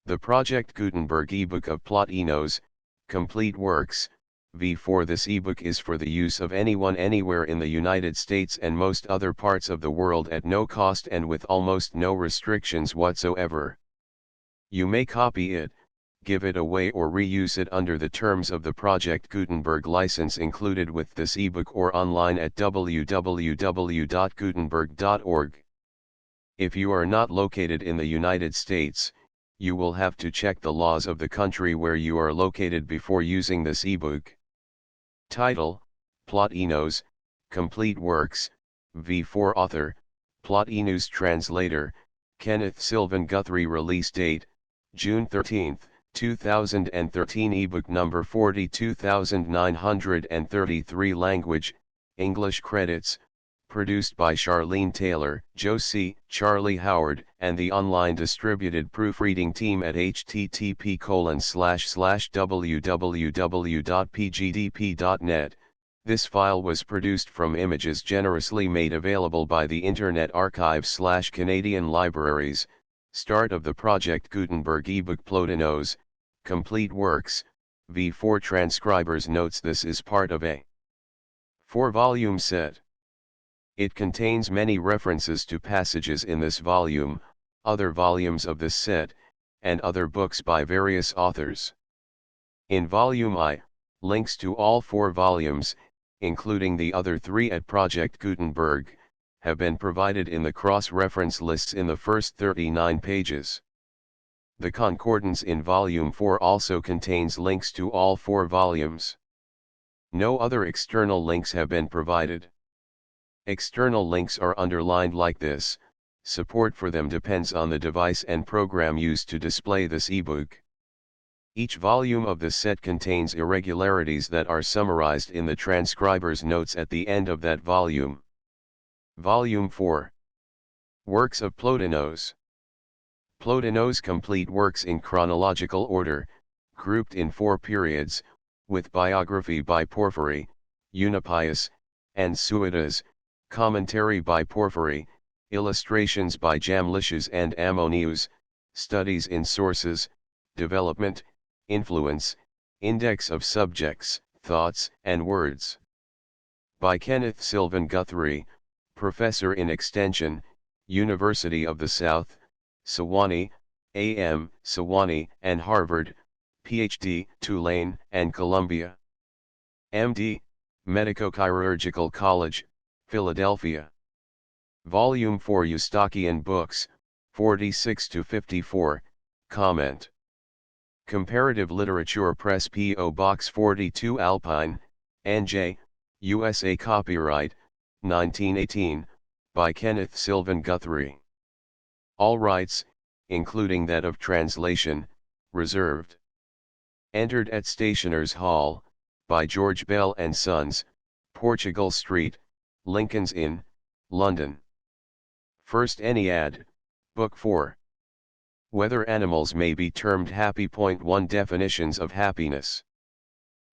The Project Gutenberg ebook of Plotinos, Complete Works, v4. This ebook is for the use of anyone anywhere in the United States and most other parts of the world at no cost and with almost no restrictions whatsoever. You may copy it, give it away or reuse it under the terms of the Project Gutenberg license included with this ebook or online at www.gutenberg.org. If you are not located in the United States, you will have to check the laws of the country where you are located before using this ebook. Title: Plotinos, Complete Works, v4. Author: Plotinus. Translator: Kenneth Sylvan Guthrie. Release date: June 13, 2013. Ebook number 42933. Language: English. Credits: produced by Charlene Taylor, Joe C., Charlie Howard, and the online distributed proofreading team at http://www.pgdp.net. This file was produced from images generously made available by the Internet Archive/Canadian Libraries. Start of the Project Gutenberg ebook. Plotinos, Complete Works, v4. Transcribers notes: this is part of a 4-volume set. It contains many references to passages in this volume, other volumes of this set, and other books by various authors. In Volume I, links to all 4 volumes, including the other 3 at Project Gutenberg, have been provided in the cross-reference lists in the first 39 pages. The concordance in Volume 4 also contains links to all 4 volumes. No other external links have been provided. External links are underlined like this. Support for them depends on the device and program used to display this ebook. Each volume of the set contains irregularities that are summarized in the transcriber's notes at the end of that volume. Volume 4. Works of Plotinos. Plotinos complete works in chronological order, grouped in 4 periods, with biography by Porphyry, Eunapius, and Suidas, commentary by Porphyry, illustrations by Jamblichus and Ammonius, studies in sources, development, influence, index of subjects, thoughts, and words. By Kenneth Sylvan Guthrie, Professor in Extension, University of the South, Sewanee, A.M., Sewanee and Harvard, Ph.D., Tulane and Columbia. M.D., Medico-Chirurgical College, Philadelphia. Volume 4 Eustachian Books, 46-54, comment. Comparative Literature Press, P.O. Box 42 Alpine, N.J., USA. Copyright, 1918, by Kenneth Sylvan Guthrie. All rights, including that of translation, reserved. Entered at Stationers' Hall, by George Bell and Sons, Portugal Street, Lincoln's Inn, London. First Ennead, Book 4. Whether Animals May Be Termed Happy. 1 Definitions of Happiness.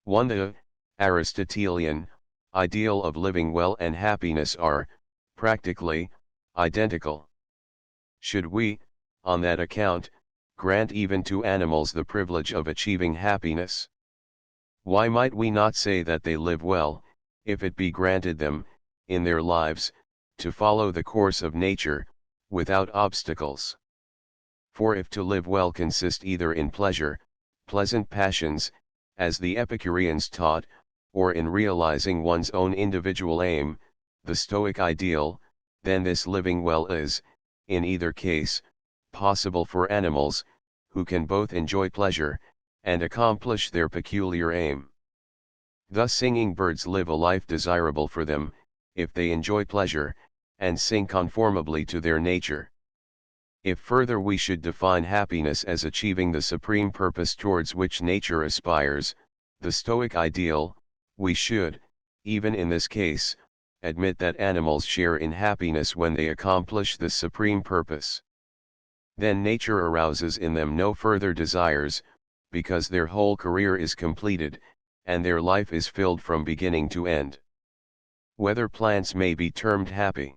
1. The Aristotelian ideal of living well and happiness are, practically, identical. Should we, on that account, grant even to animals the privilege of achieving happiness? Why might we not say that they live well, if it be granted them, in their lives, to follow the course of nature, without obstacles? For if to live well consist either in pleasure, pleasant passions, as the Epicureans taught, or in realizing one's own individual aim, the Stoic ideal, then this living well is, in either case, possible for animals, who can both enjoy pleasure, and accomplish their peculiar aim. Thus singing birds live a life desirable for them, if they enjoy pleasure, and sing conformably to their nature. If further we should define happiness as achieving the supreme purpose towards which nature aspires, the Stoic ideal, we should, even in this case, admit that animals share in happiness when they accomplish this supreme purpose. Then nature arouses in them no further desires, because their whole career is completed, and their life is filled from beginning to end. Whether plants may be termed happy.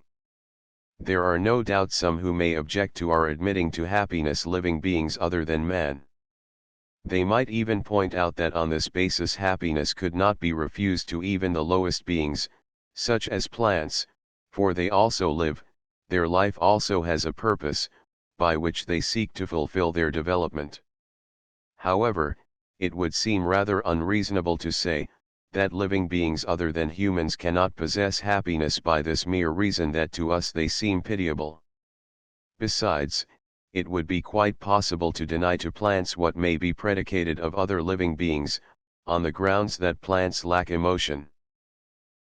There are no doubt some who may object to our admitting to happiness living beings other than man. They might even point out that on this basis happiness could not be refused to even the lowest beings, such as plants, for they also live, their life also has a purpose, by which they seek to fulfill their development. However, it would seem rather unreasonable to say, that living beings other than humans cannot possess happiness by this mere reason that to us they seem pitiable. Besides, it would be quite possible to deny to plants what may be predicated of other living beings, on the grounds that plants lack emotion.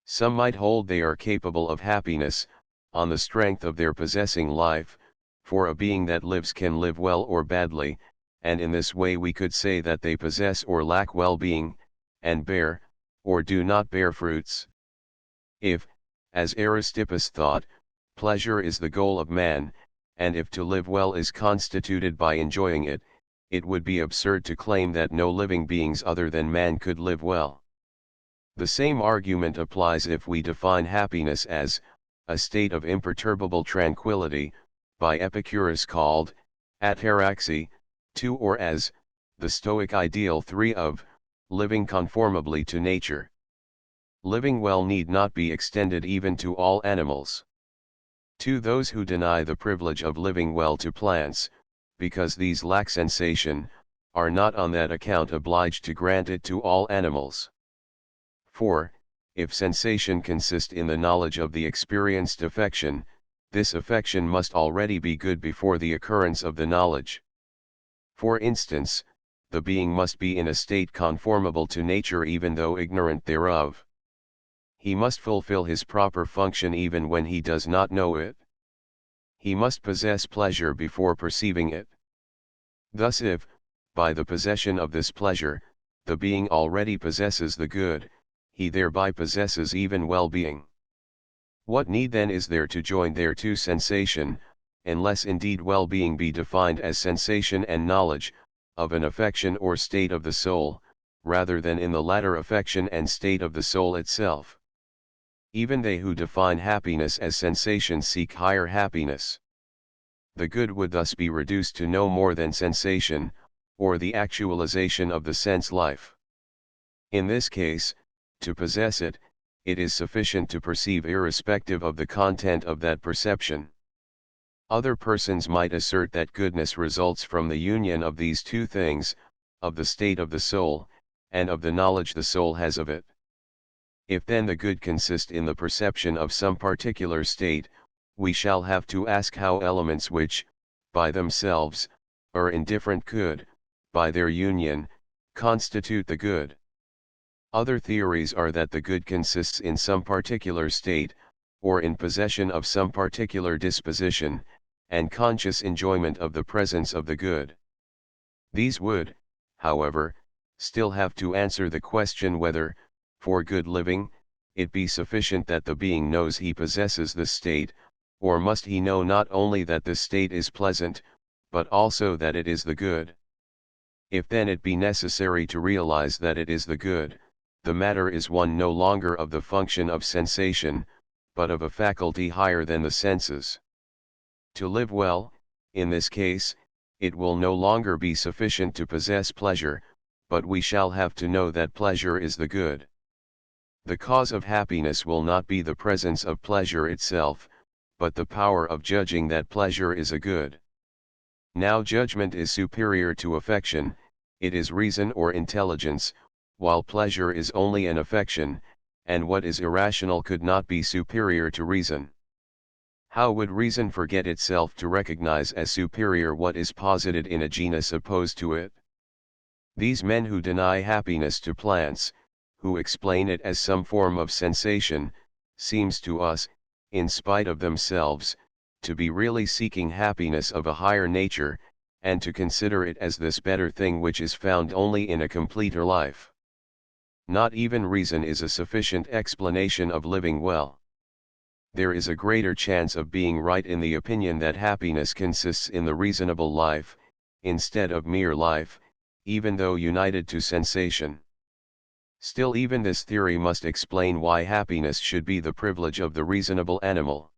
Some might hold they are capable of happiness, on the strength of their possessing life, for a being that lives can live well or badly, and in this way we could say that they possess or lack well-being, and bear, or do not bear fruits. If, as Aristippus thought, pleasure is the goal of man, and if to live well is constituted by enjoying it, it would be absurd to claim that no living beings other than man could live well. The same argument applies if we define happiness as a state of imperturbable tranquility, by Epicurus called ataraxy, 2, or as the Stoic ideal 3 of living conformably to nature. Living well need not be extended even to all animals. To those who deny the privilege of living well to plants, because these lack sensation, are not on that account obliged to grant it to all animals. For, if sensation consist in the knowledge of the experienced affection, this affection must already be good before the occurrence of the knowledge. For instance, the being must be in a state conformable to nature even though ignorant thereof. He must fulfill his proper function even when he does not know it. He must possess pleasure before perceiving it. Thus if, by the possession of this pleasure, the being already possesses the good, he thereby possesses even well-being. What need then is there to join thereto sensation, unless indeed well-being be defined as sensation and knowledge, of an affection or state of the soul, rather than in the latter affection and state of the soul itself? Even they who define happiness as sensation seek higher happiness. The good would thus be reduced to no more than sensation, or the actualization of the sense life. In this case, to possess it, it is sufficient to perceive irrespective of the content of that perception. Other persons might assert that goodness results from the union of these two things, of the state of the soul, and of the knowledge the soul has of it. If then the good consist in the perception of some particular state, we shall have to ask how elements which, by themselves, are indifferent could, by their union, constitute the good. Other theories are that the good consists in some particular state, or in possession of some particular disposition, and conscious enjoyment of the presence of the good. These would, however, still have to answer the question whether, for good living, it be sufficient that the being knows he possesses this state, or must he know not only that this state is pleasant, but also that it is the good. If then it be necessary to realize that it is the good, the matter is one no longer of the function of sensation, but of a faculty higher than the senses. To live well, in this case, it will no longer be sufficient to possess pleasure, but we shall have to know that pleasure is the good. The cause of happiness will not be the presence of pleasure itself, but the power of judging that pleasure is a good. Now judgment is superior to affection, it is reason or intelligence, while pleasure is only an affection, and what is irrational could not be superior to reason. How would reason forget itself to recognize as superior what is posited in a genus opposed to it? These men who deny happiness to plants, who explain it as some form of sensation, seems to us, in spite of themselves, to be really seeking happiness of a higher nature, and to consider it as this better thing which is found only in a completer life. Not even reason is a sufficient explanation of living well. There is a greater chance of being right in the opinion that happiness consists in the reasonable life, instead of mere life, even though united to sensation. Still even this theory must explain why happiness should be the privilege of the reasonable animal.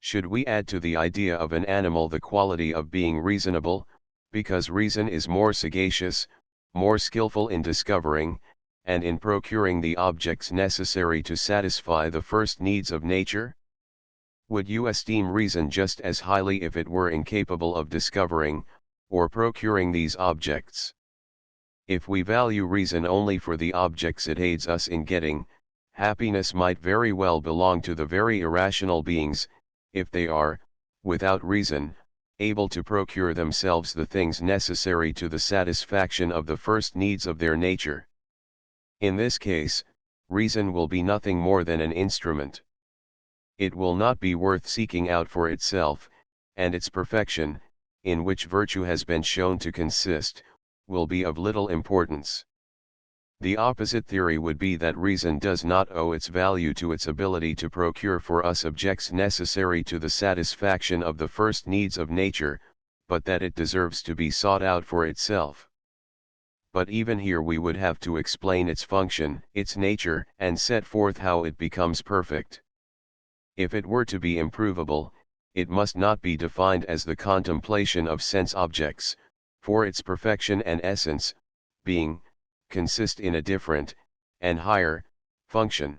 Should we add to the idea of an animal the quality of being reasonable, because reason is more sagacious, more skillful in discovering, and in procuring the objects necessary to satisfy the first needs of nature? Would you esteem reason just as highly if it were incapable of discovering, or procuring these objects? If we value reason only for the objects it aids us in getting, happiness might very well belong to the very irrational beings, if they are, without reason, able to procure themselves the things necessary to the satisfaction of the first needs of their nature. In this case, reason will be nothing more than an instrument. It will not be worth seeking out for itself, and its perfection, in which virtue has been shown to consist, will be of little importance. The opposite theory would be that reason does not owe its value to its ability to procure for us objects necessary to the satisfaction of the first needs of nature, but that it deserves to be sought out for itself. But even here we would have to explain its function, its nature, and set forth how it becomes perfect. If it were to be improvable, it must not be defined as the contemplation of sense objects, for its perfection and essence, being, consist in a different, and higher, function.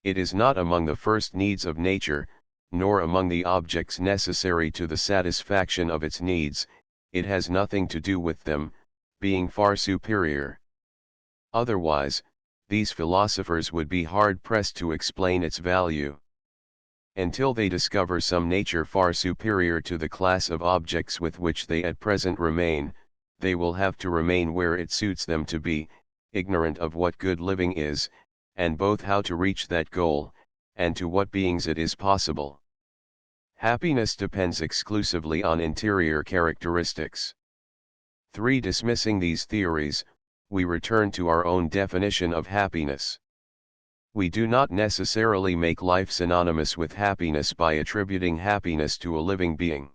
It is not among the first needs of nature, nor among the objects necessary to the satisfaction of its needs, it has nothing to do with them, being far superior. Otherwise, these philosophers would be hard-pressed to explain its value. Until they discover some nature far superior to the class of objects with which they at present remain, they will have to remain where it suits them to be, ignorant of what good living is, and both how to reach that goal, and to what beings it is possible. Happiness depends exclusively on interior characteristics. 3. Dismissing these theories, we return to our own definition of happiness. We do not necessarily make life synonymous with happiness by attributing happiness to a living being.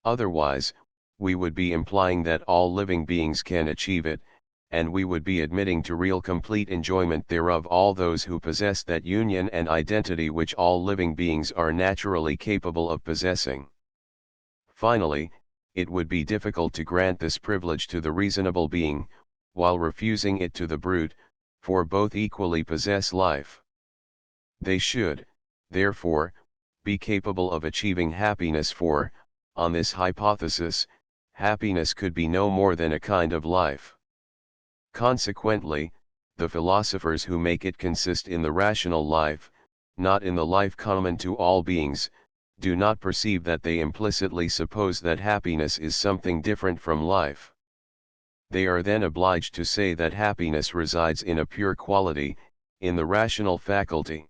Otherwise, we would be implying that all living beings can achieve it, and we would be admitting to real complete enjoyment thereof all those who possess that union and identity which all living beings are naturally capable of possessing. Finally, it would be difficult to grant this privilege to the reasonable being, while refusing it to the brute, for both equally possess life. They should, therefore, be capable of achieving happiness, for, on this hypothesis, happiness could be no more than a kind of life. Consequently, the philosophers who make it consist in the rational life, not in the life common to all beings, do not perceive that they implicitly suppose that happiness is something different from life. They are then obliged to say that happiness resides in a pure quality, in the rational faculty.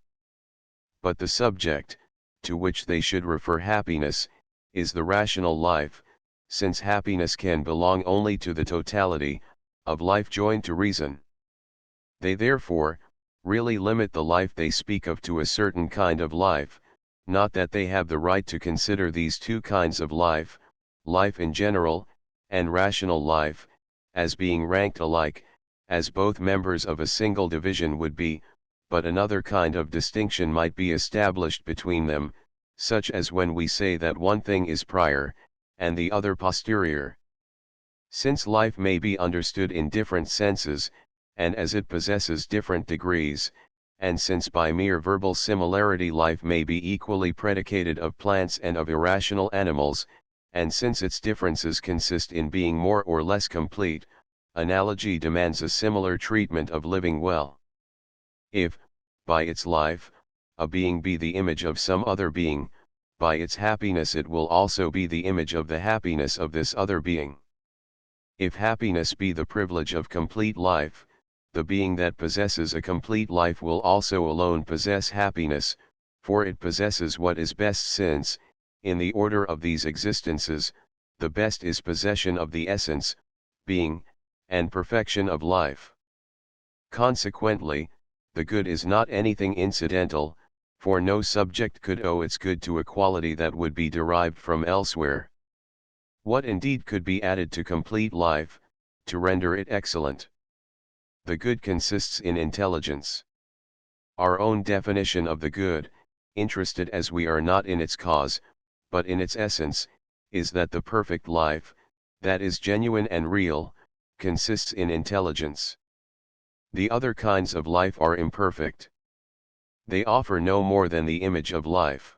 But the subject, to which they should refer happiness, is the rational life, since happiness can belong only to the totality of life joined to reason. They therefore really limit the life they speak of to a certain kind of life, not that they have the right to consider these two kinds of life, life in general, and rational life, as being ranked alike, as both members of a single division would be, but another kind of distinction might be established between them, such as when we say that one thing is prior, and the other posterior. Since life may be understood in different senses, and as it possesses different degrees, and since by mere verbal similarity life may be equally predicated of plants and of irrational animals, and since its differences consist in being more or less complete, analogy demands a similar treatment of living well. If, by its life, a being be the image of some other being, by its happiness it will also be the image of the happiness of this other being. If happiness be the privilege of complete life, the being that possesses a complete life will also alone possess happiness, for it possesses what is best, since, in the order of these existences, the best is possession of the essence, being, and perfection of life. Consequently, the good is not anything incidental, for no subject could owe its good to a quality that would be derived from elsewhere. What indeed could be added to complete life, to render it excellent? The good consists in intelligence. Our own definition of the good, interested as we are not in its cause, but in its essence, is that the perfect life, that is genuine and real, consists in intelligence. The other kinds of life are imperfect. They offer no more than the image of life.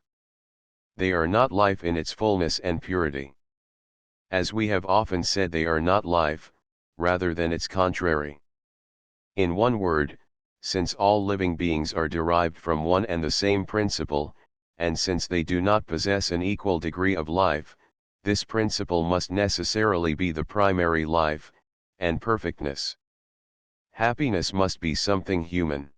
They are not life in its fullness and purity. As we have often said, they are not life, rather than its contrary. In one word, since all living beings are derived from one and the same principle, and since they do not possess an equal degree of life, this principle must necessarily be the primary life, and perfectness. Happiness must be something human.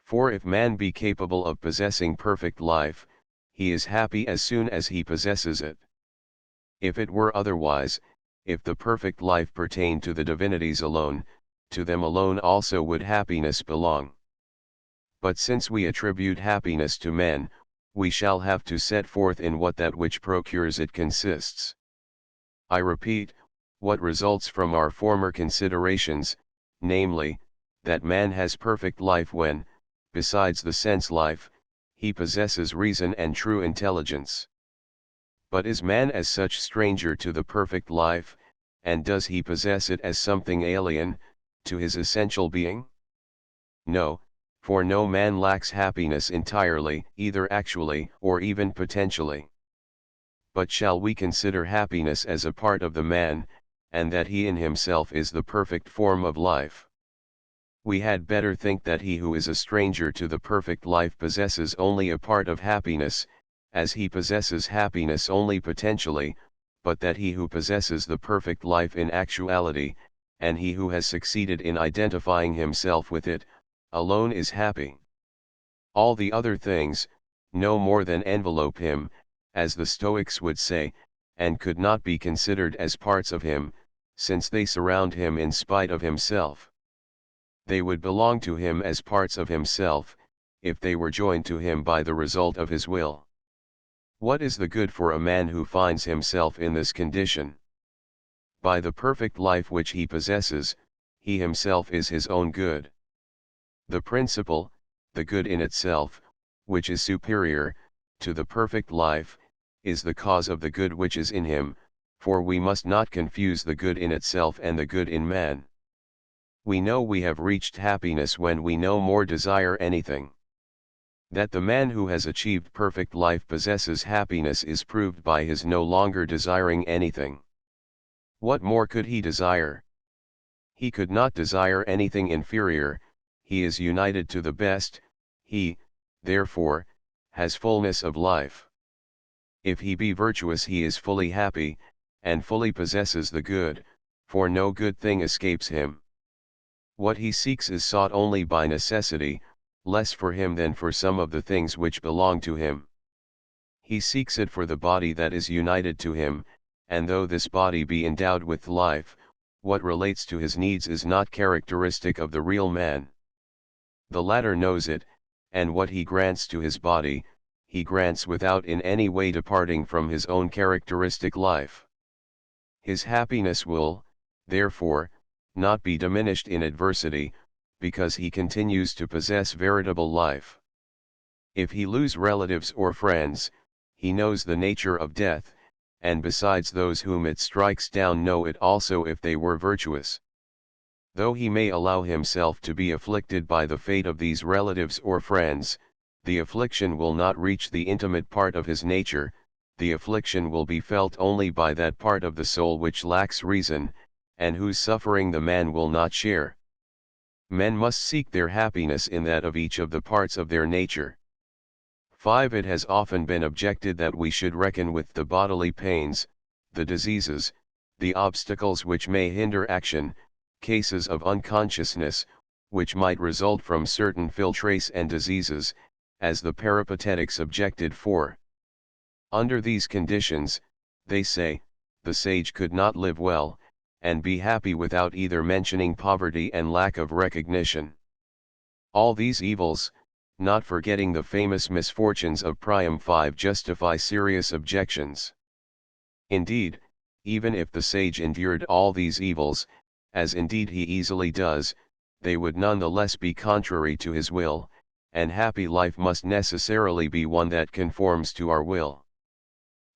For if man be capable of possessing perfect life, he is happy as soon as he possesses it. If it were otherwise, if the perfect life pertained to the divinities alone, to them alone also would happiness belong. But since we attribute happiness to men, we shall have to set forth in what that which procures it consists. I repeat, what results from our former considerations, namely, that man has perfect life when, besides the sense life, he possesses reason and true intelligence. But is man as such stranger to the perfect life, and does he possess it as something alien to his essential being? No, for no man lacks happiness entirely, either actually or even potentially. But shall we consider happiness as a part of the man, and that he in himself is the perfect form of life? We had better think that he who is a stranger to the perfect life possesses only a part of happiness, as he possesses happiness only potentially, but that he who possesses the perfect life in actuality, and he who has succeeded in identifying himself with it, alone is happy. All the other things, no more than envelope him, as the Stoics would say, and could not be considered as parts of him, since they surround him in spite of himself. They would belong to him as parts of himself, if they were joined to him by the result of his will. What is the good for a man who finds himself in this condition? By the perfect life which he possesses, he himself is his own good. The principle, the good in itself, which is superior to the perfect life, is the cause of the good which is in him, for we must not confuse the good in itself and the good in man. We know we have reached happiness when we no more desire anything. That the man who has achieved perfect life possesses happiness is proved by his no longer desiring anything. What more could he desire? He could not desire anything inferior, he is united to the best, he, therefore, has fullness of life. If he be virtuous he is fully happy, and fully possesses the good, for no good thing escapes him. What he seeks is sought only by necessity, less for him than for some of the things which belong to him. He seeks it for the body that is united to him, and though this body be endowed with life, what relates to his needs is not characteristic of the real man. The latter knows it, and what he grants to his body, he grants without in any way departing from his own characteristic life. His happiness will, therefore, not be diminished in adversity, because he continues to possess veritable life. If he lose relatives or friends, he knows the nature of death, and besides those whom it strikes down know it also if they were virtuous. Though he may allow himself to be afflicted by the fate of these relatives or friends, the affliction will not reach the intimate part of his nature, the affliction will be felt only by that part of the soul which lacks reason, and whose suffering the man will not share. Men must seek their happiness in that of each of the parts of their nature. 5. It has often been objected that we should reckon with the bodily pains, the diseases, the obstacles which may hinder action, cases of unconsciousness, which might result from certain philtrace and diseases, as the Peripatetics objected for. Under these conditions, they say, the sage could not live well, and be happy without either mentioning poverty and lack of recognition. All these evils, not forgetting the famous misfortunes of Priam 5, justify serious objections. Indeed, even if the sage endured all these evils, as indeed he easily does, they would none the less be contrary to his will, and happy life must necessarily be one that conforms to our will.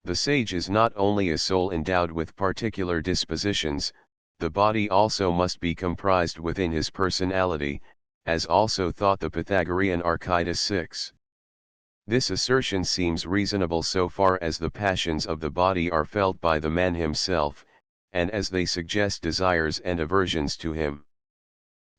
The sage is not only a soul endowed with particular dispositions, the body also must be comprised within his personality, as also thought the Pythagorean Archytas 6. This assertion seems reasonable so far as the passions of the body are felt by the man himself, and as they suggest desires and aversions to him.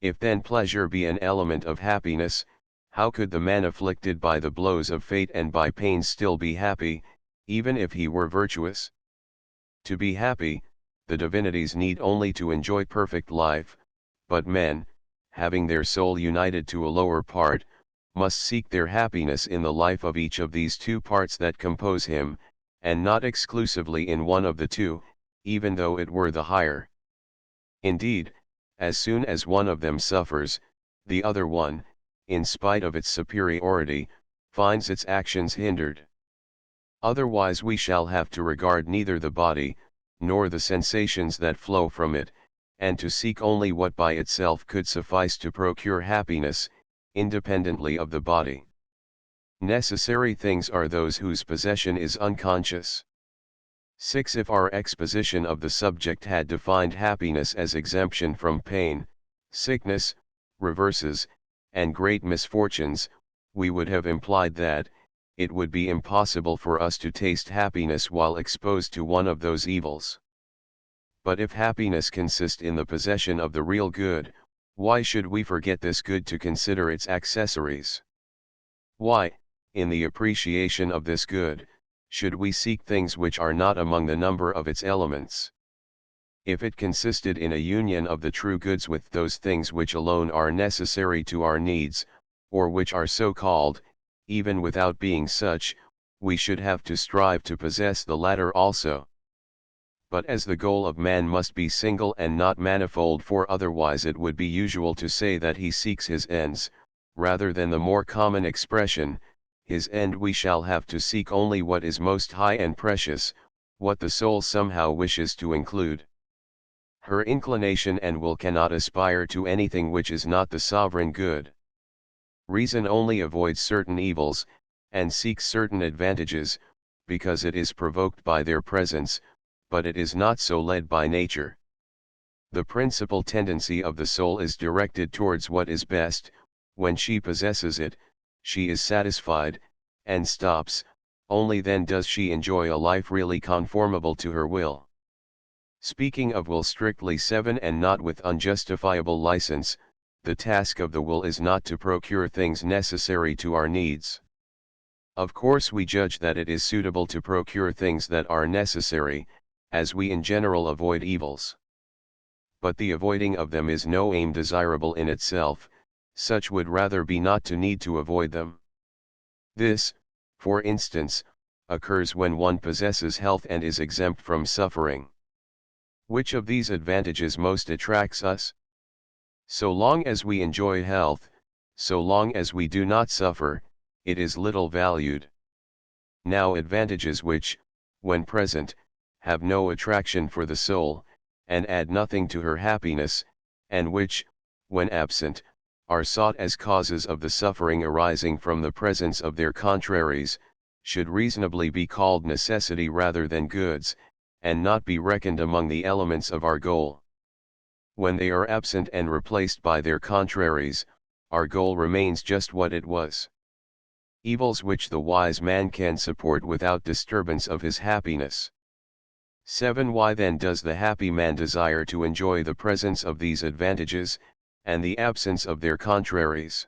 If then pleasure be an element of happiness, how could the man afflicted by the blows of fate and by pain still be happy, even if he were virtuous? To be happy, the divinities need only to enjoy perfect life, but men, having their soul united to a lower part, must seek their happiness in the life of each of these two parts that compose him, and not exclusively in one of the two, even though it were the higher. Indeed, as soon as one of them suffers, the other one, in spite of its superiority, finds its actions hindered. Otherwise we shall have to regard neither the body, nor the sensations that flow from it, and to seek only what by itself could suffice to procure happiness, independently of the body. Necessary things are those whose possession is unconscious. 6. If our exposition of the subject had defined happiness as exemption from pain, sickness, reverses, and great misfortunes, we would have implied that, it would be impossible for us to taste happiness while exposed to one of those evils. But if happiness consists in the possession of the real good, why should we forget this good to consider its accessories? Why, in the appreciation of this good, should we seek things which are not among the number of its elements? If it consisted in a union of the true goods with those things which alone are necessary to our needs, or which are so called, even without being such, we should have to strive to possess the latter also. But as the goal of man must be single and not manifold, for otherwise it would be usual to say that he seeks his ends, rather than the more common expression, his end, we shall have to seek only what is most high and precious, what the soul somehow wishes to include. Her inclination and will cannot aspire to anything which is not the sovereign good. Reason only avoids certain evils, and seeks certain advantages, because it is provoked by their presence, but it is not so led by nature. The principal tendency of the soul is directed towards what is best. When she possesses it, she is satisfied, and stops. Only then does she enjoy a life really conformable to her will. Speaking of will strictly 7 and not with unjustifiable license, the task of the will is not to procure things necessary to our needs. Of course we judge that it is suitable to procure things that are necessary, as we in general avoid evils. But the avoiding of them is no aim desirable in itself, such would rather be not to need to avoid them. This, for instance, occurs when one possesses health and is exempt from suffering. Which of these advantages most attracts us? So long as we enjoy health, so long as we do not suffer, it is little valued. Now advantages which, when present, have no attraction for the soul, and add nothing to her happiness, and which, when absent, are sought as causes of the suffering arising from the presence of their contraries, should reasonably be called necessity rather than goods, and not be reckoned among the elements of our goal. When they are absent and replaced by their contraries, our goal remains just what it was. Evils which the wise man can support without disturbance of his happiness. 7. Why then does the happy man desire to enjoy the presence of these advantages, and the absence of their contraries?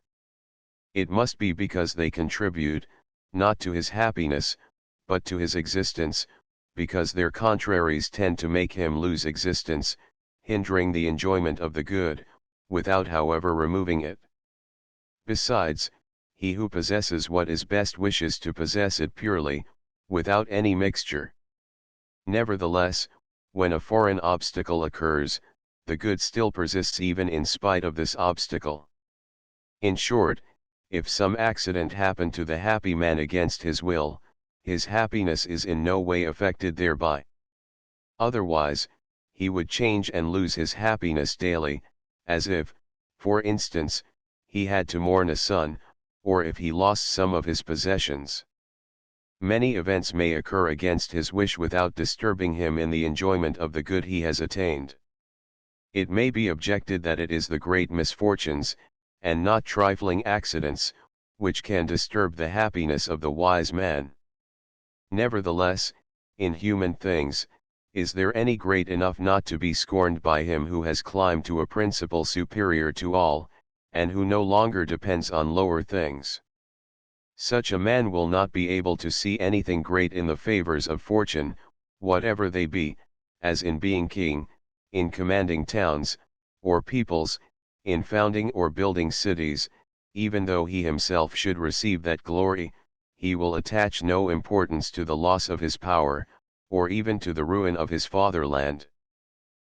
It must be because they contribute, not to his happiness, but to his existence, because their contraries tend to make him lose existence, hindering the enjoyment of the good, without however removing it. Besides, he who possesses what is best wishes to possess it purely, without any mixture. Nevertheless, when a foreign obstacle occurs, the good still persists even in spite of this obstacle. In short, if some accident happen to the happy man against his will, his happiness is in no way affected thereby. Otherwise, he would change and lose his happiness daily, as if, for instance, he had to mourn a son, or if he lost some of his possessions. Many events may occur against his wish without disturbing him in the enjoyment of the good he has attained. It may be objected that it is the great misfortunes, and not trifling accidents, which can disturb the happiness of the wise man. Nevertheless, in human things, is there any great enough not to be scorned by him who has climbed to a principle superior to all, and who no longer depends on lower things? Such a man will not be able to see anything great in the favors of fortune, whatever they be, as in being king, in commanding towns, or peoples, in founding or building cities. Even though he himself should receive that glory, he will attach no importance to the loss of his power, or even to the ruin of his fatherland.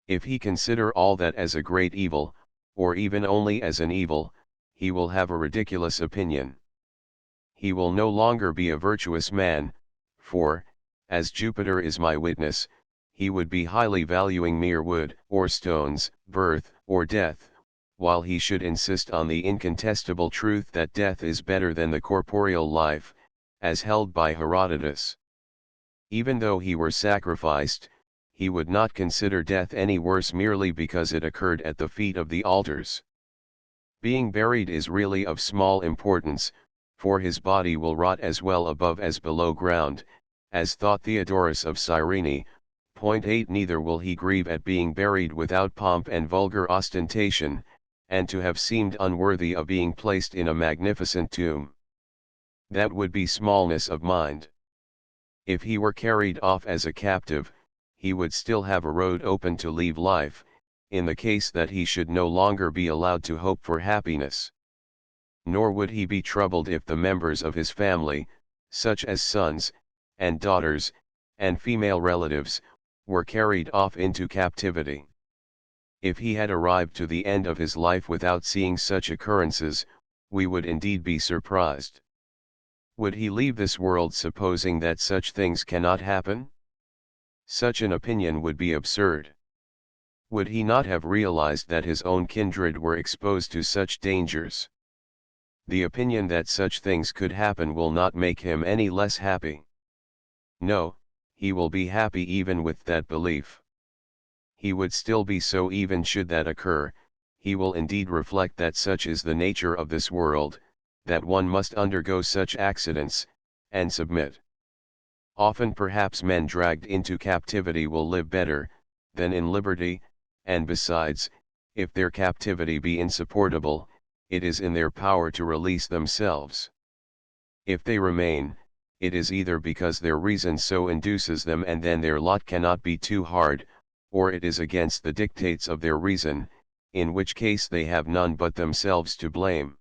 If he consider all that as a great evil, or even only as an evil, he will have a ridiculous opinion. He will no longer be a virtuous man, for, as Jupiter is my witness, he would be highly valuing mere wood, or stones, birth, or death, while he should insist on the incontestable truth that death is better than the corporeal life, as held by Herodotus. Even though he were sacrificed, he would not consider death any worse merely because it occurred at the feet of the altars. Being buried is really of small importance, for his body will rot as well above as below ground, as thought Theodorus of Cyrene. 8 Neither will he grieve at being buried without pomp and vulgar ostentation, and to have seemed unworthy of being placed in a magnificent tomb. That would be smallness of mind. If he were carried off as a captive, he would still have a road open to leave life, in the case that he should no longer be allowed to hope for happiness. Nor would he be troubled if the members of his family, such as sons, and daughters, and female relatives, were carried off into captivity. If he had arrived to the end of his life without seeing such occurrences, we would indeed be surprised. Would he leave this world supposing that such things cannot happen? Such an opinion would be absurd. Would he not have realized that his own kindred were exposed to such dangers? The opinion that such things could happen will not make him any less happy. No, he will be happy even with that belief. He would still be so even should that occur. He will indeed reflect that such is the nature of this world, that one must undergo such accidents, and submit. Often perhaps men dragged into captivity will live better, than in liberty, and besides, if their captivity be insupportable, it is in their power to release themselves. If they remain, it is either because their reason so induces them and then their lot cannot be too hard, or it is against the dictates of their reason, in which case they have none but themselves to blame.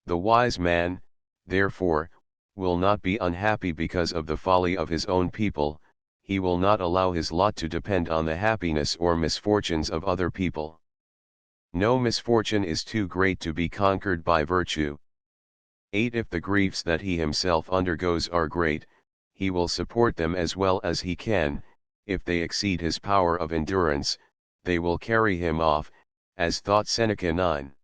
The wise man, therefore, will not be unhappy because of the folly of his own people. He will not allow his lot to depend on the happiness or misfortunes of other people. No misfortune is too great to be conquered by virtue. 8 If the griefs that he himself undergoes are great, he will support them as well as he can. If they exceed his power of endurance, they will carry him off, as thought Seneca 9.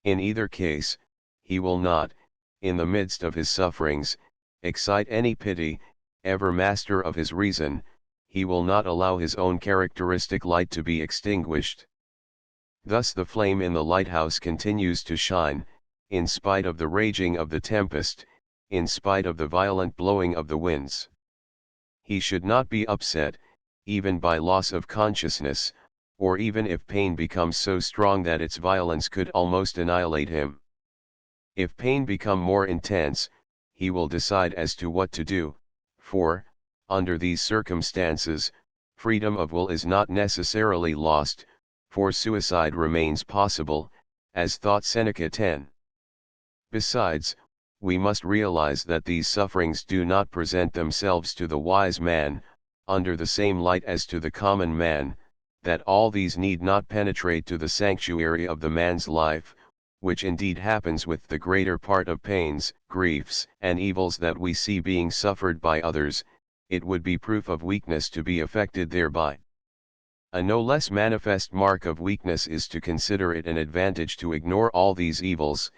In either case, he will not, in the midst of his sufferings, excite any pity. Ever master of his reason, he will not allow his own characteristic light to be extinguished. Thus the flame in the lighthouse continues to shine, in spite of the raging of the tempest, in spite of the violent blowing of the winds. He should not be upset, even by loss of consciousness, or even if pain becomes so strong that its violence could almost annihilate him. If pain become more intense, he will decide as to what to do, for, under these circumstances, freedom of will is not necessarily lost, for suicide remains possible, as thought Seneca 10. Besides, we must realize that these sufferings do not present themselves to the wise man, under the same light as to the common man, that all these need not penetrate to the sanctuary of the man's life, which indeed happens with the greater part of pains, griefs, and evils that we see being suffered by others. It would be proof of weakness to be affected thereby. A no less manifest mark of weakness is to consider it an advantage to ignore all these evils,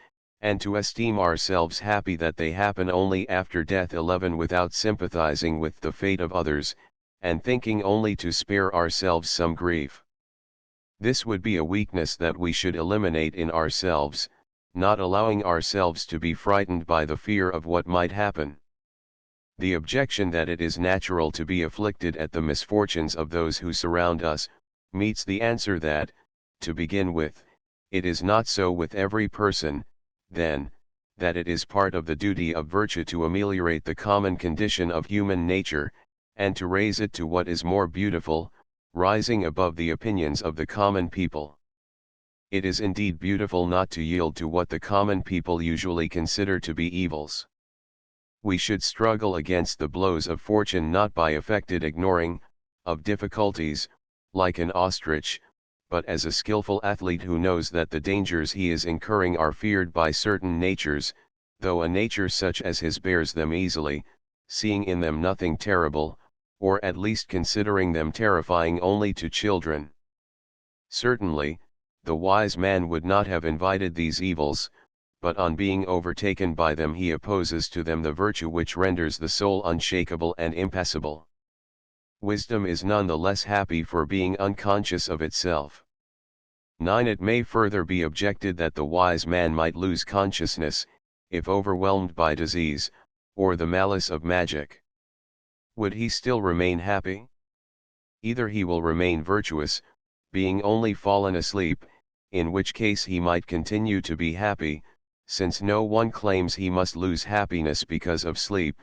and to esteem ourselves happy that they happen only after death. 11 Without sympathizing with the fate of others, and thinking only to spare ourselves some grief. This would be a weakness that we should eliminate in ourselves, not allowing ourselves to be frightened by the fear of what might happen. The objection that it is natural to be afflicted at the misfortunes of those who surround us, meets the answer that, to begin with, it is not so with every person, then, that it is part of the duty of virtue to ameliorate the common condition of human nature, and to raise it to what is more beautiful, rising above the opinions of the common people. It is indeed beautiful not to yield to what the common people usually consider to be evils. We should struggle against the blows of fortune not by affected ignoring of difficulties, like an ostrich, but as a skillful athlete who knows that the dangers he is incurring are feared by certain natures, though a nature such as his bears them easily, seeing in them nothing terrible, or at least considering them terrifying only to children. Certainly, the wise man would not have invited these evils, but on being overtaken by them he opposes to them the virtue which renders the soul unshakable and impassible. Wisdom is none the less happy for being unconscious of itself. 9 It may further be objected that the wise man might lose consciousness, if overwhelmed by disease, or the malice of magic. Would he still remain happy? Either he will remain virtuous, being only fallen asleep, in which case he might continue to be happy, since no one claims he must lose happiness because of sleep,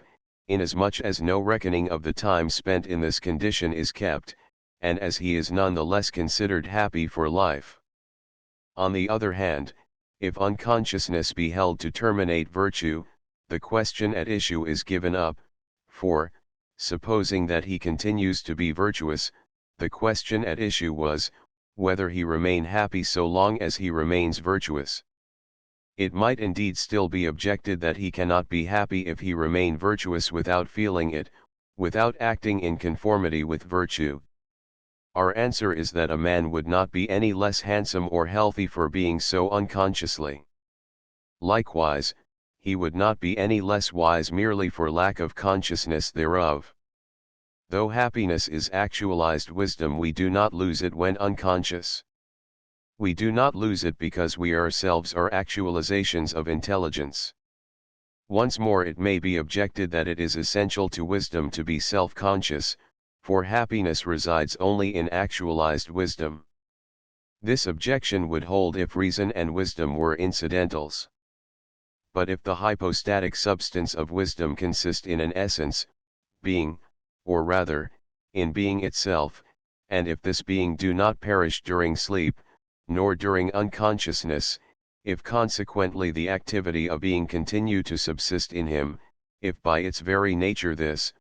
inasmuch as no reckoning of the time spent in this condition is kept, and as he is none the less considered happy for life. On the other hand, if unconsciousness be held to terminate virtue, the question at issue is given up, for, supposing that he continues to be virtuous, the question at issue was, whether he remain happy so long as he remains virtuous. It might indeed still be objected that he cannot be happy if he remain virtuous without feeling it, without acting in conformity with virtue. Our answer is that a man would not be any less handsome or healthy for being so unconsciously. Likewise, he would not be any less wise merely for lack of consciousness thereof. Though happiness is actualized wisdom, we do not lose it when unconscious. We do not lose it because we ourselves are actualizations of intelligence. Once more, it may be objected that it is essential to wisdom to be self-conscious, for happiness resides only in actualized wisdom. This objection would hold if reason and wisdom were incidentals. But if the hypostatic substance of wisdom consist in an essence, being, or rather, in being itself, and if this being do not perish during sleep, nor during unconsciousness, if consequently the activity of being continue to subsist in him, if by its very nature this,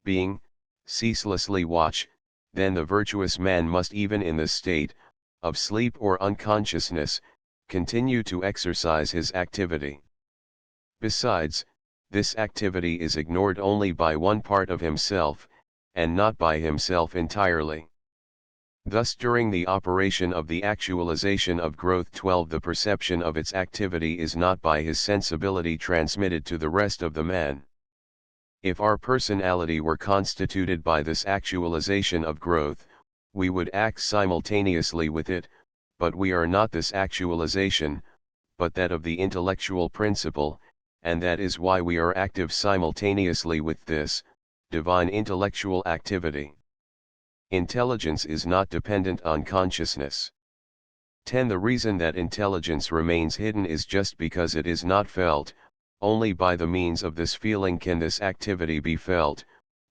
being, ceaselessly watch, then the virtuous man must even in the state, of sleep or unconsciousness, continue to exercise his activity. Besides, this activity is ignored only by one part of himself, and not by himself entirely. Thus during the operation of the actualization of growth 12 the perception of its activity is not by his sensibility transmitted to the rest of the man. If our personality were constituted by this actualization of growth, we would act simultaneously with it, but we are not this actualization, but that of the intellectual principle, and that is why we are active simultaneously with this, divine intellectual activity. Intelligence is not dependent on consciousness. 10 The reason that intelligence remains hidden is just because it is not felt, only by the means of this feeling can this activity be felt,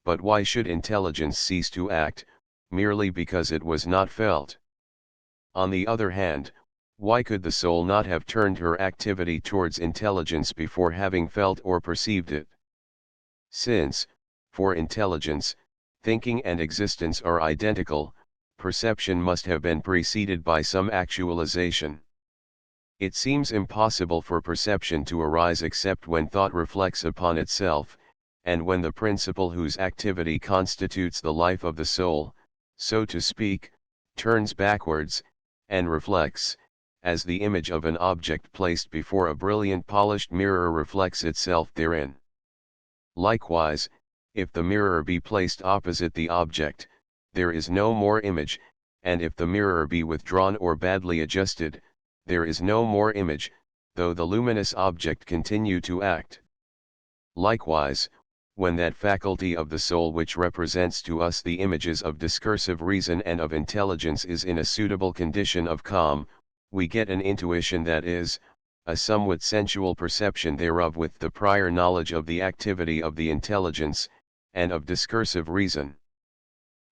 but why should intelligence cease to act, merely because it was not felt? On the other hand, why could the soul not have turned her activity towards intelligence before having felt or perceived it? Since, for intelligence, thinking and existence are identical, perception must have been preceded by some actualization. It seems impossible for perception to arise except when thought reflects upon itself, and when the principle whose activity constitutes the life of the soul, so to speak, turns backwards, and reflects, as the image of an object placed before a brilliant polished mirror reflects itself therein. Likewise, if the mirror be placed opposite the object, there is no more image, and if the mirror be withdrawn or badly adjusted, there is no more image, though the luminous object continue to act. Likewise, when that faculty of the soul which represents to us the images of discursive reason and of intelligence is in a suitable condition of calm, we get an intuition, that is, a somewhat sensual perception thereof with the prior knowledge of the activity of the intelligence, and of discursive reason.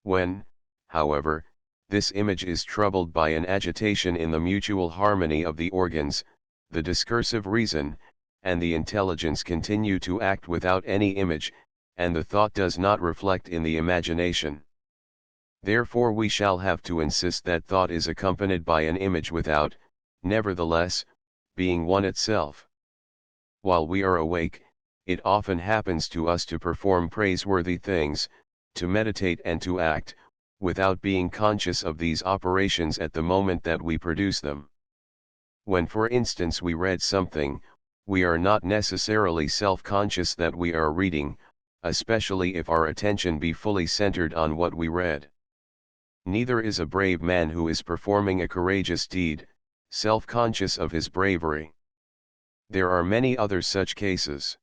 When, however, this image is troubled by an agitation in the mutual harmony of the organs, the discursive reason, and the intelligence continue to act without any image, and the thought does not reflect in the imagination. Therefore we shall have to insist that thought is accompanied by an image without, nevertheless, being one itself. While we are awake, it often happens to us to perform praiseworthy things, to meditate and to act, without being conscious of these operations at the moment that we produce them. When for instance we read something, we are not necessarily self-conscious that we are reading, especially if our attention be fully centered on what we read. Neither is a brave man who is performing a courageous deed, self-conscious of his bravery. There are many other such cases.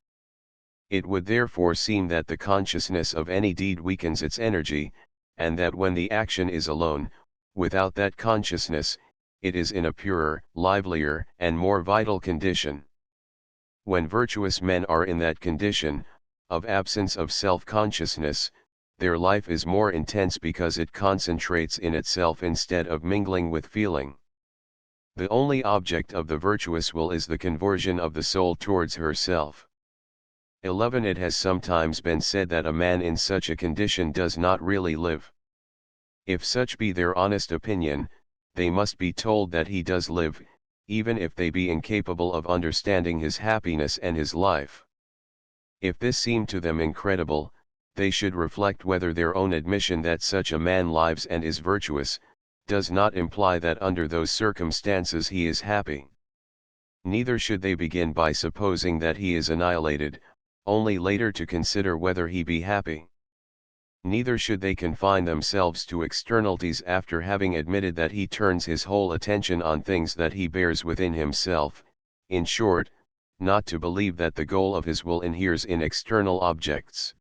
It would therefore seem that the consciousness of any deed weakens its energy, and that when the action is alone, without that consciousness, it is in a purer, livelier, and more vital condition. When virtuous men are in that condition, of absence of self-consciousness, their life is more intense because it concentrates in itself instead of mingling with feeling. The only object of the virtuous will is the conversion of the soul towards herself. 11. It has sometimes been said that a man in such a condition does not really live. If such be their honest opinion, they must be told that he does live, even if they be incapable of understanding his happiness and his life. If this seem to them incredible, they should reflect whether their own admission that such a man lives and is virtuous, does not imply that under those circumstances he is happy. Neither should they begin by supposing that he is annihilated, only later to consider whether he be happy. Neither should they confine themselves to externalities after having admitted that he turns his whole attention on things that he bears within himself, in short, not to believe that the goal of his will inheres in external objects.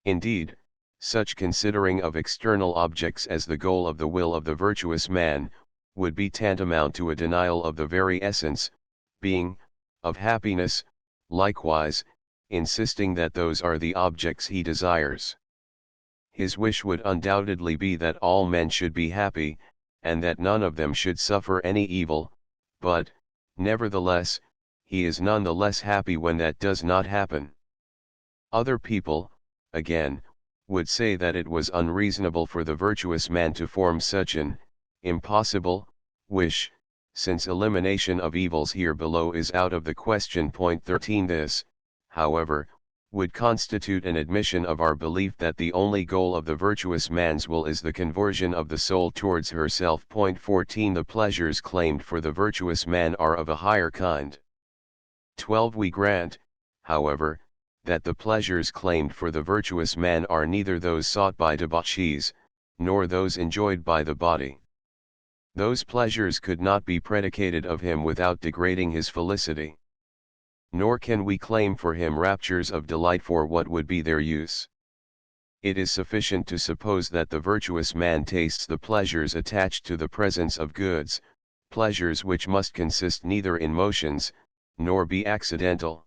Indeed, such considering of external objects as the goal of the will of the virtuous man, would be tantamount to a denial of the very essence, being, of happiness, likewise, insisting that those are the objects he desires. His wish would undoubtedly be that all men should be happy, and that none of them should suffer any evil, but, nevertheless, he is none the less happy when that does not happen. Other people, again, would say that it was unreasonable for the virtuous man to form such an impossible wish, since elimination of evils here below is out of the question. 13. This, however, would constitute an admission of our belief that the only goal of the virtuous man's will is the conversion of the soul towards herself. 14. The pleasures claimed for the virtuous man are of a higher kind. 12. We grant, however, that the pleasures claimed for the virtuous man are neither those sought by debauchees, nor those enjoyed by the body. Those pleasures could not be predicated of him without degrading his felicity. Nor can we claim for him raptures of delight for what would be their use. It is sufficient to suppose that the virtuous man tastes the pleasures attached to the presence of goods, pleasures which must consist neither in motions, nor be accidental.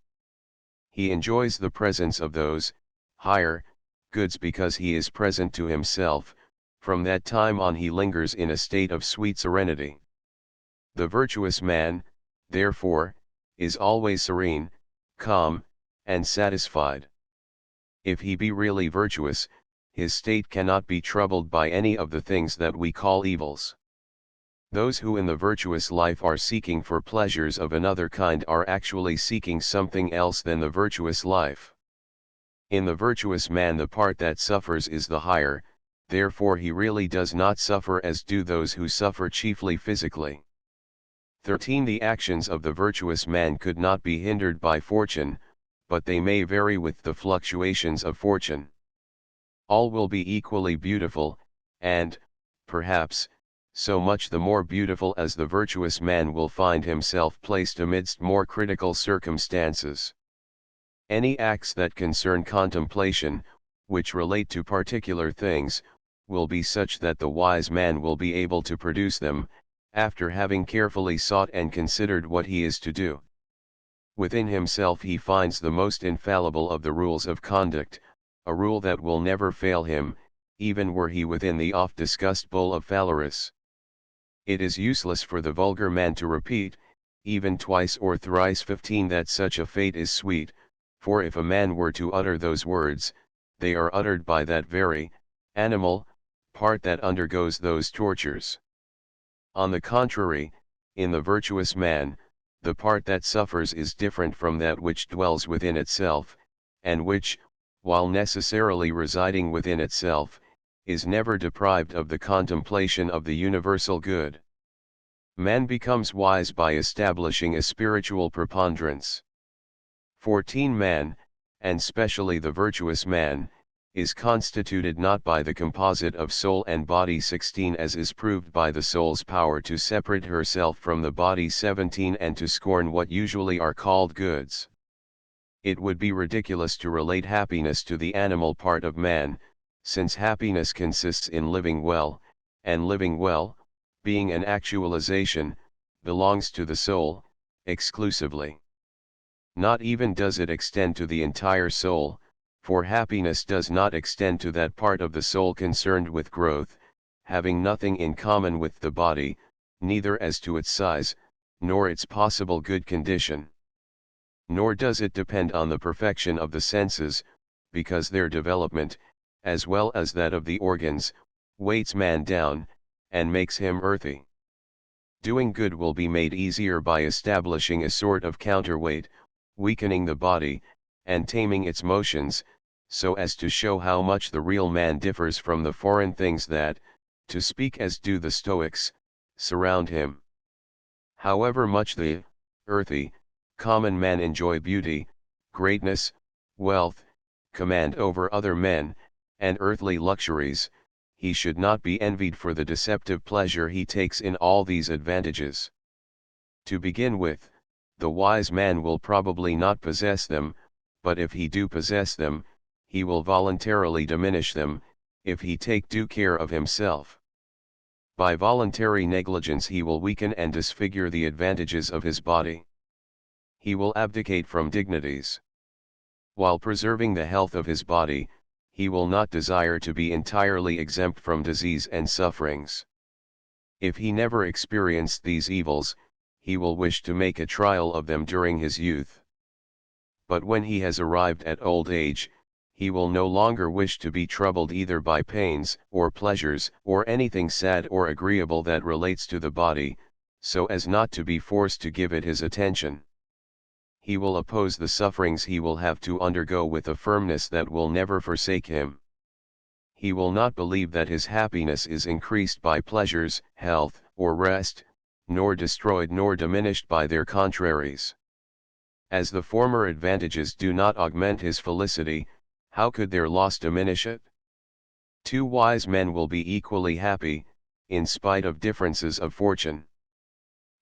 He enjoys the presence of those, higher, goods because he is present to himself. From that time on he lingers in a state of sweet serenity. The virtuous man, therefore, is always serene, calm, and satisfied. If he be really virtuous, his state cannot be troubled by any of the things that we call evils. Those who in the virtuous life are seeking for pleasures of another kind are actually seeking something else than the virtuous life. In the virtuous man the part that suffers is the higher, therefore he really does not suffer as do those who suffer chiefly physically. 13. The actions of the virtuous man could not be hindered by fortune, but they may vary with the fluctuations of fortune. All will be equally beautiful, and, perhaps, so much the more beautiful as the virtuous man will find himself placed amidst more critical circumstances. Any acts that concern contemplation, which relate to particular things, will be such that the wise man will be able to produce them, after having carefully sought and considered what he is to do. Within himself he finds the most infallible of the rules of conduct, a rule that will never fail him, even were he within the oft-discussed bull of Phalaris. It is useless for the vulgar man to repeat, even twice or thrice 15 that such a fate is sweet, for if a man were to utter those words, they are uttered by that very animal part that undergoes those tortures. On the contrary, in the virtuous man, the part that suffers is different from that which dwells within itself, and which, while necessarily residing within itself, is never deprived of the contemplation of the universal good. Man becomes wise by establishing a spiritual preponderance. 14. Man, and specially the virtuous man, is constituted not by the composite of soul and body 16 as is proved by the soul's power to separate herself from the body 17 and to scorn what usually are called goods. It would be ridiculous to relate happiness to the animal part of man, since happiness consists in living well, and living well, being an actualization, belongs to the soul, exclusively. Not even does it extend to the entire soul, for happiness does not extend to that part of the soul concerned with growth, having nothing in common with the body, neither as to its size, nor its possible good condition. Nor does it depend on the perfection of the senses, because their development, as well as that of the organs, weights man down, and makes him earthy. Doing good will be made easier by establishing a sort of counterweight, weakening the body, and taming its motions, so as to show how much the real man differs from the foreign things that, to speak as do the Stoics, surround him. However much the earthy, common man enjoy beauty, greatness, wealth, command over other men, and earthly luxuries, he should not be envied for the deceptive pleasure he takes in all these advantages. To begin with, the wise man will probably not possess them, but if he do possess them, he will voluntarily diminish them, if he take due care of himself. By voluntary negligence he will weaken and disfigure the advantages of his body. He will abdicate from dignities. While preserving the health of his body, he will not desire to be entirely exempt from disease and sufferings. If he never experienced these evils, he will wish to make a trial of them during his youth. But when he has arrived at old age, he will no longer wish to be troubled either by pains or pleasures or anything sad or agreeable that relates to the body, so as not to be forced to give it his attention. He will oppose the sufferings he will have to undergo with a firmness that will never forsake him. He will not believe that his happiness is increased by pleasures, health, or rest, nor destroyed nor diminished by their contraries. As the former advantages do not augment his felicity, how could their loss diminish it? Two wise men will be equally happy, in spite of differences of fortune.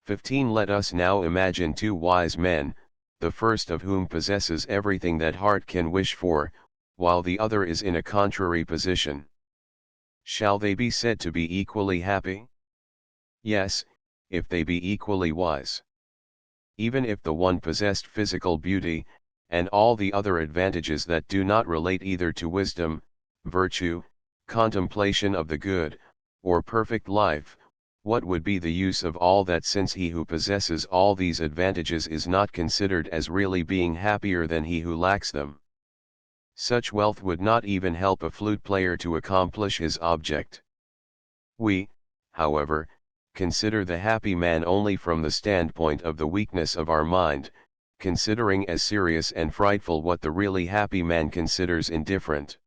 15. Let us now imagine two wise men, the first of whom possesses everything that heart can wish for, while the other is in a contrary position. Shall they be said to be equally happy? Yes, if they be equally wise. Even if the one possessed physical beauty, and all the other advantages that do not relate either to wisdom, virtue, contemplation of the good, or perfect life, what would be the use of all that, since he who possesses all these advantages is not considered as really being happier than he who lacks them? Such wealth would not even help a flute player to accomplish his object. We, however, consider the happy man only from the standpoint of the weakness of our mind, considering as serious and frightful what the really happy man considers indifferent.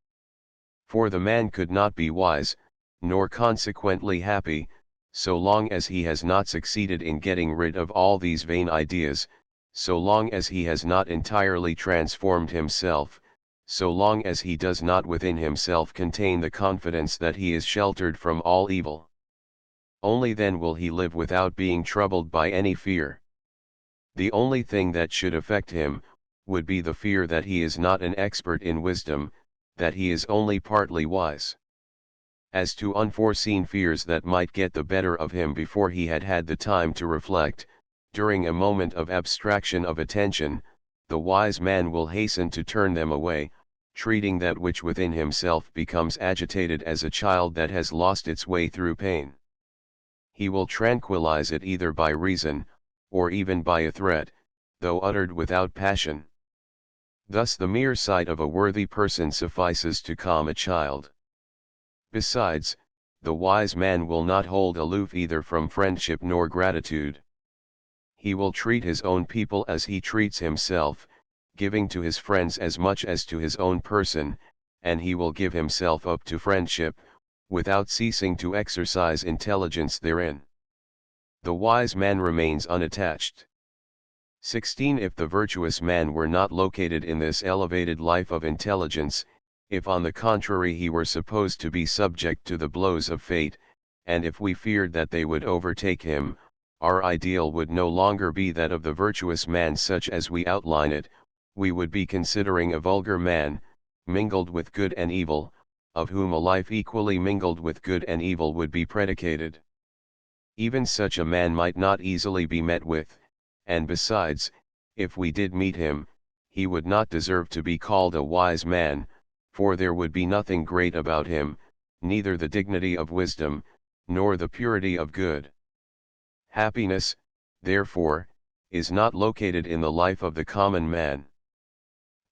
For the man could not be wise, nor consequently happy, so long as he has not succeeded in getting rid of all these vain ideas, so long as he has not entirely transformed himself, so long as he does not within himself contain the confidence that he is sheltered from all evil. Only then will he live without being troubled by any fear. The only thing that should affect him, would be the fear that he is not an expert in wisdom, that he is only partly wise. As to unforeseen fears that might get the better of him before he had had the time to reflect, during a moment of abstraction of attention, the wise man will hasten to turn them away, treating that which within himself becomes agitated as a child that has lost its way through pain. He will tranquilize it either by reason, or even by a threat, though uttered without passion. Thus the mere sight of a worthy person suffices to calm a child. Besides, the wise man will not hold aloof either from friendship nor gratitude. He will treat his own people as he treats himself, giving to his friends as much as to his own person, and he will give himself up to friendship, without ceasing to exercise intelligence therein. The wise man remains unattached. 16. If the virtuous man were not located in this elevated life of intelligence, if on the contrary he were supposed to be subject to the blows of fate, and if we feared that they would overtake him, our ideal would no longer be that of the virtuous man such as we outline it, we would be considering a vulgar man, mingled with good and evil, of whom a life equally mingled with good and evil would be predicated. Even such a man might not easily be met with, and besides, if we did meet him, he would not deserve to be called a wise man, for there would be nothing great about him, neither the dignity of wisdom, nor the purity of good. Happiness, therefore, is not located in the life of the common man.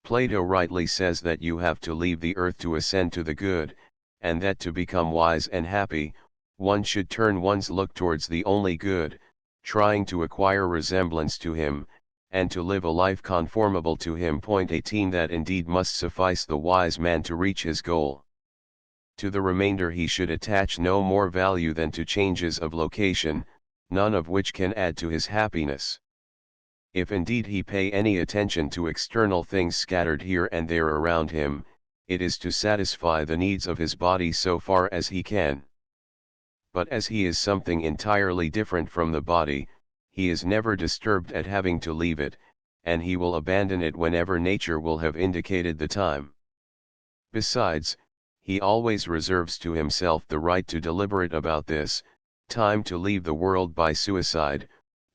Plato rightly says that you have to leave the earth to ascend to the good, and that to become wise and happy, one should turn one's look towards the only good, trying to acquire resemblance to him, and to live a life conformable to him. 18. That indeed must suffice the wise man to reach his goal. To the remainder he should attach no more value than to changes of location, none of which can add to his happiness. If indeed he pay any attention to external things scattered here and there around him, it is to satisfy the needs of his body so far as he can. But as he is something entirely different from the body, he is never disturbed at having to leave it, and he will abandon it whenever nature will have indicated the time. Besides, he always reserves to himself the right to deliberate about this, time to leave the world by suicide.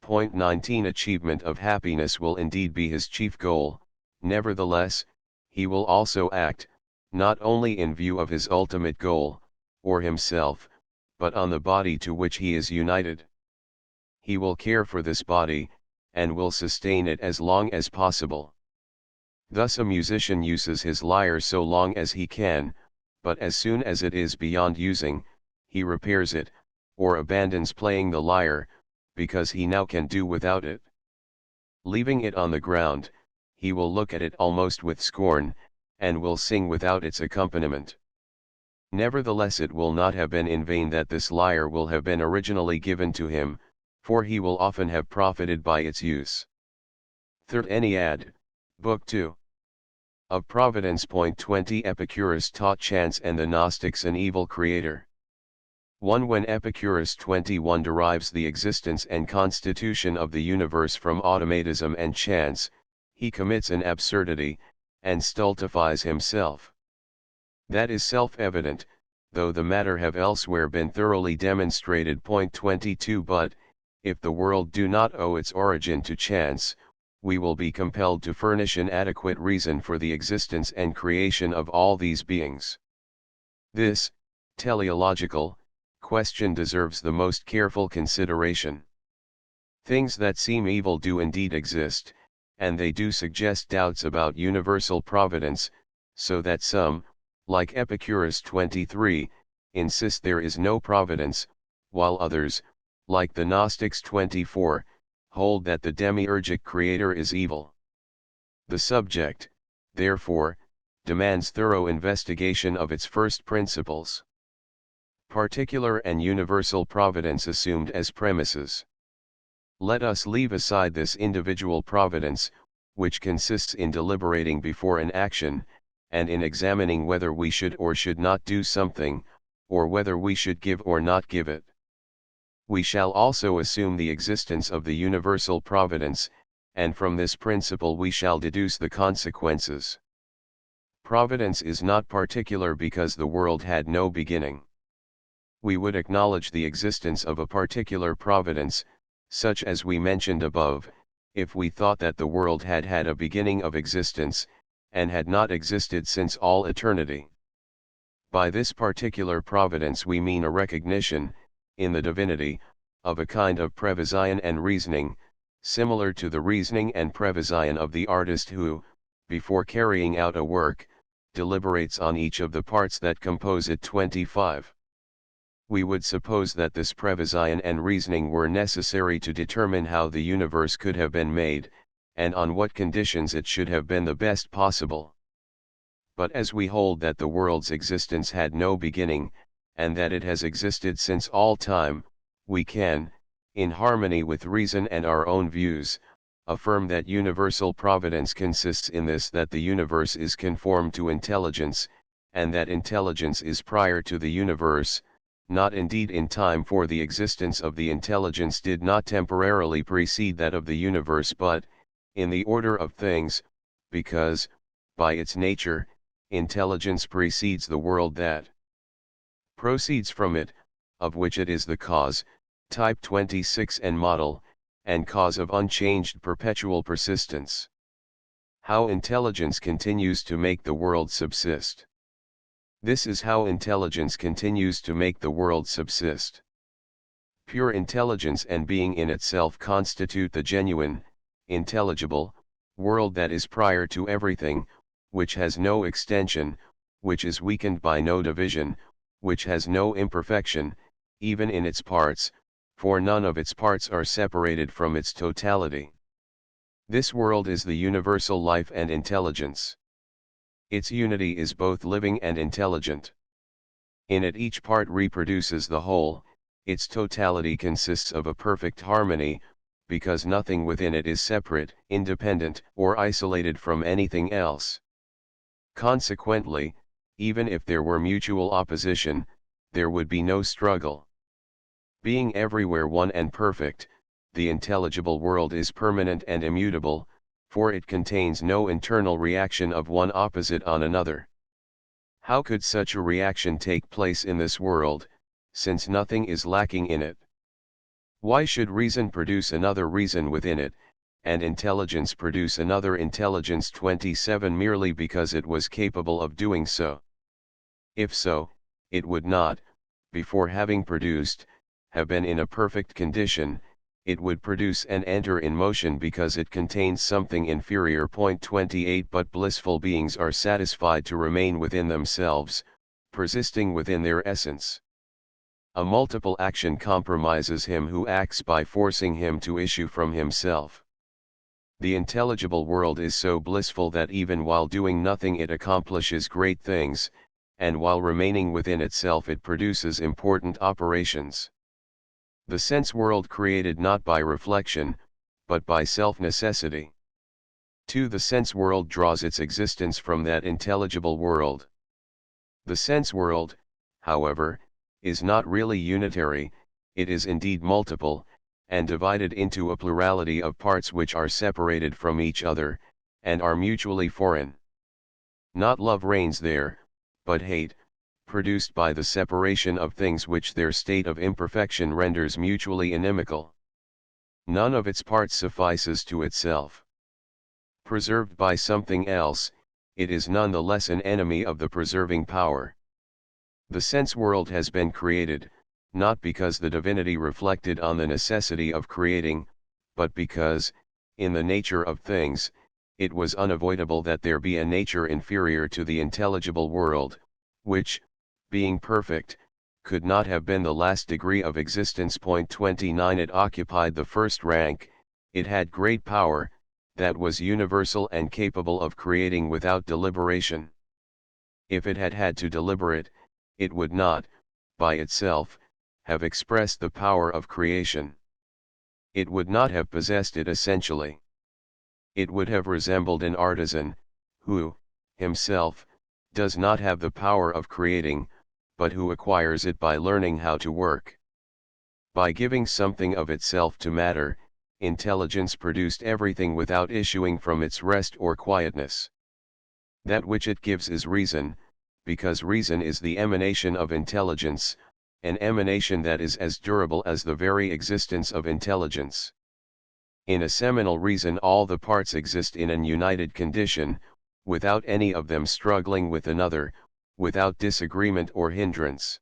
19. Achievement of happiness will indeed be his chief goal, nevertheless, he will also act, not only in view of his ultimate goal, or himself, but on the body to which he is united. He will care for this body, and will sustain it as long as possible. Thus a musician uses his lyre so long as he can, but as soon as it is beyond using, he repairs it, or abandons playing the lyre, because he now can do without it. Leaving it on the ground, he will look at it almost with scorn, and will sing without its accompaniment. Nevertheless, it will not have been in vain that this lyre will have been originally given to him, for he will often have profited by its use. 3rd Ennead, Book 2. Of Providence. 20. Epicurus taught chance and the Gnostics an evil creator. 1. When Epicurus 21 derives the existence and constitution of the universe from automatism and chance, he commits an absurdity, and stultifies himself. That is self-evident, though the matter have elsewhere been thoroughly demonstrated. 22. But, if the world do not owe its origin to chance, we will be compelled to furnish an adequate reason for the existence and creation of all these beings. This, teleological, question deserves the most careful consideration. Things that seem evil do indeed exist, and they do suggest doubts about universal providence, so that some, like Epicurus 23, insist there is no providence, while others, like the Gnostics 24, hold that the demiurgic creator is evil. The subject, therefore, demands thorough investigation of its first principles. Particular and universal providence assumed as premises. Let us leave aside this individual providence, which consists in deliberating before an action, and in examining whether we should or should not do something, or whether we should give or not give it. We shall also assume the existence of the universal providence, and from this principle we shall deduce the consequences. Providence is not particular because the world had no beginning. We would acknowledge the existence of a particular providence, such as we mentioned above, if we thought that the world had had a beginning of existence, and had not existed since all eternity. By this particular providence we mean a recognition, in the divinity, of a kind of prevision and reasoning, similar to the reasoning and prevision of the artist who, before carrying out a work, deliberates on each of the parts that compose it. 25. We would suppose that this prevision and reasoning were necessary to determine how the universe could have been made, and on what conditions it should have been the best possible. But as we hold that the world's existence had no beginning, and that it has existed since all time, we can, in harmony with reason and our own views, affirm that universal providence consists in this, that the universe is conformed to intelligence, and that intelligence is prior to the universe, not indeed in time, for the existence of the intelligence did not temporarily precede that of the universe, but, in the order of things, because, by its nature, intelligence precedes the world that proceeds from it, of which it is the cause, type 26 and model, and cause of unchanged perpetual persistence. How intelligence continues to make the world subsist. This is how intelligence continues to make the world subsist. Pure intelligence and being in itself constitute the genuine, intelligible, world that is prior to everything, which has no extension, which is weakened by no division, which has no imperfection, even in its parts, for none of its parts are separated from its totality. This world is the universal life and intelligence. Its unity is both living and intelligent. In it each part reproduces the whole, its totality consists of a perfect harmony, because nothing within it is separate, independent, or isolated from anything else. Consequently, even if there were mutual opposition, there would be no struggle. Being everywhere one and perfect, the intelligible world is permanent and immutable, for it contains no internal reaction of one opposite on another. How could such a reaction take place in this world, since nothing is lacking in it? Why should reason produce another reason within it, and intelligence produce another intelligence? 27 merely because it was capable of doing so? If so, it would not, before having produced, have been in a perfect condition. It would produce and enter in motion because it contains something inferior. 28 But blissful beings are satisfied to remain within themselves, persisting within their essence. A multiple action compromises him who acts by forcing him to issue from himself. The intelligible world is so blissful that even while doing nothing it accomplishes great things, and while remaining within itself it produces important operations. The sense world created not by reflection, but by self-necessity. 2. The sense world draws its existence from that intelligible world. The sense world, however, is not really unitary, it is indeed multiple, and divided into a plurality of parts which are separated from each other, and are mutually foreign. Not love reigns there, but hate, produced by the separation of things which their state of imperfection renders mutually inimical. None of its parts suffices to itself. Preserved by something else, it is none the less an enemy of the preserving power. The sense world has been created, not because the divinity reflected on the necessity of creating, but because, in the nature of things, it was unavoidable that there be a nature inferior to the intelligible world, which, being perfect, could not have been the last degree of existence. 29 It occupied the first rank, it had great power, that was universal and capable of creating without deliberation. If it had had to deliberate, it would not, by itself, have expressed the power of creation. It would not have possessed it essentially. It would have resembled an artisan, who, himself, does not have the power of creating, but who acquires it by learning how to work. By giving something of itself to matter, intelligence produced everything without issuing from its rest or quietness. That which it gives is reason, because reason is the emanation of intelligence, an emanation that is as durable as the very existence of intelligence. In a seminal reason all the parts exist in an united condition, without any of them struggling with another, without disagreement or hindrance.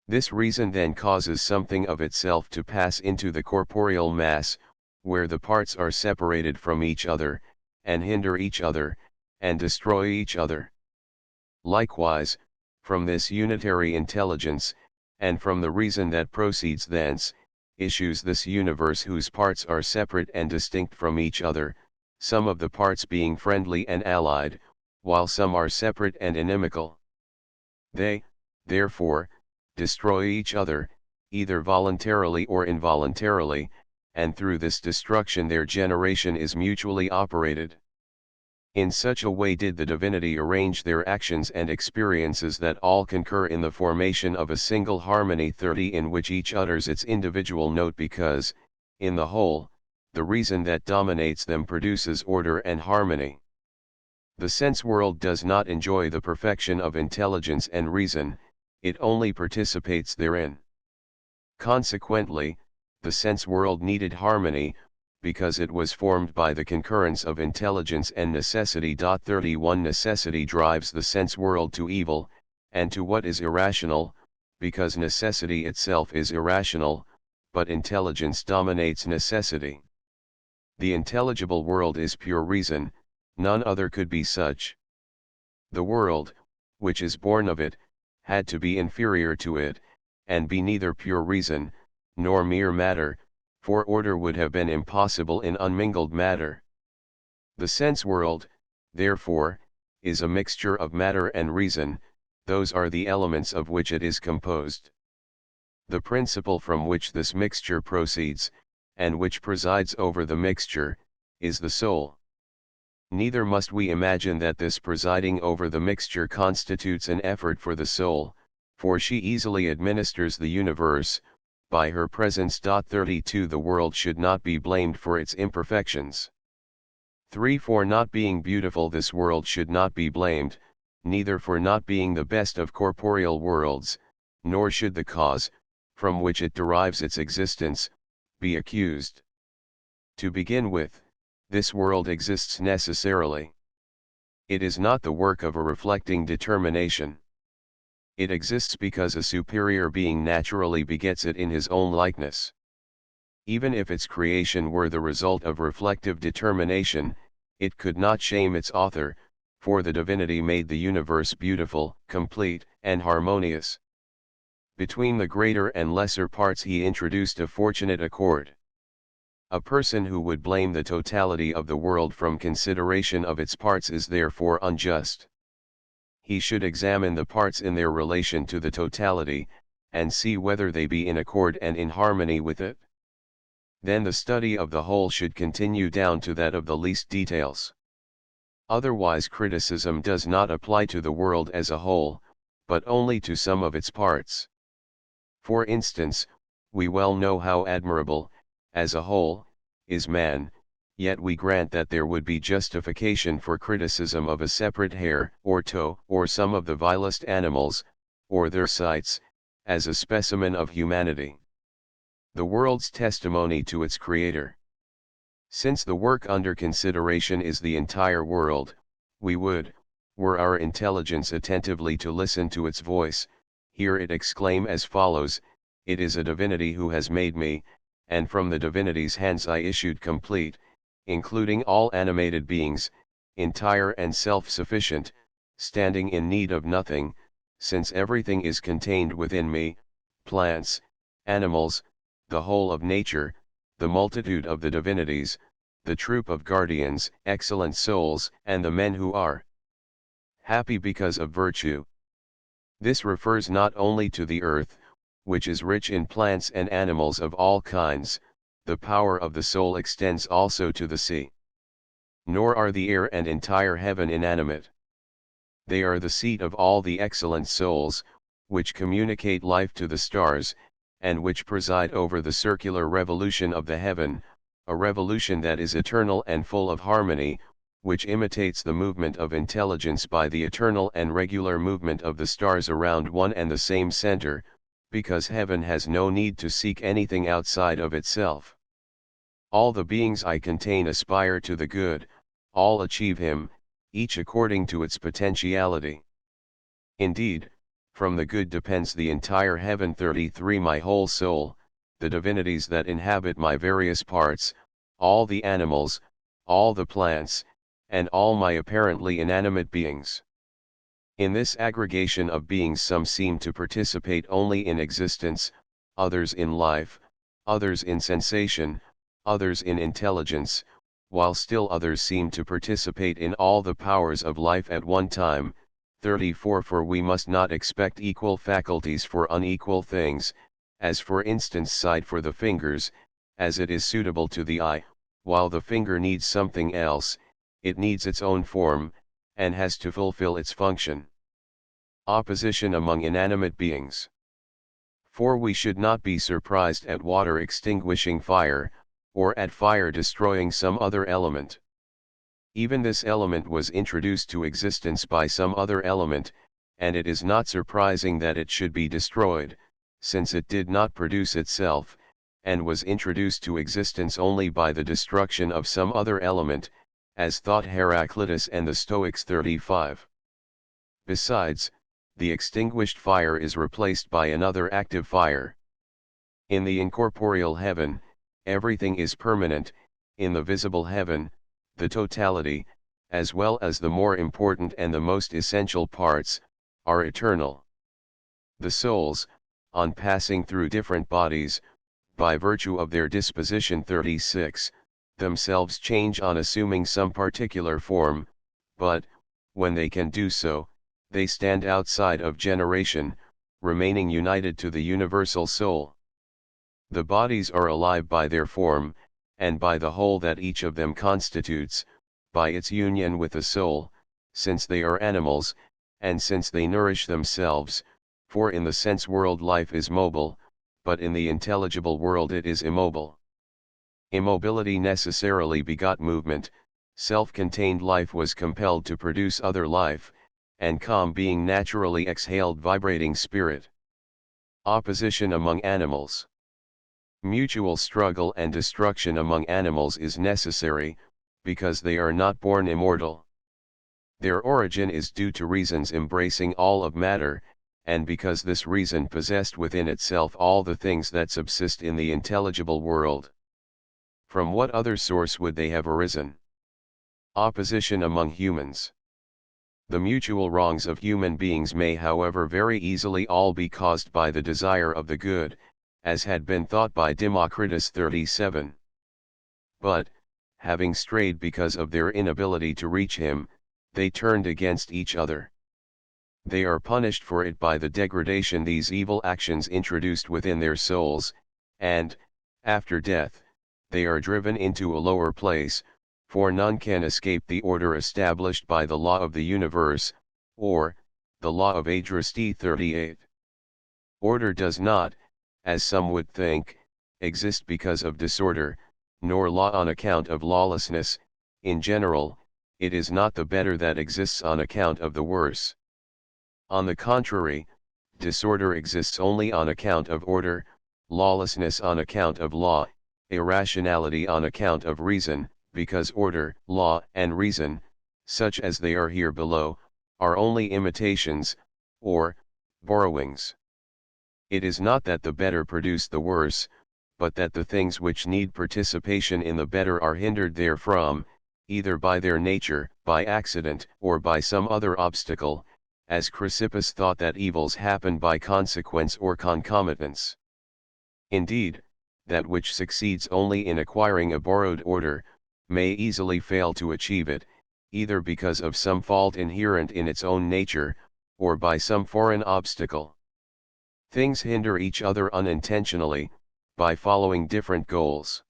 This reason then causes something of itself to pass into the corporeal mass, where the parts are separated from each other, and hinder each other, and destroy each other. Likewise, from this unitary intelligence, and from the reason that proceeds thence, issues this universe whose parts are separate and distinct from each other, some of the parts being friendly and allied, while some are separate and inimical. They, therefore, destroy each other, either voluntarily or involuntarily, and through this destruction their generation is mutually operated. In such a way did the divinity arrange their actions and experiences that all concur in the formation of a single harmony 30 in which each utters its individual note because, in the whole, the reason that dominates them produces order and harmony. The sense world does not enjoy the perfection of intelligence and reason, it only participates therein. Consequently, the sense world needed harmony, because it was formed by the concurrence of intelligence and necessity. 31 Necessity drives the sense world to evil, and to what is irrational, because necessity itself is irrational, but intelligence dominates necessity. The intelligible world is pure reason, none other could be such. The world, which is born of it, had to be inferior to it, and be neither pure reason, nor mere matter, for order would have been impossible in unmingled matter. The sense world, therefore, is a mixture of matter and reason, those are the elements of which it is composed. The principle from which this mixture proceeds, and which presides over the mixture, is the soul. Neither must we imagine that this presiding over the mixture constitutes an effort for the soul, for she easily administers the universe, by her presence. 32 The world should not be blamed for its imperfections. 3 For not being beautiful this world should not be blamed, neither for not being the best of corporeal worlds, nor should the cause, from which it derives its existence, be accused. To begin with, this world exists necessarily. It is not the work of a reflecting determination. It exists because a superior being naturally begets it in his own likeness. Even if its creation were the result of reflective determination, it could not shame its author, for the divinity made the universe beautiful, complete, and harmonious. Between the greater and lesser parts he introduced a fortunate accord. A person who would blame the totality of the world from consideration of its parts is therefore unjust. He should examine the parts in their relation to the totality, and see whether they be in accord and in harmony with it. Then the study of the whole should continue down to that of the least details. Otherwise criticism does not apply to the world as a whole, but only to some of its parts. For instance, we well know how admirable, as a whole, is man, yet we grant that there would be justification for criticism of a separate hair or toe or some of the vilest animals, or their sights, as a specimen of humanity. The world's testimony to its creator. Since the work under consideration is the entire world, we would, were our intelligence attentively to listen to its voice, hear it exclaim as follows: "It is a divinity who has made me, and from the divinity's hands I issued complete, including all animated beings, entire and self-sufficient, standing in need of nothing, since everything is contained within me, plants, animals, the whole of nature, the multitude of the divinities, the troop of guardians, excellent souls, and the men who are happy because of virtue. This refers not only to the earth, which is rich in plants and animals of all kinds, the power of the soul extends also to the sea. Nor are the air and entire heaven inanimate. They are the seat of all the excellent souls, which communicate life to the stars, and which preside over the circular revolution of the heaven, a revolution that is eternal and full of harmony, which imitates the movement of intelligence by the eternal and regular movement of the stars around one and the same center, because heaven has no need to seek anything outside of itself. All the beings I contain aspire to the good, all achieve him, each according to its potentiality. Indeed, from the good depends the entire heaven. 33 My whole soul, the divinities that inhabit my various parts, all the animals, all the plants, and all my apparently inanimate beings. In this aggregation of beings some seem to participate only in existence, others in life, others in sensation, others in intelligence, while still others seem to participate in all the powers of life at one time. 34 For we must not expect equal faculties for unequal things, as for instance sight for the fingers, as it is suitable to the eye, while the finger needs something else, it needs its own form, and has to fulfill its function. Opposition among inanimate beings. For we should not be surprised at water extinguishing fire, or at fire destroying some other element. Even this element was introduced to existence by some other element, and it is not surprising that it should be destroyed, since it did not produce itself, and was introduced to existence only by the destruction of some other element, as thought Heraclitus and the Stoics. 35. Besides, the extinguished fire is replaced by another active fire. In the incorporeal heaven, everything is permanent; in the visible heaven, the totality, as well as the more important and the most essential parts, are eternal. The souls, on passing through different bodies, by virtue of their disposition. 36, themselves change on assuming some particular form, but, when they can do so, they stand outside of generation, remaining united to the universal soul. The bodies are alive by their form, and by the whole that each of them constitutes, by its union with the soul, since they are animals, and since they nourish themselves, for in the sense world life is mobile, but in the intelligible world it is immobile. Immobility necessarily begot movement, self-contained life was compelled to produce other life, and calm being naturally exhaled vibrating spirit. Opposition among animals. Mutual struggle and destruction among animals is necessary, because they are not born immortal. Their origin is due to reasons embracing all of matter, and because this reason possessed within itself all the things that subsist in the intelligible world. From what other source would they have arisen? Opposition among humans. The mutual wrongs of human beings may however very easily all be caused by the desire of the good, as had been thought by Democritus. 37. But, having strayed because of their inability to reach him, they turned against each other. They are punished for it by the degradation these evil actions introduced within their souls, and, after death, they are driven into a lower place, for none can escape the order established by the law of the universe, or, the law of Adrasti. 38. Order does not, as some would think, exist because of disorder, nor law on account of lawlessness. In general, it is not the better that exists on account of the worse. On the contrary, disorder exists only on account of order, lawlessness on account of law, irrationality on account of reason, because order, law, and reason, such as they are here below, are only imitations, or borrowings. It is not that the better produce the worse, but that the things which need participation in the better are hindered therefrom, either by their nature, by accident, or by some other obstacle, as Chrysippus thought that evils happen by consequence or concomitance. Indeed, that which succeeds only in acquiring a borrowed order, may easily fail to achieve it, either because of some fault inherent in its own nature, or by some foreign obstacle. Things hinder each other unintentionally, by following different goals.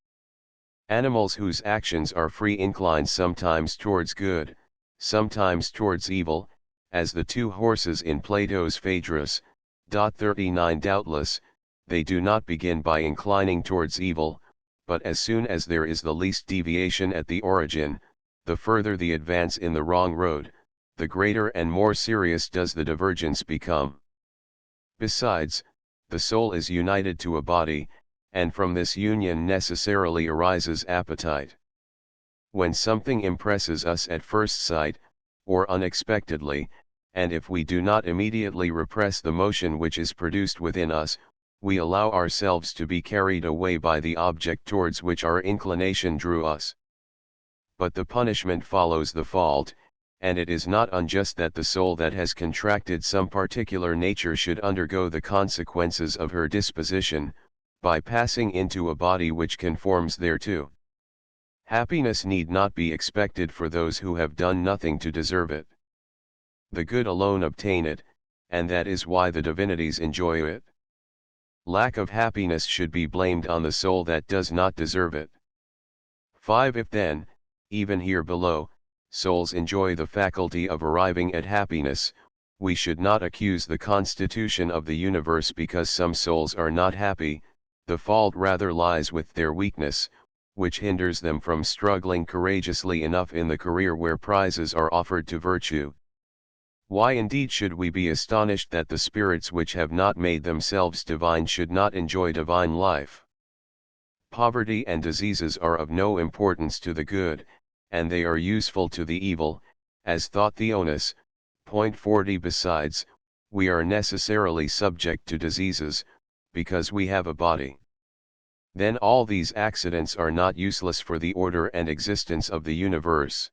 Animals whose actions are free incline sometimes towards good, sometimes towards evil, as the two horses in Plato's Phaedrus. 39. Doubtless, they do not begin by inclining towards evil, but as soon as there is the least deviation at the origin, the further the advance in the wrong road, the greater and more serious does the divergence become. Besides, the soul is united to a body, and from this union necessarily arises appetite. When something impresses us at first sight, or unexpectedly, and if we do not immediately repress the motion which is produced within us, we allow ourselves to be carried away by the object towards which our inclination drew us. But the punishment follows the fault, and it is not unjust that the soul that has contracted some particular nature should undergo the consequences of her disposition, by passing into a body which conforms thereto. Happiness need not be expected for those who have done nothing to deserve it. The good alone obtain it, and that is why the divinities enjoy it. Lack of happiness should be blamed on the soul that does not deserve it. 5. If then, even here below, souls enjoy the faculty of arriving at happiness, we should not accuse the constitution of the universe because some souls are not happy. The fault rather lies with their weakness, which hinders them from struggling courageously enough in the career where prizes are offered to virtue. Why indeed should we be astonished that the spirits which have not made themselves divine should not enjoy divine life? Poverty and diseases are of no importance to the good, and they are useful to the evil, as thought Plotinus. 40. Besides, we are necessarily subject to diseases, because we have a body. Then all these accidents are not useless for the order and existence of the universe.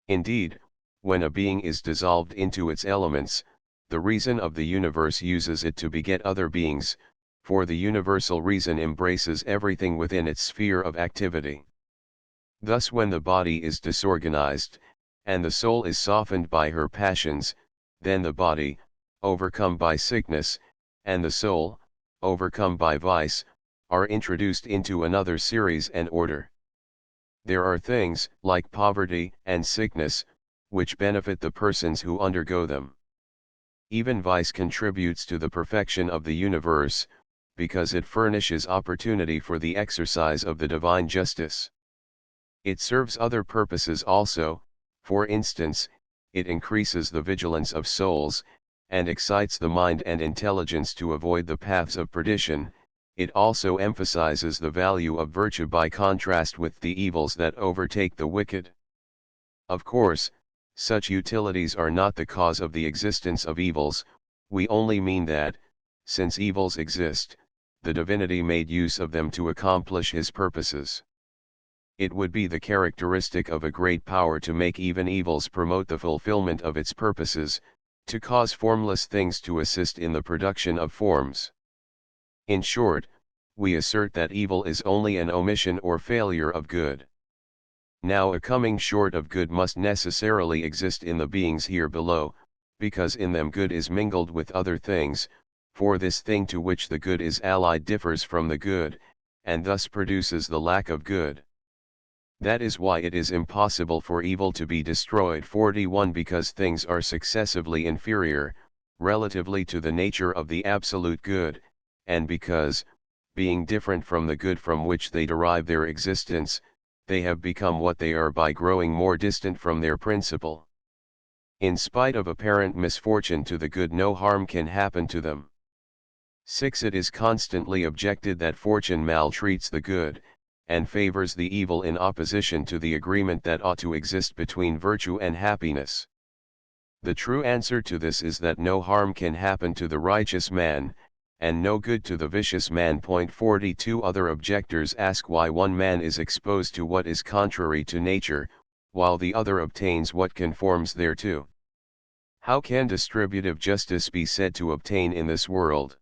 Indeed, when a being is dissolved into its elements, the reason of the universe uses it to beget other beings, for the universal reason embraces everything within its sphere of activity. Thus when the body is disorganized, and the soul is softened by her passions, then the body, overcome by sickness, and the soul, overcome by vice, are introduced into another series and order. There are things, like poverty and sickness, which benefit the persons who undergo them. Even vice contributes to the perfection of the universe, because it furnishes opportunity for the exercise of the divine justice. It serves other purposes also. For instance, it increases the vigilance of souls, and excites the mind and intelligence to avoid the paths of perdition. It also emphasizes the value of virtue by contrast with the evils that overtake the wicked. Of course, such utilities are not the cause of the existence of evils. We only mean that, since evils exist, the divinity made use of them to accomplish his purposes. It would be the characteristic of a great power to make even evils promote the fulfillment of its purposes, to cause formless things to assist in the production of forms. In short, we assert that evil is only an omission or failure of good. Now a coming short of good must necessarily exist in the beings here below, because in them good is mingled with other things, for this thing to which the good is allied differs from the good, and thus produces the lack of good. That is why it is impossible for evil to be destroyed. 41. Because things are successively inferior, relatively to the nature of the absolute good, and because, being different from the good from which they derive their existence, they have become what they are by growing more distant from their principle. In spite of apparent misfortune to the good, no harm can happen to them. 6. It is constantly objected that fortune maltreats the good, and favors the evil in opposition to the agreement that ought to exist between virtue and happiness. The true answer to this is that no harm can happen to the righteous man, and no good to the vicious man. 42. Other objectors ask why one man is exposed to what is contrary to nature, while the other obtains what conforms thereto. How can distributive justice be said to obtain in this world?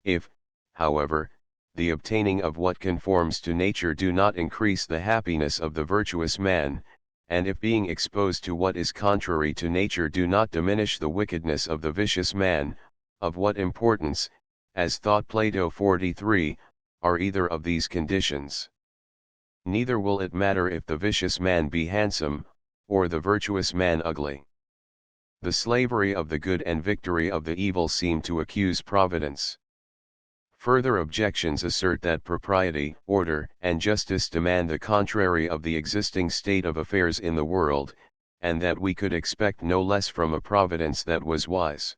If, however, the obtaining of what conforms to nature do not increase the happiness of the virtuous man, and if being exposed to what is contrary to nature do not diminish the wickedness of the vicious man, of what importance, as thought Plato 43, are either of these conditions? Neither will it matter if the vicious man be handsome, or the virtuous man ugly. The slavery of the good and victory of the evil seem to accuse Providence. Further objections assert that propriety, order, and justice demand the contrary of the existing state of affairs in the world, and that we could expect no less from a Providence that was wise.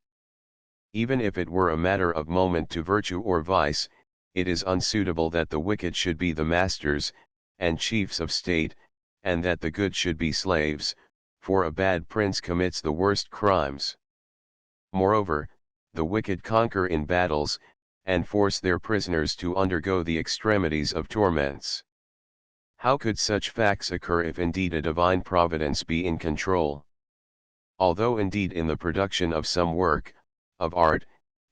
Even if it were a matter of moment to virtue or vice, it is unsuitable that the wicked should be the masters and chiefs of state, and that the good should be slaves, for a bad prince commits the worst crimes. Moreover, the wicked conquer in battles, and force their prisoners to undergo the extremities of torments. How could such facts occur if indeed a divine providence be in control? Although indeed in the production of some work, of art,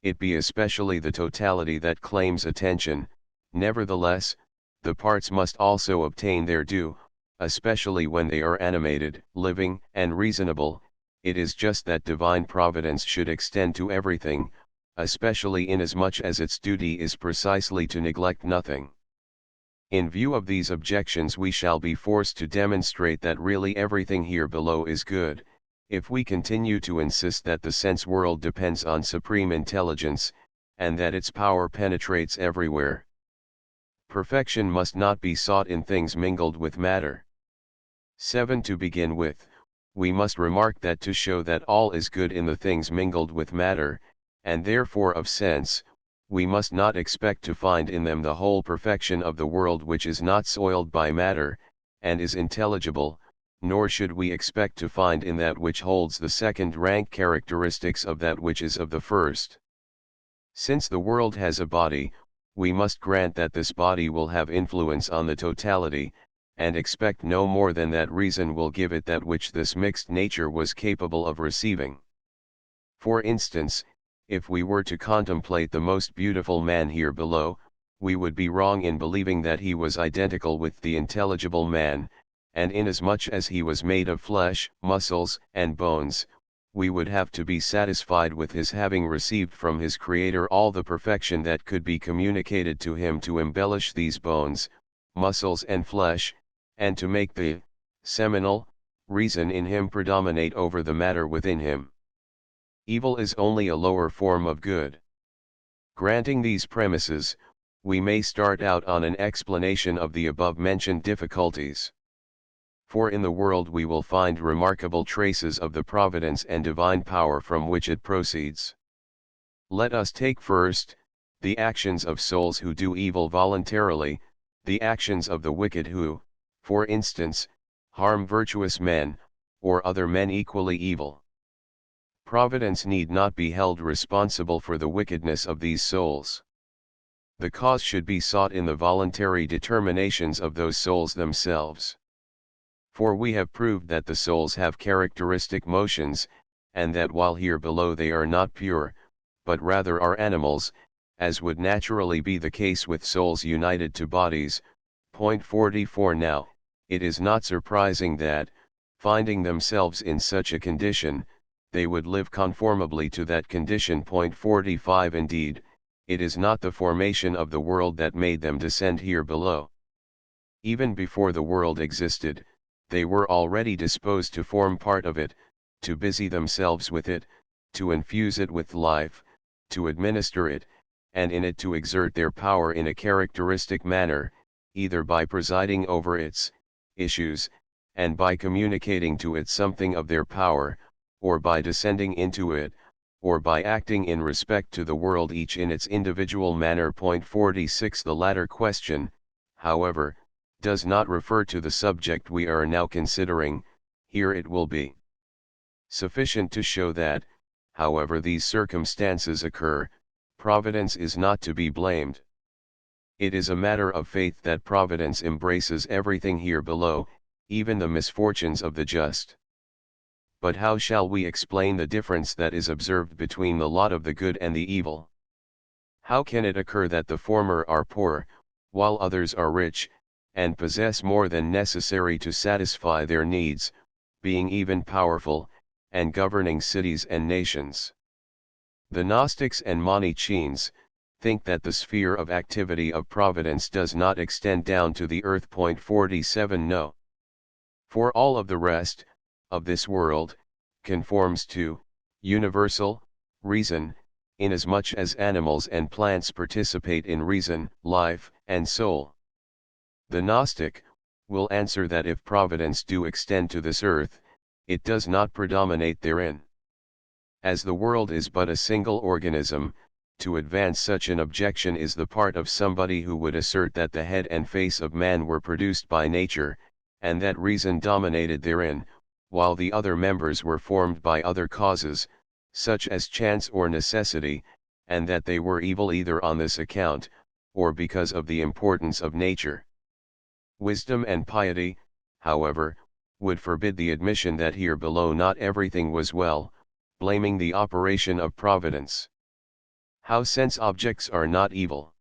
it be especially the totality that claims attention, nevertheless, the parts must also obtain their due, especially when they are animated, living, and reasonable. It is just that divine providence should extend to everything, especially inasmuch as its duty is precisely to neglect nothing. In view of these objections we shall be forced to demonstrate that really everything here below is good, if we continue to insist that the sense world depends on supreme intelligence, and that its power penetrates everywhere. Perfection must not be sought in things mingled with matter. 7. To begin with, we must remark that to show that all is good in the things mingled with matter, and therefore of sense, we must not expect to find in them the whole perfection of the world which is not soiled by matter, and is intelligible, nor should we expect to find in that which holds the second-rank characteristics of that which is of the first. Since the world has a body, we must grant that this body will have influence on the totality, and expect no more than that reason will give it that which this mixed nature was capable of receiving. For instance, if we were to contemplate the most beautiful man here below, we would be wrong in believing that he was identical with the intelligible man, and inasmuch as he was made of flesh, muscles, and bones, we would have to be satisfied with his having received from his Creator all the perfection that could be communicated to him to embellish these bones, muscles and flesh, and to make the seminal reason in him predominate over the matter within him. Evil is only a lower form of good. Granting these premises, we may start out on an explanation of the above-mentioned difficulties. For in the world we will find remarkable traces of the providence and divine power from which it proceeds. Let us take first, the actions of souls who do evil voluntarily, the actions of the wicked who, for instance, harm virtuous men, or other men equally evil. Providence need not be held responsible for the wickedness of these souls. The cause should be sought in the voluntary determinations of those souls themselves. For we have proved that the souls have characteristic motions, and that while here below they are not pure, but rather are animals, as would naturally be the case with souls united to bodies. Point 44. Now, it is not surprising that, finding themselves in such a condition, they would live conformably to that condition. Point 45. Indeed, it is not the formation of the world that made them descend here below. Even before the world existed, they were already disposed to form part of it, to busy themselves with it, to infuse it with life, to administer it, and in it to exert their power in a characteristic manner, either by presiding over its issues, and by communicating to it something of their power, or by descending into it, or by acting in respect to the world each in its individual manner. Point 46. The latter question, however, does not refer to the subject we are now considering. Here it will be sufficient to show that, however these circumstances occur, Providence is not to be blamed. It is a matter of faith that Providence embraces everything here below, even the misfortunes of the just. But how shall we explain the difference that is observed between the lot of the good and the evil? How can it occur that the former are poor, while others are rich, and possess more than necessary to satisfy their needs, being even powerful, and governing cities and nations. The Gnostics and Manichaeans think that the sphere of activity of providence does not extend down to the earth. 47 No. For all of the rest of this world conforms to universal reason, inasmuch as animals and plants participate in reason, life, and soul. The Gnostic will answer that if providence do extend to this earth, it does not predominate therein. As the world is but a single organism, to advance such an objection is the part of somebody who would assert that the head and face of man were produced by nature, and that reason dominated therein, while the other members were formed by other causes, such as chance or necessity, and that they were evil either on this account, or because of the importance of nature. Wisdom and piety, however, would forbid the admission that here below not everything was well, blaming the operation of providence. How sense objects are not evil.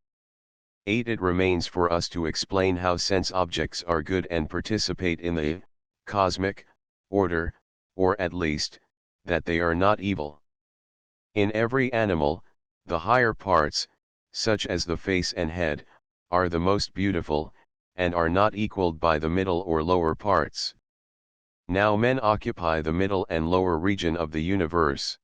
8. It remains for us to explain how sense objects are good and participate in the cosmic order, or at least, that they are not evil. In every animal, the higher parts, such as the face and head, are the most beautiful, and are not equaled by the middle or lower parts. Now men occupy the middle and lower region of the universe.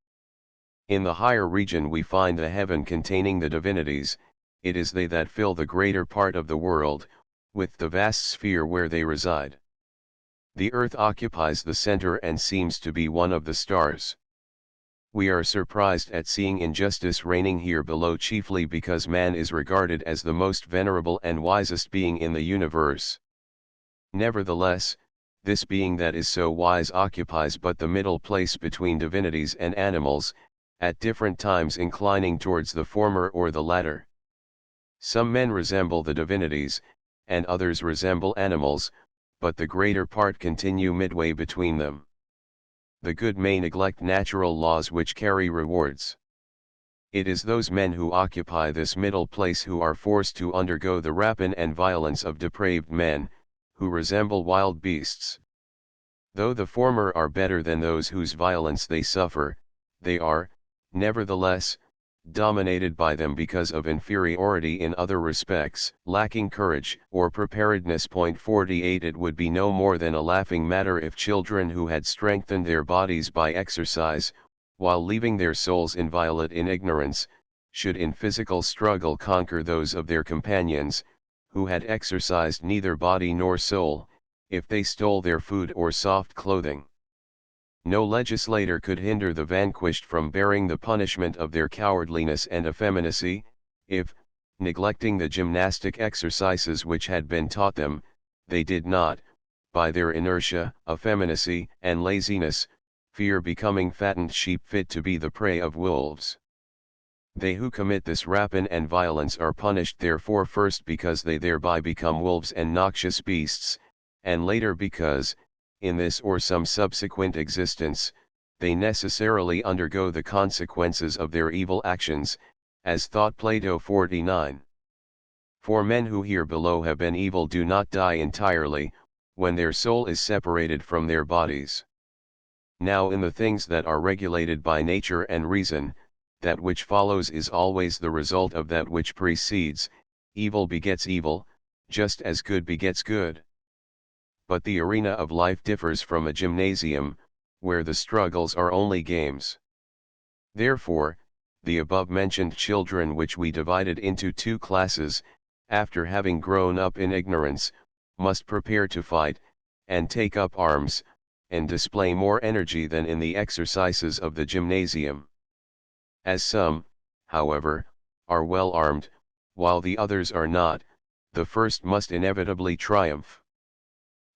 In the higher region we find the heaven containing the divinities, it is they that fill the greater part of the world, with the vast sphere where they reside. The earth occupies the center and seems to be one of the stars. We are surprised at seeing injustice reigning here below, chiefly because man is regarded as the most venerable and wisest being in the universe. Nevertheless, this being that is so wise occupies but the middle place between divinities and animals, at different times inclining towards the former or the latter. Some men resemble the divinities, and others resemble animals, but the greater part continue midway between them. The good may neglect natural laws which carry rewards. It is those men who occupy this middle place who are forced to undergo the rapine and violence of depraved men, who resemble wild beasts. Though the former are better than those whose violence they suffer, they are, nevertheless, dominated by them because of inferiority in other respects, lacking courage or preparedness. 48 It would be no more than a laughing matter if children who had strengthened their bodies by exercise, while leaving their souls inviolate in ignorance, should in physical struggle conquer those of their companions, who had exercised neither body nor soul, if they stole their food or soft clothing. No legislator could hinder the vanquished from bearing the punishment of their cowardliness and effeminacy, if, neglecting the gymnastic exercises which had been taught them, they did not, by their inertia, effeminacy, and laziness, fear becoming fattened sheep fit to be the prey of wolves. They who commit this rapine and violence are punished therefore first because they thereby become wolves and noxious beasts, and later because, in this or some subsequent existence, they necessarily undergo the consequences of their evil actions, as thought Plato. 49. For men who here below have been evil do not die entirely, when their soul is separated from their bodies. Now in the things that are regulated by nature and reason, that which follows is always the result of that which precedes, evil begets evil, just as good begets good. But the arena of life differs from a gymnasium, where the struggles are only games. Therefore, the above-mentioned children which we divided into two classes, after having grown up in ignorance, must prepare to fight, and take up arms, and display more energy than in the exercises of the gymnasium. As some, however, are well armed, while the others are not, the first must inevitably triumph.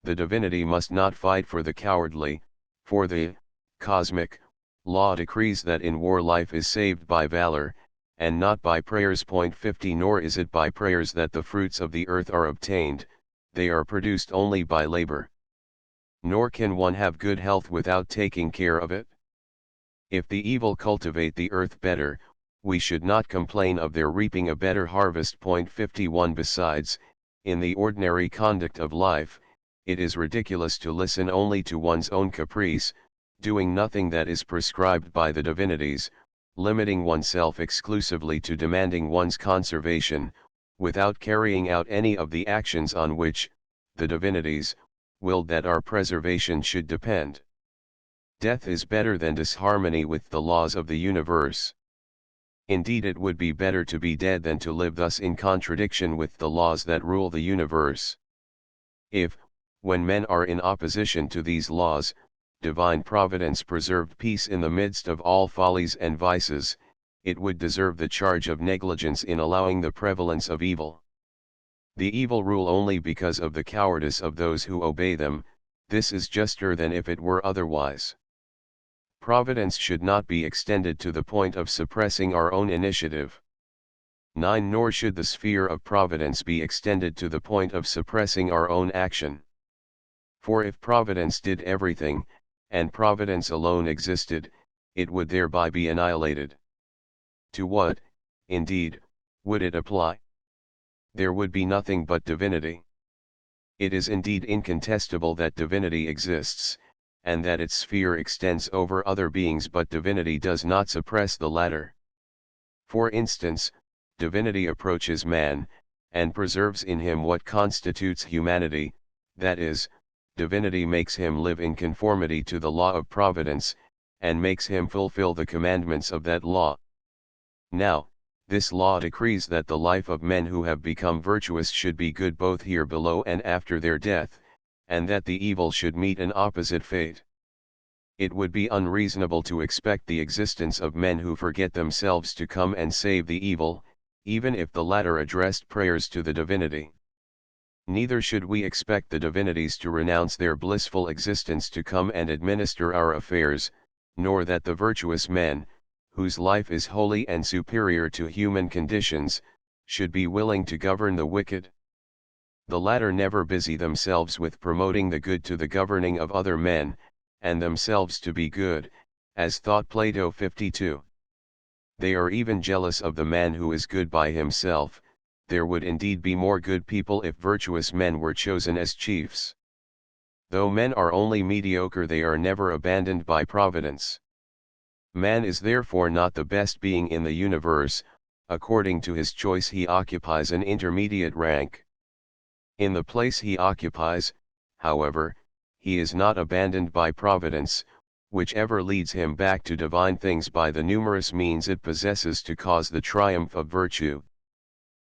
The divinity must not fight for the cowardly, for the cosmic law decrees that in war life is saved by valor, and not by prayers. 50 Nor is it by prayers that the fruits of the earth are obtained, they are produced only by labor. Nor can one have good health without taking care of it. If the evil cultivate the earth better, we should not complain of their reaping a better harvest. 51 Besides, In the ordinary conduct of life, it is ridiculous to listen only to one's own caprice, doing nothing that is prescribed by the divinities, limiting oneself exclusively to demanding one's conservation, without carrying out any of the actions on which, the divinities, willed that our preservation should depend. Death is better than disharmony with the laws of the universe. Indeed, it would be better to be dead than to live thus in contradiction with the laws that rule the universe. If, when men are in opposition to these laws, divine providence preserved peace in the midst of all follies and vices, it would deserve the charge of negligence in allowing the prevalence of evil. The evil rule only because of the cowardice of those who obey them. This is juster than if it were otherwise. Providence should not be extended to the point of suppressing our own initiative. 9. Nor should the sphere of providence be extended to the point of suppressing our own action. For if providence did everything, and providence alone existed, it would thereby be annihilated. To what, indeed, would it apply? There would be nothing but divinity. It is indeed incontestable that divinity exists, and that its sphere extends over other beings, but divinity does not suppress the latter. For instance, divinity approaches man, and preserves in him what constitutes humanity, that is, divinity makes him live in conformity to the law of providence, and makes him fulfill the commandments of that law. Now, this law decrees that the life of men who have become virtuous should be good both here below and after their death, and that the evil should meet an opposite fate. It would be unreasonable to expect the existence of men who forget themselves to come and save the evil, even if the latter addressed prayers to the divinity. Neither should we expect the divinities to renounce their blissful existence to come and administer our affairs, nor that the virtuous men, whose life is holy and superior to human conditions, should be willing to govern the wicked. The latter never busy themselves with promoting the good to the governing of other men, and themselves to be good, as thought Plato 52. They are even jealous of the man who is good by himself. There would indeed be more good people if virtuous men were chosen as chiefs. Though men are only mediocre, they are never abandoned by providence. Man is therefore not the best being in the universe. According to his choice he occupies an intermediate rank. In the place he occupies, however, he is not abandoned by providence, which ever leads him back to divine things by the numerous means it possesses to cause the triumph of virtue.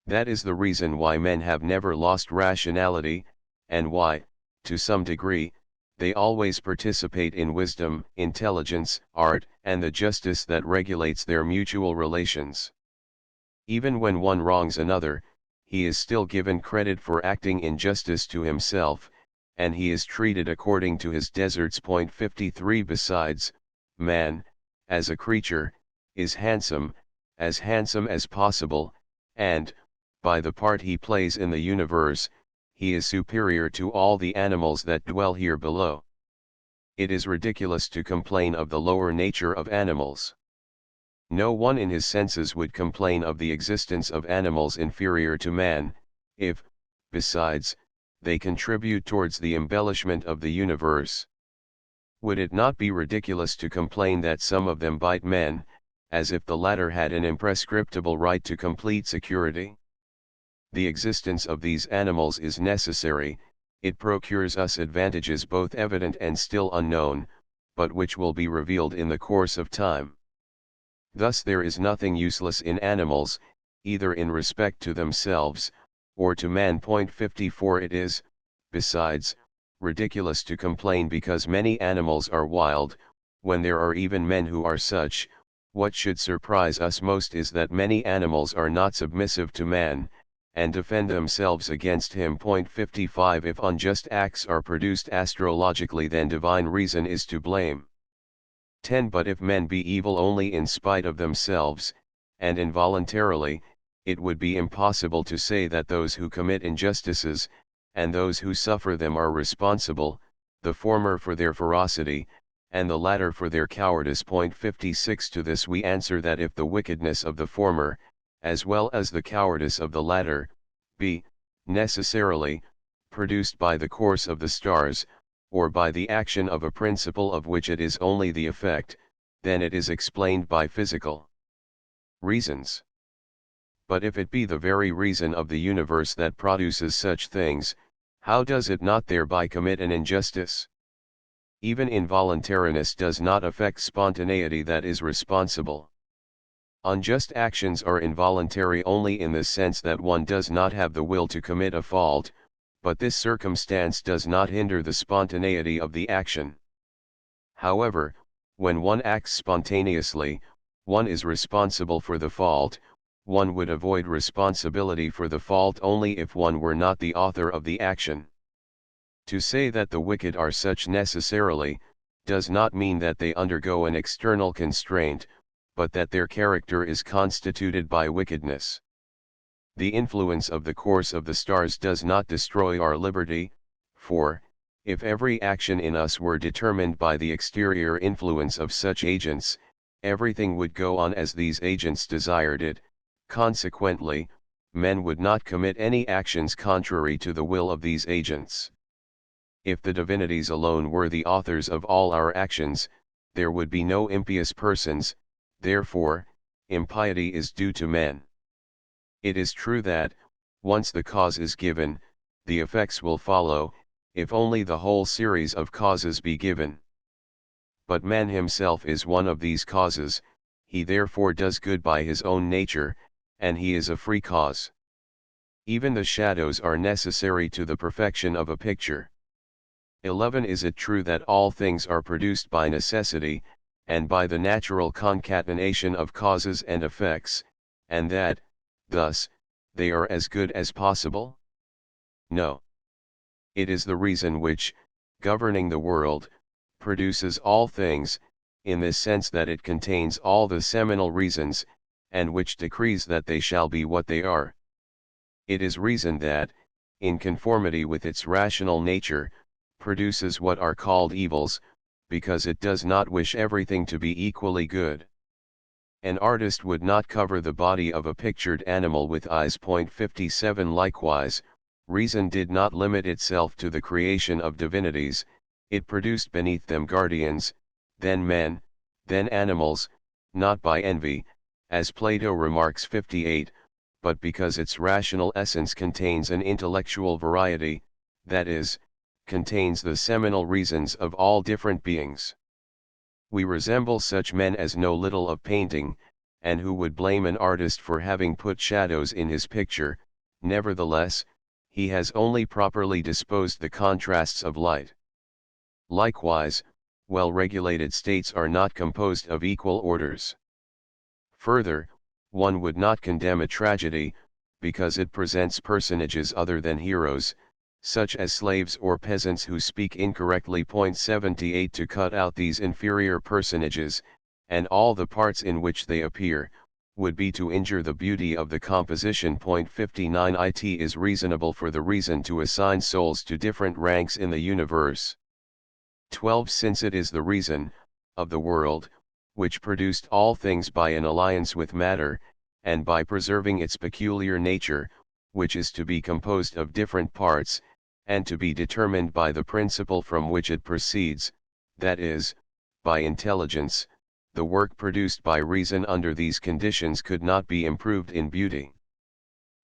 That is the reason why men have never lost rationality, and why, to some degree, they always participate in wisdom, intelligence, art, and the justice that regulates their mutual relations. Even when one wrongs another, he is still given credit for acting in justice to himself, and he is treated according to his deserts. 53 Besides, man, as a creature, is handsome as possible, and, by the part he plays in the universe, he is superior to all the animals that dwell here below. It is ridiculous to complain of the lower nature of animals. No one in his senses would complain of the existence of animals inferior to man, if, besides, they contribute towards the embellishment of the universe. Would it not be ridiculous to complain that some of them bite men, as if the latter had an imprescriptible right to complete security? The existence of these animals is necessary. It procures us advantages both evident and still unknown, but which will be revealed in the course of time. Thus there is nothing useless in animals, either in respect to themselves, or to man. 54 It is, besides, ridiculous to complain because many animals are wild, when there are even men who are such. What should surprise us most is that many animals are not submissive to man, and defend themselves against him. 55 If unjust acts are produced astrologically, then divine reason is to blame. 10 But if men be evil only in spite of themselves, and involuntarily, it would be impossible to say that those who commit injustices, and those who suffer them are responsible, the former for their ferocity, and the latter for their cowardice. 56 To this we answer that if the wickedness of the former, as well as the cowardice of the latter, be, necessarily, produced by the course of the stars, or by the action of a principle of which it is only the effect, then it is explained by physical reasons. But if it be the very reason of the universe that produces such things, how does it not thereby commit an injustice? Even involuntariness does not affect spontaneity that is responsible. Unjust actions are involuntary only in the sense that one does not have the will to commit a fault, but this circumstance does not hinder the spontaneity of the action. However, when one acts spontaneously, one is responsible for the fault. One would avoid responsibility for the fault only if one were not the author of the action. To say that the wicked are such necessarily, does not mean that they undergo an external constraint, but that their character is constituted by wickedness. The influence of the course of the stars does not destroy our liberty, for, if every action in us were determined by the exterior influence of such agents, everything would go on as these agents desired it. Consequently, men would not commit any actions contrary to the will of these agents. If the divinities alone were the authors of all our actions, there would be no impious persons, therefore, impiety is due to men. It is true that, once the cause is given, the effects will follow, if only the whole series of causes be given. But man himself is one of these causes, he therefore does good by his own nature, and he is a free cause. Even the shadows are necessary to the perfection of a picture. 11. Is it true that all things are produced by necessity, and by the natural concatenation of causes and effects, and that, thus, they are as good as possible? No. It is the reason which, governing the world, produces all things, in this sense that it contains all the seminal reasons, and which decrees that they shall be what they are. It is reason that, in conformity with its rational nature, produces what are called evils, because it does not wish everything to be equally good. An artist would not cover the body of a pictured animal with eyes. 57. Likewise, reason did not limit itself to the creation of divinities, it produced beneath them guardians, then men, then animals, not by envy, as Plato remarks 58, but because its rational essence contains an intellectual variety, that is, contains the seminal reasons of all different beings. We resemble such men as know little of painting, and who would blame an artist for having put shadows in his picture. Nevertheless, he has only properly disposed the contrasts of light. Likewise, well-regulated states are not composed of equal orders. Further, one would not condemn a tragedy, because it presents personages other than heroes, such as slaves or peasants who speak incorrectly. 78. To cut out these inferior personages, and all the parts in which they appear, would be to injure the beauty of the composition. 59. It is reasonable for the reason to assign souls to different ranks in the universe. 12. Since it is the reason, of the world, which produced all things by an alliance with matter, and by preserving its peculiar nature, which is to be composed of different parts, and to be determined by the principle from which it proceeds, that is, by intelligence, the work produced by reason under these conditions could not be improved in beauty.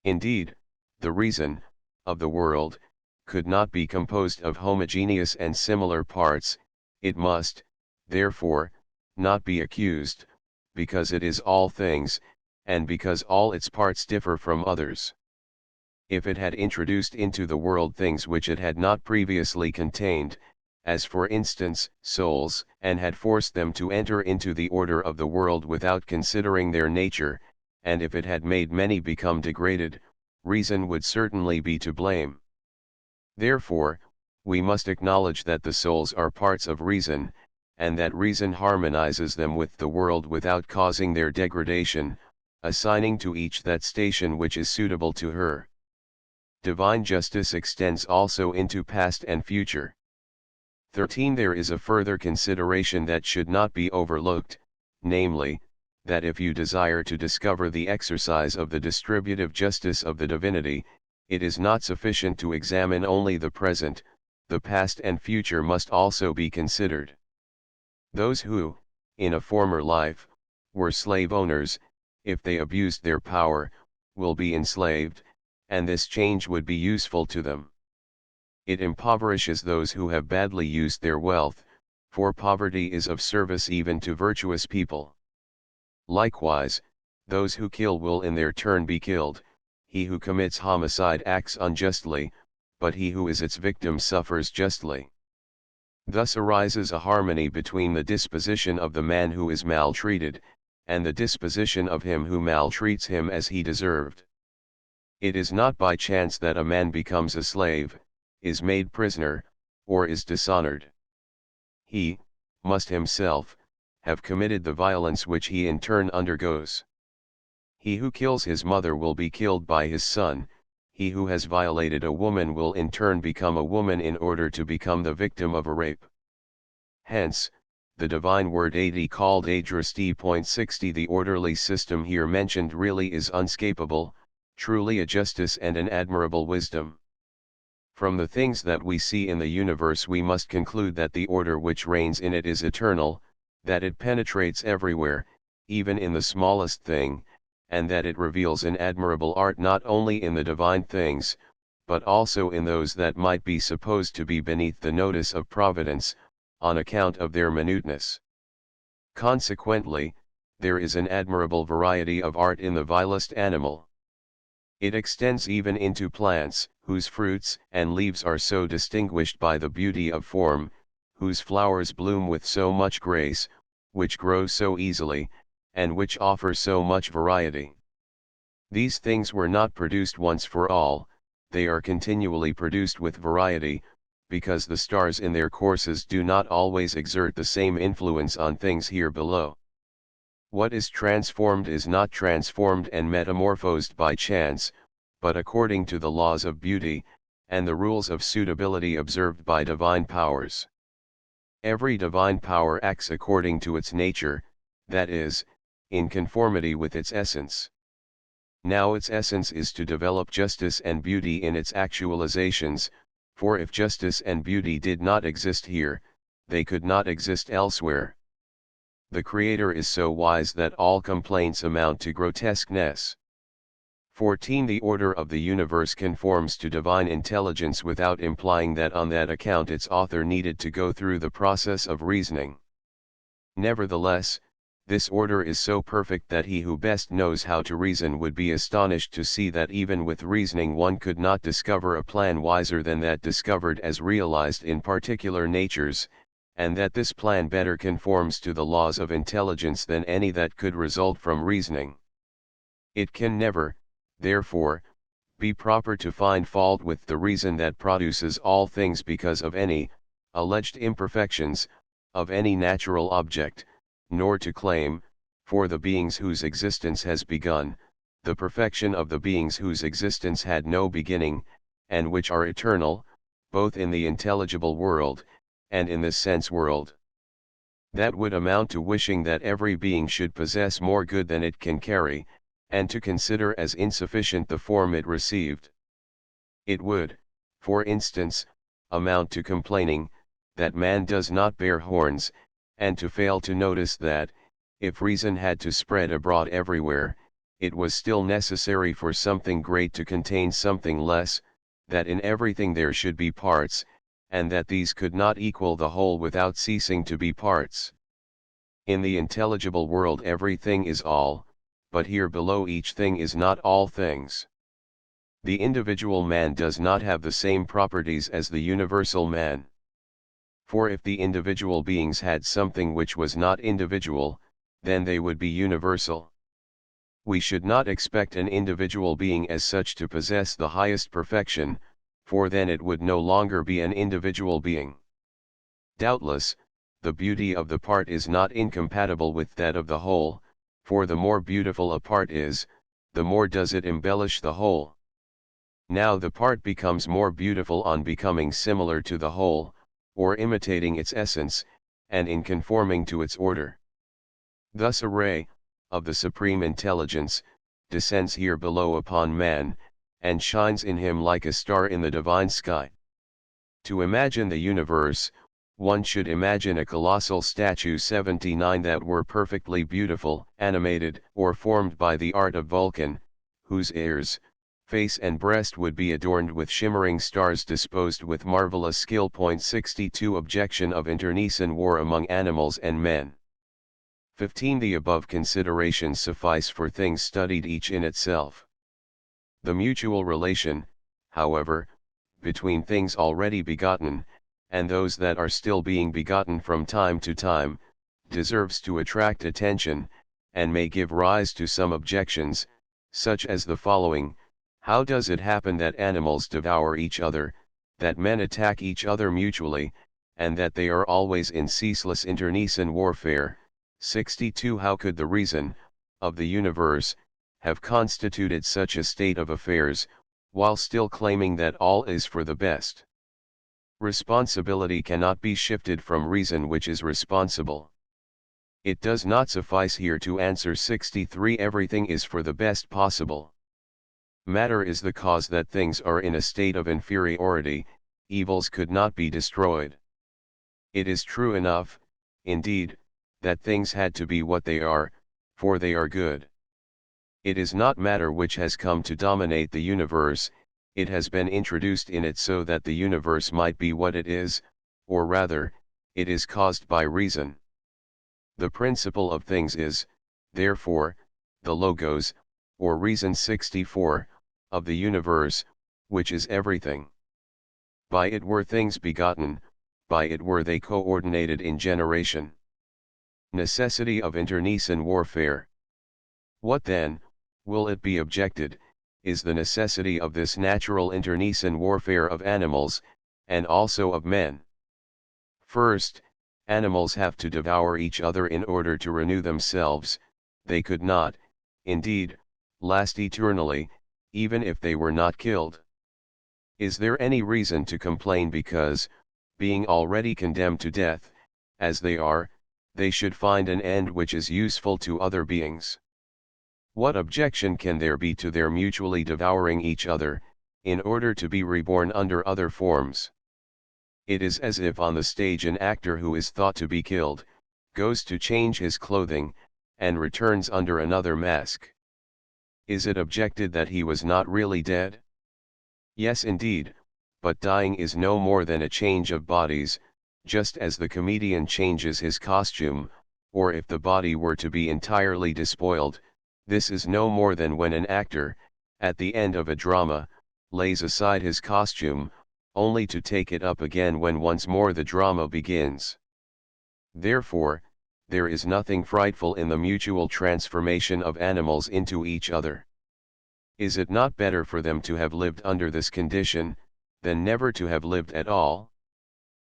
Indeed, the reason, of the world, could not be composed of homogeneous and similar parts, it must, therefore, not be accused, because it is all things, and because all its parts differ from others. If it had introduced into the world things which it had not previously contained, as for instance, souls, and had forced them to enter into the order of the world without considering their nature, and if it had made many become degraded, reason would certainly be to blame. Therefore, we must acknowledge that the souls are parts of reason, and that reason harmonizes them with the world without causing their degradation, assigning to each that station which is suitable to her. Divine justice extends also into past and future. 13. There is a further consideration that should not be overlooked, namely, that if you desire to discover the exercise of the distributive justice of the divinity, it is not sufficient to examine only the present, the past and future must also be considered. Those who, in a former life, were slave owners, if they abused their power, will be enslaved, and this change would be useful to them. It impoverishes those who have badly used their wealth, for poverty is of service even to virtuous people. Likewise, those who kill will in their turn be killed. He who commits homicide acts unjustly, but he who is its victim suffers justly. Thus arises a harmony between the disposition of the man who is maltreated, and the disposition of him who maltreats him as he deserved. It is not by chance that a man becomes a slave, is made prisoner, or is dishonored. He must himself have committed the violence which he in turn undergoes. He who kills his mother will be killed by his son. He who has violated a woman will in turn become a woman in order to become the victim of a rape. Hence, the divine word AD called adrasti.60. The orderly system here mentioned really is unscapable, truly a justice and an admirable wisdom. From the things that we see in the universe we must conclude that the order which reigns in it is eternal, that it penetrates everywhere, even in the smallest thing, and that it reveals an admirable art not only in the divine things, but also in those that might be supposed to be beneath the notice of Providence, on account of their minuteness. Consequently, there is an admirable variety of art in the vilest animal. It extends even into plants, whose fruits and leaves are so distinguished by the beauty of form, whose flowers bloom with so much grace, which grow so easily, and which offer so much variety. These things were not produced once for all, they are continually produced with variety, because the stars in their courses do not always exert the same influence on things here below. What is transformed is not transformed and metamorphosed by chance, but according to the laws of beauty, and the rules of suitability observed by divine powers. Every divine power acts according to its nature, that is, in conformity with its essence. Now its essence is to develop justice and beauty in its actualizations, for if justice and beauty did not exist here, they could not exist elsewhere. The Creator is so wise that all complaints amount to grotesqueness. 14. The order of the universe conforms to divine intelligence without implying that on that account its author needed to go through the process of reasoning. Nevertheless, this order is so perfect that he who best knows how to reason would be astonished to see that even with reasoning one could not discover a plan wiser than that discovered as realized in particular natures, and that this plan better conforms to the laws of intelligence than any that could result from reasoning. It can never, therefore, be proper to find fault with the reason that produces all things because of any alleged imperfections of any natural object, nor to claim, for the beings whose existence has begun, the perfection of the beings whose existence had no beginning, and which are eternal, both in the intelligible world, and in the sense world. That would amount to wishing that every being should possess more good than it can carry, and to consider as insufficient the form it received. It would, for instance, amount to complaining, that man does not bear horns, and to fail to notice that, if reason had to spread abroad everywhere, it was still necessary for something great to contain something less, that in everything there should be parts, and that these could not equal the whole without ceasing to be parts. In the intelligible world everything is all, but here below each thing is not all things. The individual man does not have the same properties as the universal man. For if the individual beings had something which was not individual, then they would be universal. We should not expect an individual being as such to possess the highest perfection, for then it would no longer be an individual being. Doubtless, the beauty of the part is not incompatible with that of the whole, for the more beautiful a part is, the more does it embellish the whole. Now the part becomes more beautiful on becoming similar to the whole, or imitating its essence, and in conforming to its order. Thus a ray, of the supreme intelligence, descends here below upon man, and shines in him like a star in the divine sky. To imagine the universe, one should imagine a colossal statue 79 that were perfectly beautiful, animated, or formed by the art of Vulcan, whose ears, face and breast would be adorned with shimmering stars disposed with marvelous skill. 62 Objection of internecine war among animals and men. 15 The above considerations suffice for things studied each in itself. The mutual relation, however, between things already begotten, and those that are still being begotten from time to time, deserves to attract attention, and may give rise to some objections, such as the following: how does it happen that animals devour each other, that men attack each other mutually, and that they are always in ceaseless internecine warfare? 62 How could the reason, of the universe, have constituted such a state of affairs, while still claiming that all is for the best? Responsibility cannot be shifted from reason which is responsible. It does not suffice here to answer 63 everything is for the best possible. Matter is the cause that things are in a state of inferiority, evils could not be destroyed. It is true enough, indeed, that things had to be what they are, for they are good. It is not matter which has come to dominate the universe, it has been introduced in it so that the universe might be what it is, or rather, it is caused by reason. The principle of things is, therefore, the logos, or reason 64, of the universe, which is everything. By it were things begotten, by it were they coordinated in generation. Necessity of internecine warfare. What then, will it be objected, is the necessity of this natural internecine warfare of animals, and also of men? First, animals have to devour each other in order to renew themselves. They could not, indeed, last eternally, even if they were not killed. Is there any reason to complain because, being already condemned to death, as they are, they should find an end which is useful to other beings? What objection can there be to their mutually devouring each other, in order to be reborn under other forms? It is as if on the stage an actor who is thought to be killed, goes to change his clothing, and returns under another mask. Is it objected that he was not really dead? Yes indeed, but dying is no more than a change of bodies, just as the comedian changes his costume, or if the body were to be entirely despoiled, this is no more than when an actor, at the end of a drama, lays aside his costume, only to take it up again when once more the drama begins. Therefore, there is nothing frightful in the mutual transformation of animals into each other. Is it not better for them to have lived under this condition, than never to have lived at all?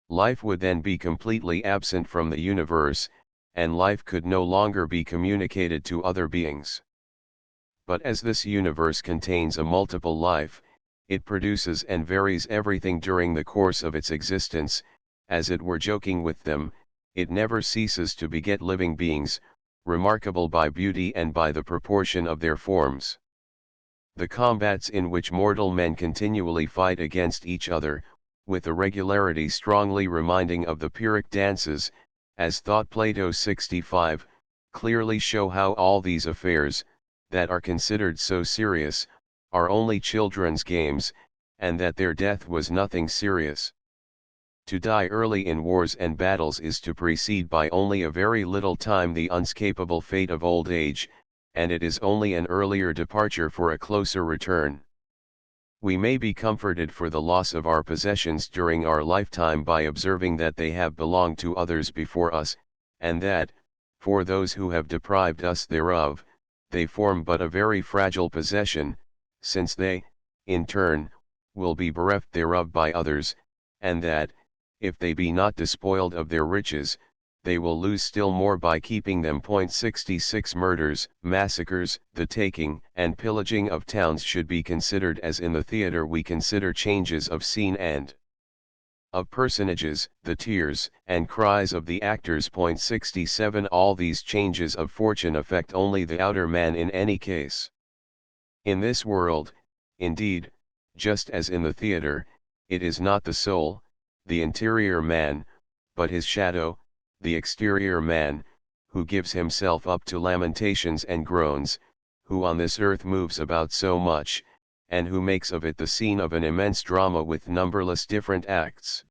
Life would then be completely absent from the universe, and life could no longer be communicated to other beings. But as this universe contains a multiple life, it produces and varies everything during the course of its existence, as it were joking with them, it never ceases to beget living beings, remarkable by beauty and by the proportion of their forms. The combats in which mortal men continually fight against each other, with a regularity strongly reminding of the Pyrrhic dances, as thought Plato 65, clearly show how all these affairs, that are considered so serious, are only children's games, and that their death was nothing serious. To die early in wars and battles is to precede by only a very little time the unscapable fate of old age, and it is only an earlier departure for a closer return. We may be comforted for the loss of our possessions during our lifetime by observing that they have belonged to others before us, and that, for those who have deprived us thereof, they form but a very fragile possession, since they, in turn, will be bereft thereof by others, and that, if they be not despoiled of their riches, they will lose still more by keeping them. 66 Murders, massacres, the taking and pillaging of towns should be considered as in the theatre we consider changes of scene and of personages, the tears and cries of the actors. 67 All these changes of fortune affect only the outer man in any case. In this world, Indeed, just as in the theater, it is not the soul, the interior man, but his shadow, the exterior man, who gives himself up to lamentations and groans, who on this earth moves about so much, and who makes of it the scene of an immense drama with numberless different acts.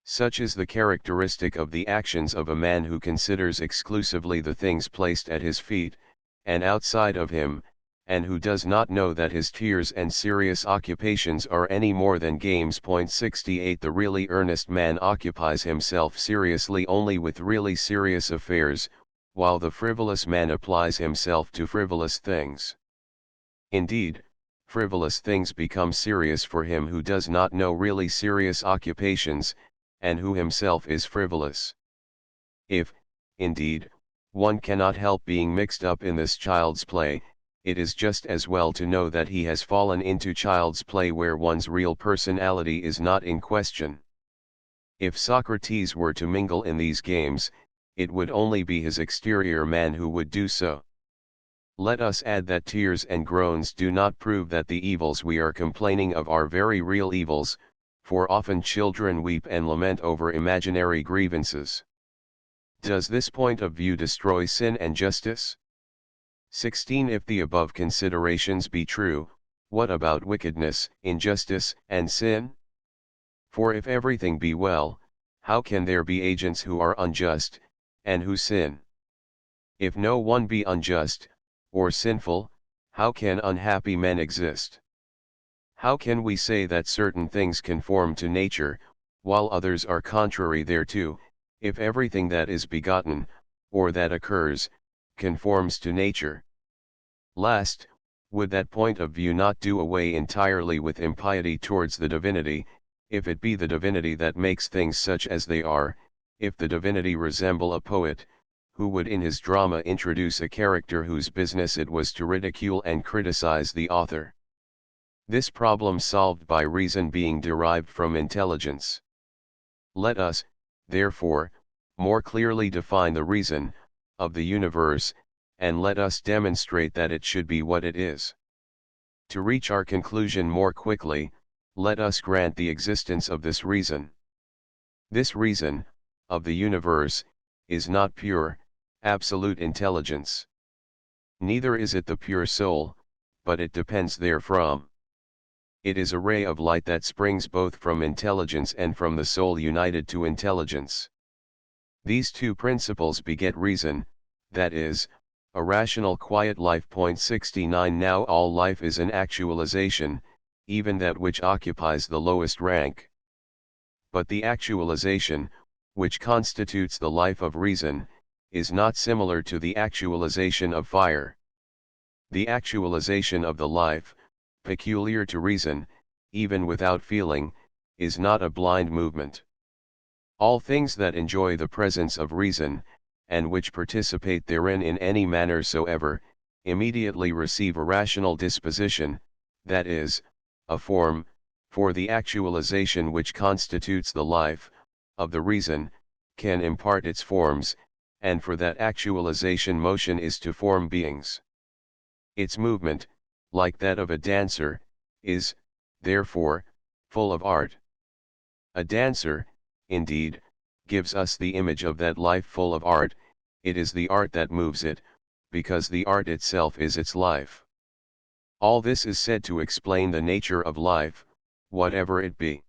Such is the characteristic of the actions of a man who considers exclusively the things placed at his feet, and outside of him, and who does not know that his tears and serious occupations are any more than games. 68 The really earnest man occupies himself seriously only with really serious affairs, while the frivolous man applies himself to frivolous things. Indeed, frivolous things become serious for him who does not know really serious occupations, and who himself is frivolous. If, indeed, one cannot help being mixed up in this child's play, it is just as well to know that he has fallen into child's play where one's real personality is not in question. If Socrates were to mingle in these games, it would only be his exterior man who would do so. Let us add that tears and groans do not prove that the evils we are complaining of are very real evils, for often children weep and lament over imaginary grievances. Does this point of view destroy sin and justice? 16 If the above considerations be true, what about wickedness, injustice, and sin? For if everything be well, how can there be agents who are unjust, and who sin? If no one be unjust, or sinful, how can unhappy men exist? How can we say that certain things conform to nature, while others are contrary thereto, if everything that is begotten, or that occurs, conforms to nature? Last, would that point of view not do away entirely with impiety towards the divinity, if it be the divinity that makes things such as they are, if the divinity resemble a poet, who would in his drama introduce a character whose business it was to ridicule and criticize the author? This problem solved by reason being derived from intelligence. Let us, therefore, more clearly define the reason of the universe, and let us demonstrate that it should be what it is. To reach our conclusion more quickly, let us grant the existence of this reason. This reason, of the universe, is not pure, absolute intelligence. Neither is it the pure soul, but it depends therefrom. It is a ray of light that springs both from intelligence and from the soul united to intelligence. These two principles beget reason, that is, a rational quiet life. 69 Now all life is an actualization, even that which occupies the lowest rank. But the actualization, which constitutes the life of reason, is not similar to the actualization of fire. The actualization of the life, peculiar to reason, even without feeling, is not a blind movement. All things that enjoy the presence of reason, and which participate therein in any manner soever, immediately receive a rational disposition, that is, a form, for the actualization which constitutes the life, of the reason, can impart its forms, and for that actualization motion is to form beings. Its movement, like that of a dancer, is, therefore, full of art. A dancer, indeed, gives us the image of that life full of art. It is the art that moves it, because the art itself is its life. All this is said to explain the nature of life, whatever it be.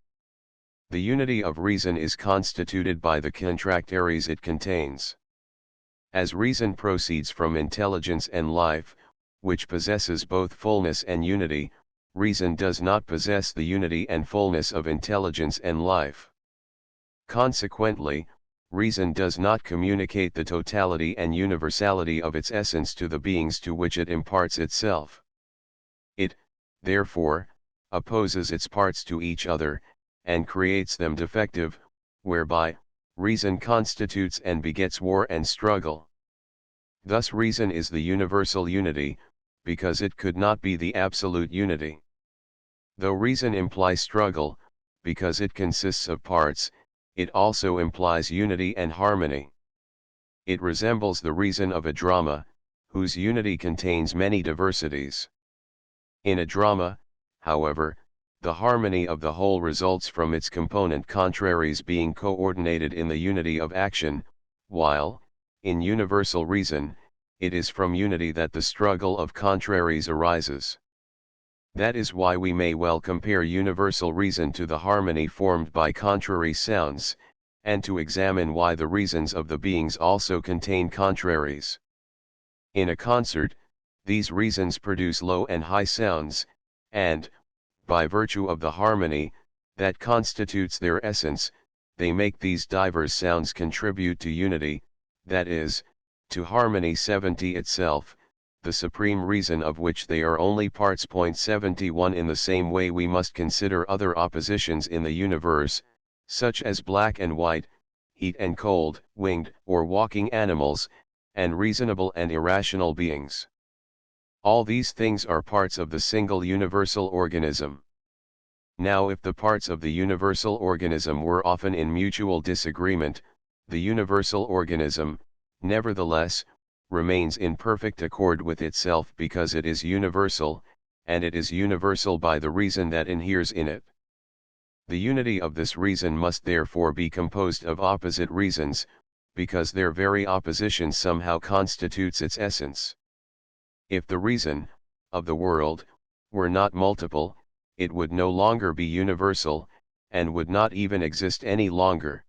The unity of reason is constituted by the contractaries it contains. As reason proceeds from intelligence and life, which possesses both fullness and unity, reason does not possess the unity and fullness of intelligence and life. Consequently, reason does not communicate the totality and universality of its essence to the beings to which it imparts itself. It, therefore, opposes its parts to each other, and creates them defective, whereby, reason constitutes and begets war and struggle. Thus reason is the universal unity, because it could not be the absolute unity. Though reason implies struggle, because it consists of parts, it also implies unity and harmony. It resembles the reason of a drama, whose unity contains many diversities. In a drama, however, the harmony of the whole results from its component contraries being coordinated in the unity of action, while, in universal reason, it is from unity that the struggle of contraries arises. That is why we may well compare universal reason to the harmony formed by contrary sounds, and to examine why the reasons of the beings also contain contraries. In a concert, these reasons produce low and high sounds, and, by virtue of the harmony that constitutes their essence, they make these diverse sounds contribute to unity, that is, to harmony 70 itself, the supreme reason of which they are only parts. 71 In the same way we must consider other oppositions in the universe, such as black and white, heat and cold, winged or walking animals, and reasonable and irrational beings. All these things are parts of the single universal organism. Now if the parts of the universal organism were often in mutual disagreement, the universal organism, nevertheless, remains in perfect accord with itself because it is universal, and it is universal by the reason that inheres in it. The unity of this reason must therefore be composed of opposite reasons, because their very opposition somehow constitutes its essence. If the reason, of the world, were not multiple, it would no longer be universal, and would not even exist any longer.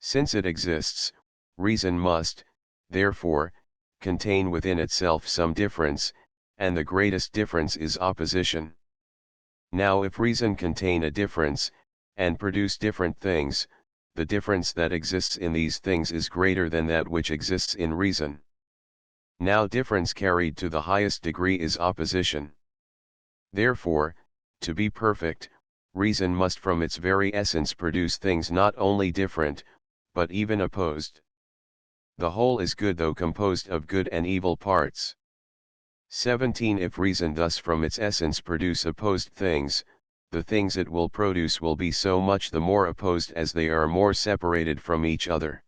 Since it exists, reason must, therefore, contain within itself some difference, and the greatest difference is opposition. Now if reason contain a difference, and produce different things, the difference that exists in these things is greater than that which exists in reason. Now difference carried to the highest degree is opposition. Therefore, to be perfect, reason must from its very essence produce things not only different, but even opposed. The whole is good though composed of good and evil parts. 17 If reason thus from its essence produce opposed things, the things it will produce will be so much the more opposed as they are more separated from each other.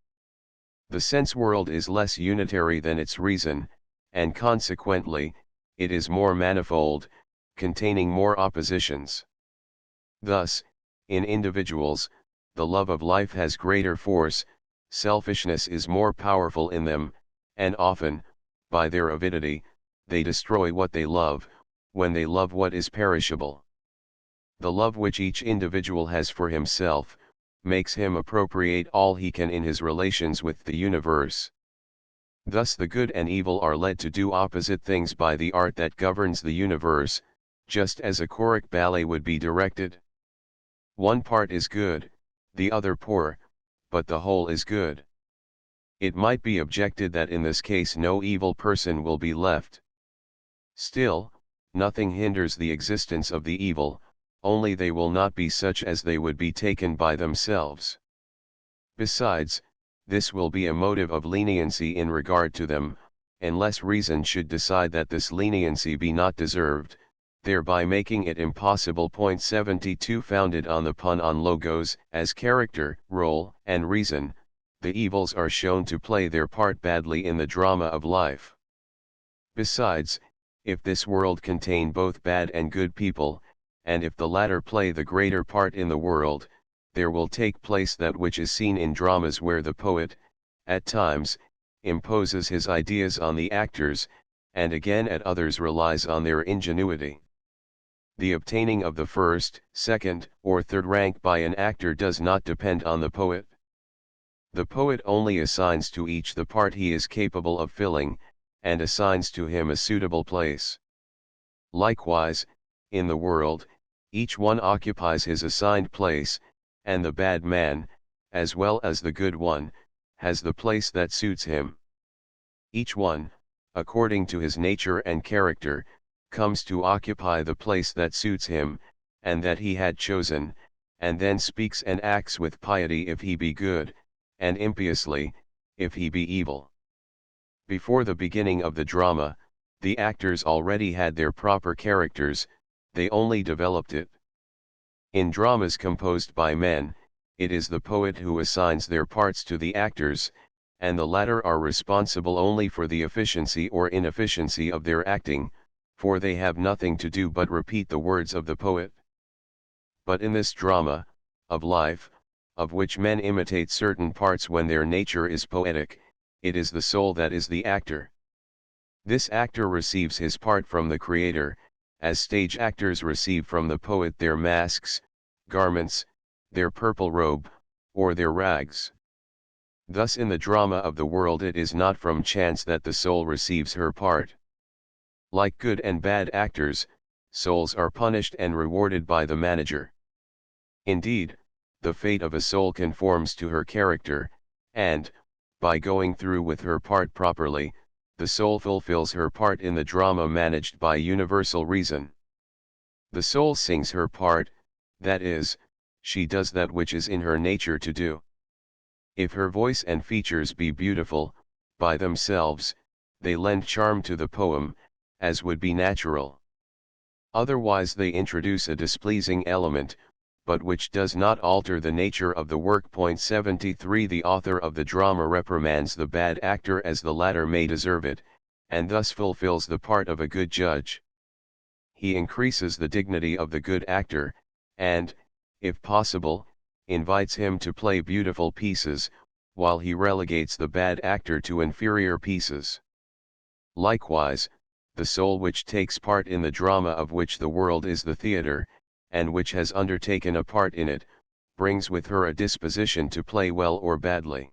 The sense world is less unitary than its reason, and consequently, it is more manifold, containing more oppositions. Thus, in individuals, the love of life has greater force, selfishness is more powerful in them, and often, by their avidity, they destroy what they love, when they love what is perishable. The love which each individual has for himself, makes him appropriate all he can in his relations with the universe. Thus the good and evil are led to do opposite things by the art that governs the universe, just as a choric ballet would be directed. One part is good, the other poor, but the whole is good. It might be objected that in this case no evil person will be left. Still, nothing hinders the existence of the evil, only they will not be such as they would be taken by themselves. Besides, this will be a motive of leniency in regard to them, unless reason should decide that this leniency be not deserved, thereby making it impossible. 72 Founded on the pun on logos, as character, role, and reason, the evils are shown to play their part badly in the drama of life. Besides, if this world contain both bad and good people, and if the latter play the greater part in the world, there will take place that which is seen in dramas where the poet, at times, imposes his ideas on the actors, and again at others relies on their ingenuity. The obtaining of the first, second, or third rank by an actor does not depend on the poet. The poet only assigns to each the part he is capable of filling, and assigns to him a suitable place. Likewise, in the world, each one occupies his assigned place, and the bad man, as well as the good one, has the place that suits him. Each one, according to his nature and character, comes to occupy the place that suits him, and that he had chosen, and then speaks and acts with piety if he be good, and impiously, if he be evil. Before the beginning of the drama, the actors already had their proper characters, they only developed it. In dramas composed by men, it is the poet who assigns their parts to the actors, and the latter are responsible only for the efficiency or inefficiency of their acting, for they have nothing to do but repeat the words of the poet. But in this drama, of life, of which men imitate certain parts when their nature is poetic, it is the soul that is the actor. This actor receives his part from the creator, as stage actors receive from the poet their masks, garments, their purple robe, or their rags. Thus in the drama of the world it is not from chance that the soul receives her part. Like good and bad actors, souls are punished and rewarded by the manager. Indeed, the fate of a soul conforms to her character, and, by going through with her part properly, the soul fulfills her part in the drama managed by universal reason. The soul sings her part, that is, she does that which is in her nature to do. If her voice and features be beautiful, by themselves, they lend charm to the poem, as would be natural. Otherwise they introduce a displeasing element, but which does not alter the nature of the work. 73 The author of the drama reprimands the bad actor as the latter may deserve it, and thus fulfills the part of a good judge. He increases the dignity of the good actor, and, if possible, invites him to play beautiful pieces, while he relegates the bad actor to inferior pieces. Likewise, the soul which takes part in the drama of which the world is the theatre, and which has undertaken a part in it, brings with her a disposition to play well or badly.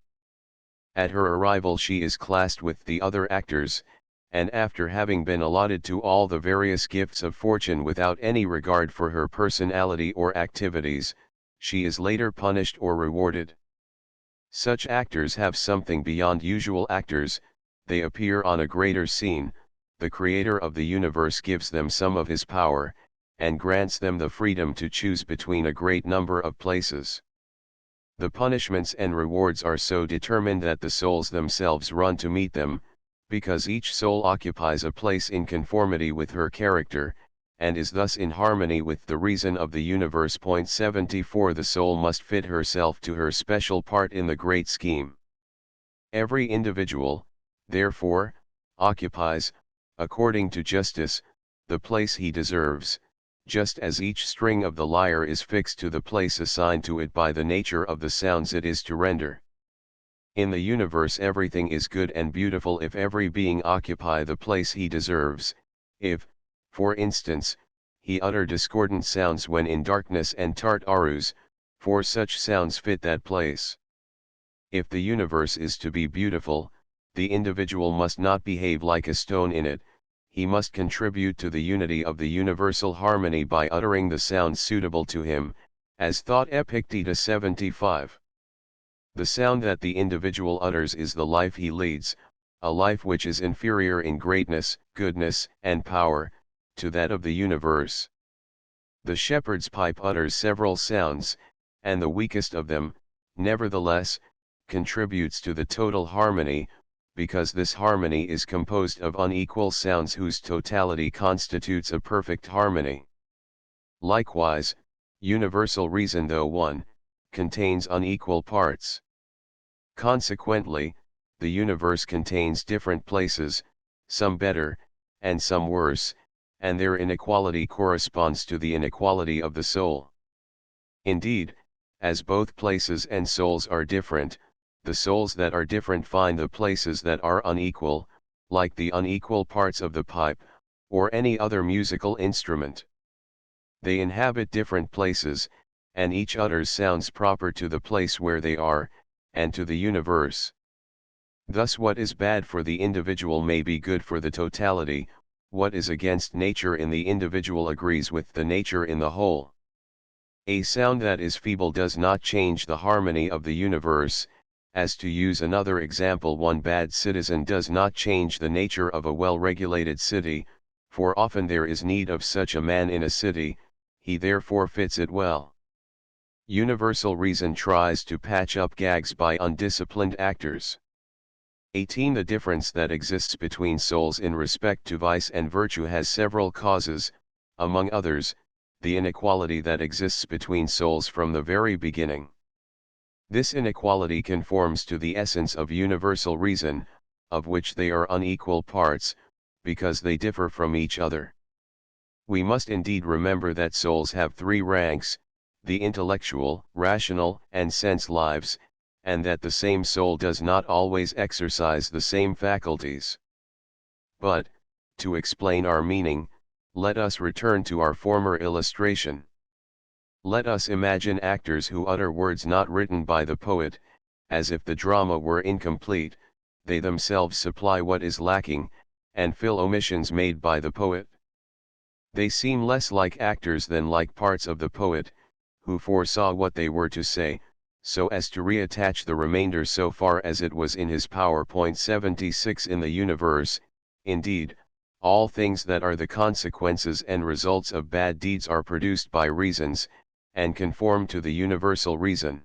At her arrival she is classed with the other actors, and after having been allotted to all the various gifts of fortune without any regard for her personality or activities, she is later punished or rewarded. Such actors have something beyond usual actors, they appear on a greater scene, the creator of the universe gives them some of his power, and grants them the freedom to choose between a great number of places. The punishments and rewards are so determined that the souls themselves run to meet them, because each soul occupies a place in conformity with her character, and is thus in harmony with the reason of the universe. 74 The soul must fit herself to her special part in the great scheme. Every individual, therefore, occupies, according to justice, the place he deserves, just as each string of the lyre is fixed to the place assigned to it by the nature of the sounds it is to render. In the universe everything is good and beautiful if every being occupy the place he deserves. If, for instance, he utter discordant sounds when in darkness and Tartarus, for such sounds fit that place. If the universe is to be beautiful, the individual must not behave like a stone in it, he must contribute to the unity of the universal harmony by uttering the sounds suitable to him, as thought Epictetus. 75. The sound that the individual utters is the life he leads, a life which is inferior in greatness, goodness, and power, to that of the universe. The shepherd's pipe utters several sounds, and the weakest of them, nevertheless, contributes to the total harmony, because this harmony is composed of unequal sounds whose totality constitutes a perfect harmony. Likewise, universal reason, though one, contains unequal parts. Consequently, the universe contains different places, some better, and some worse, and their inequality corresponds to the inequality of the soul. Indeed, as both places and souls are different, the souls that are different find the places that are unequal, like the unequal parts of the pipe, or any other musical instrument. They inhabit different places, and each utters sounds proper to the place where they are, and to the universe. Thus what is bad for the individual may be good for the totality, what is against nature in the individual agrees with the nature in the whole. A sound that is feeble does not change the harmony of the universe, as to use another example, one bad citizen does not change the nature of a well-regulated city, for often there is need of such a man in a city, he therefore fits it well. Universal reason tries to patch up gags by undisciplined actors. 18 The difference that exists between souls in respect to vice and virtue has several causes, among others, the inequality that exists between souls from the very beginning. This inequality conforms to the essence of universal reason, of which they are unequal parts, because they differ from each other. We must indeed remember that souls have three ranks, the intellectual, rational, and sense lives, and that the same soul does not always exercise the same faculties. But, to explain our meaning, let us return to our former illustration. Let us imagine actors who utter words not written by the poet, as if the drama were incomplete, they themselves supply what is lacking, and fill omissions made by the poet. They seem less like actors than like parts of the poet, who foresaw what they were to say, so as to reattach the remainder so far as it was in his power. 76 In the universe, indeed, all things that are the consequences and results of bad deeds are produced by reasons, and conform to the universal reason.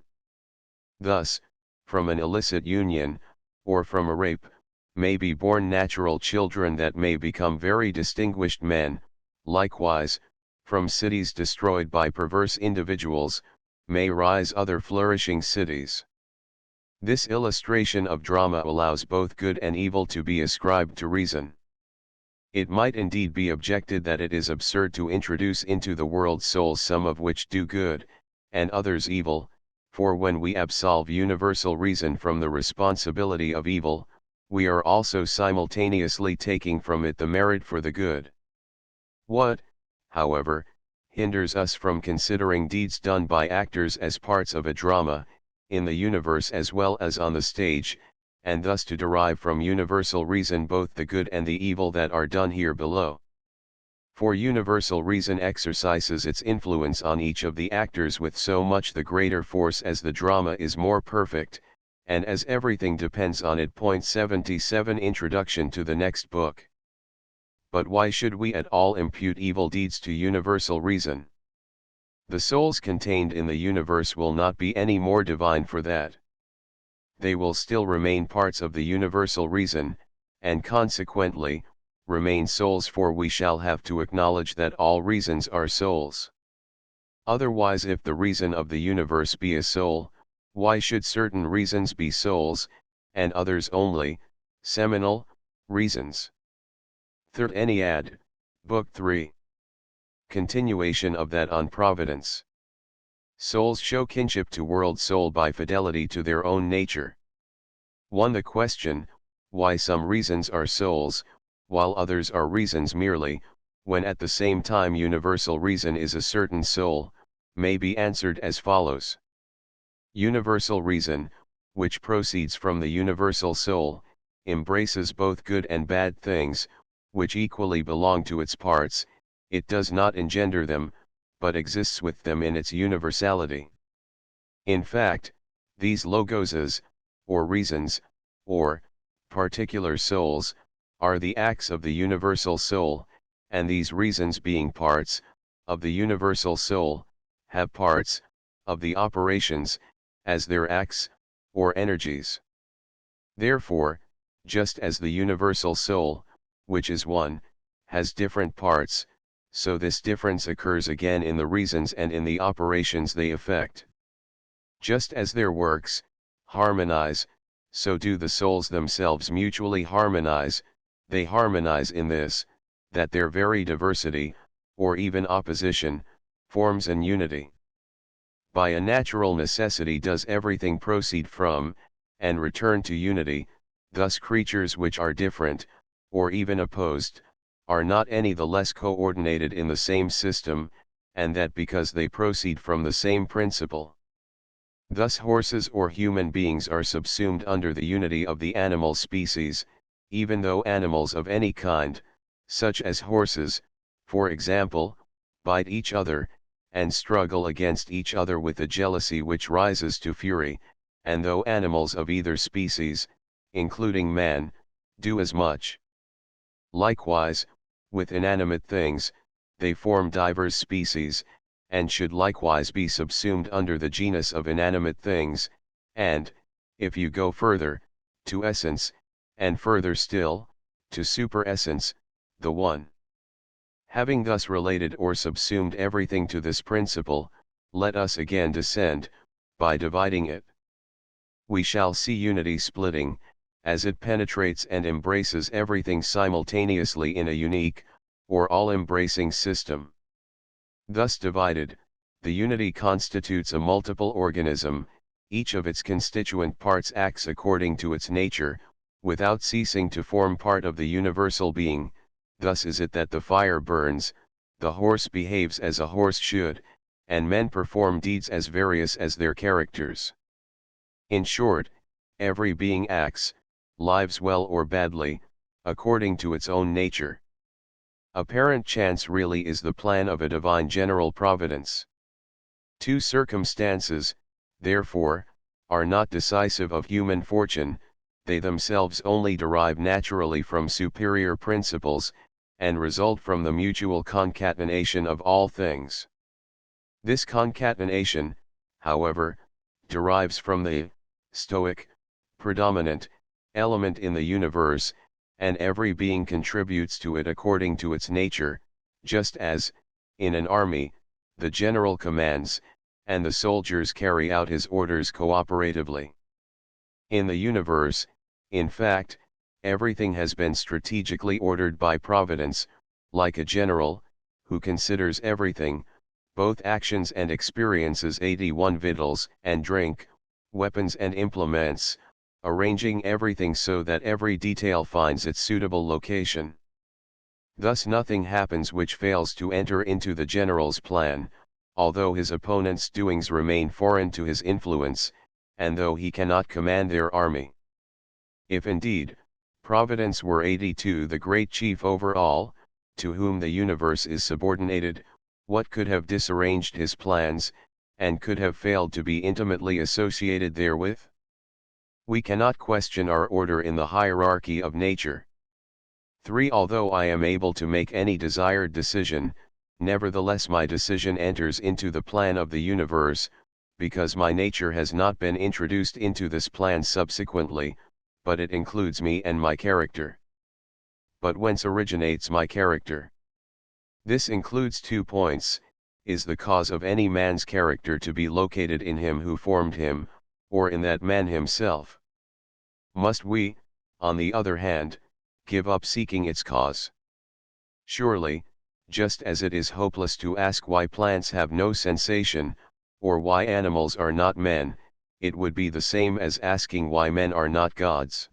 Thus, from an illicit union, or from a rape, may be born natural children that may become very distinguished men. Likewise, from cities destroyed by perverse individuals, may rise other flourishing cities. This illustration of drama allows both good and evil to be ascribed to reason. It might indeed be objected that it is absurd to introduce into the world souls some of which do good, and others evil, for when we absolve universal reason from the responsibility of evil, we are also simultaneously taking from it the merit for the good. What, however, hinders us from considering deeds done by actors as parts of a drama, in the universe as well as on the stage, and thus to derive from universal reason both the good and the evil that are done here below? For universal reason exercises its influence on each of the actors with so much the greater force as the drama is more perfect, and as everything depends on it. 77 Introduction to the next book. But why should we at all impute evil deeds to universal reason? The souls contained in the universe will not be any more divine for that. They will still remain parts of the universal reason, and consequently, remain souls, for we shall have to acknowledge that all reasons are souls. Otherwise, if the reason of the universe be a soul, why should certain reasons be souls, and others only, seminal, reasons? Third Ennead, Book 3. Continuation of that on Providence. Souls show kinship to world soul by fidelity to their own nature. 1. The question, why some reasons are souls, while others are reasons merely, when at the same time universal reason is a certain soul, may be answered as follows. Universal reason, which proceeds from the universal soul, embraces both good and bad things, which equally belong to its parts. It does not engender them, but exists with them in its universality. In fact, these logoses, or reasons, or particular souls, are the acts of the universal soul, and these reasons, being parts of the universal soul, have parts of the operations as their acts or energies. Therefore, just as the universal soul, which is one, has different parts, so this difference occurs again in the reasons and in the operations they effect. Just as their works harmonize, so do the souls themselves mutually harmonize. They harmonize in this, that their very diversity, or even opposition, forms an unity. By a natural necessity does everything proceed from, and return to unity. Thus creatures which are different, or even opposed, are not any the less coordinated in the same system, and that because they proceed from the same principle. Thus horses or human beings are subsumed under the unity of the animal species, even though animals of any kind, such as horses, for example, bite each other, and struggle against each other with a jealousy which rises to fury, and though animals of either species, including man, do as much. Likewise, with inanimate things, they form divers species, and should likewise be subsumed under the genus of inanimate things, and, if you go further, to essence, and further still, to superessence, the one. Having thus related or subsumed everything to this principle, let us again descend, by dividing it. We shall see unity splitting, as it penetrates and embraces everything simultaneously in a unique, or all-embracing system. Thus divided, the unity constitutes a multiple organism, each of its constituent parts acts according to its nature, without ceasing to form part of the universal being. Thus is it that the fire burns, the horse behaves as a horse should, and men perform deeds as various as their characters. In short, every being acts, lives well or badly, according to its own nature. Apparent chance really is the plan of a divine general providence. Two circumstances, therefore, are not decisive of human fortune, they themselves only derive naturally from superior principles, and result from the mutual concatenation of all things. This concatenation, however, derives from the Stoic, predominant, element in the universe, and every being contributes to it according to its nature, just as, in an army, the general commands, and the soldiers carry out his orders cooperatively. In the universe, in fact, everything has been strategically ordered by Providence, like a general, who considers everything, both actions and experiences 81 victuals and drink, weapons and implements, arranging everything so that every detail finds its suitable location. Thus nothing happens which fails to enter into the general's plan, although his opponent's doings remain foreign to his influence, and though he cannot command their army. If indeed, Providence were 82 the great chief over all, to whom the universe is subordinated, what could have disarranged his plans, and could have failed to be intimately associated therewith? We cannot question our order in the hierarchy of nature. 3. Although I am able to make any desired decision, nevertheless my decision enters into the plan of the universe, because my nature has not been introduced into this plan subsequently, but it includes me and my character. But whence originates my character? This includes 2 points: is the cause of any man's character to be located in him who formed him, or in that man himself? Must we, on the other hand, give up seeking its cause? Surely, just as it is hopeless to ask why plants have no sensation, or why animals are not men, it would be the same as asking why men are not gods.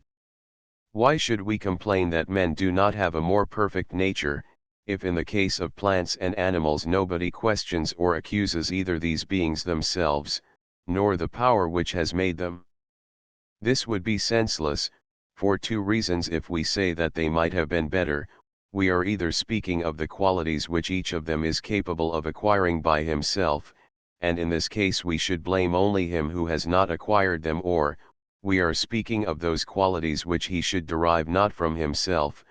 Why should we complain that men do not have a more perfect nature, if in the case of plants and animals nobody questions or accuses either these beings themselves, nor the power which has made them? This would be senseless, for 2 reasons. If we say that they might have been better, we are either speaking of the qualities which each of them is capable of acquiring by himself, and in this case we should blame only him who has not acquired them, or, we are speaking of those qualities which he should derive not from himself,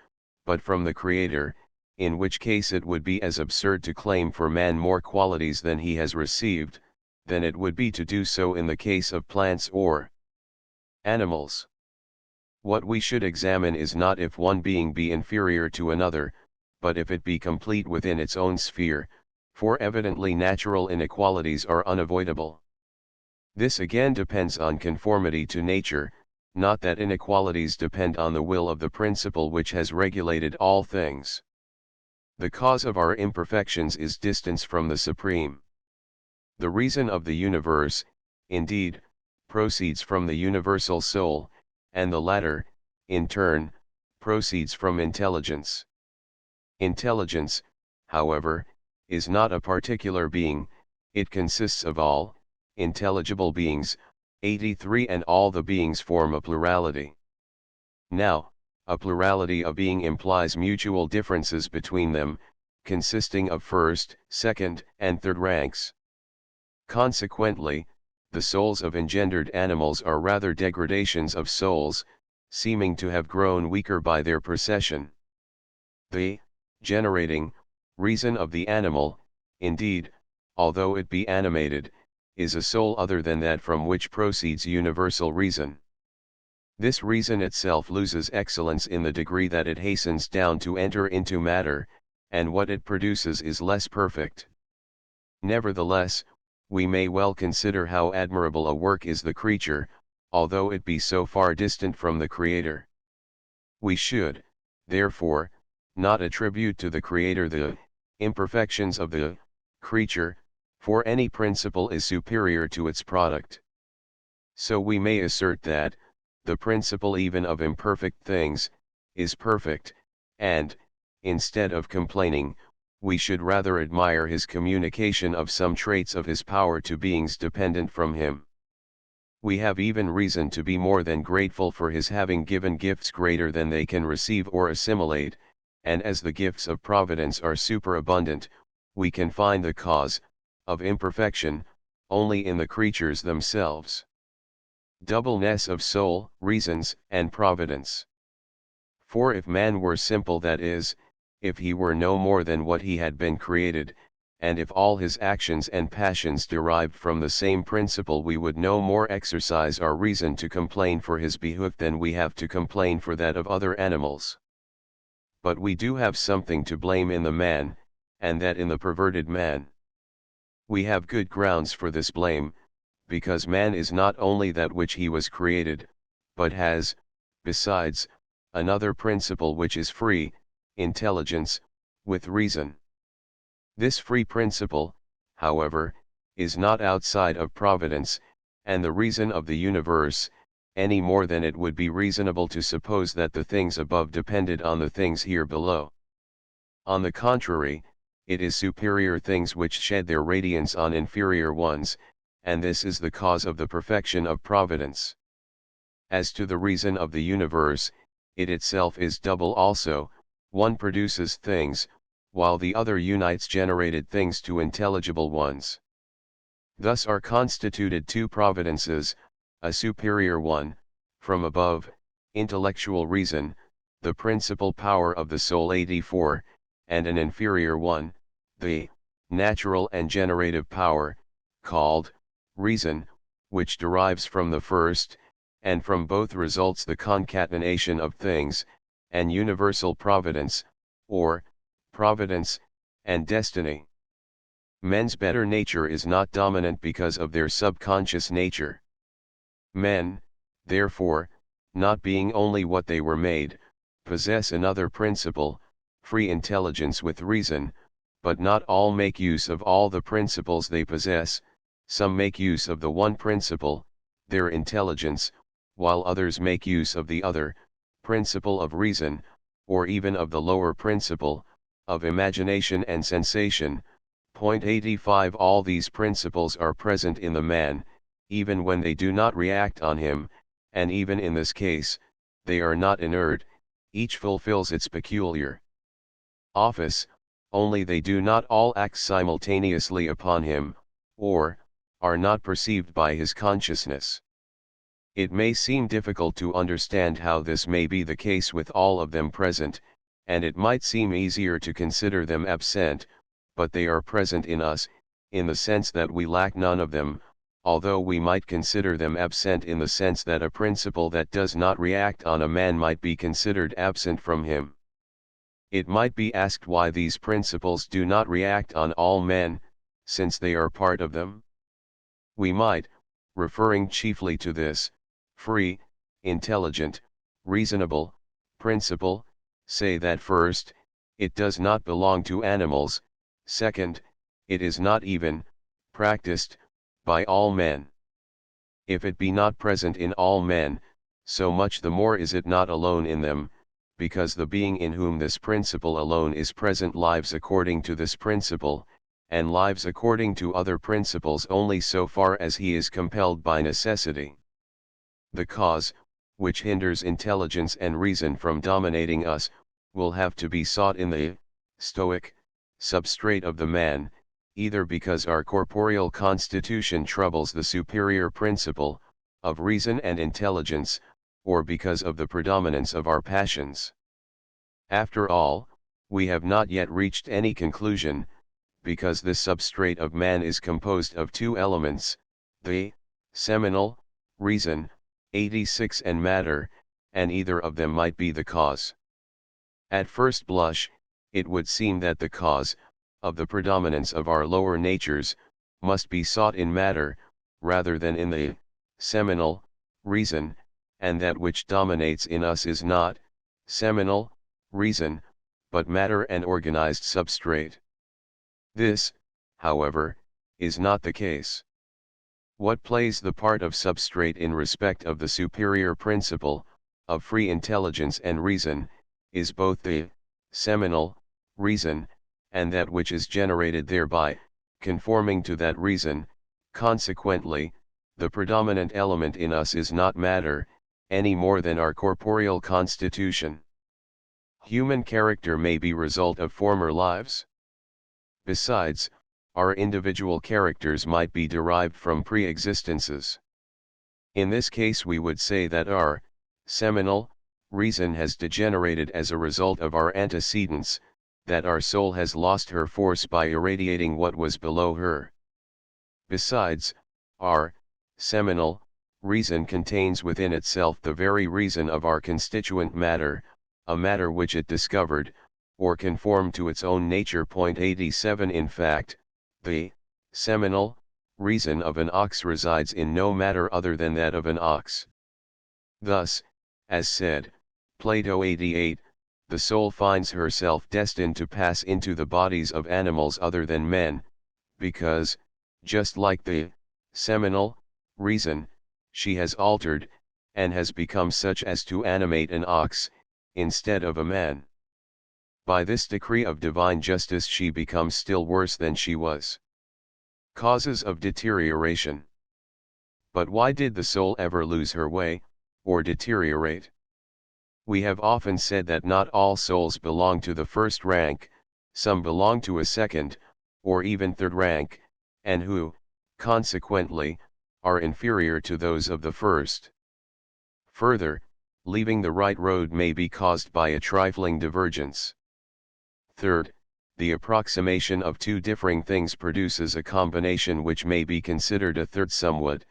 but from the Creator, in which case it would be as absurd to claim for man more qualities than he has received, than it would be to do so in the case of plants or animals. What we should examine is not if one being be inferior to another, but if it be complete within its own sphere, for evidently natural inequalities are unavoidable. This again depends on conformity to nature, not that inequalities depend on the will of the principle which has regulated all things. The cause of our imperfections is distance from the Supreme. The reason of the universe, indeed, proceeds from the universal soul, and the latter, in turn, proceeds from intelligence. Intelligence, however, is not a particular being, it consists of all intelligible beings, 83, and all the beings form a plurality. Now, a plurality of being implies mutual differences between them, consisting of first, second, and third ranks. Consequently, the souls of engendered animals are rather degradations of souls, seeming to have grown weaker by their procession. The generating reason of the animal, indeed, although it be animated, is a soul other than that from which proceeds universal reason. This reason itself loses excellence in the degree that it hastens down to enter into matter, and what it produces is less perfect. Nevertheless, we may well consider how admirable a work is the creature, although it be so far distant from the Creator. We should, therefore, not attribute to the Creator the imperfections of the creature, for any principle is superior to its product. So we may assert that, the principle even of imperfect things, is perfect, and, instead of complaining, we should rather admire his communication of some traits of his power to beings dependent from him. We have even reason to be more than grateful for his having given gifts greater than they can receive or assimilate, and as the gifts of providence are superabundant, we can find the cause of imperfection only in the creatures themselves. Doubleness of soul, reasons, and providence. For if man were simple, that is, if he were no more than what he had been created, and if all his actions and passions derived from the same principle, we would no more exercise our reason to complain for his behoof than we have to complain for that of other animals. But we do have something to blame in the man, and that in the perverted man. We have good grounds for this blame, because man is not only that which he was created, but has, besides, another principle which is free, intelligence, with reason. This free principle, however, is not outside of providence, and the reason of the universe, any more than it would be reasonable to suppose that the things above depended on the things here below. On the contrary, it is superior things which shed their radiance on inferior ones, and this is the cause of the perfection of providence. As to the reason of the universe, it itself is double also, one produces things, while the other unites generated things to intelligible ones. Thus are constituted two providences, a superior one, from above, intellectual reason, the principal power of the soul 84, and an inferior one, the natural and generative power, called reason, which derives from the first, and from both results the concatenation of things, and universal providence, or providence, and destiny. Men's better nature is not dominant because of their subconscious nature. Men, therefore, not being only what they were made, possess another principle, free intelligence with reason, but not all make use of all the principles they possess. Some make use of the one principle, their intelligence, while others make use of the other, principle of reason, or even of the lower principle, of imagination and sensation. Point 85. All these principles are present in the man, even when they do not react on him, and even in this case, they are not inert, each fulfills its peculiar office, only they do not all act simultaneously upon him, or are not perceived by his consciousness. It may seem difficult to understand how this may be the case with all of them present, and it might seem easier to consider them absent, but they are present in us, in the sense that we lack none of them, although we might consider them absent in the sense that a principle that does not react on a man might be considered absent from him. It might be asked why these principles do not react on all men, since they are part of them. We might, referring chiefly to this, free, intelligent, reasonable, principle, say that first, it does not belong to animals, second, it is not even, practiced, by all men. If it be not present in all men, so much the more is it not alone in them, because the being in whom this principle alone is present lives according to this principle, and lives according to other principles only so far as he is compelled by necessity. The cause, which hinders intelligence and reason from dominating us, will have to be sought in the stoic substrate of the man, either because our corporeal constitution troubles the superior principle of reason and intelligence, or because of the predominance of our passions. After all, we have not yet reached any conclusion, because this substrate of man is composed of two elements, the seminal reason, 86, and matter, and either of them might be the cause. At first blush, it would seem that the cause of the predominance of our lower natures must be sought in matter, rather than in the seminal reason, and that which dominates in us is not seminal reason, but matter and organized substrate. This, however, is not the case. What plays the part of substrate in respect of the superior principle, of free intelligence and reason, is both the seminal reason, and that which is generated thereby, conforming to that reason. Consequently, the predominant element in us is not matter, any more than our corporeal constitution. Human character may be result of former lives. Besides, our individual characters might be derived from pre-existences. In this case we would say that our seminal reason has degenerated as a result of our antecedents, that our soul has lost her force by irradiating what was below her. Besides, our seminal reason contains within itself the very reason of our constituent matter, a matter which it discovered, or conformed to its own nature. 87 In fact, the seminal reason of an ox resides in no matter other than that of an ox. Thus, as said, Plato 88, the soul finds herself destined to pass into the bodies of animals other than men, because, just like the seminal reason, she has altered, and has become such as to animate an ox, instead of a man. By this decree of divine justice she becomes still worse than she was. Causes of deterioration. But why did the soul ever lose her way, or deteriorate? We have often said that not all souls belong to the first rank, some belong to a second, or even third rank, and who, consequently, are inferior to those of the first. Further, leaving the right road may be caused by a trifling divergence. Third, the approximation of two differing things produces a combination which may be considered a third somewhat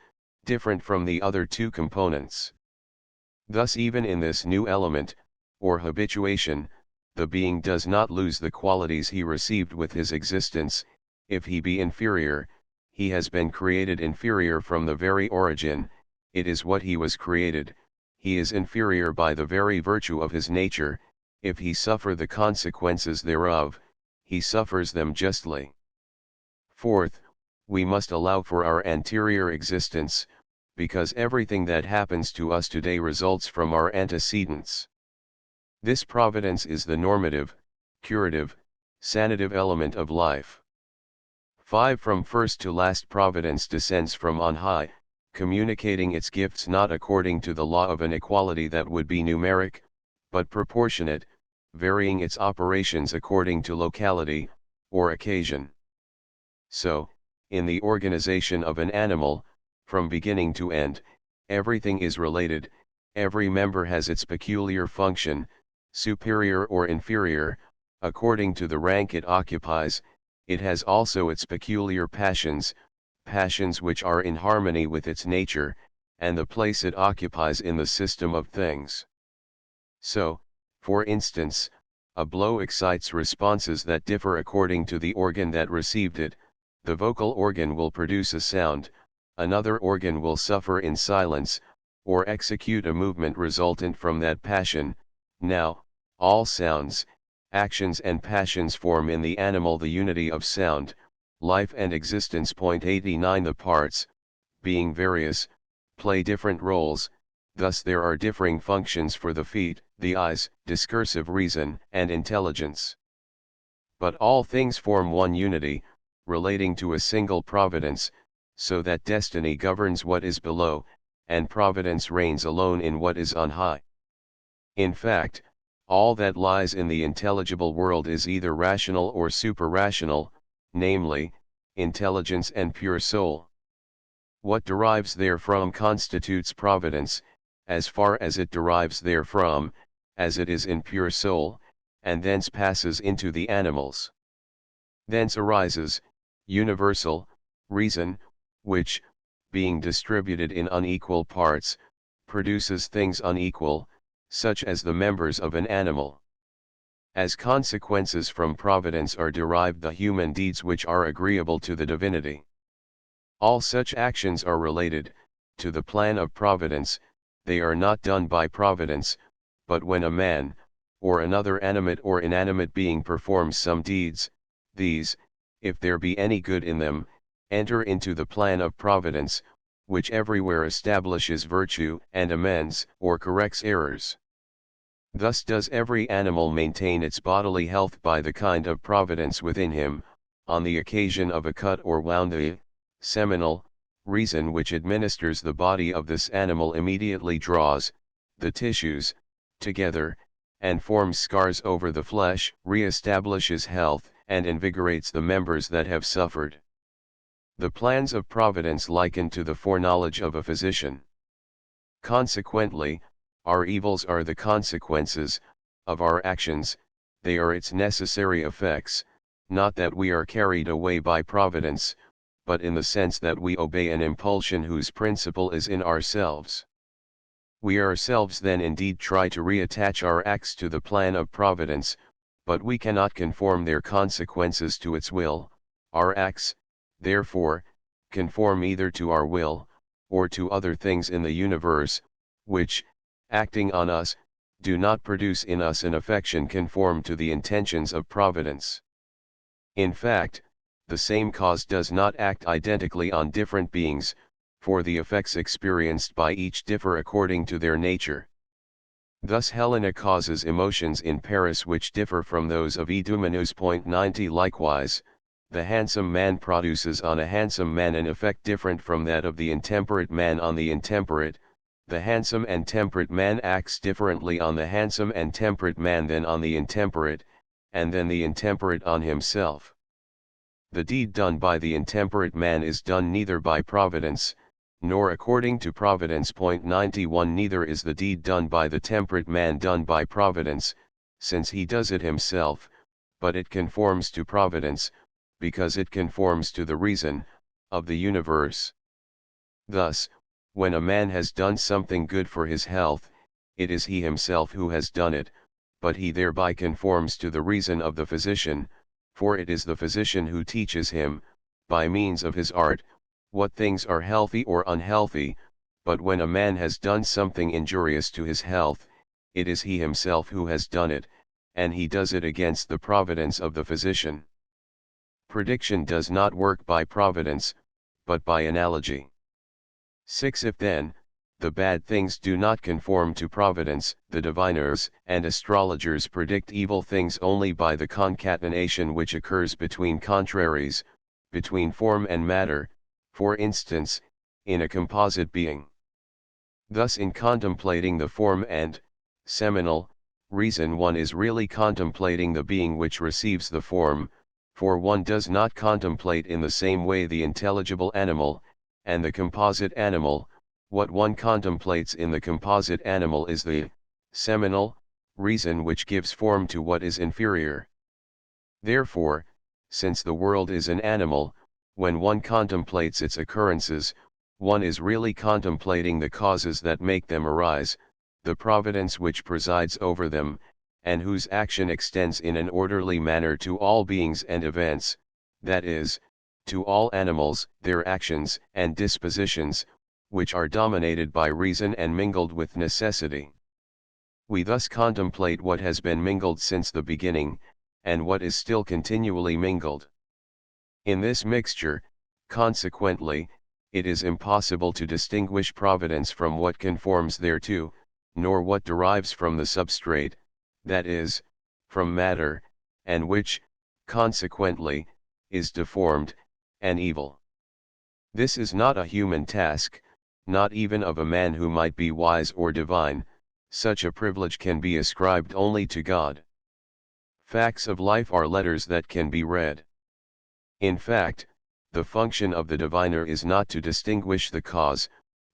different from the other two components. Thus even in this new element, or habituation, the being does not lose the qualities he received with his existence. If he be inferior, he has been created inferior from the very origin, it is what he was created, he is inferior by the very virtue of his nature. If he suffer the consequences thereof, he suffers them justly. Fourth, we must allow for our anterior existence, because everything that happens to us today results from our antecedents. This providence is the normative, curative, sanative element of life. 5. From first to last providence descends from on high, communicating its gifts not according to the law of an equality that would be numeric, but proportionate, varying its operations according to locality, or occasion. So, in the organization of an animal, from beginning to end, everything is related, every member has its peculiar function, superior or inferior, according to the rank it occupies. It has also its peculiar passions, passions which are in harmony with its nature, and the place it occupies in the system of things. So, for instance, a blow excites responses that differ according to the organ that received it. The vocal organ will produce a sound, another organ will suffer in silence, or execute a movement resultant from that passion. Now, all sounds, actions and passions form in the animal the unity of sound, life and existence. 89 The parts, being various, play different roles, thus there are differing functions for the feet, the eyes, discursive reason, and intelligence. But all things form one unity, relating to a single providence, so that destiny governs what is below, and providence reigns alone in what is on high. In fact, all that lies in the intelligible world is either rational or super-rational, namely, intelligence and pure soul. What derives therefrom constitutes providence, as far as it derives therefrom, as it is in pure soul, and thence passes into the animals. Thence arises, universal, reason, which, being distributed in unequal parts, produces things unequal, such as the members of an animal. As consequences from providence are derived the human deeds which are agreeable to the divinity. All such actions are related, to the plan of providence, they are not done by providence, but when a man, or another animate or inanimate being performs some deeds, these, if there be any good in them, enter into the plan of providence, which everywhere establishes virtue and amends or corrects errors. Thus does every animal maintain its bodily health by the kind of providence within him, on the occasion of a cut or wound the seminal reason which administers the body of this animal immediately draws the tissues together, and forms scars over the flesh, re-establishes health, and invigorates the members that have suffered. The plans of providence likened to the foreknowledge of a physician. Consequently, our evils are the consequences of our actions, they are its necessary effects, not that we are carried away by providence, but in the sense that we obey an impulsion whose principle is in ourselves. We ourselves then indeed try to reattach our acts to the plan of providence, but we cannot conform their consequences to its will. Our acts, therefore, conform either to our will, or to other things in the universe, which, acting on us, do not produce in us an affection conform to the intentions of providence. In fact, the same cause does not act identically on different beings, for the effects experienced by each differ according to their nature. Thus Helena causes emotions in Paris which differ from those of Idomeneus. 90 Likewise, the handsome man produces on a handsome man an effect different from that of the intemperate man on the intemperate. The handsome and temperate man acts differently on the handsome and temperate man than on the intemperate, and then the intemperate on himself. The deed done by the intemperate man is done neither by providence, nor according to providence. 91 Neither is the deed done by the temperate man done by providence, since he does it himself, but it conforms to providence, because it conforms to the reason of the universe. Thus, when a man has done something good for his health, it is he himself who has done it, but he thereby conforms to the reason of the physician, for it is the physician who teaches him, by means of his art, what things are healthy or unhealthy. But when a man has done something injurious to his health, it is he himself who has done it, and he does it against the providence of the physician. Prediction does not work by providence, but by analogy. 6 If then, the bad things do not conform to providence, the diviners and astrologers predict evil things only by the concatenation which occurs between contraries, between form and matter, for instance, in a composite being. Thus in contemplating the form and seminal reason one is really contemplating the being which receives the form, for one does not contemplate in the same way the intelligible animal, and the composite animal. What one contemplates in the composite animal is the seminal reason which gives form to what is inferior. Therefore, since the world is an animal, when one contemplates its occurrences, one is really contemplating the causes that make them arise, the providence which presides over them, and whose action extends in an orderly manner to all beings and events, that is, to all animals, their actions and dispositions, which are dominated by reason and mingled with necessity. We thus contemplate what has been mingled since the beginning, and what is still continually mingled. In this mixture, consequently, it is impossible to distinguish providence from what conforms thereto, nor what derives from the substrate, that is, from matter, and which, consequently, is deformed, and evil. This is not a human task, not even of a man who might be wise or divine. Such a privilege can be ascribed only to God. Facts of life are letters that can be read. In fact, the function of the diviner is not to distinguish the cause,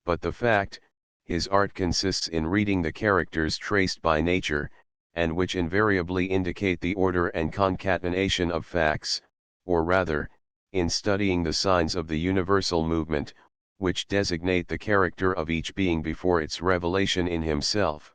but the fact. His art consists in reading the characters traced by nature, and which invariably indicate the order and concatenation of facts, or rather, in studying the signs of the universal movement, which designate the character of each being before its revelation in himself.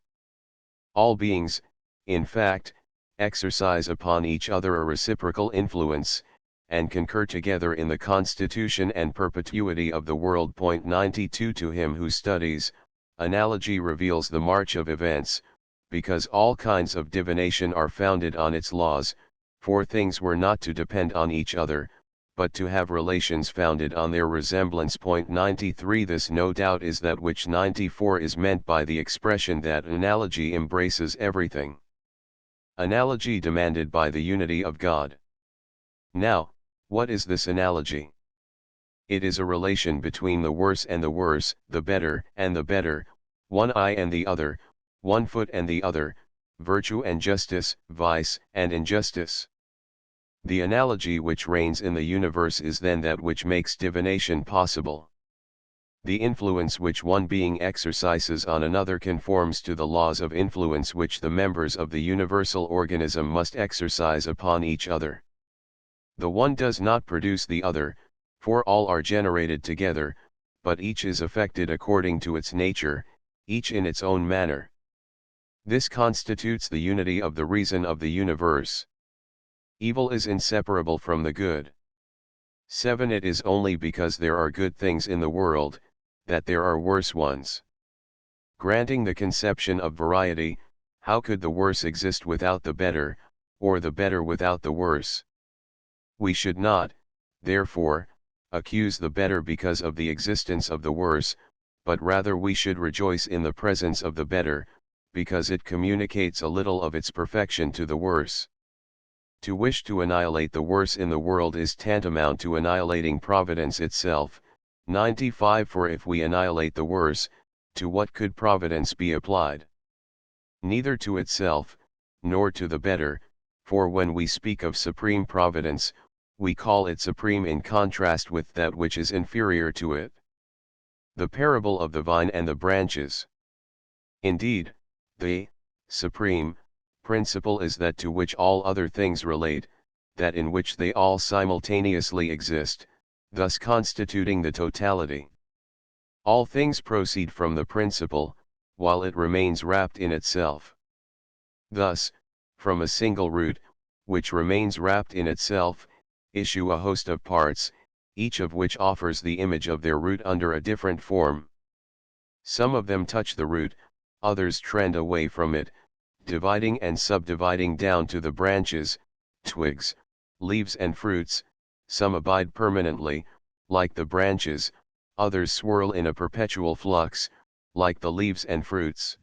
All beings, in fact, exercise upon each other a reciprocal influence, and concur together in the constitution and perpetuity of the world. 92 To him who studies, analogy reveals the march of events, because all kinds of divination are founded on its laws, for things were not to depend on each other, but to have relations founded on their resemblance. 93 This no doubt is that which 94 is meant by the expression that analogy embraces everything. Analogy demanded by the unity of God. Now, what is this analogy? It is a relation between the worse and the worse, the better and the better, one eye and the other, one foot and the other, virtue and justice, vice and injustice. The analogy which reigns in the universe is then that which makes divination possible. The influence which one being exercises on another conforms to the laws of influence which the members of the universal organism must exercise upon each other. The one does not produce the other, for all are generated together, but each is affected according to its nature, each in its own manner. This constitutes the unity of the reason of the universe. Evil is inseparable from the good. 7 It is only because there are good things in the world, that there are worse ones. Granting the conception of variety, how could the worse exist without the better, or the better without the worse? We should not, therefore, accuse the better because of the existence of the worse, but rather we should rejoice in the presence of the better, because it communicates a little of its perfection to the worse. To wish to annihilate the worse in the world is tantamount to annihilating Providence itself. 95 For if we annihilate the worse, to what could Providence be applied? Neither to itself, nor to the better, for when we speak of supreme Providence, we call it supreme in contrast with that which is inferior to it. The parable of the vine and the branches. Indeed, the supreme principle is that to which all other things relate, that in which they all simultaneously exist, thus constituting the totality. All things proceed from the principle, while it remains wrapped in itself. Thus, from a single root, which remains wrapped in itself, issue a host of parts, each of which offers the image of their root under a different form. Some of them touch the root, others trend away from it, dividing and subdividing down to the branches, twigs, leaves and fruits. Some abide permanently, like the branches, others swirl in a perpetual flux, like the leaves and fruits.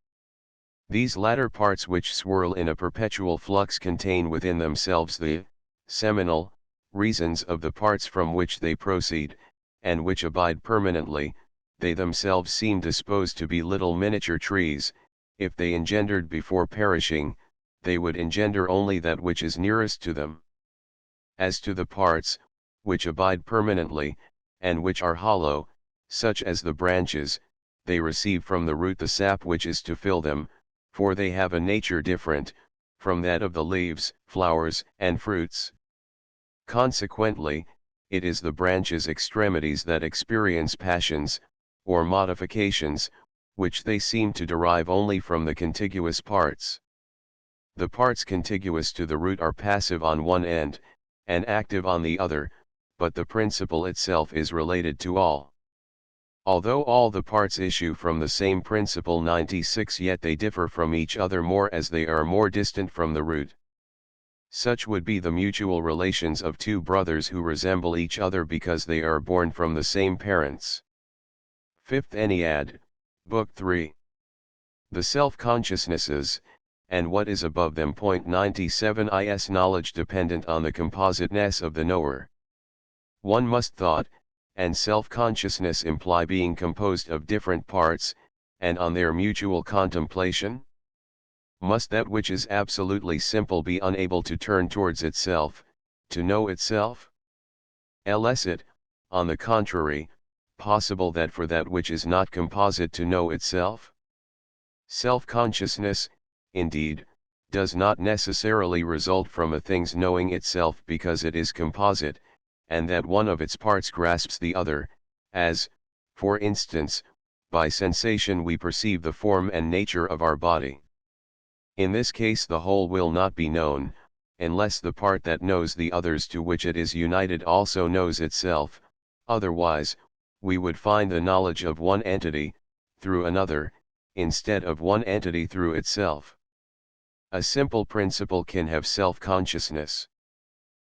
These latter parts which swirl in a perpetual flux contain within themselves the seminal reasons of the parts from which they proceed, and which abide permanently. They themselves seem disposed to be little miniature trees. If they engendered before perishing, they would engender only that which is nearest to them. As to the parts, which abide permanently, and which are hollow, such as the branches, they receive from the root the sap which is to fill them, for they have a nature different from that of the leaves, flowers, and fruits. Consequently, it is the branches' extremities that experience passions, or modifications, which they seem to derive only from the contiguous parts. The parts contiguous to the root are passive on one end, and active on the other, but the principle itself is related to all. Although all the parts issue from the same principle 96, yet they differ from each other more as they are more distant from the root. Such would be the mutual relations of two brothers who resemble each other because they are born from the same parents. Fifth Ennead, Book 3. The self-consciousnesses, and what is above them. 97 is knowledge dependent on the compositeness of the knower. One must thought, and self-consciousness imply being composed of different parts, and on their mutual contemplation? Must that which is absolutely simple be unable to turn towards itself, to know itself? Is it, on the contrary, possible that for that which is not composite to know itself? Self-consciousness, indeed, does not necessarily result from a thing's knowing itself because it is composite, and that one of its parts grasps the other, as, for instance, by sensation we perceive the form and nature of our body. In this case the whole will not be known, unless the part that knows the others to which it is united also knows itself. Otherwise, we would find the knowledge of one entity, through another, instead of one entity through itself. A simple principle can have self-consciousness.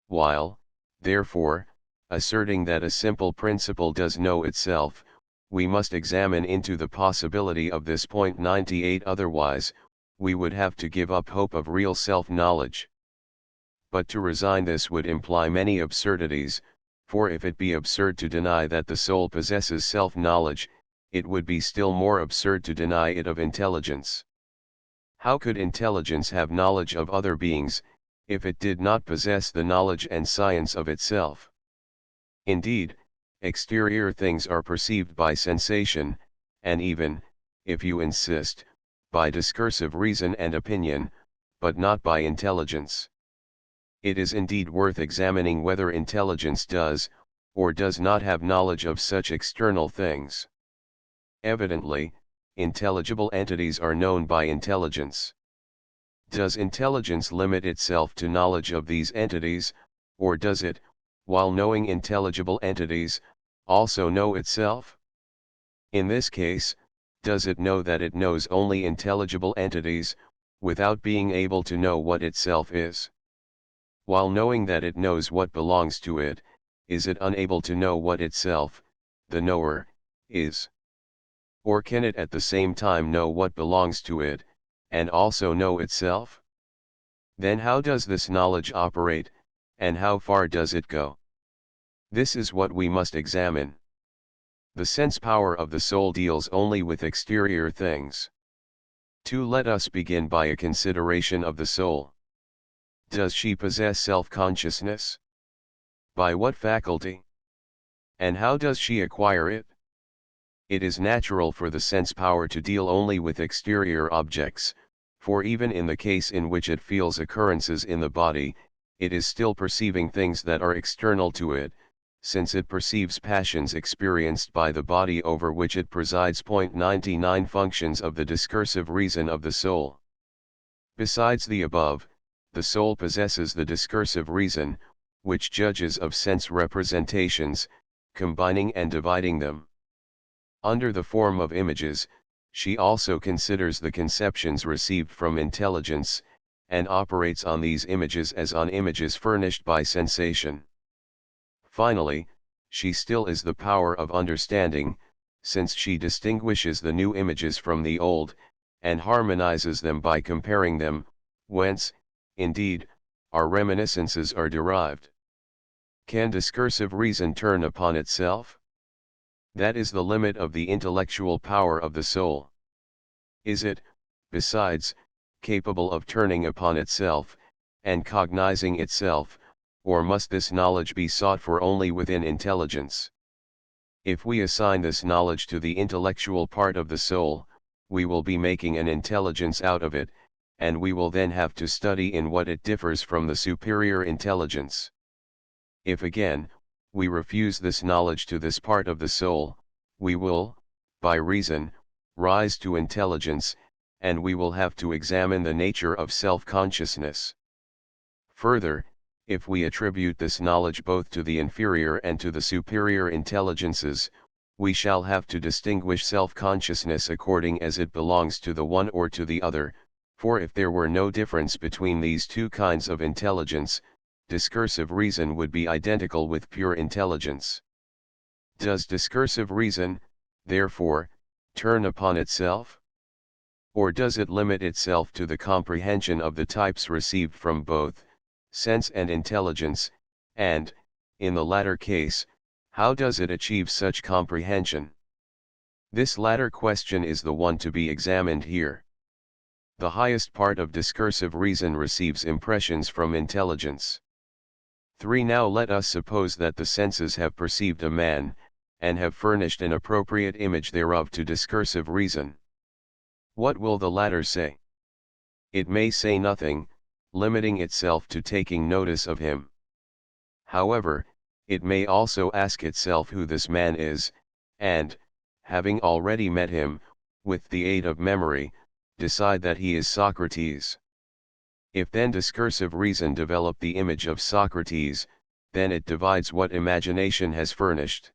While, therefore, asserting that a simple principle does know itself, we must examine into the possibility of this. 98 Otherwise, we would have to give up hope of real self-knowledge. But to resign this would imply many absurdities, for if it be absurd to deny that the soul possesses self-knowledge, it would be still more absurd to deny it of intelligence. How could intelligence have knowledge of other beings, if it did not possess the knowledge and science of itself? Indeed, exterior things are perceived by sensation, and even, if you insist, by discursive reason and opinion, but not by intelligence. It is indeed worth examining whether intelligence does, or does not have knowledge of such external things. Evidently, intelligible entities are known by intelligence. Does intelligence limit itself to knowledge of these entities, or does it, while knowing intelligible entities, also know itself? In this case, does it know that it knows only intelligible entities, without being able to know what itself is? While knowing that it knows what belongs to it, is it unable to know what itself, the knower, is? Or can it at the same time know what belongs to it, and also know itself? Then how does this knowledge operate, and how far does it go? This is what we must examine. The sense power of the soul deals only with exterior things. 2. Let us begin by a consideration of the soul. Does she possess self-consciousness? By what faculty? And how does she acquire it? It is natural for the sense power to deal only with exterior objects, for even in the case in which it feels occurrences in the body, it is still perceiving things that are external to it, since it perceives passions experienced by the body over which it presides. 99 Functions of the discursive reason of the soul. Besides the above, the soul possesses the discursive reason, which judges of sense representations, combining and dividing them. Under the form of images, she also considers the conceptions received from intelligence, and operates on these images as on images furnished by sensation. Finally, she still is the power of understanding, since she distinguishes the new images from the old, and harmonizes them by comparing them, whence, indeed, our reminiscences are derived. Can discursive reason turn upon itself? That is the limit of the intellectual power of the soul. Is it, besides, capable of turning upon itself, and cognizing itself, or must this knowledge be sought for only within intelligence? If we assign this knowledge to the intellectual part of the soul, we will be making an intelligence out of it, and we will then have to study in what it differs from the superior intelligence. If again, we refuse this knowledge to this part of the soul, we will, by reason, rise to intelligence, and we will have to examine the nature of self-consciousness. Further, if we attribute this knowledge both to the inferior and to the superior intelligences, we shall have to distinguish self-consciousness according as it belongs to the one or to the other, for if there were no difference between these two kinds of intelligence, discursive reason would be identical with pure intelligence. Does discursive reason, therefore, turn upon itself? Or does it limit itself to the comprehension of the types received from both sense and intelligence, and, in the latter case, how does it achieve such comprehension? This latter question is the one to be examined here. The highest part of discursive reason receives impressions from intelligence. 3. Now let us suppose that the senses have perceived a man, and have furnished an appropriate image thereof to discursive reason. What will the latter say? It may say nothing, limiting itself to taking notice of him. However, it may also ask itself who this man is, and, having already met him, with the aid of memory, decide that he is Socrates. If then discursive reason develop the image of Socrates, then it divides what imagination has furnished.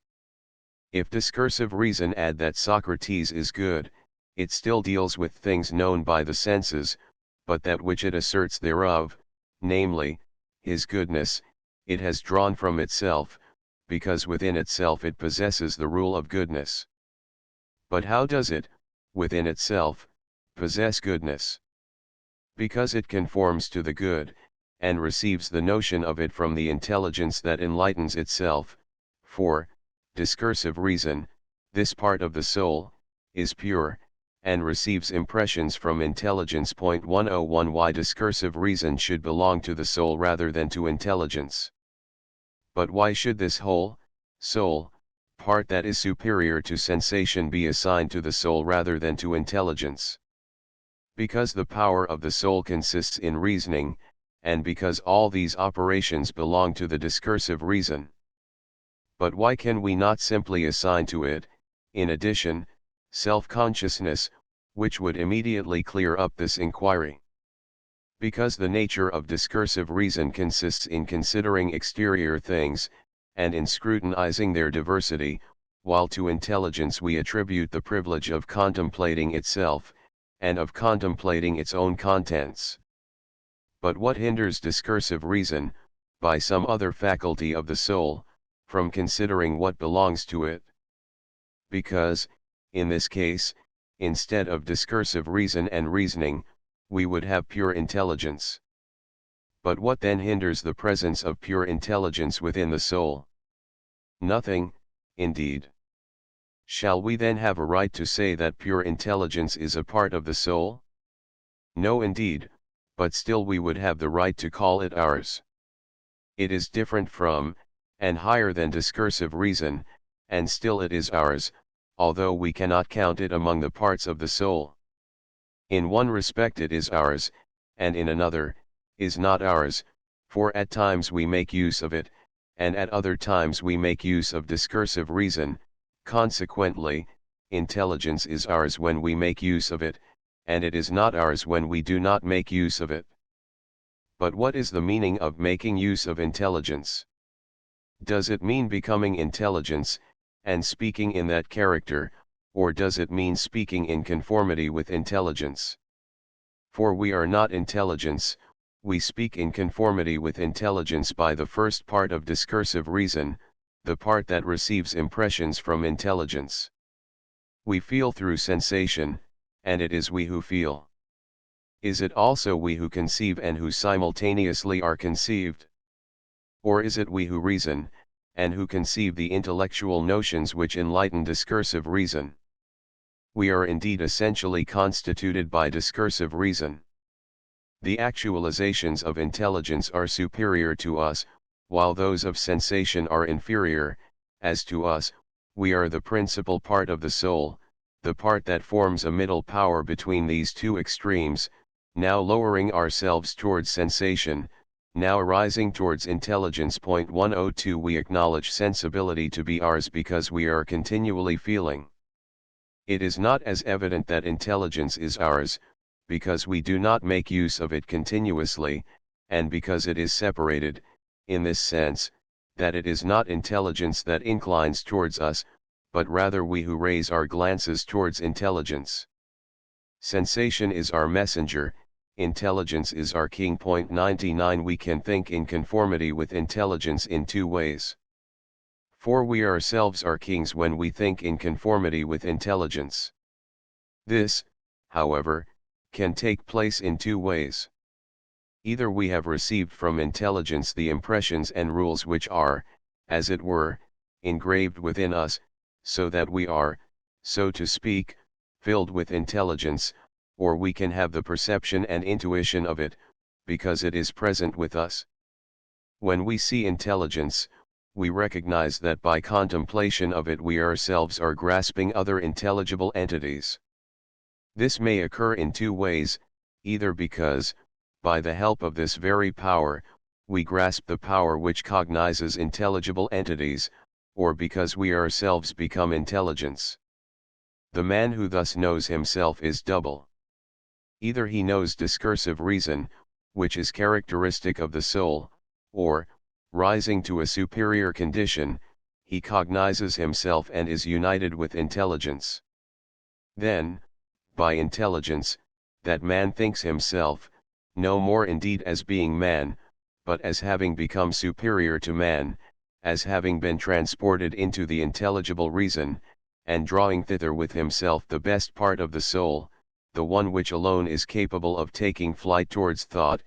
If discursive reason add that Socrates is good, it still deals with things known by the senses, but that which it asserts thereof, namely, his goodness, it has drawn from itself, because within itself it possesses the rule of goodness. But how does it, within itself, possess goodness? Because it conforms to the good, and receives the notion of it from the intelligence that enlightens itself, for, discursive reason, this part of the soul, is pure, and receives impressions from intelligence. 101 Why discursive reason should belong to the soul rather than to intelligence. But why should this whole, soul, part that is superior to sensation be assigned to the soul rather than to intelligence? Because the power of the soul consists in reasoning, and because all these operations belong to the discursive reason. But why can we not simply assign to it, in addition, self-consciousness, which would immediately clear up this inquiry? Because the nature of discursive reason consists in considering exterior things, and in scrutinizing their diversity, while to intelligence we attribute the privilege of contemplating itself, and of contemplating its own contents. But what hinders discursive reason, by some other faculty of the soul, from considering what belongs to it? Because, in this case, instead of discursive reason and reasoning, we would have pure intelligence. But what then hinders the presence of pure intelligence within the soul? Nothing, indeed. Shall we then have a right to say that pure intelligence is a part of the soul? No, indeed, but still we would have the right to call it ours. It is different from, and higher than discursive reason, and still it is ours, although we cannot count it among the parts of the soul. In one respect it is ours, and in another, is not ours, for at times we make use of it, and at other times we make use of discursive reason. Consequently, intelligence is ours when we make use of it, and it is not ours when we do not make use of it. But what is the meaning of making use of intelligence? Does it mean becoming intelligence, and speaking in that character, or does it mean speaking in conformity with intelligence? For we are not intelligence, we speak in conformity with intelligence by the first part of discursive reason, the part that receives impressions from intelligence. We feel through sensation, and it is we who feel. Is it also we who conceive and who simultaneously are conceived? Or is it we who reason, and who conceive the intellectual notions which enlighten discursive reason? We are indeed essentially constituted by discursive reason. The actualizations of intelligence are superior to us, while those of sensation are inferior. As to us, we are the principal part of the soul, the part that forms a middle power between these two extremes, now lowering ourselves towards sensation, now rising towards intelligence. 102 We acknowledge sensibility to be ours because we are continually feeling. It is not as evident that intelligence is ours, because we do not make use of it continuously, and because it is separated, in this sense, that it is not intelligence that inclines towards us, but rather we who raise our glances towards intelligence. Sensation is our messenger, intelligence is our king. 99 We can think in conformity with intelligence in two ways. For we ourselves are kings when we think in conformity with intelligence. This, however, can take place in two ways. Either we have received from intelligence the impressions and rules which are, as it were, engraved within us, so that we are, so to speak, filled with intelligence, or we can have the perception and intuition of it, because it is present with us. When we see intelligence, we recognize that by contemplation of it we ourselves are grasping other intelligible entities. This may occur in two ways, either because, by the help of this very power, we grasp the power which cognizes intelligible entities, or because we ourselves become intelligence. The man who thus knows himself is double. Either he knows discursive reason, which is characteristic of the soul, or, rising to a superior condition, he cognizes himself and is united with intelligence. Then, by intelligence, that man thinks himself, no more indeed as being man, but as having become superior to man, as having been transported into the intelligible reason, and drawing thither with himself the best part of the soul, the one which alone is capable of taking flight towards thought,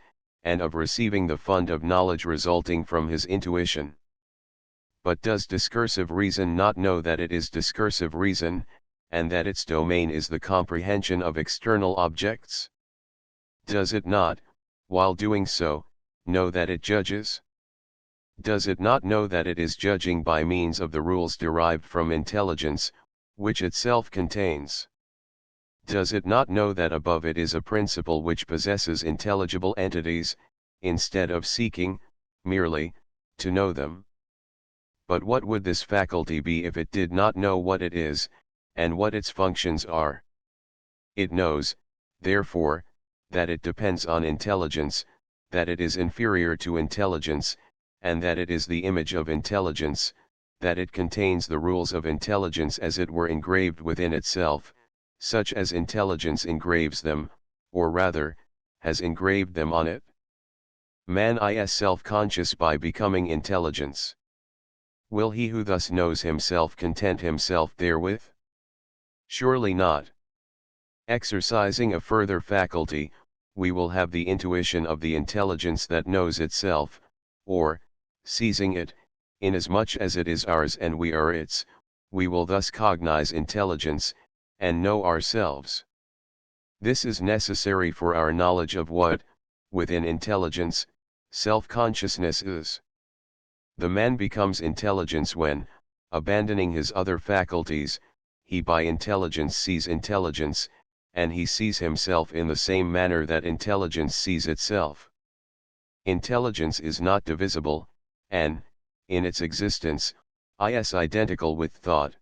and of receiving the fund of knowledge resulting from his intuition. But does discursive reason not know that it is discursive reason, and that its domain is the comprehension of external objects? Does it not, while doing so, know that it judges? Does it not know that it is judging by means of the rules derived from intelligence, which itself contains? Does it not know that above it is a principle which possesses intelligible entities, instead of seeking, merely, to know them? But what would this faculty be if it did not know what it is, and what its functions are? It knows, therefore, that it depends on intelligence, that it is inferior to intelligence, and that it is the image of intelligence, that it contains the rules of intelligence as it were engraved within itself, such as intelligence engraves them, or rather, has engraved them on it. Man is self-conscious by becoming intelligence. Will he who thus knows himself content himself therewith? Surely not. Exercising a further faculty, we will have the intuition of the intelligence that knows itself, or, seizing it, inasmuch as it is ours and we are its, we will thus cognize intelligence, and know ourselves. This is necessary for our knowledge of what, within intelligence, self-consciousness is. The man becomes intelligence when, abandoning his other faculties, he by intelligence sees intelligence, and he sees himself in the same manner that intelligence sees itself. Intelligence is not divisible, and, in its existence, is identical with thought.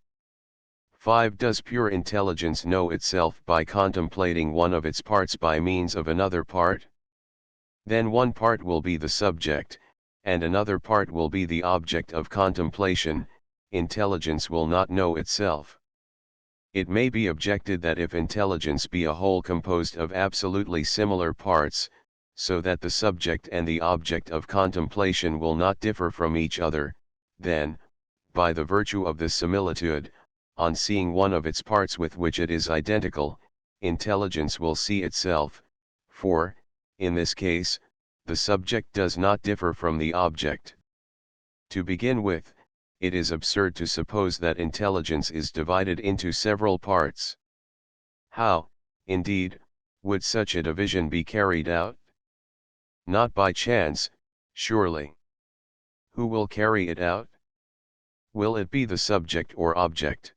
5. Does pure intelligence know itself by contemplating one of its parts by means of another part? Then one part will be the subject, and another part will be the object of contemplation. Intelligence will not know itself. It may be objected that if intelligence be a whole composed of absolutely similar parts, so that the subject and the object of contemplation will not differ from each other, then, by the virtue of this similitude, on seeing one of its parts with which it is identical, intelligence will see itself, for, in this case, the subject does not differ from the object. To begin with, it is absurd to suppose that intelligence is divided into several parts. How, indeed, would such a division be carried out? Not by chance, surely. Who will carry it out? Will it be the subject or object?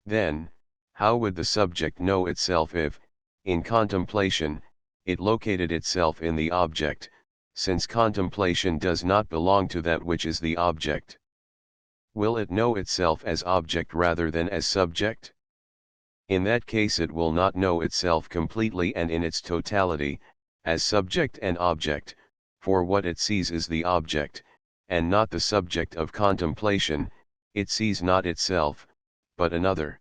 Then, how would the subject know itself if, in contemplation, it located itself in the object, since contemplation does not belong to that which is the object? Will it know itself as object rather than as subject? In that case it will not know itself completely and in its totality, as subject and object, for what it sees is the object, and not the subject of contemplation. It sees not itself, but another.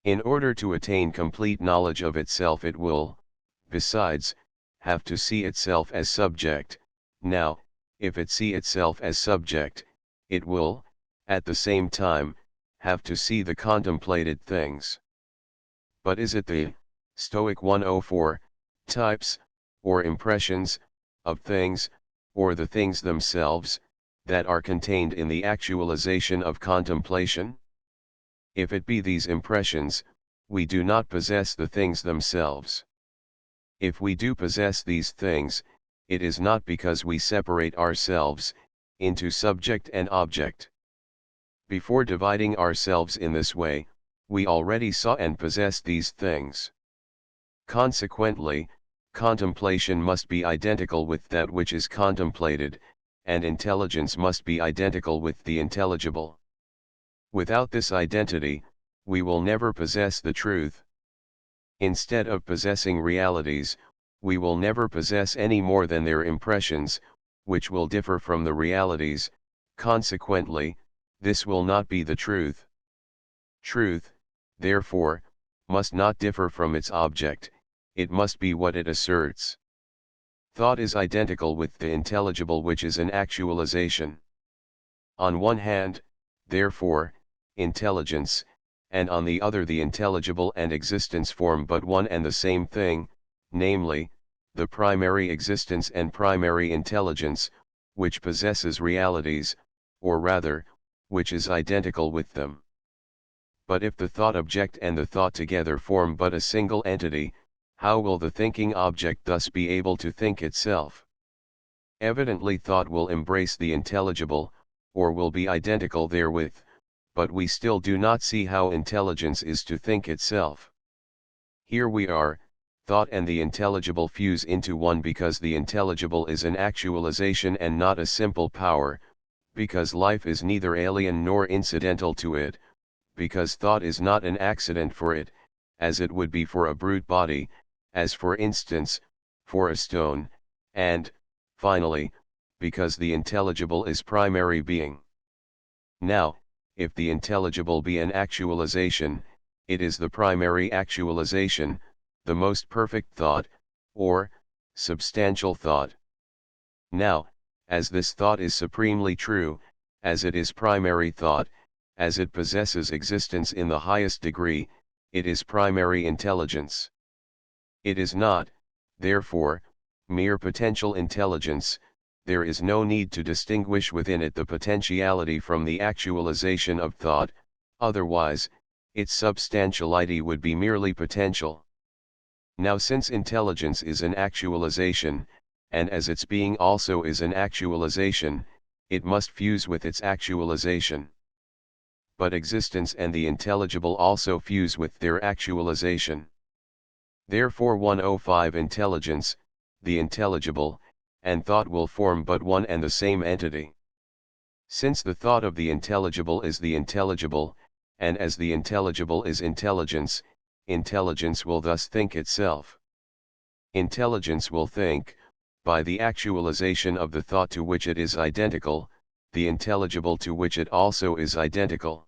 In order to attain complete knowledge of itself it will, besides, have to see itself as subject. Now, if it see itself as subject, it will, at the same time, have to see the contemplated things. But is it the, Stoic 104, types, or impressions, of things, or the things themselves, that are contained in the actualization of contemplation? If it be these impressions, we do not possess the things themselves. If we do possess these things, it is not because we separate ourselves into subject and object. Before dividing ourselves in this way, we already saw and possessed these things. Consequently, contemplation must be identical with that which is contemplated, and intelligence must be identical with the intelligible. Without this identity, we will never possess the truth. Instead of possessing realities, we will never possess any more than their impressions, which will differ from the realities. Consequently, this will not be the truth. Truth, therefore, must not differ from its object, it must be what it asserts. Thought is identical with the intelligible, which is an actualization. On one hand, therefore, intelligence, and on the other the intelligible and existence form but one and the same thing, namely, the primary existence and primary intelligence, which possesses realities, or rather, which is identical with them. But if the thought object and the thought together form but a single entity, how will the thinking object thus be able to think itself? Evidently thought will embrace the intelligible, or will be identical therewith, but we still do not see how intelligence is to think itself. Here we are, thought and the intelligible fuse into one because the intelligible is an actualization and not a simple power, because life is neither alien nor incidental to it, because thought is not an accident for it, as it would be for a brute body, as for instance, for a stone, and, finally, because the intelligible is primary being. Now, if the intelligible be an actualization, it is the primary actualization, the most perfect thought, or, substantial thought. Now, as this thought is supremely true, as it is primary thought, as it possesses existence in the highest degree, it is primary intelligence. It is not, therefore, mere potential intelligence. There is no need to distinguish within it the potentiality from the actualization of thought, otherwise, its substantiality would be merely potential. Now since intelligence is an actualization, and as its being also is an actualization, it must fuse with its actualization. But existence and the intelligible also fuse with their actualization. Therefore 105 intelligence, the intelligible, and thought will form but one and the same entity. Since the thought of the intelligible is the intelligible, and as the intelligible is intelligence, intelligence will thus think itself. Intelligence will think, by the actualization of the thought to which it is identical, the intelligible to which it also is identical.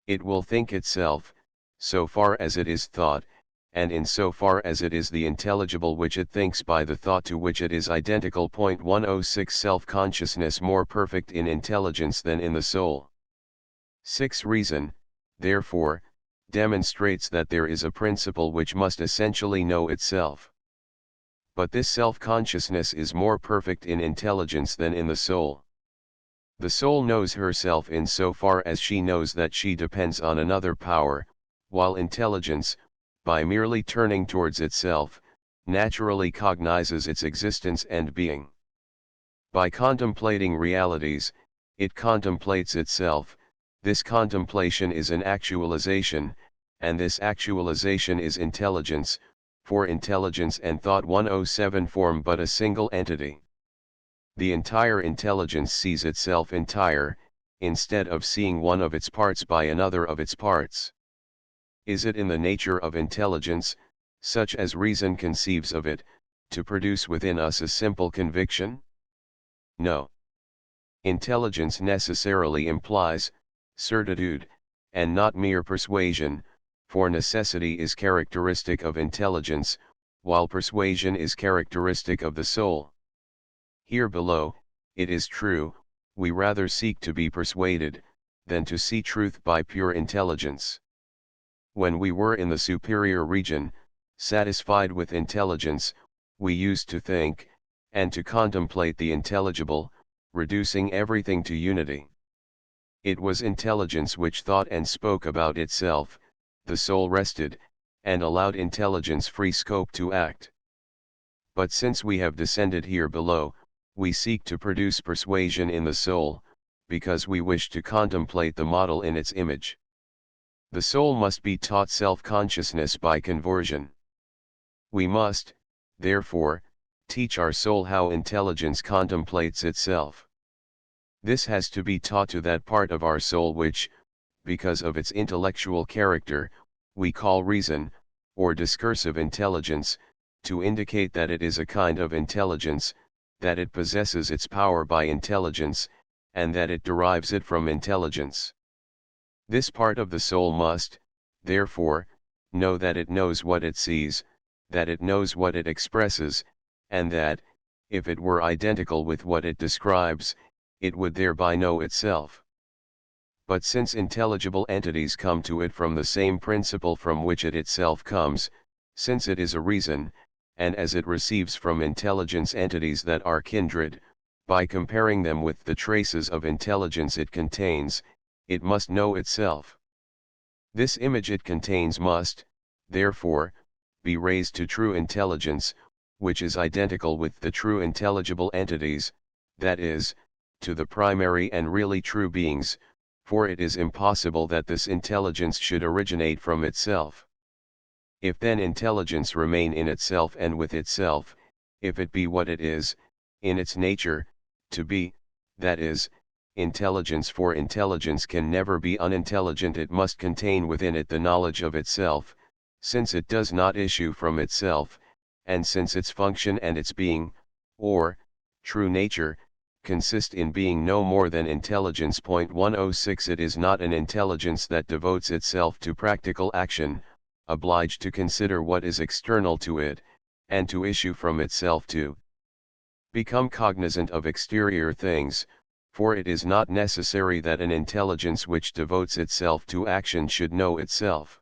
It will think itself, so far as it is thought, and in so far as it is the intelligible which it thinks by the thought to which it is identical. 106 Self-consciousness more perfect in intelligence than in the soul. 6 Reason, therefore, demonstrates that there is a principle which must essentially know itself. But this self-consciousness is more perfect in intelligence than in the soul. The soul knows herself in so far as she knows that she depends on another power, while intelligence, by merely turning towards itself, naturally cognizes its existence and being. By contemplating realities, it contemplates itself. This contemplation is an actualization, and this actualization is intelligence, for intelligence and thought 107 form but a single entity. The entire intelligence sees itself entire, instead of seeing one of its parts by another of its parts. Is it in the nature of intelligence, such as reason conceives of it, to produce within us a simple conviction? No. Intelligence necessarily implies certitude, and not mere persuasion, for necessity is characteristic of intelligence, while persuasion is characteristic of the soul. Here below, it is true, we rather seek to be persuaded, than to see truth by pure intelligence. When we were in the superior region, satisfied with intelligence, we used to think, and to contemplate the intelligible, reducing everything to unity. It was intelligence which thought and spoke about itself, the soul rested, and allowed intelligence free scope to act. But since we have descended here below, we seek to produce persuasion in the soul, because we wish to contemplate the model in its image. The soul must be taught self-consciousness by conversion. We must, therefore, teach our soul how intelligence contemplates itself. This has to be taught to that part of our soul which, because of its intellectual character, we call reason, or discursive intelligence, to indicate that it is a kind of intelligence, that it possesses its power by intelligence, and that it derives it from intelligence. This part of the soul must, therefore, know that it knows what it sees, that it knows what it expresses, and that, if it were identical with what it describes, it would thereby know itself. But since intelligible entities come to it from the same principle from which it itself comes, since it is a reason, and as it receives from intelligence entities that are kindred, by comparing them with the traces of intelligence it contains, it must know itself. This image it contains must, therefore, be raised to true intelligence, which is identical with the true intelligible entities, that is, to the primary and really true beings, for it is impossible that this intelligence should originate from itself. If then intelligence remain in itself and with itself, if it be what it is, in its nature, to be, that is, intelligence, for intelligence can never be unintelligent, it must contain within it the knowledge of itself, since it does not issue from itself, and since its function and its being, or, true nature, consist in being no more than intelligence. 106 It is not an intelligence that devotes itself to practical action, obliged to consider what is external to it, and to issue from itself to become cognizant of exterior things, for it is not necessary that an intelligence which devotes itself to action should know itself.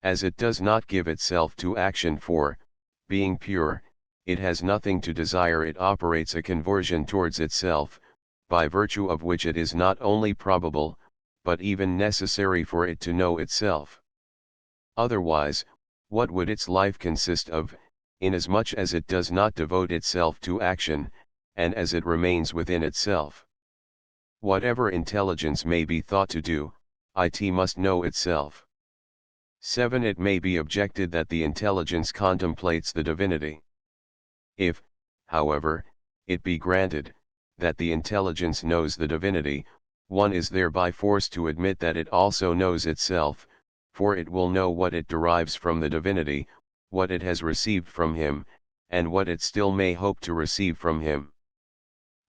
As it does not give itself to action for, being pure, it has nothing to desire, it operates a conversion towards itself, by virtue of which it is not only probable, but even necessary for it to know itself. Otherwise, what would its life consist of, inasmuch as it does not devote itself to action, and as it remains within itself? Whatever intelligence may be thought to do, it must know itself. 7. It may be objected that the intelligence contemplates the divinity. If, however, it be granted, that the intelligence knows the divinity, one is thereby forced to admit that it also knows itself, for it will know what it derives from the divinity, what it has received from him, and what it still may hope to receive from him.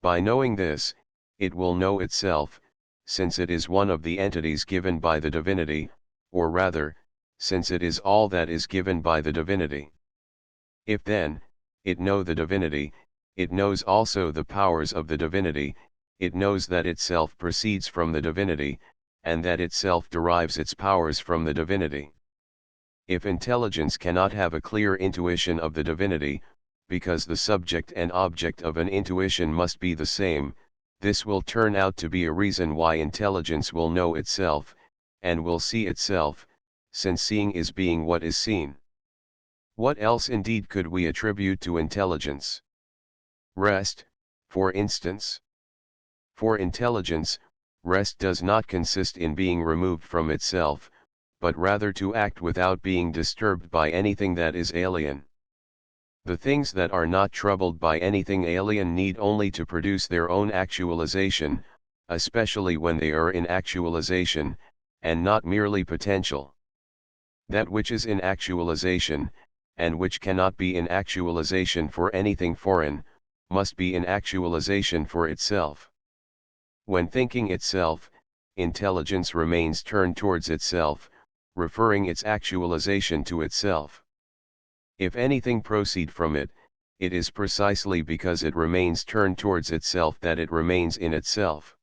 By knowing this, it will know itself, since it is one of the entities given by the divinity, or rather, since it is all that is given by the divinity. If then, it know the divinity, it knows also the powers of the divinity, it knows that itself proceeds from the divinity, and that itself derives its powers from the divinity. If intelligence cannot have a clear intuition of the divinity, because the subject and object of an intuition must be the same, this will turn out to be a reason why intelligence will know itself, and will see itself, since seeing is being what is seen. What else indeed could we attribute to intelligence? Rest, for instance. For intelligence, rest does not consist in being removed from itself, but rather to act without being disturbed by anything that is alien. The things that are not troubled by anything alien need only to produce their own actualization, especially when they are in actualization, and not merely potential. That which is in actualization, and which cannot be in actualization for anything foreign, must be in actualization for itself. When thinking itself, intelligence remains turned towards itself, referring its actualization to itself. If anything proceed from it, it is precisely because it remains turned towards itself that it remains in itself.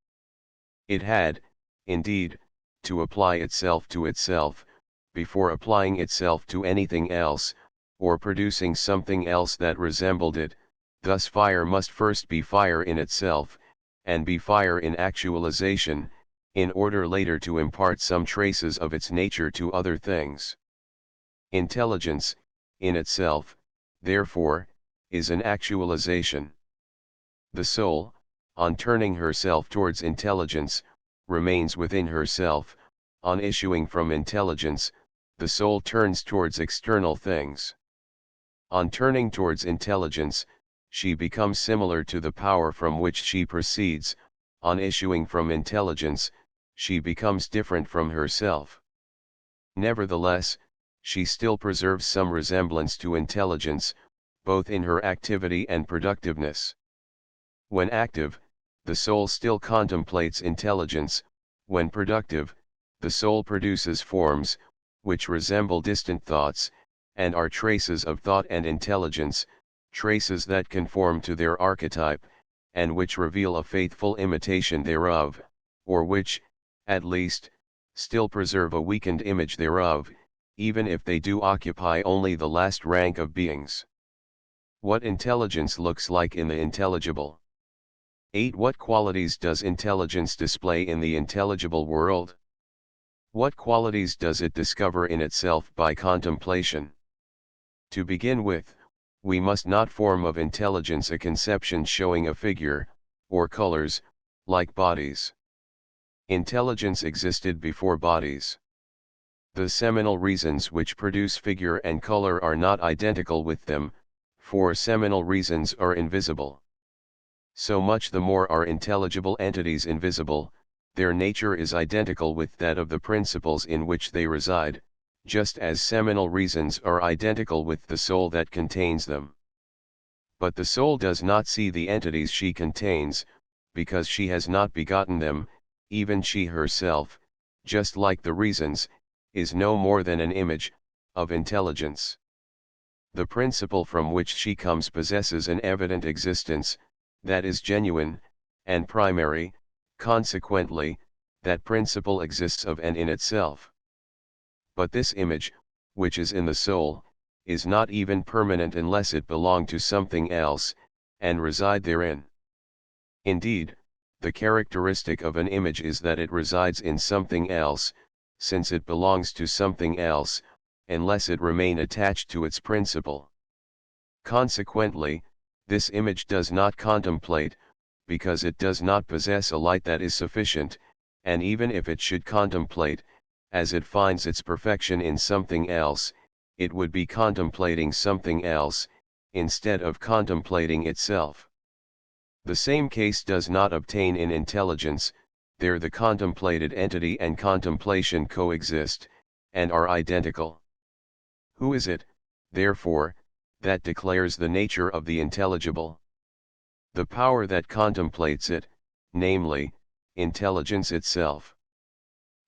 It had, indeed, to apply itself to itself, before applying itself to anything else, or producing something else that resembled it. Thus fire must first be fire in itself, and be fire in actualization, in order later to impart some traces of its nature to other things. Intelligence, in itself, therefore, is an actualization. The soul, on turning herself towards intelligence, remains within herself. On issuing from intelligence, the soul turns towards external things. On turning towards intelligence, she becomes similar to the power from which she proceeds. On issuing from intelligence, she becomes different from herself. Nevertheless, she still preserves some resemblance to intelligence, both in her activity and productiveness. When active, the soul still contemplates intelligence; when productive, the soul produces forms, which resemble distant thoughts, and are traces of thought and intelligence, traces that conform to their archetype, and which reveal a faithful imitation thereof, or which, at least, still preserve a weakened image thereof, even if they do occupy only the last rank of beings. What intelligence looks like in the intelligible. 8. What qualities does intelligence display in the intelligible world? What qualities does it discover in itself by contemplation? To begin with, we must not form of intelligence a conception showing a figure, or colors, like bodies. Intelligence existed before bodies. The seminal reasons which produce figure and color are not identical with them, for seminal reasons are invisible. So much the more are intelligible entities invisible, their nature is identical with that of the principles in which they reside, just as seminal reasons are identical with the soul that contains them. But the soul does not see the entities she contains, because she has not begotten them, even she herself, just like the reasons, is no more than an image, of intelligence. The principle from which she comes possesses an evident existence, that is genuine, and primary, consequently, that principle exists of and in itself. But this image, which is in the soul, is not even permanent unless it belong to something else, and reside therein. Indeed, the characteristic of an image is that it resides in something else, since it belongs to something else, unless it remain attached to its principle. Consequently, this image does not contemplate, because it does not possess a light that is sufficient, and even if it should contemplate, as it finds its perfection in something else, it would be contemplating something else, instead of contemplating itself. The same case does not obtain in intelligence. There the contemplated entity and contemplation coexist, and are identical. Who is it, therefore, that declares the nature of the intelligible? The power that contemplates it, namely, intelligence itself.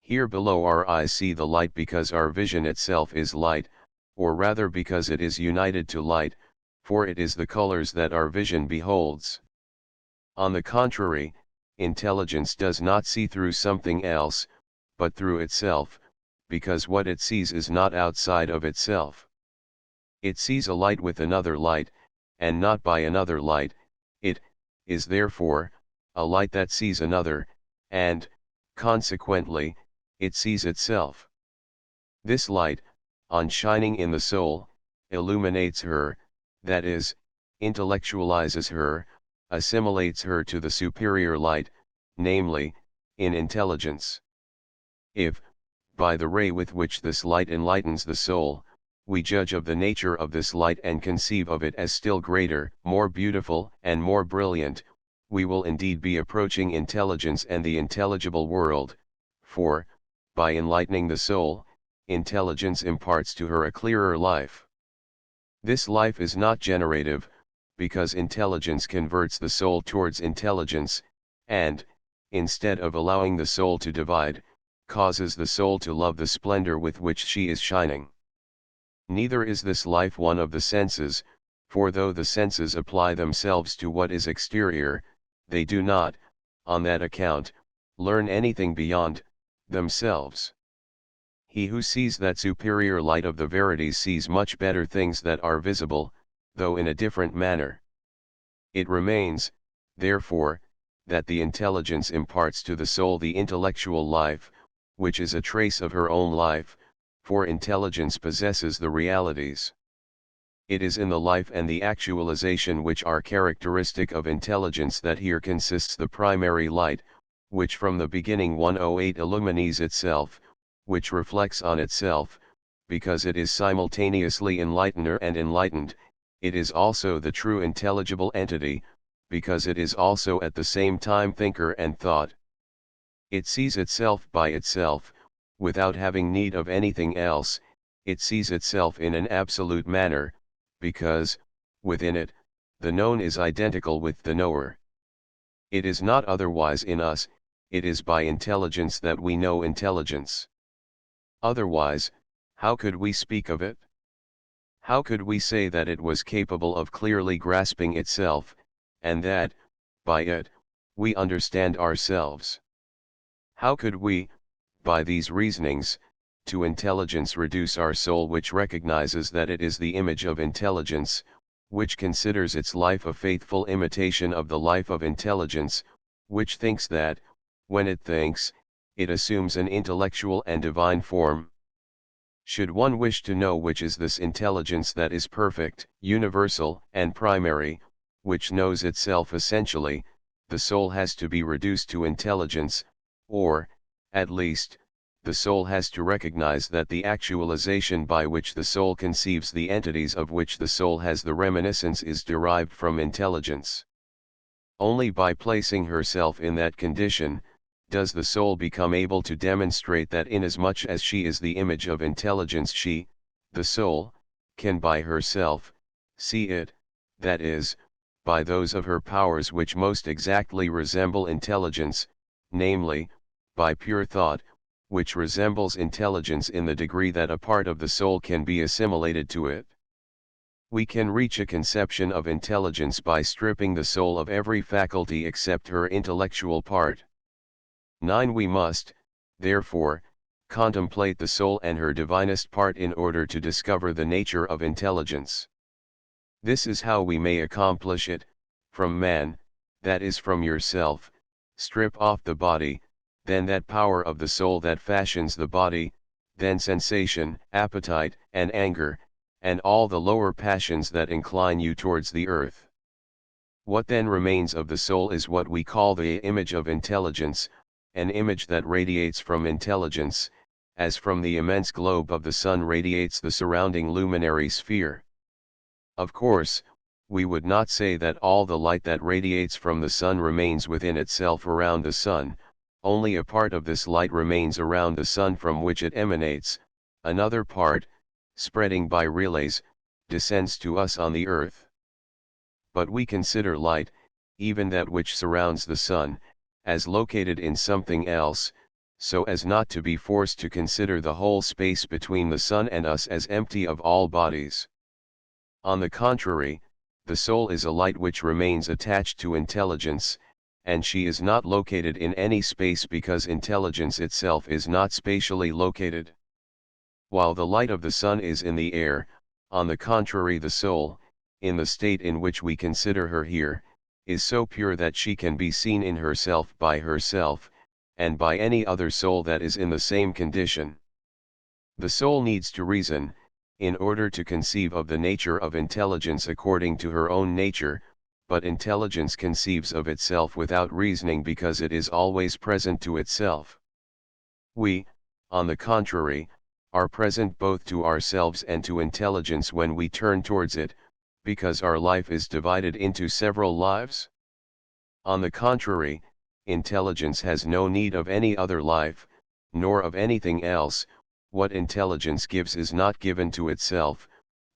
Here below our eyes see the light because our vision itself is light, or rather because it is united to light, for it is the colors that our vision beholds. On the contrary, intelligence does not see through something else, but through itself, because what it sees is not outside of itself. It sees a light with another light, and not by another light. It is therefore a light that sees another, and, consequently, it sees itself. This light, on shining in the soul, illuminates her, that is, intellectualizes her, assimilates her to the superior light, namely, in intelligence. If, by the ray with which this light enlightens the soul, we judge of the nature of this light and conceive of it as still greater, more beautiful and more brilliant, we will indeed be approaching intelligence and the intelligible world, for, by enlightening the soul, intelligence imparts to her a clearer life. This life is not generative, because intelligence converts the soul towards intelligence, and, instead of allowing the soul to divide, causes the soul to love the splendor with which she is shining. Neither is this life one of the senses, for though the senses apply themselves to what is exterior, they do not, on that account, learn anything beyond themselves. He who sees that superior light of the verities sees much better things that are visible, though in a different manner. It remains, therefore, that the intelligence imparts to the soul the intellectual life, which is a trace of her own life, for intelligence possesses the realities. It is in the life and the actualization which are characteristic of intelligence that here consists the primary light, which from the beginning 108 illumines itself, which reflects on itself, because it is simultaneously enlightener and enlightened. It is also the true intelligible entity, because it is also at the same time thinker and thought. It sees itself by itself, without having need of anything else. It sees itself in an absolute manner, because, within it, the known is identical with the knower. It is not otherwise in us, it is by intelligence that we know intelligence. Otherwise, how could we speak of it? How could we say that it was capable of clearly grasping itself, and that, by it, we understand ourselves? How could we, by these reasonings, to intelligence reduce our soul, which recognizes that it is the image of intelligence, which considers its life a faithful imitation of the life of intelligence, which thinks that, when it thinks, it assumes an intellectual and divine form? Should one wish to know which is this intelligence that is perfect, universal, and primary, which knows itself essentially, the soul has to be reduced to intelligence, or, at least, the soul has to recognize that the actualization by which the soul conceives the entities of which the soul has the reminiscence is derived from intelligence. Only by placing herself in that condition, does the soul become able to demonstrate that inasmuch as she is the image of intelligence, she, the soul, can by herself, see it, that is, by those of her powers which most exactly resemble intelligence, namely, by pure thought, which resembles intelligence in the degree that a part of the soul can be assimilated to it. We can reach a conception of intelligence by stripping the soul of every faculty except her intellectual part. 9. We must, therefore, contemplate the soul and her divinest part in order to discover the nature of intelligence. This is how we may accomplish it: from man, that is from yourself, strip off the body, then that power of the soul that fashions the body, then sensation, appetite, and anger, and all the lower passions that incline you towards the earth. What then remains of the soul is what we call the image of intelligence, an image that radiates from intelligence, as from the immense globe of the sun radiates the surrounding luminary sphere. Of course, we would not say that all the light that radiates from the sun remains within itself around the sun. Only a part of this light remains around the sun from which it emanates, another part, spreading by relays, descends to us on the earth. But we consider light, even that which surrounds the sun, as located in something else, so as not to be forced to consider the whole space between the sun and us as empty of all bodies. On the contrary, the soul is a light which remains attached to intelligence, and she is not located in any space because intelligence itself is not spatially located. While the light of the sun is in the air, on the contrary, the soul, in the state in which we consider her here, is so pure that she can be seen in herself by herself, and by any other soul that is in the same condition. The soul needs to reason, in order to conceive of the nature of intelligence according to her own nature, but intelligence conceives of itself without reasoning because it is always present to itself. We, on the contrary, are present both to ourselves and to intelligence when we turn towards it, because our life is divided into several lives. On the contrary, intelligence has no need of any other life, nor of anything else. What intelligence gives is not given to itself,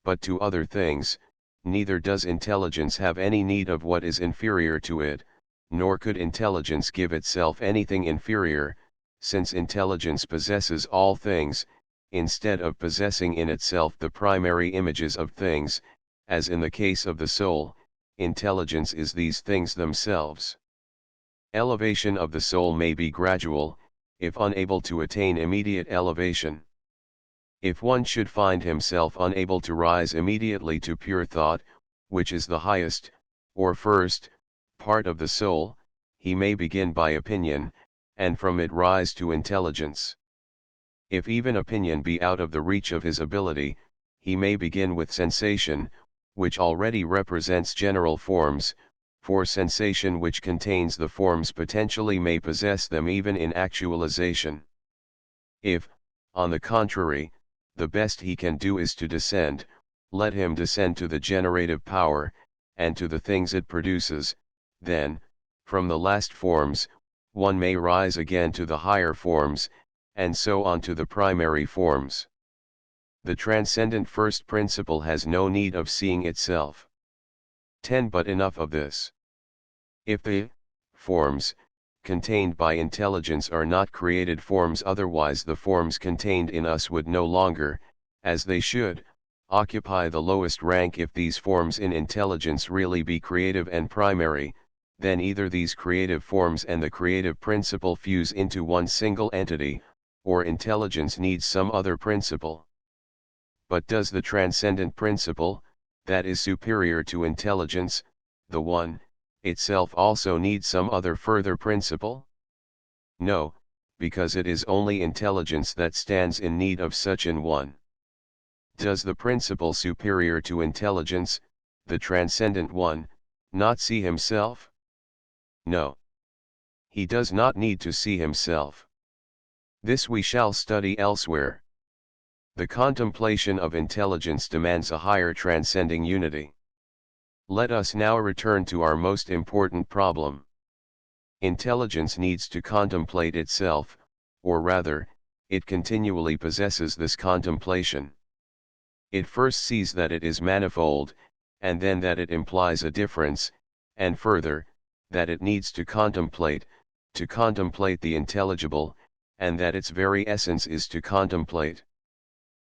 but to other things. Neither does intelligence have any need of what is inferior to it, nor could intelligence give itself anything inferior, since intelligence possesses all things, instead of possessing in itself the primary images of things. As in the case of the soul, intelligence is these things themselves. Elevation of the soul may be gradual, if unable to attain immediate elevation. If one should find himself unable to rise immediately to pure thought, which is the highest, or first, part of the soul, he may begin by opinion, and from it rise to intelligence. If even opinion be out of the reach of his ability, he may begin with sensation, which already represents general forms, for sensation which contains the forms potentially may possess them even in actualization. If, on the contrary, the best he can do is to descend, let him descend to the generative power, and to the things it produces. Then, from the last forms, one may rise again to the higher forms, and so on to the primary forms. The transcendent first principle has no need of seeing itself. 10. But enough of this. If the forms contained by intelligence are not created forms, otherwise the forms contained in us would no longer, as they should, occupy the lowest rank. If these forms in intelligence really be creative and primary, then either these creative forms and the creative principle fuse into one single entity, or intelligence needs some other principle. But does the transcendent principle, that is superior to intelligence, the One, itself also need some other further principle? No, because it is only intelligence that stands in need of such an one. Does the principle superior to intelligence, the transcendent one, not see himself? No. He does not need to see himself. This we shall study elsewhere. The contemplation of intelligence demands a higher transcending unity. Let us now return to our most important problem. Intelligence needs to contemplate itself, or rather, it continually possesses this contemplation. It first sees that it is manifold, and then that it implies a difference, and further, that it needs to contemplate the intelligible, and that its very essence is to contemplate.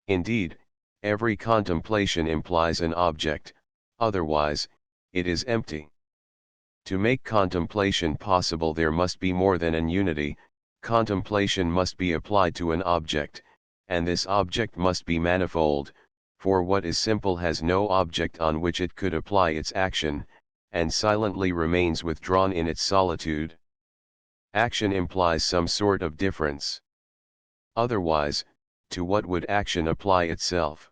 Indeed, every contemplation implies an object, otherwise, it is empty. To make contemplation possible there must be more than an unity. Contemplation must be applied to an object, and this object must be manifold, for what is simple has no object on which it could apply its action, and silently remains withdrawn in its solitude. Action implies some sort of difference. Otherwise, to what would action apply itself?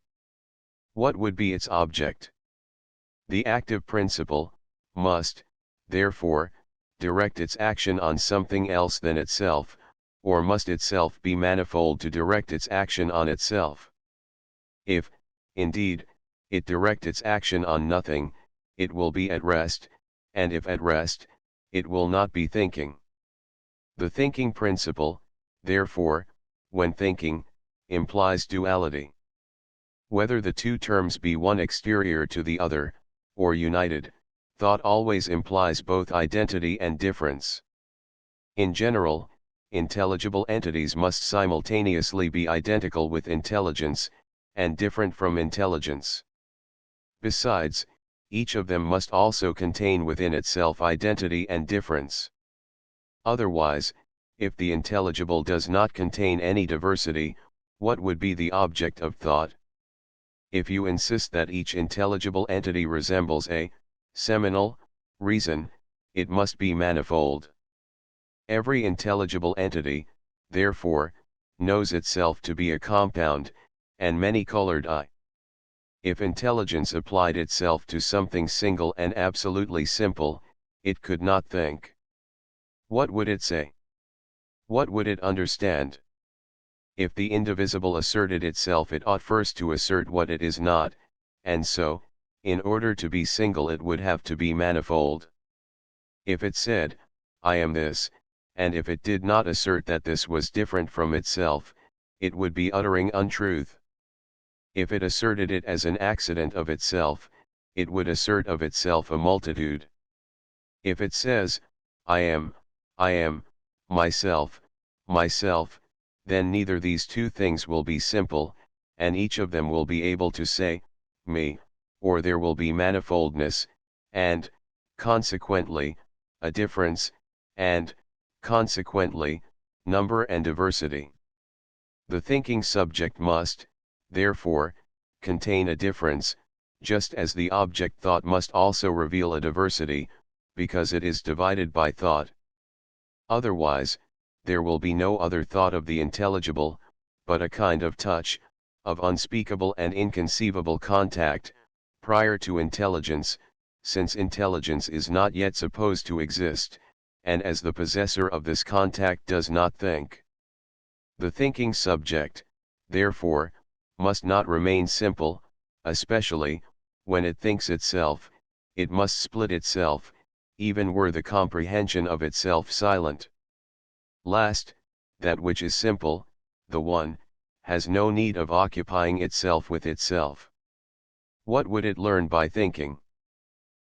What would be its object? The active principle must, therefore, direct its action on something else than itself, or must itself be manifold to direct its action on itself. If, indeed, it direct its action on nothing, it will be at rest, and if at rest, it will not be thinking. The thinking principle, therefore, when thinking, implies duality. Whether the two terms be one exterior to the other, or united, thought always implies both identity and difference. In general, intelligible entities must simultaneously be identical with intelligence, and different from intelligence. Besides, each of them must also contain within itself identity and difference. Otherwise, if the intelligible does not contain any diversity, what would be the object of thought? If you insist that each intelligible entity resembles a seminal reason, it must be manifold. Every intelligible entity, therefore, knows itself to be a compound, and many-colored eye. If intelligence applied itself to something single and absolutely simple, it could not think. What would it say? What would it understand? If the indivisible asserted itself, it ought first to assert what it is not, and so, in order to be single it would have to be manifold. If it said, I am this, and if it did not assert that this was different from itself, it would be uttering untruth. If it asserted it as an accident of itself, it would assert of itself a multitude. If it says, I am, myself, then neither these two things will be simple, and each of them will be able to say, me, or there will be manifoldness, and, consequently, a difference, and, consequently, number and diversity. The thinking subject must, therefore, contain a difference, just as the object thought must also reveal a diversity, because it is divided by thought. Otherwise, there will be no other thought of the intelligible, but a kind of touch, of unspeakable and inconceivable contact, prior to intelligence, since intelligence is not yet supposed to exist, and as the possessor of this contact does not think. The thinking subject, therefore, must not remain simple, especially, when it thinks itself, it must split itself, even were the comprehension of itself silent. Last, that which is simple, the One, has no need of occupying itself with itself. What would it learn by thinking?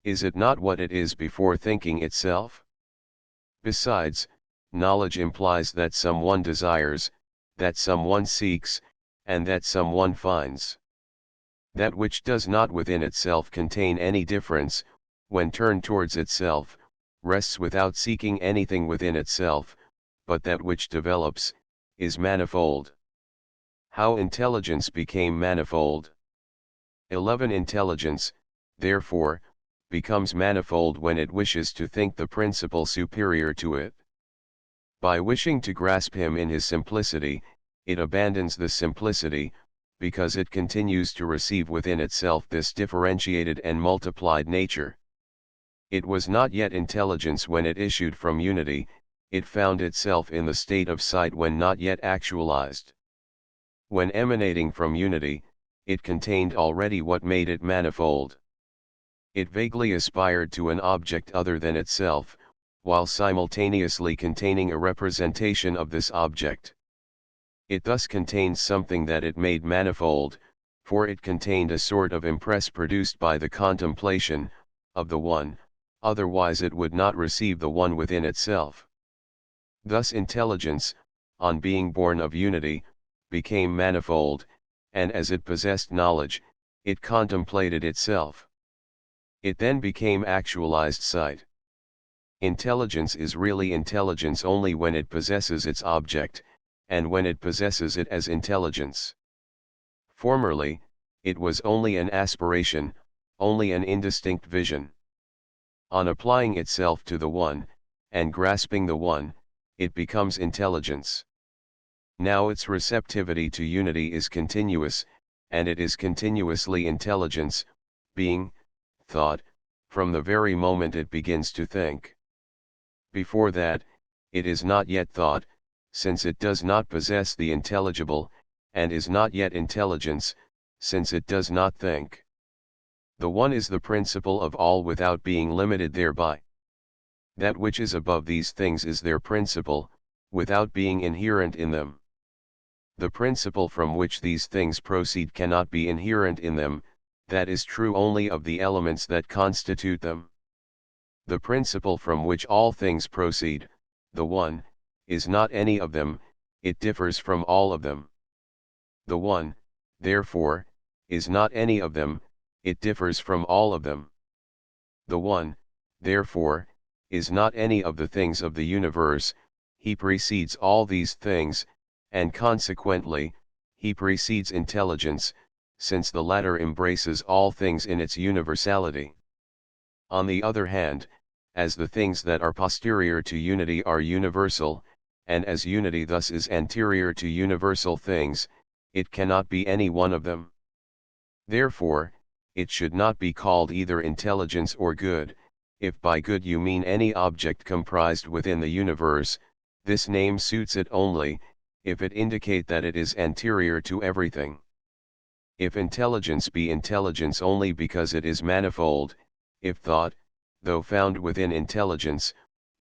Is it not what it is before thinking itself? Besides, knowledge implies that someone desires, that someone seeks, and that someone finds. That which does not within itself contain any difference, when turned towards itself, rests without seeking anything within itself, but that which develops, is manifold. How intelligence became manifold. 11. Intelligence, therefore, becomes manifold when it wishes to think the principle superior to it. By wishing to grasp him in his simplicity, it abandons the simplicity, because it continues to receive within itself this differentiated and multiplied nature. It was not yet intelligence when it issued from unity, it found itself in the state of sight when not yet actualized. When emanating from unity, it contained already what made it manifold. It vaguely aspired to an object other than itself, while simultaneously containing a representation of this object. It thus contained something that it made manifold, for it contained a sort of impress produced by the contemplation of the one, otherwise it would not receive the one within itself. Thus intelligence, on being born of unity, became manifold, and as it possessed knowledge, it contemplated itself. It then became actualized sight. Intelligence is really intelligence only when it possesses its object, and when it possesses it as intelligence. Formerly, it was only an aspiration, only an indistinct vision. On applying itself to the one, and grasping the one, it becomes intelligence. Now its receptivity to unity is continuous, and it is continuously intelligence, being, thought, from the very moment it begins to think. Before that, it is not yet thought, since it does not possess the intelligible, and is not yet intelligence, since it does not think. The one is the principle of all without being limited thereby. That which is above these things is their principle, without being inherent in them. The principle from which these things proceed cannot be inherent in them, that is true only of the elements that constitute them. The principle from which all things proceed, the one, is not any of them, it differs from all of them. The one, therefore, is not any of them, it differs from all of them. The one, therefore, is not any of the things of the universe, he precedes all these things, and consequently, he precedes intelligence, since the latter embraces all things in its universality. On the other hand, as the things that are posterior to unity are universal, and as unity thus is anterior to universal things, it cannot be any one of them. Therefore, it should not be called either intelligence or good. If by good you mean any object comprised within the universe, this name suits it only, if it indicate that it is anterior to everything. If intelligence be intelligence only because it is manifold, if thought, though found within intelligence,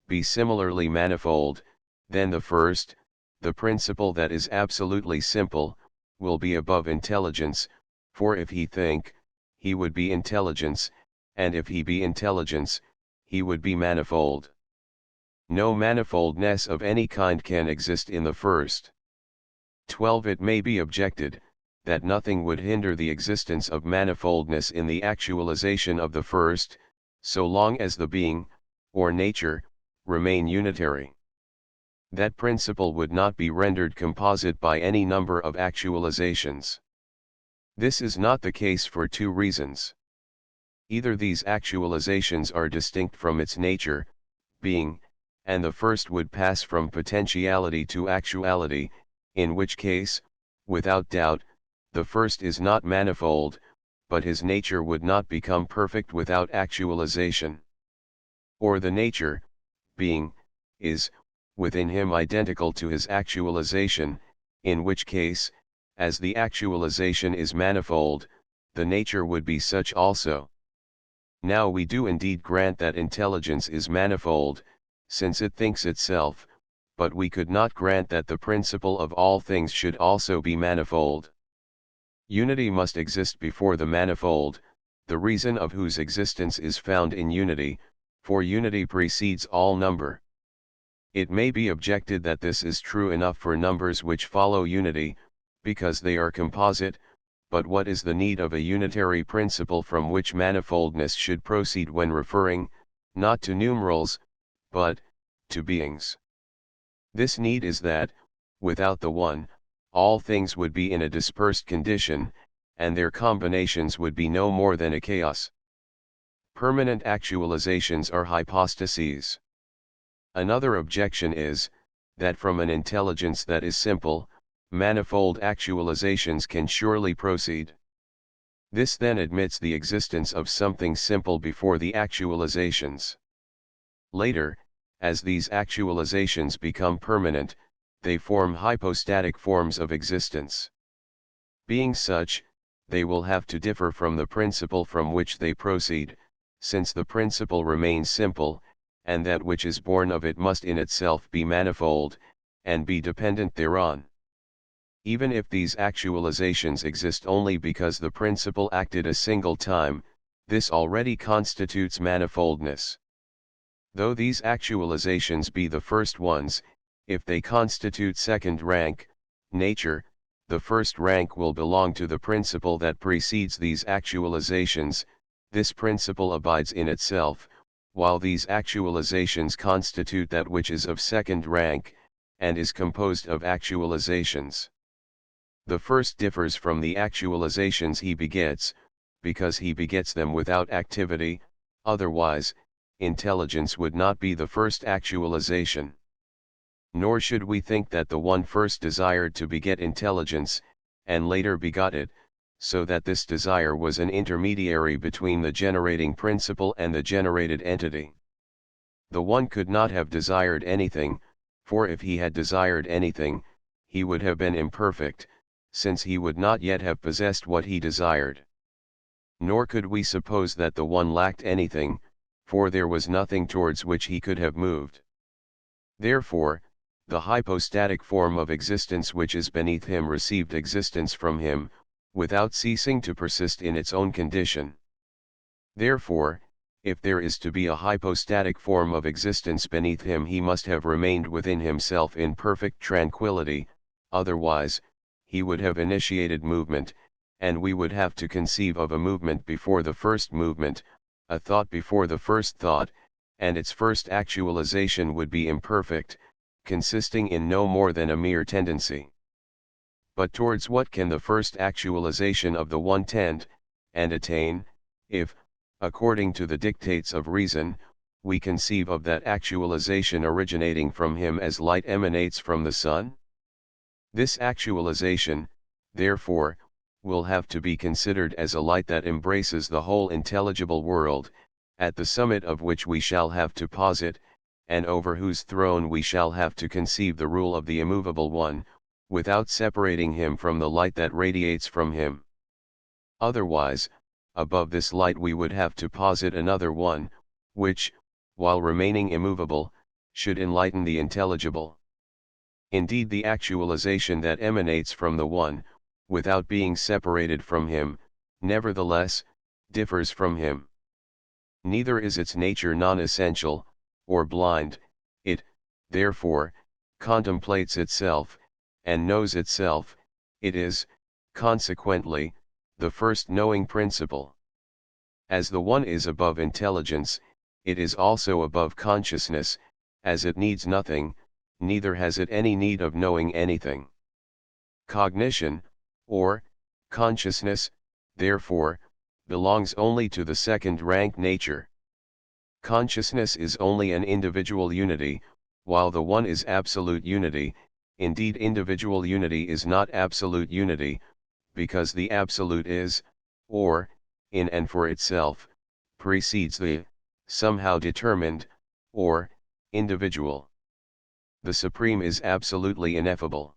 be similarly manifold, then the first, the principle that is absolutely simple, will be above intelligence, for if he think, he would be intelligence, and if he be intelligence, he would be manifold. No manifoldness of any kind can exist in the first. 12. It may be objected, that nothing would hinder the existence of manifoldness in the actualization of the first, so long as the being, or nature, remain unitary. That principle would not be rendered composite by any number of actualizations. This is not the case for two reasons. Either these actualizations are distinct from its nature, being, and the first would pass from potentiality to actuality, in which case, without doubt, the first is not manifold, but his nature would not become perfect without actualization. Or the nature, being, is, within him identical to his actualization, in which case, as the actualization is manifold, the nature would be such also. Now we do indeed grant that intelligence is manifold, since it thinks itself, but we could not grant that the principle of all things should also be manifold. Unity must exist before the manifold, the reason of whose existence is found in unity, for unity precedes all number. It may be objected that this is true enough for numbers which follow unity, because they are composite, but what is the need of a unitary principle from which manifoldness should proceed when referring, not to numerals, but to beings? This need is that, without the one, all things would be in a dispersed condition, and their combinations would be no more than a chaos. Permanent actualizations are hypostases. Another objection is, that from an intelligence that is simple, manifold actualizations can surely proceed. This then admits the existence of something simple before the actualizations. Later, as these actualizations become permanent, they form hypostatic forms of existence. Being such, they will have to differ from the principle from which they proceed, since the principle remains simple, and that which is born of it must in itself be manifold, and be dependent thereon. Even if these actualizations exist only because the principle acted a single time, this already constitutes manifoldness. Though these actualizations be the first ones, if they constitute second rank, nature, the first rank will belong to the principle that precedes these actualizations. This principle abides in itself, while these actualizations constitute that which is of second rank, and is composed of actualizations. The first differs from the actualizations he begets, because he begets them without activity, otherwise, intelligence would not be the first actualization. Nor should we think that the one first desired to beget intelligence, and later begot it, so that this desire was an intermediary between the generating principle and the generated entity. The one could not have desired anything, for if he had desired anything, he would have been imperfect, since he would not yet have possessed what he desired. Nor could we suppose that the one lacked anything, for there was nothing towards which he could have moved. Therefore, the hypostatic form of existence which is beneath him received existence from him, without ceasing to persist in its own condition. Therefore, if there is to be a hypostatic form of existence beneath him, he must have remained within himself in perfect tranquility, otherwise, he would have initiated movement, and we would have to conceive of a movement before the first movement, a thought before the first thought, and its first actualization would be imperfect, consisting in no more than a mere tendency. But towards what can the first actualization of the one tend, and attain, if, according to the dictates of reason, we conceive of that actualization originating from him as light emanates from the sun? This actualization, therefore, will have to be considered as a light that embraces the whole intelligible world, at the summit of which we shall have to posit, and over whose throne we shall have to conceive the rule of the immovable one, without separating him from the light that radiates from him. Otherwise, above this light we would have to posit another one, which, while remaining immovable, should enlighten the intelligible. Indeed, the actualization that emanates from the one, without being separated from him, nevertheless, differs from him. Neither is its nature non-essential, or blind, it, therefore, contemplates itself, and knows itself. It is, consequently, the first knowing principle. As the one is above intelligence, it is also above consciousness, as it needs nothing, neither has it any need of knowing anything. Cognition, or consciousness, therefore, belongs only to the second-rank nature. Consciousness is only an individual unity, while the one is absolute unity. Indeed, individual unity is not absolute unity, because the absolute is, or, in and for itself, precedes the, somehow determined, or, individual. The supreme is absolutely ineffable.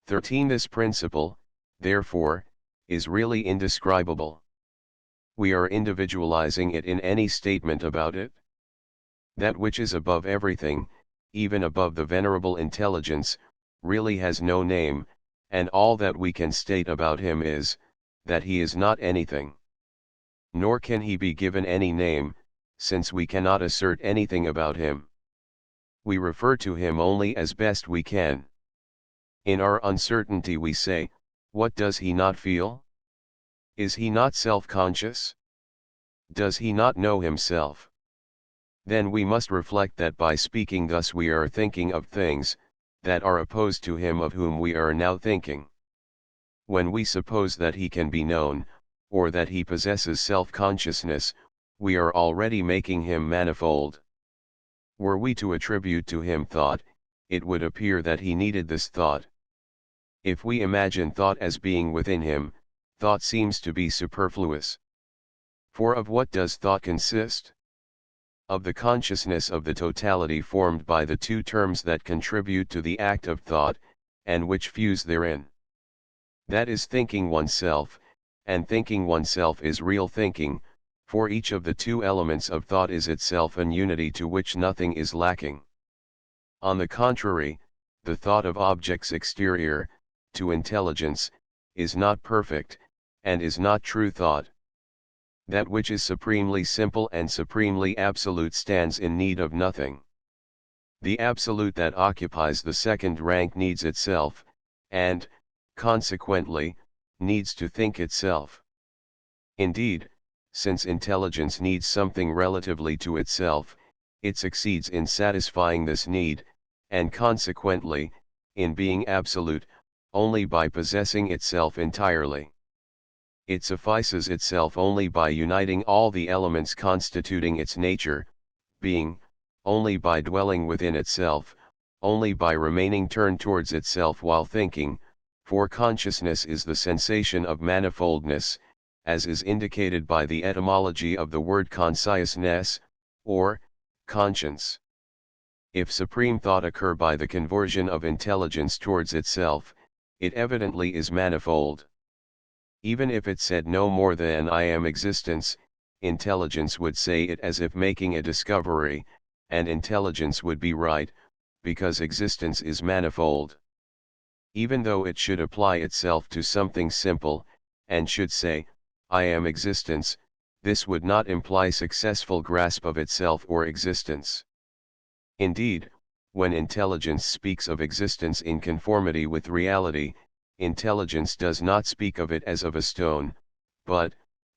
13. This principle, therefore, is really indescribable. We are individualizing it in any statement about it. That which is above everything, even above the venerable intelligence, really has no name, and all that we can state about him is, that he is not anything. Nor can he be given any name, since we cannot assert anything about him. We refer to him only as best we can. In our uncertainty we say, what does he not feel? Is he not self-conscious? Does he not know himself? Then we must reflect that by speaking thus we are thinking of things, that are opposed to him of whom we are now thinking. When we suppose that he can be known, or that he possesses self-consciousness, we are already making him manifold. Were we to attribute to him thought, it would appear that he needed this thought. If we imagine thought as being within him, thought seems to be superfluous. For of what does thought consist? Of the consciousness of the totality formed by the two terms that contribute to the act of thought, and which fuse therein. That is thinking oneself, and thinking oneself is real thinking, for each of the two elements of thought is itself an unity to which nothing is lacking. On the contrary, the thought of objects exterior, to intelligence, is not perfect, and is not true thought. That which is supremely simple and supremely absolute stands in need of nothing. The absolute that occupies the second rank needs itself, and, consequently, needs to think itself. Indeed, since intelligence needs something relatively to itself, it succeeds in satisfying this need, and consequently, in being absolute, only by possessing itself entirely. It suffices itself only by uniting all the elements constituting its nature, being, only by dwelling within itself, only by remaining turned towards itself while thinking, for consciousness is the sensation of manifoldness, as is indicated by the etymology of the word consciousness, or conscience. If supreme thought occur by the conversion of intelligence towards itself, it evidently is manifold. Even if it said no more than I am existence, intelligence would say it as if making a discovery, and intelligence would be right, because existence is manifold. Even though it should apply itself to something simple, and should say, I am existence, this would not imply successful grasp of itself or existence. Indeed, when intelligence speaks of existence in conformity with reality, intelligence does not speak of it as of a stone, but,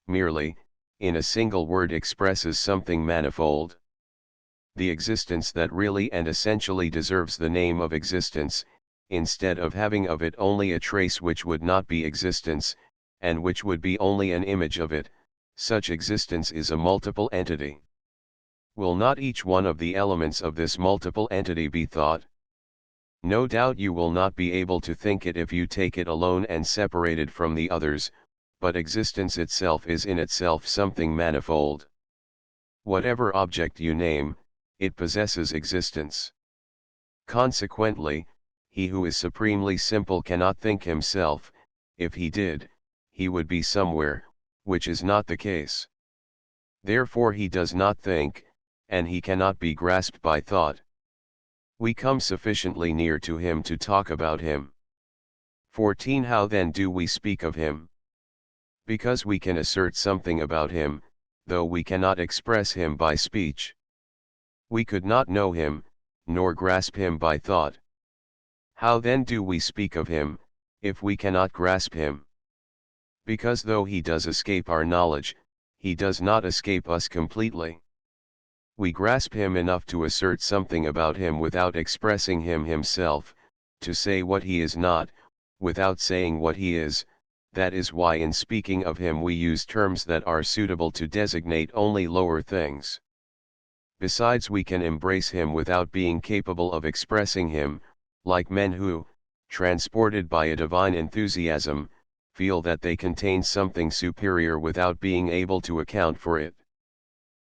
merely, in a single word expresses something manifold. The existence that really and essentially deserves the name of existence, instead of having of it only a trace which would not be existence, and which would be only an image of it, such existence is a multiple entity. Will not each one of the elements of this multiple entity be thought? No doubt you will not be able to think it if you take it alone and separate it from the others, but existence itself is in itself something manifold. Whatever object you name, it possesses existence. Consequently, he who is supremely simple cannot think himself. If he did, he would be somewhere, which is not the case. Therefore he does not think, and he cannot be grasped by thought. We come sufficiently near to him to talk about him. 14. How then do we speak of him? Because we can assert something about him, though we cannot express him by speech. We could not know him, nor grasp him by thought. How then do we speak of him, if we cannot grasp him? Because though he does escape our knowledge, he does not escape us completely. We grasp him enough to assert something about him without expressing him himself, to say what he is not, without saying what he is. That is why in speaking of him we use terms that are suitable to designate only lower things. Besides, we can embrace him without being capable of expressing him, like men who, transported by a divine enthusiasm, feel that they contain something superior without being able to account for it.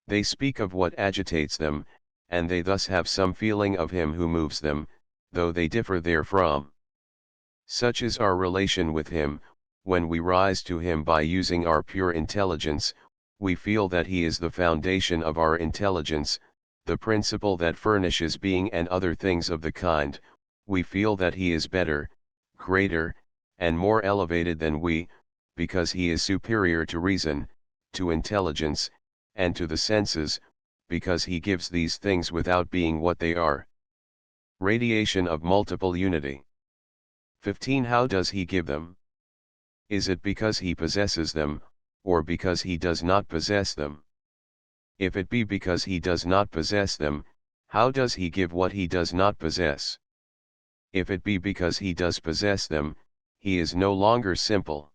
They speak of what agitates them, and they thus have some feeling of him who moves them, though they differ therefrom. Such is our relation with him. When we rise to him by using our pure intelligence, we feel that he is the foundation of our intelligence, the principle that furnishes being and other things of the kind. We feel that he is better, greater, and more elevated than we, because he is superior to reason, to intelligence, and to the senses, because he gives these things without being what they are. Radiation of multiple unity. 15. How does he give them? Is it because he possesses them, or because he does not possess them? If it be because he does not possess them, how does he give what he does not possess? If it be because he does possess them, he is no longer simple.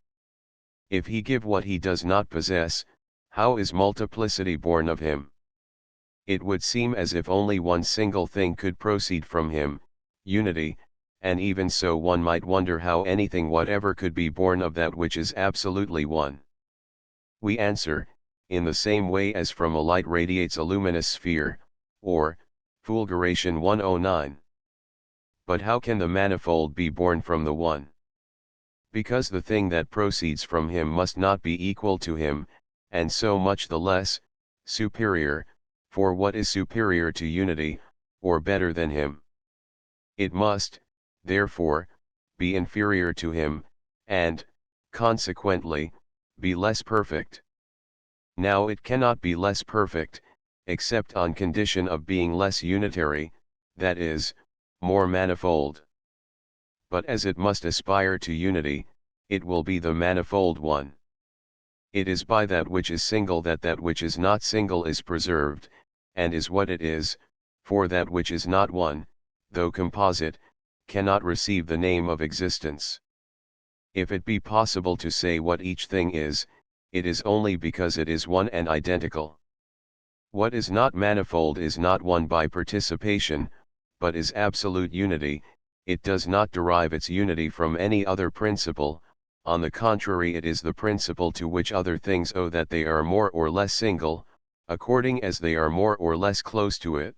If he give what he does not possess, how is multiplicity born of him? It would seem as if only one single thing could proceed from him, unity, and even so one might wonder how anything whatever could be born of that which is absolutely one. We answer, in the same way as from a light radiates a luminous sphere, or, fulguration 109. But how can the manifold be born from the one? Because the thing that proceeds from him must not be equal to him, and so much the less, superior, for what is superior to unity, or better than him? It must, therefore, be inferior to him, and, consequently, be less perfect. Now it cannot be less perfect, except on condition of being less unitary, that is, more manifold. But as it must aspire to unity, it will be the manifold one. It is by that which is single that that which is not single is preserved, and is what it is, for that which is not one, though composite, cannot receive the name of existence. If it be possible to say what each thing is, it is only because it is one and identical. What is not manifold is not one by participation, but is absolute unity. It does not derive its unity from any other principle, on the contrary it is the principle to which other things owe that they are more or less single, according as they are more or less close to it.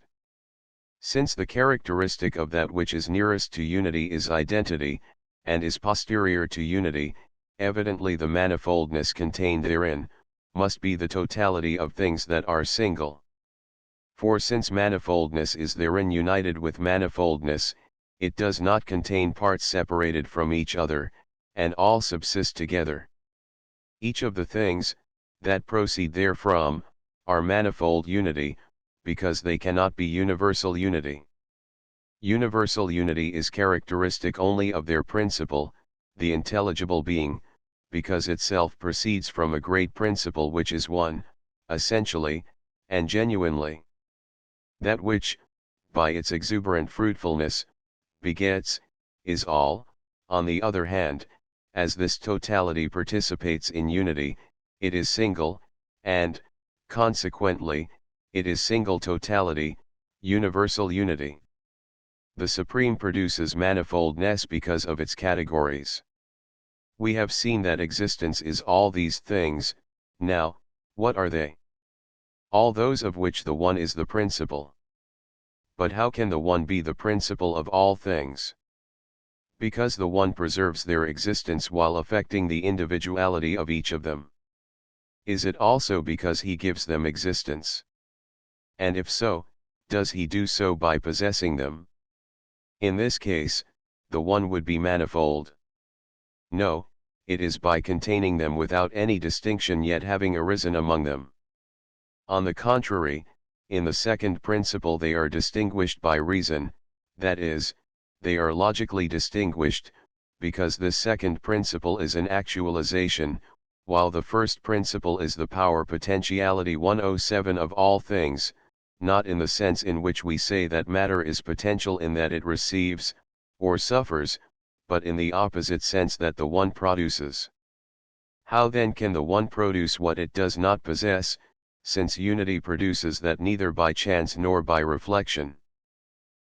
Since the characteristic of that which is nearest to unity is identity, and is posterior to unity, evidently the manifoldness contained therein, must be the totality of things that are single. For since manifoldness is therein united with manifoldness, it does not contain parts separated from each other, and all subsist together. Each of the things, that proceed therefrom, are manifold unity, because they cannot be universal unity. Universal unity is characteristic only of their principle, the intelligible being, because itself proceeds from a great principle which is one, essentially, and genuinely. That which, by its exuberant fruitfulness, begets, is all. On the other hand, as this totality participates in unity, it is single, and, consequently, it is single totality, universal unity. The Supreme produces manifoldness because of its categories. We have seen that existence is all these things. Now, what are they? All those of which the one is the principle. But how can the one be the principle of all things? Because the one preserves their existence while affecting the individuality of each of them. Is it also because he gives them existence? And if so, does he do so by possessing them? In this case, the one would be manifold. No, it is by containing them without any distinction yet having arisen among them. On the contrary, in the second principle they are distinguished by reason, that is, they are logically distinguished, because this second principle is an actualization, while the first principle is the power potentiality 107 of all things, not in the sense in which we say that matter is potential in that it receives, or suffers, but in the opposite sense that the one produces. How then can the one produce what it does not possess, since unity produces that neither by chance nor by reflection?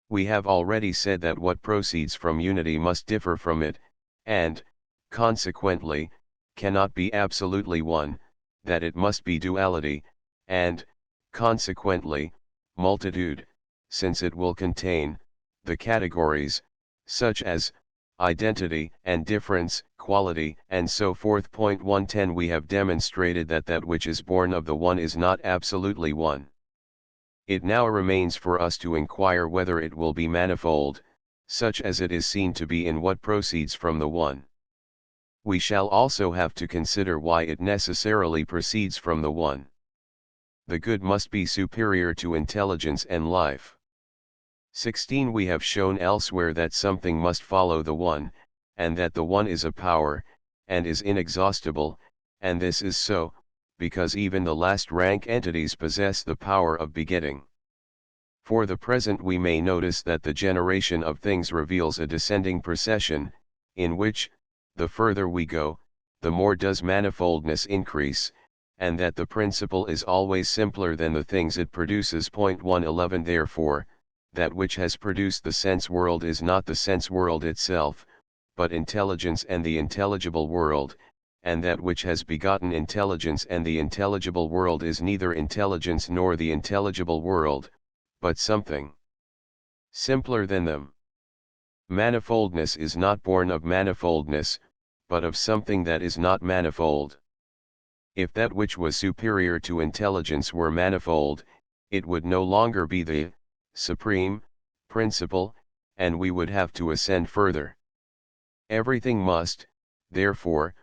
We have already said that what proceeds from unity must differ from it, and, consequently, cannot be absolutely one, that it must be duality, and, consequently, multitude, since it will contain the categories, such as identity and difference, quality, and so forth. 110 We have demonstrated that that which is born of the one is not absolutely one. It now remains for us to inquire whether it will be manifold, such as it is seen to be in what proceeds from the one. We shall also have to consider why it necessarily proceeds from the one. The good must be superior to intelligence and life. 16 We have shown elsewhere that something must follow the one, and that the one is a power, and is inexhaustible, and this is so, because even the last rank entities possess the power of begetting. For the present we may notice that the generation of things reveals a descending procession, in which, the further we go, the more does manifoldness increase, and that the principle is always simpler than the things it produces. 111 Therefore, that which has produced the sense world is not the sense world itself, but intelligence and the intelligible world, and that which has begotten intelligence and the intelligible world is neither intelligence nor the intelligible world, but something simpler than them. Manifoldness is not born of manifoldness, but of something that is not manifold. If that which was superior to intelligence were manifold, it would no longer be the supreme principle, and we would have to ascend further. Everything must, therefore,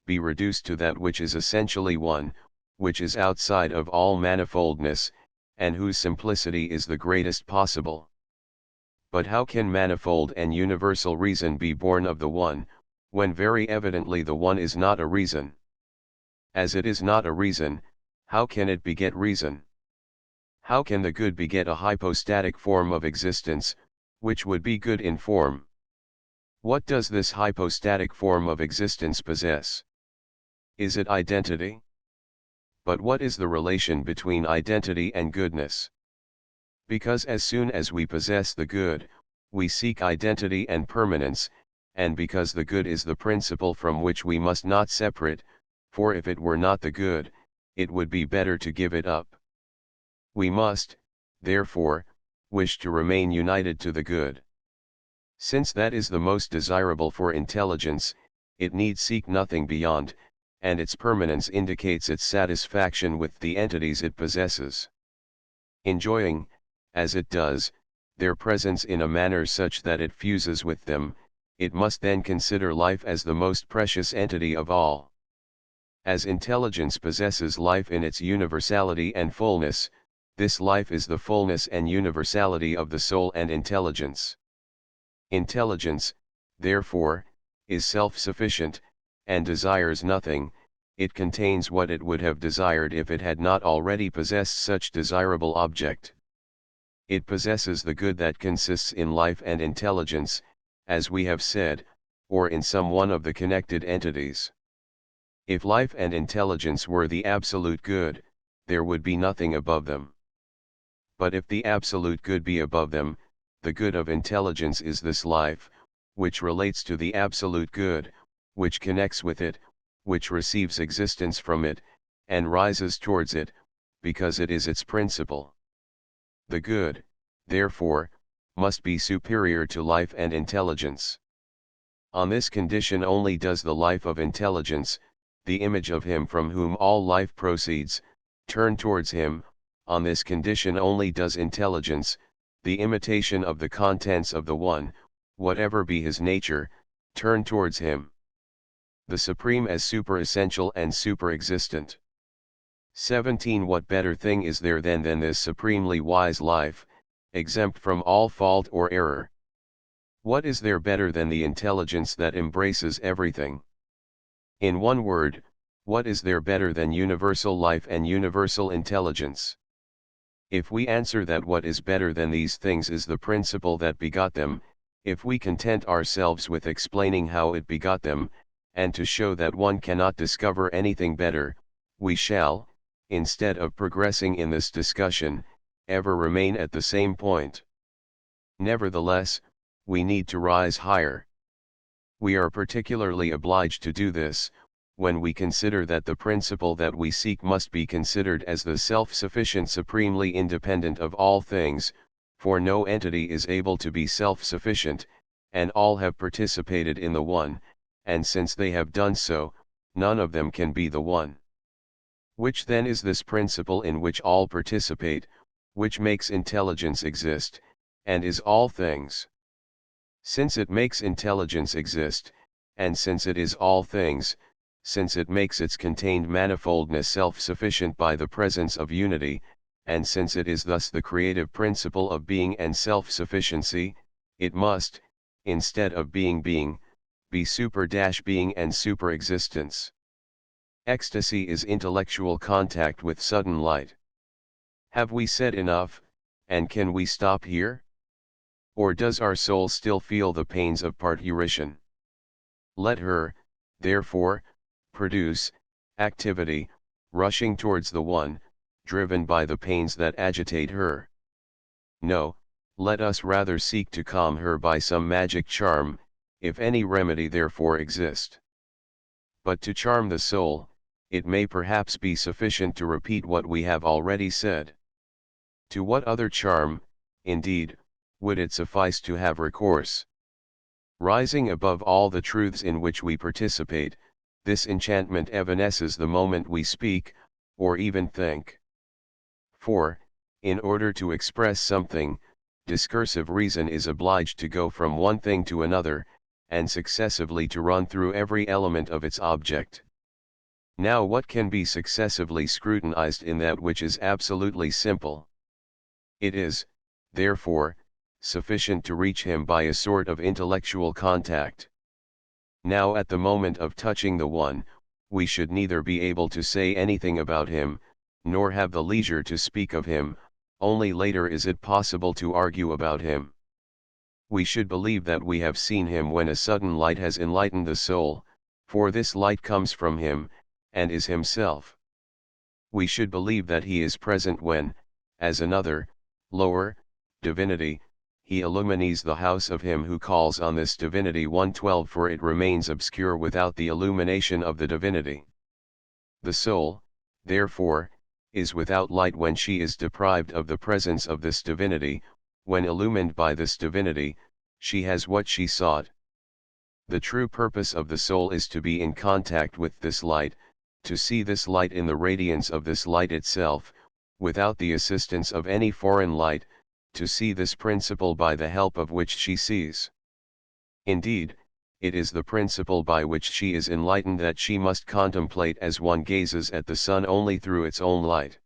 be reduced to that which is essentially one, which is outside of all manifoldness, and whose simplicity is the greatest possible. But how can manifold and universal reason be born of the one, when very evidently the one is not a reason? As it is not a reason, how can it beget reason? How can the good beget a hypostatic form of existence, which would be good in form? What does this hypostatic form of existence possess? Is it identity? But what is the relation between identity and goodness? Because as soon as we possess the good, we seek identity and permanence, and because the good is the principle from which we must not separate, for if it were not the good, it would be better to give it up. We must, therefore, wish to remain united to the good. Since that is the most desirable for intelligence, it need seek nothing beyond, and its permanence indicates its satisfaction with the entities it possesses. Enjoying, as it does, their presence in a manner such that it fuses with them, it must then consider life as the most precious entity of all. As intelligence possesses life in its universality and fullness, this life is the fullness and universality of the soul and intelligence. Intelligence, therefore, is self-sufficient, and desires nothing. It contains what it would have desired if it had not already possessed such desirable object. It possesses the good that consists in life and intelligence, as we have said, or in some one of the connected entities. If life and intelligence were the absolute good, there would be nothing above them. But if the absolute good be above them, the good of intelligence is this life, which relates to the absolute good, which connects with it, which receives existence from it, and rises towards it, because it is its principle. The good, therefore, must be superior to life and intelligence. On this condition only does the life of intelligence, the image of him from whom all life proceeds, turn towards him. On this condition only does intelligence, the imitation of the contents of the one, whatever be his nature, turn towards him. The supreme as superessential and superexistent. 17 What better thing is there then than this supremely wise life, exempt from all fault or error? What is there better than the intelligence that embraces everything? In one word, what is there better than universal life and universal intelligence? If we answer that what is better than these things is the principle that begot them, if we content ourselves with explaining how it begot them, and to show that one cannot discover anything better, we shall, instead of progressing in this discussion, ever remain at the same point. Nevertheless, we need to rise higher. We are particularly obliged to do this, when we consider that the principle that we seek must be considered as the self-sufficient supremely independent of all things, for no entity is able to be self-sufficient, and all have participated in the one, and since they have done so, none of them can be the one. Which then is this principle in which all participate, which makes intelligence exist, and is all things? Since it makes intelligence exist, and since it is all things, since it makes its contained manifoldness self-sufficient by the presence of unity, and since it is thus the creative principle of being and self-sufficiency, it must, instead of being, be super-being and super-existence. Ecstasy is intellectual contact with sudden light. Have we said enough, and can we stop here? Or does our soul still feel the pains of parturition? Let her, therefore, produce activity, rushing towards the one, driven by the pains that agitate her. No, let us rather seek to calm her by some magic charm, if any remedy therefore exist. But to charm the soul, it may perhaps be sufficient to repeat what we have already said. To what other charm, indeed, would it suffice to have recourse? Rising above all the truths in which we participate, this enchantment evanesces the moment we speak, or even think. For, in order to express something, discursive reason is obliged to go from one thing to another, and successively to run through every element of its object. Now what can be successively scrutinized in that which is absolutely simple? It is, therefore, sufficient to reach him by a sort of intellectual contact. Now at the moment of touching the one, we should neither be able to say anything about him, nor have the leisure to speak of him, only later is it possible to argue about him. We should believe that we have seen him when a sudden light has enlightened the soul, for this light comes from him, and is himself. We should believe that he is present when, as another, lower, divinity, he illumines the house of him who calls on this divinity. 112 For it remains obscure without the illumination of the divinity. The soul, therefore, is without light when she is deprived of the presence of this divinity. When illumined by this divinity, she has what she sought. The true purpose of the soul is to be in contact with this light, to see this light in the radiance of this light itself, without the assistance of any foreign light, to see this principle by the help of which she sees. Indeed, it is the principle by which she is enlightened that she must contemplate as one gazes at the sun only through its own light.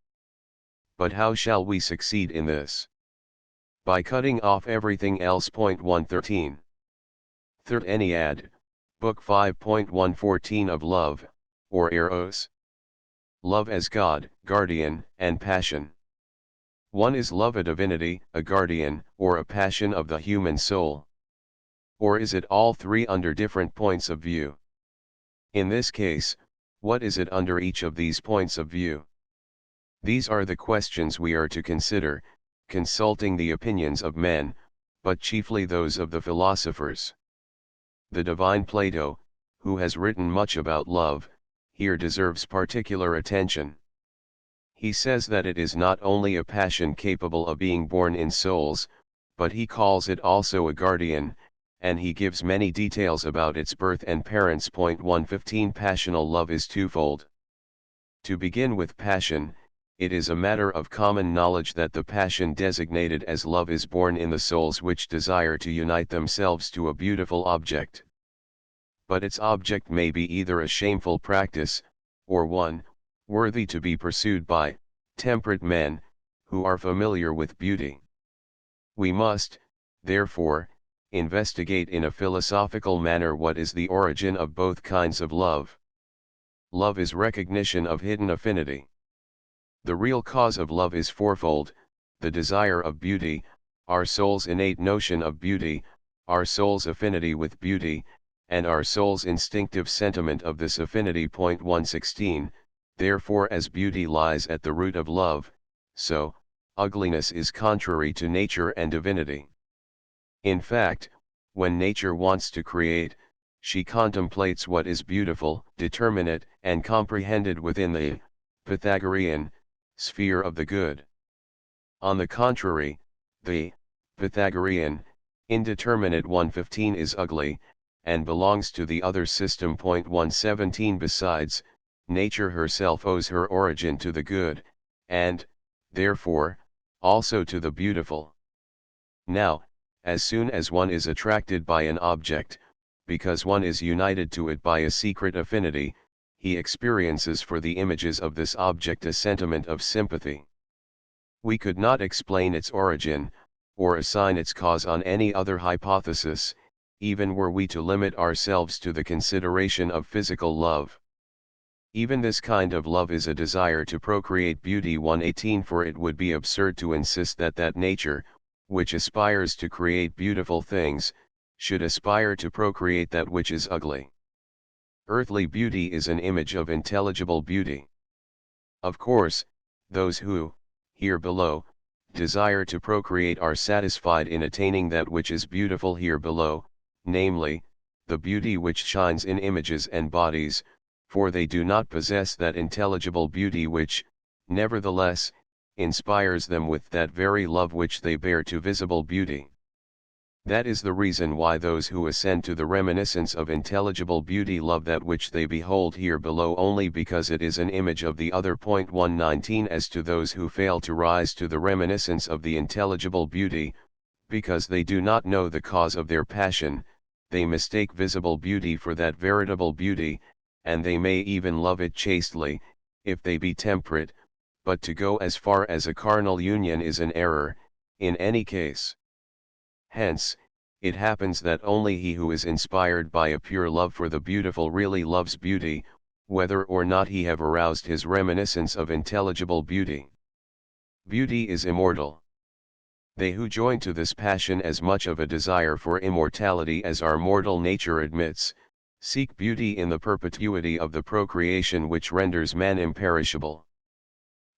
But how shall we succeed in this? By cutting off everything else. 113. Third Ennead, Book 5.114 of Love, or Eros. Love as God, guardian, and passion. One is love a divinity, a guardian, or a passion of the human soul? Or is it all three under different points of view? In this case, what is it under each of these points of view? These are the questions we are to consider, consulting the opinions of men, but chiefly those of the philosophers. The divine Plato, who has written much about love, here deserves particular attention. He says that it is not only a passion capable of being born in souls, but he calls it also a guardian, and he gives many details about its birth and parents. 115 Passional love is twofold. To begin with passion, it is a matter of common knowledge that the passion designated as love is born in the souls which desire to unite themselves to a beautiful object. But its object may be either a shameful practice, or one, worthy to be pursued by temperate men, who are familiar with beauty. We must, therefore, investigate in a philosophical manner what is the origin of both kinds of love. Love is recognition of hidden affinity. The real cause of love is fourfold: the desire of beauty, our soul's innate notion of beauty, our soul's affinity with beauty, and our soul's instinctive sentiment of this affinity. 116 Therefore, as beauty lies at the root of love, so, ugliness is contrary to nature and divinity. In fact, when nature wants to create, she contemplates what is beautiful, determinate, and comprehended within the Pythagorean sphere of the good. On the contrary, the Pythagorean indeterminate 115 is ugly, and belongs to the other system. 117 Besides, nature herself owes her origin to the good, and, therefore, also to the beautiful. Now, as soon as one is attracted by an object, because one is united to it by a secret affinity, he experiences for the images of this object a sentiment of sympathy. We could not explain its origin, or assign its cause on any other hypothesis, even were we to limit ourselves to the consideration of physical love. Even this kind of love is a desire to procreate beauty. 118 For it would be absurd to insist that that nature, which aspires to create beautiful things, should aspire to procreate that which is ugly. Earthly beauty is an image of intelligible beauty. Of course, those who, here below, desire to procreate are satisfied in attaining that which is beautiful here below, namely, the beauty which shines in images and bodies, for they do not possess that intelligible beauty which, nevertheless, inspires them with that very love which they bear to visible beauty. That is the reason why those who ascend to the reminiscence of intelligible beauty love that which they behold here below only because it is an image of the other. 119 As to those who fail to rise to the reminiscence of the intelligible beauty, because they do not know the cause of their passion, they mistake visible beauty for that veritable beauty, and they may even love it chastely, if they be temperate, but to go as far as a carnal union is an error, in any case. Hence, it happens that only he who is inspired by a pure love for the beautiful really loves beauty, whether or not he have aroused his reminiscence of intelligible beauty. Beauty is immortal. They who join to this passion as much of a desire for immortality as our mortal nature admits, seek beauty in the perpetuity of the procreation which renders man imperishable.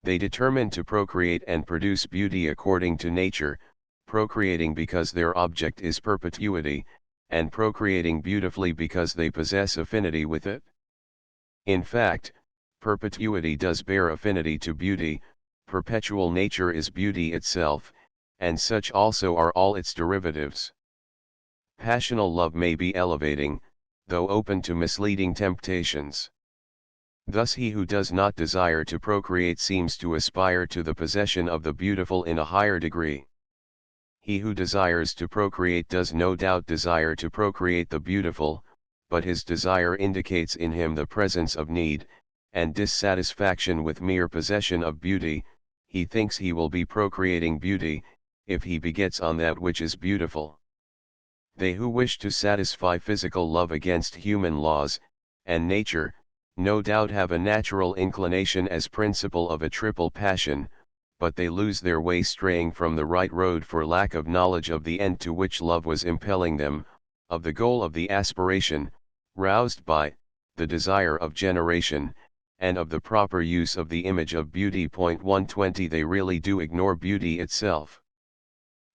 They determine to procreate and produce beauty according to nature, procreating because their object is perpetuity, and procreating beautifully because they possess affinity with it. In fact, perpetuity does bear affinity to beauty, perpetual nature is beauty itself, and such also are all its derivatives. Passional love may be elevating, though open to misleading temptations. Thus he who does not desire to procreate seems to aspire to the possession of the beautiful in a higher degree. He who desires to procreate does no doubt desire to procreate the beautiful, but his desire indicates in him the presence of need, and dissatisfaction with mere possession of beauty. He thinks he will be procreating beauty, if he begets on that which is beautiful. They who wish to satisfy physical love against human laws, and nature, no doubt have a natural inclination as principle of a triple passion, but they lose their way straying from the right road for lack of knowledge of the end to which love was impelling them, of the goal of the aspiration, roused by the desire of generation, and of the proper use of the image of beauty. 120 They really do ignore beauty itself.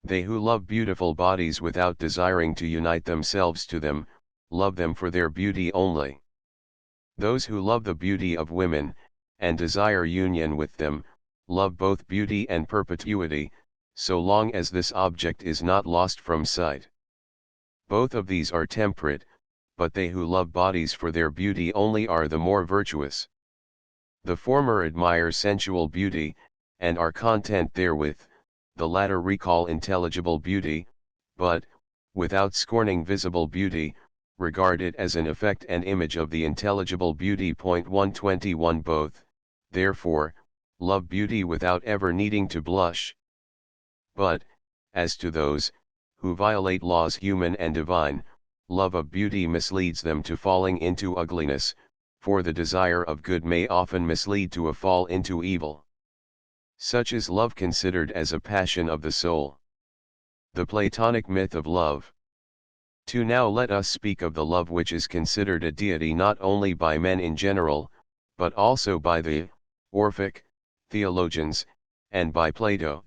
They who love beautiful bodies without desiring to unite themselves to them, love them for their beauty only. Those who love the beauty of women, and desire union with them, love both beauty and perpetuity, so long as this object is not lost from sight. Both of these are temperate, but they who love bodies for their beauty only are the more virtuous. The former admire sensual beauty, and are content therewith, the latter recall intelligible beauty, but, without scorning visible beauty, regard it as an effect and image of the intelligible beauty. 121 Both, therefore, love beauty without ever needing to blush. But, as to those, who violate laws human and divine, love of beauty misleads them to falling into ugliness, for the desire of good may often mislead to a fall into evil. Such is love considered as a passion of the soul. The Platonic myth of love. 2 Now let us speak of the love which is considered a deity not only by men in general, but also by the Orphic theologians, and by Plato.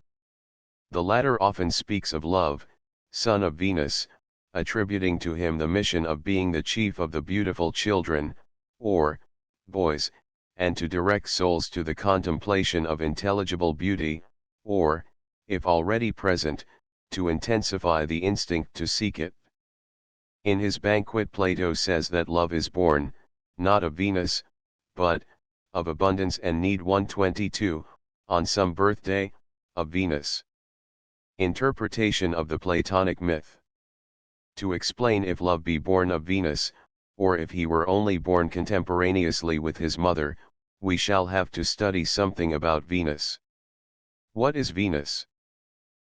The latter often speaks of Love, son of Venus, attributing to him the mission of being the chief of the beautiful children, or boys, and to direct souls to the contemplation of intelligible beauty, or, if already present, to intensify the instinct to seek it. In his Banquet Plato says that love is born, not of Venus, but, of abundance and need. 122, on some birthday, of Venus. Interpretation of the Platonic myth. To explain if love be born of Venus, or if he were only born contemporaneously with his mother, we shall have to study something about Venus. What is Venus?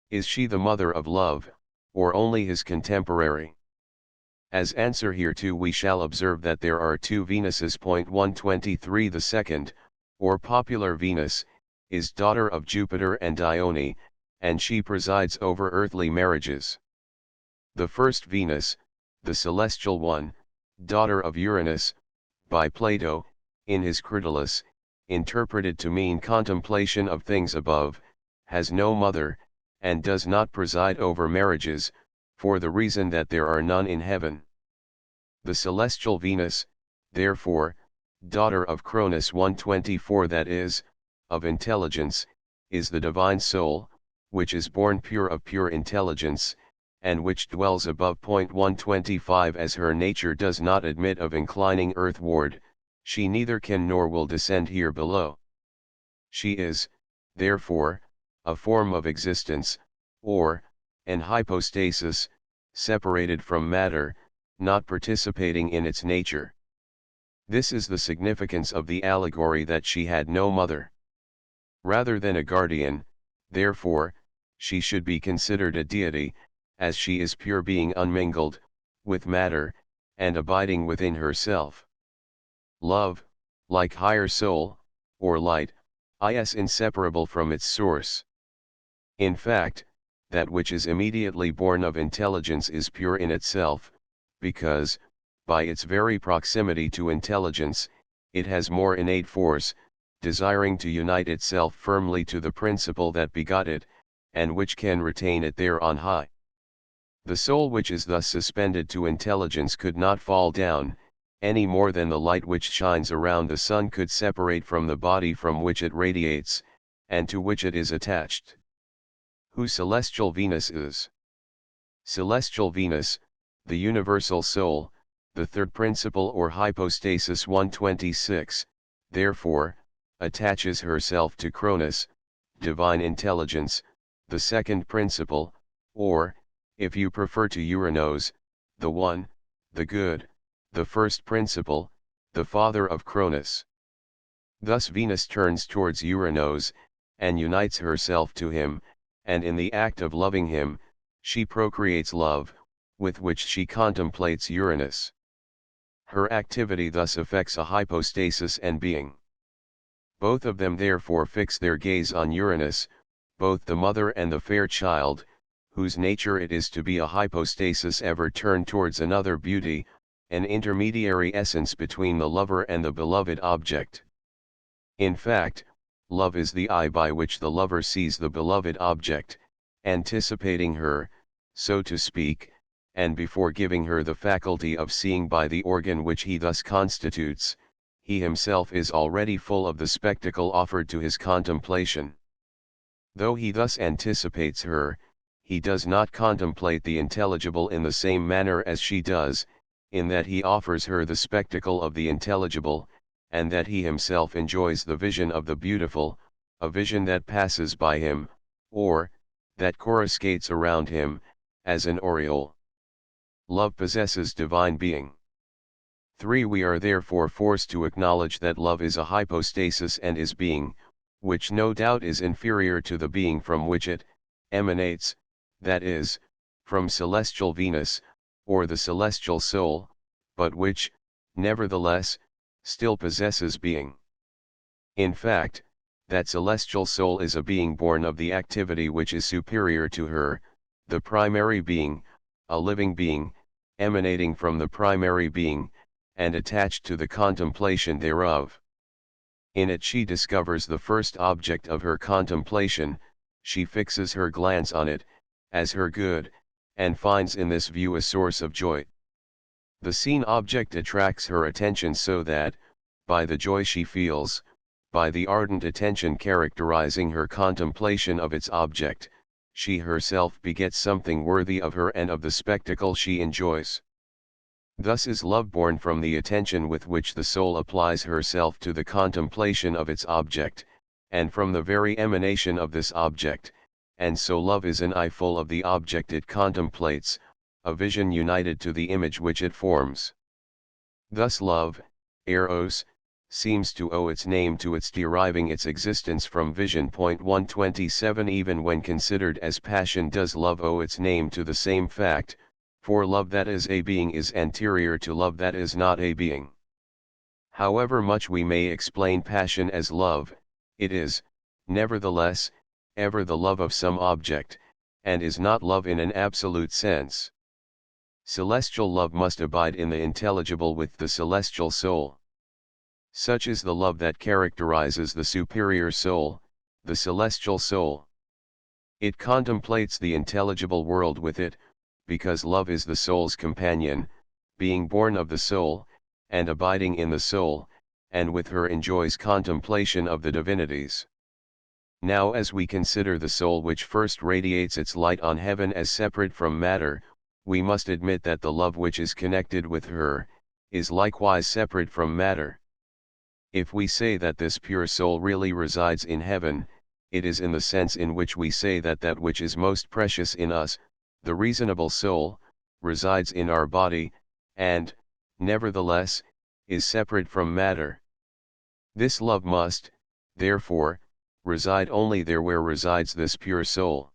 Is she the mother of love, or only his contemporary? As answer hereto we shall observe that there are two Venuses. 123 The second, or popular Venus, is daughter of Jupiter and Dione, and she presides over earthly marriages. The first Venus, the celestial one, daughter of Uranus, by Plato, in his Chronological, interpreted to mean contemplation of things above, has no mother, and does not preside over marriages, for the reason that there are none in heaven. The celestial Venus, therefore, daughter of Cronus 124, that is, of intelligence, is the divine soul, which is born pure of pure intelligence, and which dwells above. 125 As her nature does not admit of inclining earthward, she neither can nor will descend here below. She is, therefore, a form of existence, or, an hypostasis, separated from matter, not participating in its nature. This is the significance of the allegory that she had no mother. Rather than a guardian, therefore, she should be considered a deity, as she is pure being unmingled with matter, and abiding within herself. Love, like higher soul, or light, is inseparable from its source. In fact, that which is immediately born of intelligence is pure in itself, because, by its very proximity to intelligence, it has more innate force, desiring to unite itself firmly to the principle that begot it, and which can retain it there on high. The soul which is thus suspended to intelligence could not fall down, any more than the light which shines around the sun could separate from the body from which it radiates, and to which it is attached. Who celestial Venus is? Celestial Venus, the universal soul, the third principle or hypostasis. 126, therefore, attaches herself to Cronus, divine intelligence, the second principle, or, if you prefer, to Uranos, the one, the good, the first principle, the father of Cronus. Thus Venus turns towards Uranos, and unites herself to him, and in the act of loving him, she procreates love, with which she contemplates Uranus. Her activity thus affects a hypostasis and being. Both of them therefore fix their gaze on Uranus, both the mother and the fair child, whose nature it is to be a hypostasis ever turned towards another beauty, an intermediary essence between the lover and the beloved object. In fact, love is the eye by which the lover sees the beloved object, anticipating her, so to speak, and before giving her the faculty of seeing by the organ which he thus constitutes, he himself is already full of the spectacle offered to his contemplation. Though he thus anticipates her, he does not contemplate the intelligible in the same manner as she does, in that he offers her the spectacle of the intelligible, and that he himself enjoys the vision of the beautiful, a vision that passes by him, or, that coruscates around him, as an aureole. Love possesses divine being. 3. We are therefore forced to acknowledge that love is a hypostasis and is being, which no doubt is inferior to the being from which it emanates, that is, from celestial Venus, or the celestial soul, but which, nevertheless, still possesses being. In fact, that celestial soul is a being born of the activity which is superior to her, the primary being, a living being, emanating from the primary being, and attached to the contemplation thereof. In it she discovers the first object of her contemplation, she fixes her glance on it, as her good, and finds in this view a source of joy. The seen object attracts her attention so that, by the joy she feels, by the ardent attention characterizing her contemplation of its object, she herself begets something worthy of her and of the spectacle she enjoys. Thus is love born from the attention with which the soul applies herself to the contemplation of its object, and from the very emanation of this object, and so love is an eye full of the object it contemplates, a vision united to the image which it forms. Thus love, eros, seems to owe its name to its deriving its existence from vision. 127 Even when considered as passion does love owe its name to the same fact, For love that is a being is anterior to love that is not a being. However much we may explain passion as love, it is, nevertheless, ever the love of some object, and is not love in an absolute sense. Celestial love must abide in the intelligible with the celestial soul. Such is the love that characterizes the superior soul, the celestial soul. It contemplates the intelligible world with it, because love is the soul's companion, being born of the soul, and abiding in the soul, and with her enjoys contemplation of the divinities. Now as we consider the soul which first radiates its light on heaven as separate from matter, we must admit that the love which is connected with her, is likewise separate from matter. If we say that this pure soul really resides in heaven, it is in the sense in which we say that that which is most precious in us, the reasonable soul, resides in our body, and, nevertheless, is separate from matter. This love must, therefore, reside only there where resides this pure soul.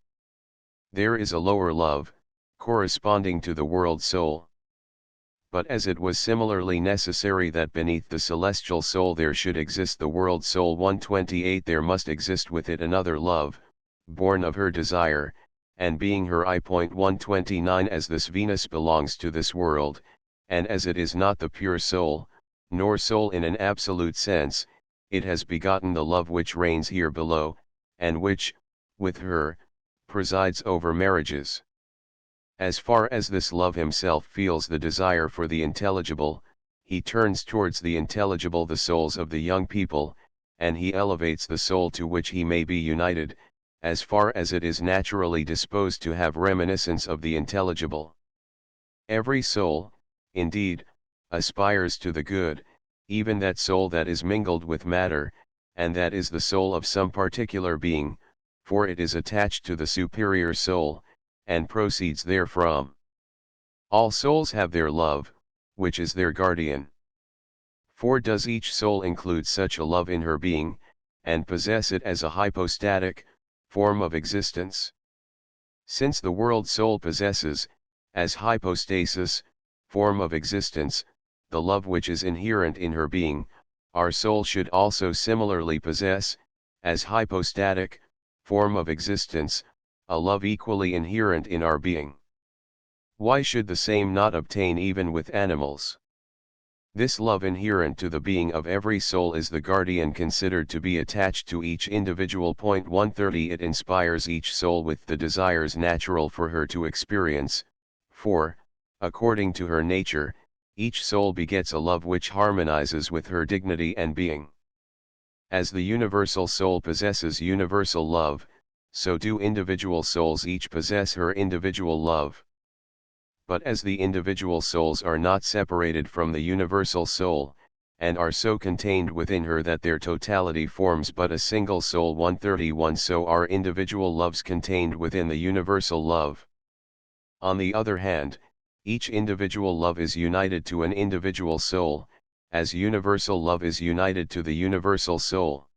There is a lower love, corresponding to the world soul. But as it was similarly necessary that beneath the celestial soul there should exist the world soul 128, there must exist with it another love, born of her desire, and being her I.129. As this Venus belongs to this world, and as it is not the pure soul, nor soul in an absolute sense, it has begotten the love which reigns here below, and which, with her, presides over marriages. As far as this love himself feels the desire for the intelligible, he turns towards the intelligible the souls of the young people, and he elevates the soul to which he may be united, as far as it is naturally disposed to have reminiscence of the intelligible. Every soul, indeed, aspires to the good, even that soul that is mingled with matter, and that is the soul of some particular being, for it is attached to the superior soul, and proceeds therefrom. All souls have their love, which is their guardian. For does each soul include such a love in her being, and possess it as a hypostatic form of existence? Since the world soul possesses, as hypostasis, form of existence, the love which is inherent in her being, our soul should also similarly possess, as hypostatic form of existence, a love equally inherent in our being. Why should the same not obtain even with animals? This love inherent to the being of every soul is the guardian considered to be attached to each individual. 130 It inspires each soul with the desires natural for her to experience, for, according to her nature, each soul begets a love which harmonizes with her dignity and being. As the universal soul possesses universal love, so do individual souls each possess her individual love. But as the individual souls are not separated from the universal soul, and are so contained within her that their totality forms but a single soul 131, so are individual loves contained within the universal love. On the other hand, each individual love is united to an individual soul, as universal love is united to the universal soul.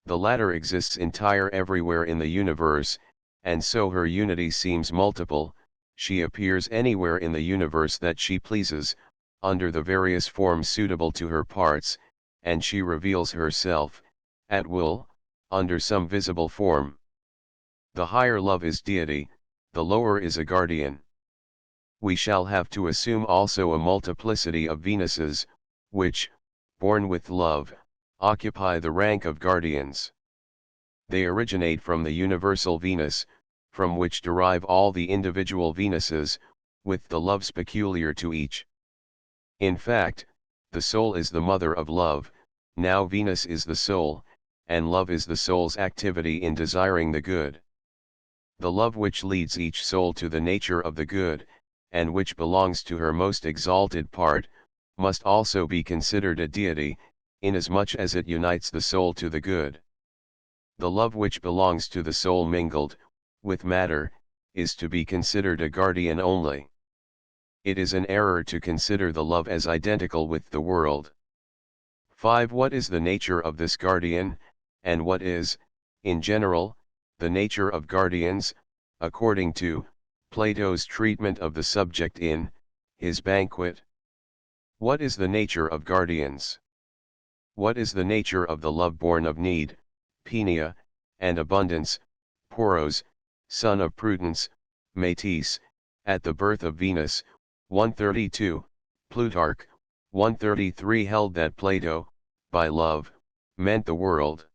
The latter exists entire everywhere in the universe, and so her unity seems multiple. She appears anywhere in the universe that she pleases, under the various forms suitable to her parts, and she reveals herself, at will, under some visible form. The higher love is deity, the lower is a guardian. We shall have to assume also a multiplicity of Venuses, which, born with love, occupy the rank of guardians. They originate from the universal Venus, from which derive all the individual Venuses, with the loves peculiar to each. In fact, the soul is the mother of love, now Venus is the soul, and love is the soul's activity in desiring the good. The love which leads each soul to the nature of the good, and which belongs to her most exalted part, must also be considered a deity, inasmuch as it unites the soul to the good. The love which belongs to the soul mingled with matter is to be considered a guardian only. It is an error to consider the love as identical with the world. 5. What is the nature of this guardian, and what is, in general, the nature of guardians, according to Plato's treatment of the subject in his Banquet. What is the nature of guardians? What is the nature of the love born of need, Penia, and abundance, Poros, son of prudence, Metis, at the birth of Venus? 132, Plutarch, 133 held that Plato, by love, meant the world.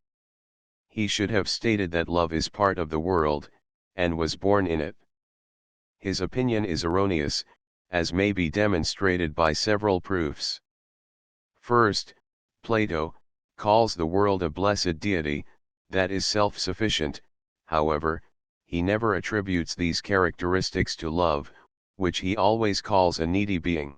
He should have stated that love is part of the world, and was born in it. His opinion is erroneous, as may be demonstrated by several proofs. First, Plato calls the world a blessed deity, that is self-sufficient. However, he never attributes these characteristics to love, which he always calls a needy being.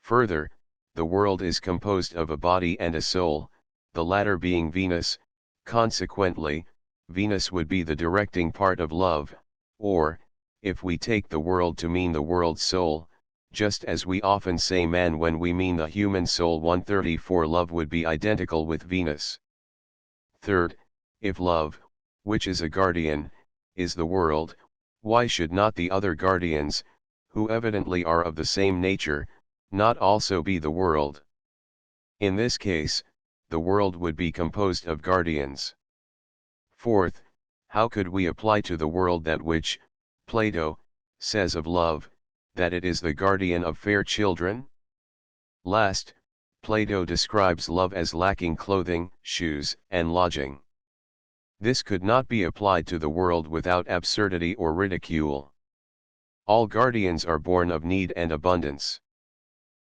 Further, the world is composed of a body and a soul, the latter being Venus. Consequently, Venus would be the directing part of love, or, if we take the world to mean the world's soul, just as we often say man when we mean the human soul. 134 love would be identical with Venus. Third, if love, which is a guardian, is the world, why should not the other guardians, who evidently are of the same nature, not also be the world? In this case, the world would be composed of guardians. Fourth, how could we apply to the world that which, Plato, says of love, that it is the guardian of fair children? Last, Plato describes love as lacking clothing, shoes, and lodging. This could not be applied to the world without absurdity or ridicule. All guardians are born of need and abundance.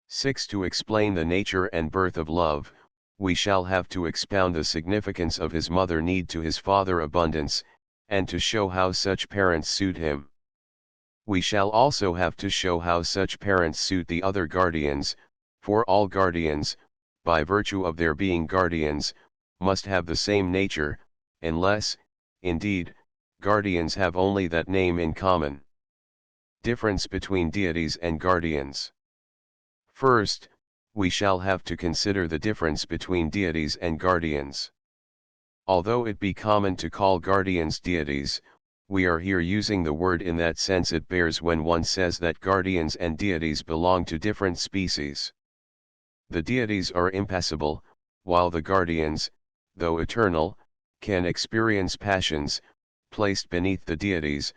6. To explain the nature and birth of love, we shall have to expound the significance of his mother need to his father abundance, and to show how such parents suit him. We shall also have to show how such parents suit the other guardians, for all guardians, by virtue of their being guardians, must have the same nature, unless, indeed, guardians have only that name in common. Difference between deities and guardians. First, we shall have to consider the difference between deities and guardians. Although it be common to call guardians deities, we are here using the word in that sense it bears when one says that guardians and deities belong to different species. The deities are impassible, while the guardians, though eternal, can experience passions, placed beneath the deities,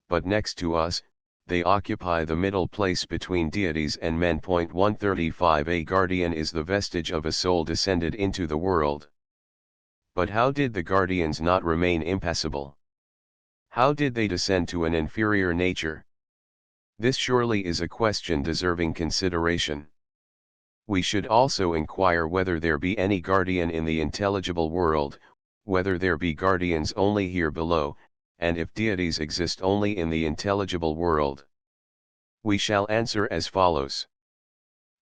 but next to us, they occupy the middle place between deities and men. 135 A guardian is the vestige of a soul descended into the world. But how did the guardians not remain impassible? How did they descend to an inferior nature? This surely is a question deserving consideration. We should also inquire whether there be any guardian in the intelligible world, whether there be guardians only here below, and if deities exist only in the intelligible world. We shall answer as follows.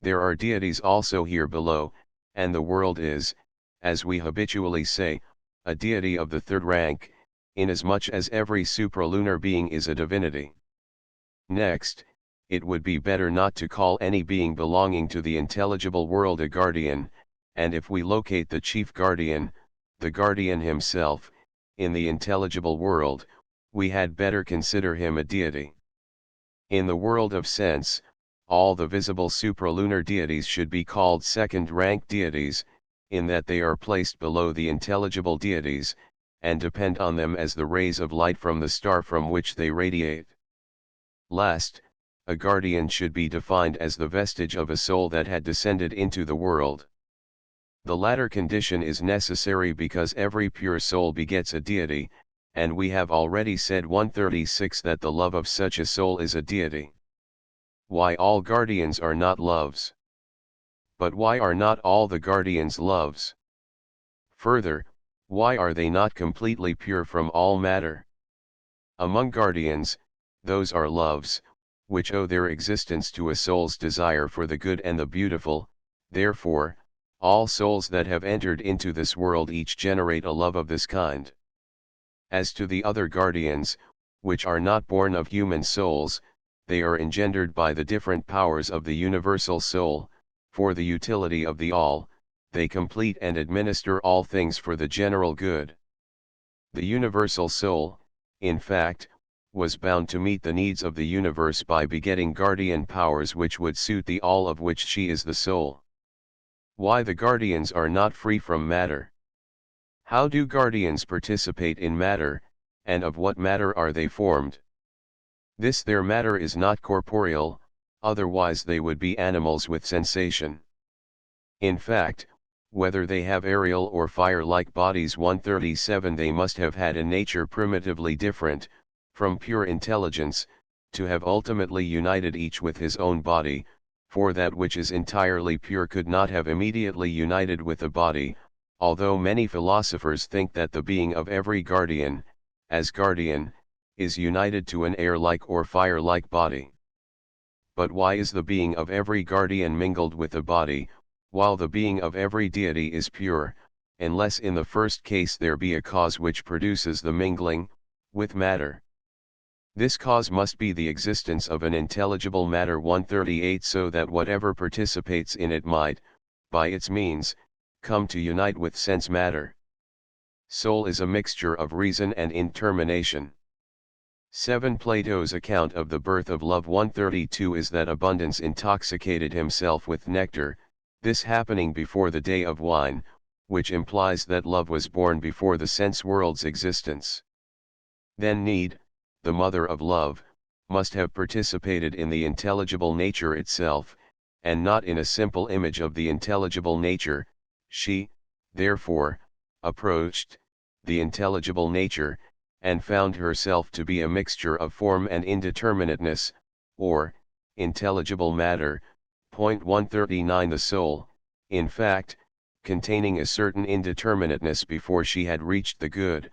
There are deities also here below, and the world is, as we habitually say, a deity of the third rank, inasmuch as every supralunar being is a divinity. Next, it would be better not to call any being belonging to the intelligible world a guardian, and if we locate the chief guardian, the guardian himself, in the intelligible world, we had better consider him a deity. In the world of sense, all the visible supralunar deities should be called second-rank deities, in that they are placed below the intelligible deities, and depend on them as the rays of light from the star from which they radiate. Last, a guardian should be defined as the vestige of a soul that had descended into the world. The latter condition is necessary because every pure soul begets a deity, and we have already said 136 that the love of such a soul is a deity. Why all guardians are not loves? But why are not all the guardians loves? Further, why are they not completely pure from all matter? Among guardians, those are loves, which owe their existence to a soul's desire for the good and the beautiful. Therefore, all souls that have entered into this world each generate a love of this kind. As to the other guardians, which are not born of human souls, they are engendered by the different powers of the universal soul, for the utility of the all. They complete and administer all things for the general good. The universal soul, in fact, was bound to meet the needs of the universe by begetting guardian powers which would suit the all of which she is the soul. Why the guardians are not free from matter? How do guardians participate in matter, and of what matter are they formed? This their matter is not corporeal, otherwise they would be animals with sensation. In fact, whether they have aerial or fire-like bodies 137 they must have had a nature primitively different, from pure intelligence, to have ultimately united each with his own body, for that which is entirely pure could not have immediately united with a body, although many philosophers think that the being of every guardian, as guardian, is united to an air-like or fire-like body. But why is the being of every guardian mingled with a body, while the being of every deity is pure, unless in the first case there be a cause which produces the mingling, with matter? This cause must be the existence of an intelligible matter 138 so that whatever participates in it might, by its means, come to unite with sense matter. Soul is a mixture of reason and intermination. 7. Plato's account of the birth of love 132 is that abundance intoxicated himself with nectar, this happening before the day of wine, which implies that love was born before the sense world's existence. Then need, the mother of love, must have participated in the intelligible nature itself, and not in a simple image of the intelligible nature. She, therefore, approached the intelligible nature, and found herself to be a mixture of form and indeterminateness, or intelligible matter. 139 The soul, in fact, containing a certain indeterminateness before she had reached the good,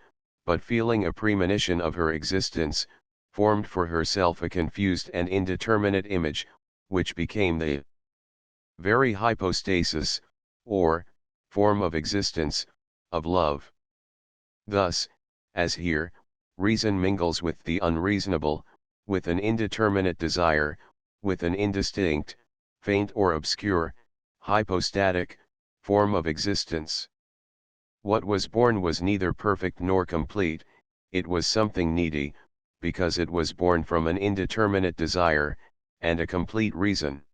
but feeling a premonition of her existence, formed for herself a confused and indeterminate image, which became the very hypostasis, or form of existence, of love. Thus, as here, reason mingles with the unreasonable, with an indeterminate desire, with an indistinct, faint or obscure, hypostatic, form of existence. What was born was neither perfect nor complete, it was something needy, because it was born from an indeterminate desire, and a complete reason.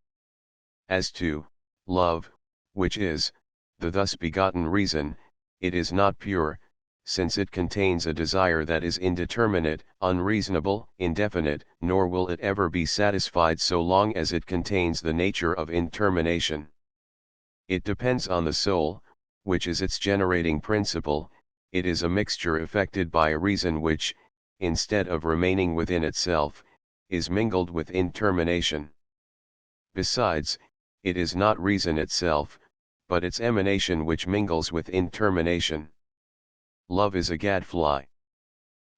As to love, which is the thus begotten reason, it is not pure, since it contains a desire that is indeterminate, unreasonable, indefinite, nor will it ever be satisfied so long as it contains the nature of intermination. It depends on the soul, which is its generating principle. It is a mixture effected by a reason which, instead of remaining within itself, is mingled with intermination. Besides, it is not reason itself, but its emanation which mingles with intermination. Love is a gadfly.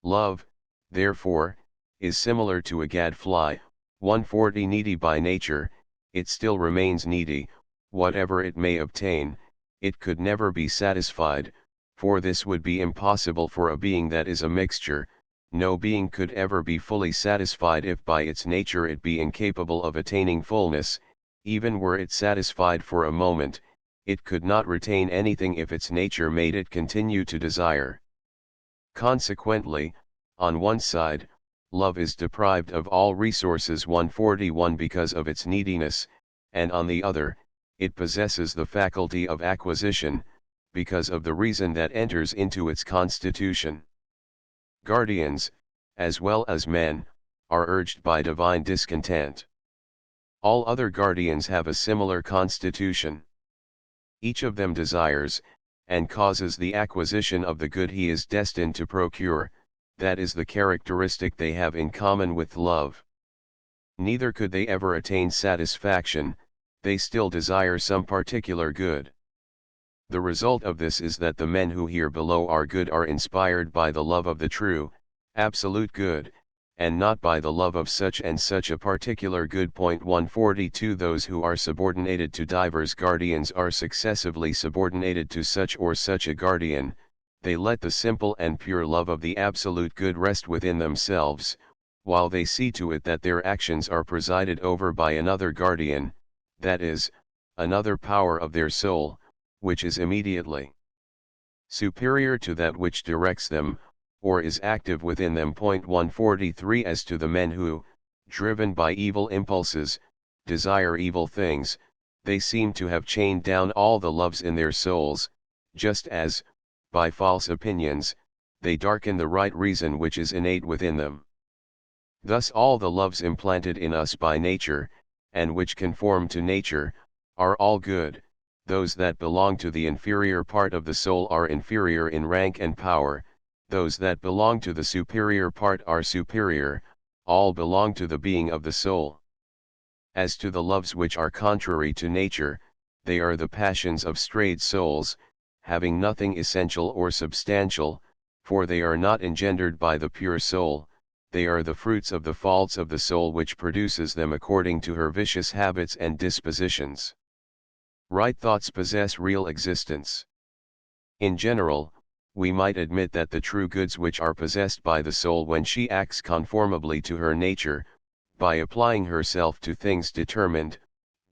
Love, therefore, is similar to a gadfly. 140 Needy by nature, it still remains needy, whatever it may obtain, it could never be satisfied, for this would be impossible for a being that is a mixture. No being could ever be fully satisfied if by its nature it be incapable of attaining fullness. Even were it satisfied for a moment, it could not retain anything if its nature made it continue to desire. Consequently, on one side, love is deprived of all resources 141 because of its neediness, and on the other, it possesses the faculty of acquisition, because of the reason that enters into its constitution. Guardians, as well as men, are urged by divine discontent. All other guardians have a similar constitution. Each of them desires, and causes the acquisition of the good he is destined to procure. That is the characteristic they have in common with love. Neither could they ever attain satisfaction, they still desire some particular good. The result of this is that the men who here below are good are inspired by the love of the true, absolute good, and not by the love of such and such a particular good. 142 Those who are subordinated to divers guardians are successively subordinated to such or such a guardian. They let the simple and pure love of the absolute good rest within themselves, while they see to it that their actions are presided over by another guardian, that is, another power of their soul, which is immediately superior to that which directs them, or is active within them. 143 As to the men who, driven by evil impulses, desire evil things, they seem to have chained down all the loves in their souls, just as, by false opinions, they darken the right reason which is innate within them. Thus all the loves implanted in us by nature, and which conform to nature, are all good. Those that belong to the inferior part of the soul are inferior in rank and power, those that belong to the superior part are superior, all belong to the being of the soul. As to the loves which are contrary to nature, they are the passions of strayed souls, having nothing essential or substantial, for they are not engendered by the pure soul, they are the fruits of the faults of the soul which produces them according to her vicious habits and dispositions. Right thoughts possess real existence. In general, we might admit that the true goods which are possessed by the soul when she acts conformably to her nature, by applying herself to things determined,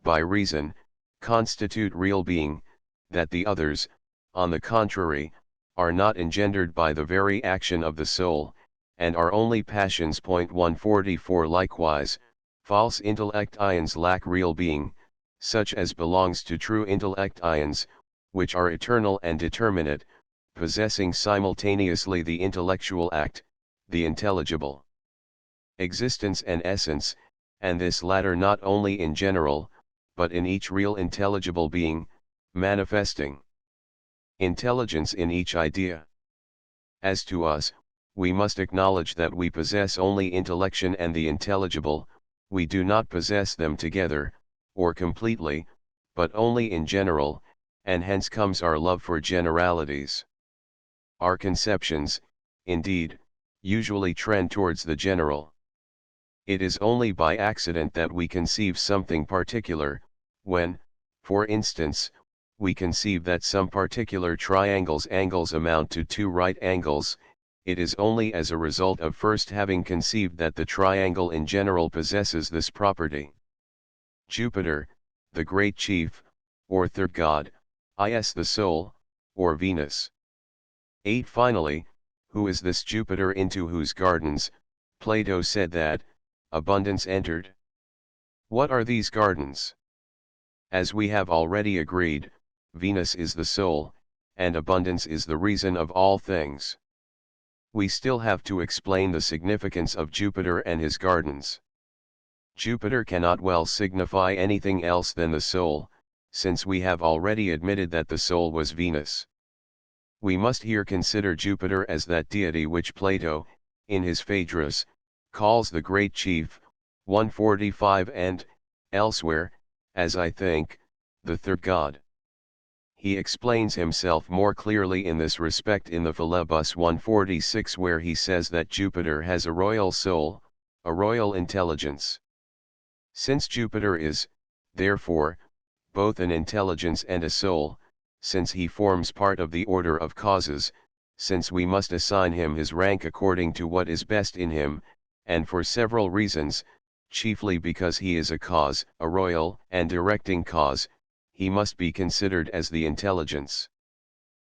by reason, constitute real being, that the others, on the contrary, are not engendered by the very action of the soul, and are only passions. 144 Likewise, false intellect ions lack real being, such as belongs to true intellect ions, which are eternal and determinate, possessing simultaneously the intellectual act, the intelligible existence and essence, and this latter not only in general, but in each real intelligible being, manifesting intelligence in each idea. As to us, we must acknowledge that we possess only intellection and the intelligible, we do not possess them together, or completely, but only in general, and hence comes our love for generalities. Our conceptions, indeed, usually trend towards the general. It is only by accident that we conceive something particular, when, for instance, we conceive that some particular triangle's angles amount to 2 right angles, it is only as a result of first having conceived that the triangle in general possesses this property. Jupiter, the great chief, or third god, is the soul, or Venus. 8 Finally, who is this Jupiter into whose gardens, Plato said that, abundance entered? What are these gardens? As we have already agreed, Venus is the soul, and abundance is the reason of all things. We still have to explain the significance of Jupiter and his gardens. Jupiter cannot well signify anything else than the soul, since we have already admitted that the soul was Venus. We must here consider Jupiter as that deity which Plato, in his Phaedrus, calls the great chief, 145, and, elsewhere, as I think, the third god. He explains himself more clearly in this respect in the Philebus 146, where he says that Jupiter has a royal soul, a royal intelligence. Since Jupiter is, therefore, both an intelligence and a soul, since he forms part of the order of causes, since we must assign him his rank according to what is best in him, and for several reasons, chiefly because he is a cause, a royal and directing cause, he must be considered as the intelligence.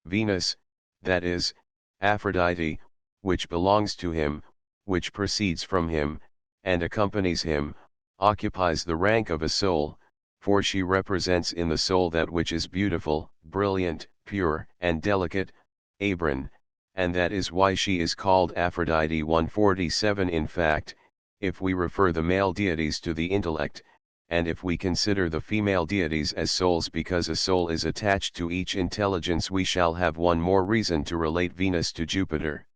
Venus, that is, Aphrodite, which belongs to him, which proceeds from him, and accompanies him, occupies the rank of a soul, for she represents in the soul that which is beautiful, brilliant, pure, and delicate, Abron, and that is why she is called Aphrodite. 147 In fact, if we refer the male deities to the intellect, and if we consider the female deities as souls because a soul is attached to each intelligence, we shall have one more reason to relate Venus to Jupiter.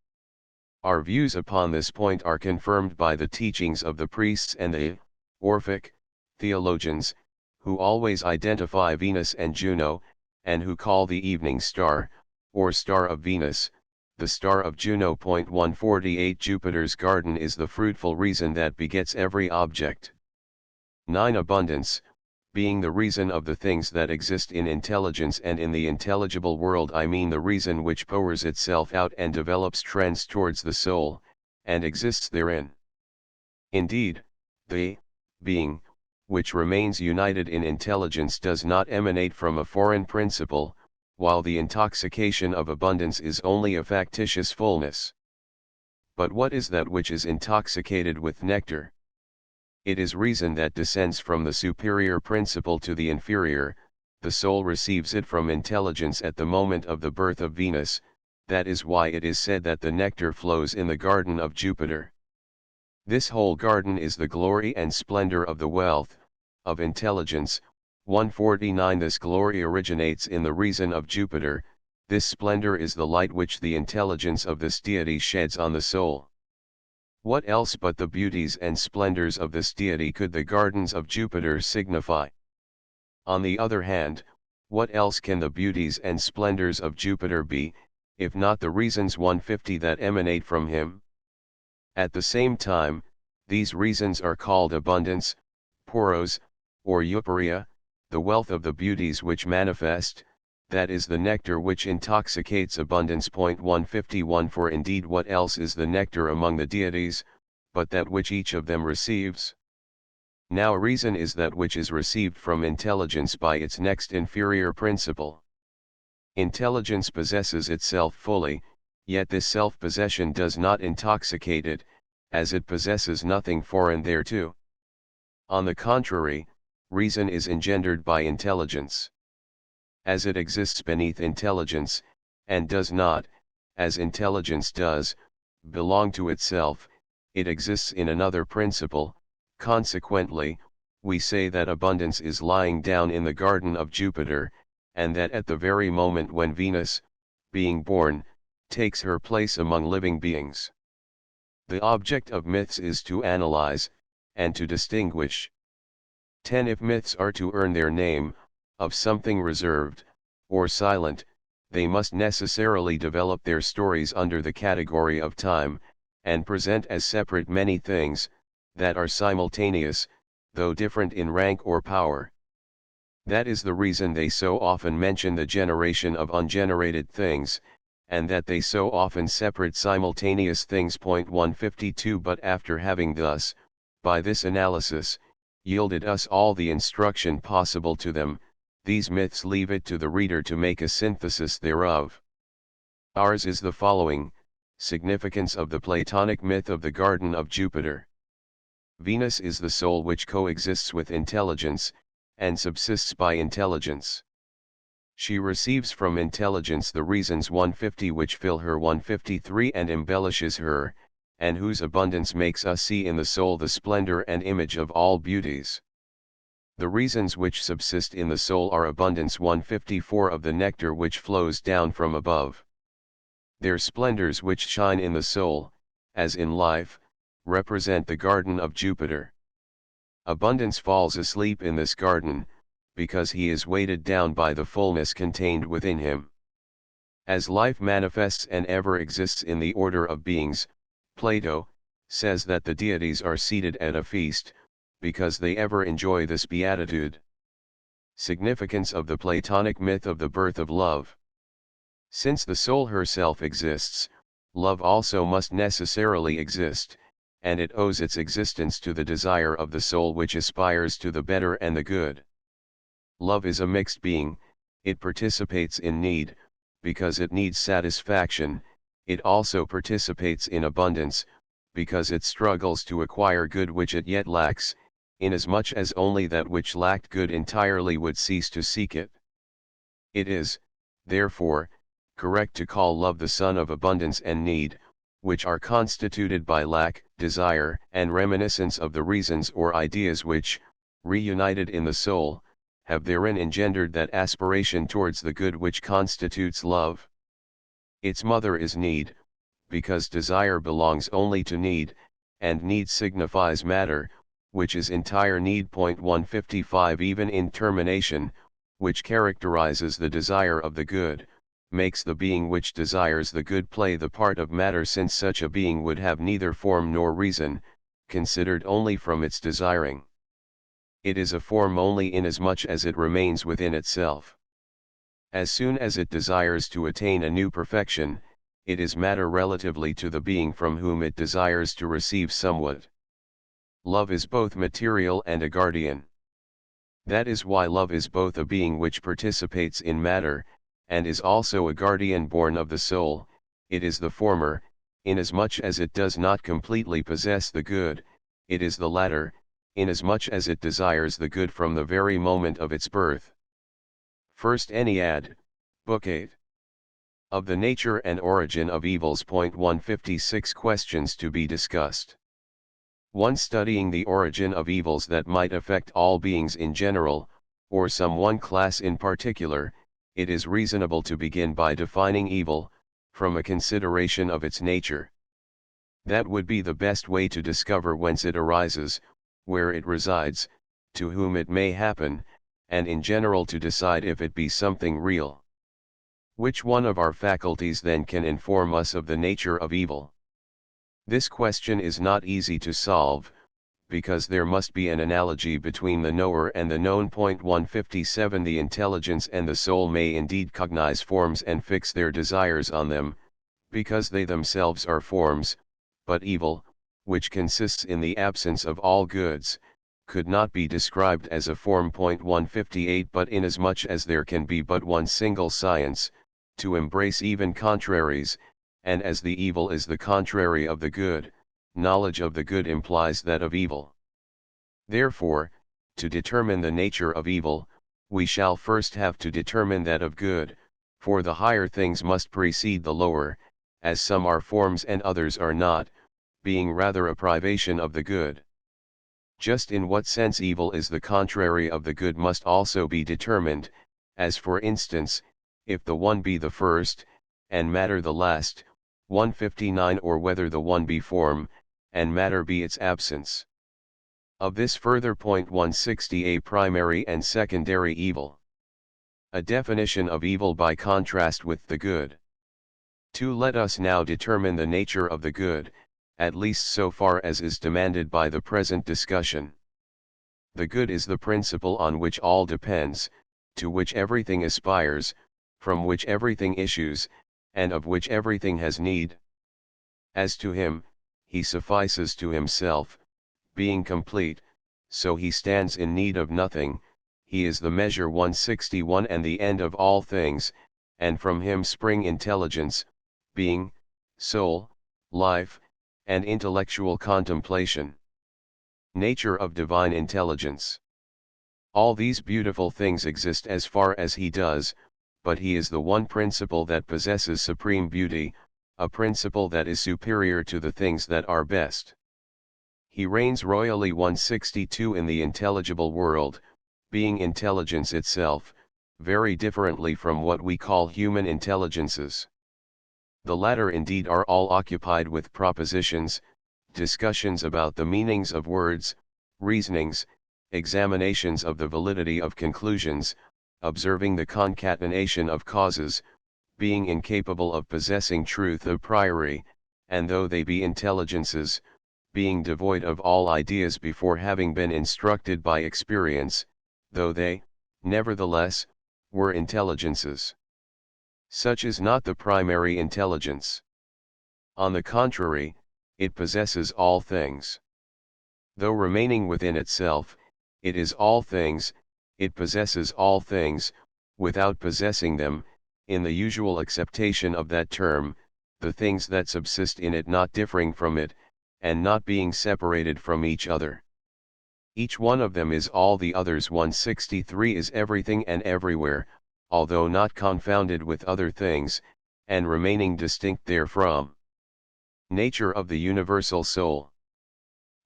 Our views upon this point are confirmed by the teachings of the priests and the Orphic theologians, who always identify Venus and Juno, and who call the evening star, or star of Venus, the star of Juno. 148 Jupiter's garden is the fruitful reason that begets every object. 9 Abundance, being the reason of the things that exist in intelligence and in the intelligible world, I mean the reason which pours itself out and develops trends towards the soul, and exists therein. Indeed, the being, which remains united in intelligence, does not emanate from a foreign principle, while the intoxication of abundance is only a factitious fullness. But what is that which is intoxicated with nectar? It is reason that descends from the superior principle to the inferior. The soul receives it from intelligence at the moment of the birth of Venus. That is why it is said that the nectar flows in the garden of Jupiter. This whole garden is the glory and splendor of the wealth of intelligence. 149 This glory originates in the reason of Jupiter. This splendor is the light which the intelligence of this deity sheds on the soul. What else but the beauties and splendors of this deity could the gardens of Jupiter signify? On the other hand, what else can the beauties and splendors of Jupiter be, if not the reasons 150 that emanate from him? At the same time, these reasons are called abundance, poros, or euphoria, the wealth of the beauties which manifest, that is the nectar which intoxicates abundance. 151 For indeed what else is the nectar among the deities, but that which each of them receives? Now reason is that which is received from intelligence by its next inferior principle. Intelligence possesses itself fully, yet this self-possession does not intoxicate it, as it possesses nothing foreign thereto. On the contrary, reason is engendered by intelligence. As it exists beneath intelligence, and does not, as intelligence does, belong to itself, it exists in another principle. Consequently, we say that abundance is lying down in the garden of Jupiter, and that at the very moment when Venus, being born, takes her place among living beings. The object of myths is to analyze, and to distinguish. 10 If myths are to earn their name, of something reserved, or silent, they must necessarily develop their stories under the category of time, and present as separate many things, that are simultaneous, though different in rank or power. That is the reason they so often mention the generation of ungenerated things, and that they so often separate simultaneous things. 152 But after having thus, by this analysis, yielded us all the instruction possible to them, these myths leave it to the reader to make a synthesis thereof. Ours is the following: significance of the Platonic myth of the Garden of Jupiter. Venus is the soul which coexists with intelligence, and subsists by intelligence. She receives from intelligence the reasons 150 which fill her. 153 And embellishes her, and whose abundance makes us see in the soul the splendor and image of all beauties. The reasons which subsist in the soul are abundance 154 of the nectar which flows down from above. Their splendors which shine in the soul, as in life, represent the garden of Jupiter. Abundance falls asleep in this garden, because he is weighted down by the fullness contained within him. As life manifests and ever exists in the order of beings, Plato says that the deities are seated at a feast, because they ever enjoy this beatitude. Significance of the Platonic myth of the birth of love. Since the soul herself exists, love also must necessarily exist, and it owes its existence to the desire of the soul which aspires to the better and the good. Love is a mixed being, it participates in need, because it needs satisfaction, it also participates in abundance, because it struggles to acquire good which it yet lacks, inasmuch as only that which lacked good entirely would cease to seek it. It is, therefore, correct to call love the son of abundance and need, which are constituted by lack, desire, and reminiscence of the reasons or ideas which, reunited in the soul, have therein engendered that aspiration towards the good which constitutes love. Its mother is need, because desire belongs only to need, and need signifies matter, which is entire need. 155 Even in termination, which characterizes the desire of the good, makes the being which desires the good play the part of matter, since such a being would have neither form nor reason, considered only from its desiring. It is a form only inasmuch as it remains within itself. As soon as it desires to attain a new perfection, it is matter relatively to the being from whom it desires to receive somewhat. Love is both material and a guardian. That is why love is both a being which participates in matter, and is also a guardian born of the soul. It is the former, inasmuch as it does not completely possess the good, it is the latter, inasmuch as it desires the good from the very moment of its birth. First Ennead, Book 8. Of the nature and origin of evils. 156 questions to be discussed. 1. Studying the origin of evils that might affect all beings in general, or some one class in particular, it is reasonable to begin by defining evil, from a consideration of its nature. That would be the best way to discover whence it arises, where it resides, to whom it may happen, and in general to decide if it be something real. Which one of our faculties then can inform us of the nature of evil? This question is not easy to solve, because there must be an analogy between the knower and the known. 157 The intelligence and the soul may indeed cognize forms and fix their desires on them, because they themselves are forms, but evil, which consists in the absence of all goods, could not be described as a form. 158 But inasmuch as there can be but one single science, to embrace even contraries, and as the evil is the contrary of the good, knowledge of the good implies that of evil. Therefore, to determine the nature of evil, we shall first have to determine that of good, for the higher things must precede the lower, as some are forms and others are not, being rather a privation of the good. Just in what sense evil is the contrary of the good must also be determined, as for instance, if the one be the first, and matter the last, 159, or whether the one be form, and matter be its absence. Of this further. 160 A primary and secondary evil. A definition of evil by contrast with the good. 2. Let us now determine the nature of the good, at least so far as is demanded by the present discussion. The good is the principle on which all depends, to which everything aspires, from which everything issues, and of which everything has need. As to him, he suffices to himself, being complete, so he stands in need of nothing, he is the measure. 161 And the end of all things, and from him spring intelligence, being, soul, life, and intellectual contemplation. Nature of divine intelligence. All these beautiful things exist as far as he does, but he is the one principle that possesses supreme beauty, a principle that is superior to the things that are best. He reigns royally. 162 In the intelligible world, being intelligence itself, very differently from what we call human intelligences. The latter indeed are all occupied with propositions, discussions about the meanings of words, reasonings, examinations of the validity of conclusions, observing the concatenation of causes, being incapable of possessing truth a priori, and though they be intelligences, being devoid of all ideas before having been instructed by experience, though they, nevertheless, were intelligences. Such is not the primary intelligence. On the contrary, it possesses all things. Though remaining within itself, it is all things, it possesses all things, without possessing them, in the usual acceptation of that term, the things that subsist in it not differing from it, and not being separated from each other. Each one of them is all the others. 163 Is everything and everywhere, although not confounded with other things, and remaining distinct therefrom. Nature of the universal soul.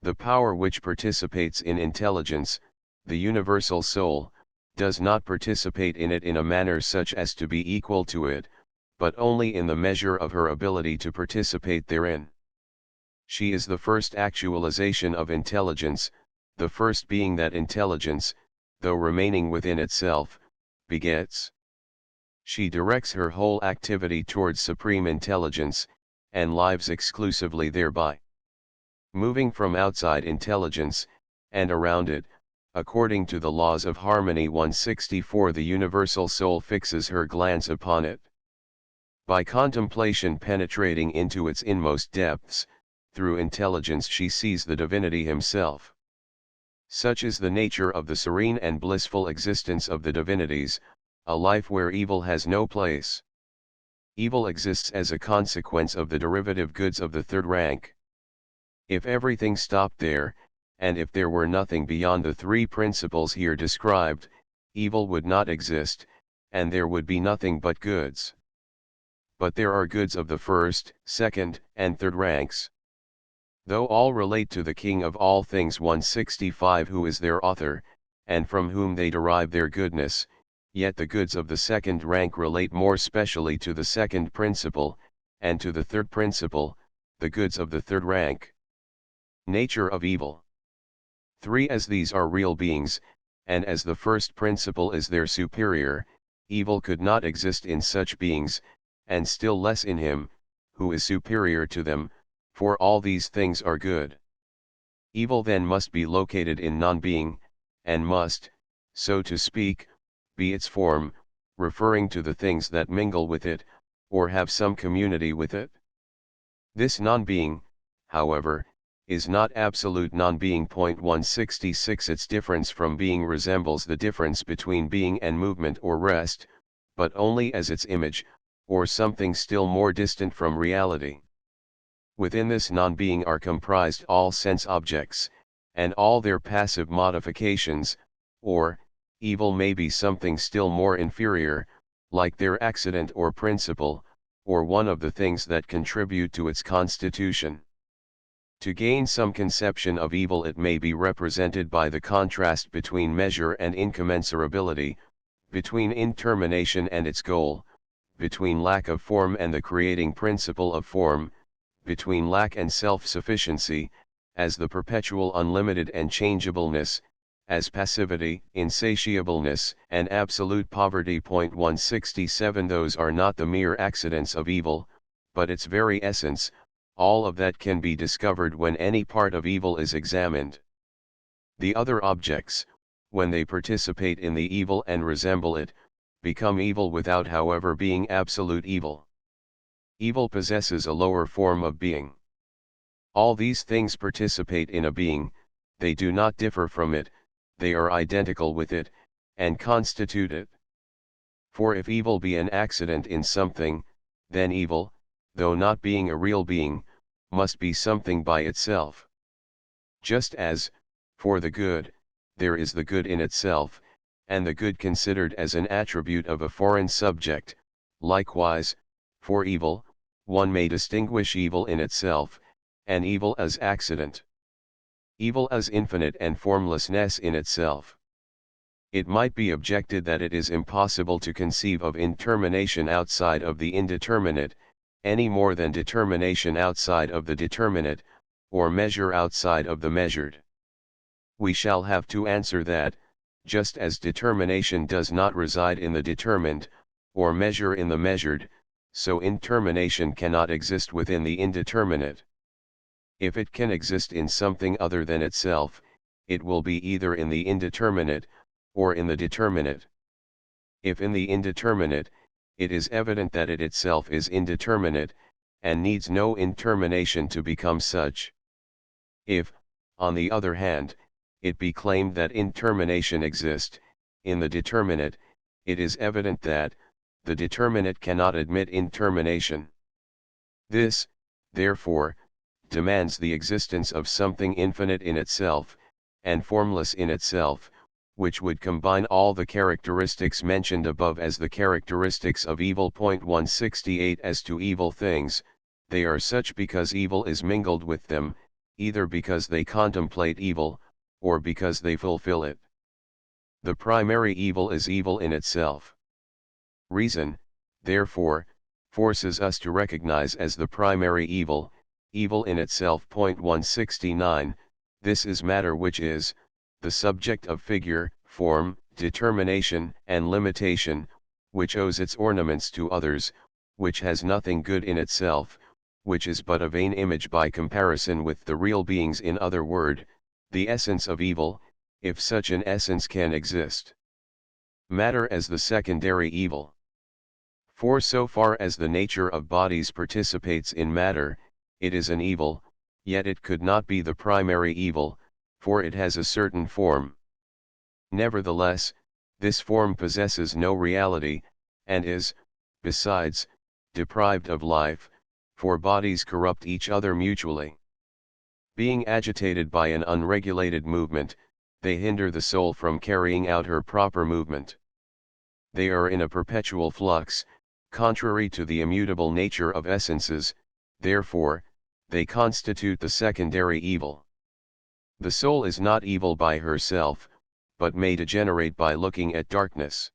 The power which participates in intelligence, the universal soul, does not participate in it in a manner such as to be equal to it, but only in the measure of her ability to participate therein. She is the first actualization of intelligence, the first being that intelligence, though remaining within itself, begets. She directs her whole activity towards supreme intelligence, and lives exclusively thereby. Moving from outside intelligence, and around it, according to the laws of harmony. 164 The universal soul fixes her glance upon it. By contemplation penetrating into its inmost depths, through intelligence she sees the divinity himself. Such is the nature of the serene and blissful existence of the divinities, a life where evil has no place. Evil exists as a consequence of the derivative goods of the third rank. If everything stopped there, and if there were nothing beyond the three principles here described, evil would not exist, and there would be nothing but goods. But there are goods of the first, second, and third ranks. Though all relate to the King of all things 165 who is their author, and from whom they derive their goodness, yet the goods of the second rank relate more specially to the second principle, and to the third principle, the goods of the third rank. Nature of evil. 3. As these are real beings, and as the first principle is their superior, evil could not exist in such beings, and still less in him, who is superior to them, for all these things are good. Evil then must be located in non-being, and must, so to speak, be its form, referring to the things that mingle with it, or have some community with it. This non-being, however, is not absolute non-being. 166 Its difference from being resembles the difference between being and movement or rest, but only as its image, or something still more distant from reality. Within this non-being are comprised all sense objects, and all their passive modifications, or, evil may be something still more inferior, like their accident or principle, or one of the things that contribute to its constitution. To gain some conception of evil, it may be represented by the contrast between measure and incommensurability, between intermination and its goal, between lack of form and the creating principle of form, between lack and self-sufficiency, as the perpetual unlimited and changeableness, as passivity, insatiableness, and absolute poverty. 167 Those are not the mere accidents of evil, but its very essence. All of that can be discovered when any part of evil is examined. The other objects, when they participate in the evil and resemble it, become evil without however being absolute evil. Evil possesses a lower form of being. All these things participate in a being, they do not differ from it, they are identical with it, and constitute it. For if evil be an accident in something, then evil, though not being a real being, must be something by itself. Just as, for the good, there is the good in itself, and the good considered as an attribute of a foreign subject, likewise, for evil, one may distinguish evil in itself, and evil as accident. Evil as infinite and formlessness in itself. It might be objected that it is impossible to conceive of intermination outside of the indeterminate, any more than determination outside of the determinate, or measure outside of the measured. We shall have to answer that, just as determination does not reside in the determined, or measure in the measured, so intermination cannot exist within the indeterminate. If it can exist in something other than itself, it will be either in the indeterminate, or in the determinate. If in the indeterminate, it is evident that it itself is indeterminate, and needs no intermination to become such. If, on the other hand, it be claimed that intermination exists, in the determinate, it is evident that, the determinate cannot admit intermination. This, therefore, demands the existence of something infinite in itself, and formless in itself, which would combine all the characteristics mentioned above as the characteristics of evil. 168 As to evil things, they are such because evil is mingled with them, either because they contemplate evil, or because they fulfill it. The primary evil is evil in itself. Reason, therefore, forces us to recognize as the primary evil, evil in itself. 169 This is matter which is, the subject of figure, form, determination, and limitation, which owes its ornaments to others, which has nothing good in itself, which is but a vain image by comparison with the real beings. In other word, the essence of evil, if such an essence can exist. Matter as the secondary evil. For so far as the nature of bodies participates in matter, it is an evil, yet it could not be the primary evil, for it has a certain form. Nevertheless, this form possesses no reality, and is, besides, deprived of life, for bodies corrupt each other mutually. Being agitated by an unregulated movement, they hinder the soul from carrying out her proper movement. They are in a perpetual flux, contrary to the immutable nature of essences, therefore, they constitute the secondary evil. The soul is not evil by herself, but may degenerate by looking at darkness.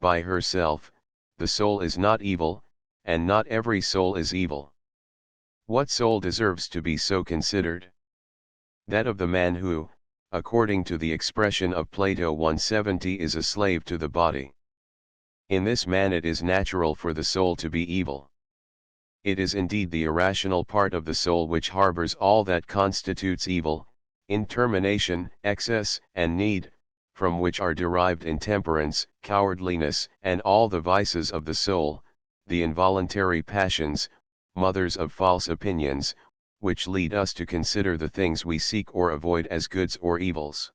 By herself, the soul is not evil, and not every soul is evil. What soul deserves to be so considered? That of the man who, according to the expression of Plato 170, is a slave to the body. In this man it is natural for the soul to be evil. It is indeed the irrational part of the soul which harbors all that constitutes evil, intermination, excess, and need, from which are derived intemperance, cowardliness, and all the vices of the soul, the involuntary passions, mothers of false opinions, which lead us to consider the things we seek or avoid as goods or evils.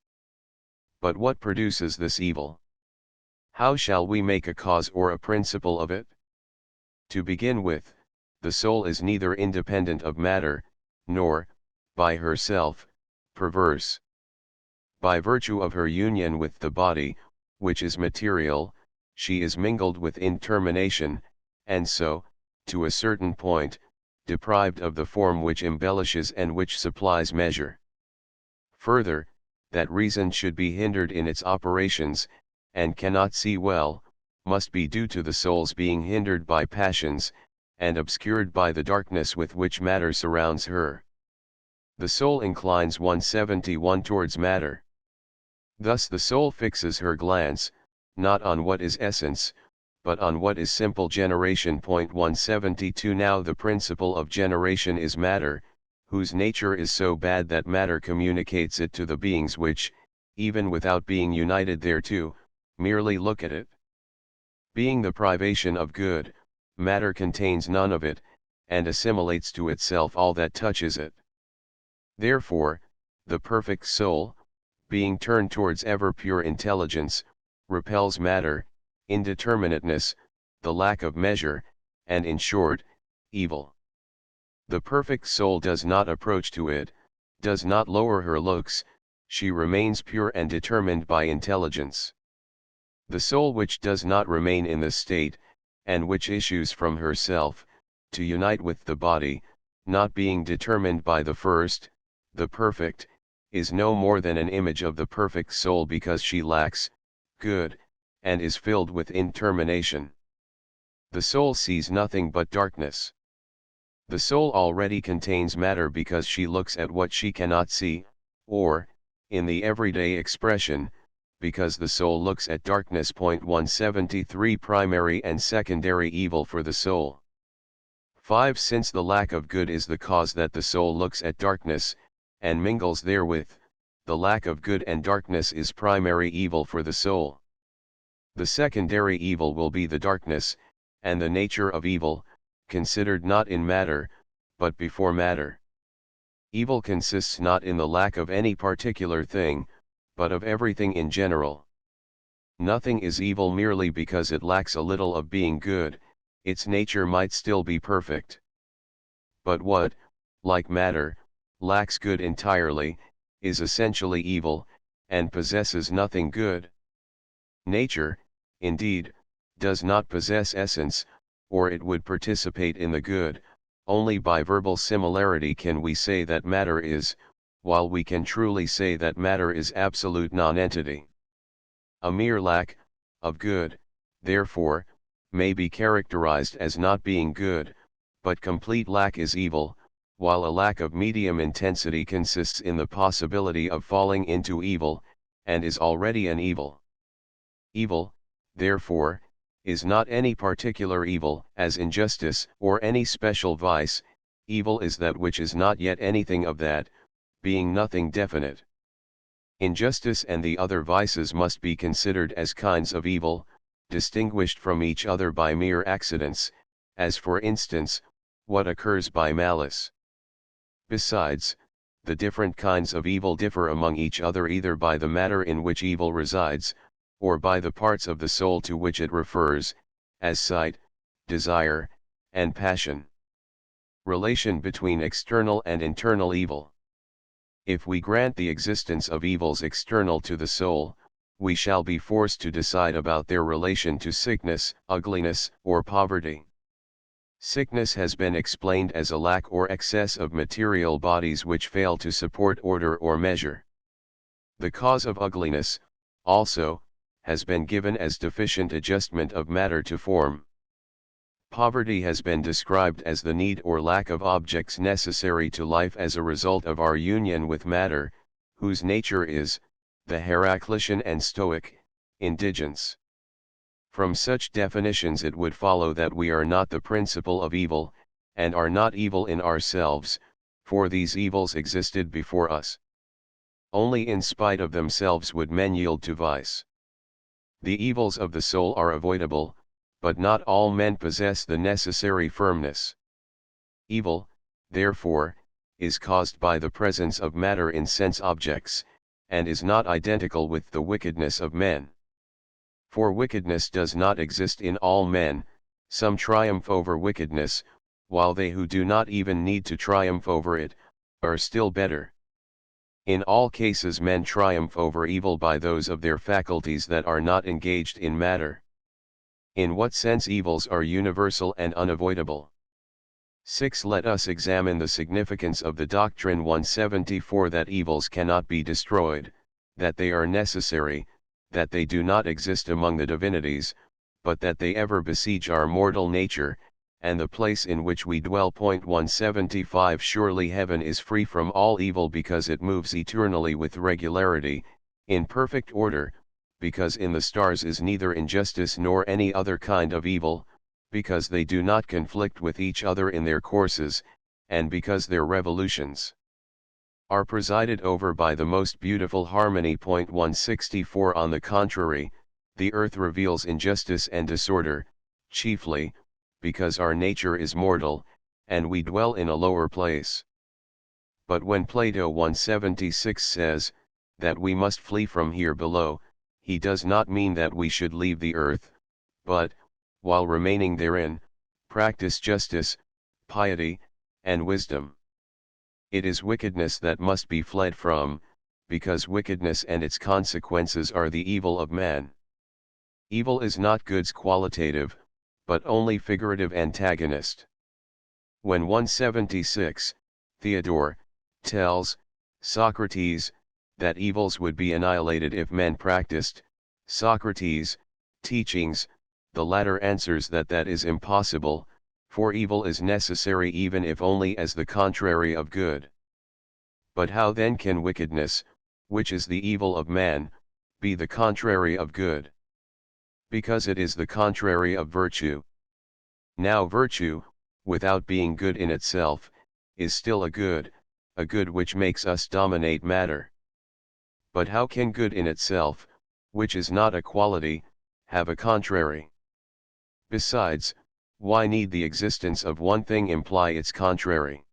But what produces this evil? How shall we make a cause or a principle of it? To begin with, the soul is neither independent of matter, nor, by herself, perverse. By virtue of her union with the body, which is material, she is mingled with intermination, and so, to a certain point, deprived of the form which embellishes and which supplies measure. Further, that reason should be hindered in its operations, and cannot see well, must be due to the soul's being hindered by passions, and obscured by the darkness with which matter surrounds her. The soul inclines 171 towards matter. Thus the soul fixes her glance, not on what is essence, but on what is simple generation. 172 Now the principle of generation is matter, whose nature is so bad that matter communicates it to the beings which, even without being united thereto, merely look at it. Being the privation of good, matter contains none of it, and assimilates to itself all that touches it. Therefore, the perfect soul, being turned towards ever pure intelligence, repels matter, indeterminateness, the lack of measure, and in short, evil. The perfect soul does not approach to it, does not lower her looks, she remains pure and determined by intelligence. The soul which does not remain in this state, and which issues from herself, to unite with the body, not being determined by the first, the perfect, is no more than an image of the perfect soul because she lacks good, and is filled with intermination. The soul sees nothing but darkness. The soul already contains matter because she looks at what she cannot see, or, in the everyday expression, because the soul looks at darkness. 173 Primary and secondary evil for the soul. 5 Since the lack of good is the cause that the soul looks at darkness, and mingles therewith, the lack of good and darkness is primary evil for the soul. The secondary evil will be the darkness, and the nature of evil, considered not in matter, but before matter. Evil consists not in the lack of any particular thing, but of everything in general. Nothing is evil merely because it lacks a little of being good, its nature might still be perfect. But what, like matter, lacks good entirely, is essentially evil, and possesses nothing good. Nature, indeed, does not possess essence, or it would participate in the good. Only by verbal similarity can we say that matter is, while we can truly say that matter is absolute nonentity. A mere lack of good, therefore, may be characterized as not being good, but complete lack is evil, while a lack of medium intensity consists in the possibility of falling into evil, and is already an evil. Evil, therefore, is not any particular evil, as injustice, or any special vice. Evil is that which is not yet anything of that, being nothing definite. Injustice and the other vices must be considered as kinds of evil, distinguished from each other by mere accidents, as for instance, what occurs by malice. Besides, the different kinds of evil differ among each other either by the matter in which evil resides, or by the parts of the soul to which it refers, as sight, desire, and passion. Relation between external and internal evil. If we grant the existence of evils external to the soul, we shall be forced to decide about their relation to sickness, ugliness, or poverty. Sickness has been explained as a lack or excess of material bodies which fail to support order or measure. The cause of ugliness, also, has been given as deficient adjustment of matter to form. Poverty has been described as the need or lack of objects necessary to life as a result of our union with matter, whose nature is, the Heraclitean and Stoic, indigence. From such definitions it would follow that we are not the principle of evil, and are not evil in ourselves, for these evils existed before us. Only in spite of themselves would men yield to vice. The evils of the soul are avoidable, but not all men possess the necessary firmness. Evil, therefore, is caused by the presence of matter in sense objects, and is not identical with the wickedness of men. For wickedness does not exist in all men, some triumph over wickedness, while they who do not even need to triumph over it, are still better. In all cases men triumph over evil by those of their faculties that are not engaged in matter. In what sense evils are universal and unavoidable? 6. Let us examine the significance of the doctrine 174 that evils cannot be destroyed, that they are necessary, that they do not exist among the divinities, but that they ever besiege our mortal nature, and the place in which we dwell. 175 Surely heaven is free from all evil because it moves eternally with regularity, in perfect order, because in the stars is neither injustice nor any other kind of evil, because they do not conflict with each other in their courses, and because their revolutions are presided over by the most beautiful harmony. 164 On the contrary, the earth reveals injustice and disorder, chiefly, because our nature is mortal, and we dwell in a lower place. But when Plato 176 says, that we must flee from here below, he does not mean that we should leave the earth, but, while remaining therein, practice justice, piety, and wisdom. It is wickedness that must be fled from, because wickedness and its consequences are the evil of man. Evil is not good's qualitative, but only figurative antagonist. When 176, Theodore, tells, Socrates, that evils would be annihilated if men practiced, Socrates' teachings, the latter answers that that is impossible, for evil is necessary even if only as the contrary of good. But how then can wickedness, which is the evil of man, be the contrary of good? Because it is the contrary of virtue. Now virtue, without being good in itself, is still a good which makes us dominate matter. But how can good in itself, which is not a quality, have a contrary? Besides, why need the existence of one thing imply its contrary?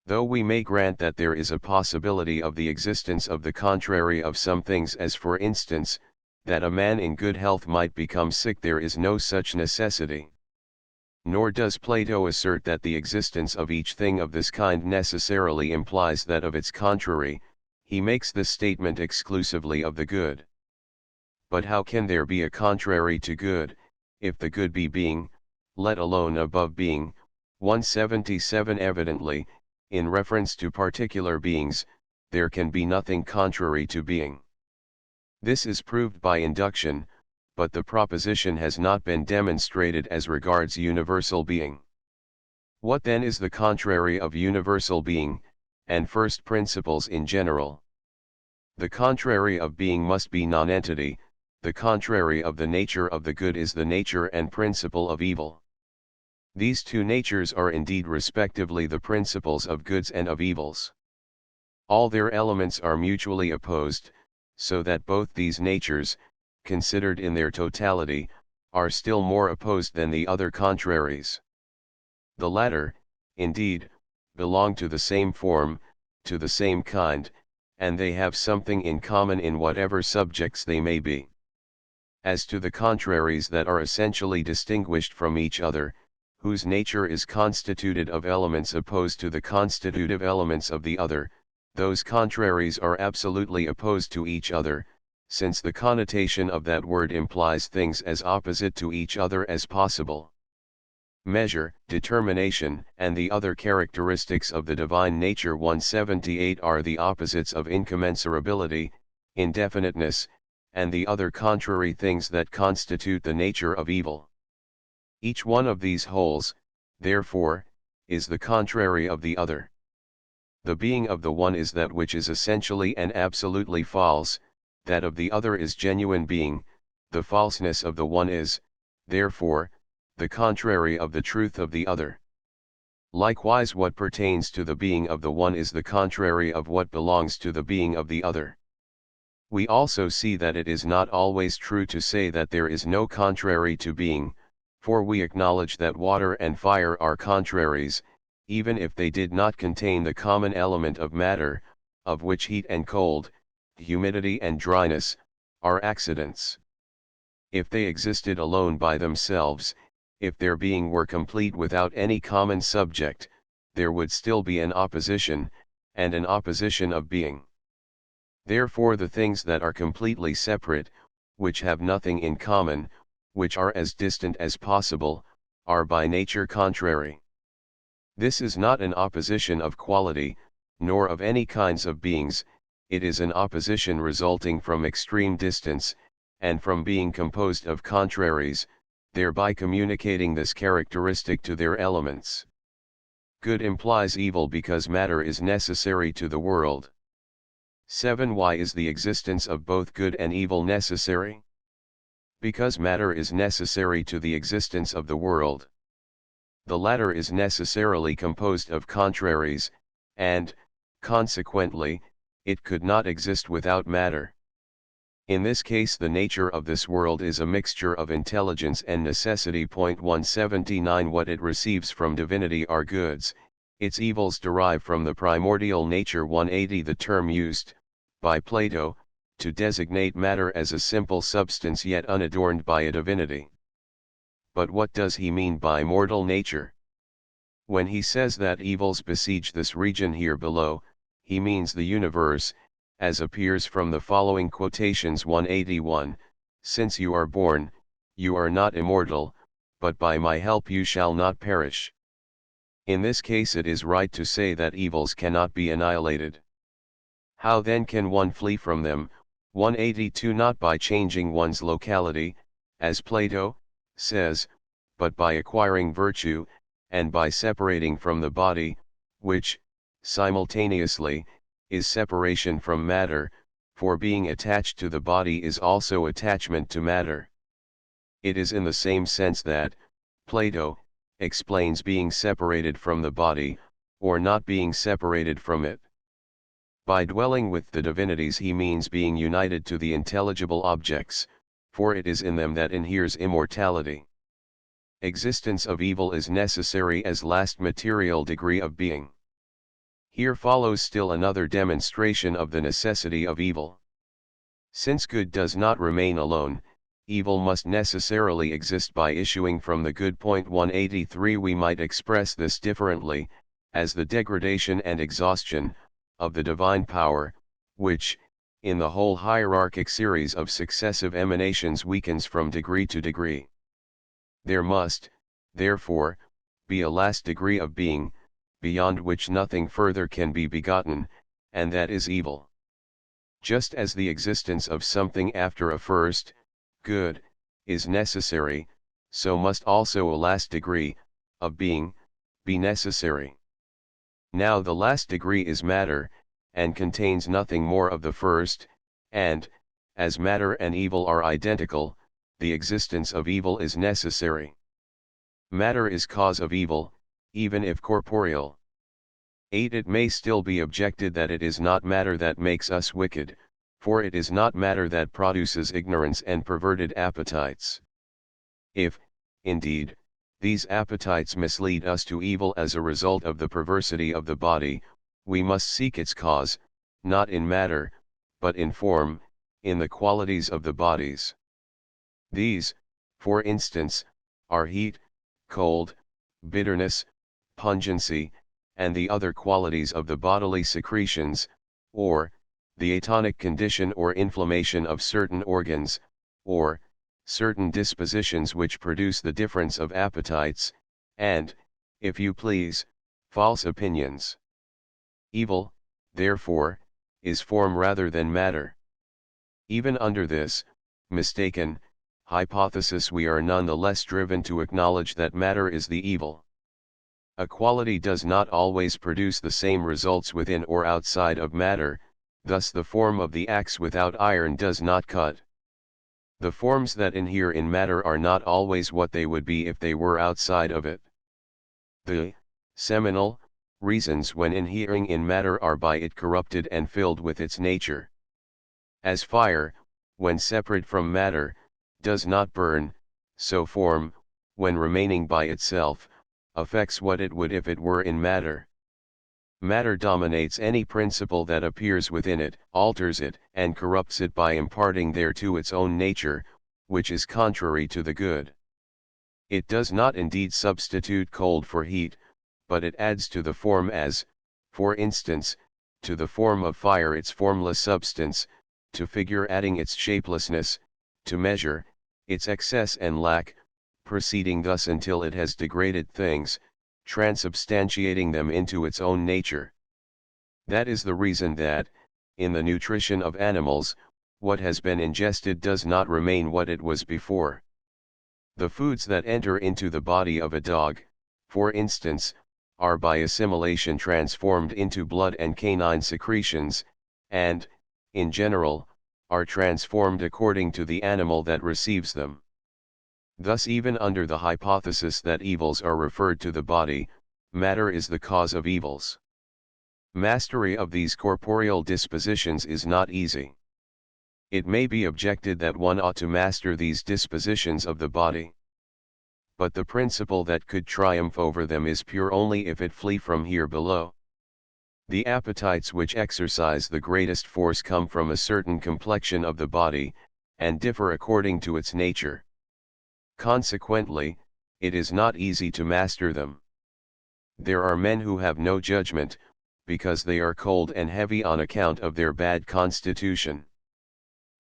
Though we may grant that there is a possibility of the existence of the contrary of some things, as for instance, that a man in good health might become sick, there is no such necessity. Nor does Plato assert that the existence of each thing of this kind necessarily implies that of its contrary. He makes this statement exclusively of the good. But how can there be a contrary to good, if the good be being, let alone above being? 177 Evidently, in reference to particular beings, there can be nothing contrary to being. This is proved by induction, but the proposition has not been demonstrated as regards universal being. What then is the contrary of universal being, and first principles in general? The contrary of being must be nonentity, the contrary of the nature of the good is the nature and principle of evil. These two natures are indeed respectively the principles of goods and of evils. All their elements are mutually opposed, so that both these natures, considered in their totality, are still more opposed than the other contraries. The latter, indeed, belong to the same form, to the same kind, and they have something in common in whatever subjects they may be. As to the contraries that are essentially distinguished from each other, whose nature is constituted of elements opposed to the constitutive elements of the other, those contraries are absolutely opposed to each other, since the connotation of that word implies things as opposite to each other as possible. Measure, determination, and the other characteristics of the divine nature 178 are the opposites of incommensurability, indefiniteness, and the other contrary things that constitute the nature of evil. Each one of these wholes, therefore, is the contrary of the other. The being of the one is that which is essentially and absolutely false, that of the other is genuine being, the falseness of the one is, therefore, the contrary of the truth of the other. Likewise, what pertains to the being of the one is the contrary of what belongs to the being of the other. We also see that it is not always true to say that there is no contrary to being, for we acknowledge that water and fire are contraries, even if they did not contain the common element of matter, of which heat and cold, humidity and dryness, are accidents. If they existed alone by themselves, if their being were complete without any common subject, there would still be an opposition, and an opposition of being. Therefore the things that are completely separate, which have nothing in common, which are as distant as possible, are by nature contrary. This is not an opposition of quality, nor of any kinds of beings, it is an opposition resulting from extreme distance, and from being composed of contraries, thereby communicating this characteristic to their elements. Good implies evil because matter is necessary to the world. 7. Why is the existence of both good and evil necessary? Because matter is necessary to the existence of the world. The latter is necessarily composed of contraries, and, consequently, it could not exist without matter. In this case the nature of this world is a mixture of intelligence and necessity. 179 What it receives from divinity are goods, its evils derive from the primordial nature. 180 The term used, by Plato, to designate matter as a simple substance yet unadorned by a divinity. But what does he mean by mortal nature? When he says that evils besiege this region here below, he means the universe, as appears from the following quotations. 181, Since you are born, you are not immortal, but by my help you shall not perish. In this case it is right to say that evils cannot be annihilated. How then can one flee from them? 182 Not by changing one's locality, as Plato says, but by acquiring virtue, and by separating from the body, which, simultaneously, is separation from matter, for being attached to the body is also attachment to matter. It is in the same sense that, Plato, explains being separated from the body, or not being separated from it. By dwelling with the divinities he means being united to the intelligible objects, for it is in them that inheres immortality. Existence of evil is necessary as last material degree of being. Here follows still another demonstration of the necessity of evil. Since good does not remain alone, evil must necessarily exist by issuing from the good. 183 We might express this differently, as the degradation and exhaustion, of the divine power, which, in the whole hierarchic series of successive emanations weakens from degree to degree. There must, therefore, be a last degree of being, beyond which nothing further can be begotten, and that is evil. Just as the existence of something after a first, good, is necessary, so must also a last degree, of being, be necessary. Now the last degree is matter, and contains nothing more of the first, and, as matter and evil are identical, the existence of evil is necessary. Matter is cause of evil, even if corporeal. 8 It may still be objected that it is not matter that makes us wicked, for it is not matter that produces ignorance and perverted appetites. If, indeed, these appetites mislead us to evil as a result of the perversity of the body, we must seek its cause, not in matter, but in form, in the qualities of the bodies. These, for instance, are heat, cold, bitterness, pungency, and the other qualities of the bodily secretions, or, the atonic condition or inflammation of certain organs, or, certain dispositions which produce the difference of appetites, and, if you please, false opinions. Evil, therefore, is form rather than matter. Even under this, mistaken, hypothesis we are none the less driven to acknowledge that matter is the evil. A quality does not always produce the same results within or outside of matter, thus the form of the axe without iron does not cut. The forms that inhere in matter are not always what they would be if they were outside of it. The seminal reasons when inhering in matter are by it corrupted and filled with its nature. As fire, when separate from matter, does not burn, so form, when remaining by itself, affects what it would if it were in matter. Matter dominates any principle that appears within it, alters it, and corrupts it by imparting thereto its own nature, which is contrary to the good. It does not indeed substitute cold for heat, but it adds to the form as, for instance, to the form of fire its formless substance, to figure adding its shapelessness, to measure, its excess and lack, proceeding thus until it has degraded things, transubstantiating them into its own nature. That is the reason that, in the nutrition of animals, what has been ingested does not remain what it was before. The foods that enter into the body of a dog, for instance, are by assimilation transformed into blood and canine secretions, and, in general, are transformed according to the animal that receives them. Thus even under the hypothesis that evils are referred to the body, matter is the cause of evils. Mastery of these corporeal dispositions is not easy. It may be objected that one ought to master these dispositions of the body. But the principle that could triumph over them is pure only if it flee from here below. The appetites which exercise the greatest force come from a certain complexion of the body, and differ according to its nature. Consequently, it is not easy to master them. There are men who have no judgment, because they are cold and heavy on account of their bad constitution.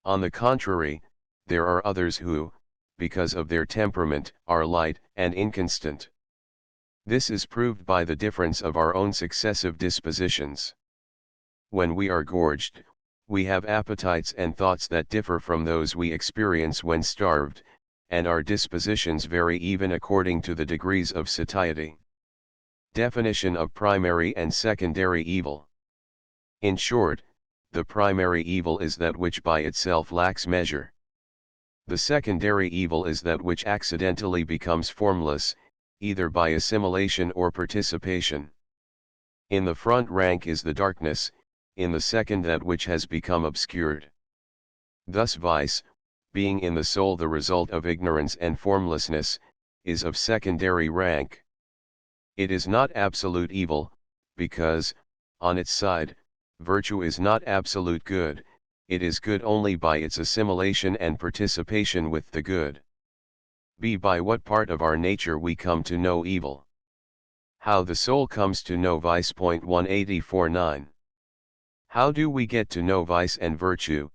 On the contrary, there are others who, because of their temperament, are light and inconstant. This is proved by the difference of our own successive dispositions. When we are gorged, we have appetites and thoughts that differ from those we experience when starved, and our dispositions vary even according to the degrees of satiety. Definition of primary and secondary evil. In short, the primary evil is that which by itself lacks measure. The secondary evil is that which accidentally becomes formless, either by assimilation or participation. In the front rank is the darkness, in the second that which has become obscured. Thus vice, being in the soul the result of ignorance and formlessness, is of secondary rank. It is not absolute evil, because, on its side, virtue is not absolute good, it is good only by its assimilation and participation with the good. B. By what part of our nature we come to know evil. How the soul comes to know vice. 184.9. How do we get to know vice and virtue?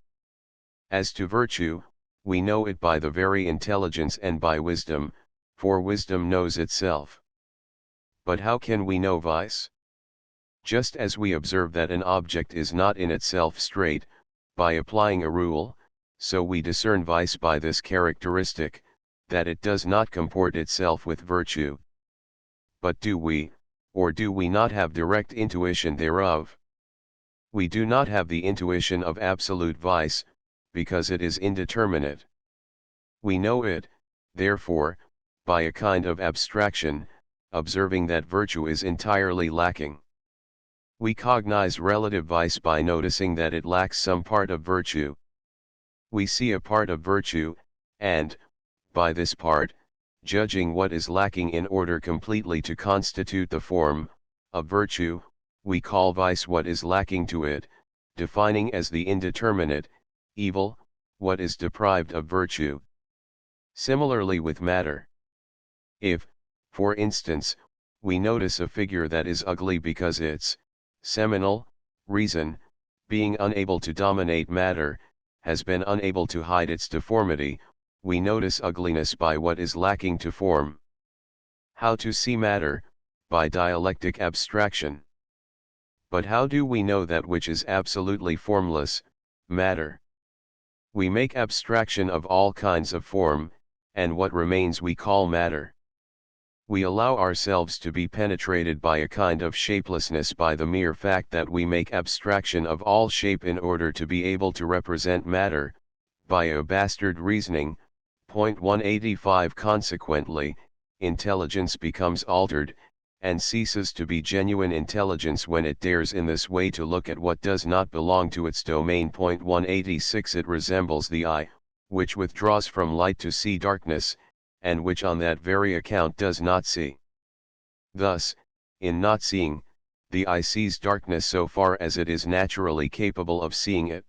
As to virtue, we know it by the very intelligence and by wisdom, for wisdom knows itself. But how can we know vice? Just as we observe that an object is not in itself straight, by applying a rule, so we discern vice by this characteristic, that it does not comport itself with virtue. But do we, or do we not have direct intuition thereof? We do not have the intuition of absolute vice, because it is indeterminate. We know it, therefore, by a kind of abstraction, observing that virtue is entirely lacking. We cognize relative vice by noticing that it lacks some part of virtue. We see a part of virtue, and, by this part, judging what is lacking in order completely to constitute the form of virtue, we call vice what is lacking to it, defining as the indeterminate, evil, what is deprived of virtue. Similarly with matter. If, For instance, we notice a figure that is ugly because its seminal reason, being unable to dominate matter, has been unable to hide its deformity. We notice ugliness by what is lacking to form. How to see matter? By dialectic abstraction. But how do we know that which is absolutely formless, matter? We make abstraction of all kinds of form, and what remains we call matter. We allow ourselves to be penetrated by a kind of shapelessness by the mere fact that we make abstraction of all shape in order to be able to represent matter, by a bastard reasoning. Point 185. Consequently, intelligence becomes altered, and ceases to be genuine intelligence when it dares in this way to look at what does not belong to its domain. Point 186. It resembles the eye, which withdraws from light to see darkness, and which on that very account does not see. Thus, in not seeing, the eye sees darkness so far as it is naturally capable of seeing it.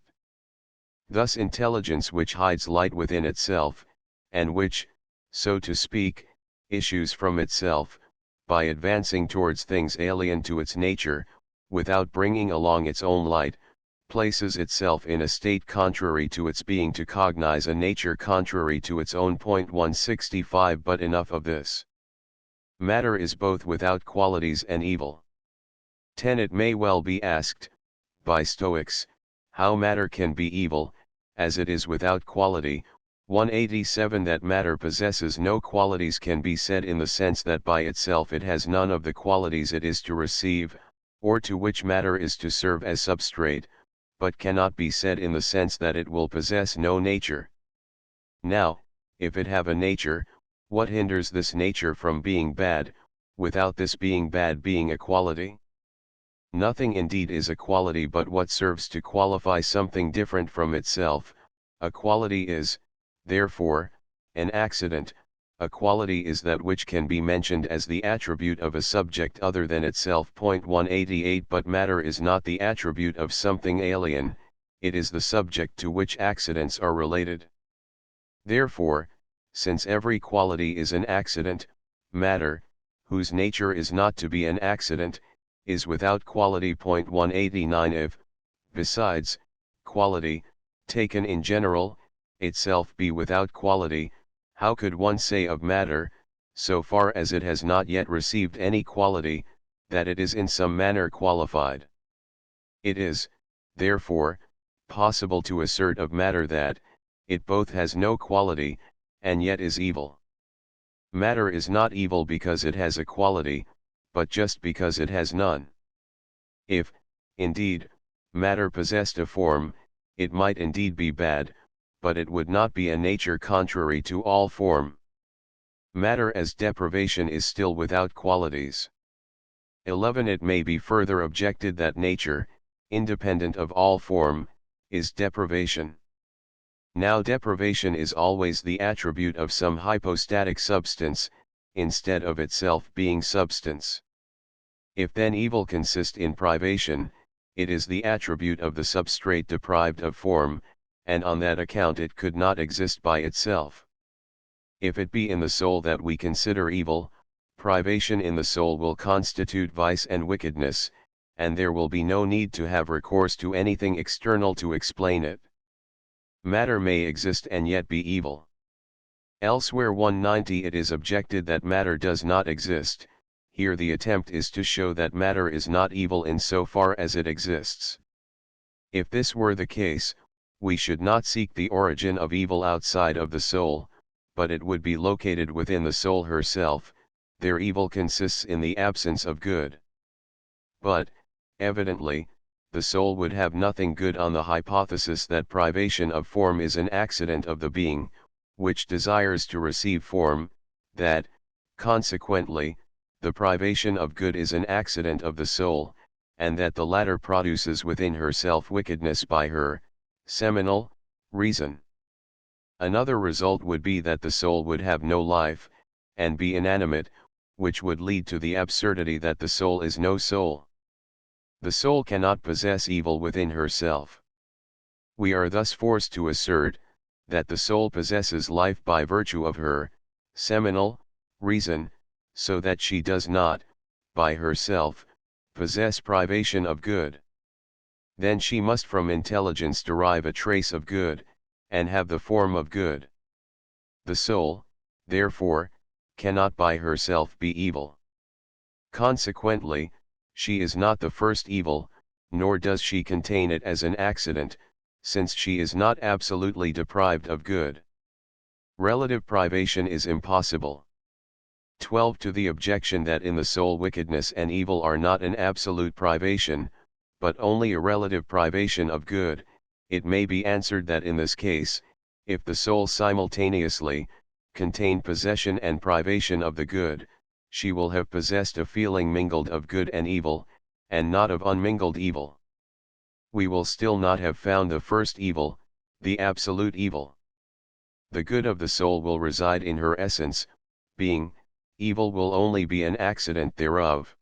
Thus intelligence which hides light within itself, and which, so to speak, issues from itself, by advancing towards things alien to its nature, without bringing along its own light, places itself in a state contrary to its being to cognize a nature contrary to its own. Point 165. But enough of this. Matter is both without qualities and evil. 10. It may well be asked, by Stoics, how matter can be evil, as it is without quality. 187. That matter possesses no qualities can be said in the sense that by itself it has none of the qualities it is to receive, or to which matter is to serve as substrate, but cannot be said in the sense that it will possess no nature. Now, if it have a nature, what hinders this nature from being bad, without this being bad being a quality? Nothing indeed is a quality but what serves to qualify something different from itself. A quality is, therefore, an accident. A quality is that which can be mentioned as the attribute of a subject other than itself. Point 188. But matter is not the attribute of something alien, it is the subject to which accidents are related. Therefore, since every quality is an accident, matter, whose nature is not to be an accident, is without quality. Point 189. If, besides, quality, taken in general, itself be without quality, how could one say of matter, so far as it has not yet received any quality, that it is in some manner qualified? It is, therefore, possible to assert of matter that, it both has no quality, and yet is evil. Matter is not evil because it has a quality, but just because it has none. If, indeed, matter possessed a form, it might indeed be bad, but it would not be a nature contrary to all form. Matter as deprivation is still without qualities. 11. It may be further objected that nature, independent of all form, is deprivation. Now deprivation is always the attribute of some hypostatic substance, instead of itself being substance. If then evil consist in privation, it is the attribute of the substrate deprived of form, and on that account it could not exist by itself. If it be in the soul that we consider evil, privation in the soul will constitute vice and wickedness, and there will be no need to have recourse to anything external to explain it. Matter may exist and yet be evil. Elsewhere 190. It is objected that matter does not exist. Here the attempt is to show that matter is not evil in so far as it exists. If this were the case, we should not seek the origin of evil outside of the soul, but it would be located within the soul herself. Their evil consists in the absence of good. But, evidently, the soul would have nothing good on the hypothesis that privation of form is an accident of the being, which desires to receive form, that, consequently, the privation of good is an accident of the soul, and that the latter produces within herself wickedness by her seminal reason. Another result would be that the soul would have no life, and be inanimate, which would lead to the absurdity that the soul is no soul. The soul cannot possess evil within herself. We are thus forced to assert, that the soul possesses life by virtue of her seminal reason, so that she does not, by herself, possess privation of good. Then she must from intelligence derive a trace of good, and have the form of good. The soul, therefore, cannot by herself be evil. Consequently, she is not the first evil, nor does she contain it as an accident, since she is not absolutely deprived of good. Relative privation is impossible. 12. To the objection that in the soul wickedness and evil are not an absolute privation, but only a relative privation of good, it may be answered that in this case, if the soul simultaneously contain possession and privation of the good, she will have possessed a feeling mingled of good and evil, and not of unmingled evil. We will still not have found the first evil, the absolute evil. The good of the soul will reside in her essence, being, evil will only be an accident thereof.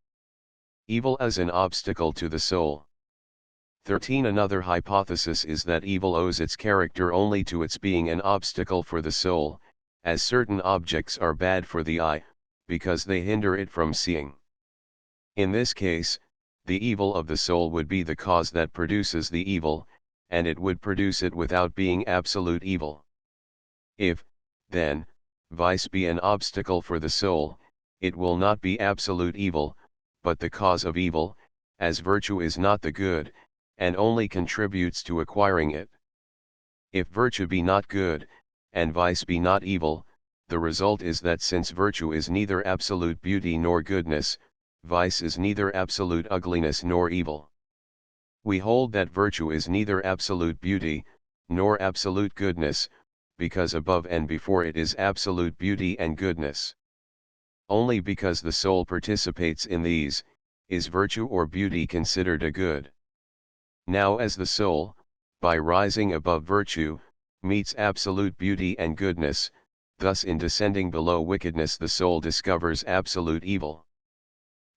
Evil as an obstacle to the soul. 13. Another hypothesis is that evil owes its character only to its being an obstacle for the soul, as certain objects are bad for the eye, because they hinder it from seeing. In this case, the evil of the soul would be the cause that produces the evil, and it would produce it without being absolute evil. If, then, vice be an obstacle for the soul, it will not be absolute evil, but the cause of evil, as virtue is not the good, and only contributes to acquiring it. If virtue be not good, and vice be not evil, the result is that since virtue is neither absolute beauty nor goodness, vice is neither absolute ugliness nor evil. We hold that virtue is neither absolute beauty, nor absolute goodness, because above and before it is absolute beauty and goodness. Only because the soul participates in these, is virtue or beauty considered a good. Now as the soul, by rising above virtue, meets absolute beauty and goodness, thus in descending below wickedness the soul discovers absolute evil.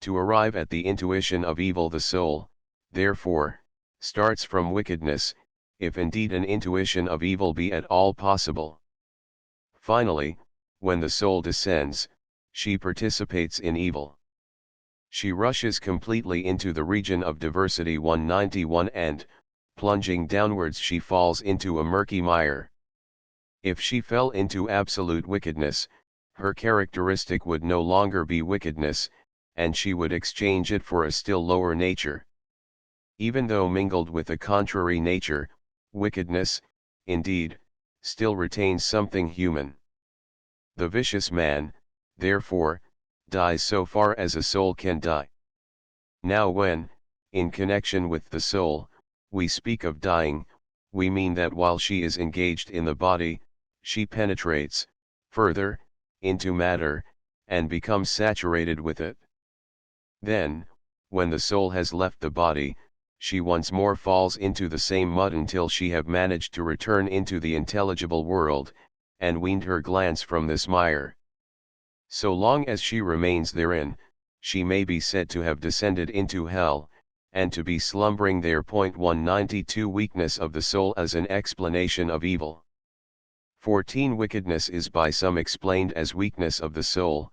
To arrive at the intuition of evil the soul, therefore, starts from wickedness, if indeed an intuition of evil be at all possible. Finally, when the soul descends, she participates in evil. She rushes completely into the region of diversity 191 and, plunging downwards she falls into a murky mire. If she fell into absolute wickedness, her characteristic would no longer be wickedness, and she would exchange it for a still lower nature. Even though mingled with a contrary nature, wickedness, indeed, still retains something human. The vicious man, therefore, dies so far as a soul can die. Now when, in connection with the soul, we speak of dying, we mean that while she is engaged in the body, she penetrates, further, into matter, and becomes saturated with it. Then, when the soul has left the body, she once more falls into the same mud until she have managed to return into the intelligible world, and weaned her glance from this mire. So long as she remains therein, she may be said to have descended into hell, and to be slumbering there. 192 Weakness of the soul as an explanation of evil. 14 Wickedness is by some explained as weakness of the soul,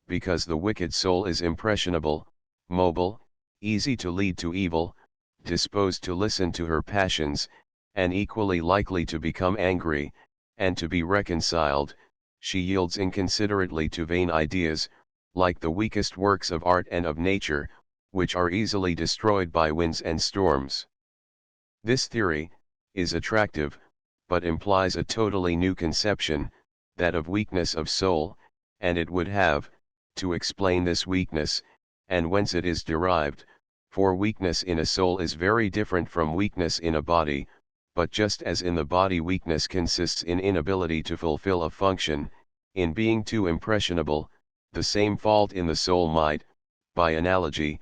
because the wicked soul is impressionable, mobile, easy to lead to evil, disposed to listen to her passions, and equally likely to become angry, and to be reconciled. She yields inconsiderately to vain ideas, like the weakest works of art and of nature, which are easily destroyed by winds and storms. This theory is attractive, but implies a totally new conception, that of weakness of soul, and it would have, to explain this weakness, and whence it is derived, for weakness in a soul is very different from weakness in a body, but just as in the body weakness consists in inability to fulfill a function, in being too impressionable, the same fault in the soul might, by analogy,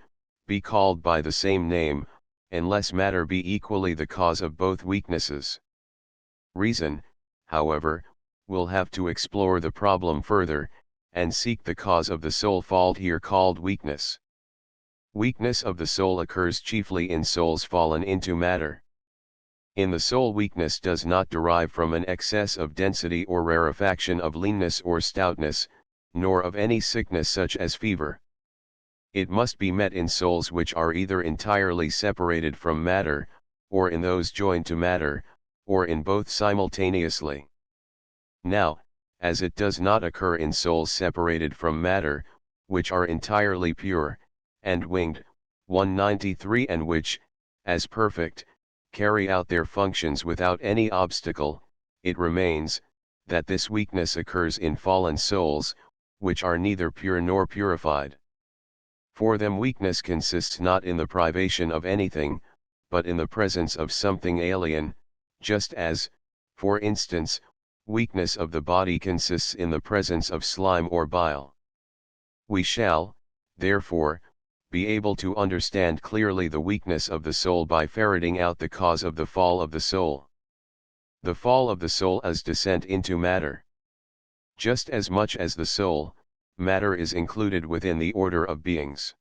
be called by the same name, unless matter be equally the cause of both weaknesses. Reason, however, will have to explore the problem further, and seek the cause of the soul fault here called weakness. Weakness of the soul occurs chiefly in souls fallen into matter. In the soul weakness does not derive from an excess of density or rarefaction of leanness or stoutness, nor of any sickness such as fever. It must be met in souls which are either entirely separated from matter, or in those joined to matter, or in both simultaneously. Now, as it does not occur in souls separated from matter, which are entirely pure, and winged, 193, and which, as perfect, carry out their functions without any obstacle, it remains, that this weakness occurs in fallen souls, which are neither pure nor purified. For them weakness consists not in the privation of anything, but in the presence of something alien, just as, for instance, weakness of the body consists in the presence of slime or bile. We shall, therefore, be able to understand clearly the weakness of the soul by ferreting out the cause of the fall of the soul. The fall of the soul is descent into matter. Just as much as the soul, matter is included within the order of beings.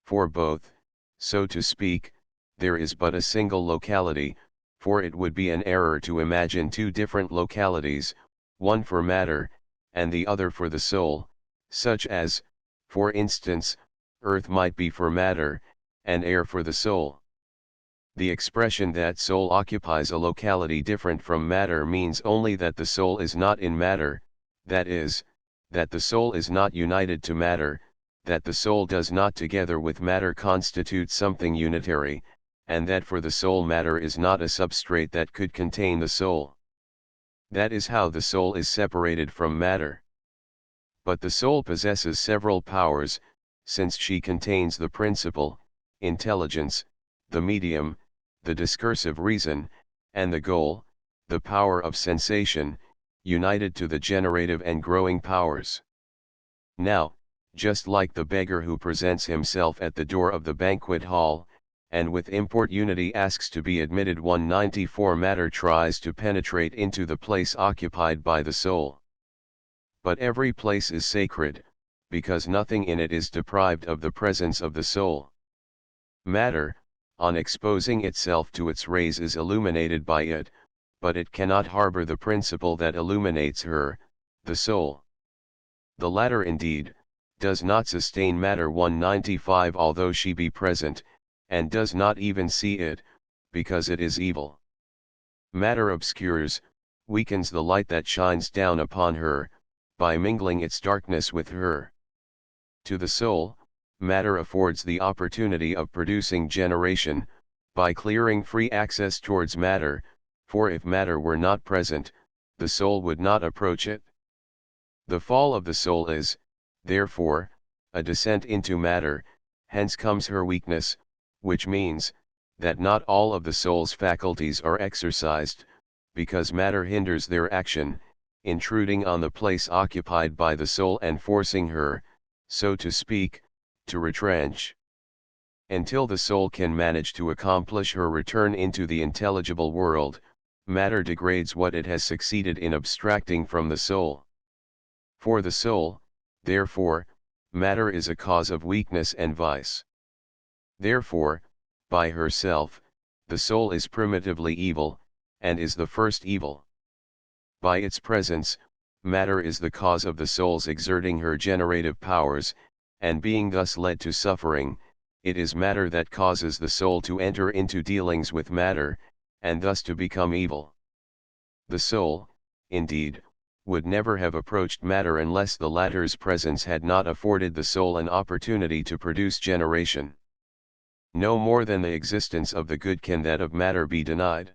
For both, so to speak, there is but a single locality, for it would be an error to imagine two different localities, one for matter, and the other for the soul, such as, for instance, earth might be for matter, and air for the soul. The expression that soul occupies a locality different from matter means only that the soul is not in matter, that is, that the soul is not united to matter, that the soul does not together with matter constitute something unitary, and that for the soul matter is not a substrate that could contain the soul. That is how the soul is separated from matter. But the soul possesses several powers, since she contains the principle, intelligence, the medium, the discursive reason, and the goal, the power of sensation, united to the generative and growing powers. Now, just like the beggar who presents himself at the door of the banquet hall, and with importunity asks to be admitted, 194, matter tries to penetrate into the place occupied by the soul. But every place is sacred, because nothing in it is deprived of the presence of the soul. Matter, on exposing itself to its rays, is illuminated by it, but it cannot harbor the principle that illuminates her, the soul. The latter indeed, does not sustain matter, 195, although she be present, and does not even see it, because it is evil. Matter obscures, weakens the light that shines down upon her, by mingling its darkness with her. To the soul, matter affords the opportunity of producing generation, by clearing free access towards matter, for if matter were not present, the soul would not approach it. The fall of the soul is, therefore, a descent into matter, hence comes her weakness, which means, that not all of the soul's faculties are exercised, because matter hinders their action, intruding on the place occupied by the soul and forcing her, so to speak, to retrench. Until the soul can manage to accomplish her return into the intelligible world, matter degrades what it has succeeded in abstracting from the soul. For the soul, therefore, matter is a cause of weakness and vice. Therefore, by herself, the soul is primitively evil, and is the first evil. By its presence, matter is the cause of the soul's exerting her generative powers, and being thus led to suffering, it is matter that causes the soul to enter into dealings with matter, and thus to become evil. The soul, indeed, would never have approached matter unless the latter's presence had not afforded the soul an opportunity to produce generation. No more than the existence of the good can that of matter be denied.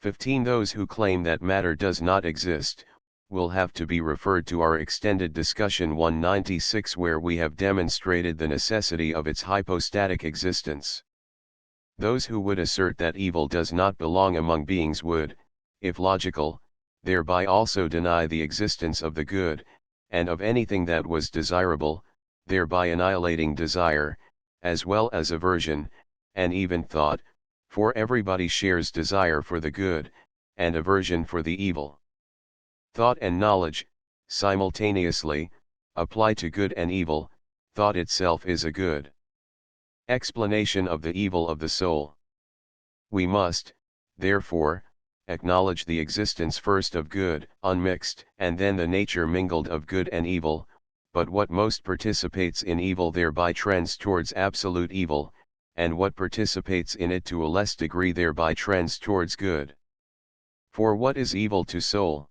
15. Those who claim that matter does not exist, will have to be referred to our extended discussion 196, where we have demonstrated the necessity of its hypostatic existence. Those who would assert that evil does not belong among beings would, if logical, thereby also deny the existence of the good, and of anything that was desirable, thereby annihilating desire, as well as aversion, and even thought, for everybody shares desire for the good, and aversion for the evil. Thought and knowledge, simultaneously, apply to good and evil. Thought itself is a good. Explanation of the evil of the soul. We must, therefore, acknowledge the existence first of good, unmixed, and then the nature mingled of good and evil, but what most participates in evil thereby trends towards absolute evil, and what participates in it to a less degree thereby trends towards good. For what is evil to soul?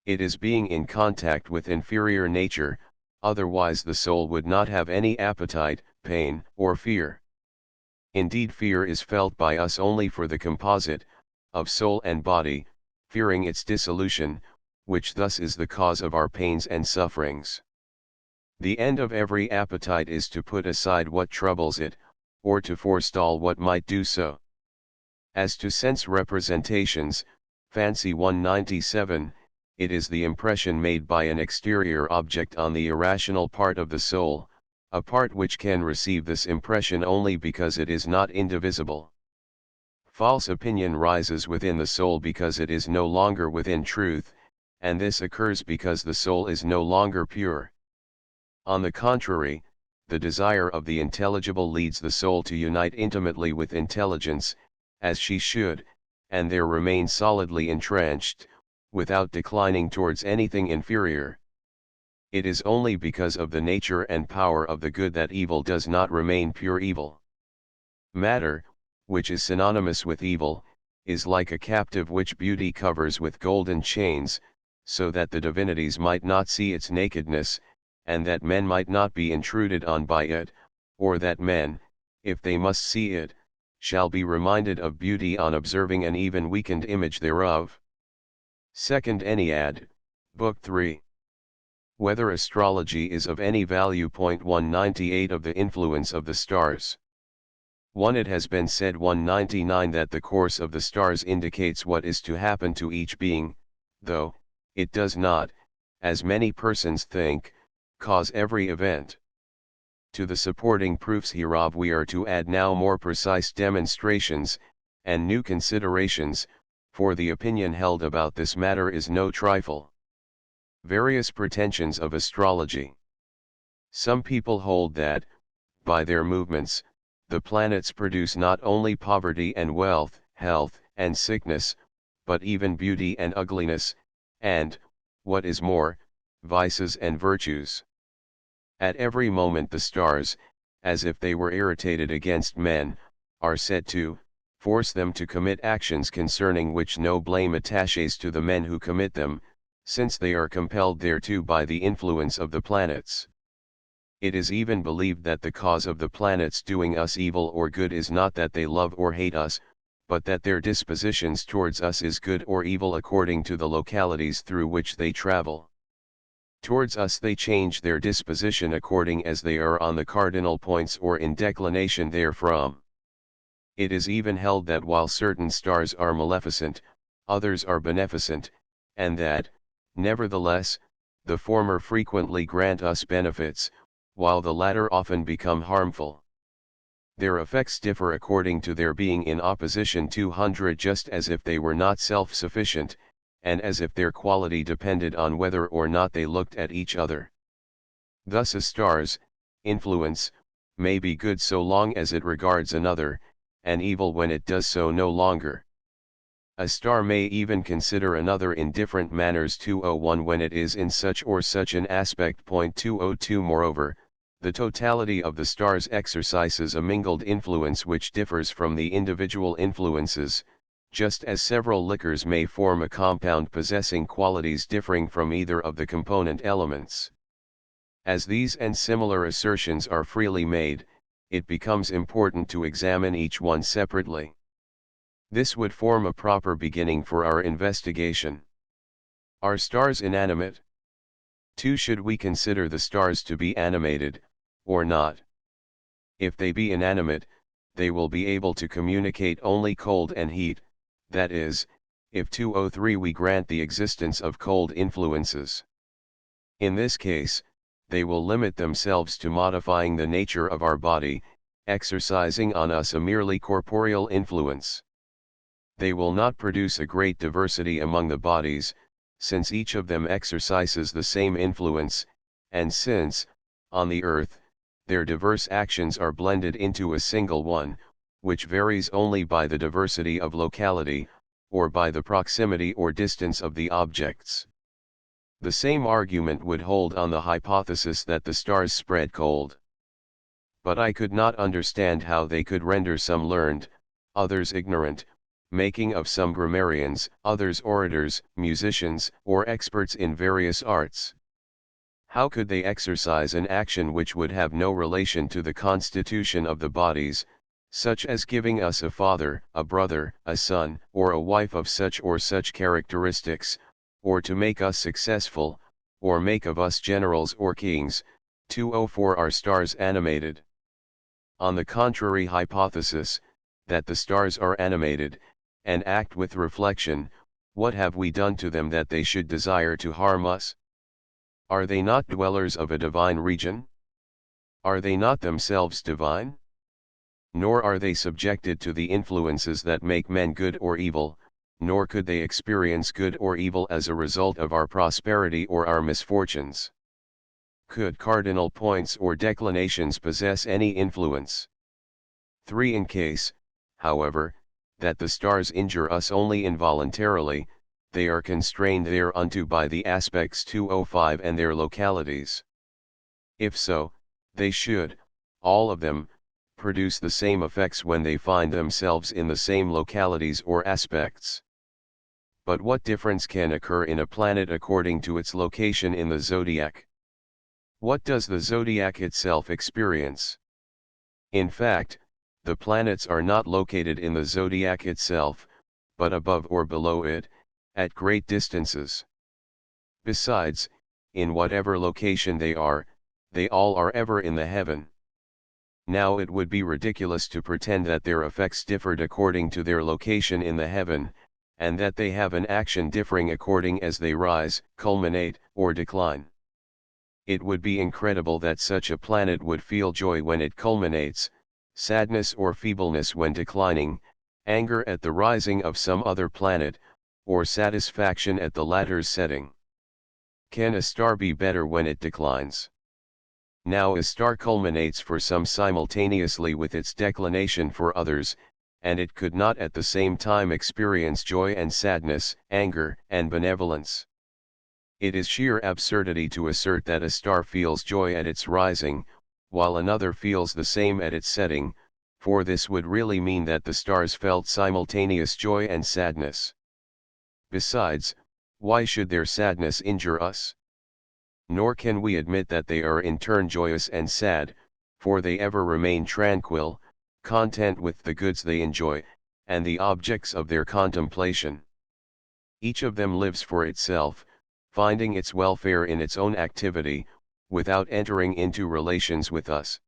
It is being in contact with inferior nature, otherwise the soul would not have any appetite, pain, or fear. Indeed, fear is felt by us only for the composite, of soul and body, fearing its dissolution, which thus is the cause of our pains and sufferings. The end of every appetite is to put aside what troubles it, or to forestall what might do so. As to sense representations, Fancy 197, it is the impression made by an exterior object on the irrational part of the soul, a part which can receive this impression only because it is not indivisible. False opinion rises within the soul because it is no longer within truth, and this occurs because the soul is no longer pure. On the contrary, the desire of the intelligible leads the soul to unite intimately with intelligence, as she should, and there remain solidly entrenched, without declining towards anything inferior. It is only because of the nature and power of the good that evil does not remain pure evil. Matter, which is synonymous with evil, is like a captive which beauty covers with golden chains, so that the divinities might not see its nakedness, and that men might not be intruded on by it, or that men, if they must see it, shall be reminded of beauty on observing an even weakened image thereof. Second Ennead, Book 3. Whether astrology is of any value. 198 of the influence of the stars. 1. It has been said 199 that the course of the stars indicates what is to happen to each being, though, it does not, as many persons think, cause every event. To the supporting proofs hereof we are to add now more precise demonstrations, and new considerations, for the opinion held about this matter is no trifle. Various pretensions of astrology. Some people hold that, by their movements, the planets produce not only poverty and wealth, health and sickness, but even beauty and ugliness, and, what is more, vices and virtues. At every moment the stars, as if they were irritated against men, are said to force them to commit actions concerning which no blame attaches to the men who commit them, since they are compelled thereto by the influence of the planets. It is even believed that the cause of the planets doing us evil or good is not that they love or hate us, but that their dispositions towards us is good or evil according to the localities through which they travel. Towards us they change their disposition according as they are on the cardinal points or in declination therefrom. It is even held that while certain stars are maleficent, others are beneficent, and that, nevertheless, the former frequently grant us benefits, while the latter often become harmful. Their effects differ according to their being in opposition 200, just as if they were not self-sufficient, and as if their quality depended on whether or not they looked at each other. Thus a star's influence may be good so long as it regards another, and evil when it does so no longer. A star may even consider another in different manners. 201 when it is in such or such an aspect. 202 Moreover, the totality of the stars exercises a mingled influence which differs from the individual influences, just as several liquors may form a compound possessing qualities differing from either of the component elements. As these and similar assertions are freely made, it becomes important to examine each one separately. This would form a proper beginning for our investigation. Are stars inanimate? 2. Should we consider the stars to be animated, or not? If they be inanimate, they will be able to communicate only cold and heat, that is, if 203 we grant the existence of cold influences. In this case, they will limit themselves to modifying the nature of our body, exercising on us a merely corporeal influence. They will not produce a great diversity among the bodies, since each of them exercises the same influence, and since, on the earth, their diverse actions are blended into a single one, which varies only by the diversity of locality, or by the proximity or distance of the objects. The same argument would hold on the hypothesis that the stars spread cold. But I could not understand how they could render some learned, others ignorant, making of some grammarians, others orators, musicians, or experts in various arts. How could they exercise an action which would have no relation to the constitution of the bodies, such as giving us a father, a brother, a son, or a wife of such or such characteristics, or to make us successful, or make of us generals or kings? 204 Are stars animated? On the contrary hypothesis, that the stars are animated, and act with reflection, what have we done to them that they should desire to harm us? Are they not dwellers of a divine region? Are they not themselves divine? Nor are they subjected to the influences that make men good or evil, nor could they experience good or evil as a result of our prosperity or our misfortunes. Could cardinal points or declinations possess any influence? 3. In case, however, that the stars injure us only involuntarily, they are constrained thereunto by the aspects 205 and their localities. If so, they should, all of them, produce the same effects when they find themselves in the same localities or aspects. But what difference can occur in a planet according to its location in the zodiac? What does the zodiac itself experience? In fact, the planets are not located in the zodiac itself, but above or below it, at great distances. Besides, in whatever location they all are ever in the heaven. Now it would be ridiculous to pretend that their effects differed according to their location in the heaven, and that they have an action differing according as they rise, culminate, or decline. It would be incredible that such a planet would feel joy when it culminates, sadness or feebleness when declining, anger at the rising of some other planet, or satisfaction at the latter's setting. Can a star be better when it declines? Now a star culminates for some simultaneously with its declination for others, and it could not at the same time experience joy and sadness, anger and benevolence. It is sheer absurdity to assert that a star feels joy at its rising, while another feels the same at its setting, for this would really mean that the stars felt simultaneous joy and sadness. Besides, why should their sadness injure us? Nor can we admit that they are in turn joyous and sad, for they ever remain tranquil, content with the goods they enjoy, and the objects of their contemplation. Each of them lives for itself, finding its welfare in its own activity, without entering into relations with us.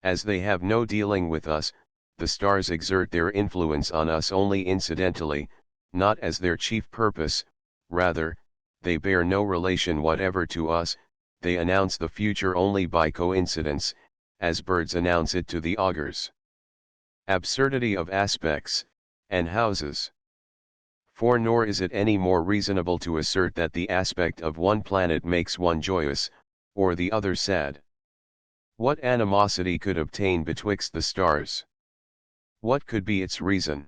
As they have no dealing with us, the stars exert their influence on us only incidentally, not as their chief purpose. Rather, they bear no relation whatever to us, they announce the future only by coincidence, as birds announce it to the augurs. Absurdity of aspects, and houses. For nor is it any more reasonable to assert that the aspect of one planet makes one joyous, or the other sad. What animosity could obtain betwixt the stars? What could be its reason?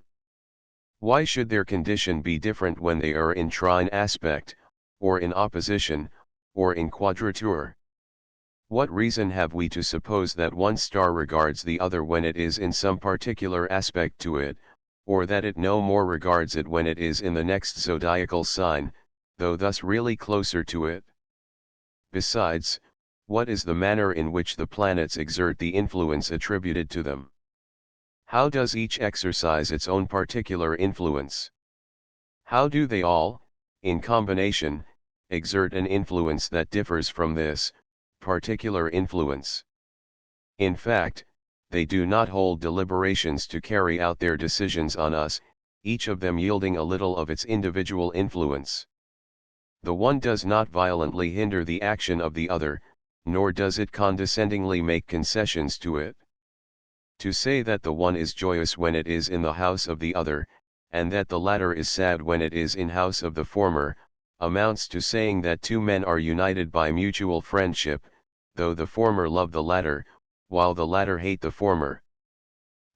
Why should their condition be different when they are in trine aspect, or in opposition, or in quadrature? What reason have we to suppose that one star regards the other when it is in some particular aspect to it, or that it no more regards it when it is in the next zodiacal sign, though thus really closer to it? Besides, what is the manner in which the planets exert the influence attributed to them? How does each exercise its own particular influence? How do they all, in combination, exert an influence that differs from this particular influence? In fact, they do not hold deliberations to carry out their decisions on us, each of them yielding a little of its individual influence. The one does not violently hinder the action of the other, nor does it condescendingly make concessions to it. To say that the one is joyous when it is in the house of the other, and that the latter is sad when it is in house of the former, amounts to saying that two men are united by mutual friendship, though the former love the latter, while the latter hate the former.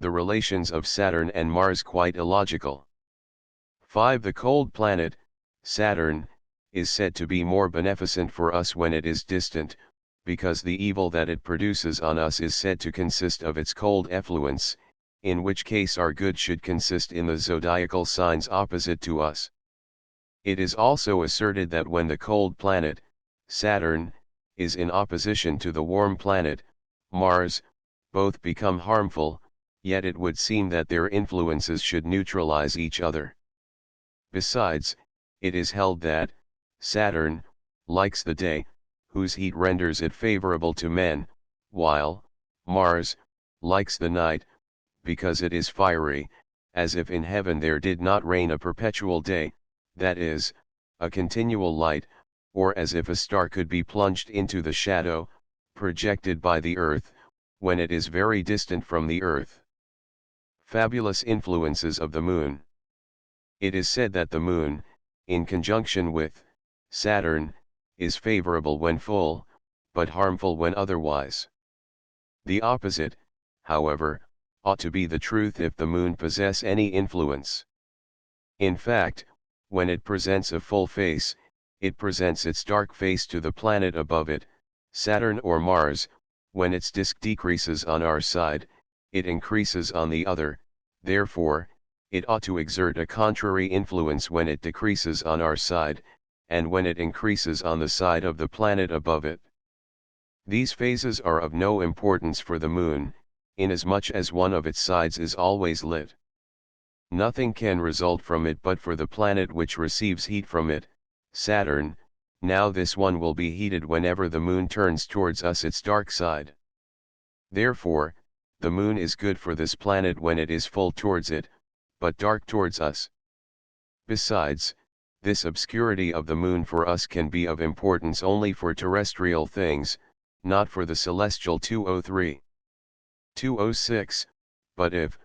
The relations of Saturn and Mars quite illogical. 5. The cold planet, Saturn, is said to be more beneficent for us when it is distant, because the evil that it produces on us is said to consist of its cold effluence, in which case our good should consist in the zodiacal signs opposite to us. It is also asserted that when the cold planet, Saturn, is in opposition to the warm planet, Mars, both become harmful, yet it would seem that their influences should neutralize each other. Besides, it is held that Saturn likes the day, whose heat renders it favorable to men, while Mars likes the night, because it is fiery, as if in heaven there did not reign a perpetual day, that is, a continual light, or as if a star could be plunged into the shadow, projected by the earth, when it is very distant from the earth. Fabulous influences of the moon. It is said that the moon, in conjunction with Saturn, is favorable when full, but harmful when otherwise. The opposite, however, ought to be the truth if the moon possess any influence. In fact, when it presents a full face, it presents its dark face to the planet above it, Saturn or Mars. When its disk decreases on our side, it increases on the other, therefore, it ought to exert a contrary influence when it decreases on our side, and when it increases on the side of the planet above it. These phases are of no importance for the moon, inasmuch as one of its sides is always lit. Nothing can result from it but for the planet which receives heat from it, Saturn. Now this one will be heated whenever the moon turns towards us its dark side. Therefore, the moon is good for this planet when it is full towards it, but dark towards us. Besides, this obscurity of the moon for us can be of importance only for terrestrial things, not for the celestial. 203. 206, but if,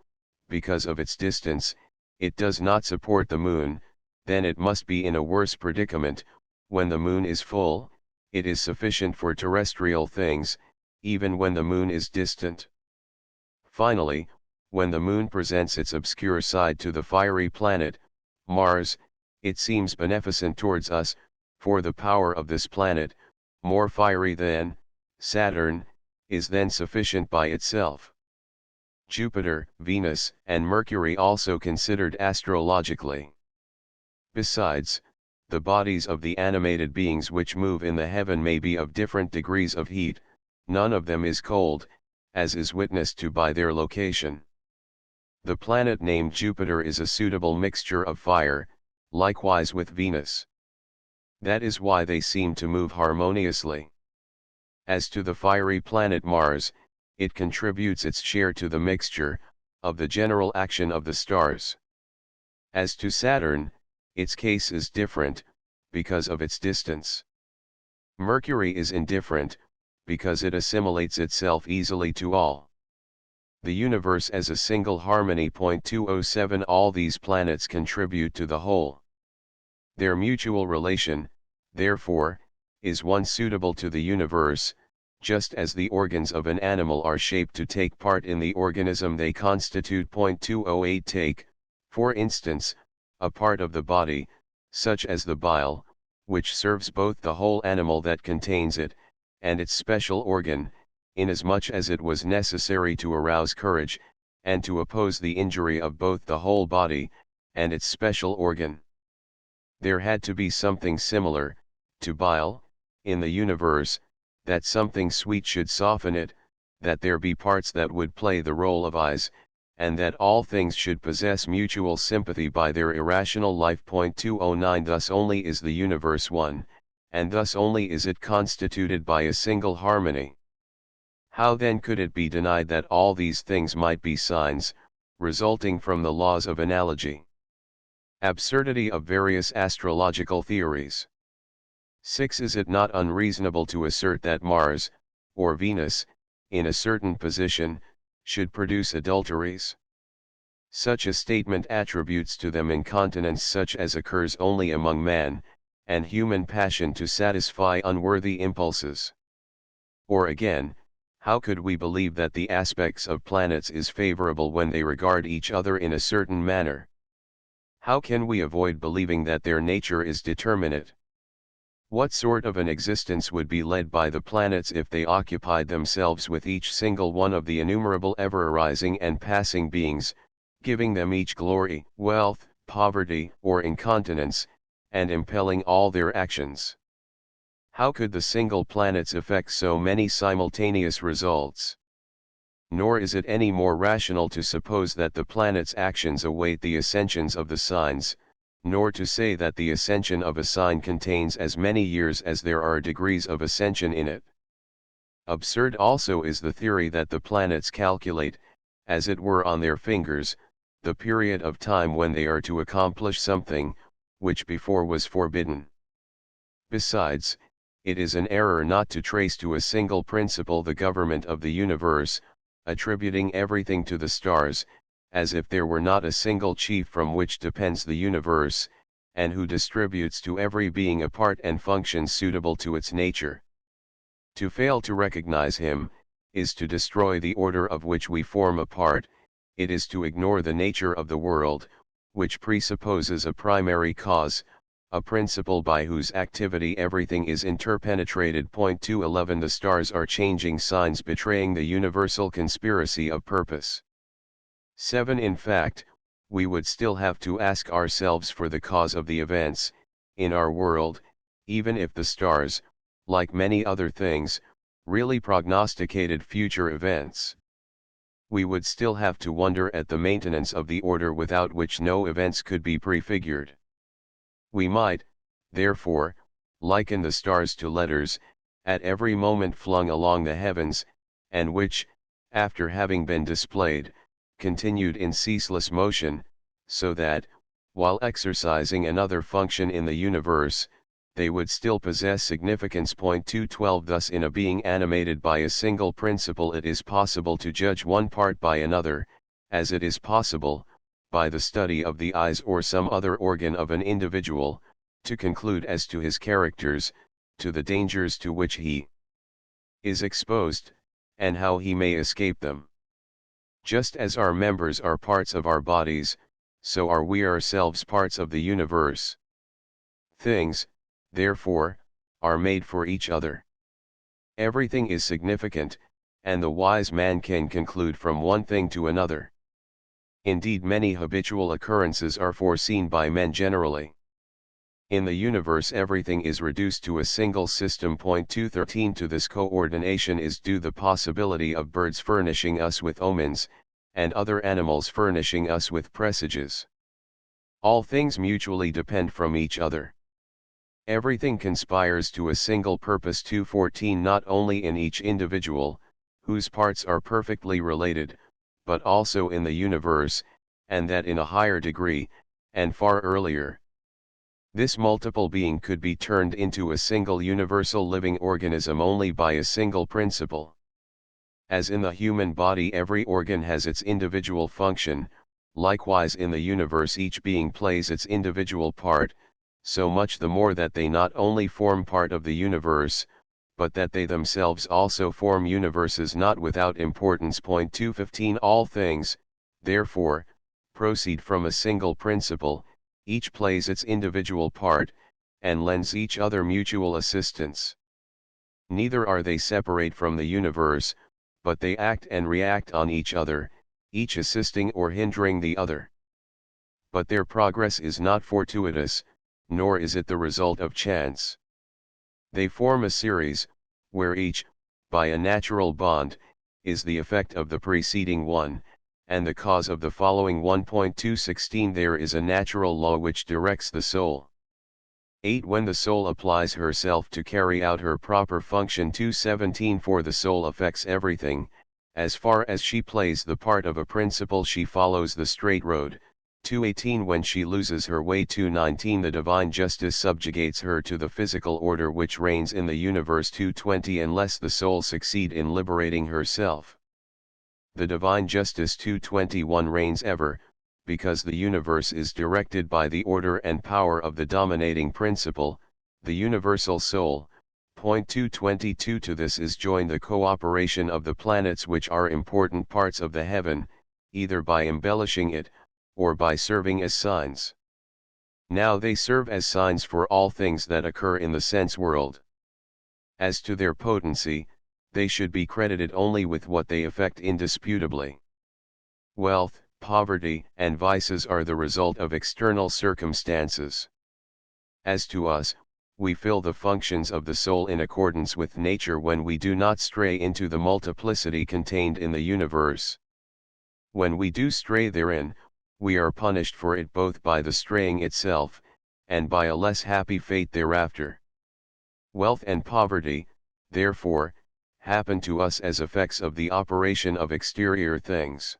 because of its distance, it does not support the moon, then it must be in a worse predicament. When the moon is full, it is sufficient for terrestrial things, even when the moon is distant. Finally, when the moon presents its obscure side to the fiery planet, Mars, it seems beneficent towards us, for the power of this planet, more fiery than Saturn, is then sufficient by itself. Jupiter, Venus, and Mercury also considered astrologically. Besides, the bodies of the animated beings which move in the heaven may be of different degrees of heat, none of them is cold, as is witnessed to by their location. The planet named Jupiter is a suitable mixture of fire, likewise with Venus. That is why they seem to move harmoniously. As to the fiery planet Mars, it contributes its share to the mixture, of the general action of the stars. As to Saturn, its case is different, because of its distance. Mercury is indifferent, because it assimilates itself easily to all. The universe as a single harmony. 207. All these planets contribute to the whole. Their mutual relation, therefore, is one suitable to the universe, just as the organs of an animal are shaped to take part in the organism they constitute. 208. Take, for instance, a part of the body, such as the bile, which serves both the whole animal that contains it, and its special organ, inasmuch as it was necessary to arouse courage, and to oppose the injury of both the whole body, and its special organ. There had to be something similar, to bile, in the universe, that something sweet should soften it, that there be parts that would play the role of eyes, and that all things should possess mutual sympathy by their irrational life. 209. Thus only is the universe one, and thus only is it constituted by a single harmony. How then could it be denied that all these things might be signs, resulting from the laws of analogy? Absurdity of various astrological theories. 6. Is it not unreasonable to assert that Mars, or Venus, in a certain position, should produce adulteries? Such a statement attributes to them incontinence such as occurs only among man, and human passion to satisfy unworthy impulses. Or again, how could we believe that the aspects of planets is favorable when they regard each other in a certain manner? How can we avoid believing that their nature is determinate? What sort of an existence would be led by the planets if they occupied themselves with each single one of the innumerable ever-arising and passing beings, giving them each glory, wealth, poverty, or incontinence, and impelling all their actions? How could the single planets effect so many simultaneous results? Nor is it any more rational to suppose that the planets' actions await the ascensions of the signs, nor to say that the ascension of a sign contains as many years as there are degrees of ascension in it. Absurd also is the theory that the planets calculate, as it were on their fingers, the period of time when they are to accomplish something, which before was forbidden. Besides, it is an error not to trace to a single principle the government of the universe, attributing everything to the stars, as if there were not a single chief from which depends the universe, and who distributes to every being a part and function suitable to its nature. To fail to recognize him, is to destroy the order of which we form a part, it is to ignore the nature of the world, which presupposes a primary cause, a principle by whose activity everything is interpenetrated. 211 The stars are changing signs betraying the universal conspiracy of purpose. 7 In fact, we would still have to ask ourselves for the cause of the events, in our world, even if the stars, like many other things, really prognosticated future events. We would still have to wonder at the maintenance of the order without which no events could be prefigured. We might, therefore, liken the stars to letters, at every moment flung along the heavens, and which, after having been displayed, continued in ceaseless motion, so that, while exercising another function in the universe, they would still possess significance. 212 Thus in a being animated by a single principle it is possible to judge one part by another, as it is possible, by the study of the eyes or some other organ of an individual, to conclude as to his characters, to the dangers to which he is exposed, and how he may escape them. Just as our members are parts of our bodies, so are we ourselves parts of the universe. Things, therefore, are made for each other. Everything is significant, and the wise man can conclude from one thing to another. Indeed, many habitual occurrences are foreseen by men generally. In the universe everything is reduced to a single system. 213 To this coordination is due the possibility of birds furnishing us with omens, and other animals furnishing us with presages. All things mutually depend from each other. Everything conspires to a single purpose. 214 Not only in each individual, whose parts are perfectly related, but also in the universe, and that in a higher degree, and far earlier. This multiple being could be turned into a single universal living organism only by a single principle. As in the human body every organ has its individual function, likewise in the universe each being plays its individual part, so much the more that they not only form part of the universe, but that they themselves also form universes not without importance. 215 All things, therefore, proceed from a single principle, each plays its individual part, and lends each other mutual assistance. Neither are they separate from the universe, but they act and react on each other, each assisting or hindering the other. But their progress is not fortuitous, nor is it the result of chance. They form a series, where each, by a natural bond, is the effect of the preceding one, and the cause of the following. 216 There is a natural law which directs the soul. 8 When the soul applies herself to carry out her proper function. 217 For the soul affects everything, as far as she plays the part of a principle she follows the straight road. 218 When she loses her way. 219 The divine justice subjugates her to the physical order which reigns in the universe. 220 Unless the soul succeed in liberating herself, the divine justice. 221 Reigns ever, because the universe is directed by the order and power of the dominating principle, the universal soul. 222 To this is joined the cooperation of the planets, which are important parts of the heaven, either by embellishing it, or by serving as signs. Now they serve as signs for all things that occur in the sense world. As to their potency, they should be credited only with what they effect indisputably. Wealth, poverty, and vices are the result of external circumstances. As to us, we fill the functions of the soul in accordance with nature when we do not stray into the multiplicity contained in the universe. When we do stray therein, we are punished for it both by the straying itself, and by a less happy fate thereafter. Wealth and poverty, therefore, happen to us as effects of the operation of exterior things.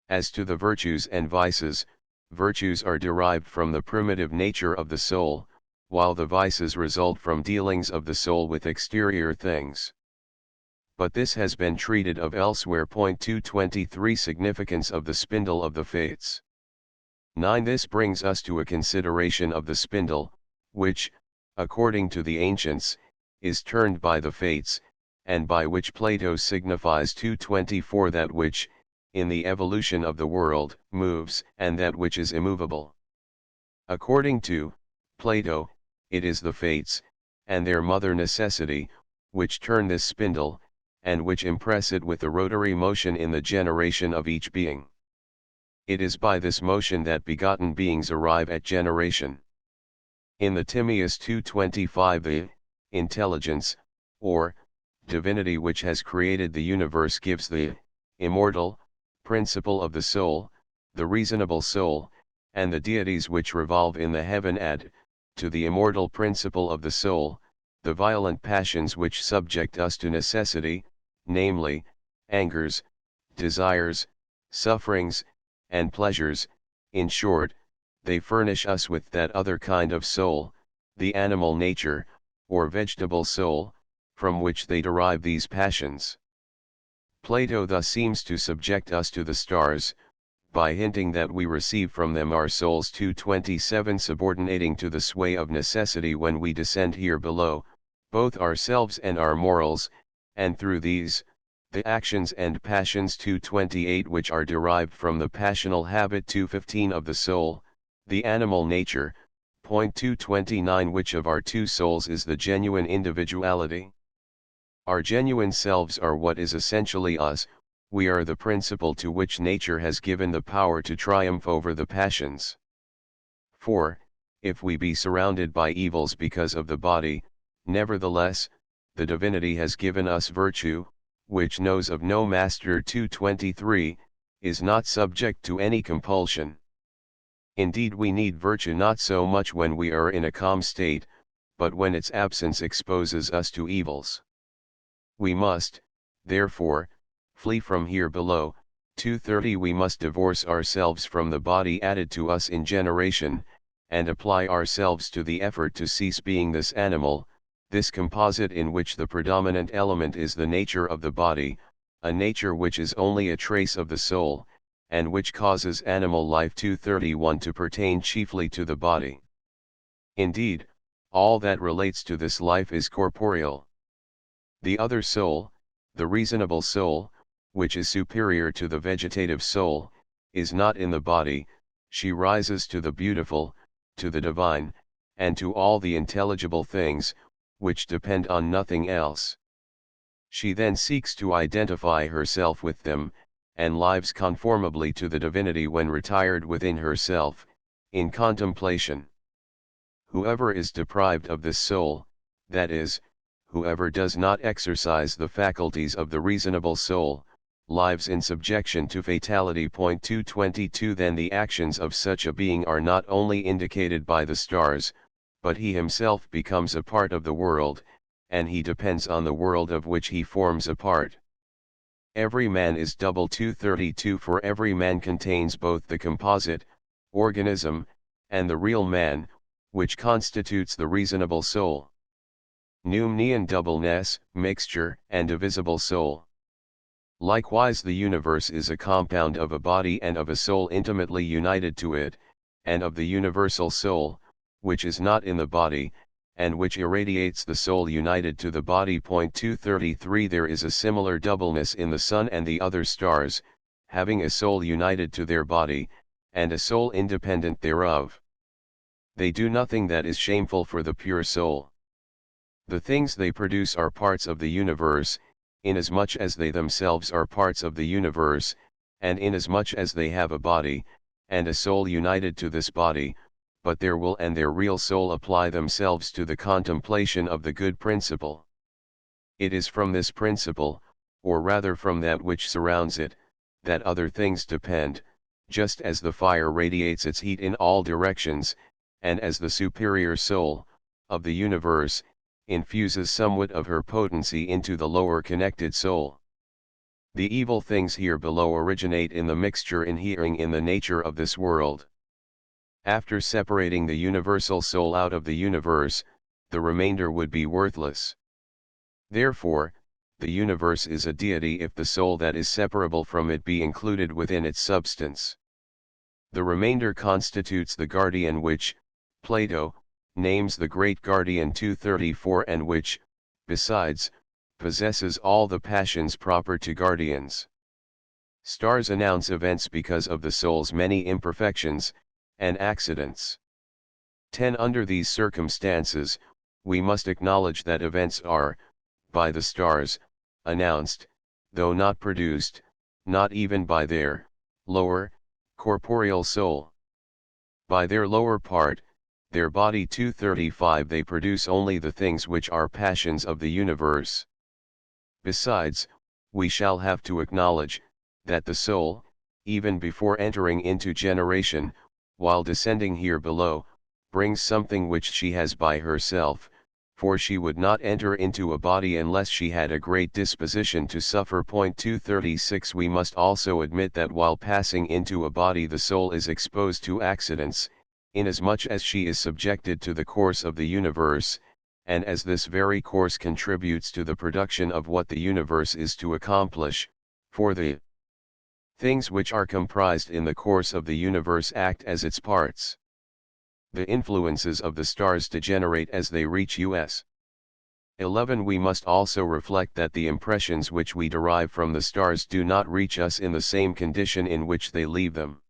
As to the virtues and vices, virtues are derived from the primitive nature of the soul, while the vices result from dealings of the soul with exterior things. But this has been treated of elsewhere. 223 Significance of the spindle of the fates. 9. This brings us to a consideration of the spindle, which, according to the ancients, is turned by the fates, and by which Plato signifies 224 that which, in the evolution of the world, moves, and that which is immovable. According to Plato, it is the fates, and their mother necessity, which turn this spindle, and which impress it with the rotary motion in the generation of each being. It is by this motion that begotten beings arrive at generation. In the Timaeus 225 the intelligence, or divinity which has created the universe gives the immortal principle of the soul, the reasonable soul, and the deities which revolve in the heaven add, to the immortal principle of the soul, the violent passions which subject us to necessity, namely, angers, desires, sufferings, and pleasures. In short, they furnish us with that other kind of soul, the animal nature, or vegetable soul, from which they derive these passions. Plato thus seems to subject us to the stars, by hinting that we receive from them our souls. 227 Subordinating to the sway of necessity when we descend here below, both ourselves and our morals, and through these, the actions and passions. 228 Which are derived from the passional habit. 215 Of the soul, the animal nature. 229 Which of our two souls is the genuine individuality? Our genuine selves are what is essentially us. We are the principle to which nature has given the power to triumph over the passions. 4. If we be surrounded by evils because of the body, nevertheless, the divinity has given us virtue, which knows of no master. 223, is not subject to any compulsion. Indeed, we need virtue not so much when we are in a calm state, but when its absence exposes us to evils. We must, therefore, flee from here below. 230 We must divorce ourselves from the body added to us in generation, and apply ourselves to the effort to cease being this animal, this composite in which the predominant element is the nature of the body, a nature which is only a trace of the soul, and which causes animal life. 231 To pertain chiefly to the body. Indeed, all that relates to this life is corporeal. The other soul, the reasonable soul, which is superior to the vegetative soul, is not in the body. She rises to the beautiful, to the divine, and to all the intelligible things, which depend on nothing else. She then seeks to identify herself with them, and lives conformably to the divinity when retired within herself, in contemplation. Whoever is deprived of this soul, that is, whoever does not exercise the faculties of the reasonable soul, lives in subjection to fatality. 222 Then the actions of such a being are not only indicated by the stars, but he himself becomes a part of the world, and he depends on the world of which he forms a part. Every man is double. 232 For every man contains both the composite, organism, and the real man, which constitutes the reasonable soul. Noumnian doubleness, mixture, and divisible soul. Likewise the universe is a compound of a body and of a soul intimately united to it, and of the universal soul, which is not in the body, and which irradiates the soul united to the body. 233 There is a similar doubleness in the sun and the other stars, having a soul united to their body, and a soul independent thereof. they do nothing that is shameful for the pure soul. The things they produce are parts of the universe, inasmuch as they themselves are parts of the universe, and inasmuch as they have a body, and a soul united to this body, but their will and their real soul apply themselves to the contemplation of the good principle. It is from this principle, or rather from that which surrounds it, that other things depend, just as the fire radiates its heat in all directions, and as the superior soul, of the universe, infuses somewhat of her potency into the lower connected soul. The evil things here below originate in the mixture inhering in the nature of this world. After separating the universal soul out of the universe, the remainder would be worthless. Therefore, the universe is a deity if the soul that is separable from it be included within its substance. The remainder constitutes the guardian which, Plato, names the great guardian 234 and which, besides, possesses all the passions proper to guardians. Stars announce events because of the soul's many imperfections, and accidents. 10. Under these circumstances, we must acknowledge that events are, by the stars, announced, though not produced, not even by their, lower, corporeal soul. By their lower part, their body 235 they produce only the things which are passions of the universe. Besides, we shall have to acknowledge, that the soul, even before entering into generation, while descending here below, brings something which she has by herself, for she would not enter into a body unless she had a great disposition to suffer. 236 We must also admit that while passing into a body the soul is exposed to accidents, inasmuch as she is subjected to the course of the universe, and as this very course contributes to the production of what the universe is to accomplish, for the things which are comprised in the course of the universe act as its parts. The influences of the stars degenerate as they reach us. 11 We must also reflect that the impressions which we derive from the stars do not reach us in the same condition in which they leave them.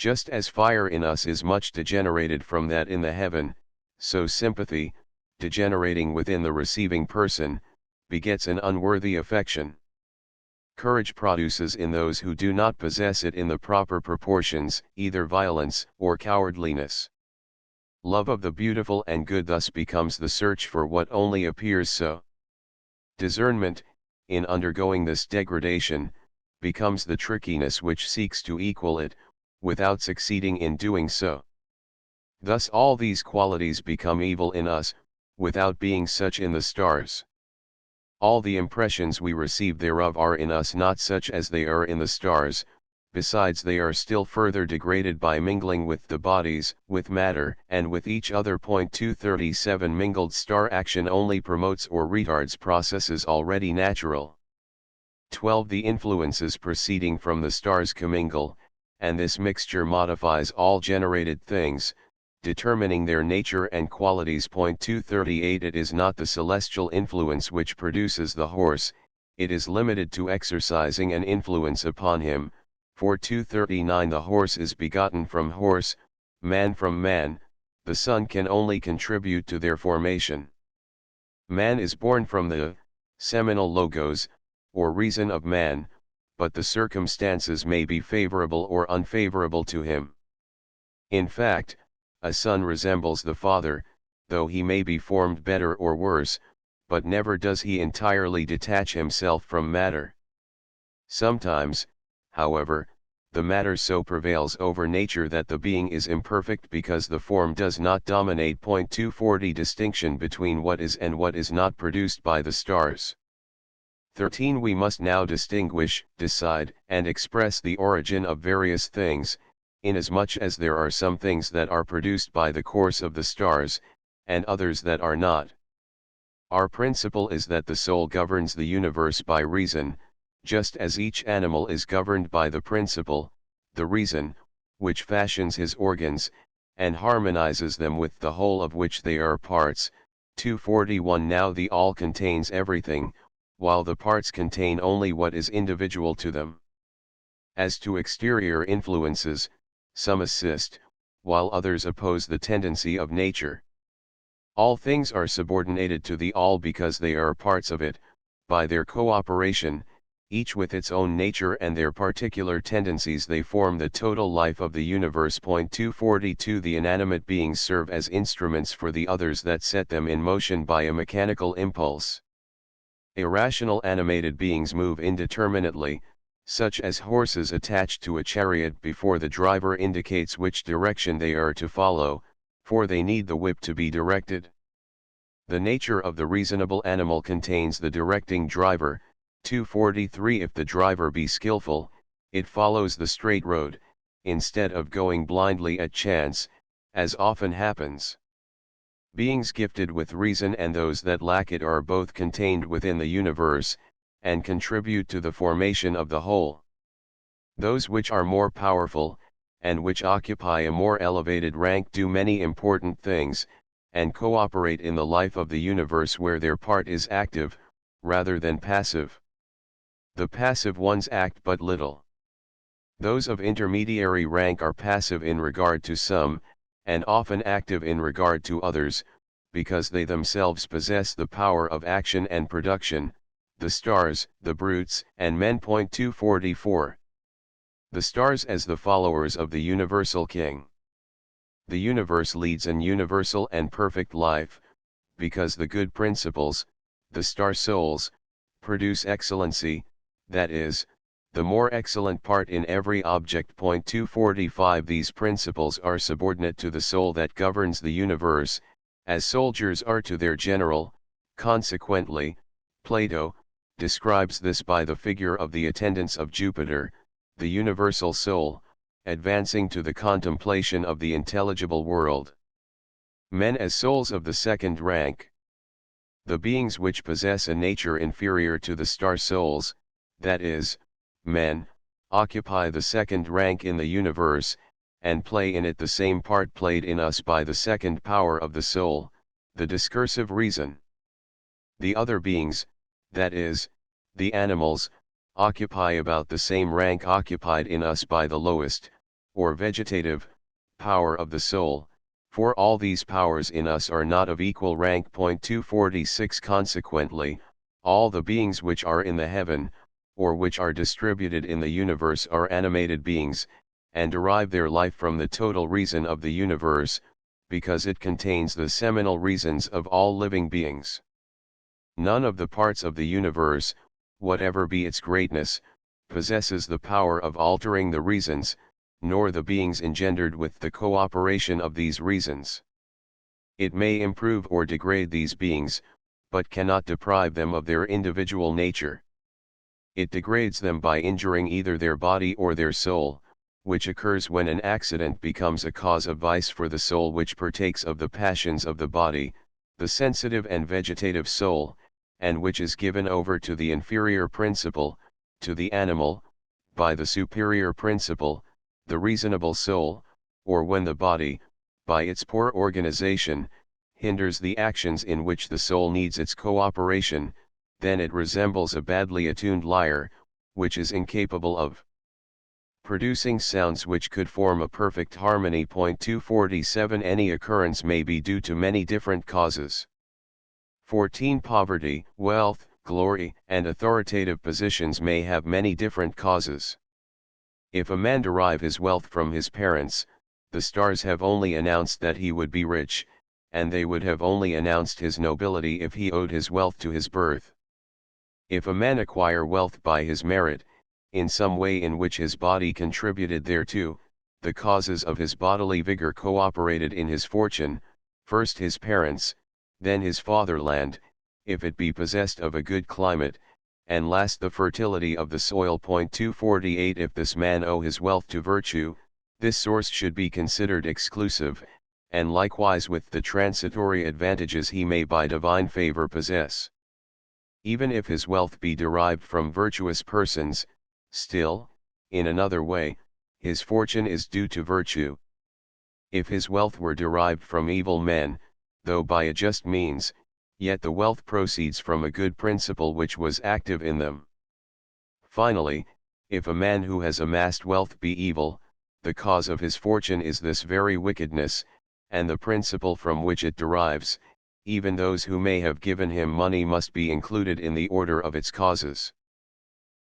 Just as fire in us is much degenerated from that in the heaven, so sympathy, degenerating within the receiving person, begets an unworthy affection. Courage produces in those who do not possess it in the proper proportions, either violence or cowardliness. Love of the beautiful and good thus becomes the search for what only appears so. Discernment, in undergoing this degradation, becomes the trickiness which seeks to equal it, without succeeding in doing so. Thus all these qualities become evil in us, without being such in the stars. All the impressions we receive thereof are in us not such as they are in the stars, besides they are still further degraded by mingling with the bodies, with matter, and with each other. 237 Mingled star action only promotes or retards processes already natural. 12 The influences proceeding from the stars commingle, and this mixture modifies all generated things, determining their nature and qualities. 238 It is not the celestial influence which produces the horse, it is limited to exercising an influence upon him, for 239 The horse is begotten from horse, man from man, the sun can only contribute to their formation. Man is born from the seminal logos, or reason of man, but the circumstances may be favorable or unfavorable to him. In fact, a son resembles the father, though he may be formed better or worse, but never does he entirely detach himself from matter. Sometimes, however, the matter so prevails over nature that the being is imperfect because the form does not dominate. 240 Distinction between what is and what is not produced by the stars. 13 We must now distinguish, decide, and express the origin of various things, inasmuch as there are some things that are produced by the course of the stars, and others that are not. Our principle is that the soul governs the universe by reason, just as each animal is governed by the principle, the reason, which fashions his organs, and harmonizes them with the whole of which they are parts. 241 Now the all contains everything, while the parts contain only what is individual to them. As to exterior influences, some assist, while others oppose the tendency of nature. All things are subordinated to the all because they are parts of it, by their cooperation, each with its own nature and their particular tendencies they form the total life of the universe. 242 The inanimate beings serve as instruments for the others that set them in motion by a mechanical impulse. Irrational animated beings move indeterminately, such as horses attached to a chariot before the driver indicates which direction they are to follow, for they need the whip to be directed. The nature of the reasonable animal contains the directing driver. 243 If the driver be skillful, it follows the straight road, instead of going blindly at chance, as often happens. Beings gifted with reason and those that lack it are both contained within the universe, and contribute to the formation of the whole. Those which are more powerful, and which occupy a more elevated rank do many important things, and cooperate in the life of the universe where their part is active, rather than passive. The passive ones act but little. Those of intermediary rank are passive in regard to some, and often active in regard to others, because they themselves possess the power of action and production, the stars, the brutes, and men. 244 The stars as the followers of the universal king. The universe leads an universal and perfect life, because the good principles, the star souls, produce excellency, that is, the more excellent part in every object. 245 These principles are subordinate to the soul that governs the universe, as soldiers are to their general. Consequently, Plato describes this by the figure of the attendants of Jupiter, the universal soul, advancing to the contemplation of the intelligible world. Men as souls of the second rank. The beings which possess a nature inferior to the star souls, that is, men, occupy the second rank in the universe, and play in it the same part played in us by the second power of the soul, the discursive reason. The other beings, that is, the animals, occupy about the same rank occupied in us by the lowest, or vegetative, power of the soul, for all these powers in us are not of equal rank. 246 Consequently, all the beings which are in the heaven, or which are distributed in the universe are animated beings, and derive their life from the total reason of the universe, because it contains the seminal reasons of all living beings. None of the parts of the universe, whatever be its greatness, possesses the power of altering the reasons, nor the beings engendered with the cooperation of these reasons. It may improve or degrade these beings, but cannot deprive them of their individual nature. It degrades them by injuring either their body or their soul, which occurs when an accident becomes a cause of vice for the soul which partakes of the passions of the body, the sensitive and vegetative soul, and which is given over to the inferior principle, to the animal, by the superior principle, the reasonable soul, or when the body, by its poor organization, hinders the actions in which the soul needs its cooperation, then it resembles a badly attuned lyre, which is incapable of producing sounds which could form a perfect harmony. 247 Any occurrence may be due to many different causes. 14 Poverty, wealth, glory, and authoritative positions may have many different causes. If a man derive his wealth from his parents, the stars have only announced that he would be rich, and they would have only announced his nobility if he owed his wealth to his birth. If a man acquire wealth by his merit, in some way in which his body contributed thereto, the causes of his bodily vigor cooperated in his fortune, first his parents, then his fatherland, if it be possessed of a good climate, and last the fertility of the soil. 248 If this man owe his wealth to virtue, this source should be considered exclusive, and likewise with the transitory advantages he may by divine favor possess. Even if his wealth be derived from virtuous persons, still, in another way, his fortune is due to virtue. If his wealth were derived from evil men, though by a just means, yet the wealth proceeds from a good principle which was active in them. Finally, if a man who has amassed wealth be evil, the cause of his fortune is this very wickedness, and the principle from which it derives. Even those who may have given him money must be included in the order of its causes.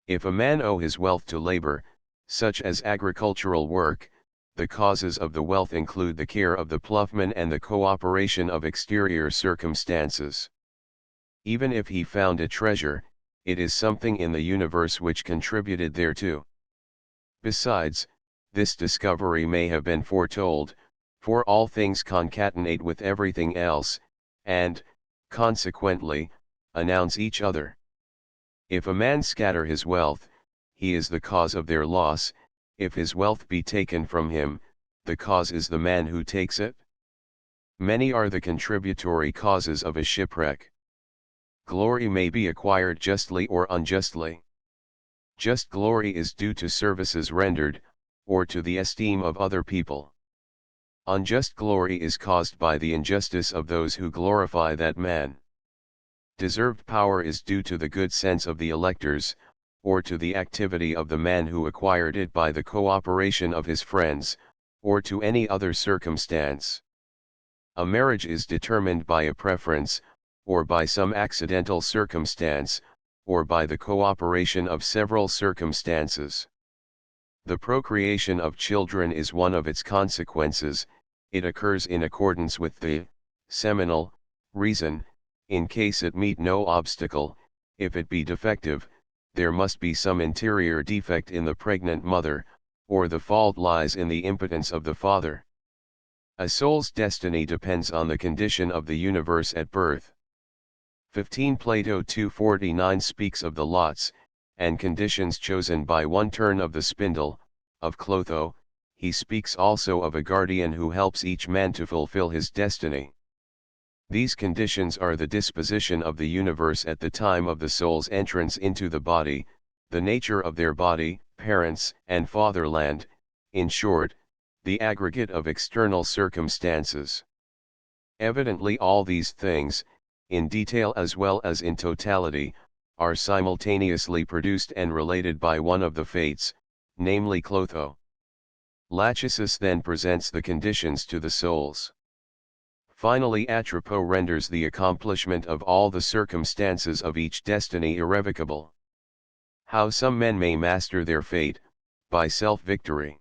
If a man owe his wealth to labor, such as agricultural work, the causes of the wealth include the care of the ploughman and the cooperation of exterior circumstances. Even if he found a treasure, it is something in the universe which contributed thereto. Besides, this discovery may have been foretold, for all things concatenate with everything else, and, consequently, announce each other. If a man scatter his wealth, he is the cause of their loss. If his wealth be taken from him, the cause is the man who takes it. Many are the contributory causes of a shipwreck. Glory may be acquired justly or unjustly. Just glory is due to services rendered, or to the esteem of other people. Unjust glory is caused by the injustice of those who glorify that man. Deserved power is due to the good sense of the electors, or to the activity of the man who acquired it by the cooperation of his friends, or to any other circumstance. A marriage is determined by a preference, or by some accidental circumstance, or by the cooperation of several circumstances. The procreation of children is one of its consequences. It occurs in accordance with the seminal reason. In case it meet no obstacle, if it be defective, there must be some interior defect in the pregnant mother, or the fault lies in the impotence of the father. A soul's destiny depends on the condition of the universe at birth. 15 Plato 249 speaks of the lots, and conditions chosen by one turn of the spindle, of Clotho. He speaks also of a guardian who helps each man to fulfill his destiny. These conditions are the disposition of the universe at the time of the soul's entrance into the body, the nature of their body, parents, and fatherland, in short, the aggregate of external circumstances. Evidently all these things, in detail as well as in totality, are simultaneously produced and related by one of the fates, namely Clotho. Lachesis then presents the conditions to the souls. Finally Atropos renders the accomplishment of all the circumstances of each destiny irrevocable. How some men may master their fate, by self-victory.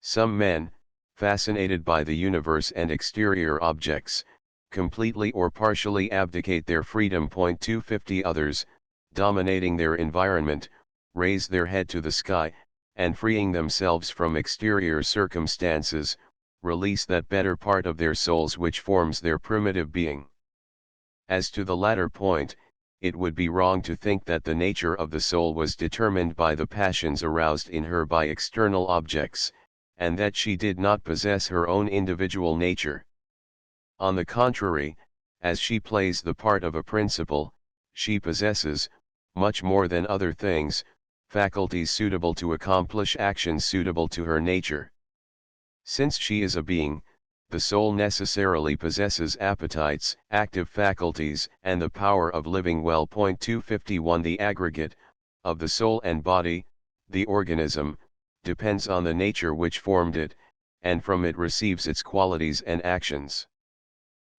Some men, fascinated by the universe and exterior objects, completely or partially abdicate their freedom. 250 Others, dominating their environment, raise their head to the sky, and freeing themselves from exterior circumstances, release that better part of their souls which forms their primitive being. As to the latter point, it would be wrong to think that the nature of the soul was determined by the passions aroused in her by external objects, and that she did not possess her own individual nature. On the contrary, as she plays the part of a principle, she possesses, much more than other things, faculties suitable to accomplish actions suitable to her nature. Since she is a being, the soul necessarily possesses appetites, active faculties, and the power of living well. 251 The aggregate, of the soul and body, the organism, depends on the nature which formed it, and from it receives its qualities and actions.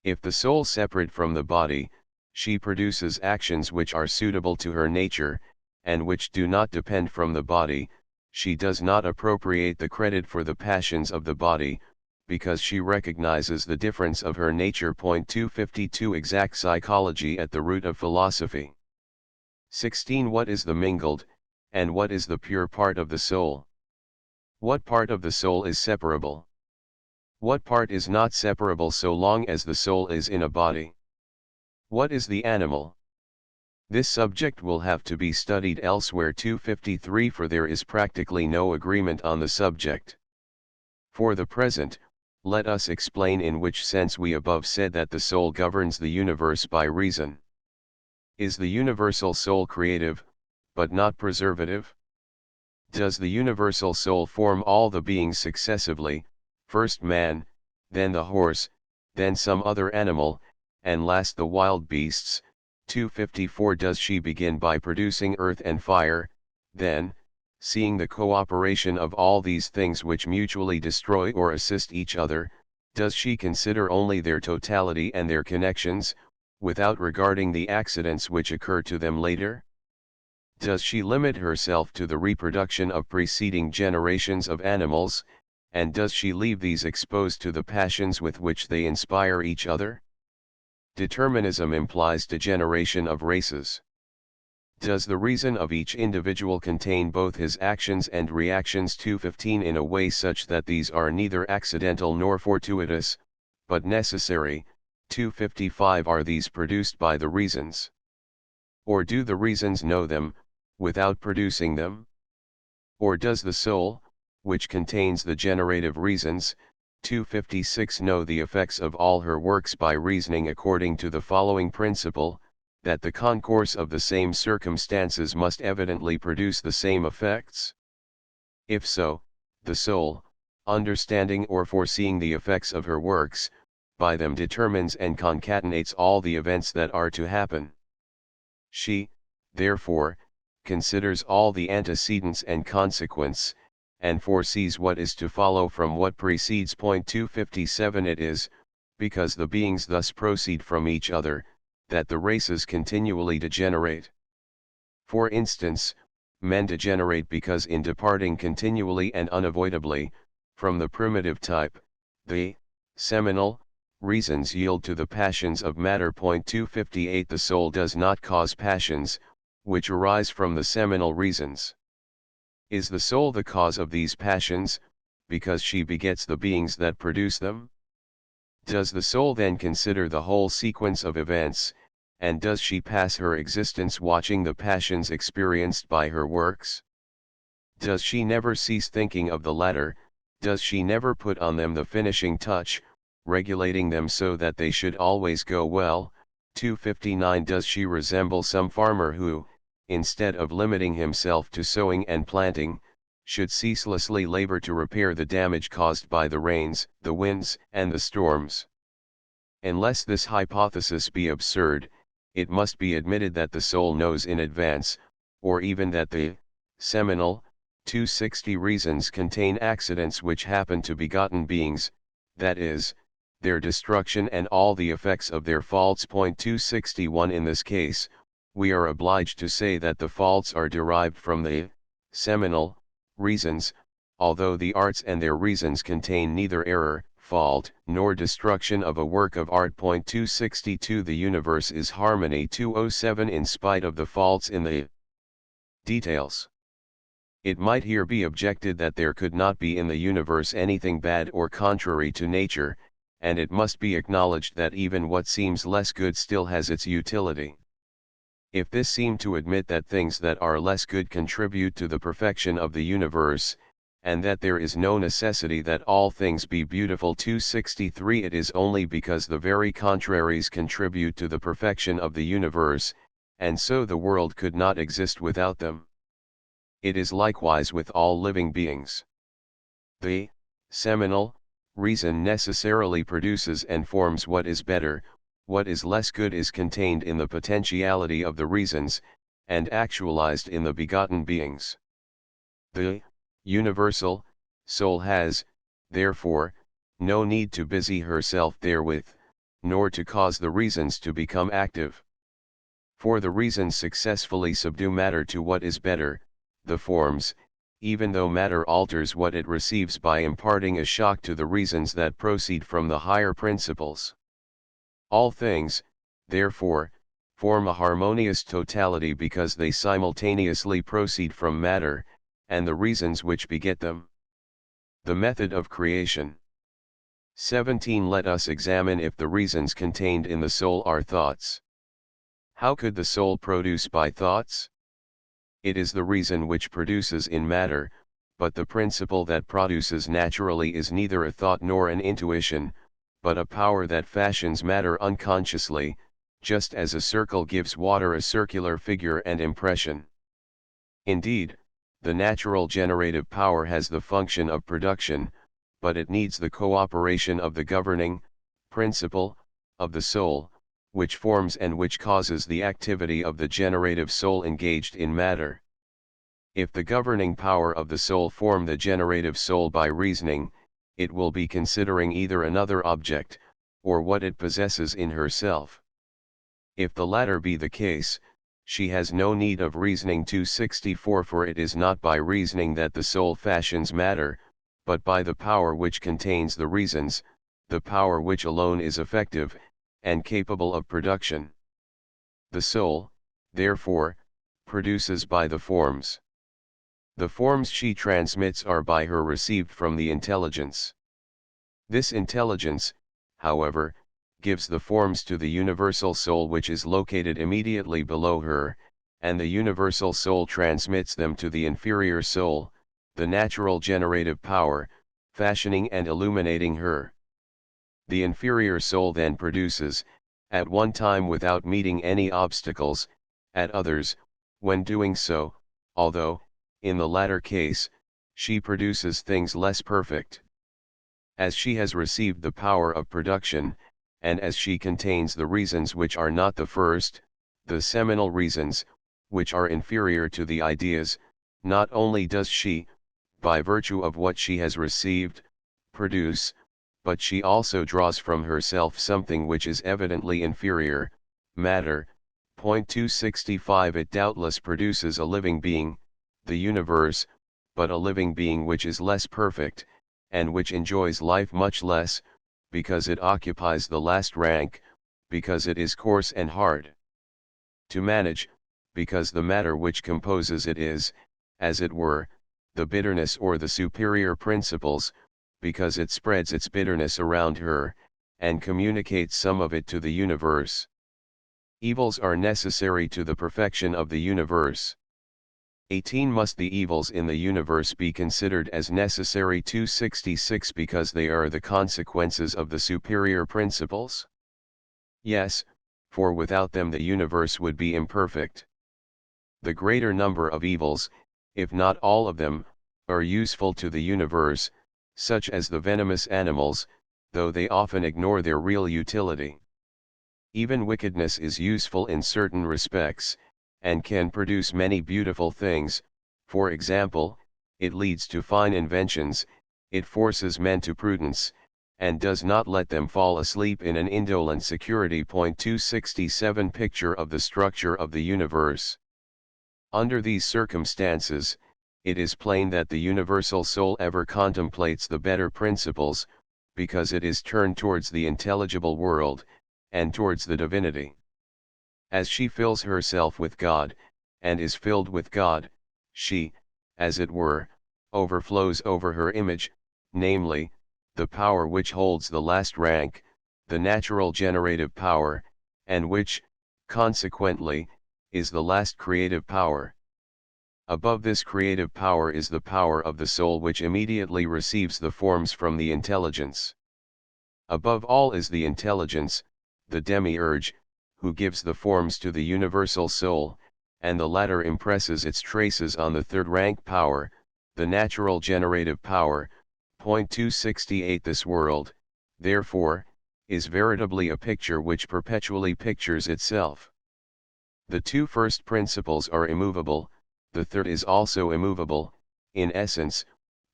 If the soul separate from the body, she produces actions which are suitable to her nature, and which do not depend from the body. She does not appropriate the credit for the passions of the body, because she recognizes the difference of her nature. 252 Exact psychology at the root of philosophy. 16 What is the mingled, and what is the pure part of the soul? What part of the soul is separable? What part is not separable so long as the soul is in a body? What is the animal? This subject will have to be studied elsewhere. 253 For there is practically no agreement on the subject. For the present, let us explain in which sense we above said that the soul governs the universe by reason. Is the universal soul creative, but not preservative? Does the universal soul form all the beings successively, first man, then the horse, then some other animal, and last the wild beasts? 254 Does she begin by producing earth and fire, then, seeing the cooperation of all these things which mutually destroy or assist each other, does she consider only their totality and their connections, without regarding the accidents which occur to them later? Does she limit herself to the reproduction of preceding generations of animals, and does she leave these exposed to the passions with which they inspire each other? Determinism implies degeneration of races. Does the reason of each individual contain both his actions and reactions 215 in a way such that these are neither accidental nor fortuitous, but necessary? 255 Are these produced by the reasons? Or do the reasons know them, without producing them? Or does the soul, which contains the generative reasons, 256 know the effects of all her works by reasoning according to the following principle, that the concourse of the same circumstances must evidently produce the same effects? If so, the soul, understanding or foreseeing the effects of her works, by them determines and concatenates all the events that are to happen. She, therefore, considers all the antecedents and consequents, and foresees what is to follow from what precedes. 257 It is, because the beings thus proceed from each other, that the races continually degenerate. For instance, men degenerate because in departing continually and unavoidably, from the primitive type, the seminal reasons yield to the passions of matter. 258 The soul does not cause passions, which arise from the seminal reasons. Is the soul the cause of these passions, because she begets the beings that produce them? Does the soul then consider the whole sequence of events, and does she pass her existence watching the passions experienced by her works? Does she never cease thinking of the latter? Does she never put on them the finishing touch, regulating them so that they should always go well? 259 Does she resemble some farmer who, instead of limiting himself to sowing and planting, should ceaselessly labor to repair the damage caused by the rains, the winds, and the storms? Unless this hypothesis be absurd, it must be admitted that the soul knows in advance, or even that the seminal 260 reasons contain accidents which happen to begotten beings, that is, their destruction and all the effects of their faults. 261 In this case, we are obliged to say that the faults are derived from the seminal reasons, although the arts and their reasons contain neither error, fault, nor destruction of a work of art. 262 The universe is harmony. 207 In spite of the faults in the details. It might here be objected that there could not be in the universe anything bad or contrary to nature, and it must be acknowledged that even what seems less good still has its utility. If this seemed to admit that things that are less good contribute to the perfection of the universe, and that there is no necessity that all things be beautiful. 263 It is only because the very contraries contribute to the perfection of the universe, and so the world could not exist without them. It is likewise with all living beings. The seminal reason necessarily produces and forms what is better. What is less good is contained in the potentiality of the reasons, and actualized in the begotten beings. The universal soul has, therefore, no need to busy herself therewith, nor to cause the reasons to become active. For the reasons successfully subdue matter to what is better, the forms, even though matter alters what it receives by imparting a shock to the reasons that proceed from the higher principles. All things, therefore, form a harmonious totality because they simultaneously proceed from matter, and the reasons which beget them. The method of creation. 17 Let us examine if the reasons contained in the soul are thoughts. How could the soul produce by thoughts? It is the reason which produces in matter, but the principle that produces naturally is neither a thought nor an intuition, but a power that fashions matter unconsciously, just as a circle gives water a circular figure and impression. Indeed, the natural generative power has the function of production, but it needs the cooperation of the governing principle of the soul, which forms and which causes the activity of the generative soul engaged in matter. If the governing power of the soul form the generative soul by reasoning, it will be considering either another object, or what it possesses in herself. If the latter be the case, she has no need of reasoning 264, for it is not by reasoning that the soul fashions matter, but by the power which contains the reasons, the power which alone is effective, and capable of production. The soul, therefore, produces by the forms. The forms she transmits are by her received from the intelligence. This intelligence, however, gives the forms to the universal soul which is located immediately below her, and the universal soul transmits them to the inferior soul, the natural generative power, fashioning and illuminating her. The inferior soul then produces, at one time without meeting any obstacles, at others, when doing so, although, in the latter case, she produces things less perfect. As she has received the power of production, and as she contains the reasons which are not the first, the seminal reasons, which are inferior to the ideas, not only does she, by virtue of what she has received, produce, but she also draws from herself something which is evidently inferior, matter. 265 It doubtless produces a living being, the universe, but a living being which is less perfect, and which enjoys life much less, because it occupies the last rank, because it is coarse and hard to manage, because the matter which composes it is, as it were, the bitterness or the superior principles, because it spreads its bitterness around her, and communicates some of it to the universe. Evils are necessary to the perfection of the universe. 18 Must the evils in the universe be considered as necessary 266 because they are the consequences of the superior principles? Yes, for without them the universe would be imperfect. The greater number of evils, if not all of them, are useful to the universe, such as the venomous animals, though they often ignore their real utility. Even wickedness is useful in certain respects, and can produce many beautiful things. For example, it leads to fine inventions, it forces men to prudence, and does not let them fall asleep in an indolent security. 267 Picture of the structure of the universe. Under these circumstances, it is plain that the universal soul ever contemplates the better principles, because it is turned towards the intelligible world, and towards the divinity. As she fills herself with God, and is filled with God, she, as it were, overflows over her image, namely, the power which holds the last rank, the natural generative power, and which, consequently, is the last creative power. Above this creative power is the power of the soul which immediately receives the forms from the intelligence. Above all is the intelligence, the demiurge, who gives the forms to the universal soul, and the latter impresses its traces on the third rank power, the natural generative power. 268 This world, therefore, is veritably a picture which perpetually pictures itself. The two first principles are immovable, the third is also immovable, in essence,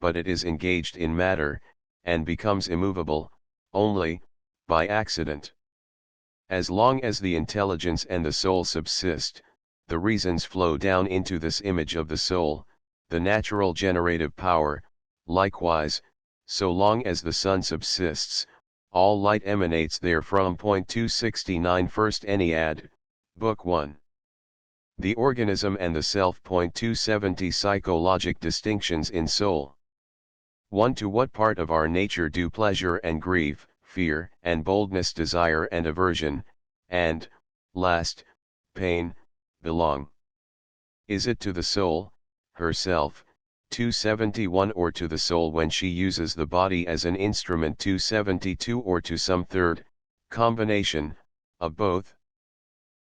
but it is engaged in matter, and becomes immovable, only, by accident. As long as the intelligence and the soul subsist, the reasons flow down into this image of the soul, the natural generative power. Likewise, so long as the sun subsists, all light emanates therefrom. 269 First Ennead, Book 1. The organism and the self. 270 Psychologic distinctions in soul. 1. To what part of our nature do pleasure and grief, fear and boldness, desire and aversion, and, last, pain, belong? Is it to the soul, herself, 271, or to the soul when she uses the body as an instrument, 272, or to some third, combination, of both?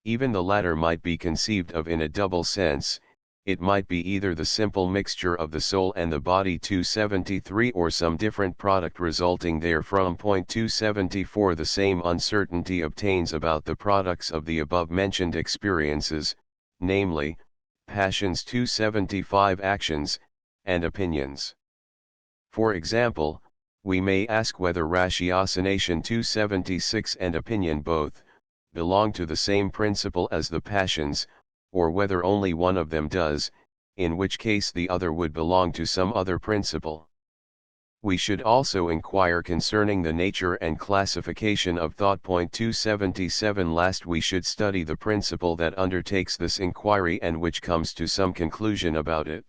Even the latter might be conceived of in a double sense. It might be either the simple mixture of the soul and the body, 273, or some different product resulting therefrom. 274 The same uncertainty obtains about the products of the above-mentioned experiences, namely, Passions 275 Actions, and Opinions. For example, we may ask whether ratiocination 276 and opinion both belong to the same principle as the passions, or whether only one of them does, in which case the other would belong to some other principle. We should also inquire concerning the nature and classification of thought. 277 Last, we should study the principle that undertakes this inquiry and which comes to some conclusion about it.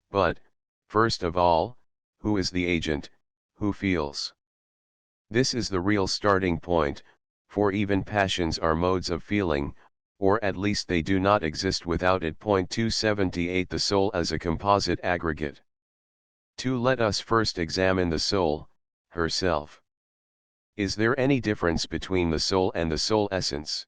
But, first of all, who is the agent, who feels? This is the real starting point, for even passions are modes of feeling, or at least they do not exist without it. 278 The soul as a composite aggregate. 2. Let us first examine the soul, herself. Is there any difference between the soul and the soul essence?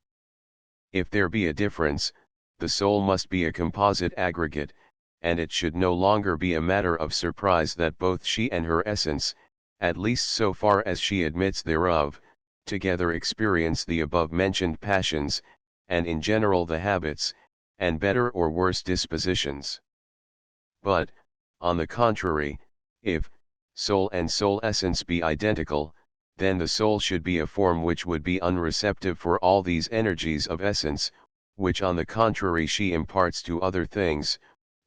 If there be a difference, the soul must be a composite aggregate, and it should no longer be a matter of surprise that both she and her essence, at least so far as she admits thereof, together experience the above-mentioned passions, and in general the habits, and better or worse dispositions. But, on the contrary, if soul and soul essence be identical, then the soul should be a form which would be unreceptive for all these energies of essence, which on the contrary she imparts to other things,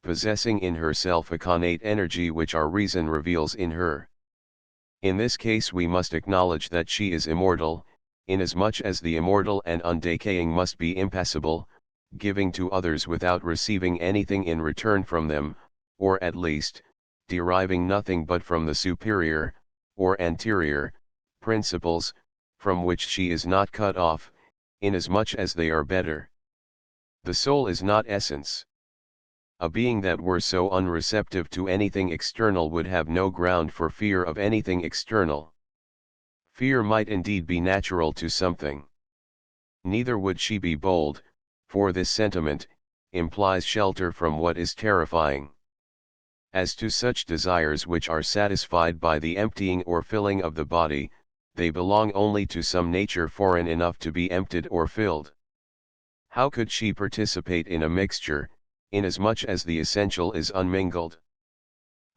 possessing in herself a connate energy which our reason reveals in her. In this case we must acknowledge that she is immortal, inasmuch as the immortal and undecaying must be impassible, giving to others without receiving anything in return from them, or at least, deriving nothing but from the superior, or anterior, principles, from which she is not cut off, inasmuch as they are better. The soul is not essence. A being that were so unreceptive to anything external would have no ground for fear of anything external. Fear might indeed be natural to something. Neither would she be bold, for this sentiment implies shelter from what is terrifying. As to such desires which are satisfied by the emptying or filling of the body, they belong only to some nature foreign enough to be emptied or filled. How could she participate in a mixture, inasmuch as the essential is unmingled?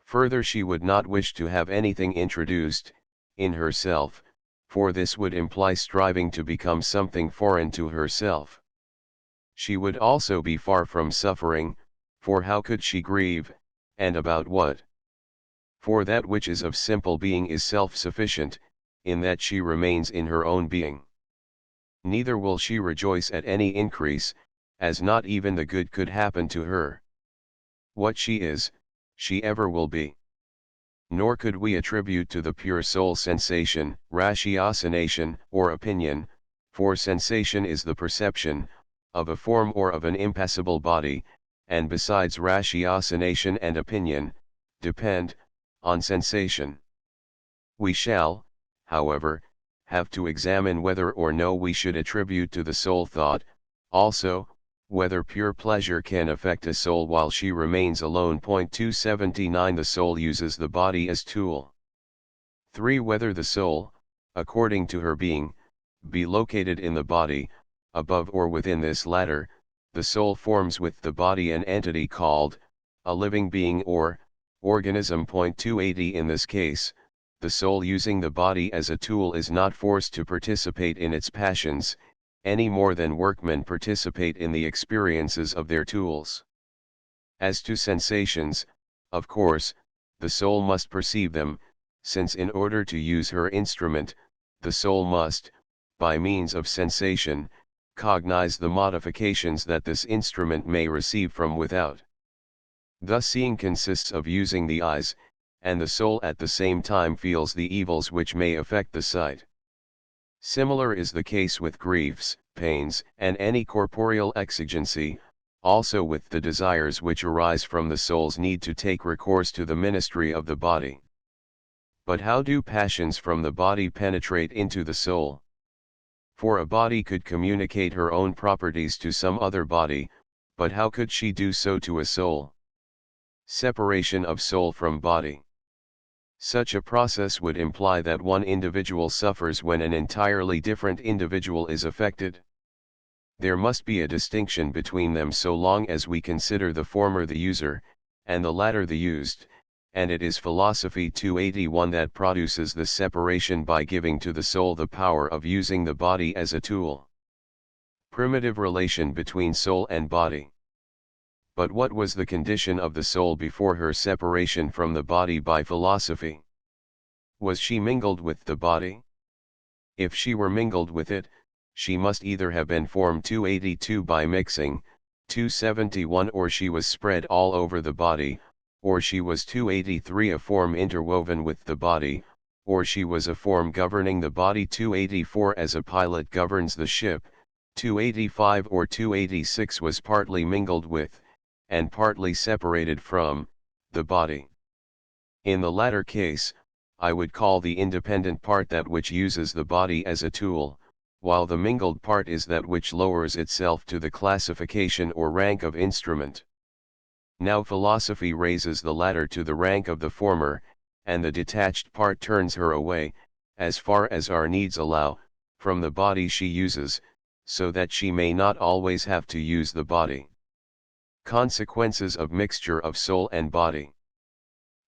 Further, she would not wish to have anything introduced, in herself, for this would imply striving to become something foreign to herself. She would also be far from suffering, for how could she grieve, and about what? For that which is of simple being is self-sufficient, in that she remains in her own being. Neither will she rejoice at any increase, as not even the good could happen to her. What she is, she ever will be. Nor could we attribute to the pure soul sensation, ratiocination, or opinion, for sensation is the perception, of a form or of an impassible body, and besides ratiocination and opinion, depend, on sensation. We shall, however, have to examine whether or no we should attribute to the soul thought, also, whether pure pleasure can affect a soul while she remains alone. 279 The soul uses the body as tool. 3. Whether the soul, according to her being, be located in the body, above or within this latter, the soul forms with the body an entity called, a living being or, organism. 280 In this case, the soul using the body as a tool is not forced to participate in its passions, any more than workmen participate in the experiences of their tools. As to sensations, of course, the soul must perceive them, since in order to use her instrument, the soul must, by means of sensation, cognize the modifications that this instrument may receive from without. Thus seeing consists of using the eyes, and the soul at the same time feels the evils which may affect the sight. Similar is the case with griefs, pains, and any corporeal exigency, also with the desires which arise from the soul's need to take recourse to the ministry of the body. But how do passions from the body penetrate into the soul? For a body could communicate her own properties to some other body, but how could she do so to a soul? Separation of soul from body. Such a process would imply that one individual suffers when an entirely different individual is affected. There must be a distinction between them so long as we consider the former the user, and the latter the used, and it is philosophy 281 that produces this separation by giving to the soul the power of using the body as a tool. Primitive relation between soul and body. But what was the condition of the soul before her separation from the body by philosophy? Was she mingled with the body? If she were mingled with it, she must either have been formed 282 by mixing, 271, or she was spread all over the body, or she was 283 a form interwoven with the body, or she was a form governing the body 284 as a pilot governs the ship, 285 or 286 was partly mingled with, and partly separated from, the body. In the latter case, I would call the independent part that which uses the body as a tool, while the mingled part is that which lowers itself to the classification or rank of instrument. Now philosophy raises the latter to the rank of the former, and the detached part turns her away, as far as our needs allow, from the body she uses, so that she may not always have to use the body. Consequences of mixture of soul and body.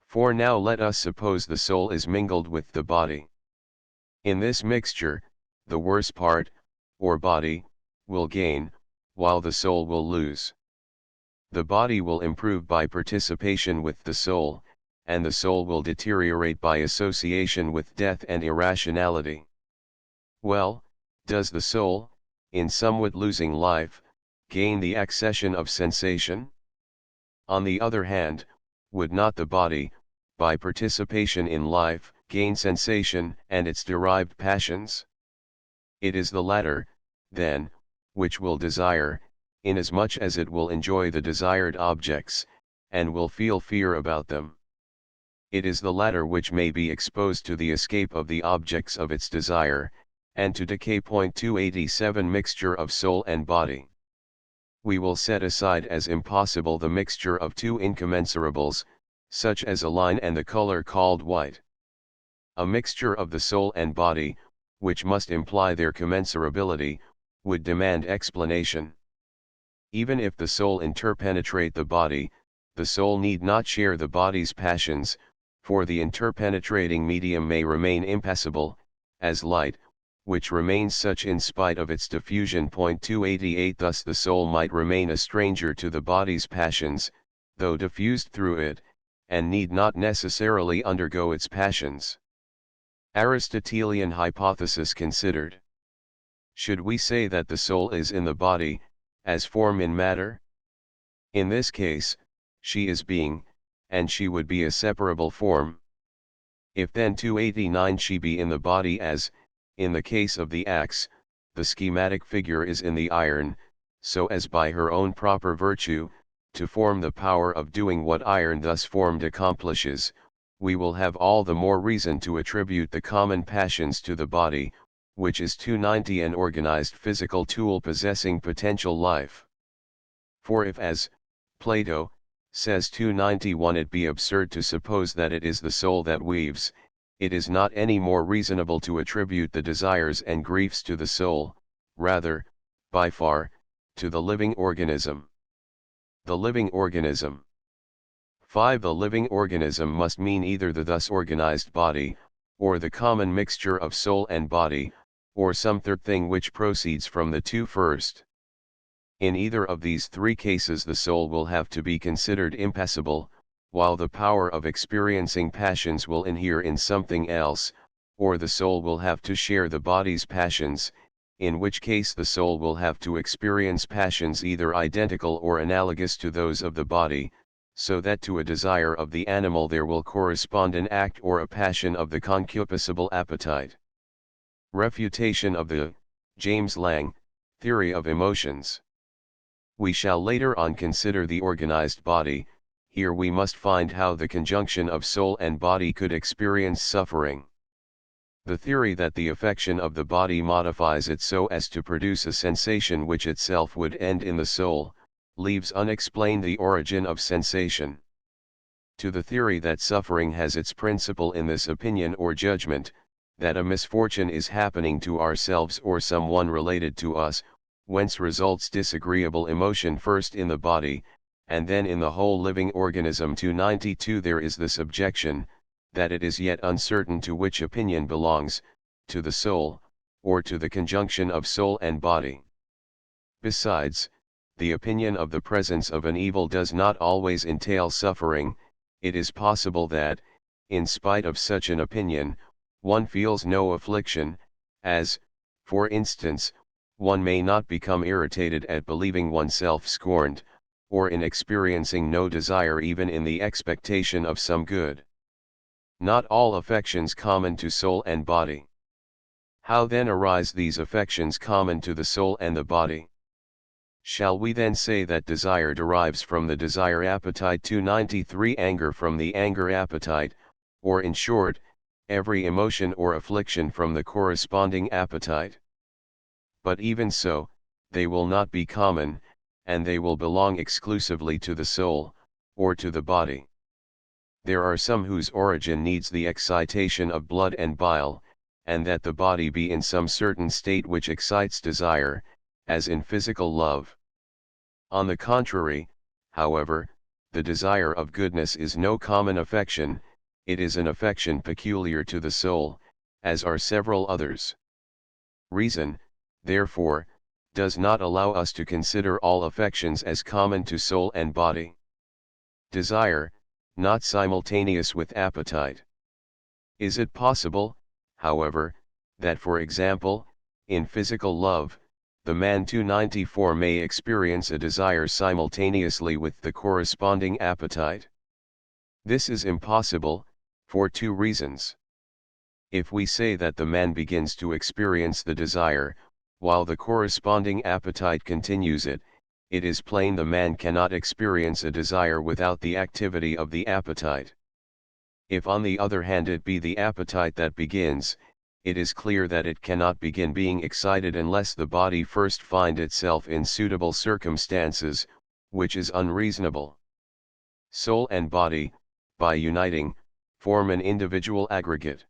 For now let us suppose the soul is mingled with the body. In this mixture, the worse part, or body, will gain, while the soul will lose. The body will improve by participation with the soul, and the soul will deteriorate by association with death and irrationality. Well, does the soul, in somewhat losing life, gain the accession of sensation? On the other hand, would not the body, by participation in life, gain sensation and its derived passions? It is the latter, then, which will desire, inasmuch as it will enjoy the desired objects, and will feel fear about them. It is the latter which may be exposed to the escape of the objects of its desire, and to decay. 287 Mixture of soul and body. We will set aside as impossible the mixture of two incommensurables, such as a line and the color called white. A mixture of the soul and body, which must imply their commensurability, would demand explanation. Even if the soul interpenetrate the body, the soul need not share the body's passions, for the interpenetrating medium may remain impassible, as light, which remains such in spite of its diffusion. 288 Thus the soul might remain a stranger to the body's passions, though diffused through it, and need not necessarily undergo its passions. Aristotelian hypothesis considered. Should we say that the soul is in the body, as form in matter? In this case, she is being, and she would be a separable form. If then 289 she be in the body as, in the case of the axe, the schematic figure is in the iron, so as by her own proper virtue, to form the power of doing what iron thus formed accomplishes, we will have all the more reason to attribute the common passions to the body, which is 290 an organized physical tool possessing potential life. For if, as Plato says 291, it be absurd to suppose that it is the soul that weaves, it is not any more reasonable to attribute the desires and griefs to the soul, rather, by far, to the living organism. The living organism. 5. The living organism must mean either the thus organized body, or the common mixture of soul and body, or some third thing which proceeds from the two first. In either of these three cases the soul will have to be considered impassible, while the power of experiencing passions will inhere in something else, or the soul will have to share the body's passions, in which case the soul will have to experience passions either identical or analogous to those of the body, so that to a desire of the animal there will correspond an act or a passion of the concupiscible appetite. Refutation of the, James Lang, theory of emotions. We shall later on consider the organized body. Here we must find how the conjunction of soul and body could experience suffering. The theory that the affection of the body modifies it so as to produce a sensation which itself would end in the soul, leaves unexplained the origin of sensation. To the theory that suffering has its principle in this opinion or judgment, that a misfortune is happening to ourselves or someone related to us, whence results disagreeable emotion first in the body, and then in the whole living organism. 292 There is this objection, that it is yet uncertain to which opinion belongs, to the soul, or to the conjunction of soul and body. Besides, the opinion of the presence of an evil does not always entail suffering. It is possible that, in spite of such an opinion, one feels no affliction, as, for instance, one may not become irritated at believing oneself scorned, or in experiencing no desire even in the expectation of some good. Not all affections common to soul and body. How then arise these affections common to the soul and the body? Shall we then say that desire derives from the desire appetite? 293 Anger from the anger appetite, or in short, every emotion or affliction from the corresponding appetite? But even so, they will not be common, and they will belong exclusively to the soul, or to the body. There are some whose origin needs the excitation of blood and bile, and that the body be in some certain state which excites desire, as in physical love. On the contrary, however, the desire of goodness is no common affection, it is an affection peculiar to the soul, as are several others. Reason, therefore, does not allow us to consider all affections as common to soul and body. Desire, not simultaneous with appetite. Is it possible, however, that for example, in physical love, the man 294 may experience a desire simultaneously with the corresponding appetite? This is impossible, for two reasons. If we say that the man begins to experience the desire, while the corresponding appetite continues it, it is plain the man cannot experience a desire without the activity of the appetite. If on the other hand it be the appetite that begins, it is clear that it cannot begin being excited unless the body first find itself in suitable circumstances, which is unreasonable. Soul and body, by uniting, form an individual aggregate.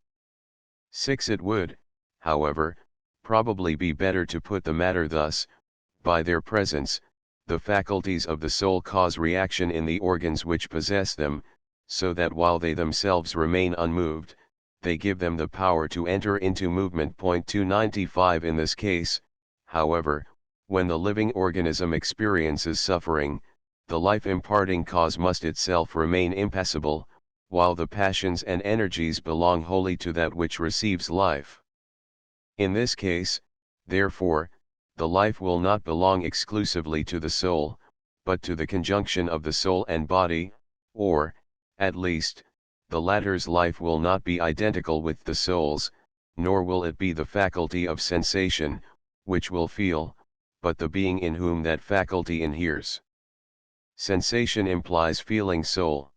6. It would, however, probably be better to put the matter thus: by their presence, the faculties of the soul cause reaction in the organs which possess them, so that while they themselves remain unmoved, they give them the power to enter into movement. 295 In this case, however, when the living organism experiences suffering, the life-imparting cause must itself remain impassible, while the passions and energies belong wholly to that which receives life. In this case, therefore, the life will not belong exclusively to the soul, but to the conjunction of the soul and body, or, at least, the latter's life will not be identical with the soul's, nor will it be the faculty of sensation, which will feel, but the being in whom that faculty inheres. Sensation implies feeling soul.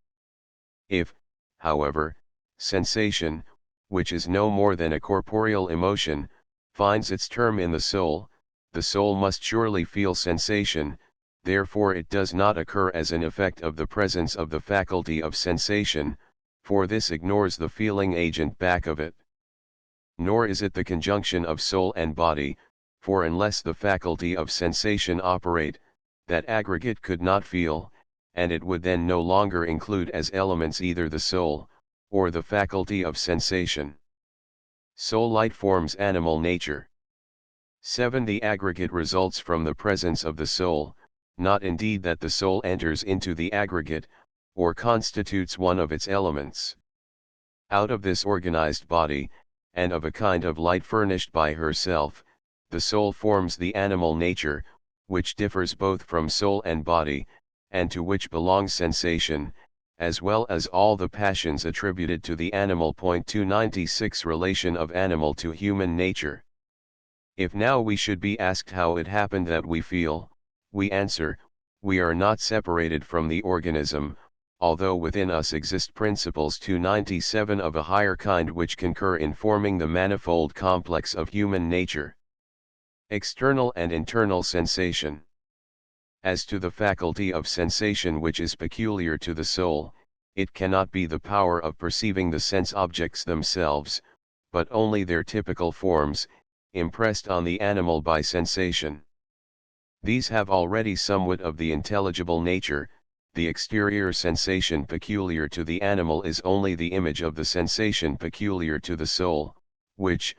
If, however, sensation, which is no more than a corporeal emotion, finds its term in the soul must surely feel sensation, therefore it does not occur as an effect of the presence of the faculty of sensation, for this ignores the feeling agent back of it. Nor is it the conjunction of soul and body, for unless the faculty of sensation operate, that aggregate could not feel, and it would then no longer include as elements either the soul, or the faculty of sensation. Soul-light forms animal nature. 7. The aggregate results from the presence of the soul, not indeed that the soul enters into the aggregate, or constitutes one of its elements. Out of this organized body, and of a kind of light furnished by herself, the soul forms the animal nature, which differs both from soul and body, and to which belongs sensation, as well as all the passions attributed to the animal. 296 Relation of animal to human nature. If now we should be asked how it happened that we feel, we answer, we are not separated from the organism, although within us exist principles 297 of a higher kind which concur in forming the manifold complex of human nature. External and internal sensation. As to the faculty of sensation which is peculiar to the soul, it cannot be the power of perceiving the sense objects themselves, but only their typical forms, impressed on the animal by sensation. These have already somewhat of the intelligible nature. The exterior sensation peculiar to the animal is only the image of the sensation peculiar to the soul, which,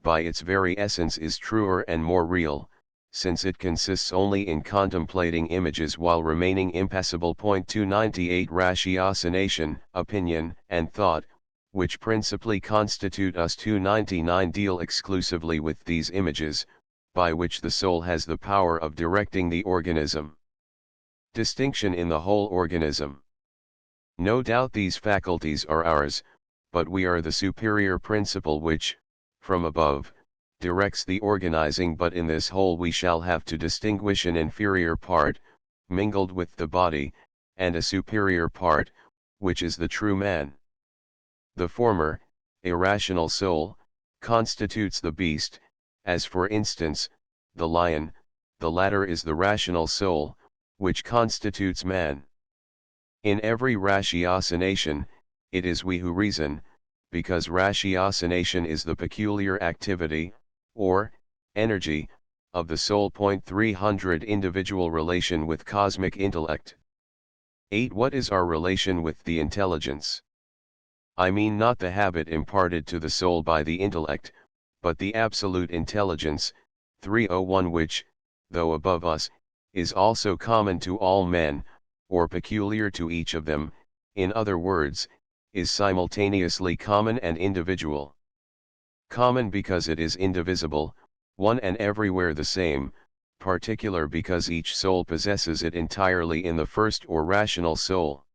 by its very essence is truer and more real, since it consists only in contemplating images while remaining impassible. 298 Ratiocination, opinion, and thought, which principally constitute us. 299 deal exclusively with these images, by which the soul has the power of directing the organism. Distinction in the whole organism. No doubt these faculties are ours, but we are the superior principle which, from above, directs the organizing. But in this whole we shall have to distinguish an inferior part, mingled with the body, and a superior part, which is the true man. The former, a rational soul, constitutes the beast, as for instance, the lion; the latter is the rational soul, which constitutes man. In every ratiocination, it is we who reason, because ratiocination is the peculiar activity, or energy, of the soul. 300 Individual relation with cosmic intellect. 8. What is our relation with the intelligence? I mean not the habit imparted to the soul by the intellect, but the absolute intelligence. 301 Which, though above us, is also common to all men, or peculiar to each of them, in other words, is simultaneously common and individual. Common because it is indivisible, one and everywhere the same; particular because each soul possesses it entirely in the first or rational soul.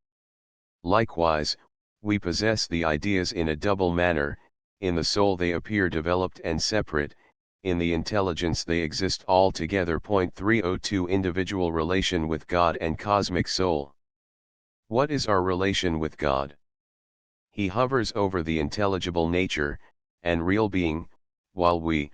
Likewise, we possess the ideas in a double manner; in the soul they appear developed and separate, in the intelligence they exist all together. 302 Individual relation with God and cosmic soul. What is our relation with God? He hovers over the intelligible nature, and real being, while we,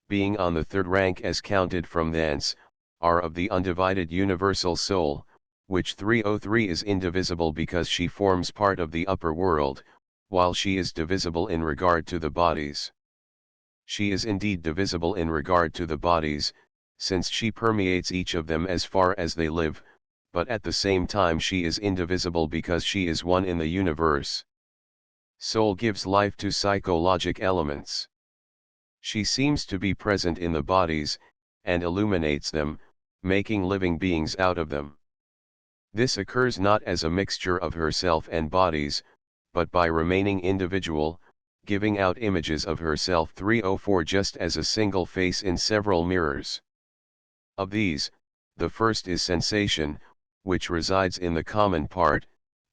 being on the third rank as counted from thence, are of the undivided universal soul, which 303 is indivisible because she forms part of the upper world, while she is divisible in regard to the bodies. She is indeed divisible in regard to the bodies, since she permeates each of them as far as they live, but at the same time she is indivisible because she is one in the universe. Soul gives life to psychologic elements. She seems to be present in the bodies, and illuminates them, making living beings out of them. This occurs not as a mixture of herself and bodies, but by remaining individual, giving out images of herself. 304 Just as a single face in several mirrors. Of these, the first is sensation, which resides in the common part,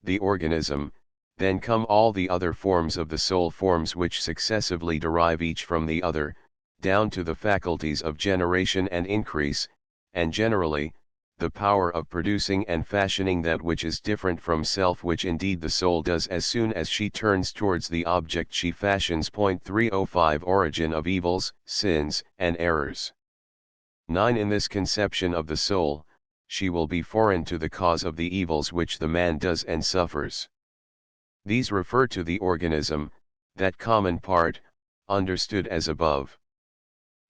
the organism; then come all the other forms of the soul, forms which successively derive each from the other, down to the faculties of generation and increase, and generally, the power of producing and fashioning that which is different from self, which indeed the soul does as soon as she turns towards the object she fashions. 305 Origin of evils, sins, and errors. 9. In this conception of the soul, she will be foreign to the cause of the evils which the man does and suffers. These refer to the organism, that common part, understood as above.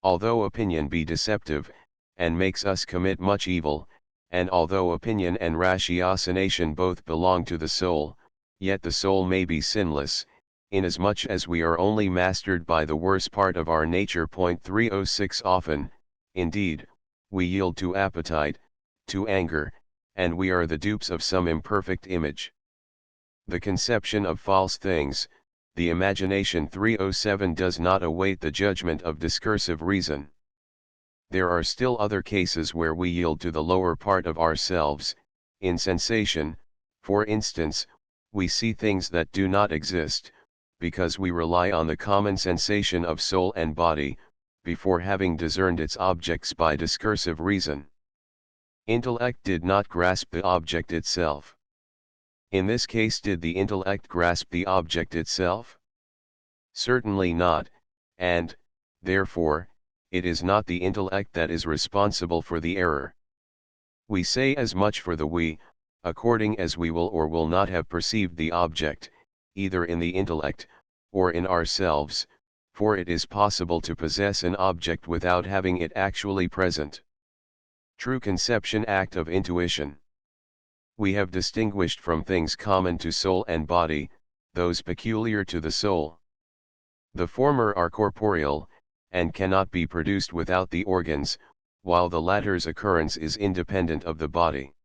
Although opinion be deceptive, and makes us commit much evil, and although opinion and ratiocination both belong to the soul, yet the soul may be sinless, inasmuch as we are only mastered by the worse part of our nature. 306 Often, indeed, we yield to appetite, to anger, and we are the dupes of some imperfect image. The conception of false things, the imagination. 307 Does not await the judgment of discursive reason. There are still other cases where we yield to the lower part of ourselves. In sensation, for instance, we see things that do not exist, because we rely on the common sensation of soul and body, before having discerned its objects by discursive reason. Intellect did not grasp the object itself. In this case, did the intellect grasp the object itself? Certainly not, and, therefore, it is not the intellect that is responsible for the error. We say as much for the we, according as we will or will not have perceived the object, either in the intellect, or in ourselves, for it is possible to possess an object without having it actually present. True conception act of intuition. We have distinguished from things common to soul and body, those peculiar to the soul. The former are corporeal, and cannot be produced without the organs, while the latter's occurrence is independent of the body.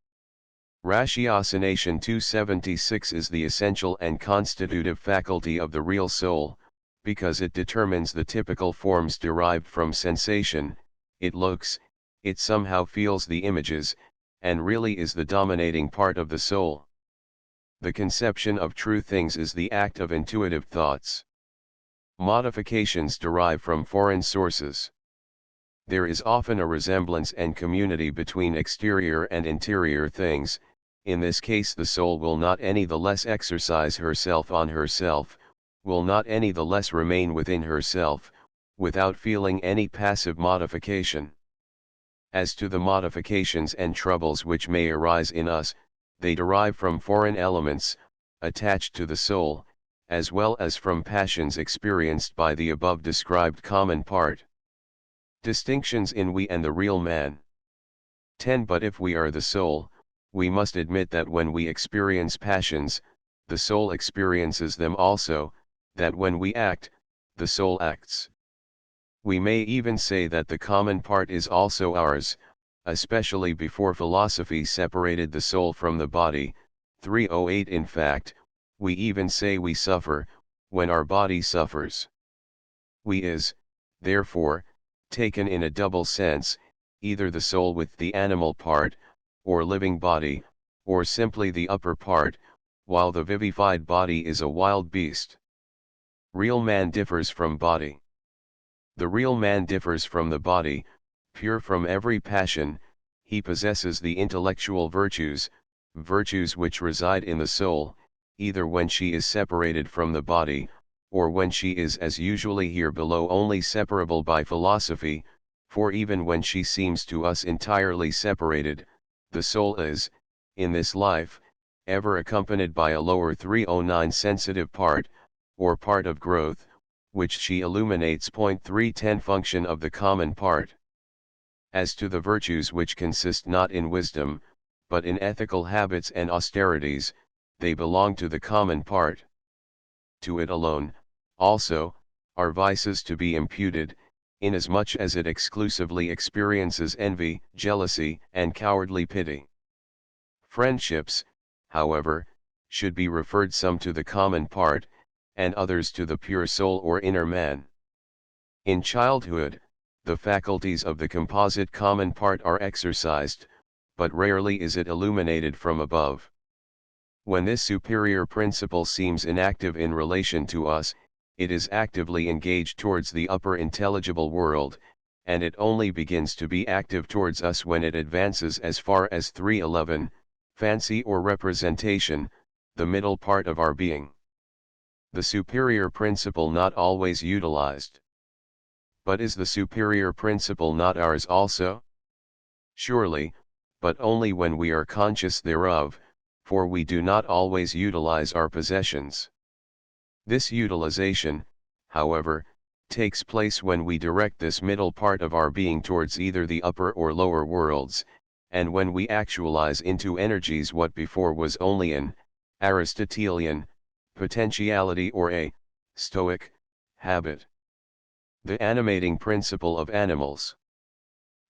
Ratiocination 276 is the essential and constitutive faculty of the real soul, because it determines the typical forms derived from sensation, it looks, it somehow feels the images, and really is the dominating part of the soul. The conception of true things is the act of intuitive thoughts. Modifications derive from foreign sources. There is often a resemblance and community between exterior and interior things. In this case the soul will not any the less exercise herself on herself, will not any the less remain within herself, without feeling any passive modification. As to the modifications and troubles which may arise in us, they derive from foreign elements, attached to the soul, as well as from passions experienced by the above described common part. Distinctions in we and the real man. 10. But if we are the soul, we must admit that when we experience passions, the soul experiences them also, that when we act, the soul acts. We may even say that the common part is also ours, especially before philosophy separated the soul from the body. 308. In fact, we even say we suffer, when our body suffers. We is, therefore, taken in a double sense, either the soul with the animal part, or living body, or simply the upper part, while the vivified body is a wild beast. Real man differs from body. The real man differs from the body, pure from every passion. He possesses the intellectual virtues, virtues which reside in the soul, either when she is separated from the body, or when she is as usually here below only separable by philosophy, for even when she seems to us entirely separated, the soul is, in this life, ever accompanied by a lower 309 sensitive part, or part of growth, which she illuminates. 310 Function of the common part. As to the virtues which consist not in wisdom, but in ethical habits and austerities, they belong to the common part. To it alone, also, are vices to be imputed, inasmuch as it exclusively experiences envy, jealousy, and cowardly pity. Friendships, however, should be referred some to the common part, and others to the pure soul or inner man. In childhood, the faculties of the composite common part are exercised, but rarely is it illuminated from above. When this superior principle seems inactive in relation to us, it is actively engaged towards the upper intelligible world, and it only begins to be active towards us when it advances as far as 311, fancy or representation, the middle part of our being. The superior principle not always utilized. But is the superior principle not ours also? Surely, but only when we are conscious thereof, for we do not always utilize our possessions. This utilization, however, takes place when we direct this middle part of our being towards either the upper or lower worlds, and when we actualize into energies what before was only an Aristotelian potentiality or a Stoic habit. The animating principle of animals.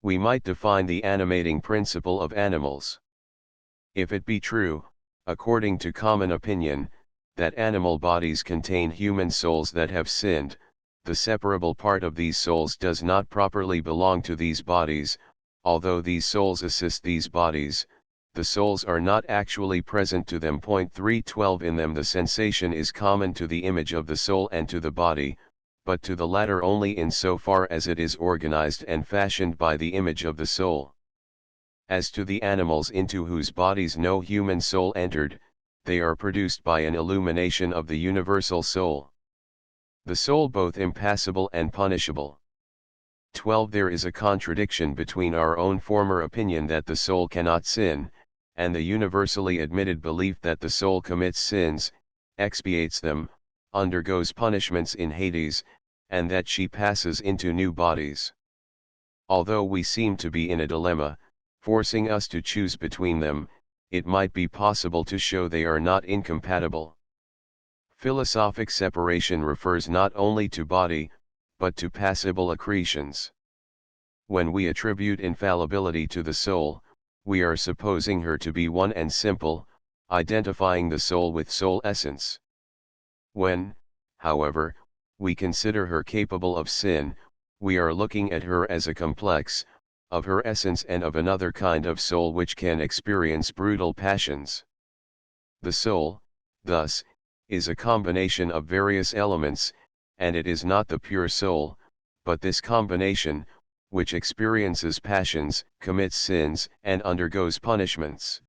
We might define the animating principle of animals. If it be true, according to common opinion, that animal bodies contain human souls that have sinned, the separable part of these souls does not properly belong to these bodies. Although these souls assist these bodies, the souls are not actually present to them. 312 In them the sensation is common to the image of the soul and to the body, but to the latter only in so far as it is organized and fashioned by the image of the soul. As to the animals into whose bodies no human soul entered, they are produced by an illumination of the universal soul. The soul both impassible and punishable. 12 There is a contradiction between our own former opinion that the soul cannot sin, and the universally admitted belief that the soul commits sins, expiates them, undergoes punishments in Hades, and that she passes into new bodies. Although we seem to be in a dilemma, Forcing us to choose between them, it might be possible to show they are not incompatible. Philosophic separation refers not only to body, but to passible accretions. When we attribute infallibility to the soul, we are supposing her to be one and simple, identifying the soul with soul essence. When, however, we consider her capable of sin, we are looking at her as a complex, of her essence and of another kind of soul which can experience brutal passions. The soul, thus, is a combination of various elements, and it is not the pure soul, but this combination, which experiences passions, commits sins, and undergoes punishments.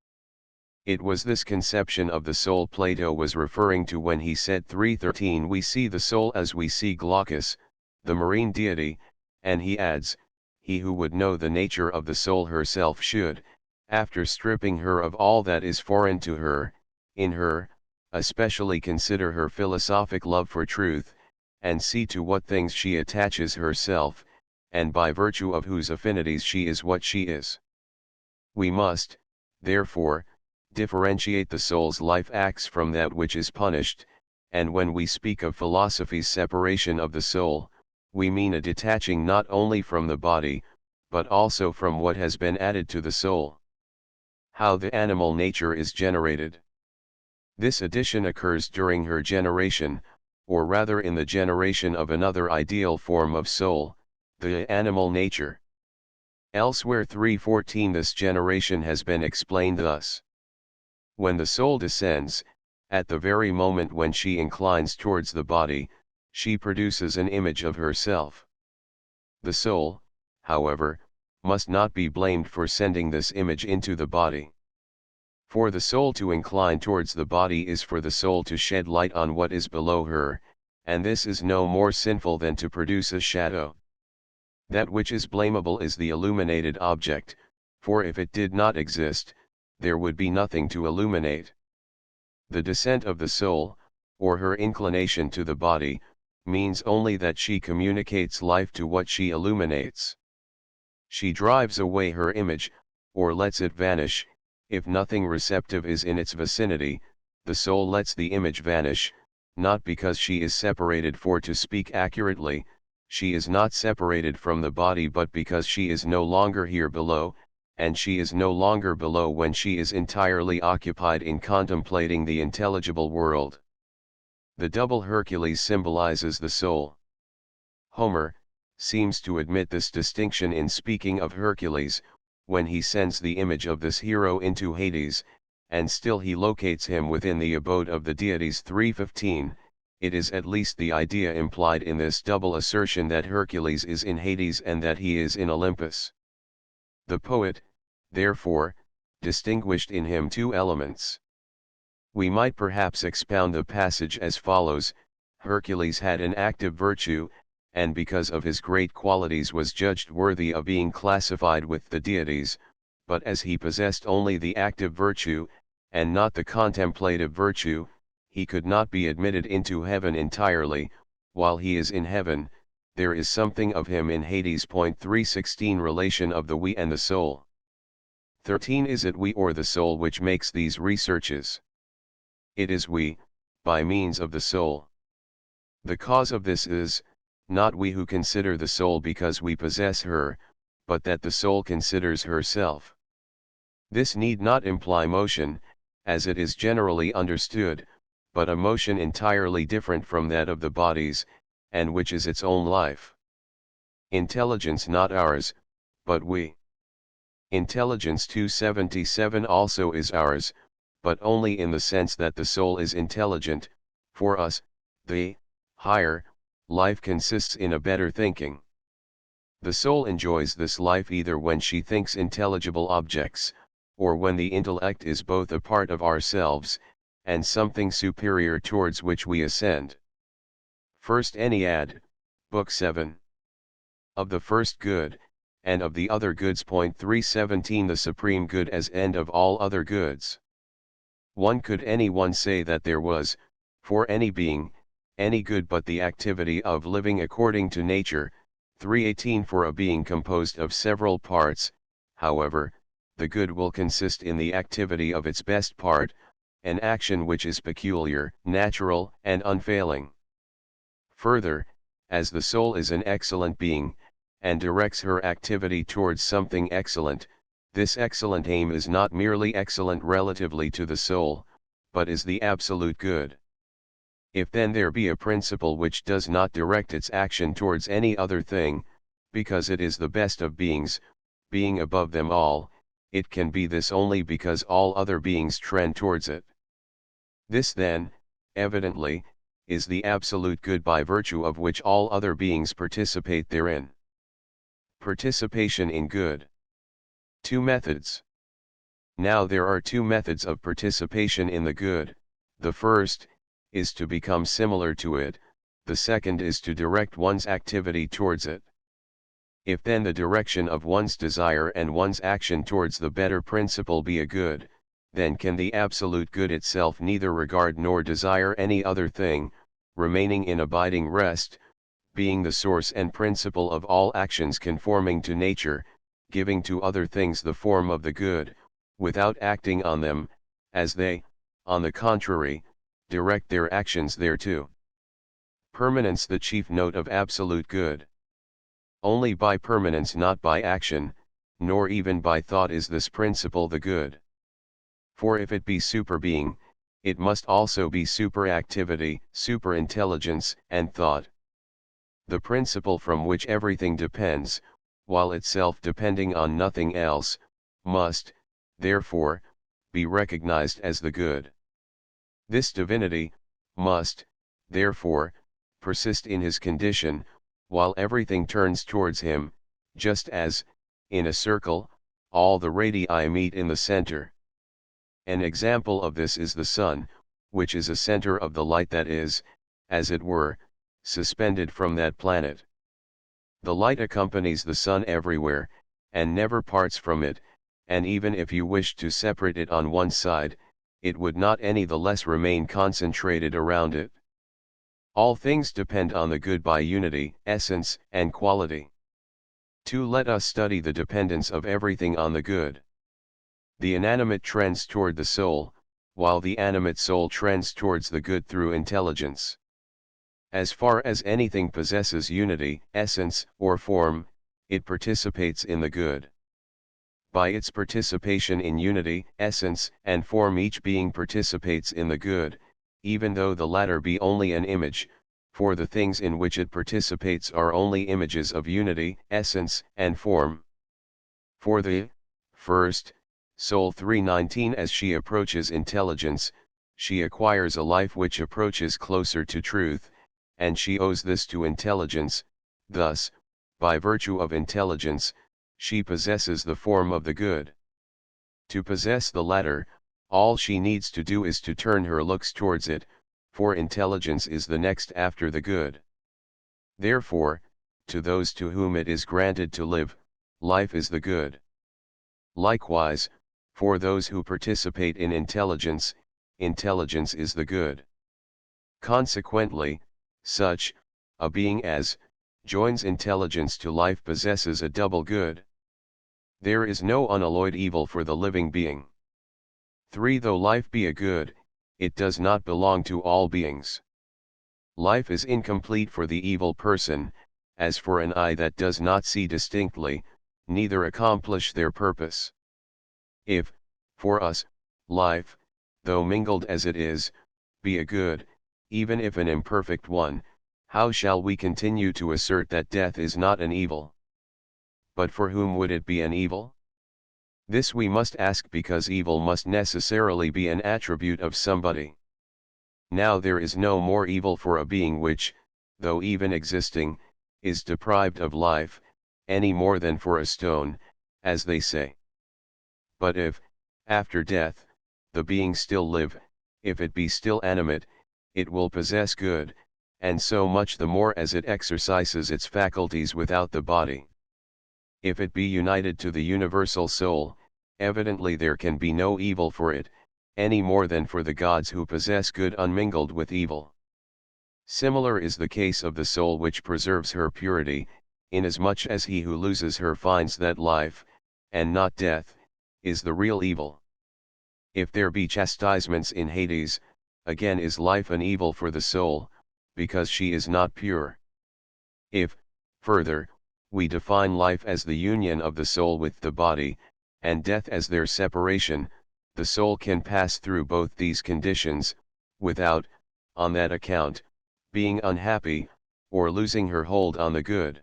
It was this conception of the soul Plato was referring to when he said 313 we see the soul as we see Glaucus, the marine deity, and he adds, he who would know the nature of the soul herself should, after stripping her of all that is foreign to her, in her, especially consider her philosophic love for truth, and see to what things she attaches herself, and by virtue of whose affinities she is what she is. We must, therefore, differentiate the soul's life acts from that which is punished, and when we speak of philosophy's separation of the soul, we mean a detaching not only from the body, but also from what has been added to the soul. How the animal nature is generated. This addition occurs during her generation, or rather in the generation of another ideal form of soul, the animal nature. Elsewhere 314 this generation has been explained thus. When the soul descends, at the very moment when she inclines towards the body, she produces an image of herself. The soul, however, must not be blamed for sending this image into the body. For the soul to incline towards the body is for the soul to shed light on what is below her, and this is no more sinful than to produce a shadow. That which is blamable is the illuminated object, for if it did not exist, there would be nothing to illuminate. The descent of the soul, or her inclination to the body, means only that she communicates life to what she illuminates. She drives away her image, or lets it vanish. If nothing receptive is in its vicinity, the soul lets the image vanish, not because she is separated, for to speak accurately, she is not separated from the body, but because she is no longer here below, and she is no longer below when she is entirely occupied in contemplating the intelligible world. The double Hercules symbolizes the soul. Homer seems to admit this distinction in speaking of Hercules, when he sends the image of this hero into Hades, and still he locates him within the abode of the deities 315, it is at least the idea implied in this double assertion that Hercules is in Hades and that he is in Olympus. The poet, therefore, distinguished in him two elements. We might perhaps expound the passage as follows: Hercules had an active virtue, and because of his great qualities was judged worthy of being classified with the deities, but as he possessed only the active virtue, and not the contemplative virtue, he could not be admitted into heaven entirely. While he is in heaven, there is something of him in Hades. 316 Relation of the we and the soul. 13 Is it we or the soul which makes these researches? It is we, by means of the soul. The cause of this is, not we who consider the soul because we possess her, but that the soul considers herself. This need not imply motion, as it is generally understood, but a motion entirely different from that of the bodies, and which is its own life. Intelligence not ours, but we. Intelligence 277 also is ours, but only in the sense that the soul is intelligent. For us, the higher life consists in a better thinking. The soul enjoys this life either when she thinks intelligible objects, or when the intellect is both a part of ourselves, and something superior towards which we ascend. First Ennead, Book 7. Of the first good, and of the other goods. 317 The supreme good as end of all other goods. Could anyone say that there was, for any being, any good but the activity of living according to nature? 318 For a being composed of several parts, however, the good will consist in the activity of its best part, an action which is peculiar, natural, and unfailing. Further, as the soul is an excellent being, and directs her activity towards something excellent, this excellent aim is not merely excellent relatively to the soul, but is the absolute good. If then there be a principle which does not direct its action towards any other thing, because it is the best of beings, being above them all, it can be this only because all other beings trend towards it. This then, evidently, is the absolute good by virtue of which all other beings participate therein. Participation in good. 2 methods. Now there are 2 methods of participation in the good. The first is to become similar to it, the second is to direct one's activity towards it. If then the direction of one's desire and one's action towards the better principle be a good, then can the absolute good itself neither regard nor desire any other thing, remaining in abiding rest, being the source and principle of all actions conforming to nature, giving to other things the form of the good, without acting on them, as they, on the contrary, direct their actions thereto. Permanence the chief note of absolute good. Only by permanence, not by action, nor even by thought, is this principle the good. For if it be superbeing, it must also be superactivity, superintelligence, and thought. The principle from which everything depends, while itself depending on nothing else, must, therefore, be recognized as the good. This divinity must, therefore, persist in his condition, while everything turns towards him, just as, in a circle, all the radii meet in the center. An example of this is the sun, which is a center of the light that is, as it were, suspended from that planet. The light accompanies the sun everywhere, and never parts from it, and even if you wished to separate it on one side, it would not any the less remain concentrated around it. All things depend on the good by unity, essence, and quality. 2. Let us study the dependence of everything on the good. The inanimate trends toward the soul, while the animate soul trends towards the good through intelligence. As far as anything possesses unity, essence, or form, it participates in the good. By its participation in unity, essence, and form, each being participates in the good, even though the latter be only an image, for the things in which it participates are only images of unity, essence, and form. For the first, Soul 319, as she approaches intelligence, she acquires a life which approaches closer to truth, and she owes this to intelligence. Thus, by virtue of intelligence, she possesses the form of the good. To possess the latter, all she needs to do is to turn her looks towards it, for intelligence is the next after the good. Therefore, to those to whom it is granted to live, life is the good. Likewise, for those who participate in intelligence, intelligence is the good. Consequently, such a being as joins intelligence to life possesses a double good. There is no unalloyed evil for the living being. 3. Though life be a good, it does not belong to all beings. Life is incomplete for the evil person, as for an eye that does not see distinctly, neither accomplish their purpose. If, for us, life, though mingled as it is, be a good, even if an imperfect one, how shall we continue to assert that death is not an evil? But for whom would it be an evil? This we must ask, because evil must necessarily be an attribute of somebody. Now there is no more evil for a being which, though even existing, is deprived of life, any more than for a stone, as they say. But if, after death, the being still live, if it be still animate, it will possess good, and so much the more as it exercises its faculties without the body. If it be united to the universal soul, evidently there can be no evil for it, any more than for the gods who possess good unmingled with evil. Similar is the case of the soul which preserves her purity, inasmuch as he who loses her finds that life, and not death, is the real evil. If there be chastisements in Hades, again is life an evil for the soul, because she is not pure. If, further, we define life as the union of the soul with the body, and death as their separation, the soul can pass through both these conditions, without, on that account, being unhappy, or losing her hold on the good.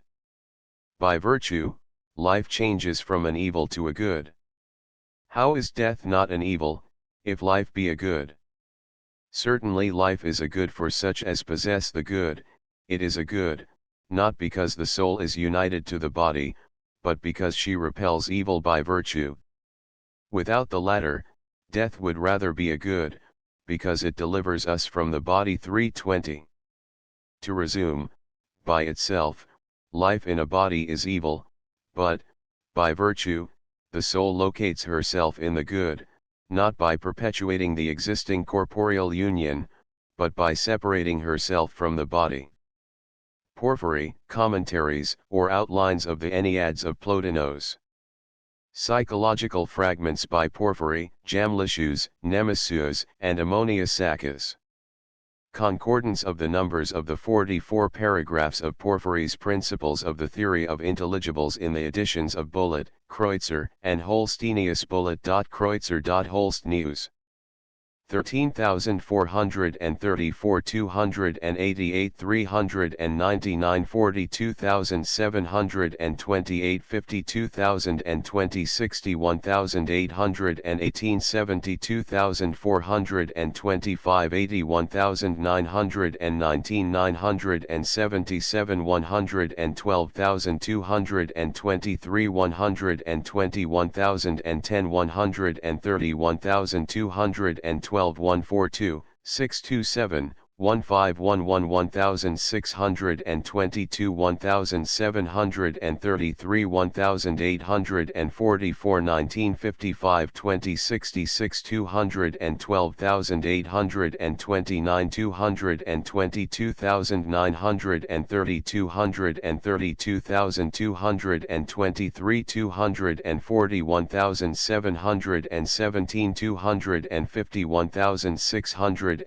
By virtue, life changes from an evil to a good. How is death not an evil, if life be a good? Certainly life is a good for such as possess the good. It is a good, not because the soul is united to the body, but because she repels evil by virtue. Without the latter, death would rather be a good, because it delivers us from the body. 320. To resume, by itself, life in a body is evil, but, by virtue, the soul locates herself in the good, not by perpetuating the existing corporeal union, but by separating herself from the body. Porphyry, Commentaries or Outlines of the Enneads of Plotinos. Psychological Fragments by Porphyry, Jamlicius, Nemesius, and Ammoniusakis. Concordance of the numbers of the 44 paragraphs of Porphyry's Principles of the Theory of Intelligibles in the editions of Bullet, Kreutzer, and Holsteinius. Bullet.Kreutzer.Holst News. 13,434 288 399 42,728 52,020 61,818 72,425 81,919 977 112,223 121,010 131,212 142, 627, 1511 1622 1733 1844 1955 2066 212,829 222,930 232,223 241,717 251,616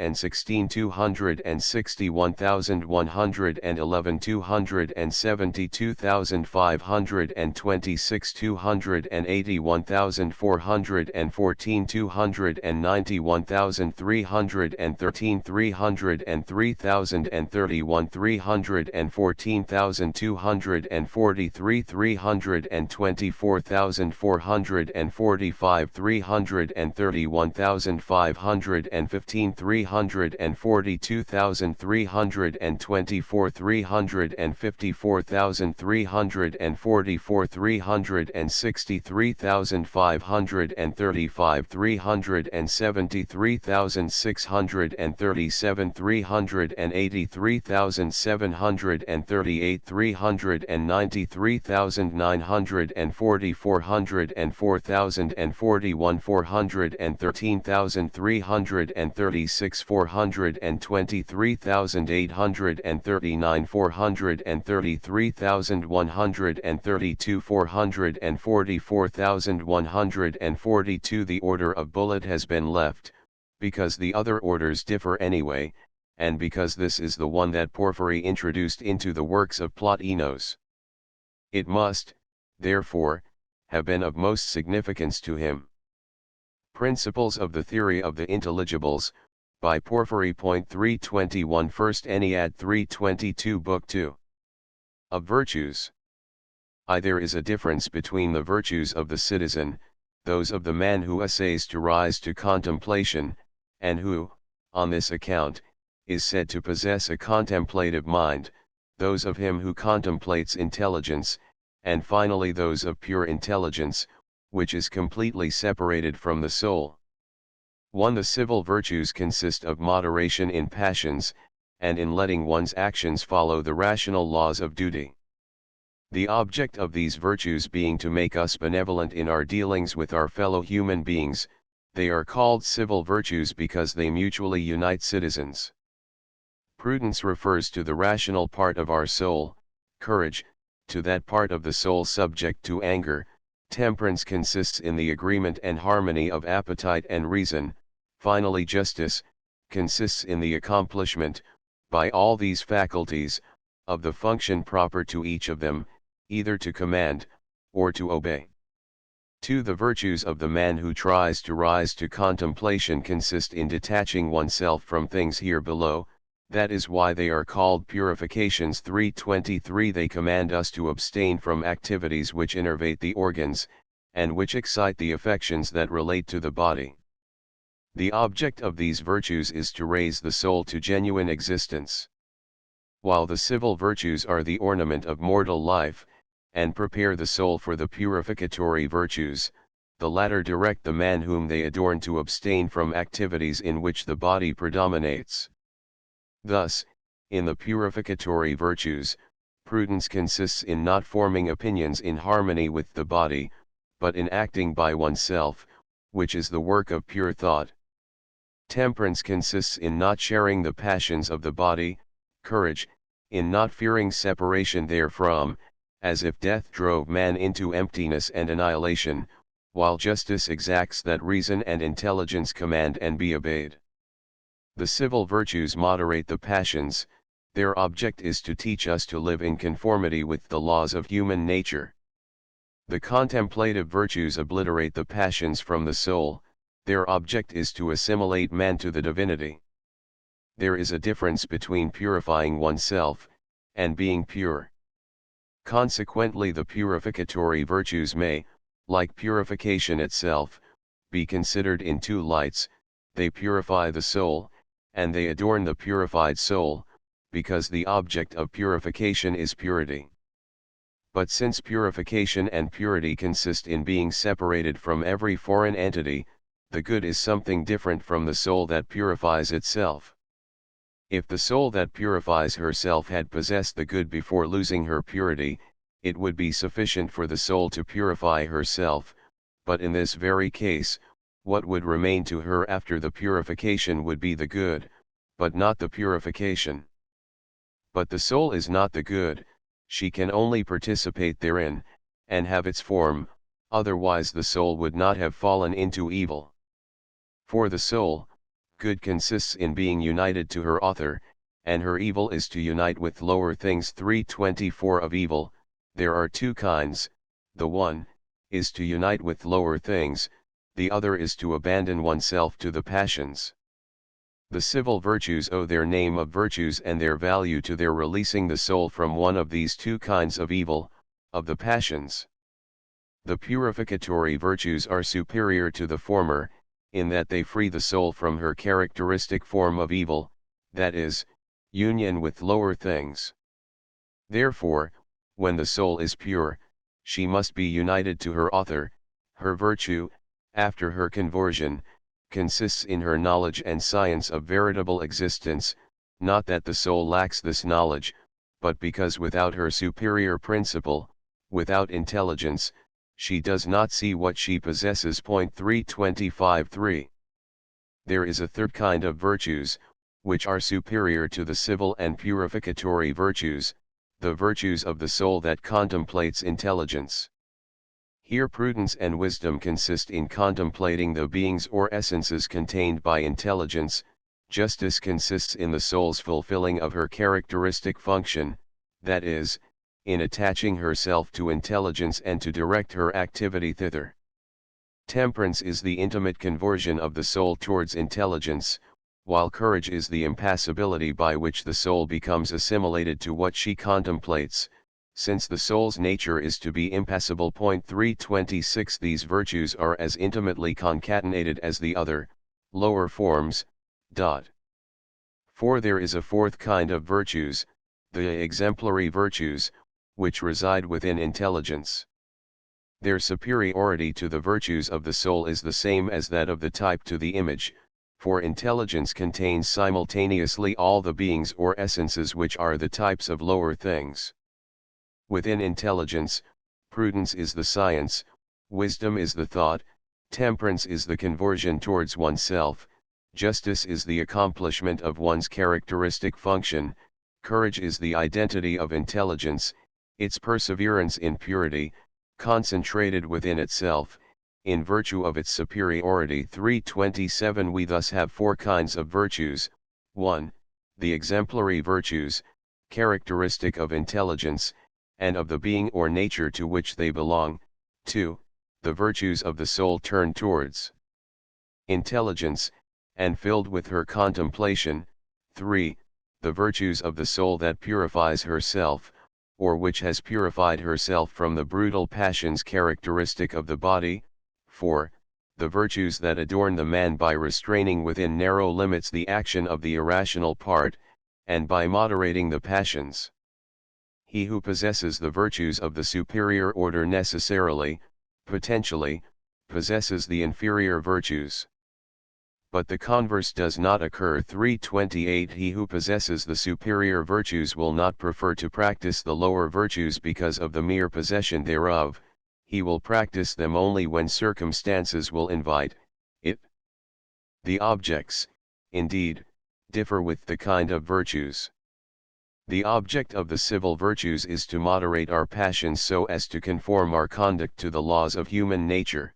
261,111 272,526 281,414 291,313 303,031 314,243 324,445 331,515 342,324 354,344 363,535 373,637 383,738 393,940 404,041 413,336 423,839 433,132 444,142. The order of Bullet has been left, because the other orders differ anyway, and because this is the one that Porphyry introduced into the works of Plotinos. It must, therefore, have been of most significance to him. Principles of the Theory of the Intelligibles, by Porphyry. 321 First Ennead 322 Book 2. Of Virtues. There is a difference between the virtues of the citizen, those of the man who essays to rise to contemplation, and who, on this account, is said to possess a contemplative mind, those of him who contemplates intelligence, and finally those of pure intelligence, which is completely separated from the soul. 1. The civil virtues consist of moderation in passions, and in letting one's actions follow the rational laws of duty. The object of these virtues being to make us benevolent in our dealings with our fellow human beings, they are called civil virtues because they mutually unite citizens. Prudence refers to the rational part of our soul, courage, to that part of the soul subject to anger, Temperance consists in the agreement and harmony of appetite and reason. Finally, justice consists in the accomplishment, by all these faculties, of the function proper to each of them, either to command, or to obey. 2. The virtues of the man who tries to rise to contemplation consist in detaching oneself from things here below, that is why they are called purifications. 323 They command us to abstain from activities which innervate the organs, and which excite the affections that relate to the body. The object of these virtues is to raise the soul to genuine existence. While the civil virtues are the ornament of mortal life, and prepare the soul for the purificatory virtues, the latter direct the man whom they adorn to abstain from activities in which the body predominates. Thus, in the purificatory virtues, prudence consists in not forming opinions in harmony with the body, but in acting by oneself, which is the work of pure thought. Temperance consists in not sharing the passions of the body. Courage, in not fearing separation therefrom, as if death drove man into emptiness and annihilation, while justice exacts that reason and intelligence command and be obeyed. The civil virtues moderate the passions. Their object is to teach us to live in conformity with the laws of human nature. The contemplative virtues obliterate the passions from the soul. Their object is to assimilate man to the divinity. There is a difference between purifying oneself, and being pure. Consequently, the purificatory virtues may, like purification itself, be considered in two lights. They purify the soul, and they adorn the purified soul, because the object of purification is purity. But since purification and purity consist in being separated from every foreign entity, the good is something different from the soul that purifies itself. If the soul that purifies herself had possessed the good before losing her purity, it would be sufficient for the soul to purify herself, but in this very case, what would remain to her after the purification would be the good, but not the purification. But the soul is not the good, she can only participate therein, and have its form, otherwise the soul would not have fallen into evil. For the soul, good consists in being united to her author, and her evil is to unite with lower things. 324 Of evil, there are two kinds. The one is to unite with lower things, the other is to abandon oneself to the passions. The civil virtues owe their name of virtues and their value to their releasing the soul from one of these two kinds of evil, of the passions. The purificatory virtues are superior to the former, in that they free the soul from her characteristic form of evil, that is, union with lower things. Therefore, when the soul is pure, she must be united to her author. Her virtue, after her conversion, consists in her knowledge and science of veritable existence, not that the soul lacks this knowledge, but because without her superior principle, without intelligence, she does not see what she possesses. 325.3 There is a third kind of virtues, which are superior to the civil and purificatory virtues, the virtues of the soul that contemplates intelligence. Here prudence and wisdom consist in contemplating the beings or essences contained by intelligence. Justice consists in the soul's fulfilling of her characteristic function, that is, in attaching herself to intelligence and to direct her activity thither. Temperance is the intimate conversion of the soul towards intelligence, while courage is the impassibility by which the soul becomes assimilated to what she contemplates, since the soul's nature is to be impassible. 326 These virtues are as intimately concatenated as the other, lower forms. 4 There is a fourth kind of virtues, the exemplary virtues, which reside within intelligence. Their superiority to the virtues of the soul is the same as that of the type to the image, for intelligence contains simultaneously all the beings or essences which are the types of lower things. Within intelligence, prudence is the science, wisdom is the thought, temperance is the conversion towards oneself, justice is the accomplishment of one's characteristic function, courage is the identity of intelligence, its perseverance in purity, concentrated within itself, in virtue of its superiority. 327 We thus have four kinds of virtues: 1. The exemplary virtues, characteristic of intelligence, and of the being or nature to which they belong. 2. The virtues of the soul turned towards intelligence, and filled with her contemplation. 3. The virtues of the soul that purifies herself, or which has purified herself from the brutal passions characteristic of the body. 4. The virtues that adorn the man by restraining within narrow limits the action of the irrational part, and by moderating the passions. He who possesses the virtues of the superior order necessarily, potentially, possesses the inferior virtues. But the converse does not occur. 328 He who possesses the superior virtues will not prefer to practice the lower virtues because of the mere possession thereof, he will practice them only when circumstances will invite it. The objects, indeed, differ with the kind of virtues. The object of the civil virtues is to moderate our passions so as to conform our conduct to the laws of human nature.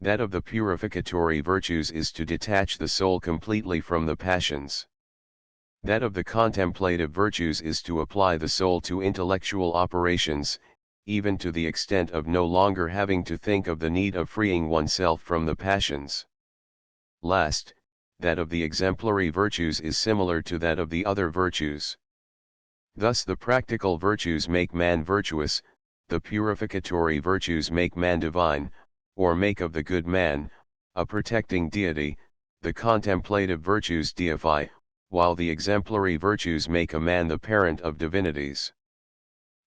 That of the purificatory virtues is to detach the soul completely from the passions. That of the contemplative virtues is to apply the soul to intellectual operations, even to the extent of no longer having to think of the need of freeing oneself from the passions. Last, that of the exemplary virtues is similar to that of the other virtues. Thus the practical virtues make man virtuous, the purificatory virtues make man divine, or make of the good man a protecting deity. The contemplative virtues deify, while the exemplary virtues make a man the parent of divinities.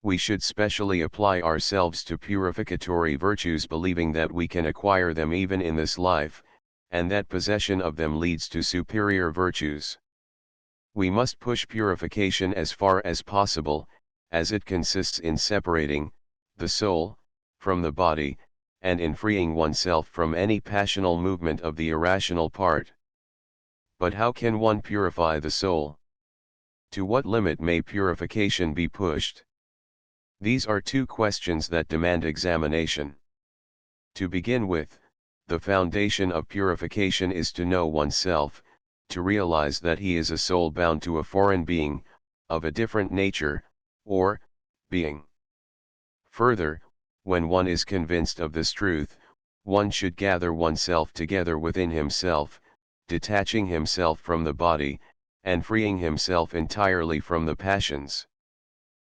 We should specially apply ourselves to purificatory virtues, believing that we can acquire them even in this life, and that possession of them leads to superior virtues. We must push purification as far as possible, as it consists in separating the soul from the body, and in freeing oneself from any passional movement of the irrational part. But how can one purify the soul? To what limit may purification be pushed? These are two questions that demand examination. To begin with, the foundation of purification is to know oneself, to realize that he is a soul bound to a foreign being, of a different nature, or being. Further, when one is convinced of this truth, one should gather oneself together within himself, detaching himself from the body, and freeing himself entirely from the passions.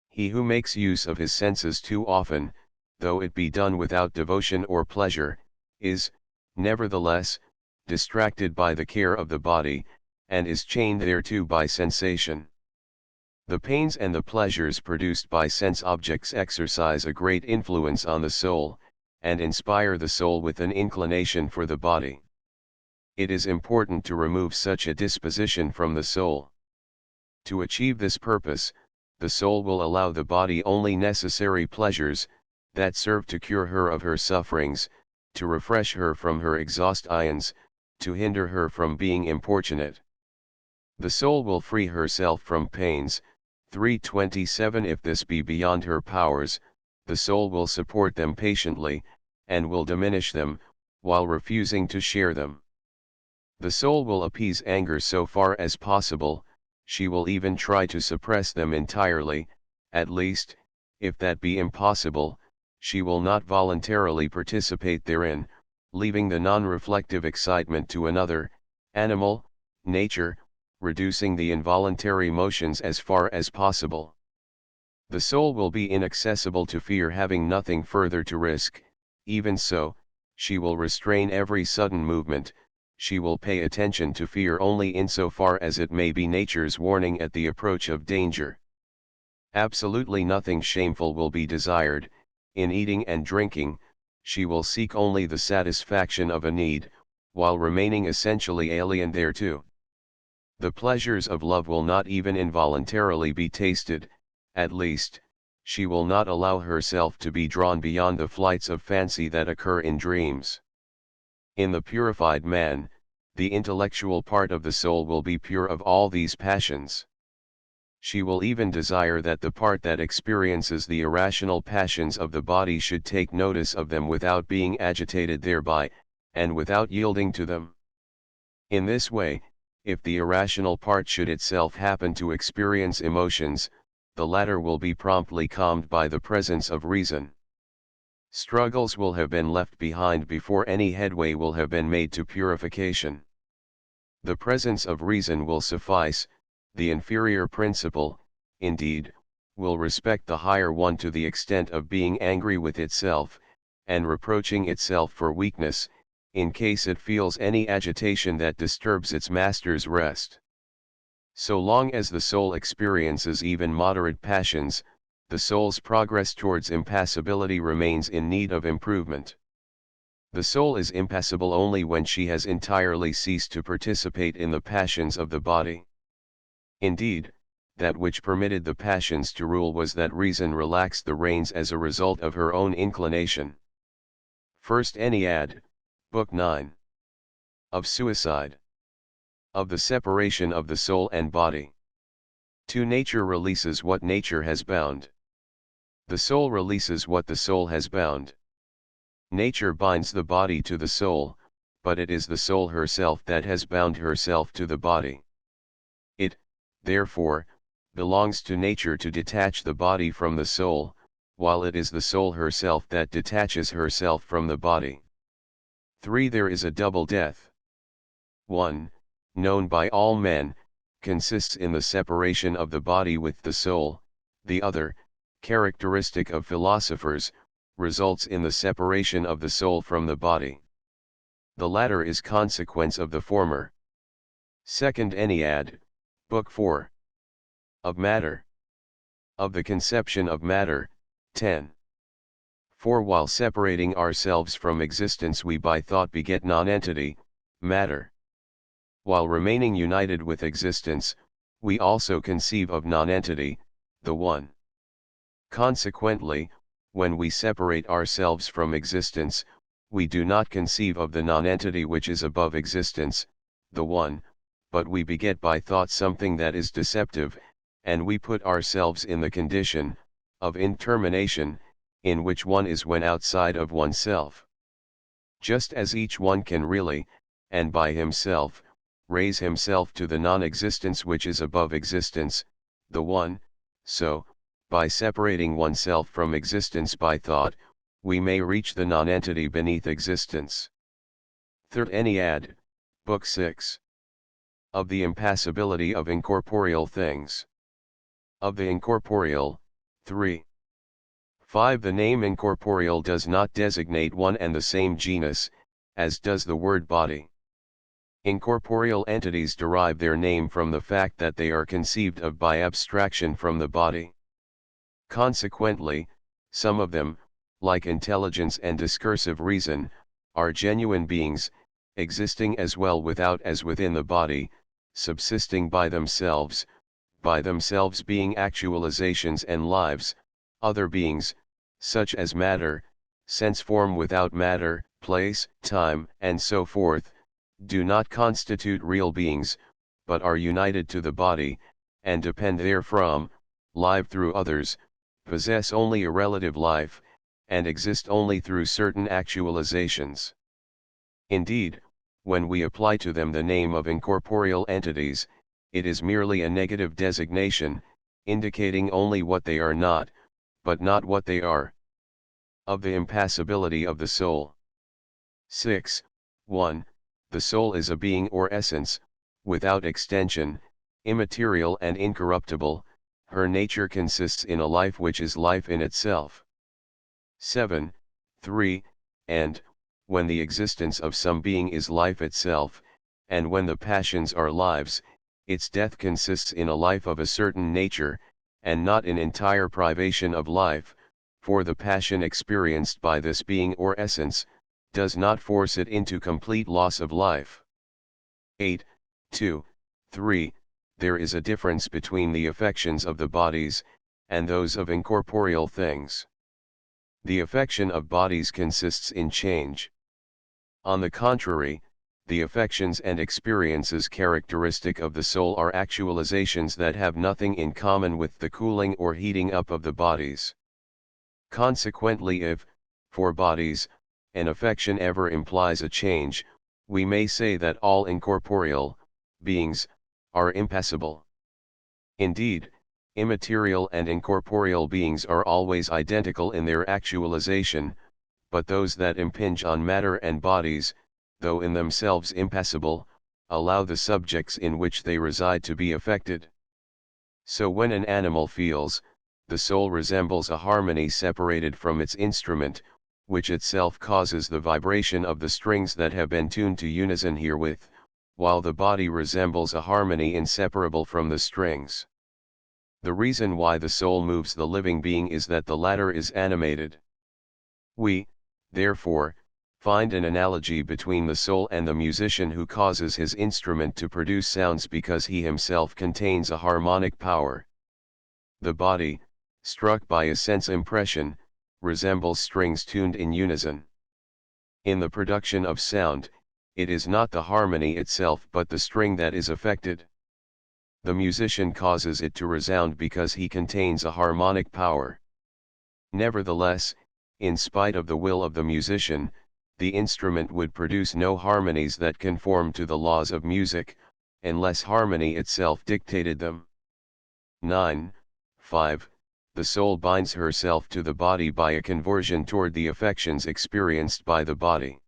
He who makes use of his senses too often, though it be done without devotion or pleasure, is, nevertheless, distracted by the care of the body, and is chained thereto by sensation. The pains and the pleasures produced by sense objects exercise a great influence on the soul, and inspire the soul with an inclination for the body. It is important to remove such a disposition from the soul. To achieve this purpose, the soul will allow the body only necessary pleasures, that serve to cure her of her sufferings, to refresh her from her exhaustions, to hinder her from being importunate. The soul will free herself from pains. 327 If this be beyond her powers, the soul will support them patiently, and will diminish them, while refusing to share them. The soul will appease anger so far as possible, she will even try to suppress them entirely. At least, if that be impossible, she will not voluntarily participate therein, leaving the non-reflective excitement to another, animal, nature, reducing the involuntary motions as far as possible. The soul will be inaccessible to fear, having nothing further to risk. Even so, she will restrain every sudden movement, she will pay attention to fear only insofar as it may be nature's warning at the approach of danger. Absolutely nothing shameful will be desired. In eating and drinking, she will seek only the satisfaction of a need, while remaining essentially alien thereto. The pleasures of love will not even involuntarily be tasted. At least, she will not allow herself to be drawn beyond the flights of fancy that occur in dreams. In the purified man, the intellectual part of the soul will be pure of all these passions. She will even desire that the part that experiences the irrational passions of the body should take notice of them without being agitated thereby, and without yielding to them. In this way, if the irrational part should itself happen to experience emotions, the latter will be promptly calmed by the presence of reason. Struggles will have been left behind before any headway will have been made to purification. The presence of reason will suffice. The inferior principle, indeed, will respect the higher one to the extent of being angry with itself, and reproaching itself for weakness, in case it feels any agitation that disturbs its master's rest. So long as the soul experiences even moderate passions, the soul's progress towards impassibility remains in need of improvement. The soul is impassible only when she has entirely ceased to participate in the passions of the body. Indeed, that which permitted the passions to rule was that reason relaxed the reins as a result of her own inclination. First Ennead, Book 9. Of suicide. Of the separation of the soul and body. 2. Nature releases what nature has bound. The soul releases what the soul has bound. Nature binds the body to the soul, but it is the soul herself that has bound herself to the body. It, therefore, belongs to nature to detach the body from the soul, while it is the soul herself that detaches herself from the body. 3. There is a double death. 1. Known by all men, consists in the separation of the body with the soul. The other, characteristic of philosophers, results in the separation of the soul from the body. The latter is consequence of the former. Second Ennead, Book 4. Of matter. Of the conception of matter. 10. For while separating ourselves from existence we by thought beget nonentity, matter. While remaining united with existence, we also conceive of nonentity, the one. Consequently, when we separate ourselves from existence, we do not conceive of the nonentity which is above existence, the one, but we beget by thought something that is deceptive, and we put ourselves in the condition of intermination, in which one is when outside of oneself. Just as each one can really, and by himself, raise himself to the non-existence which is above existence, the one, so, by separating oneself from existence by thought, we may reach the nonentity beneath existence. Third Ennead, Book 6. Of the impassibility of incorporeal things. Of the incorporeal. 3. 5. The name incorporeal does not designate one and the same genus, as does the word body. Incorporeal entities derive their name from the fact that they are conceived of by abstraction from the body. Consequently, some of them, like intelligence and discursive reason, are genuine beings, existing as well without as within the body, subsisting by themselves being actualizations and lives. Other beings, such as matter, sense form without matter, place, time, and so forth, do not constitute real beings, but are united to the body, and depend therefrom, live through others, possess only a relative life, and exist only through certain actualizations. Indeed, when we apply to them the name of incorporeal entities, it is merely a negative designation, indicating only what they are not, but not what they are. Of the impassibility of the soul. 6. 1. The soul is a being or essence, without extension, immaterial and incorruptible. Her nature consists in a life which is life in itself. 7. 3. And, when the existence of some being is life itself, and when the passions are lives, its death consists in a life of a certain nature, and not in entire privation of life, for the passion experienced by this being or essence, does not force it into complete loss of life. 8. 2. 3. There is a difference between the affections of the bodies, and those of incorporeal things. The affection of bodies consists in change. On the contrary, the affections and experiences characteristic of the soul are actualizations that have nothing in common with the cooling or heating up of the bodies. Consequently, if, for bodies, an affection ever implies a change, we may say that all incorporeal beings are impassible. Indeed, immaterial and incorporeal beings are always identical in their actualization, but those that impinge on matter and bodies, though in themselves impassible, allow the subjects in which they reside to be affected. So when an animal feels, the soul resembles a harmony separated from its instrument, which itself causes the vibration of the strings that have been tuned to unison herewith, while the body resembles a harmony inseparable from the strings. The reason why the soul moves the living being is that the latter is animated. We, therefore, find an analogy between the soul and the musician who causes his instrument to produce sounds because he himself contains a harmonic power. The body, struck by a sense impression, resembles strings tuned in unison. In the production of sound, it is not the harmony itself but the string that is affected. The musician causes it to resound because he contains a harmonic power. Nevertheless, in spite of the will of the musician, the instrument would produce no harmonies that conform to the laws of music, unless harmony itself dictated them. 9.5. The soul binds herself to the body by a conversion toward the affections experienced by the body.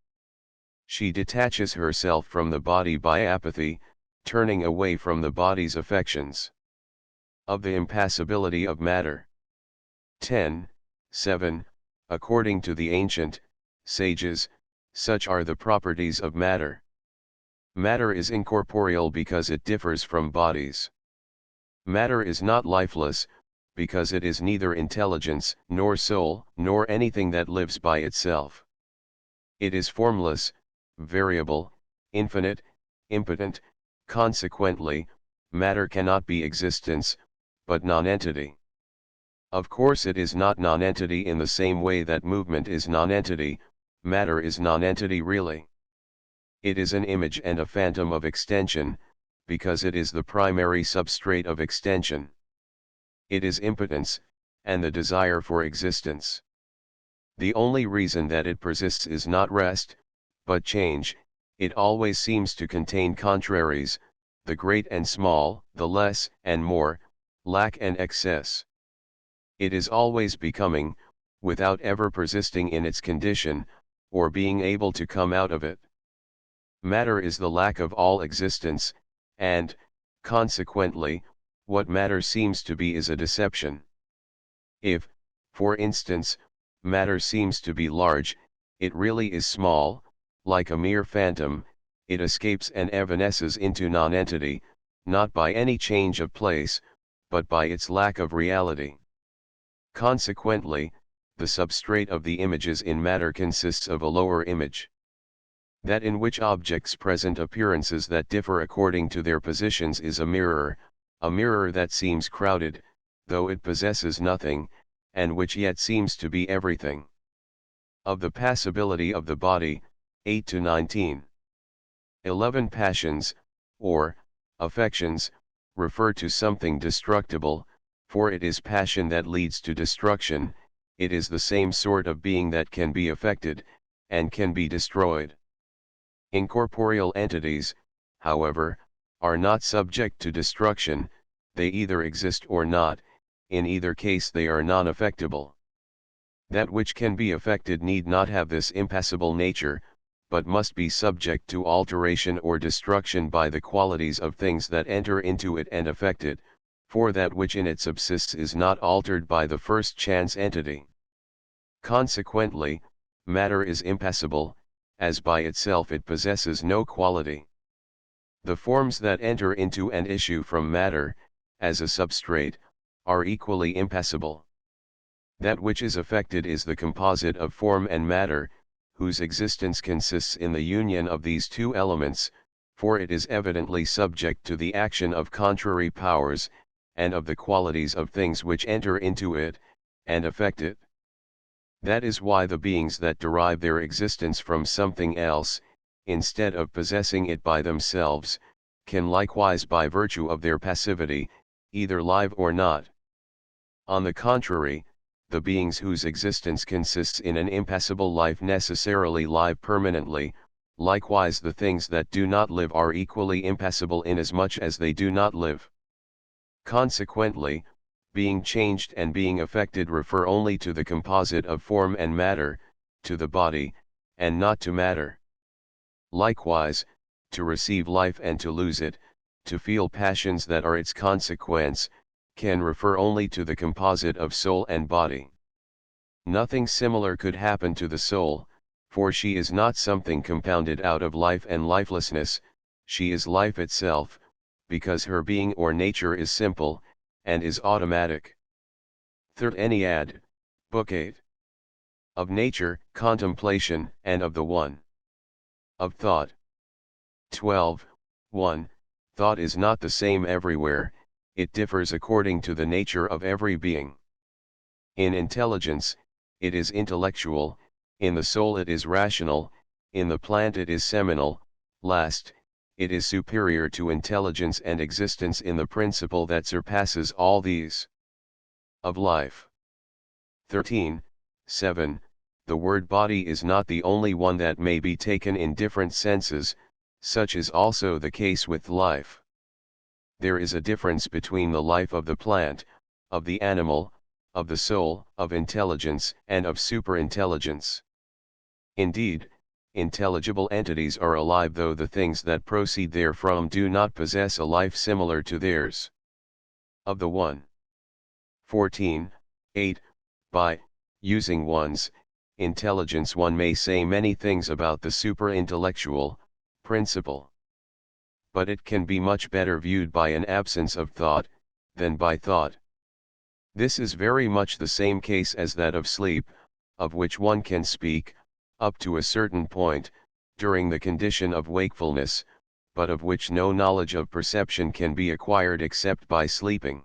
She detaches herself from the body by apathy, turning away from the body's affections. Of the impassibility of matter. 10.7. According to the ancient sages, such are the properties of matter. Matter is incorporeal because it differs from bodies. Matter is not lifeless, because it is neither intelligence, nor soul, nor anything that lives by itself. It is formless, variable, infinite, impotent. Consequently, matter cannot be existence, but nonentity. Of course it is not nonentity in the same way that movement is nonentity, matter is nonentity really. It is an image and a phantom of extension, because it is the primary substrate of extension. It is impotence, and the desire for existence. The only reason that it persists is not rest, but change. It always seems to contain contraries, the great and small, the less and more, lack and excess. It is always becoming, without ever persisting in its condition, or being able to come out of it. Matter is the lack of all existence, and, consequently, what matter seems to be is a deception. If, for instance, matter seems to be large, it really is small, like a mere phantom. It escapes and evanesces into nonentity, not by any change of place, but by its lack of reality. Consequently, the substrate of the images in matter consists of a lower image. That in which objects present appearances that differ according to their positions is a mirror that seems crowded, though it possesses nothing, and which yet seems to be everything. Of the passibility of the body, 8-19. 11 Passions, or affections, refer to something destructible, for it is passion that leads to destruction. It is the same sort of being that can be affected, and can be destroyed. Incorporeal entities, however, are not subject to destruction, they either exist or not, in either case they are non-affectable. That which can be affected need not have this impassible nature, but must be subject to alteration or destruction by the qualities of things that enter into it and affect it, for that which in it subsists is not altered by the first chance entity. Consequently, matter is impassible, as by itself it possesses no quality. The forms that enter into and issue from matter, as a substrate, are equally impassible. That which is affected is the composite of form and matter, whose existence consists in the union of these two elements, for it is evidently subject to the action of contrary powers, and of the qualities of things which enter into it, and affect it. That is why the beings that derive their existence from something else, instead of possessing it by themselves, can likewise by virtue of their passivity, either live or not. On the contrary, the beings whose existence consists in an impassible life necessarily live permanently, likewise the things that do not live are equally impassible inasmuch as they do not live. Consequently, being changed and being affected refer only to the composite of form and matter, to the body, and not to matter. Likewise, to receive life and to lose it, to feel passions that are its consequence, can refer only to the composite of soul and body. Nothing similar could happen to the soul, for she is not something compounded out of life and lifelessness, she is life itself, because her being or nature is simple, and is automatic. Third Ennead, Book 8. Of nature, contemplation, and of the one. Of thought. 12. 1. Thought is not the same everywhere, it differs according to the nature of every being. In intelligence, it is intellectual, in the soul it is rational, in the plant it is seminal, last, it is superior to intelligence and existence in the principle that surpasses all these. Of life. 13. 7. The word body is not the only one that may be taken in different senses, such is also the case with life. There is a difference between the life of the plant, of the animal, of the soul, of intelligence, and of superintelligence. Indeed, intelligible entities are alive though the things that proceed therefrom do not possess a life similar to theirs. Of the one. 14. 8. By using one's intelligence one may say many things about the superintellectual principle. But it can be much better viewed by an absence of thought, than by thought. This is very much the same case as that of sleep, of which one can speak, up to a certain point, during the condition of wakefulness, but of which no knowledge of perception can be acquired except by sleeping.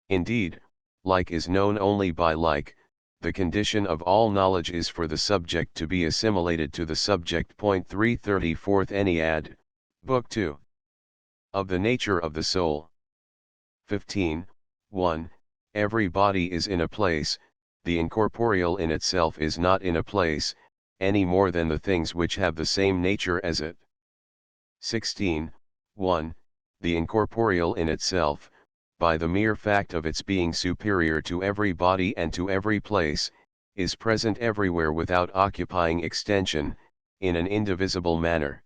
Indeed, like is known only by like, the condition of all knowledge is for the subject to be assimilated to the subject. 334th Ennead, Book 2. Of the nature of the soul. 15. 1. Every body is in a place, the incorporeal in itself is not in a place, any more than the things which have the same nature as it. 16. 1. The incorporeal in itself, by the mere fact of its being superior to every body and to every place, is present everywhere without occupying extension, in an indivisible manner.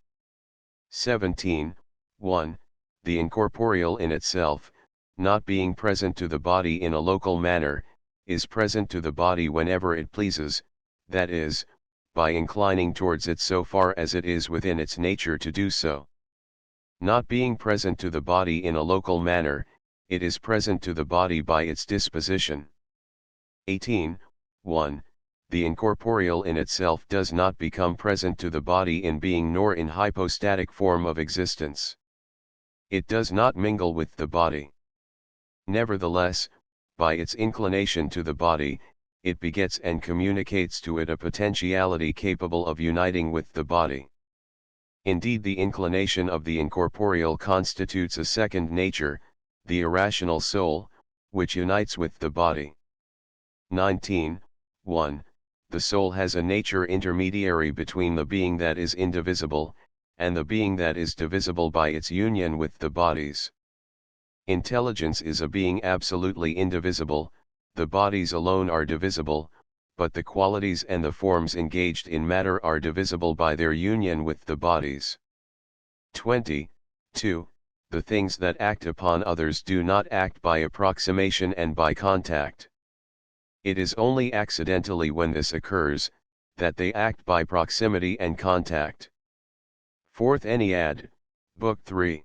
17. 1. The incorporeal in itself, not being present to the body in a local manner, is present to the body whenever it pleases, that is, by inclining towards it so far as it is within its nature to do so. Not being present to the body in a local manner, it is present to the body by its disposition. 18. 1. The incorporeal in itself does not become present to the body in being nor in hypostatic form of existence. It does not mingle with the body. Nevertheless, by its inclination to the body, it begets and communicates to it a potentiality capable of uniting with the body. Indeed, the inclination of the incorporeal constitutes a second nature, the irrational soul, which unites with the body. 19. 1. The soul has a nature intermediary between the being that is indivisible, and the being that is divisible by its union with the bodies. Intelligence is a being absolutely indivisible, the bodies alone are divisible, but the qualities and the forms engaged in matter are divisible by their union with the bodies. 20. 2. The things that act upon others do not act by approximation and by contact. It is only accidentally when this occurs, that they act by proximity and contact. 4th Ennead, Book 3.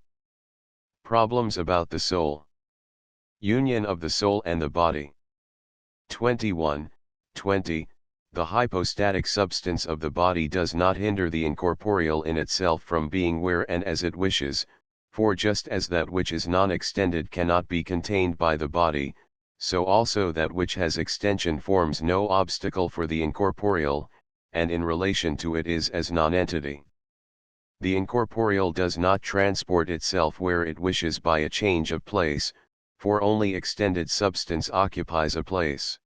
Problems about the soul. Union of the soul and the body. 21. 20. The hypostatic substance of the body does not hinder the incorporeal in itself from being where and as it wishes, for just as that which is non-extended cannot be contained by the body, so also that which has extension forms no obstacle for the incorporeal, and in relation to it is as nonentity. The incorporeal does not transport itself where it wishes by a change of place, for only extended substance occupies a place.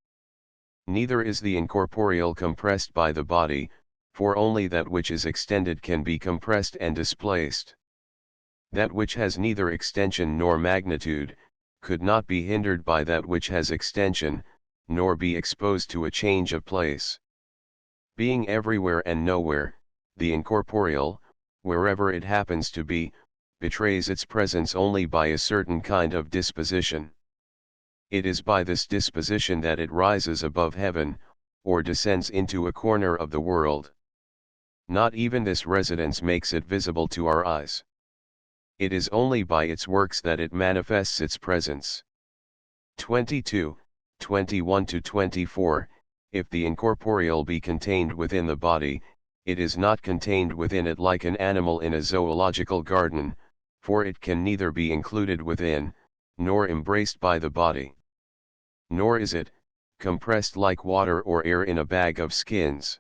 Neither is the incorporeal compressed by the body, for only that which is extended can be compressed and displaced. That which has neither extension nor magnitude, could not be hindered by that which has extension, nor be exposed to a change of place. Being everywhere and nowhere, the incorporeal, wherever it happens to be, betrays its presence only by a certain kind of disposition. It is by this disposition that it rises above heaven, or descends into a corner of the world. Not even this residence makes it visible to our eyes. It is only by its works that it manifests its presence. 22, 21-24. If the incorporeal be contained within the body, it is not contained within it like an animal in a zoological garden, for it can neither be included within, nor embraced by the body. Nor is it, compressed like water or air in a bag of skins.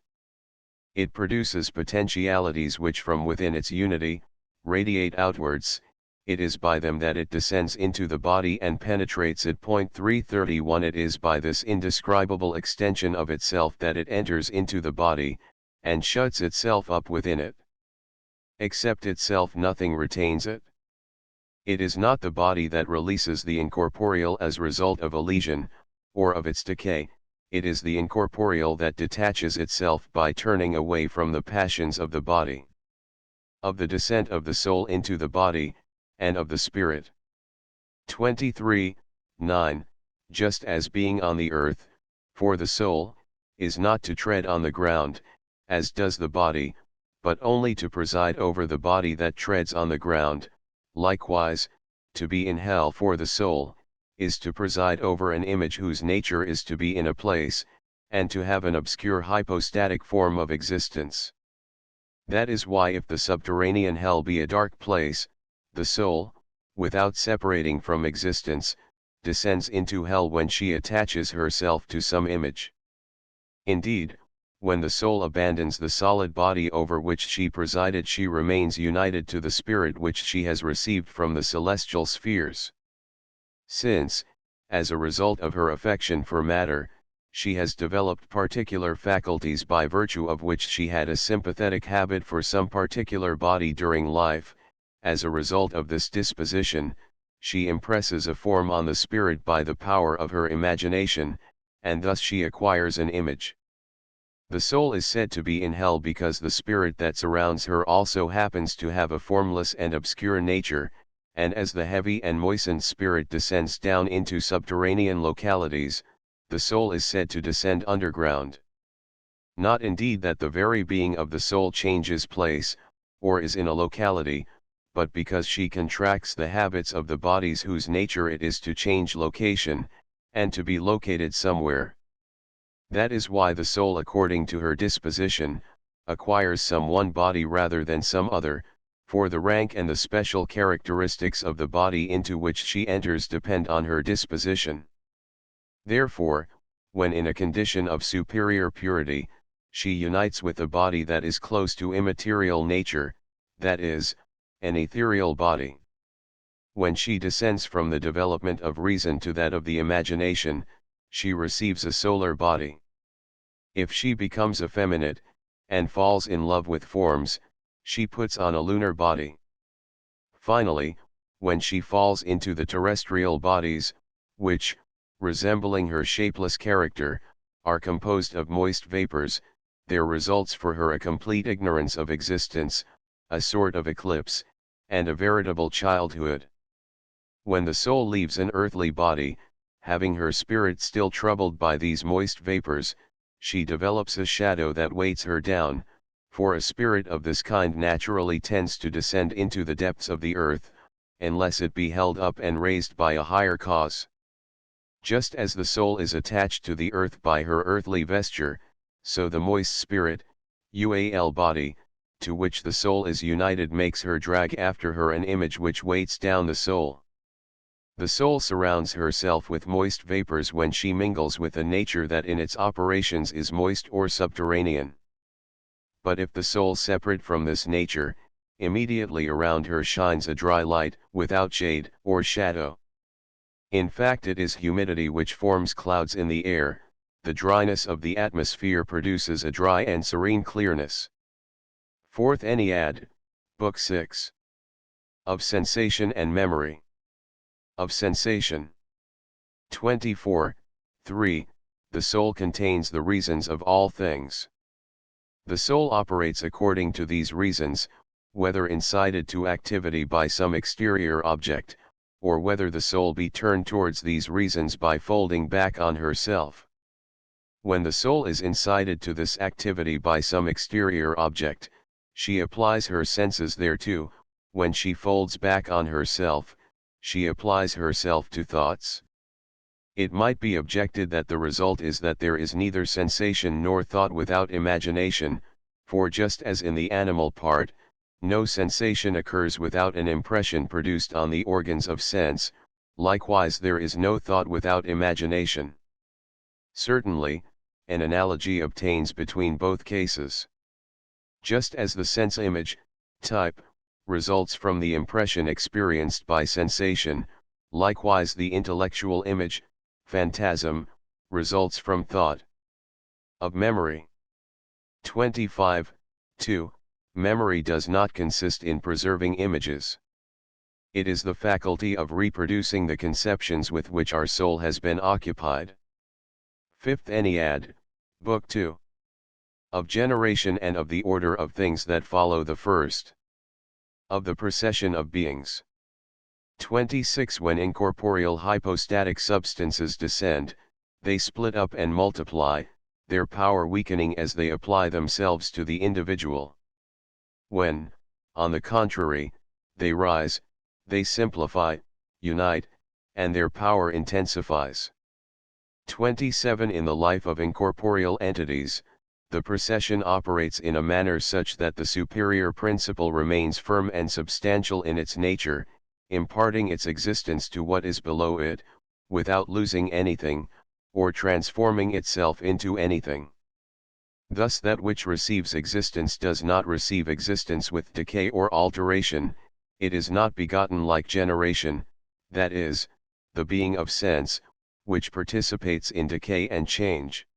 It produces potentialities which from within its unity, radiate outwards. It is by them that it descends into the body and penetrates it. 331 It is by this indescribable extension of itself that it enters into the body, and shuts itself up within it. Except itself nothing retains it. It is not the body that releases the incorporeal as result of a lesion, or of its decay, it is the incorporeal that detaches itself by turning away from the passions of the body. Of the descent of the soul into the body, and of the spirit. 23, 9. Just as being on the earth, for the soul, is not to tread on the ground, as does the body, but only to preside over the body that treads on the ground, likewise, to be in hell for the soul, is to preside over an image whose nature is to be in a place, and to have an obscure hypostatic form of existence. That is why if the subterranean hell be a dark place, the soul, without separating from existence, descends into hell when she attaches herself to some image. Indeed, when the soul abandons the solid body over which she presided, she remains united to the spirit which she has received from the celestial spheres. Since, as a result of her affection for matter, she has developed particular faculties by virtue of which she had a sympathetic habit for some particular body during life, as a result of this disposition, she impresses a form on the spirit by the power of her imagination, and thus she acquires an image. The soul is said to be in hell because the spirit that surrounds her also happens to have a formless and obscure nature, and as the heavy and moistened spirit descends down into subterranean localities, the soul is said to descend underground. Not indeed that the very being of the soul changes place, or is in a locality, but because she contracts the habits of the bodies whose nature it is to change location, and to be located somewhere. That is why the soul according to her disposition, acquires some one body rather than some other, for the rank and the special characteristics of the body into which she enters depend on her disposition. Therefore, when in a condition of superior purity, she unites with a body that is close to immaterial nature, that is, an ethereal body. When she descends from the development of reason to that of the imagination, she receives a solar body. If she becomes effeminate, and falls in love with forms, she puts on a lunar body. Finally, when she falls into the terrestrial bodies, which, resembling her shapeless character, are composed of moist vapors, there results for her a complete ignorance of existence, a sort of eclipse, and a veritable childhood. When the soul leaves an earthly body, having her spirit still troubled by these moist vapors, she develops a shadow that weights her down, for a spirit of this kind naturally tends to descend into the depths of the earth, unless it be held up and raised by a higher cause. Just as the soul is attached to the earth by her earthly vesture, so the moist spirit, ual body, to which the soul is united makes her drag after her an image which weights down the soul. The soul surrounds herself with moist vapors when she mingles with a nature that in its operations is moist or subterranean. But if the soul separate from this nature, immediately around her shines a dry light, without shade or shadow. In fact, it is humidity which forms clouds in the air. The dryness of the atmosphere produces a dry and serene clearness. Fourth Ennead, Book 6. Of Sensation and Memory. Of Sensation. 24, 3. The soul contains the reasons of all things. The soul operates according to these reasons, whether incited to activity by some exterior object, or whether the soul be turned towards these reasons by folding back on herself. When the soul is incited to this activity by some exterior object, she applies her senses thereto. When she folds back on herself, she applies herself to thoughts. It might be objected that the result is that there is neither sensation nor thought without imagination, for just as in the animal part, no sensation occurs without an impression produced on the organs of sense, likewise there is no thought without imagination. Certainly, an analogy obtains between both cases. Just as the sense image, type, results from the impression experienced by sensation, likewise the intellectual image, phantasm, results from thought. Of memory. 25, 2. Memory does not consist in preserving images. It is the faculty of reproducing the conceptions with which our soul has been occupied. Fifth Ennead, Book 2. Of generation and of the order of things that follow the first. Of the procession of beings. 26. When incorporeal hypostatic substances descend, they split up and multiply, their power weakening as they apply themselves to the individual. When, on the contrary, they rise, they simplify, unite, and their power intensifies. 27. In the life of incorporeal entities, the procession operates in a manner such that the superior principle remains firm and substantial in its nature, imparting its existence to what is below it, without losing anything, or transforming itself into anything. Thus that which receives existence does not receive existence with decay or alteration, it is not begotten like generation, that is, the being of sense, which participates in decay and change.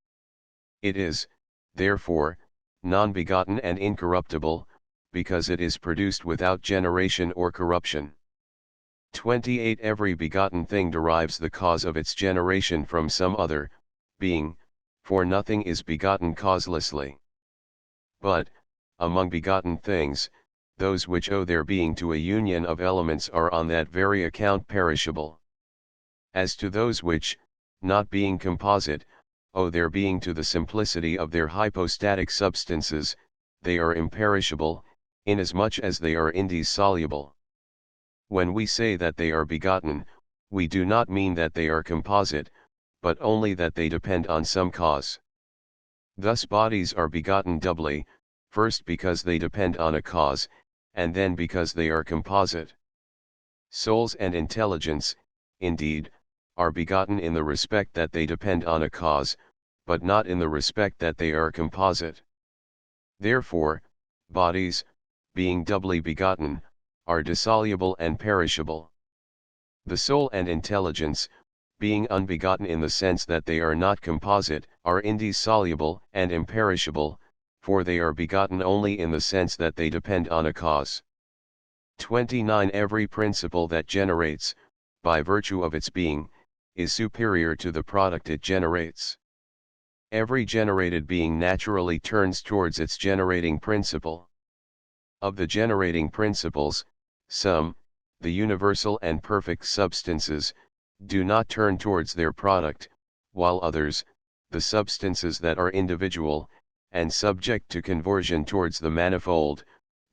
It is, therefore, non-begotten and incorruptible, because it is produced without generation or corruption. 28. Every begotten thing derives the cause of its generation from some other being, for nothing is begotten causelessly. But, among begotten things, those which owe their being to a union of elements are on that very account perishable. As to those which, not being composite, owe their being to the simplicity of their hypostatic substances, they are imperishable, inasmuch as they are indissoluble. When we say that they are begotten, we do not mean that they are composite, but only that they depend on some cause. Thus bodies are begotten doubly, first because they depend on a cause, and then because they are composite. Souls and intelligence, indeed, are begotten in the respect that they depend on a cause, but not in the respect that they are composite. Therefore, bodies, being doubly begotten, are dissoluble and perishable. The soul and intelligence, being unbegotten in the sense that they are not composite, are indissoluble and imperishable, for they are begotten only in the sense that they depend on a cause. 29. Every principle that generates, by virtue of its being, is superior to the product it generates. Every generated being naturally turns towards its generating principle. Of the generating principles, some, the universal and perfect substances, do not turn towards their product, while others, the substances that are individual, and subject to conversion towards the manifold,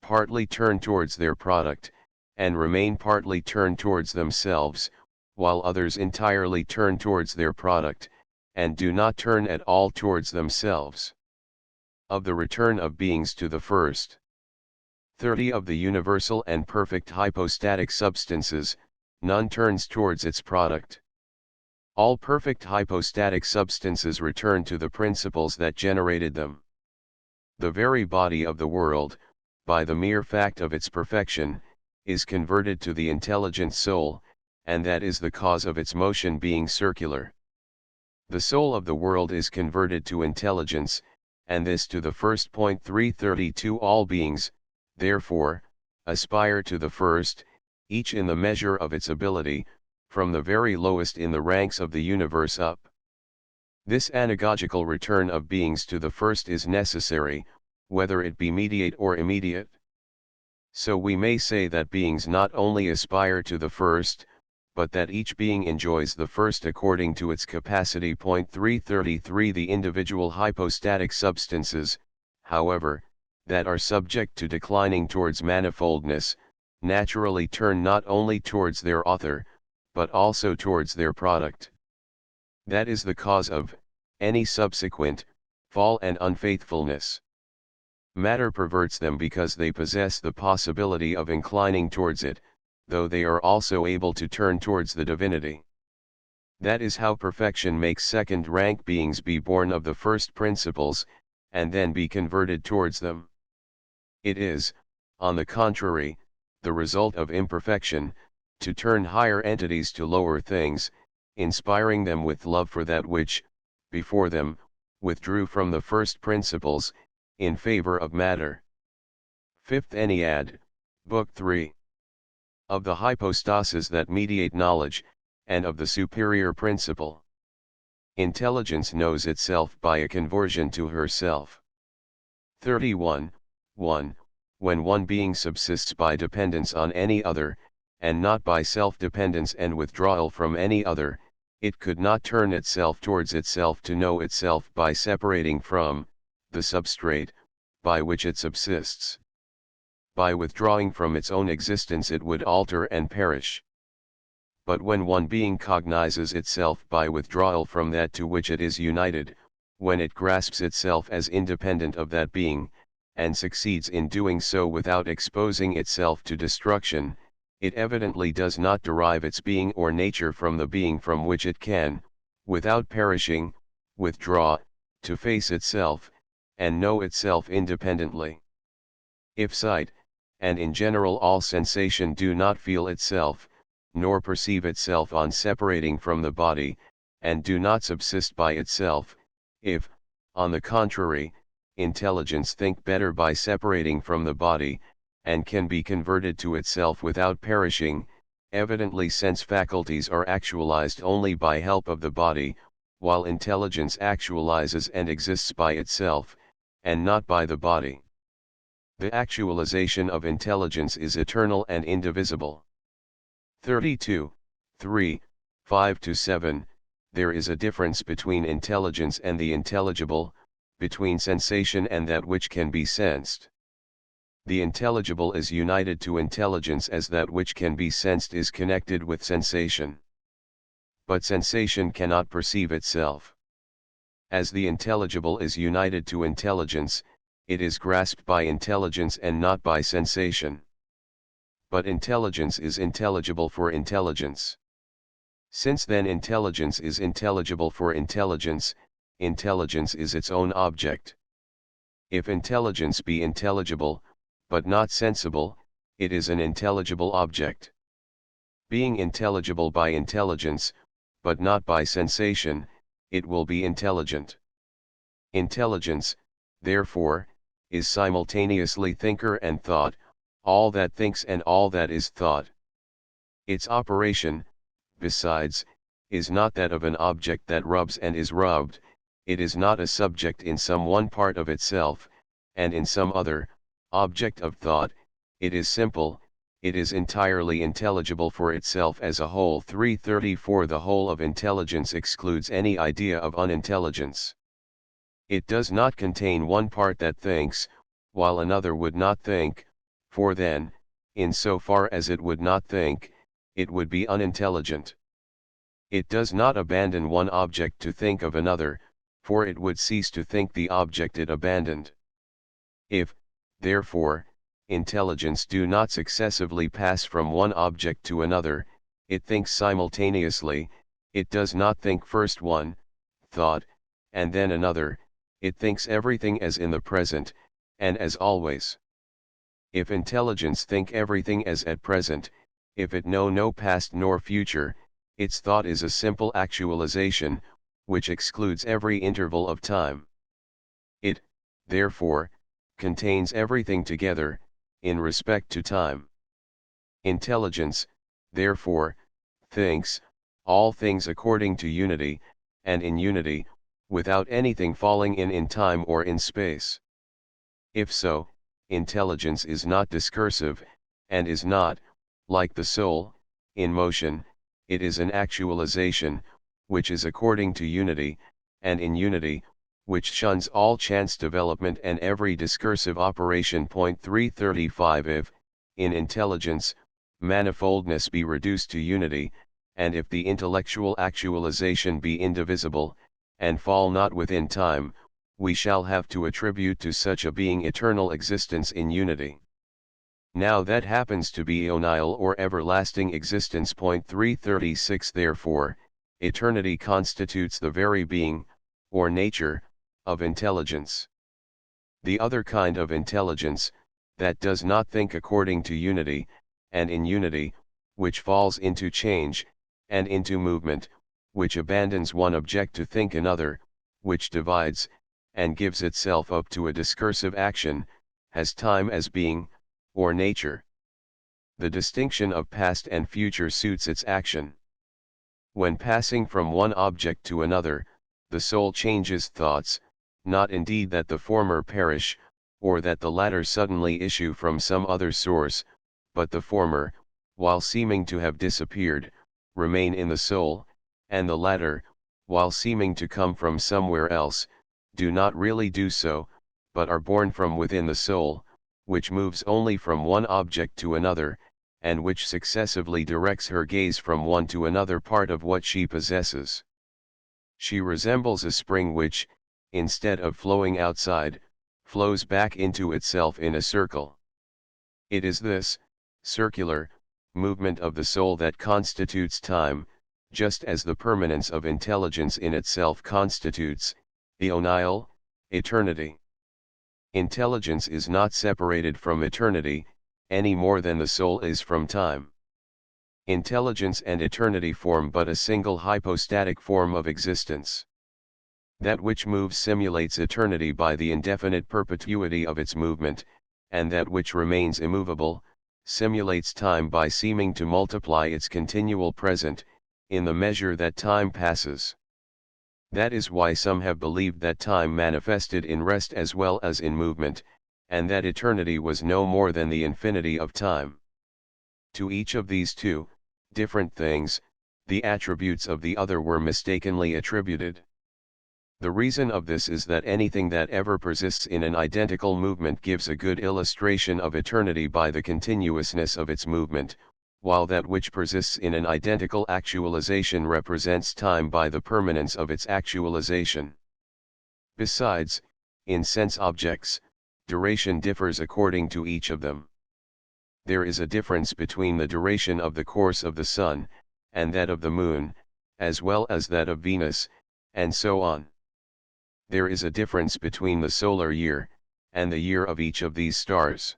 partly turn towards their product, and remain partly turned towards themselves, while others entirely turn towards their product, and do not turn at all towards themselves. Of the return of beings to the first. 30. Of the universal and perfect hypostatic substances, none turns towards its product. All perfect hypostatic substances return to the principles that generated them. The very body of the world, by the mere fact of its perfection, is converted to the intelligent soul, and that is the cause of its motion being circular. The soul of the world is converted to intelligence, and this to the first point. 332 All beings, therefore, aspire to the first, each in the measure of its ability, from the very lowest in the ranks of the universe up. This anagogical return of beings to the first is necessary, whether it be mediate or immediate. So we may say that beings not only aspire to the first, but that each being enjoys the first according to its capacity. 333 The individual hypostatic substances, however, that are subject to declining towards manifoldness, naturally turn not only towards their author, but also towards their product. That is the cause of any subsequent fall and unfaithfulness. Matter perverts them because they possess the possibility of inclining towards it, though they are also able to turn towards the divinity. That is how perfection makes second-rank beings be born of the first principles, and then be converted towards them. It is, on the contrary, the result of imperfection, to turn higher entities to lower things, inspiring them with love for that which, before them, withdrew from the first principles, in favor of matter. Fifth Ennead, Book 3. Of the hypostases that mediate knowledge, and of the superior principle. Intelligence knows itself by a conversion to herself. 31. 1. When one being subsists by dependence on any other, and not by self-dependence and withdrawal from any other, it could not turn itself towards itself to know itself by separating from the substrate, by which it subsists. By withdrawing from its own existence it would alter and perish. But when one being cognizes itself by withdrawal from that to which it is united, when it grasps itself as independent of that being, and succeeds in doing so without exposing itself to destruction, it evidently does not derive its being or nature from the being from which it can, without perishing, withdraw, to face itself, and know itself independently. If sight, and in general all sensation do not feel itself, nor perceive itself on separating from the body, and do not subsist by itself, if, on the contrary, intelligence think better by separating from the body, and can be converted to itself without perishing, evidently sense faculties are actualized only by help of the body, while intelligence actualizes and exists by itself, and not by the body. The actualization of intelligence is eternal and indivisible. 32, 3, 5-7, There is a difference between intelligence and the intelligible, between sensation and that which can be sensed. The intelligible is united to intelligence as that which can be sensed is connected with sensation. But sensation cannot perceive itself. As the intelligible is united to intelligence, it is grasped by intelligence and not by sensation. But intelligence is intelligible for intelligence. Since then intelligence is intelligible for intelligence, intelligence is its own object. If intelligence be intelligible, but not sensible, it is an intelligible object. Being intelligible by intelligence, but not by sensation, it will be intelligent. Intelligence, therefore, is simultaneously thinker and thought, all that thinks and all that is thought. Its operation, besides, is not that of an object that rubs and is rubbed, it is not a subject in some one part of itself, and in some other, object of thought, it is simple, it is entirely intelligible for itself as a whole. 334 The whole of intelligence excludes any idea of unintelligence. It does not contain one part that thinks, while another would not think, for then, in so far as it would not think, it would be unintelligent. It does not abandon one object to think of another, for it would cease to think the object it abandoned. If, therefore, intelligence do not successively pass from one object to another, it thinks simultaneously, it does not think first one, thought, and then another, it thinks everything as in the present, and as always. If intelligence think everything as at present, if it know no past nor future, its thought is a simple actualization, which excludes every interval of time. It, therefore, contains everything together, in respect to time. Intelligence, therefore, thinks all things according to unity, and in unity, without anything falling in time or in space. If so, intelligence is not discursive, and is not, like the soul, in motion. It is an actualization, which is according to unity, and in unity, which shuns all chance development and every discursive operation. 335 If, in intelligence, manifoldness be reduced to unity, and if the intellectual actualization be indivisible, and fall not within time, we shall have to attribute to such a being eternal existence in unity. Now that happens to be aeonial or everlasting existence. 336 Therefore, eternity constitutes the very being, or nature, of intelligence. The other kind of intelligence, that does not think according to unity, and in unity, which falls into change, and into movement, which abandons one object to think another, which divides, and gives itself up to a discursive action, has time as being, or nature. The distinction of past and future suits its action. When passing from one object to another, the soul changes thoughts, not indeed that the former perish, or that the latter suddenly issue from some other source, but the former, while seeming to have disappeared, remain in the soul, and the latter, while seeming to come from somewhere else, do not really do so, but are born from within the soul, which moves only from one object to another, and which successively directs her gaze from one to another part of what she possesses. She resembles a spring which, instead of flowing outside, flows back into itself in a circle. It is this circular movement of the soul that constitutes time, just as the permanence of intelligence in itself constitutes aeonial eternity. Intelligence is not separated from eternity, any more than the soul is from time. Intelligence and eternity form but a single hypostatic form of existence. That which moves simulates eternity by the indefinite perpetuity of its movement, and that which remains immovable, simulates time by seeming to multiply its continual present, in the measure that time passes. That is why some have believed that time manifested in rest as well as in movement, and that eternity was no more than the infinity of time. To each of these two different things, the attributes of the other were mistakenly attributed. The reason of this is that anything that ever persists in an identical movement gives a good illustration of eternity by the continuousness of its movement, while that which persists in an identical actualization represents time by the permanence of its actualization. Besides, in sense objects, duration differs according to each of them. There is a difference between the duration of the course of the sun, and that of the moon, as well as that of Venus, and so on. There is a difference between the solar year, and the year of each of these stars.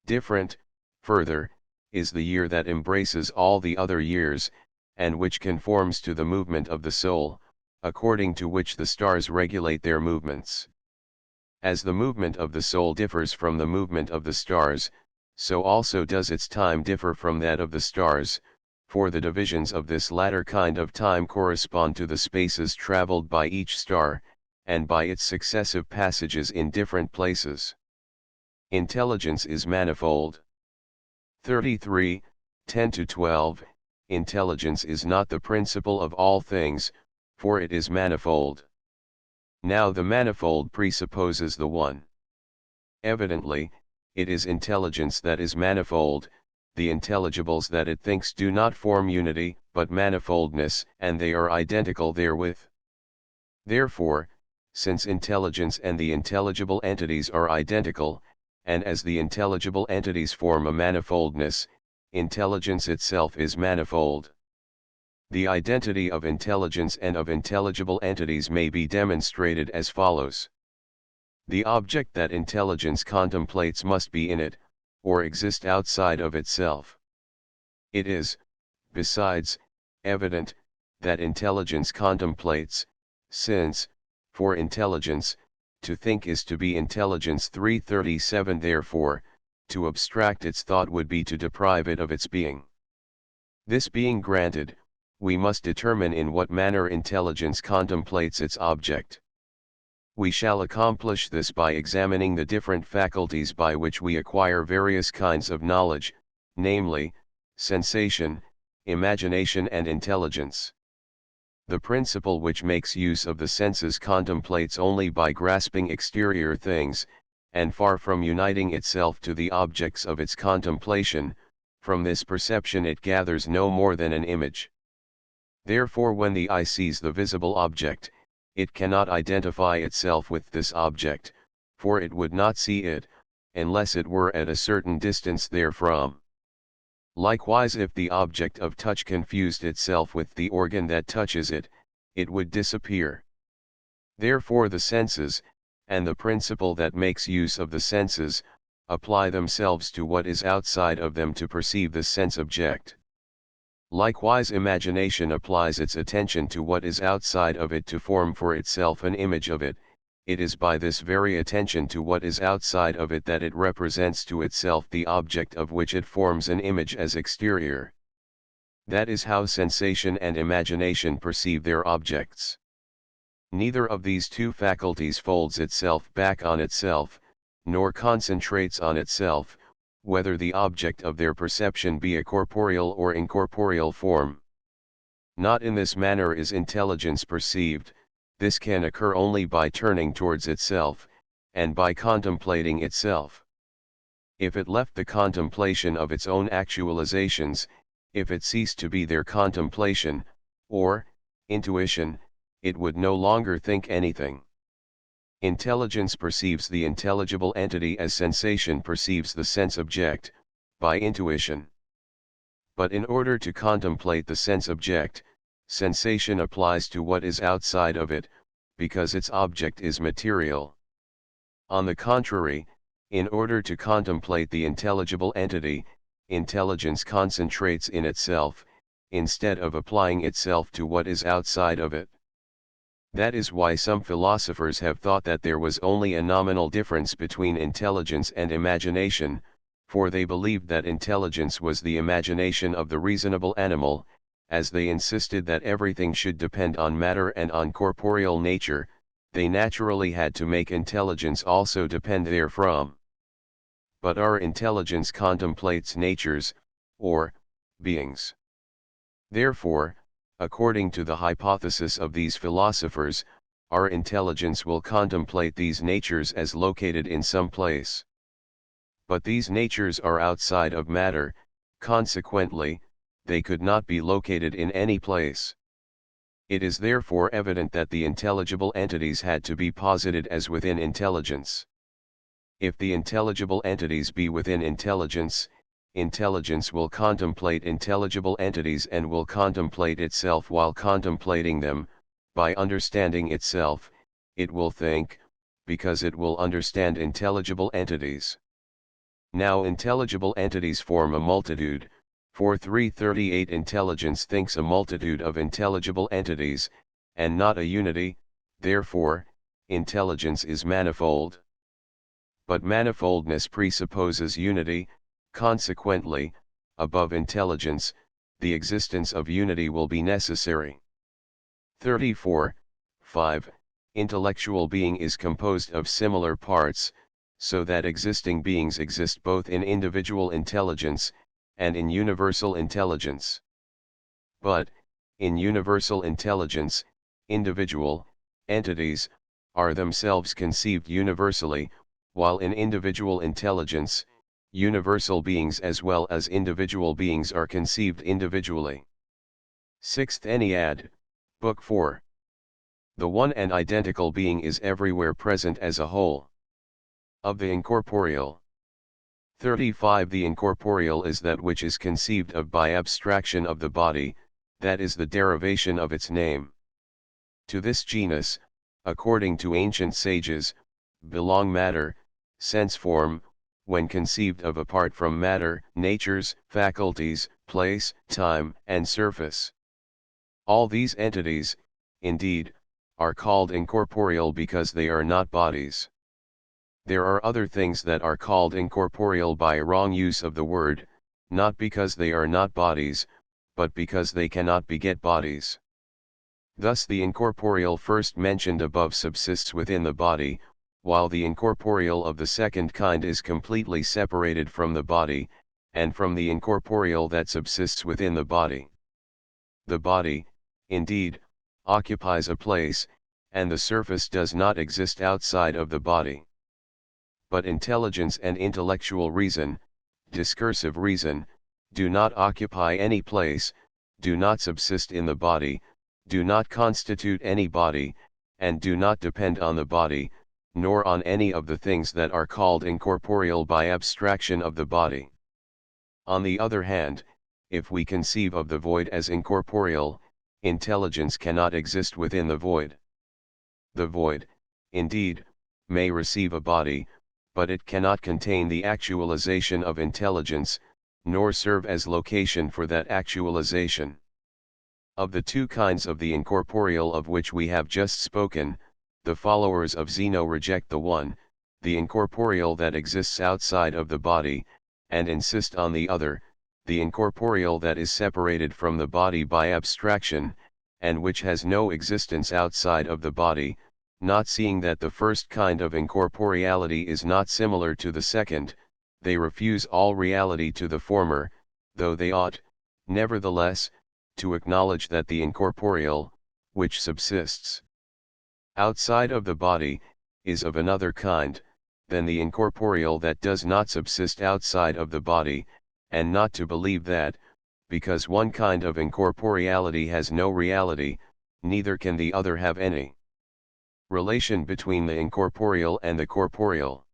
Different, further, is the year that embraces all the other years, and which conforms to the movement of the soul, according to which the stars regulate their movements. As the movement of the soul differs from the movement of the stars, so also does its time differ from that of the stars, for the divisions of this latter kind of time correspond to the spaces traveled by each star, and by its successive passages in different places. Intelligence is manifold. 33, 10-12, Intelligence is not the principle of all things, for it is manifold. Now the manifold presupposes the one. Evidently, it is intelligence that is manifold, the intelligibles that it thinks do not form unity, but manifoldness, and they are identical therewith. Therefore, since intelligence and the intelligible entities are identical, and as the intelligible entities form a manifoldness, intelligence itself is manifold. The identity of intelligence and of intelligible entities may be demonstrated as follows. The object that intelligence contemplates must be in it, or exist outside of itself. It is, besides, evident, that intelligence contemplates, since, for intelligence, to think is to be intelligence. 337. Therefore, to abstract its thought would be to deprive it of its being. This being granted, we must determine in what manner intelligence contemplates its object. We shall accomplish this by examining the different faculties by which we acquire various kinds of knowledge, namely, sensation, imagination and intelligence. The principle which makes use of the senses contemplates only by grasping exterior things, and far from uniting itself to the objects of its contemplation, from this perception it gathers no more than an image. Therefore when the eye sees the visible object, it cannot identify itself with this object, for it would not see it, unless it were at a certain distance therefrom. Likewise if the object of touch confused itself with the organ that touches it, it would disappear. Therefore the senses, and the principle that makes use of the senses, apply themselves to what is outside of them to perceive the sense object. Likewise imagination applies its attention to what is outside of it to form for itself an image of it. It is by this very attention to what is outside of it that it represents to itself the object of which it forms an image as exterior. That is how sensation and imagination perceive their objects. Neither of these two faculties folds itself back on itself, nor concentrates on itself, whether the object of their perception be a corporeal or incorporeal form. Not in this manner is intelligence perceived. This can occur only by turning towards itself, and by contemplating itself. If it left the contemplation of its own actualizations, if it ceased to be their contemplation, or intuition, it would no longer think anything. Intelligence perceives the intelligible entity as sensation perceives the sense object, by intuition. But in order to contemplate the sense object, sensation applies to what is outside of it, because its object is material. On the contrary, in order to contemplate the intelligible entity, intelligence concentrates in itself, instead of applying itself to what is outside of it. That is why some philosophers have thought that there was only a nominal difference between intelligence and imagination, for they believed that intelligence was the imagination of the reasonable animal. As they insisted that everything should depend on matter and on corporeal nature, they naturally had to make intelligence also depend therefrom. But our intelligence contemplates natures, or beings. Therefore, according to the hypothesis of these philosophers, our intelligence will contemplate these natures as located in some place. But these natures are outside of matter, consequently, they could not be located in any place. It is therefore evident that the intelligible entities had to be posited as within intelligence. If the intelligible entities be within intelligence, intelligence will contemplate intelligible entities and will contemplate itself while contemplating them. By understanding itself, it will think, because it will understand intelligible entities. Now intelligible entities form a multitude. For 338 intelligence thinks a multitude of intelligible entities, and not a unity, therefore, intelligence is manifold. But manifoldness presupposes unity, consequently, above intelligence, the existence of unity will be necessary. 34. 5. Intellectual being is composed of similar parts, so that existing beings exist both in individual intelligence, and in universal intelligence. But, in universal intelligence, individual entities are themselves conceived universally, while in individual intelligence, universal beings as well as individual beings are conceived individually. 6th Ennead, Book 4. The one and identical being is everywhere present as a whole. Of the incorporeal. 35. The incorporeal is that which is conceived of by abstraction of the body, that is the derivation of its name. To this genus, according to ancient sages, belong matter, sense form, when conceived of apart from matter, natures, faculties, place, time, and surface. All these entities, indeed, are called incorporeal because they are not bodies. There are other things that are called incorporeal by wrong use of the word, not because they are not bodies, but because they cannot beget bodies. Thus the incorporeal first mentioned above subsists within the body, while the incorporeal of the second kind is completely separated from the body, and from the incorporeal that subsists within the body. The body, indeed, occupies a place, and the surface does not exist outside of the body. But intelligence and intellectual reason, discursive reason, do not occupy any place, do not subsist in the body, do not constitute any body, and do not depend on the body, nor on any of the things that are called incorporeal by abstraction of the body. On the other hand, if we conceive of the void as incorporeal, intelligence cannot exist within the void. The void, indeed, may receive a body, but it cannot contain the actualization of intelligence, nor serve as location for that actualization. Of the two kinds of the incorporeal of which we have just spoken, the followers of Zeno reject the one, the incorporeal that exists outside of the body, and insist on the other, the incorporeal that is separated from the body by abstraction, and which has no existence outside of the body, not seeing that the first kind of incorporeality is not similar to the second. They refuse all reality to the former, though they ought, nevertheless, to acknowledge that the incorporeal, which subsists outside of the body, is of another kind than the incorporeal that does not subsist outside of the body, and not to believe that, because one kind of incorporeality has no reality, neither can the other have any. Relation between the incorporeal and the corporeal.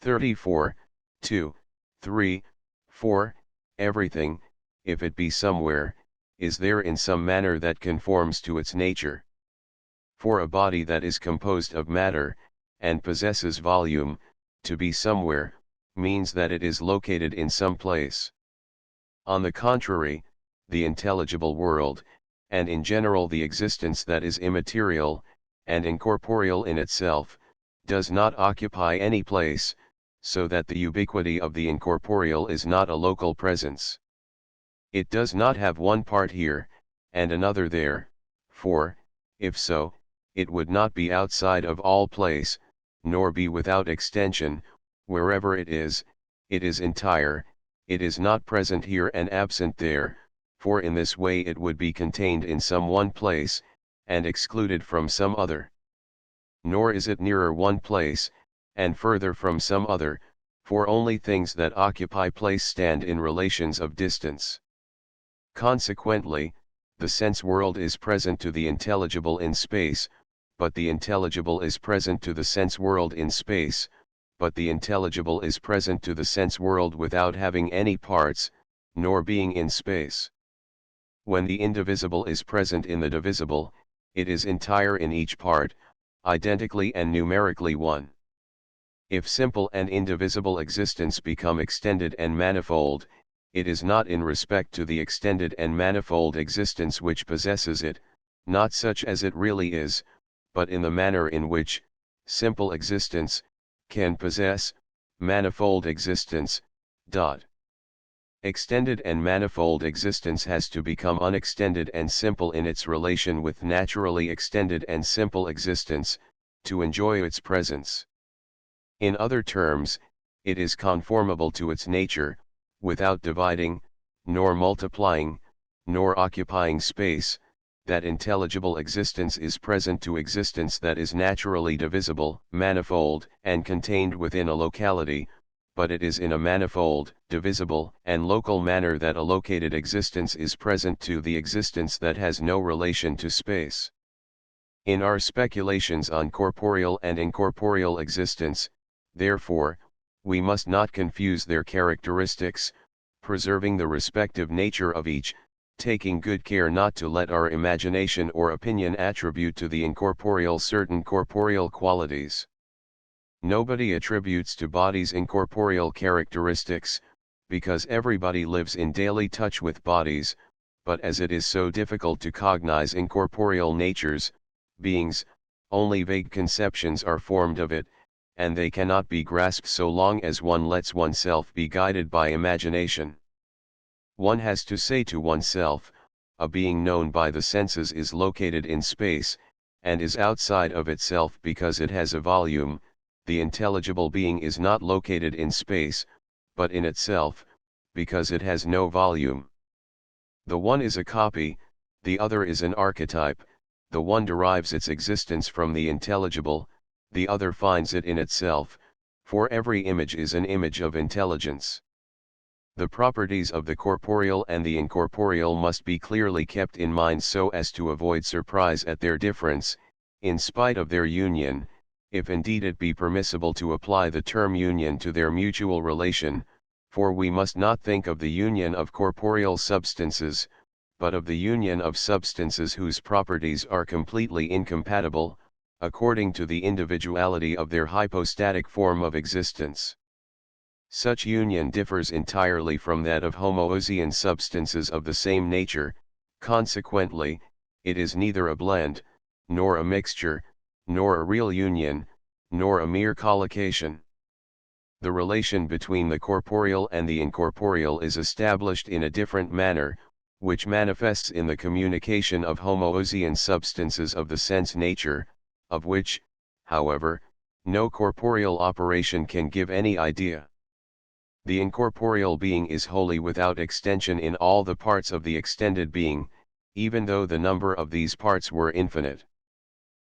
34, 2, 3, 4, everything, if it be somewhere, is there in some manner that conforms to its nature. For a body that is composed of matter, and possesses volume, to be somewhere, means that it is located in some place. On the contrary, the intelligible world, and in general the existence that is immaterial, and incorporeal in itself, does not occupy any place, so that the ubiquity of the incorporeal is not a local presence. It does not have one part here, and another there, for, if so, it would not be outside of all place, nor be without extension. Wherever it is entire, it is not present here and absent there, for in this way it would be contained in some one place, and excluded from some other. Nor is it nearer one place, and further from some other, for only things that occupy place stand in relations of distance. Consequently, the sense world is present to the intelligible in space, but the intelligible is present to the sense world in space, but the intelligible is present to the sense world without having any parts, nor being in space. When the indivisible is present in the divisible, it is entire in each part, identically and numerically one. If simple and indivisible existence become extended and manifold, it is not in respect to the extended and manifold existence which possesses it, not such as it really is, but in the manner in which simple existence can possess manifold existence. Extended and manifold existence has to become unextended and simple in its relation with naturally extended and simple existence, to enjoy its presence. In other terms, it is conformable to its nature, without dividing, nor multiplying, nor occupying space. That intelligible existence is present to existence that is naturally divisible, manifold, and contained within a locality, but it is in a manifold, divisible, and local manner that a located existence is present to the existence that has no relation to space. In our speculations on corporeal and incorporeal existence, therefore, we must not confuse their characteristics, preserving the respective nature of each, taking good care not to let our imagination or opinion attribute to the incorporeal certain corporeal qualities. Nobody attributes to bodies incorporeal characteristics, because everybody lives in daily touch with bodies, but as it is so difficult to cognize incorporeal natures, beings, only vague conceptions are formed of it, and they cannot be grasped so long as one lets oneself be guided by imagination. One has to say to oneself, a being known by the senses is located in space, and is outside of itself because it has a volume. The intelligible being is not located in space, but in itself, because it has no volume. The one is a copy, the other is an archetype, the one derives its existence from the intelligible, the other finds it in itself, for every image is an image of intelligence. The properties of the corporeal and the incorporeal must be clearly kept in mind so as to avoid surprise at their difference, in spite of their union, if indeed it be permissible to apply the term union to their mutual relation, for we must not think of the union of corporeal substances, but of the union of substances whose properties are completely incompatible, according to the individuality of their hypostatic form of existence. Such union differs entirely from that of homoousian substances of the same nature, consequently, it is neither a blend, nor a mixture, nor a real union, nor a mere collocation. The relation between the corporeal and the incorporeal is established in a different manner, which manifests in the communication of homoousian substances of the sense nature, of which, however, no corporeal operation can give any idea. The incorporeal being is wholly without extension in all the parts of the extended being, even though the number of these parts were infinite.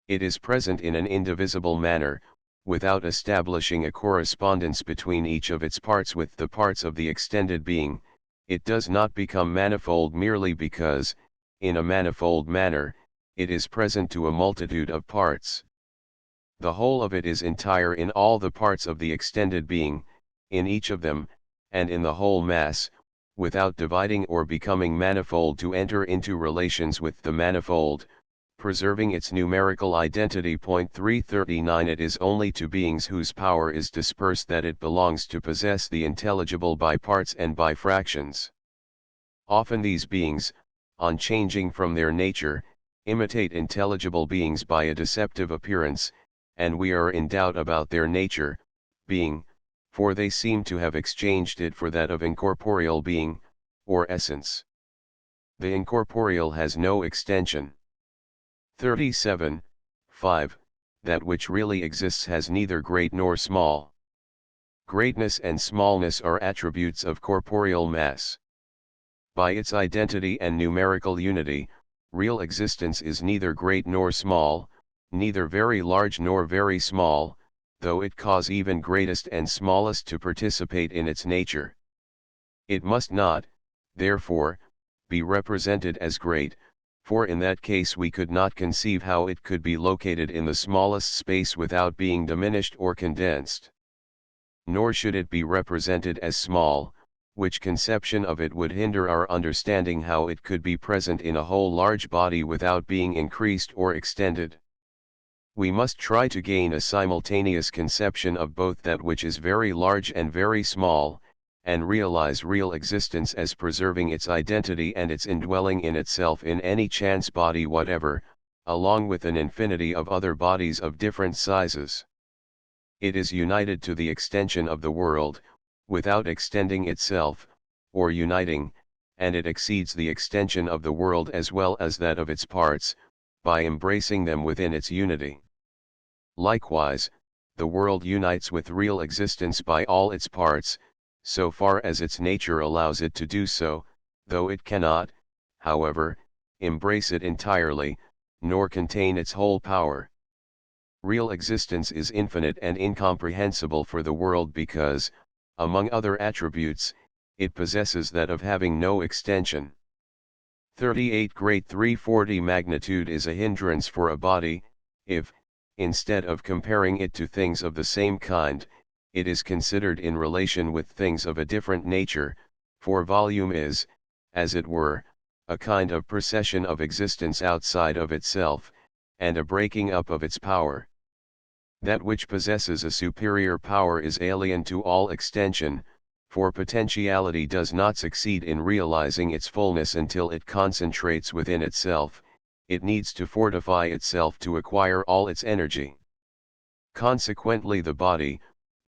It is present in an indivisible manner, without establishing a correspondence between each of its parts with the parts of the extended being. It does not become manifold merely because, in a manifold manner, it is present to a multitude of parts. The whole of it is entire in all the parts of the extended being, in each of them, and in the whole mass, without dividing or becoming manifold to enter into relations with the manifold, preserving its numerical identity. 339 It is only to beings whose power is dispersed that it belongs to possess the intelligible by parts and by fractions. Often these beings, on changing from their nature, imitate intelligible beings by a deceptive appearance, and we are in doubt about their nature, being, for they seem to have exchanged it for that of incorporeal being, or essence. The incorporeal has no extension. 37. 5. That which really exists has neither great nor small. Greatness and smallness are attributes of corporeal mass. By its identity and numerical unity, real existence is neither great nor small, neither very large nor very small, though it cause even greatest and smallest to participate in its nature. It must not, therefore, be represented as great, for in that case we could not conceive how it could be located in the smallest space without being diminished or condensed. Nor should it be represented as small, which conception of it would hinder our understanding how it could be present in a whole large body without being increased or extended. We must try to gain a simultaneous conception of both that which is very large and very small, and realize real existence as preserving its identity and its indwelling in itself in any chance body whatever, along with an infinity of other bodies of different sizes. It is united to the extension of the world, without extending itself, or uniting, and it exceeds the extension of the world as well as that of its parts, by embracing them within its unity. Likewise, the world unites with real existence by all its parts, so far as its nature allows it to do so, though it cannot, however, embrace it entirely, nor contain its whole power. Real existence is infinite and incomprehensible for the world because, among other attributes, it possesses that of having no extension. 38 Great 340 Magnitude is a hindrance for a body, if, instead of comparing it to things of the same kind, it is considered in relation with things of a different nature, for volume is, as it were, a kind of procession of existence outside of itself, and a breaking up of its power. That which possesses a superior power is alien to all extension, for potentiality does not succeed in realizing its fullness until it concentrates within itself. It needs to fortify itself to acquire all its energy. Consequently, the body,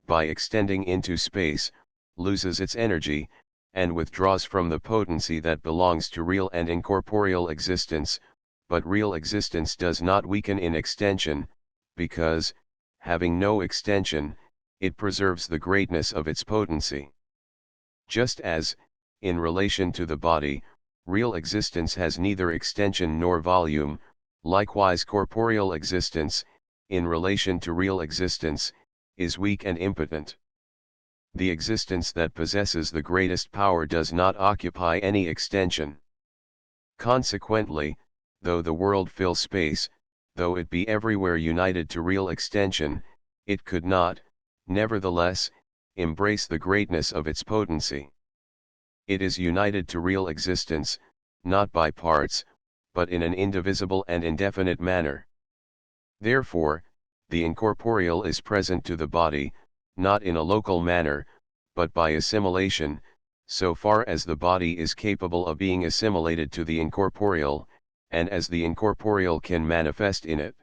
by extending into space, loses its energy, and withdraws from the potency that belongs to real and incorporeal existence, but real existence does not weaken in extension, because, having no extension, it preserves the greatness of its potency. Just as, in relation to the body, real existence has neither extension nor volume, likewise corporeal existence, in relation to real existence, is weak and impotent. The existence that possesses the greatest power does not occupy any extension. Consequently, though the world fill space, though it be everywhere united to real extension, it could not, nevertheless, embrace the greatness of its potency. It is united to real existence, not by parts, but in an indivisible and indefinite manner. Therefore, the incorporeal is present to the body, not in a local manner, but by assimilation, so far as the body is capable of being assimilated to the incorporeal, and as the incorporeal can manifest in it.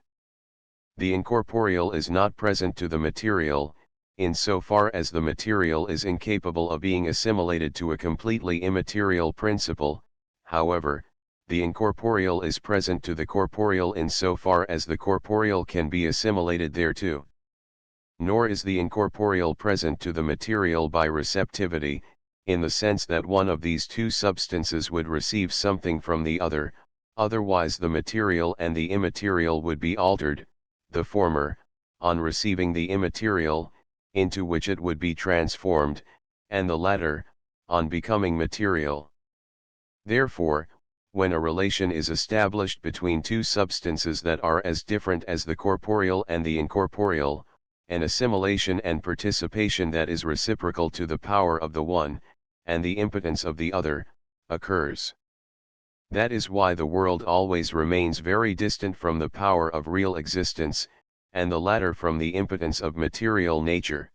The incorporeal is not present to the material, in so far as the material is incapable of being assimilated to a completely immaterial principle. However, the incorporeal is present to the corporeal in so far as the corporeal can be assimilated thereto. Nor is the incorporeal present to the material by receptivity, in the sense that one of these two substances would receive something from the other, otherwise the material and the immaterial would be altered, the former, on receiving the immaterial, into which it would be transformed, and the latter, on becoming material. Therefore, when a relation is established between two substances that are as different as the corporeal and the incorporeal, an assimilation and participation that is reciprocal to the power of the one, and the impotence of the other, occurs. That is why the world always remains very distant from the power of real existence, and the latter from the impotence of material nature.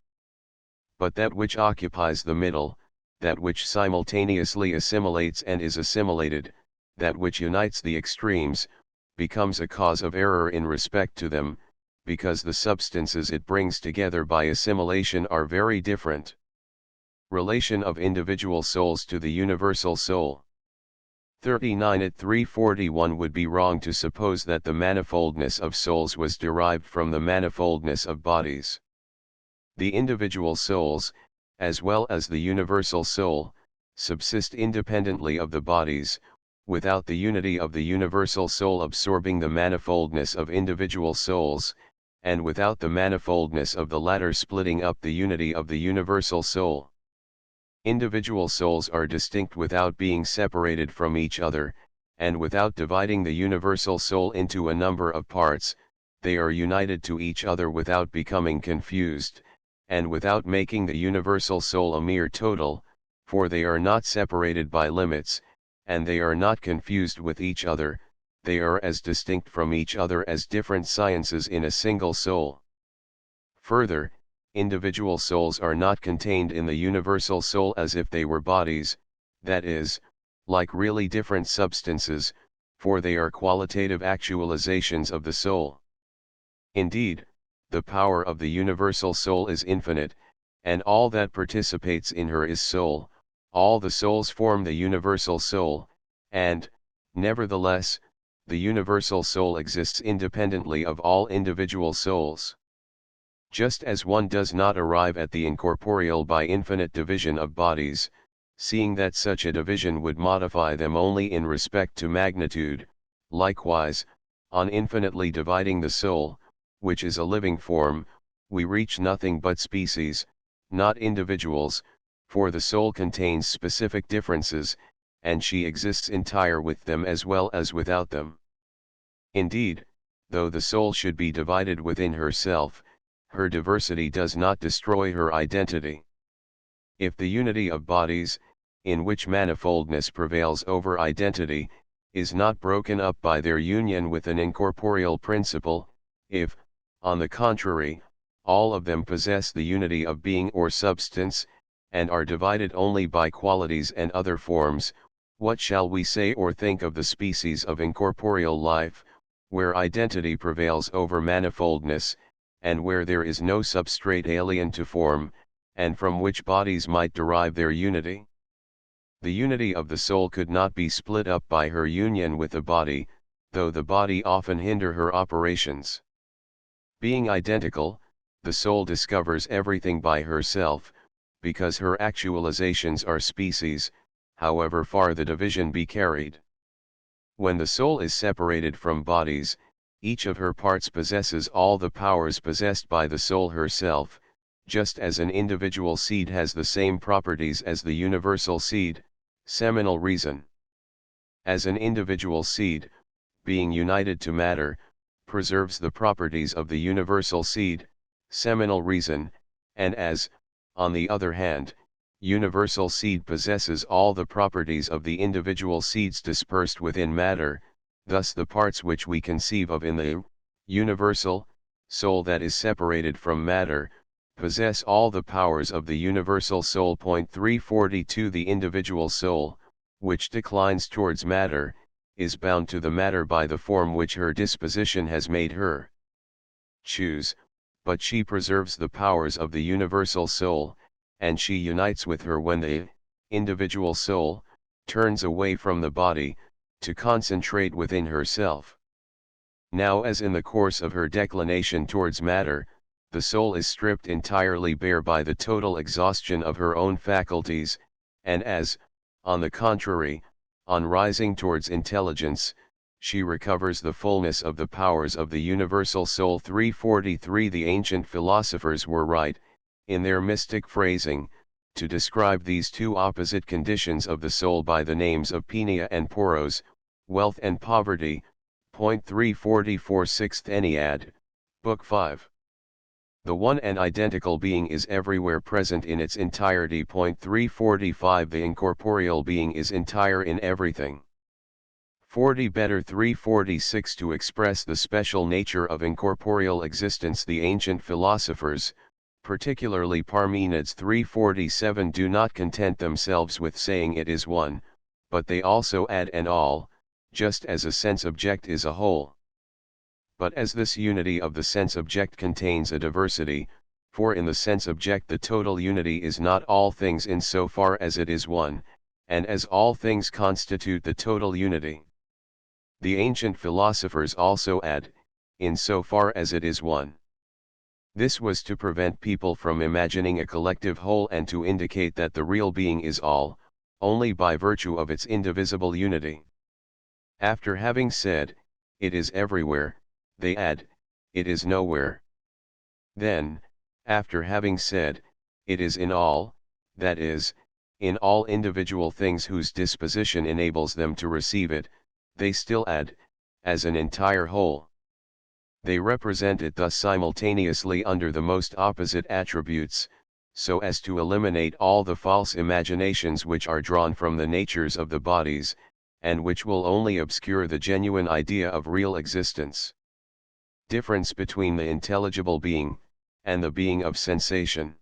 But that which occupies the middle, that which simultaneously assimilates and is assimilated, that which unites the extremes, becomes a cause of error in respect to them, because the substances it brings together by assimilation are very different. Relation of individual souls to the universal soul. 39 at 341 would be wrong to suppose that the manifoldness of souls was derived from the manifoldness of bodies. The individual souls, as well as the universal soul, subsist independently of the bodies, without the unity of the universal soul absorbing the manifoldness of individual souls, and without the manifoldness of the latter splitting up the unity of the universal soul. Individual souls are distinct without being separated from each other, and without dividing the universal soul into a number of parts. They are united to each other without becoming confused, and without making the universal soul a mere total, for they are not separated by limits, and they are not confused with each other. They are as distinct from each other as different sciences in a single soul. Further, individual souls are not contained in the universal soul as if they were bodies, that is, like really different substances, for they are qualitative actualizations of the soul. Indeed, the power of the universal soul is infinite, and all that participates in her is soul. All the souls form the universal soul, and, nevertheless, the universal soul exists independently of all individual souls. Just as one does not arrive at the incorporeal by infinite division of bodies, seeing that such a division would modify them only in respect to magnitude, likewise, on infinitely dividing the soul, which is a living form, we reach nothing but species, not individuals, for the soul contains specific differences, and she exists entire with them as well as without them. Indeed, though the soul should be divided within herself, her diversity does not destroy her identity. If the unity of bodies, in which manifoldness prevails over identity, is not broken up by their union with an incorporeal principle, if, on the contrary, all of them possess the unity of being or substance, and are divided only by qualities and other forms. What shall we say or think of the species of incorporeal life, where identity prevails over manifoldness, and where there is no substrate alien to form, and from which bodies might derive their unity? The unity of the soul could not be split up by her union with the body, though the body often hinder her operations. Being identical, the soul discovers everything by herself, because her actualizations are species, however far the division be carried. When the soul is separated from bodies, each of her parts possesses all the powers possessed by the soul herself, just as an individual seed has the same properties as the universal seed, seminal reason. As an individual seed, being united to matter, preserves the properties of the universal seed, seminal reason, and as, on the other hand, universal seed possesses all the properties of the individual seeds dispersed within matter, thus the parts which we conceive of in the universal soul that is separated from matter, possess all the powers of the universal soul. 342 The individual soul, which declines towards matter, is bound to the matter by the form which her disposition has made her choose, but she preserves the powers of the universal soul, and she unites with her when the individual soul turns away from the body, to concentrate within herself. Now, as in the course of her declination towards matter, the soul is stripped entirely bare by the total exhaustion of her own faculties, and as, on the contrary, on rising towards intelligence, she recovers the fullness of the powers of the universal soul. 343 The ancient philosophers were right, in their mystic phrasing, to describe these two opposite conditions of the soul by the names of Penia and Poros, wealth and poverty. 344 Sixth Ennead, Book 5. The one and identical being is everywhere present in its entirety. 345 The incorporeal being is entire in everything. 40 Better. 346 To express the special nature of incorporeal existence, the ancient philosophers, particularly Parmenides. 347 Do not content themselves with saying it is one, but they also add an all, just as a sense object is a whole. But as this unity of the sense object contains a diversity, for in the sense object the total unity is not all things in so far as it is one, and as all things constitute the total unity. The ancient philosophers also add, in so far as it is one. This was to prevent people from imagining a collective whole and to indicate that the real being is all, only by virtue of its indivisible unity. After having said, it is everywhere, they add, it is nowhere. Then, after having said, it is in all, that is, in all individual things whose disposition enables them to receive it, they still add, as an entire whole. They represent it thus simultaneously under the most opposite attributes, so as to eliminate all the false imaginations which are drawn from the natures of the bodies, and which will only obscure the genuine idea of real existence. Difference between the intelligible being, and the being of sensation.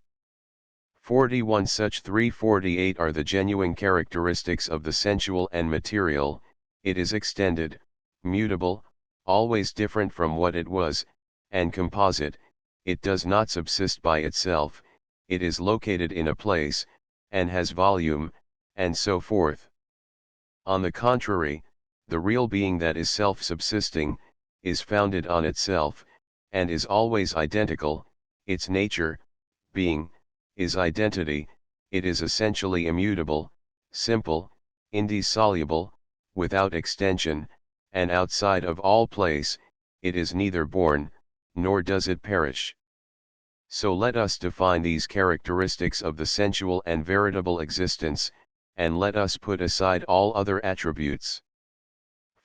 41 Such. 348 are the genuine characteristics of the sensual and material. It is extended, mutable, always different from what it was, and composite. It does not subsist by itself, it is located in a place, and has volume, and so forth. On the contrary, the real being that is self-subsisting, is founded on itself, and is always identical. Its nature, being, is identity. It is essentially immutable, simple, indissoluble, without extension, and outside of all place. It is neither born, nor does it perish. So let us define these characteristics of the sensual and veritable existence, and let us put aside all other attributes.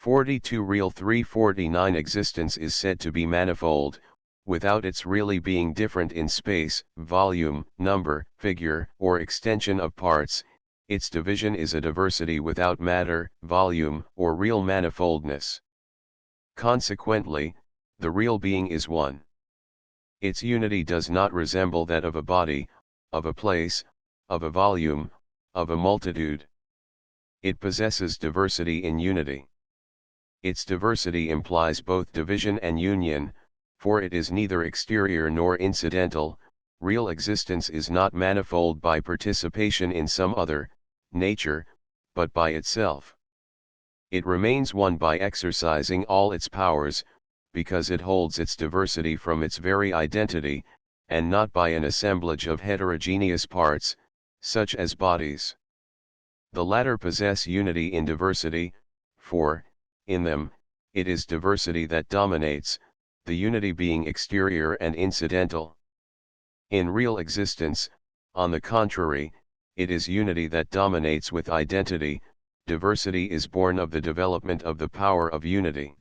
42 Real. 349 Existence is said to be manifold, without its really being different in space, volume, number, figure, or extension of parts. Its division is a diversity without matter, volume, or real manifoldness. Consequently, the real being is one. Its unity does not resemble that of a body, of a place, of a volume, of a multitude. It possesses diversity in unity. Its diversity implies both division and union, for it is neither exterior nor incidental. Real existence is not manifold by participation in some other, nature, but by itself. It remains one by exercising all its powers, because it holds its diversity from its very identity, and not by an assemblage of heterogeneous parts, such as bodies. The latter possess unity in diversity, for, in them, it is diversity that dominates, the unity being exterior and incidental. In real existence, on the contrary, it is unity that dominates with identity. Diversity is born of the development of the power of unity.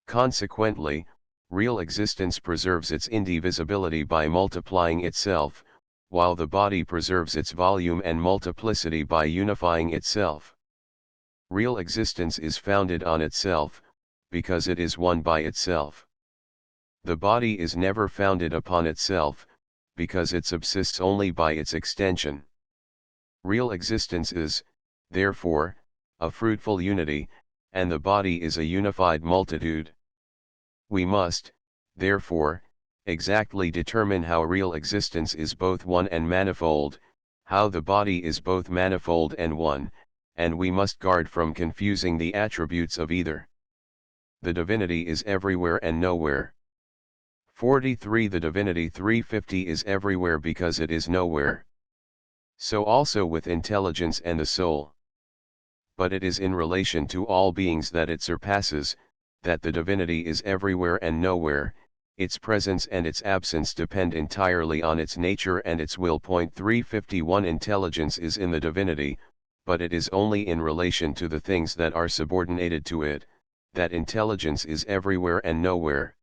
Consequently, real existence preserves its indivisibility by multiplying itself, while the body preserves its volume and multiplicity by unifying itself. Real existence is founded on itself, because it is one by itself. The body is never founded upon itself, because it subsists only by its extension. Real existence is, therefore, a fruitful unity, and the body is a unified multitude. We must, therefore, exactly determine how real existence is both one and manifold, how the body is both manifold and one, and we must guard from confusing the attributes of either. The divinity is everywhere and nowhere. 43 The divinity 350 is everywhere because it is nowhere. So also with intelligence and the soul. But it is in relation to all beings that it surpasses, that the divinity is everywhere and nowhere. Its presence and its absence depend entirely on its nature and its will. 351 Intelligence is in the divinity, but it is only in relation to the things that are subordinated to it, that intelligence is everywhere and nowhere.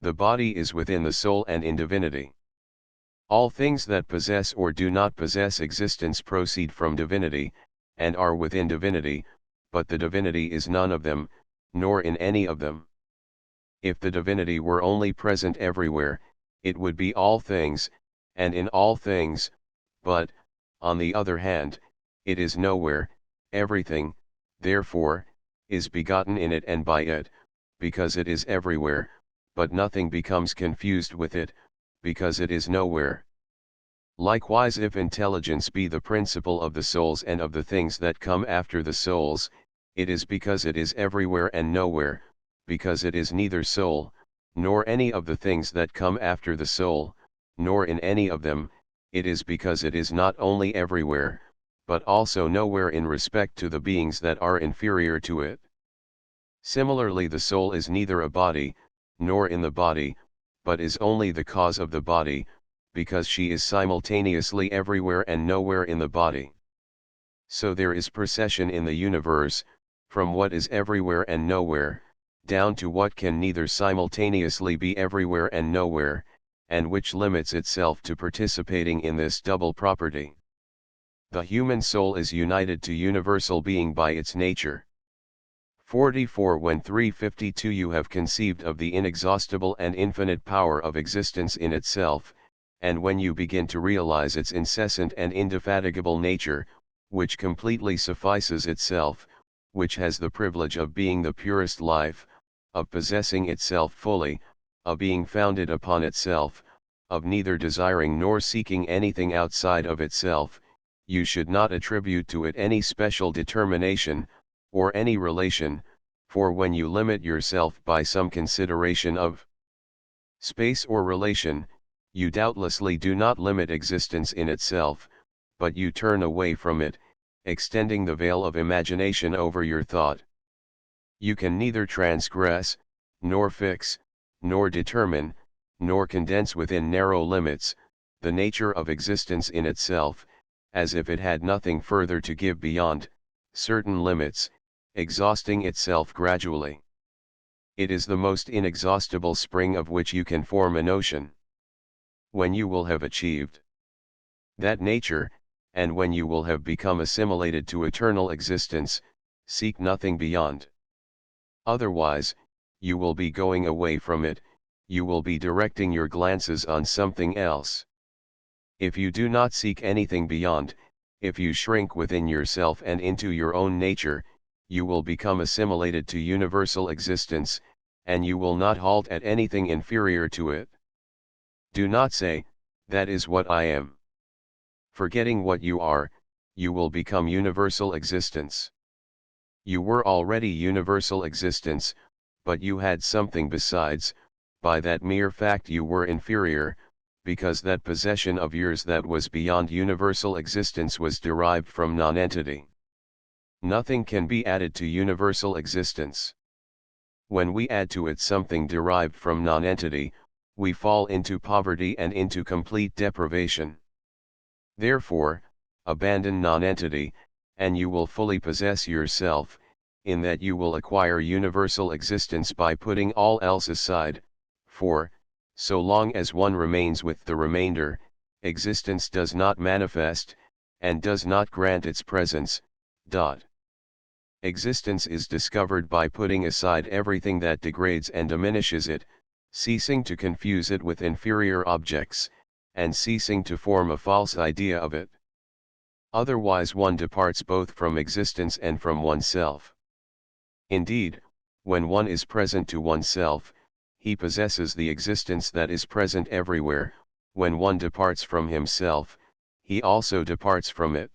The body is within the soul and in divinity. All things that possess or do not possess existence proceed from divinity, and are within divinity, but the divinity is none of them, nor in any of them. If the divinity were only present everywhere, it would be all things, and in all things, but, on the other hand, it is nowhere. Everything, therefore, is begotten in it and by it, because it is everywhere, but nothing becomes confused with it, because it is nowhere. Likewise, if intelligence be the principle of the souls and of the things that come after the souls, it is because it is everywhere and nowhere, because it is neither soul, nor any of the things that come after the soul, nor in any of them. It is because it is not only everywhere, but also nowhere in respect to the beings that are inferior to it. Similarly, the soul is neither a body, nor in the body, but is only the cause of the body, because she is simultaneously everywhere and nowhere in the body. So there is procession in the universe, from what is everywhere and nowhere, down to what can neither simultaneously be everywhere and nowhere, and which limits itself to participating in this double property. The human soul is united to universal being by its nature. 44 When 352 you have conceived of the inexhaustible and infinite power of existence in itself, and when you begin to realize its incessant and indefatigable nature, which completely suffices itself, which has the privilege of being the purest life, of possessing itself fully, of being founded upon itself, of neither desiring nor seeking anything outside of itself, you should not attribute to it any special determination, or any relation, for when you limit yourself by some consideration of space or relation, you doubtlessly do not limit existence in itself, but you turn away from it, extending the veil of imagination over your thought. You can neither transgress, nor fix, nor determine, nor condense within narrow limits, the nature of existence in itself, as if it had nothing further to give beyond certain limits, exhausting itself gradually. It is the most inexhaustible spring of which you can form a notion. When you will have achieved that nature, and when you will have become assimilated to eternal existence, seek nothing beyond. Otherwise, you will be going away from it, you will be directing your glances on something else. If you do not seek anything beyond, if you shrink within yourself and into your own nature, you will become assimilated to universal existence, and you will not halt at anything inferior to it. Do not say, "That is what I am." Forgetting what you are, you will become universal existence. You were already universal existence, but you had something besides. By that mere fact you were inferior, because that possession of yours that was beyond universal existence was derived from nonentity. Nothing can be added to universal existence. When we add to it something derived from nonentity, we fall into poverty and into complete deprivation. Therefore, abandon nonentity, and you will fully possess yourself, in that you will acquire universal existence by putting all else aside, for, so long as one remains with the remainder, existence does not manifest, and does not grant its presence. Existence is discovered by putting aside everything that degrades and diminishes it, ceasing to confuse it with inferior objects, and ceasing to form a false idea of it. Otherwise one departs both from existence and from oneself. Indeed, when one is present to oneself, he possesses the existence that is present everywhere. When one departs from himself, he also departs from it.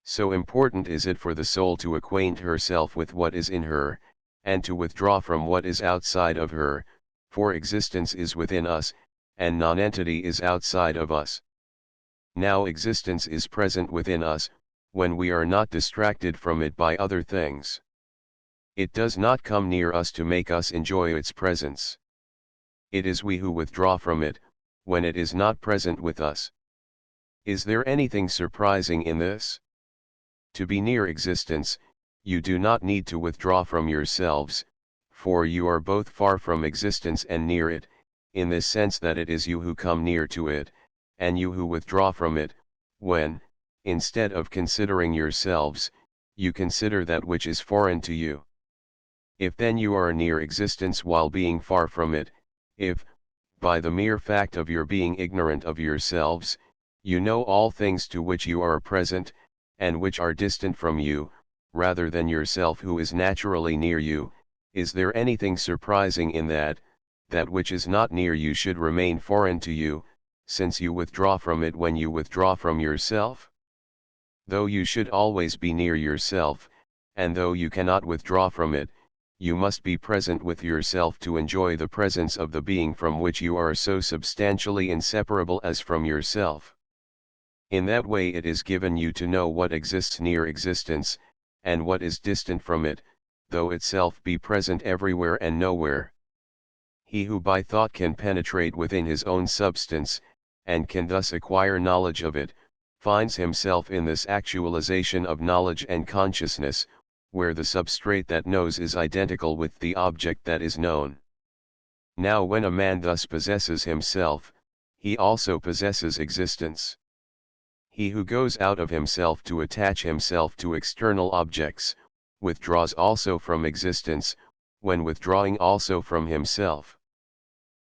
So important is it for the soul to acquaint herself with what is in her, and to withdraw from what is outside of her, for existence is within us, and nonentity is outside of us. Now existence is present within us, when we are not distracted from it by other things. It does not come near us to make us enjoy its presence. It is we who withdraw from it, when it is not present with us. Is there anything surprising in this? To be near existence, you do not need to withdraw from yourselves, for you are both far from existence and near it, in this sense that it is you who come near to it, and you who withdraw from it, when, instead of considering yourselves, you consider that which is foreign to you. If then you are near existence while being far from it, if, by the mere fact of your being ignorant of yourselves, you know all things to which you are present, and which are distant from you, rather than yourself who is naturally near you, is there anything surprising in that, that which is not near you should remain foreign to you, since you withdraw from it when you withdraw from yourself? Though you should always be near yourself, and though you cannot withdraw from it, you must be present with yourself to enjoy the presence of the being from which you are so substantially inseparable as from yourself. In that way it is given you to know what exists near existence, and what is distant from it, though itself be present everywhere and nowhere. He who by thought can penetrate within his own substance, and can thus acquire knowledge of it, finds himself in this actualization of knowledge and consciousness, where the substrate that knows is identical with the object that is known. Now when a man thus possesses himself, he also possesses existence. He who goes out of himself to attach himself to external objects, withdraws also from existence, when withdrawing also from himself.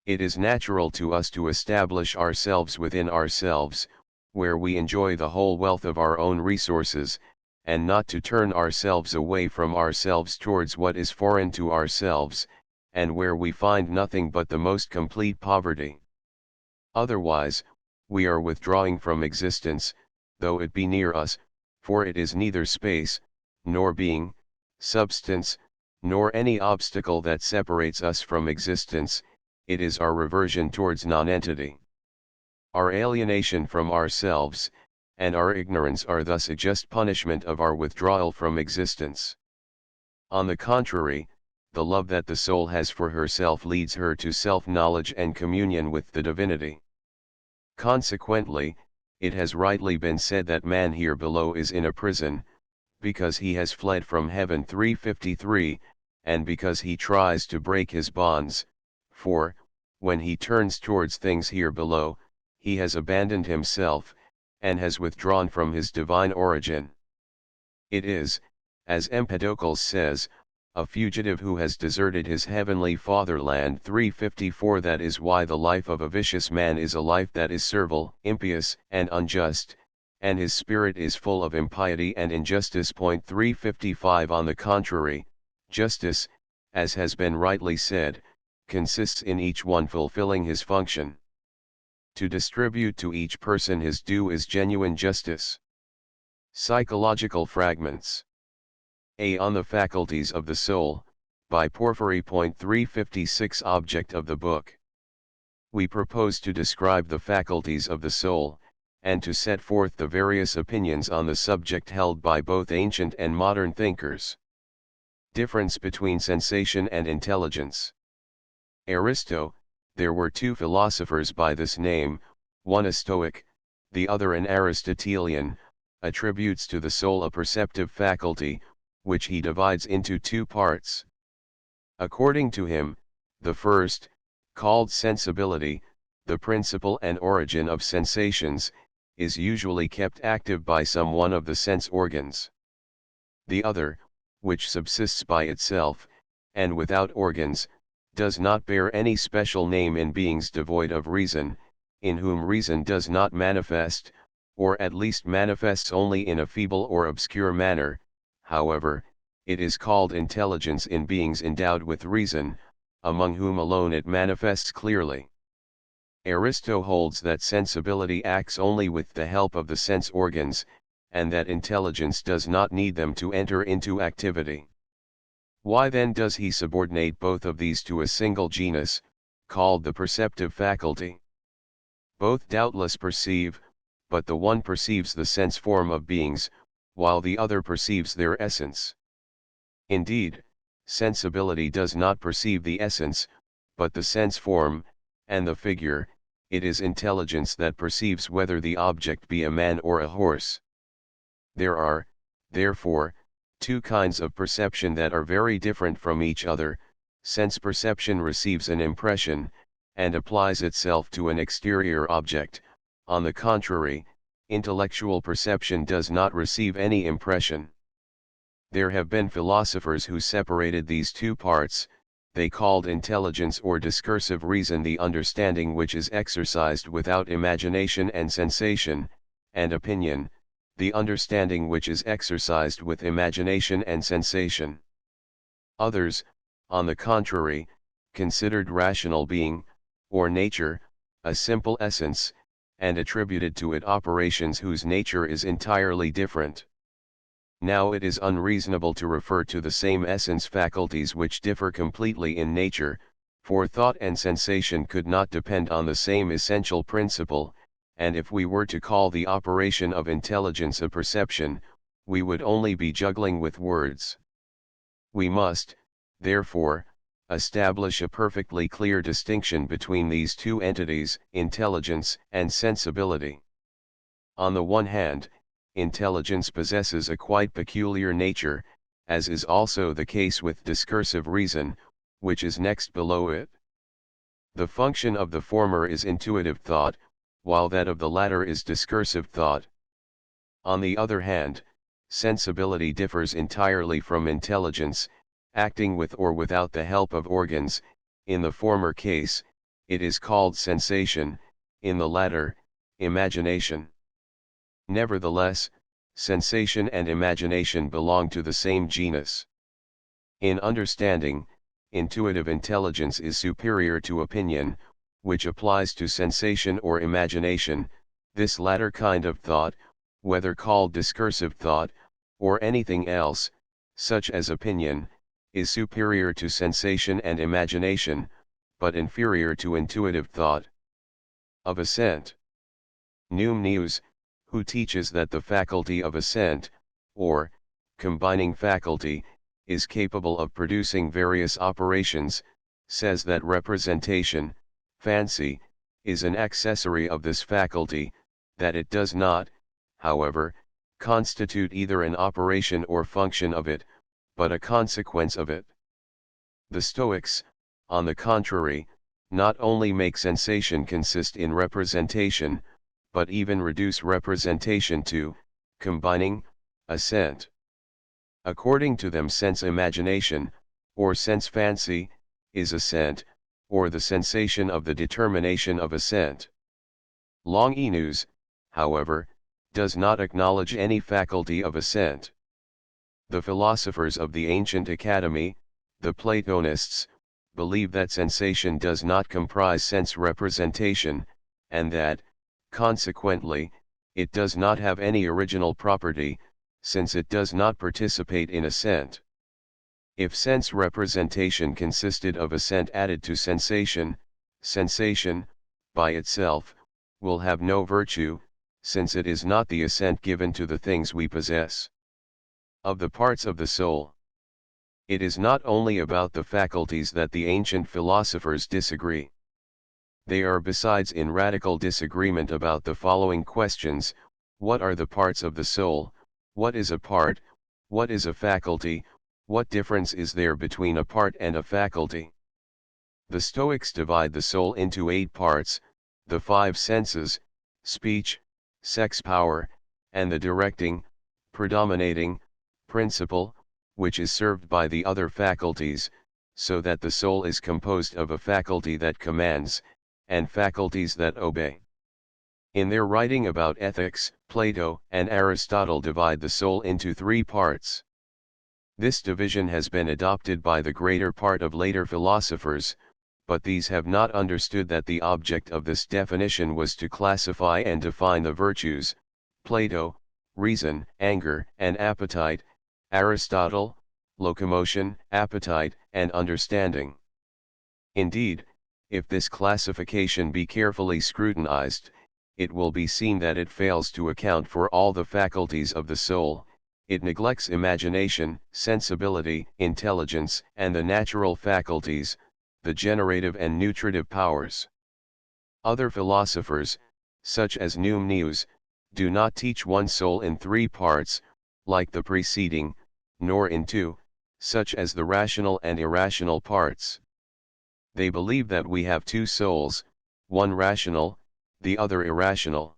It is natural to us to establish ourselves within ourselves, where we enjoy the whole wealth of our own resources, and not to turn ourselves away from ourselves towards what is foreign to ourselves, and where we find nothing but the most complete poverty. Otherwise, we are withdrawing from existence, though it be near us, for it is neither space, nor being, substance, nor any obstacle that separates us from existence, it is our reversion towards nonentity. Our alienation from ourselves, and our ignorance are thus a just punishment of our withdrawal from existence. On the contrary, the love that the soul has for herself leads her to self-knowledge and communion with the divinity. Consequently, it has rightly been said that man here below is in a prison, because he has fled from heaven 353, and because he tries to break his bonds, for, when he turns towards things here below, he has abandoned himself, and has withdrawn from his divine origin. It is, as Empedocles says, a fugitive who has deserted his heavenly fatherland. 354 That is why the life of a vicious man is a life that is servile, impious, and unjust, and his spirit is full of impiety and injustice. 355 On the contrary, justice, as has been rightly said, consists in each one fulfilling his function. To distribute to each person his due is genuine justice. Psychological fragments. A. On the faculties of the soul, by Porphyry. 356 Object of the book. We propose to describe the faculties of the soul, and to set forth the various opinions on the subject held by both ancient and modern thinkers. Difference between sensation and intelligence. Aristo, there were two philosophers by this name, one a Stoic, the other an Aristotelian, attributes to the soul a perceptive faculty, which he divides into two parts. According to him, the first, called sensibility, the principle and origin of sensations, is usually kept active by some one of the sense organs. The other, which subsists by itself, and without organs, does not bear any special name in beings devoid of reason, in whom reason does not manifest, or at least manifests only in a feeble or obscure manner. However, it is called intelligence in beings endowed with reason, among whom alone it manifests clearly. Aristo holds that sensibility acts only with the help of the sense organs, and that intelligence does not need them to enter into activity. Why then does he subordinate both of these to a single genus, called the perceptive faculty? Both doubtless perceive, but the one perceives the sense form of beings, while the other perceives their essence. Indeed, sensibility does not perceive the essence, but the sense form, and the figure. It is intelligence that perceives whether the object be a man or a horse. There are, therefore, two kinds of perception that are very different from each other. Sense perception receives an impression, and applies itself to an exterior object. On the contrary, intellectual perception does not receive any impression. There have been philosophers who separated these two parts. They called intelligence or discursive reason the understanding which is exercised without imagination and sensation, and opinion, the understanding which is exercised with imagination and sensation. Others, on the contrary, considered rational being, or nature, a simple essence, and attributed to it operations whose nature is entirely different. Now it is unreasonable to refer to the same essence faculties which differ completely in nature, for thought and sensation could not depend on the same essential principle, and if we were to call the operation of intelligence a perception, we would only be juggling with words. We must, therefore, establish a perfectly clear distinction between these two entities, intelligence and sensibility. On the one hand, intelligence possesses a quite peculiar nature, as is also the case with discursive reason, which is next below it. The function of the former is intuitive thought, while that of the latter is discursive thought. On the other hand, sensibility differs entirely from intelligence, acting with or without the help of organs. In the former case, it is called sensation, in the latter, imagination. Nevertheless, sensation and imagination belong to the same genus. In understanding, intuitive intelligence is superior to opinion, which applies to sensation or imagination. This latter kind of thought, whether called discursive thought, or anything else, such as opinion, is superior to sensation and imagination, but inferior to intuitive thought. Of assent. Numenius, who teaches that the faculty of assent, or combining faculty, is capable of producing various operations, says that representation, fancy, is an accessory of this faculty, that it does not, however, constitute either an operation or function of it, but a consequence of it. The Stoics, on the contrary, not only make sensation consist in representation, but even reduce representation to combining assent. According to them, sense imagination, or sense fancy, is assent, or the sensation of the determination of assent. Longinus, however, does not acknowledge any faculty of assent. The philosophers of the ancient academy, the Platonists, believe that sensation does not comprise sense representation, and that, consequently, it does not have any original property, since it does not participate in assent. If sense representation consisted of assent added to sensation, sensation, by itself, will have no virtue, since it is not the assent given to the things we possess. Of the parts of the soul, it is not only about the faculties that the ancient philosophers disagree. They are besides in radical disagreement about the following questions: what are the parts of the soul, what is a part, what is a faculty, what difference is there between a part and a faculty? The Stoics divide the soul into 8 parts, the 5 senses, speech, sex power, and the directing, predominating, principle, which is served by the other faculties, so that the soul is composed of a faculty that commands, and faculties that obey. In their writing about ethics, Plato and Aristotle divide the soul into 3 parts. This division has been adopted by the greater part of later philosophers, but these have not understood that the object of this definition was to classify and define the virtues: Plato, reason, anger, and appetite; Aristotle, locomotion, appetite, and understanding. Indeed, if this classification be carefully scrutinized, it will be seen that it fails to account for all the faculties of the soul. It neglects imagination, sensibility, intelligence, and the natural faculties, the generative and nutritive powers. Other philosophers, such as Numenius, do not teach one soul in 3 parts, like the preceding, nor in 2, such as the rational and irrational parts. They believe that we have 2 souls, one rational, the other irrational.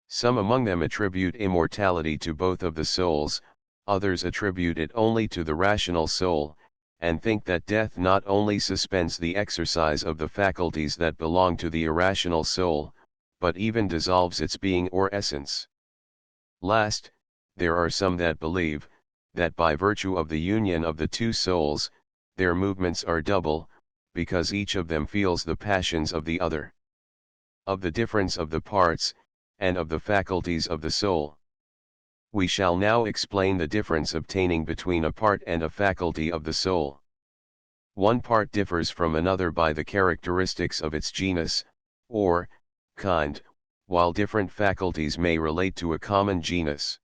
Some among them attribute immortality to both of the souls, others attribute it only to the rational soul, and think that death not only suspends the exercise of the faculties that belong to the irrational soul, but even dissolves its being or essence. Last, there are some that believe, that by virtue of the union of the 2 souls, their movements are double, because each of them feels the passions of the other. Of the difference of the parts, and of the faculties of the soul, we shall now explain the difference obtaining between a part and a faculty of the soul. One part differs from another by the characteristics of its genus, or kind, while different faculties may relate to a common genus.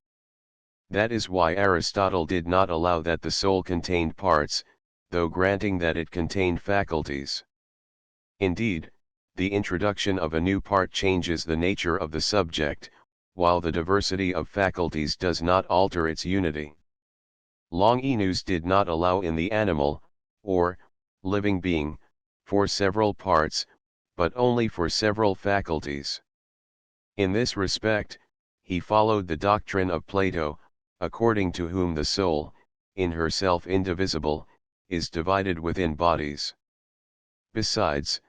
That is why Aristotle did not allow that the soul contained parts, though granting that it contained faculties. Indeed, the introduction of a new part changes the nature of the subject, while the diversity of faculties does not alter its unity. Longinus did not allow in the animal, or living being, for several parts, but only for several faculties. In this respect, he followed the doctrine of Plato, according to whom the soul, in herself indivisible, is divided within bodies. Besides,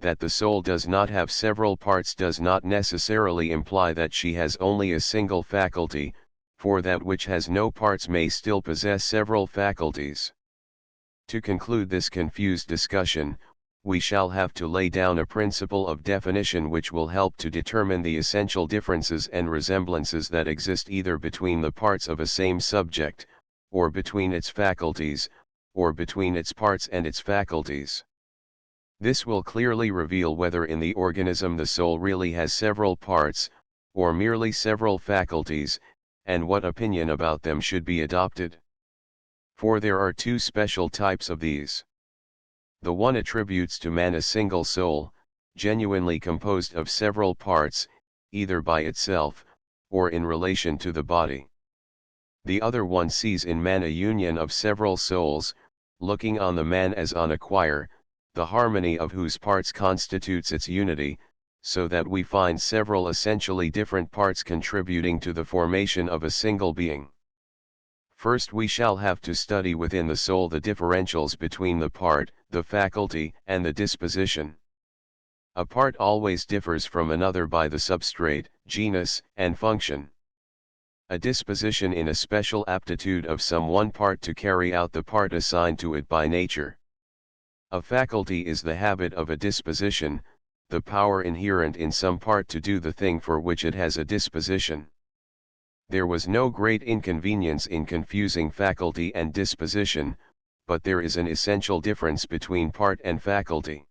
that the soul does not have several parts does not necessarily imply that she has only a single faculty, for that which has no parts may still possess several faculties. To conclude this confused discussion, we shall have to lay down a principle of definition which will help to determine the essential differences and resemblances that exist either between the parts of a same subject, or between its faculties, or between its parts and its faculties. This will clearly reveal whether in the organism the soul really has several parts, or merely several faculties, and what opinion about them should be adopted. For there are 2 special types of these. The one attributes to man a single soul, genuinely composed of several parts, either by itself, or in relation to the body. The other one sees in man a union of several souls, looking on the man as on a choir, the harmony of whose parts constitutes its unity, so that we find several essentially different parts contributing to the formation of a single being. First we shall have to study within the soul the differentials between the part, the faculty, and the disposition. A part always differs from another by the substrate, genus, and function. A disposition in a special aptitude of some one part to carry out the part assigned to it by nature. A faculty is the habit of a disposition, the power inherent in some part to do the thing for which it has a disposition. There was no great inconvenience in confusing faculty and disposition, but there is an essential difference between part and faculty.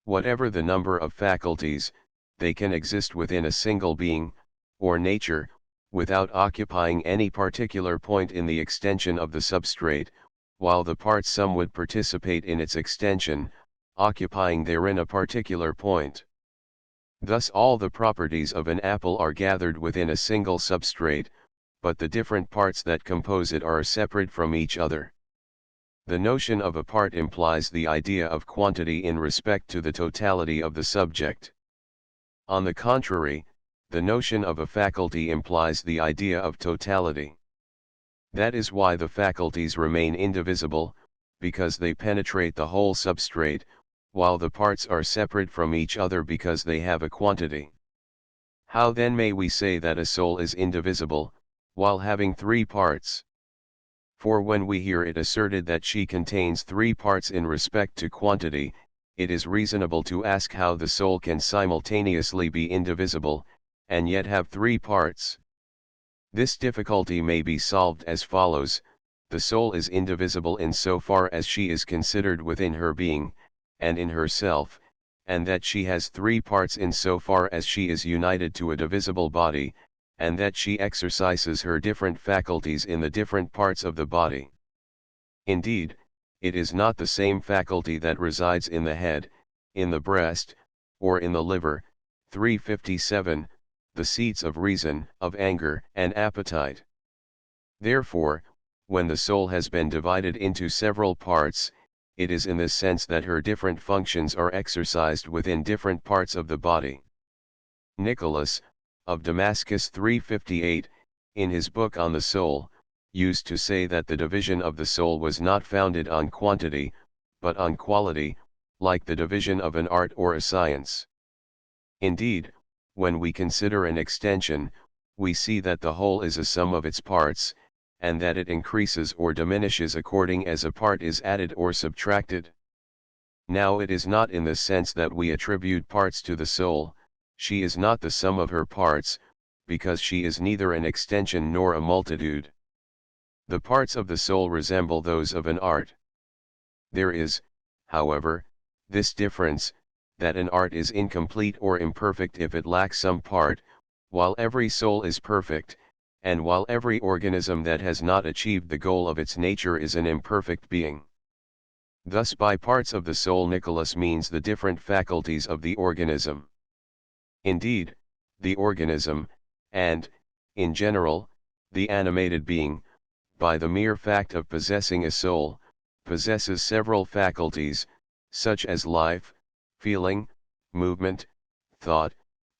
Whatever the number of faculties, they can exist within a single being, or nature, without occupying any particular point in the extension of the substrate, while the parts some would participate in its extension, occupying therein a particular point. Thus all the properties of an apple are gathered within a single substrate, but the different parts that compose it are separate from each other. The notion of a part implies the idea of quantity in respect to the totality of the subject. On the contrary, the notion of a faculty implies the idea of totality. That is why the faculties remain indivisible, because they penetrate the whole substrate, while the parts are separate from each other because they have a quantity. How then may we say that a soul is indivisible, while having three parts? For when we hear it asserted that she contains three parts in respect to quantity, it is reasonable to ask how the soul can simultaneously be indivisible, and yet have three parts. This difficulty may be solved as follows: the soul is indivisible in so far as she is considered within her being, and in herself, and that she has three parts in so far as she is united to a divisible body, and that she exercises her different faculties in the different parts of the body. Indeed, it is not the same faculty that resides in the head, in the breast, or in the liver. 357, the seats of reason, of anger, and appetite. Therefore, when the soul has been divided into several parts, it is in this sense that her different functions are exercised within different parts of the body. Nicholas, of Damascus 358, in his book on the soul, used to say that the division of the soul was not founded on quantity, but on quality, like the division of an art or a science. Indeed, when we consider an extension, we see that the whole is a sum of its parts, and that it increases or diminishes according as a part is added or subtracted. Now it is not in the sense that we attribute parts to the soul. She is not the sum of her parts, because she is neither an extension nor a multitude. The parts of the soul resemble those of an art. There is, however, this difference, that an art is incomplete or imperfect if it lacks some part, while every soul is perfect, and while every organism that has not achieved the goal of its nature is an imperfect being. Thus by parts of the soul Nicholas means the different faculties of the organism. Indeed, the organism, and, in general, the animated being, by the mere fact of possessing a soul, possesses several faculties, such as life, feeling, movement, thought,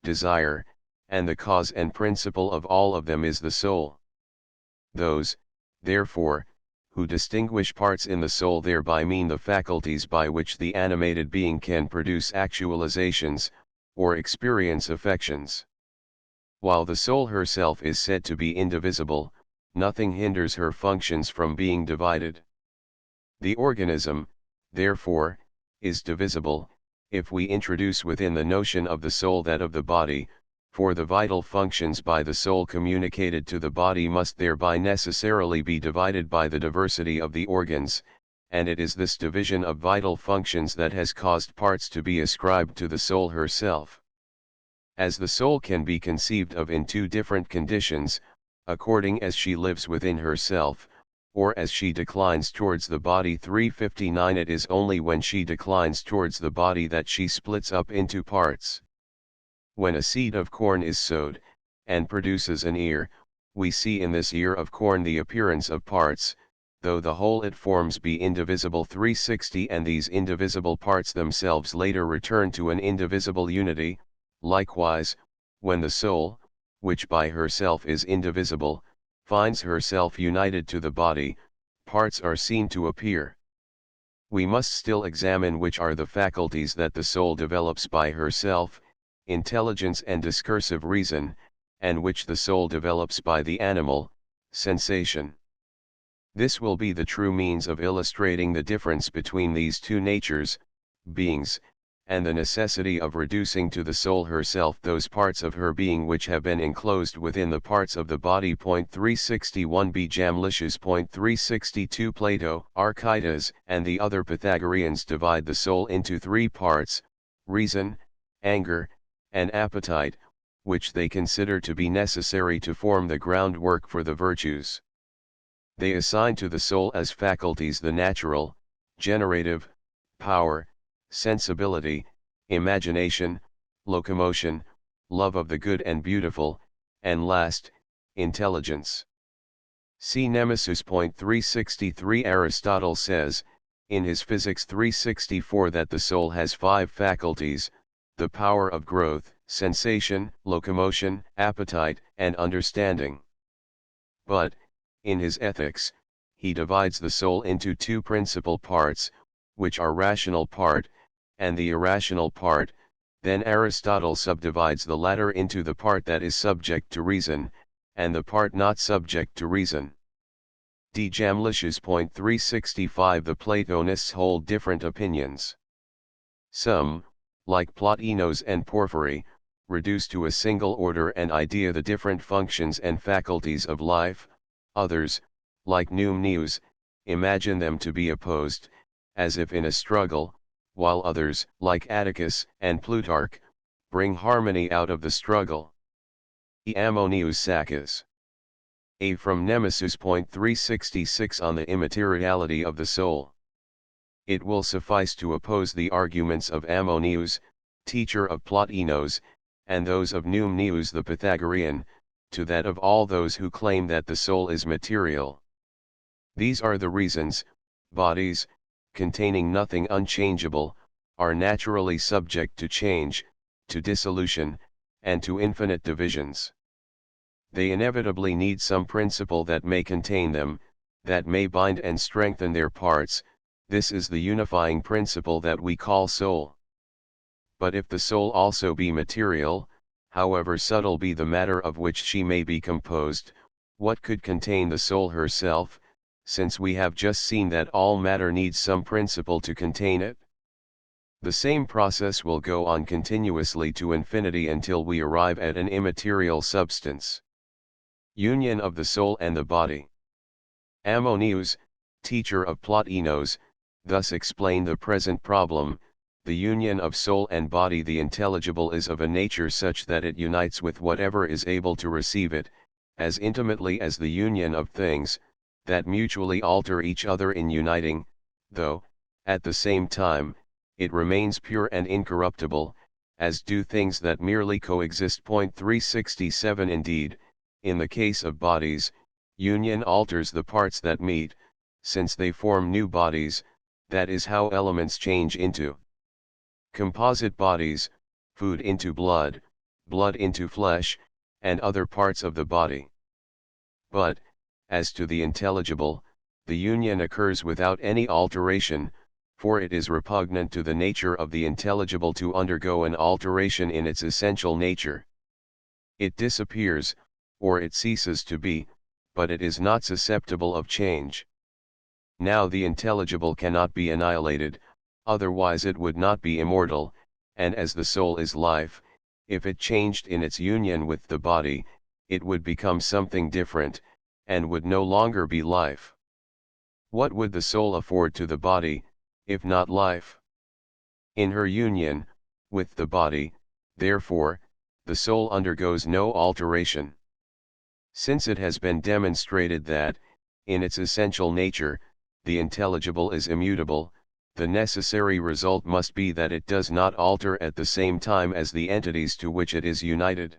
desire, and the cause and principle of all of them is the soul. Those, therefore, who distinguish parts in the soul thereby mean the faculties by which the animated being can produce actualizations, or experience affections. While the soul herself is said to be indivisible, nothing hinders her functions from being divided. The organism, therefore, is divisible, if we introduce within the notion of the soul that of the body, for the vital functions by the soul communicated to the body must thereby necessarily be divided by the diversity of the organs, and it is this division of vital functions that has caused parts to be ascribed to the soul herself. As the soul can be conceived of in two different conditions, according as she lives within herself, or as she declines towards the body. 359 It is only when she declines towards the body that she splits up into parts. When a seed of corn is sowed, and produces an ear, we see in this ear of corn the appearance of parts, though the whole it forms be indivisible. 360 And these indivisible parts themselves later return to an indivisible unity. Likewise, when the soul, which by herself is indivisible, finds herself united to the body, parts are seen to appear. We must still examine which are the faculties that the soul develops by herself, intelligence and discursive reason, and which the soul develops by the animal, sensation. This will be the true means of illustrating the difference between these two natures, beings, and the necessity of reducing to the soul herself those parts of her being which have been enclosed within the parts of the body. 361b Jamlicius. 362 Plato, Archytas, and the other Pythagoreans divide the soul into three parts: reason, anger, and appetite, which they consider to be necessary to form the groundwork for the virtues. They assign to the soul as faculties the natural, generative, power, sensibility, imagination, locomotion, love of the good and beautiful, and last, intelligence. See Nemesis. 363 Aristotle says, in his Physics 364, that the soul has five faculties: the power of growth, sensation, locomotion, appetite, and understanding. But, in his Ethics, he divides the soul into two principal parts, which are rational part, and the irrational part. Then Aristotle subdivides the latter into the part that is subject to reason, and the part not subject to reason. D. Jamlicius. 365 The Platonists hold different opinions. Some, like Plotinos and Porphyry, reduce to a single order and idea the different functions and faculties of life. Others, like Numenius, imagine them to be opposed, as if in a struggle, while others, like Atticus and Plutarch, bring harmony out of the struggle. E. Ammonius Saccas. A. From Nemesis. 366 On the immateriality of the soul. It will suffice to oppose the arguments of Ammonius, teacher of Plotinos, and those of Numenius the Pythagorean, to that of all those who claim that the soul is material. These are the reasons: bodies, containing nothing unchangeable, are naturally subject to change, to dissolution, and to infinite divisions. They inevitably need some principle that may contain them, that may bind and strengthen their parts. This is the unifying principle that we call soul. But if the soul also be material, however subtle be the matter of which she may be composed, what could contain the soul herself, since we have just seen that all matter needs some principle to contain it? The same process will go on continuously to infinity until we arrive at an immaterial substance. Union of the soul and the body. Ammonius, teacher of Plotinos, thus explained the present problem: the union of soul and body. The intelligible is of a nature such that it unites with whatever is able to receive it, as intimately as the union of things, that mutually alter each other in uniting, though, at the same time, it remains pure and incorruptible, as do things that merely coexist. 367 Indeed, in the case of bodies, union alters the parts that meet, since they form new bodies. That is how elements change into composite bodies: food into blood, blood into flesh, and other parts of the body. But, as to the intelligible, the union occurs without any alteration, for it is repugnant to the nature of the intelligible to undergo an alteration in its essential nature. It disappears, or it ceases to be, but it is not susceptible of change. Now the intelligible cannot be annihilated, otherwise it would not be immortal, and as the soul is life, if it changed in its union with the body, it would become something different, and would no longer be life. What would the soul afford to the body, if not life? In her union with the body, therefore, the soul undergoes no alteration. Since it has been demonstrated that, in its essential nature, the intelligible is immutable, the necessary result must be that it does not alter at the same time as the entities to which it is united.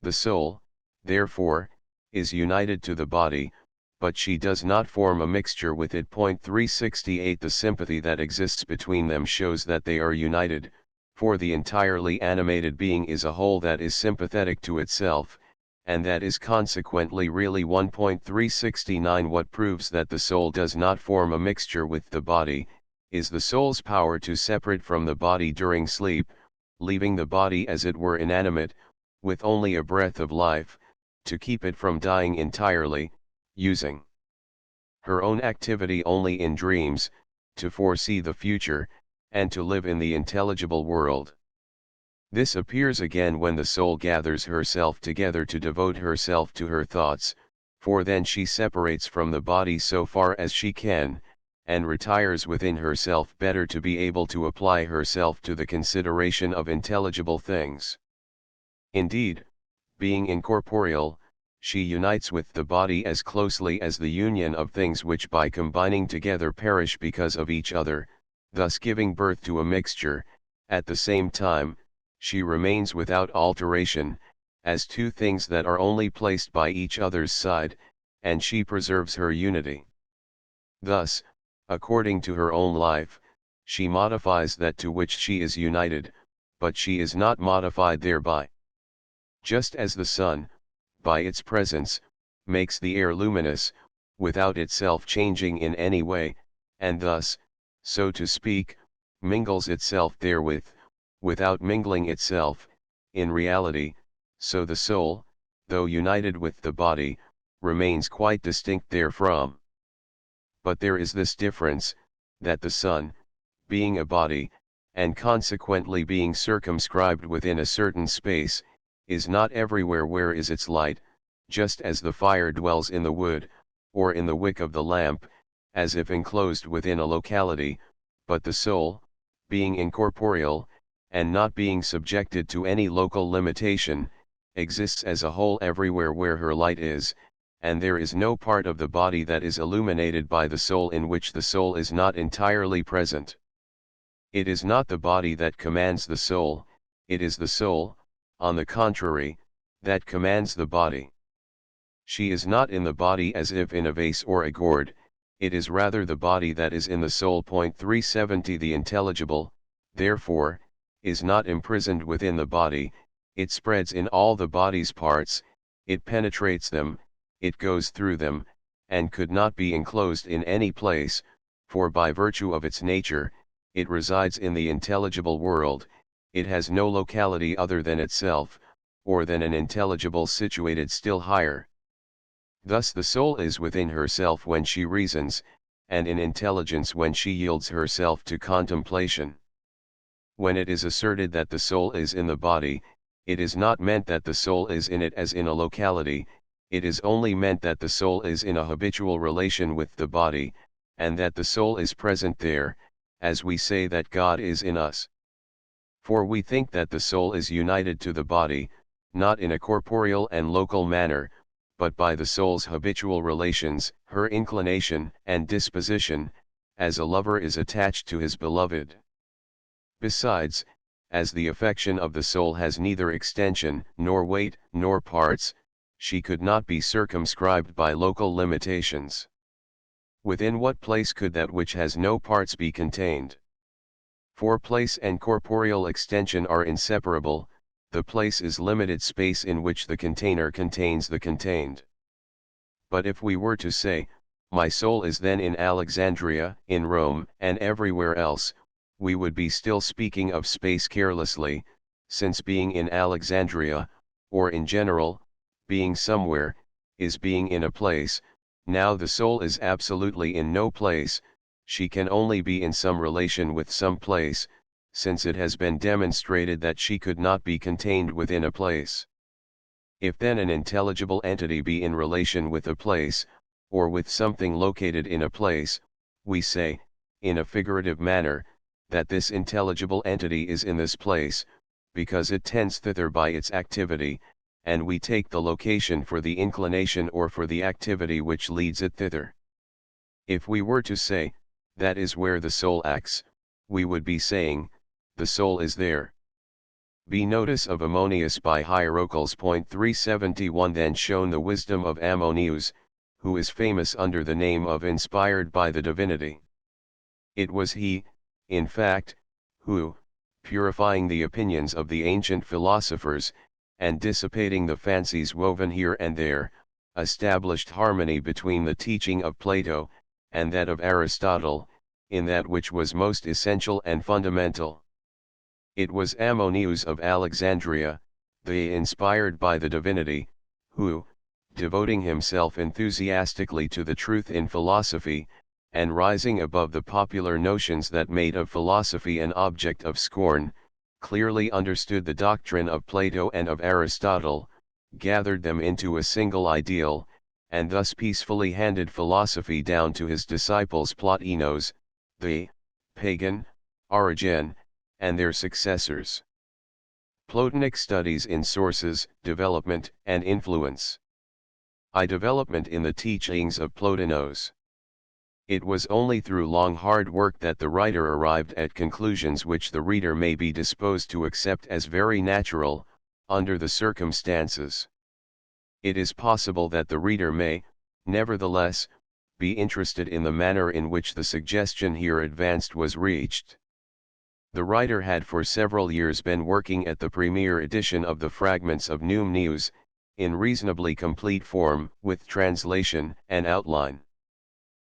The soul, therefore, is united to the body, but she does not form a mixture with it. 368 The sympathy that exists between them shows that they are united, for the entirely animated being is a whole that is sympathetic to itself, and that is consequently really 1.369. What proves that the soul does not form a mixture with the body, is the soul's power to separate from the body during sleep, leaving the body as it were inanimate, with only a breath of life, to keep it from dying entirely, using her own activity only in dreams, to foresee the future, and to live in the intelligible world. This appears again when the soul gathers herself together to devote herself to her thoughts, for then she separates from the body so far as she can, and retires within herself better to be able to apply herself to the consideration of intelligible things. Indeed, being incorporeal, she unites with the body as closely as the union of things which by combining together perish because of each other, thus giving birth to a mixture. At the same time, she remains without alteration, as two things that are only placed by each other's side, and she preserves her unity. Thus, according to her own life, she modifies that to which she is united, but she is not modified thereby. Just as the sun, by its presence, makes the air luminous, without itself changing in any way, and thus, so to speak, mingles itself therewith, without mingling itself, in reality, so the soul, though united with the body, remains quite distinct therefrom. But there is this difference, that the sun, being a body, and consequently being circumscribed within a certain space, is not everywhere where is its light, just as the fire dwells in the wood, or in the wick of the lamp, as if enclosed within a locality, but the soul, being incorporeal, and not being subjected to any local limitation, exists as a whole everywhere where her light is, and there is no part of the body that is illuminated by the soul in which the soul is not entirely present. It is not the body that commands the soul, it is the soul, on the contrary, that commands the body. She is not in the body as if in a vase or a gourd, it is rather the body that is in the soul. 370 The intelligible, therefore, is not imprisoned within the body, it spreads in all the body's parts, it penetrates them, it goes through them, and could not be enclosed in any place, for by virtue of its nature, it resides in the intelligible world, it has no locality other than itself, or than an intelligible situated still higher. Thus the soul is within herself when she reasons, and in intelligence when she yields herself to contemplation. When it is asserted that the soul is in the body, it is not meant that the soul is in it as in a locality, it is only meant that the soul is in a habitual relation with the body, and that the soul is present there, as we say that God is in us. For we think that the soul is united to the body, not in a corporeal and local manner, but by the soul's habitual relations, her inclination and disposition, as a lover is attached to his beloved. Besides, as the affection of the soul has neither extension, nor weight, nor parts, she could not be circumscribed by local limitations. Within what place could that which has no parts be contained? For place and corporeal extension are inseparable, the place is limited space in which the container contains the contained. But if we were to say, my soul is then in Alexandria, in Rome, and everywhere else, we would be still speaking of space carelessly, since being in Alexandria, or in general, being somewhere, is being in a place. Now the soul is absolutely in no place, she can only be in some relation with some place, since it has been demonstrated that she could not be contained within a place. If then an intelligible entity be in relation with a place, or with something located in a place, we say, in a figurative manner, that this intelligible entity is in this place, because it tends thither by its activity, and we take the location for the inclination or for the activity which leads it thither. If we were to say, that is where the soul acts, we would be saying, the soul is there. Be notice of Ammonius by Hierocles. 371 Then shown the wisdom of Ammonius, who is famous under the name of inspired by the divinity. It was he, in fact, who, purifying the opinions of the ancient philosophers, and dissipating the fancies woven here and there, established harmony between the teaching of Plato, and that of Aristotle, in that which was most essential and fundamental. It was Ammonius of Alexandria, the inspired by the divinity, who, devoting himself enthusiastically to the truth in philosophy, and rising above the popular notions that made of philosophy an object of scorn, clearly understood the doctrine of Plato and of Aristotle, gathered them into a single ideal, and thus peacefully handed philosophy down to his disciples Plotinos, the pagan, Origen, and their successors. Plotinic studies in sources, development, and influence. Development in the teachings of Plotinos. It was only through long hard work that the writer arrived at conclusions which the reader may be disposed to accept as very natural, under the circumstances. It is possible that the reader may, nevertheless, be interested in the manner in which the suggestion here advanced was reached. The writer had for several years been working at the premier edition of the Fragments of News, in reasonably complete form, with translation and outline.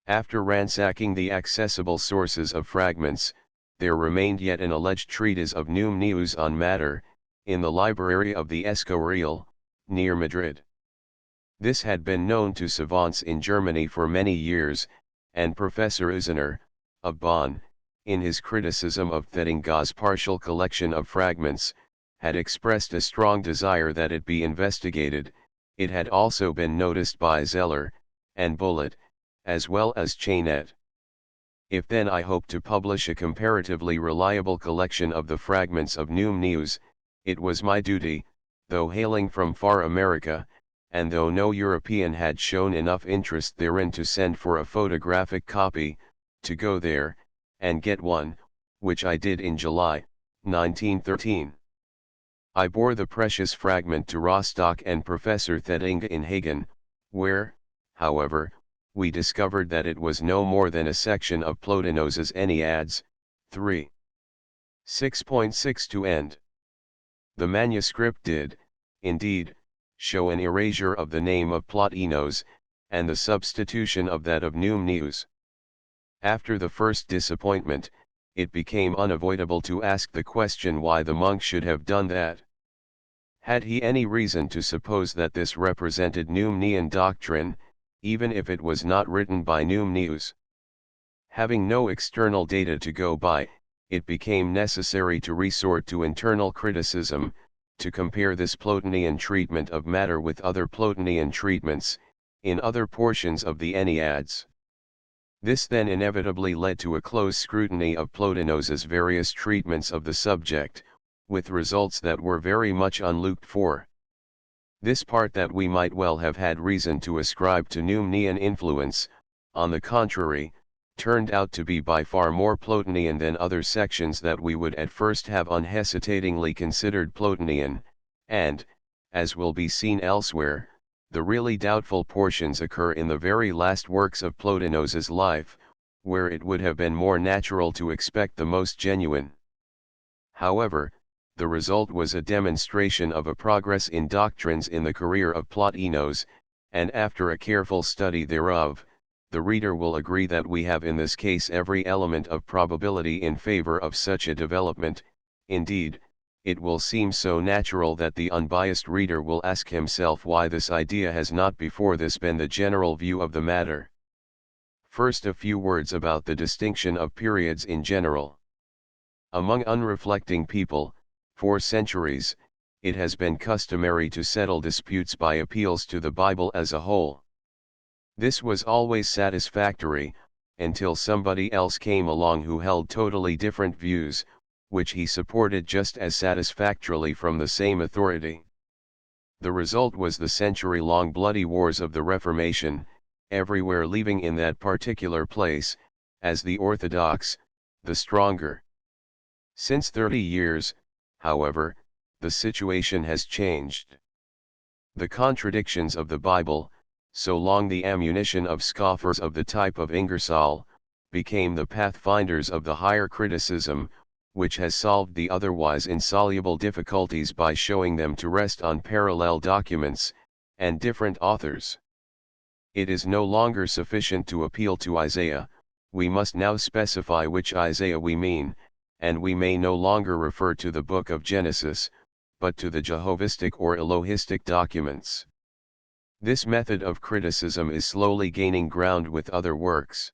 After ransacking the accessible sources of fragments, there remained yet an alleged treatise of News on matter, in the library of the Escorial, near Madrid. This had been known to savants in Germany for many years, and Professor Usener, of Bonn, in his criticism of Thettinga's partial collection of fragments, had expressed a strong desire that it be investigated. It had also been noticed by Zeller, and Bullitt, as well as Chainet. If then I hope to publish a comparatively reliable collection of the fragments of News, it was my duty, though hailing from far America, and though no European had shown enough interest therein to send for a photographic copy, to go there, and get one, which I did in July, 1913. I bore the precious fragment to Rostock and Professor Thettinga in Hagen, where, however, we discovered that it was no more than a section of Plotinos's Enneads, 3. 6.6 to end. The manuscript did, indeed, show an erasure of the name of Plotinos, and the substitution of that of News. After the first disappointment, it became unavoidable to ask the question why the monk should have done that. Had he any reason to suppose that this represented Neumenian doctrine, even if it was not written by News? Having no external data to go by, it became necessary to resort to internal criticism, to compare this Plotinian treatment of matter with other Plotinian treatments, in other portions of the Enneads. This then inevitably led to a close scrutiny of Plotinos's various treatments of the subject, with results that were very much unlooked for. This part that we might well have had reason to ascribe to Neumenian influence, on the contrary, turned out to be by far more Plotinian than other sections that we would at first have unhesitatingly considered Plotinian, and, as will be seen elsewhere, the really doubtful portions occur in the very last works of Plotinos's life, where it would have been more natural to expect the most genuine. However, the result was a demonstration of a progress in doctrines in the career of Plotinos, and after a careful study thereof, the reader will agree that we have in this case every element of probability in favor of such a development. Indeed, it will seem so natural that the unbiased reader will ask himself why this idea has not before this been the general view of the matter. First, a few words about the distinction of periods in general. Among unreflecting people, for centuries, it has been customary to settle disputes by appeals to the Bible as a whole. This was always satisfactory, until somebody else came along who held totally different views, which he supported just as satisfactorily from the same authority. The result was the century-long bloody wars of the Reformation, everywhere leaving in that particular place, as the orthodox, the stronger. Since 30 years, however, the situation has changed. The contradictions of the Bible, so long the ammunition of scoffers of the type of Ingersoll, became the pathfinders of the higher criticism, which has solved the otherwise insoluble difficulties by showing them to rest on parallel documents, and different authors. It is no longer sufficient to appeal to Isaiah, we must now specify which Isaiah we mean, and we may no longer refer to the book of Genesis, but to the Jehovistic or Elohistic documents. This method of criticism is slowly gaining ground with other works.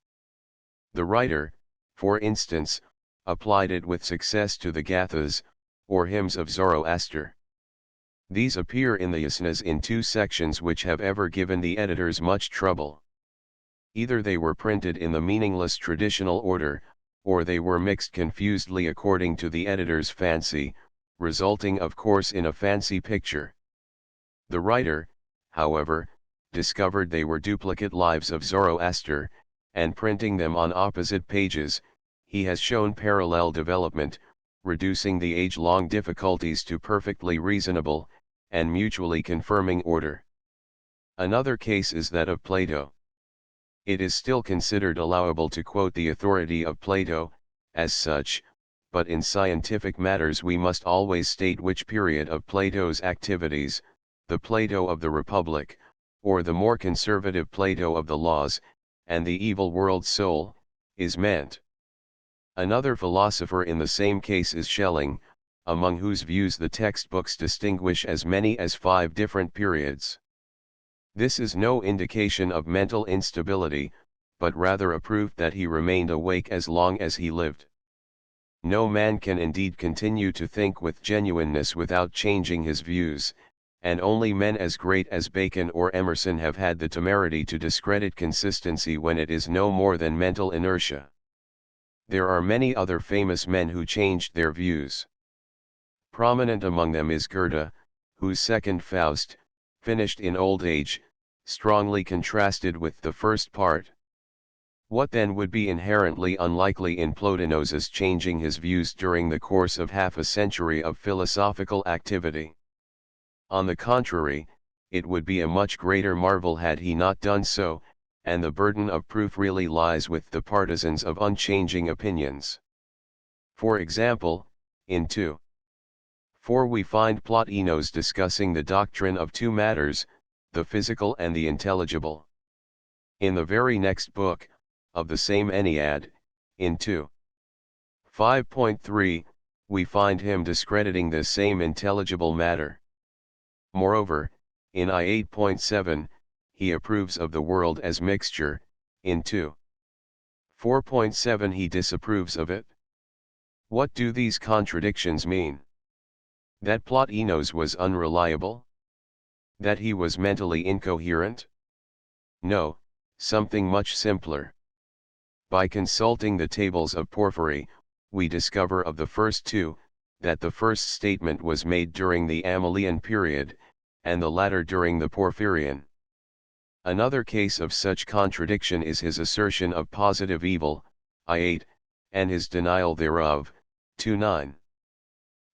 The writer, for instance, applied it with success to the Gathas, or hymns of Zoroaster. These appear in the Yasnas in two sections which have ever given the editors much trouble. Either they were printed in the meaningless traditional order, or they were mixed confusedly according to the editor's fancy, resulting of course in a fancy picture. The writer, however, discovered they were duplicate lives of Zoroaster, and printing them on opposite pages, he has shown parallel development, reducing the age-long difficulties to perfectly reasonable, and mutually confirming order. Another case is that of Plato. It is still considered allowable to quote the authority of Plato, as such, but in scientific matters we must always state which period of Plato's activities, the Plato of the Republic, or the more conservative Plato of the Laws, and the evil world soul, is meant. Another philosopher in the same case is Schelling, among whose views the textbooks distinguish as many as 5 different periods. This is no indication of mental instability, but rather a proof that he remained awake as long as he lived. No man can indeed continue to think with genuineness without changing his views, and only men as great as Bacon or Emerson have had the temerity to discredit consistency when it is no more than mental inertia. There are many other famous men who changed their views. Prominent among them is Goethe, whose second Faust, finished in old age, strongly contrasted with the first part. What then would be inherently unlikely in Plotinos's changing his views during the course of half a century of philosophical activity? On the contrary, it would be a much greater marvel had he not done so, and the burden of proof really lies with the partisans of unchanging opinions. For example, in 2:4 we find Plotinos discussing the doctrine of two matters, the physical and the intelligible. In the very next book, of the same Ennead, in 2:5.3, we find him discrediting the same intelligible matter. Moreover, in I8.7, he approves of the world as mixture, in 2:4.7 he disapproves of it. What do these contradictions mean? That Plotinos was unreliable? That he was mentally incoherent? No, something much simpler. By consulting the tables of Porphyry, we discover of the first two, that the first statement was made during the Amylian period, and the latter during the Porphyrian. Another case of such contradiction is his assertion of positive evil, I8, and his denial thereof, 2:9.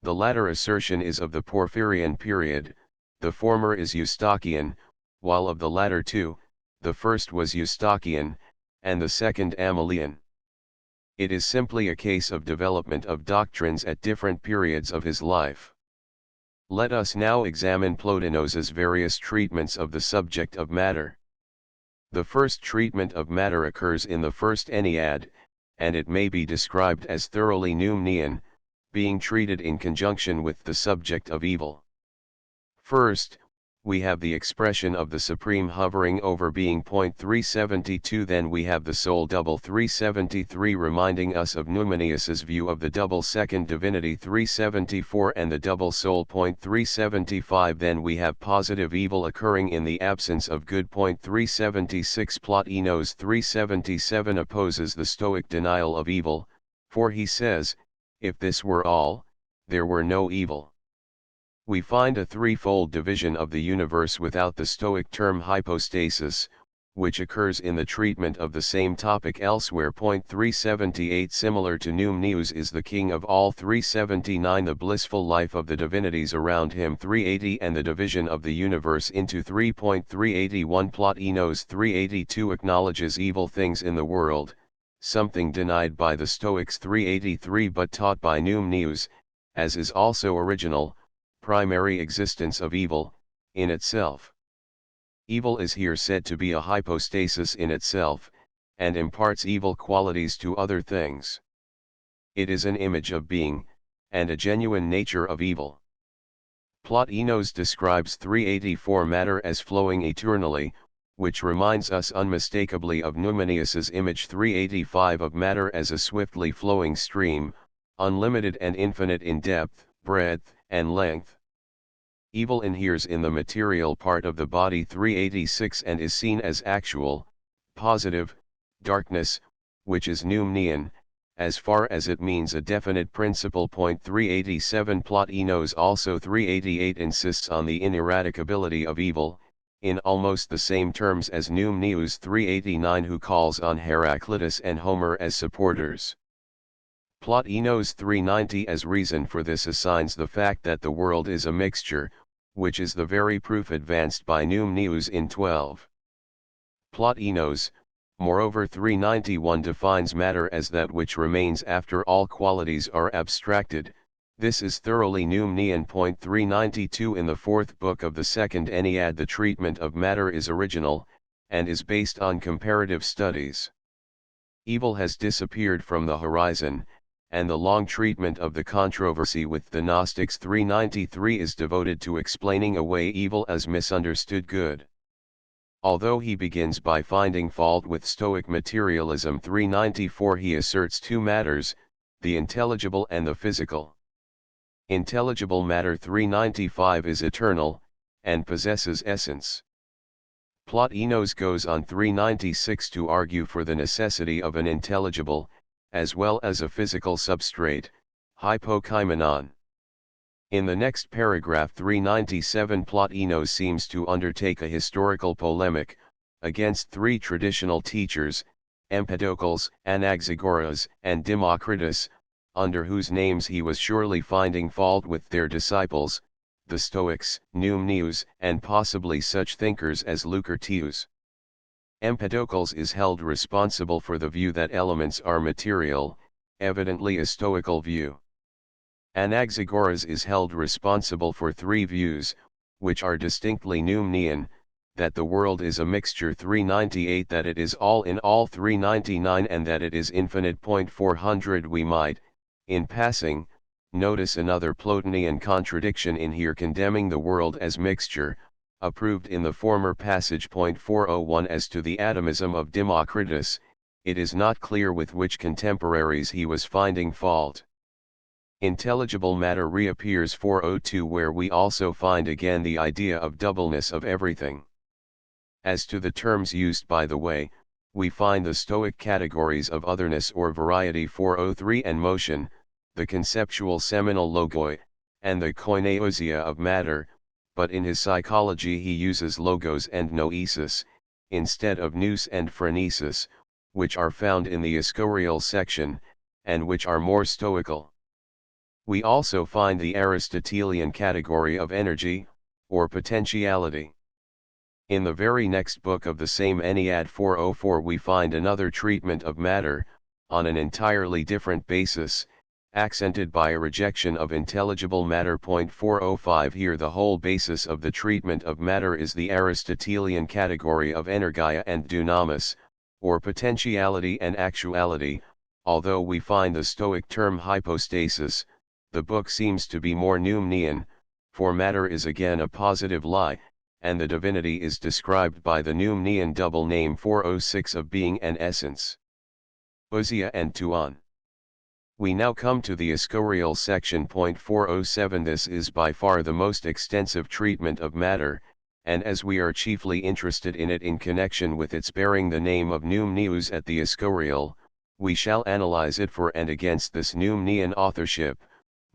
The latter assertion is of the Porphyrian period, the former is Eustochian, while of the latter two, the first was Eustochian, and the second Amylian. It is simply a case of development of doctrines at different periods of his life. Let us now examine Plotinos's various treatments of the subject of matter. The first treatment of matter occurs in the first Ennead, and it may be described as thoroughly Numenian, being treated in conjunction with the subject of evil. First, we have the expression of the supreme hovering over being. 372. Then we have the soul. 373 reminding us of Numenius's view of the double second divinity. 374 and the double soul. 375. Then we have positive evil occurring in the absence of good. 376 Plotinos. 377 opposes the Stoic denial of evil, for he says, if this were all, there were no evil. We find a threefold division of the universe without the Stoic term hypostasis, which occurs in the treatment of the same topic elsewhere. 378 Similar to Numenius is the king of all. 379 The blissful life of the divinities around him. 380 And the division of the universe into 3.381 Plotinos. 382 acknowledges evil things in the world, something denied by the Stoics 383 but taught by Numenius, as is also original, primary existence of evil, in itself. Evil is here said to be a hypostasis in itself, and imparts evil qualities to other things. It is an image of being, and a genuine nature of evil. Plotinos describes 384 matter as flowing eternally, which reminds us unmistakably of Numenius's image 385 of matter as a swiftly flowing stream, unlimited and infinite in depth, breadth, and length. Evil inheres in the material part of the body 386 and is seen as actual, positive, darkness, which is Numenian, as far as it means a definite principle. 387 Plotinos also 388 insists on the ineradicability of evil, in almost the same terms as Numenius 389, who calls on Heraclitus and Homer as supporters. Plotinos 390 as reason for this assigns the fact that the world is a mixture, which is the very proof advanced by Numenius in 12. Plotinos, moreover 391 defines matter as that which remains after all qualities are abstracted. This is thoroughly Numenian. 392 In the fourth book of the second Ennead the treatment of matter is original, and is based on comparative studies. Evil has disappeared from the horizon, and the long treatment of the controversy with the Gnostics 393 is devoted to explaining away evil as misunderstood good. Although he begins by finding fault with Stoic materialism 394, he asserts two matters, the intelligible and the physical. Intelligible matter 395 is eternal, and possesses essence. Plotinos goes on 396 to argue for the necessity of an intelligible, as well as a physical substrate, hypokaimenon. In the next paragraph 397 Plotinos seems to undertake a historical polemic, against three traditional teachers, Empedocles, Anaxagoras, and Democritus, under whose names he was surely finding fault with their disciples, the Stoics, Numenius, and possibly such thinkers as Lucretius. Empedocles is held responsible for the view that elements are material, evidently a Stoical view. Anaxagoras is held responsible for three views, which are distinctly Numenian, that the world is a mixture 398, that it is all in all 399, and that it is infinite. 400 We might, in passing, notice another Plotinian contradiction in here condemning the world as mixture, approved in the former passage. 401 As to the atomism of Democritus, it is not clear with which contemporaries he was finding fault. Intelligible matter reappears 402, where we also find again the idea of doubleness of everything. As to the terms used, by the way, we find the Stoic categories of otherness or variety 403 and motion, the conceptual seminal logoi, and the koinousia of matter, but in his psychology he uses logos and noesis, instead of nous and phronesis, which are found in the Eschorial section, and which are more stoical. We also find the Aristotelian category of energy, or potentiality. In the very next book of the same Ennead 404 we find another treatment of matter, on an entirely different basis, accented by a rejection of intelligible matter. 405 Here the whole basis of the treatment of matter is the Aristotelian category of energia and dunamis, or potentiality and actuality. Although we find the Stoic term hypostasis, the book seems to be more Numenian, for matter is again a positive lie, and the divinity is described by the Numenian double name 406 of being and essence. Ousia and tuon. We now come to the Eschorial section. 407 This is by far the most extensive treatment of matter, and as we are chiefly interested in it in connection with its bearing the name of Numenius at the Eschorial, we shall analyze it for and against this Numenian authorship,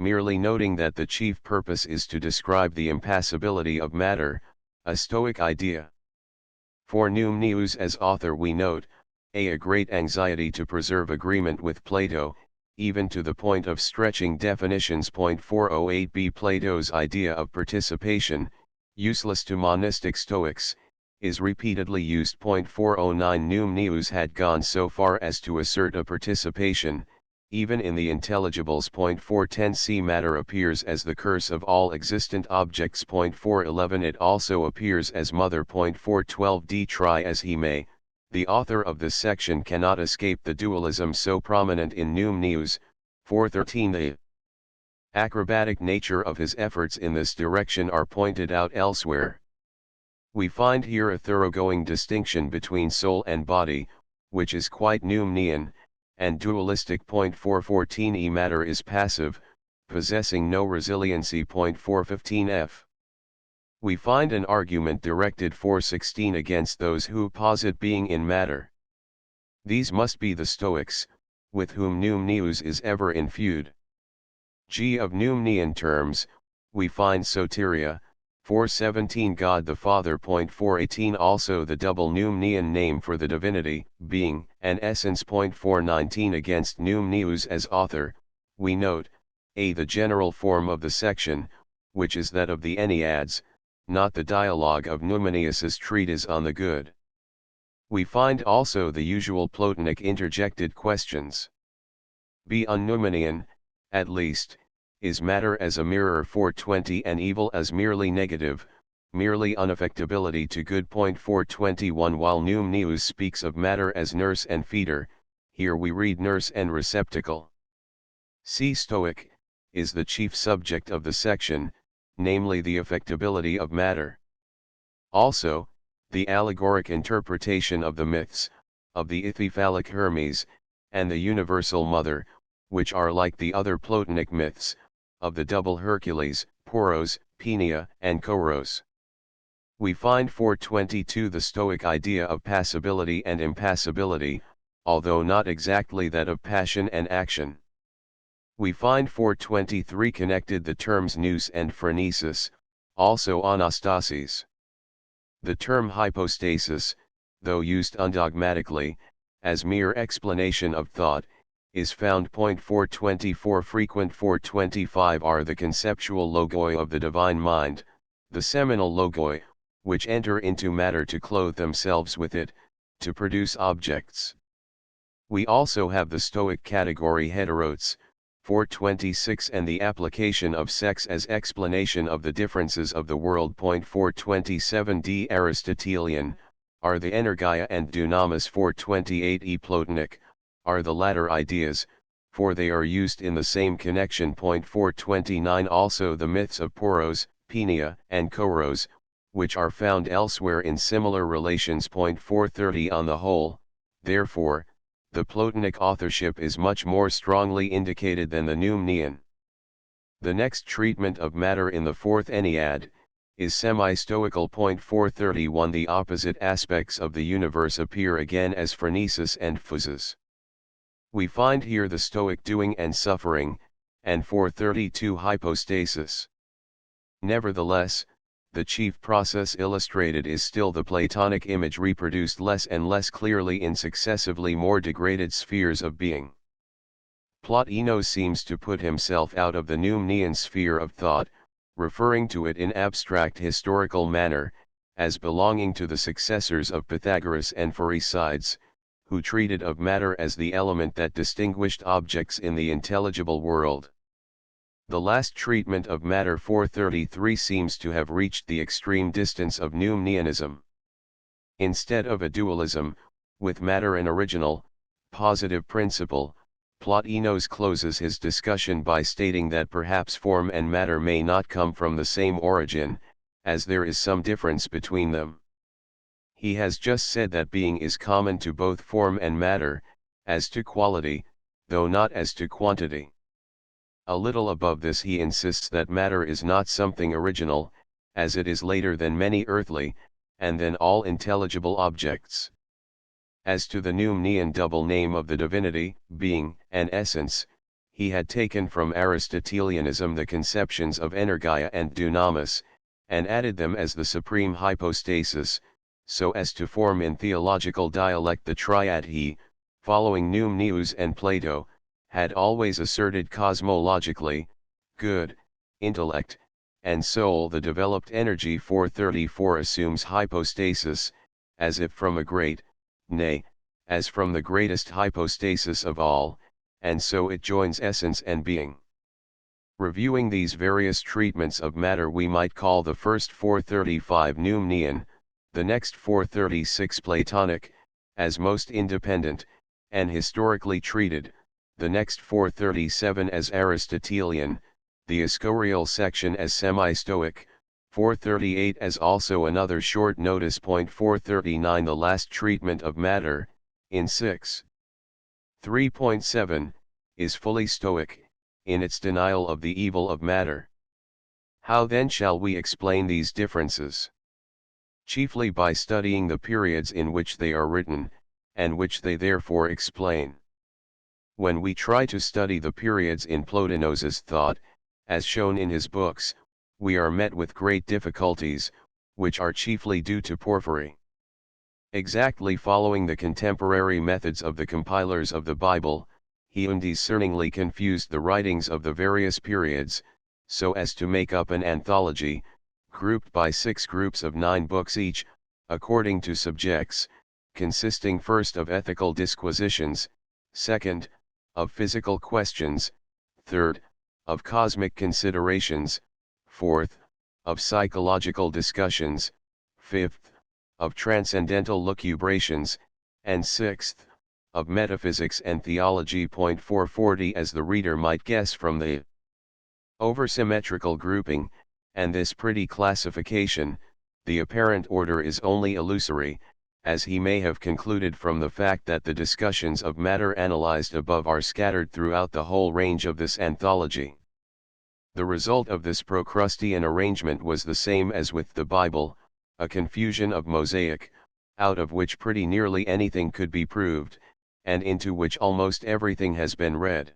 merely noting that the chief purpose is to describe the impassibility of matter, a Stoic idea. For Numenius as author we note, a great anxiety to preserve agreement with Plato, even to the point of stretching definitions. 408b Plato's idea of participation, useless to monistic Stoics, is repeatedly used. 409 Numneus had gone so far as to assert a participation, even in the intelligibles. 410 See matter appears as the curse of all existent objects. 411 It also appears as mother. 412 D Try as he may, the author of this section cannot escape the dualism so prominent in Numneus. 413 The acrobatic nature of his efforts in this direction are pointed out elsewhere. We find here a thoroughgoing distinction between soul and body, which is quite Numnean, and dualistic. 414 Matter is passive, possessing no resiliency. 415 F. We find an argument directed 416 against those who posit being in matter. These must be the Stoics, with whom Numneus is ever in feud. G. Of Numnean terms, we find soteria, 417 God the Father. 418 Also the double Numnean name for the divinity, being, and essence. 419 Against Numneus as author, we note, a. The general form of the section, which is that of the Enneads, not the dialogue of Numenius's treatise on the good. We find also the usual Plotinic interjected questions. B. On Numenian, at least, is matter as a mirror. 420 And evil as merely negative, merely unaffectability to good. 421 While Numneus speaks of matter as nurse and feeder, here we read nurse and receptacle. C. Stoic, is the chief subject of the section, namely the affectability of matter. Also, the allegoric interpretation of the myths, of the ithyphallic Hermes, and the universal mother, which are like the other Plotinic myths, of the double Hercules, Poros, Penia, and Choros. We find 422 the Stoic idea of passibility and impassibility, although not exactly that of passion and action. We find 423 connected the terms nous and phronesis, also anastasis. The term hypostasis, though used undogmatically, as mere explanation of thought, is found. 424 Frequent. 425 are the conceptual logoi of the divine mind, the seminal logoi, which enter into matter to clothe themselves with it, to produce objects. We also have the Stoic category heterotes, 426 and the application of sex as explanation of the differences of the world. 427 D. Aristotelian, are the energia and dunamis. 428 E. Plotinic, are the latter ideas, for they are used in the same connection. 429 Also the myths of Poros, Penia, and Choros, which are found elsewhere in similar relations. 430 On the whole, therefore, the Plotinic authorship is much more strongly indicated than the Numnean. The next treatment of matter in the fourth Ennead, is semi-stoical. 431 The opposite aspects of the universe appear again as phronesis and physis. We find here the Stoic doing and suffering, and 432 hypostasis. Nevertheless, the chief process illustrated is still the Platonic image reproduced less and less clearly in successively more degraded spheres of being. Plotinos seems to put himself out of the Numnean sphere of thought, referring to it in abstract historical manner, as belonging to the successors of Pythagoras and Pherecydes, who treated of matter as the element that distinguished objects in the intelligible world. The last treatment of matter 433 seems to have reached the extreme distance of Numneanism. Instead of a dualism, with matter an original, positive principle, Plotinos closes his discussion by stating that perhaps form and matter may not come from the same origin, as there is some difference between them. He has just said that being is common to both form and matter, as to quality, though not as to quantity. A little above this he insists that matter is not something original, as it is later than many earthly, and than all intelligible objects. As to the Numnean double name of the divinity, being, and essence, he had taken from Aristotelianism the conceptions of energia and dunamis, and added them as the supreme hypostasis, so as to form in theological dialect the triad he, following Numneus and Plato, had always asserted cosmologically: good, intellect, and soul. The developed energy 434 assumes hypostasis, as if from a great, nay, as from the greatest hypostasis of all, and so it joins essence and being. Reviewing these various treatments of matter, we might call the first 435 Numeneian, the next 436 Platonic, as most independent, and historically treated, the next 437 as Aristotelian, the Eschorial section as semi-Stoic, 438 as also another short notice point, 439 the last treatment of matter, in 6. 3.7, is fully Stoic, in its denial of the evil of matter. How then shall we explain these differences? Chiefly by studying the periods in which they are written, and which they therefore explain. When we try to study the periods in Plotinos's thought, as shown in his books, we are met with great difficulties, which are chiefly due to Porphyry. Exactly following the contemporary methods of the compilers of the Bible, he undiscerningly confused the writings of the various periods, so as to make up an anthology, grouped by 6 groups of 9 books each, according to subjects, consisting first of ethical disquisitions, second, of physical questions, third, of cosmic considerations, fourth, of psychological discussions, fifth, of transcendental lucubrations, and sixth, of metaphysics and theology. 440 As the reader might guess from the oversymmetrical grouping, and this pretty classification, the apparent order is only illusory, as he may have concluded from the fact that the discussions of matter analyzed above are scattered throughout the whole range of this anthology. The result of this Procrustean arrangement was the same as with the Bible, a confusion of mosaic, out of which pretty nearly anything could be proved, and into which almost everything has been read.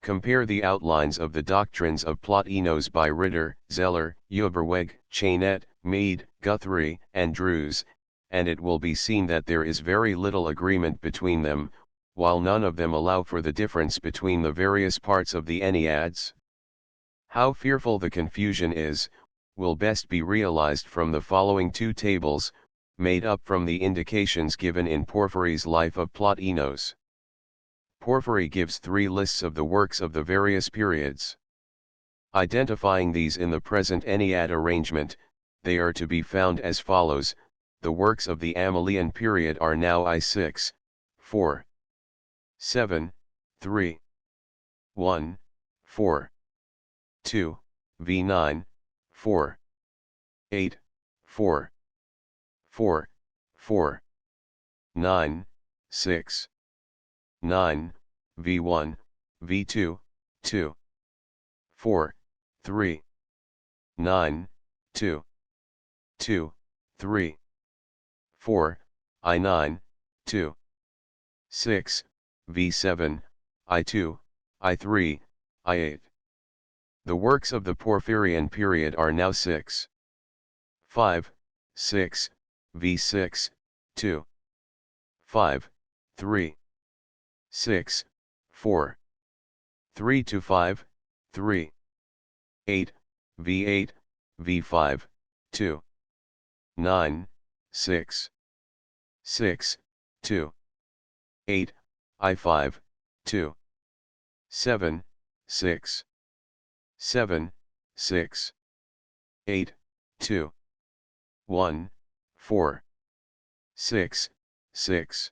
Compare the outlines of the doctrines of Plotinos by Ritter, Zeller, Uberweg, Chainet, Mead, Guthrie, and Drews, and it will be seen that there is very little agreement between them, while none of them allow for the difference between the various parts of the Enneads. How fearful the confusion is, will best be realized from the following 2 tables, made up from the indications given in Porphyry's Life of Plotinos. Porphyry gives 3 lists of the works of the various periods. Identifying these in the present Ennead arrangement, they are to be found as follows: the works of the Amylian period are now I6, 4, 7, 3, 1, 4, 2, V9, 4, 8, 4, 4, 4, 9, 6, 9, V1, V2, 2, 4, 3, 9, 2, 2, 3, 4, I9, 2, 6, V7, I2, I3, I8. The works of the Porphyrian period are now 6, 5, 6, V6, 2, 5, 3, 6, 4, 3 to 5, 3, 8, V8, V5, 2, 9, 6, 6, 2, 8, I5, 2, 7, 6, 7, 6, 8, 2, 1, 4, 6, 6,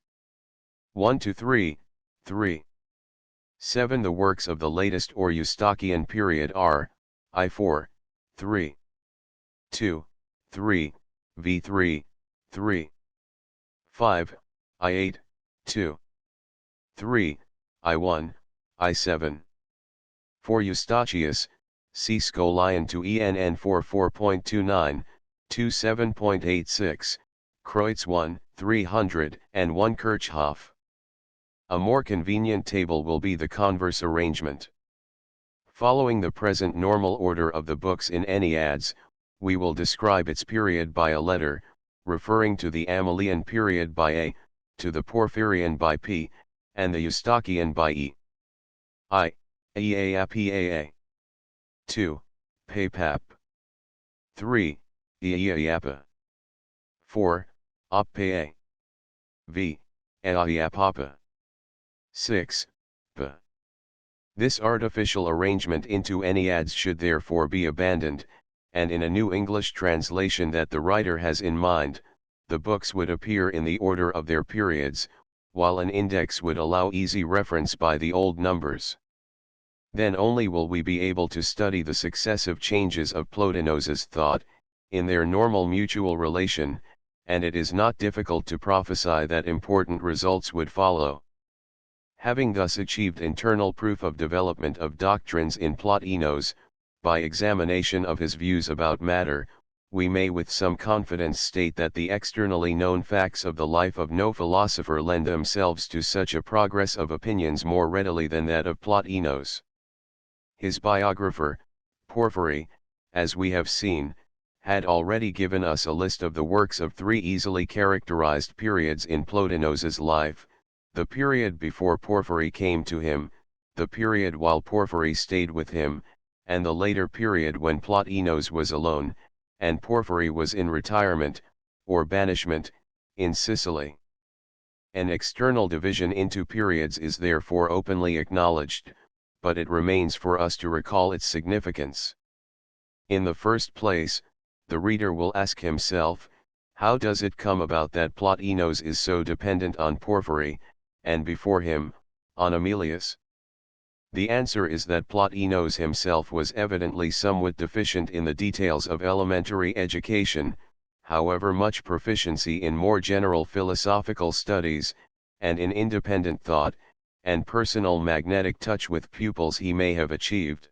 1 to 3, 3, 7. The works of the latest or Eustachian period are, I4, 3, 2, 3, V3, 3, 5, I8, 2, 3, I1, I7. For Eustachius, see Scholion to ENN 44.29, 27.86, Kreutz 1, 300, and 1 Kirchhoff. A more convenient table will be the converse arrangement. Following the present normal order of the books in Enneads, we will describe its period by a letter, referring to the Amylian period by A, to the Porphyrian by P, and the Eustachian by E. I, EAPAA. 2. pap. 3. Iaiapa. 4. Oppae. V. Aiapapa. 6. P. This artificial arrangement into enneads should therefore be abandoned, and in a new English translation that the writer has in mind, the books would appear in the order of their periods, while an index would allow easy reference by the old numbers. Then only will we be able to study the successive changes of Plotinos's thought, in their normal mutual relation, and it is not difficult to prophesy that important results would follow. Having thus achieved internal proof of development of doctrines in Plotinos, by examination of his views about matter, we may with some confidence state that the externally known facts of the life of no philosopher lend themselves to such a progress of opinions more readily than that of Plotinos. His biographer, Porphyry, as we have seen, had already given us a list of the works of three easily characterized periods in Plotinos's life: the period before Porphyry came to him, the period while Porphyry stayed with him, and the later period when Plotinos was alone, and Porphyry was in retirement, or banishment, in Sicily. An external division into periods is therefore openly acknowledged, but it remains for us to recall its significance. In the first place, the reader will ask himself, how does it come about that Plotinos is so dependent on Porphyry, and before him, on Emilius? The answer is that Plotinos himself was evidently somewhat deficient in the details of elementary education, however much proficiency in more general philosophical studies, and in independent thought, and personal magnetic touch with pupils he may have achieved.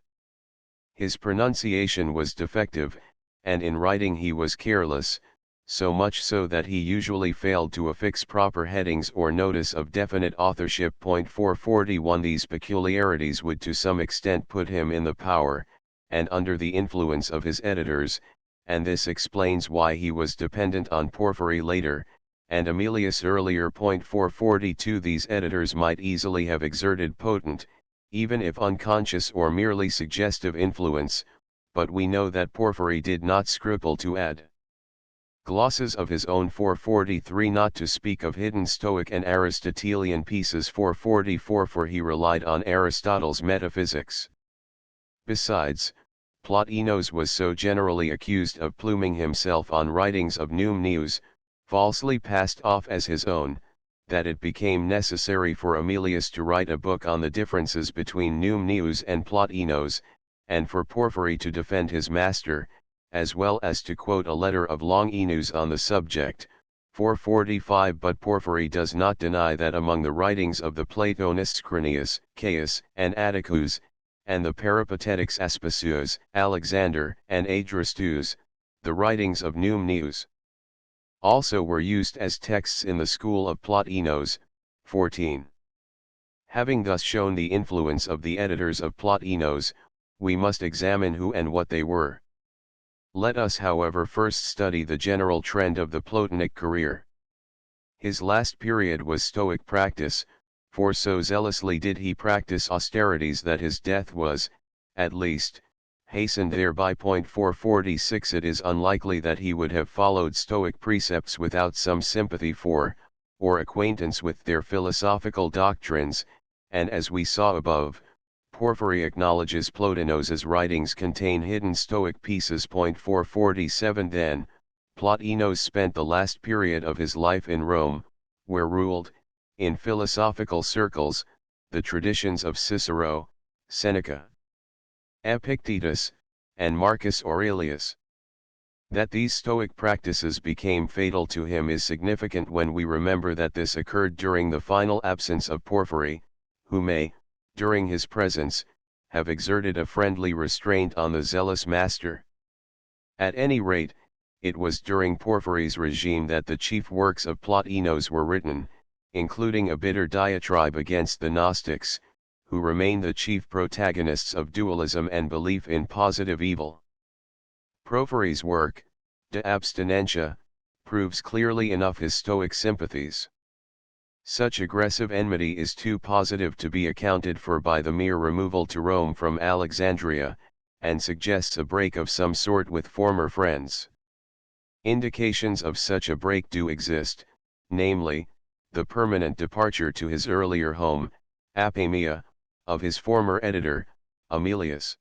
His pronunciation was defective, and in writing he was careless, so much so that he usually failed to affix proper headings or notice of definite authorship. 441 These peculiarities would to some extent put him in the power, and under the influence of his editors, and this explains why he was dependent on Porphyry later, and Emilius earlier. 442 These editors might easily have exerted potent, even if unconscious or merely suggestive influence, but we know that Porphyry did not scruple to add glosses of his own. 443 Not to speak of hidden Stoic and Aristotelian pieces. 444 For he relied on Aristotle's metaphysics. Besides, Plotinos was so generally accused of pluming himself on writings of Numnius, falsely passed off as his own, that it became necessary for Emilius to write a book on the differences between Numnius and Plotinos, and for Porphyry to defend his master, as well as to quote a letter of Longinus on the subject. 445 But Porphyry does not deny that among the writings of the Platonists Crinius, Caius, and Atticus, and the Peripatetics Aspasius, Alexander, and Adrastus, the writings of Numnius also were used as texts in the school of Plotinos. 14. Having thus shown the influence of the editors of Plotinos, we must examine who and what they were. Let us however first study the general trend of the Plotinic career. His last period was Stoic practice, for so zealously did he practice austerities that his death was, at least, hastened thereby. 446 It is unlikely that he would have followed Stoic precepts without some sympathy for, or acquaintance with their philosophical doctrines, and as we saw above, Porphyry acknowledges Plotinos's writings contain hidden Stoic pieces. 447 Then, Plotinos spent the last period of his life in Rome, where ruled, in philosophical circles, the traditions of Cicero, Seneca, Epictetus, and Marcus Aurelius. That these Stoic practices became fatal to him is significant when we remember that this occurred during the final absence of Porphyry, who may, during his presence, have exerted a friendly restraint on the zealous master. At any rate, it was during Porphyry's regime that the chief works of Plotinos were written, including a bitter diatribe against the Gnostics, who remain the chief protagonists of dualism and belief in positive evil. Porphyry's work, De Abstinentia, proves clearly enough his Stoic sympathies. Such aggressive enmity is too positive to be accounted for by the mere removal to Rome from Alexandria, and suggests a break of some sort with former friends. Indications of such a break do exist, namely, the permanent departure to his earlier home, Apamea, of his former editor, Aemilius.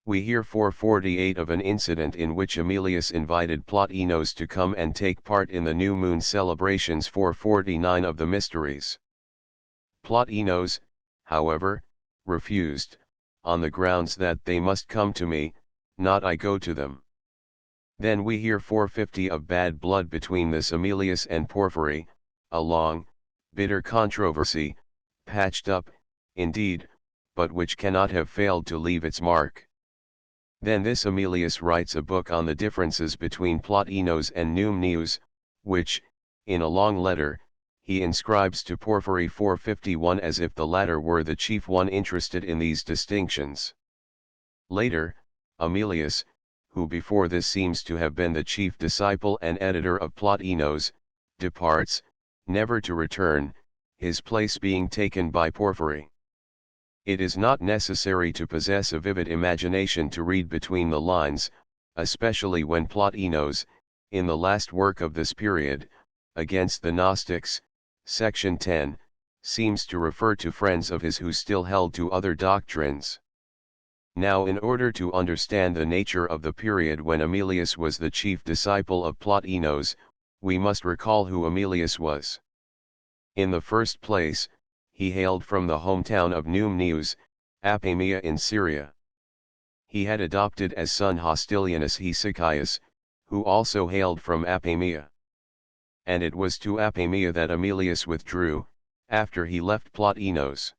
We hear 448 of an incident in which Aemilius invited Plotinos to come and take part in the new moon celebrations. 449 of the Mysteries. Plotinos, however, refused, on the grounds that they must come to me, not I go to them. Then we hear 450 of bad blood between this Aemilius and Porphyry, a long, bitter controversy, patched up, indeed, but which cannot have failed to leave its mark. Then this Aemilius writes a book on the differences between Plotinos and Numneus, which, in a long letter, he inscribes to Porphyry 451 as if the latter were the chief one interested in these distinctions. Later, Aemilius, who before this seems to have been the chief disciple and editor of Plotinos, departs, never to return, his place being taken by Porphyry. It is not necessary to possess a vivid imagination to read between the lines, especially when Plotinos, in the last work of this period, Against the Gnostics, section 10, seems to refer to friends of his who still held to other doctrines. Now, in order to understand the nature of the period when Aemilius was the chief disciple of Plotinos, we must recall who Aemilius was. In the first place, he hailed from the hometown of Numneus, Apamea in Syria. He had adopted as son Hostilianus Hesychius, who also hailed from Apamea. And it was to Apamea that Aemilius withdrew, after he left Plotinos.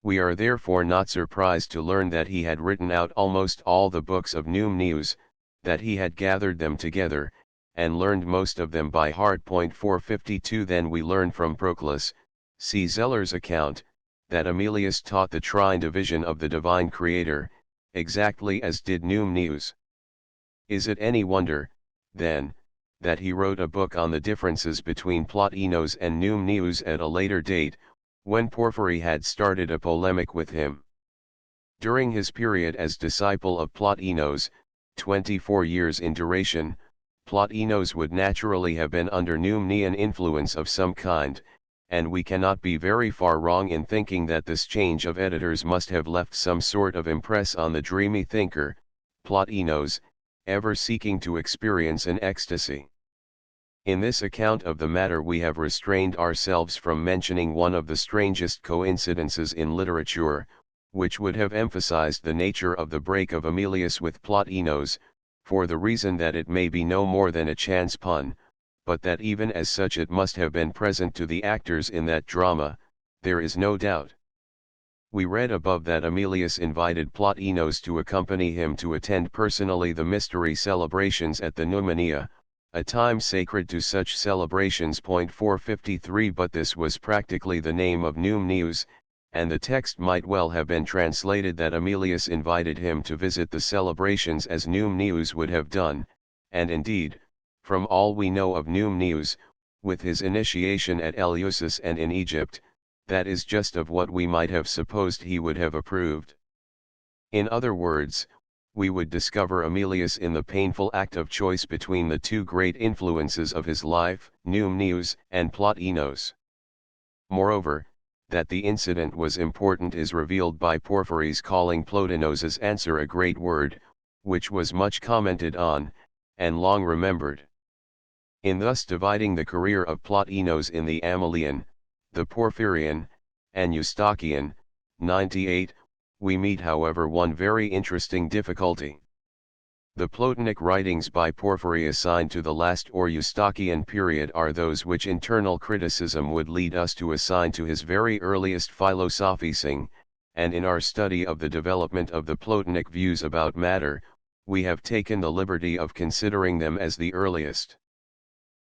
We are therefore not surprised to learn that he had written out almost all the books of Numneus, that he had gathered them together, and learned most of them by heart. 452 Then we learn from Proclus, see Zeller's account, that Aemilius taught the trine division of the divine Creator, exactly as did Numneus. Is it any wonder, then, that he wrote a book on the differences between Plotinos and Numneus at a later date, when Porphyry had started a polemic with him? During his period as disciple of Plotinos, 24 years in duration, Plotinos would naturally have been under Numnean influence of some kind, and we cannot be very far wrong in thinking that this change of editors must have left some sort of impress on the dreamy thinker, Plotinos, ever seeking to experience an ecstasy. In this account of the matter we have restrained ourselves from mentioning one of the strangest coincidences in literature, which would have emphasized the nature of the break of Aemilius with Plotinos, for the reason that it may be no more than a chance pun, but that even as such it must have been present to the actors in that drama, there is no doubt. We read above that Aemilius invited Plotinos to accompany him to attend personally the mystery celebrations at the Numenia, a time sacred to such celebrations. 453 But this was practically the name of Numneus, and the text might well have been translated that Aemilius invited him to visit the celebrations as Numneus would have done, and indeed, from all we know of Numneus, with his initiation at Eleusis and in Egypt, that is just of what we might have supposed he would have approved. In other words, we would discover Aemilius in the painful act of choice between the two great influences of his life, Numneus and Plotinos. Moreover, that the incident was important is revealed by Porphyry's calling Plotinos's answer a great word, which was much commented on, and long remembered. In thus dividing the career of Plotinos in the Amylian, the Porphyrian, and Eustochian, 98, we meet however one very interesting difficulty. The Plotinic writings by Porphyry assigned to the last or Eustochian period are those which internal criticism would lead us to assign to his very earliest Philosophizing, and in our study of the development of the Plotinic views about matter, we have taken the liberty of considering them as the earliest.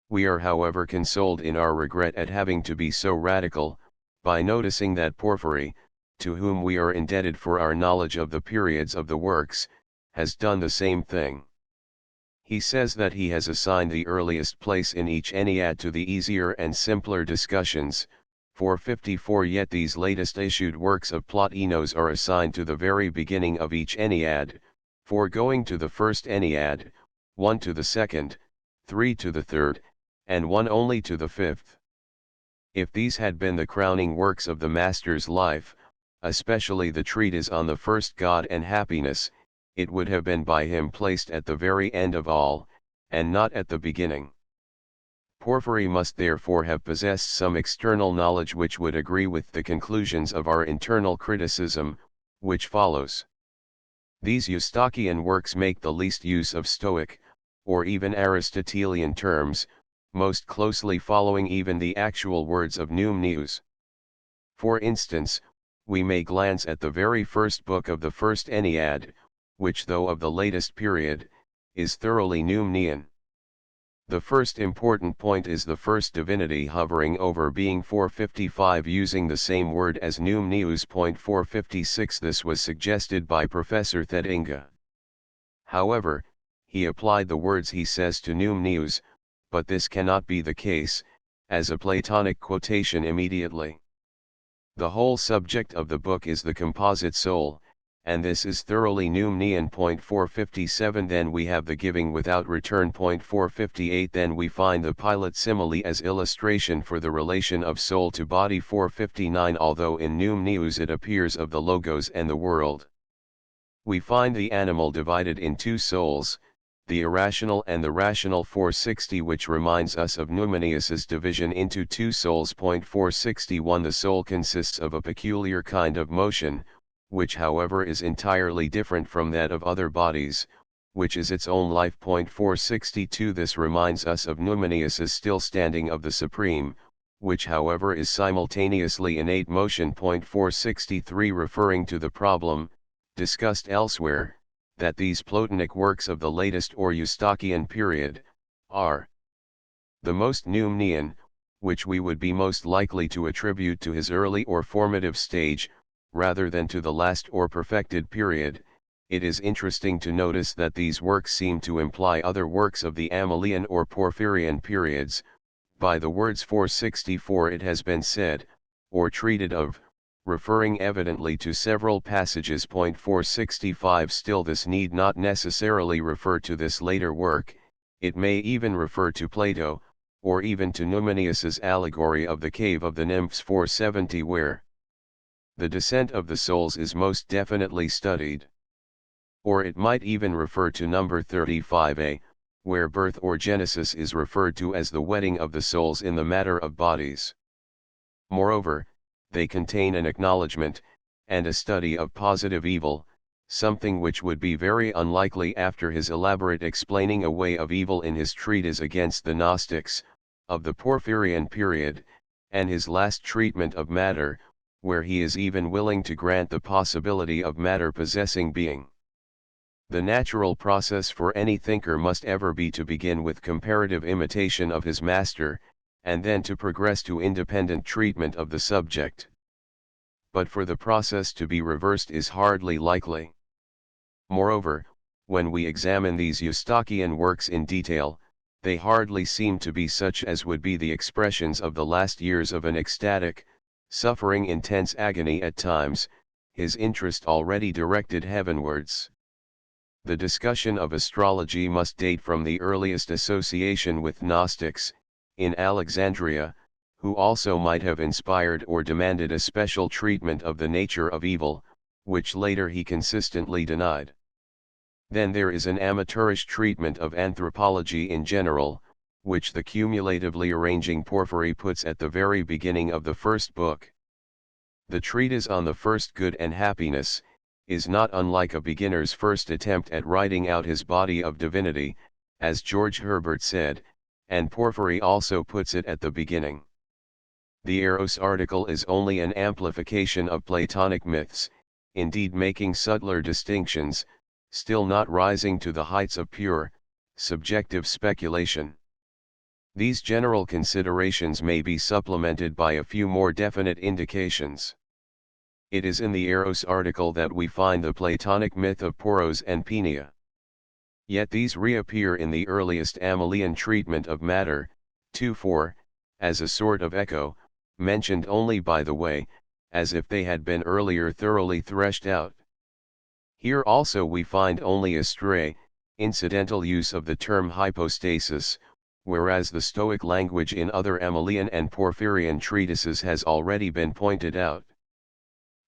We are however consoled in our regret at having to be so radical, by noticing that Porphyry, to whom we are indebted for our knowledge of the periods of the works, has done the same thing. He says that he has assigned the earliest place in each Ennead to the easier and simpler discussions, 454. Yet these latest issued works of Plotinos are assigned to the very beginning of each Ennead, 4 going to the first Ennead, 1 to the second, 3 to the third, and 1 only to the fifth. If these had been the crowning works of the Master's life, especially the treatise on the first God and happiness, it would have been by him placed at the very end of all, and not at the beginning. Porphyry must therefore have possessed some external knowledge which would agree with the conclusions of our internal criticism, which follows. These Eustochian works make the least use of Stoic, or even Aristotelian terms, most closely following even the actual words of Numnius. For instance, we may glance at the very first book of the first Ennead, which though of the latest period, is thoroughly Numnian. The first important point is the first divinity hovering over being 455 using the same word as Numnius. 456. This was suggested by Professor Thedinga. However, he applied the words he says to Numnius, but this cannot be the case, as a Platonic quotation immediately. The whole subject of the book is the composite soul, and this is thoroughly Numnian. 457. Then we have the giving without return. 458. Then we find the pilot simile as illustration for the relation of soul to body. 459. Although in Numnius it appears of the Logos and the world. We find the animal divided in two souls, the irrational and the rational. 460. Which reminds us of Numenius's division into two souls. 461. The soul consists of a peculiar kind of motion, which however is entirely different from that of other bodies, which is its own life. 462. This reminds us of Numenius's still standing of the supreme, which however is simultaneously innate motion. 463. Referring to the problem, discussed elsewhere, that these Plotinic works of the latest or Eustochian period, are the most Numnian, which we would be most likely to attribute to his early or formative stage, rather than to the last or perfected period. It is interesting to notice that these works seem to imply other works of the Amylian or Porphyrian periods. By the words 464 it has been said, or treated of, referring evidently to several passages. 465. Still this need not necessarily refer to this later work, it may even refer to Plato, or even to Numenius's allegory of the cave of the nymphs. 470 where the descent of the souls is most definitely studied. Or it might even refer to number 35a, where birth or genesis is referred to as the wedding of the souls in the matter of bodies. Moreover, they contain an acknowledgement, and a study of positive evil, something which would be very unlikely after his elaborate explaining away of evil in his treatise against the Gnostics, of the Porphyrian period, and his last treatment of matter, where he is even willing to grant the possibility of matter possessing being. The natural process for any thinker must ever be to begin with comparative imitation of his master, and then to progress to independent treatment of the subject. But for the process to be reversed is hardly likely. Moreover, when we examine these Eustochian works in detail, they hardly seem to be such as would be the expressions of the last years of an ecstatic, suffering intense agony at times, his interest already directed heavenwards. The discussion of astrology must date from the earliest association with Gnostics, in Alexandria, who also might have inspired or demanded a special treatment of the nature of evil, which later he consistently denied. Then there is an amateurish treatment of anthropology in general, which the cumulatively arranging Porphyry puts at the very beginning of the first book. The treatise on the first good and happiness, is not unlike a beginner's first attempt at writing out his body of divinity, as George Herbert said, and Porphyry also puts it at the beginning. The Eros article is only an amplification of Platonic myths, indeed making subtler distinctions, still not rising to the heights of pure, subjective speculation. These general considerations may be supplemented by a few more definite indications. It is in the Eros article that we find the Platonic myth of Poros and Peneia. Yet these reappear in the earliest Amylian treatment of matter, 2:4, as a sort of echo, mentioned only by the way, as if they had been earlier thoroughly threshed out. Here also we find only a stray, incidental use of the term hypostasis, whereas the Stoic language in other Amylian and Porphyrian treatises has already been pointed out.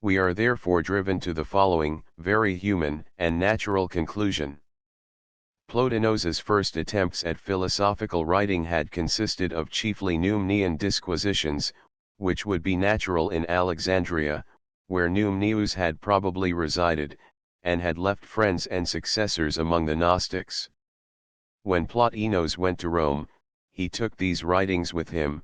We are therefore driven to the following, very human and natural conclusion. Plotinos's first attempts at philosophical writing had consisted of chiefly Numenian disquisitions, which would be natural in Alexandria, where Numenius had probably resided, and had left friends and successors among the Gnostics. When Plotinos went to Rome, he took these writings with him,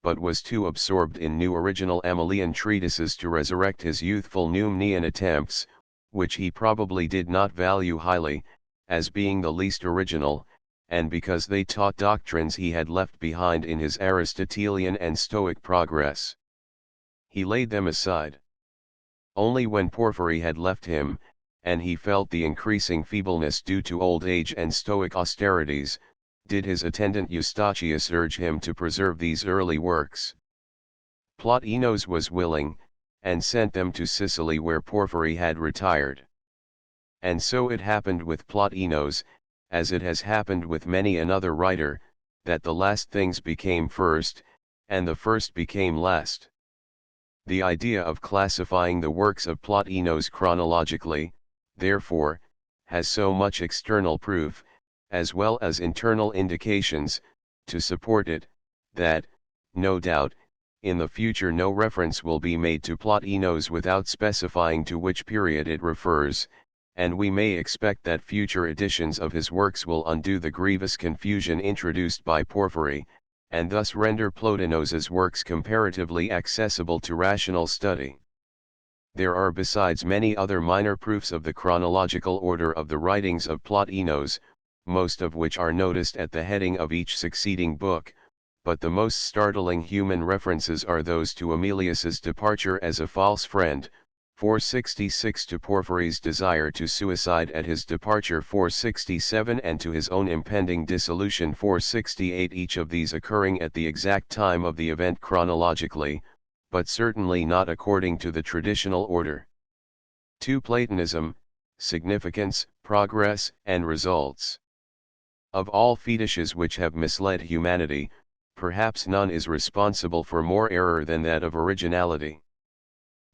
but was too absorbed in new original Amylian treatises to resurrect his youthful Numenian attempts, which he probably did not value highly, as being the least original, and because they taught doctrines he had left behind in his Aristotelian and Stoic progress. He laid them aside. Only when Porphyry had left him, and he felt the increasing feebleness due to old age and Stoic austerities, did his attendant Eustachius urge him to preserve these early works. Plotinos was willing, and sent them to Sicily where Porphyry had retired. And so it happened with Plotinos, as it has happened with many another writer, that the last things became first, and the first became last. The idea of classifying the works of Plotinos chronologically, therefore, has so much external proof, as well as internal indications, to support it, that, no doubt, in the future no reference will be made to Plotinos without specifying to which period it refers, and we may expect that future editions of his works will undo the grievous confusion introduced by Porphyry, and thus render Plotinos's works comparatively accessible to rational study. There are besides many other minor proofs of the chronological order of the writings of Plotinos, most of which are noticed at the heading of each succeeding book, but the most startling human references are those to Aemilius's departure as a false friend, 466, to Porphyry's desire to suicide at his departure, 467, and to his own impending dissolution, 468, each of these occurring at the exact time of the event chronologically, but certainly not according to the traditional order. 2. Platonism, significance, progress, and results. Of all fetishes which have misled humanity, perhaps none is responsible for more error than that of originality.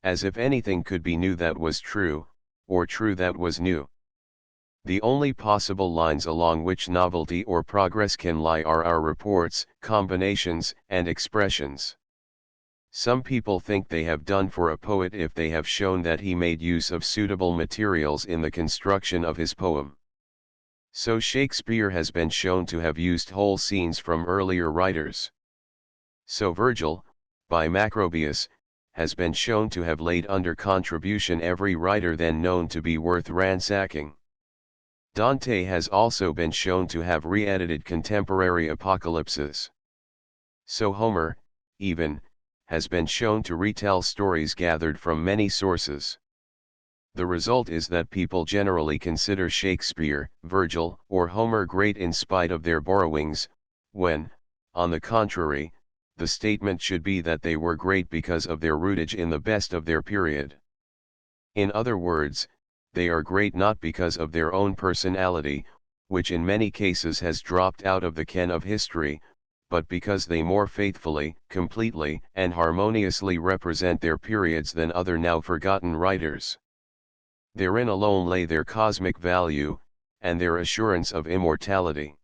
As if anything could be new that was true, or true that was new. The only possible lines along which novelty or progress can lie are our reports, combinations, and expressions. Some people think they have done for a poet if they have shown that he made use of suitable materials in the construction of his poem. So Shakespeare has been shown to have used whole scenes from earlier writers. So Virgil, by Macrobius, has been shown to have laid under contribution every writer then known to be worth ransacking. Dante has also been shown to have re-edited contemporary apocalypses. So Homer, even, has been shown to retell stories gathered from many sources. The result is that people generally consider Shakespeare, Virgil, or Homer great in spite of their borrowings, when, on the contrary, the statement should be that they were great because of their rootage in the best of their period. In other words, they are great not because of their own personality, which in many cases has dropped out of the ken of history, but because they more faithfully, completely, and harmoniously represent their periods than other now forgotten writers. Therein alone lay their cosmic value, and their assurance of immortality.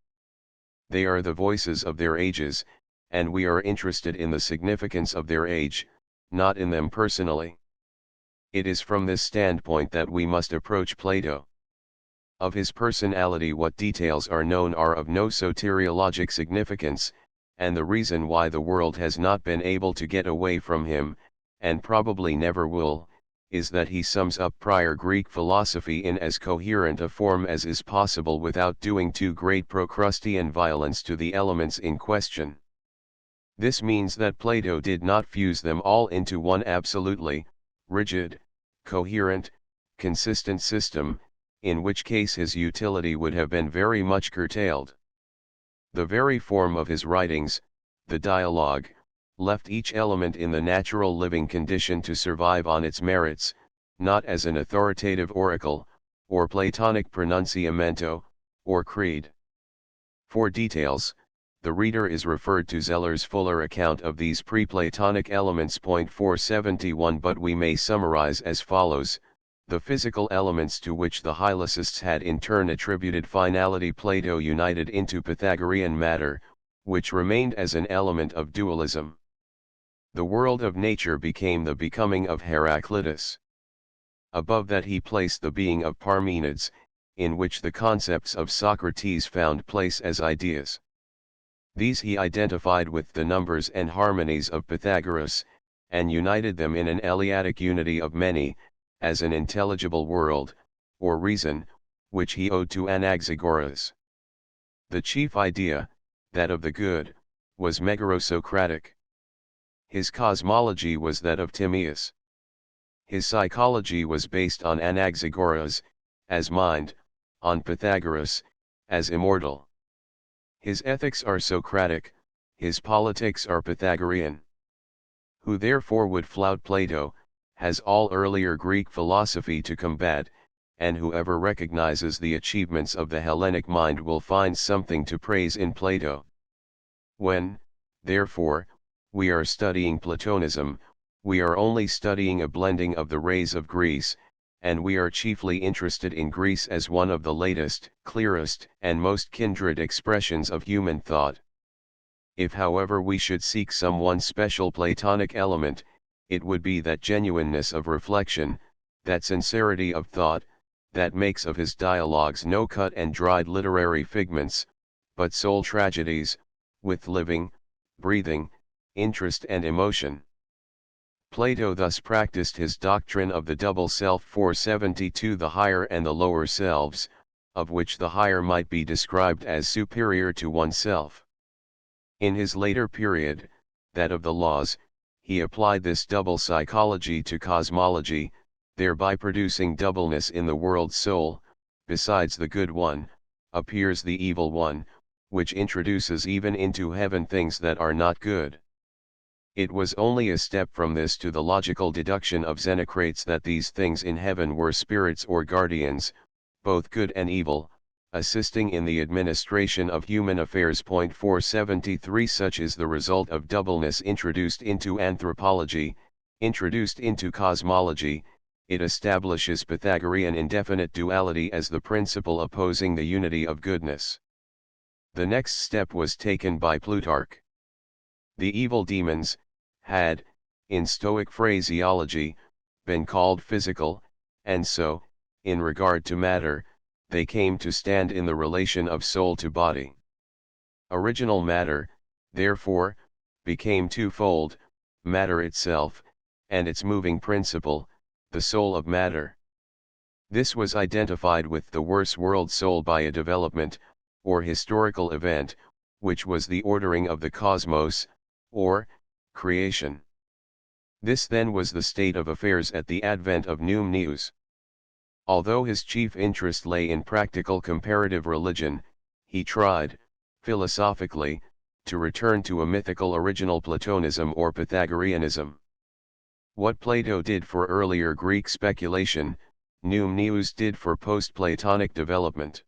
They are the voices of their ages, and we are interested in the significance of their age, not in them personally. It is from this standpoint that we must approach Plato. Of his personality what details are known are of no soteriologic significance, and the reason why the world has not been able to get away from him, and probably never will, is that he sums up prior Greek philosophy in as coherent a form as is possible without doing too great Procrustean violence to the elements in question. This means that Plato did not fuse them all into one absolutely, rigid, coherent, consistent system, in which case his utility would have been very much curtailed. The very form of his writings, the dialogue, left each element in the natural living condition to survive on its merits, not as an authoritative oracle, or Platonic pronunciamento, or creed. For details, the reader is referred to Zeller's fuller account of these pre-Platonic elements. 471. But we may summarize as follows: the physical elements to which the Hylacists had in turn attributed finality Plato united into Pythagorean matter, which remained as an element of dualism. The world of nature became the becoming of Heraclitus. Above that he placed the being of Parmenides, in which the concepts of Socrates found place as ideas. These he identified with the numbers and harmonies of Pythagoras, and united them in an Eleatic unity of many, as an intelligible world, or reason, which he owed to Anaxagoras. The chief idea, that of the good, was Megaro-Socratic. His cosmology was that of Timaeus. His psychology was based on Anaxagoras, as mind, on Pythagoras, as immortal. His ethics are Socratic, his politics are Pythagorean. Who therefore would flout Plato, has all earlier Greek philosophy to combat, and whoever recognizes the achievements of the Hellenic mind will find something to praise in Plato. When, therefore, we are studying Platonism, we are only studying a blending of the rays of Greece, and we are chiefly interested in Greece as one of the latest, clearest, and most kindred expressions of human thought. If however we should seek some one special Platonic element, it would be that genuineness of reflection, that sincerity of thought, that makes of his dialogues no cut and dried literary figments, but soul tragedies, with living, breathing, interest and emotion. Plato thus practiced his doctrine of the double self. 472. The higher and the lower selves, of which the higher might be described as superior to oneself. In his later period, that of the laws, he applied this double psychology to cosmology, thereby producing doubleness in the world's soul. Besides the good one, appears the evil one, which introduces even into heaven things that are not good. It was only a step from this to the logical deduction of Xenocrates that these things in heaven were spirits or guardians, both good and evil, assisting in the administration of human affairs. 473. Such is the result of doubleness introduced into anthropology, introduced into cosmology. It establishes Pythagorean indefinite duality as the principle opposing the unity of goodness. The next step was taken by Plutarch. The evil demons had, in Stoic phraseology, been called physical, and so, in regard to matter, they came to stand in the relation of soul to body. Original matter, therefore, became twofold: matter itself, and its moving principle, the soul of matter. This was identified with the worse world soul by a development, or historical event, which was the ordering of the cosmos, or creation. This then was the state of affairs at the advent of Numenius. Although his chief interest lay in practical comparative religion, he tried, philosophically, to return to a mythical original Platonism or Pythagoreanism. What Plato did for earlier Greek speculation, Numenius did for post-Platonic development.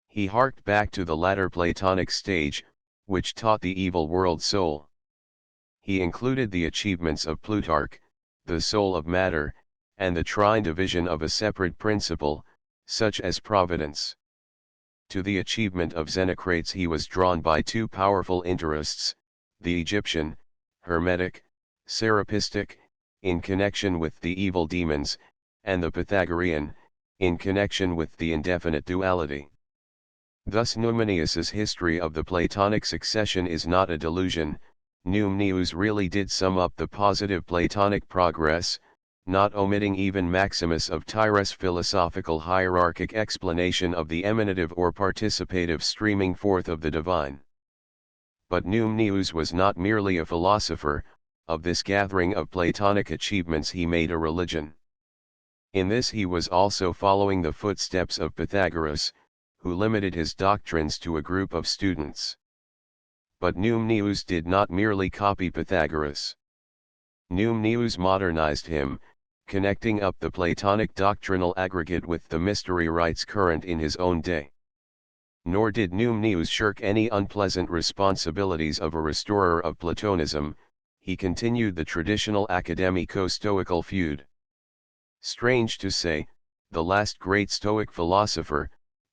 He harked back to the latter Platonic stage, which taught the evil world soul. He included the achievements of Plutarch, the soul of matter, and the trine division of a separate principle, such as providence. To the achievement of Xenocrates he was drawn by two powerful interests: the Egyptian, Hermetic, Serapistic, in connection with the evil demons, and the Pythagorean, in connection with the indefinite duality. Thus Numenius's history of the Platonic succession is not a delusion. Numenius really did sum up the positive Platonic progress, not omitting even Maximus of Tyre's philosophical hierarchic explanation of the emanative or participative streaming forth of the divine. But Numenius was not merely a philosopher; of this gathering of Platonic achievements he made a religion. In this he was also following the footsteps of Pythagoras, who limited his doctrines to a group of students. but Numenius did not merely copy Pythagoras. Numenius modernized him, connecting up the Platonic doctrinal aggregate with the mystery rites current in his own day. Nor did Numenius shirk any unpleasant responsibilities of a restorer of Platonism. He continued the traditional academico-stoical feud. Strange to say, the last great Stoic philosopher,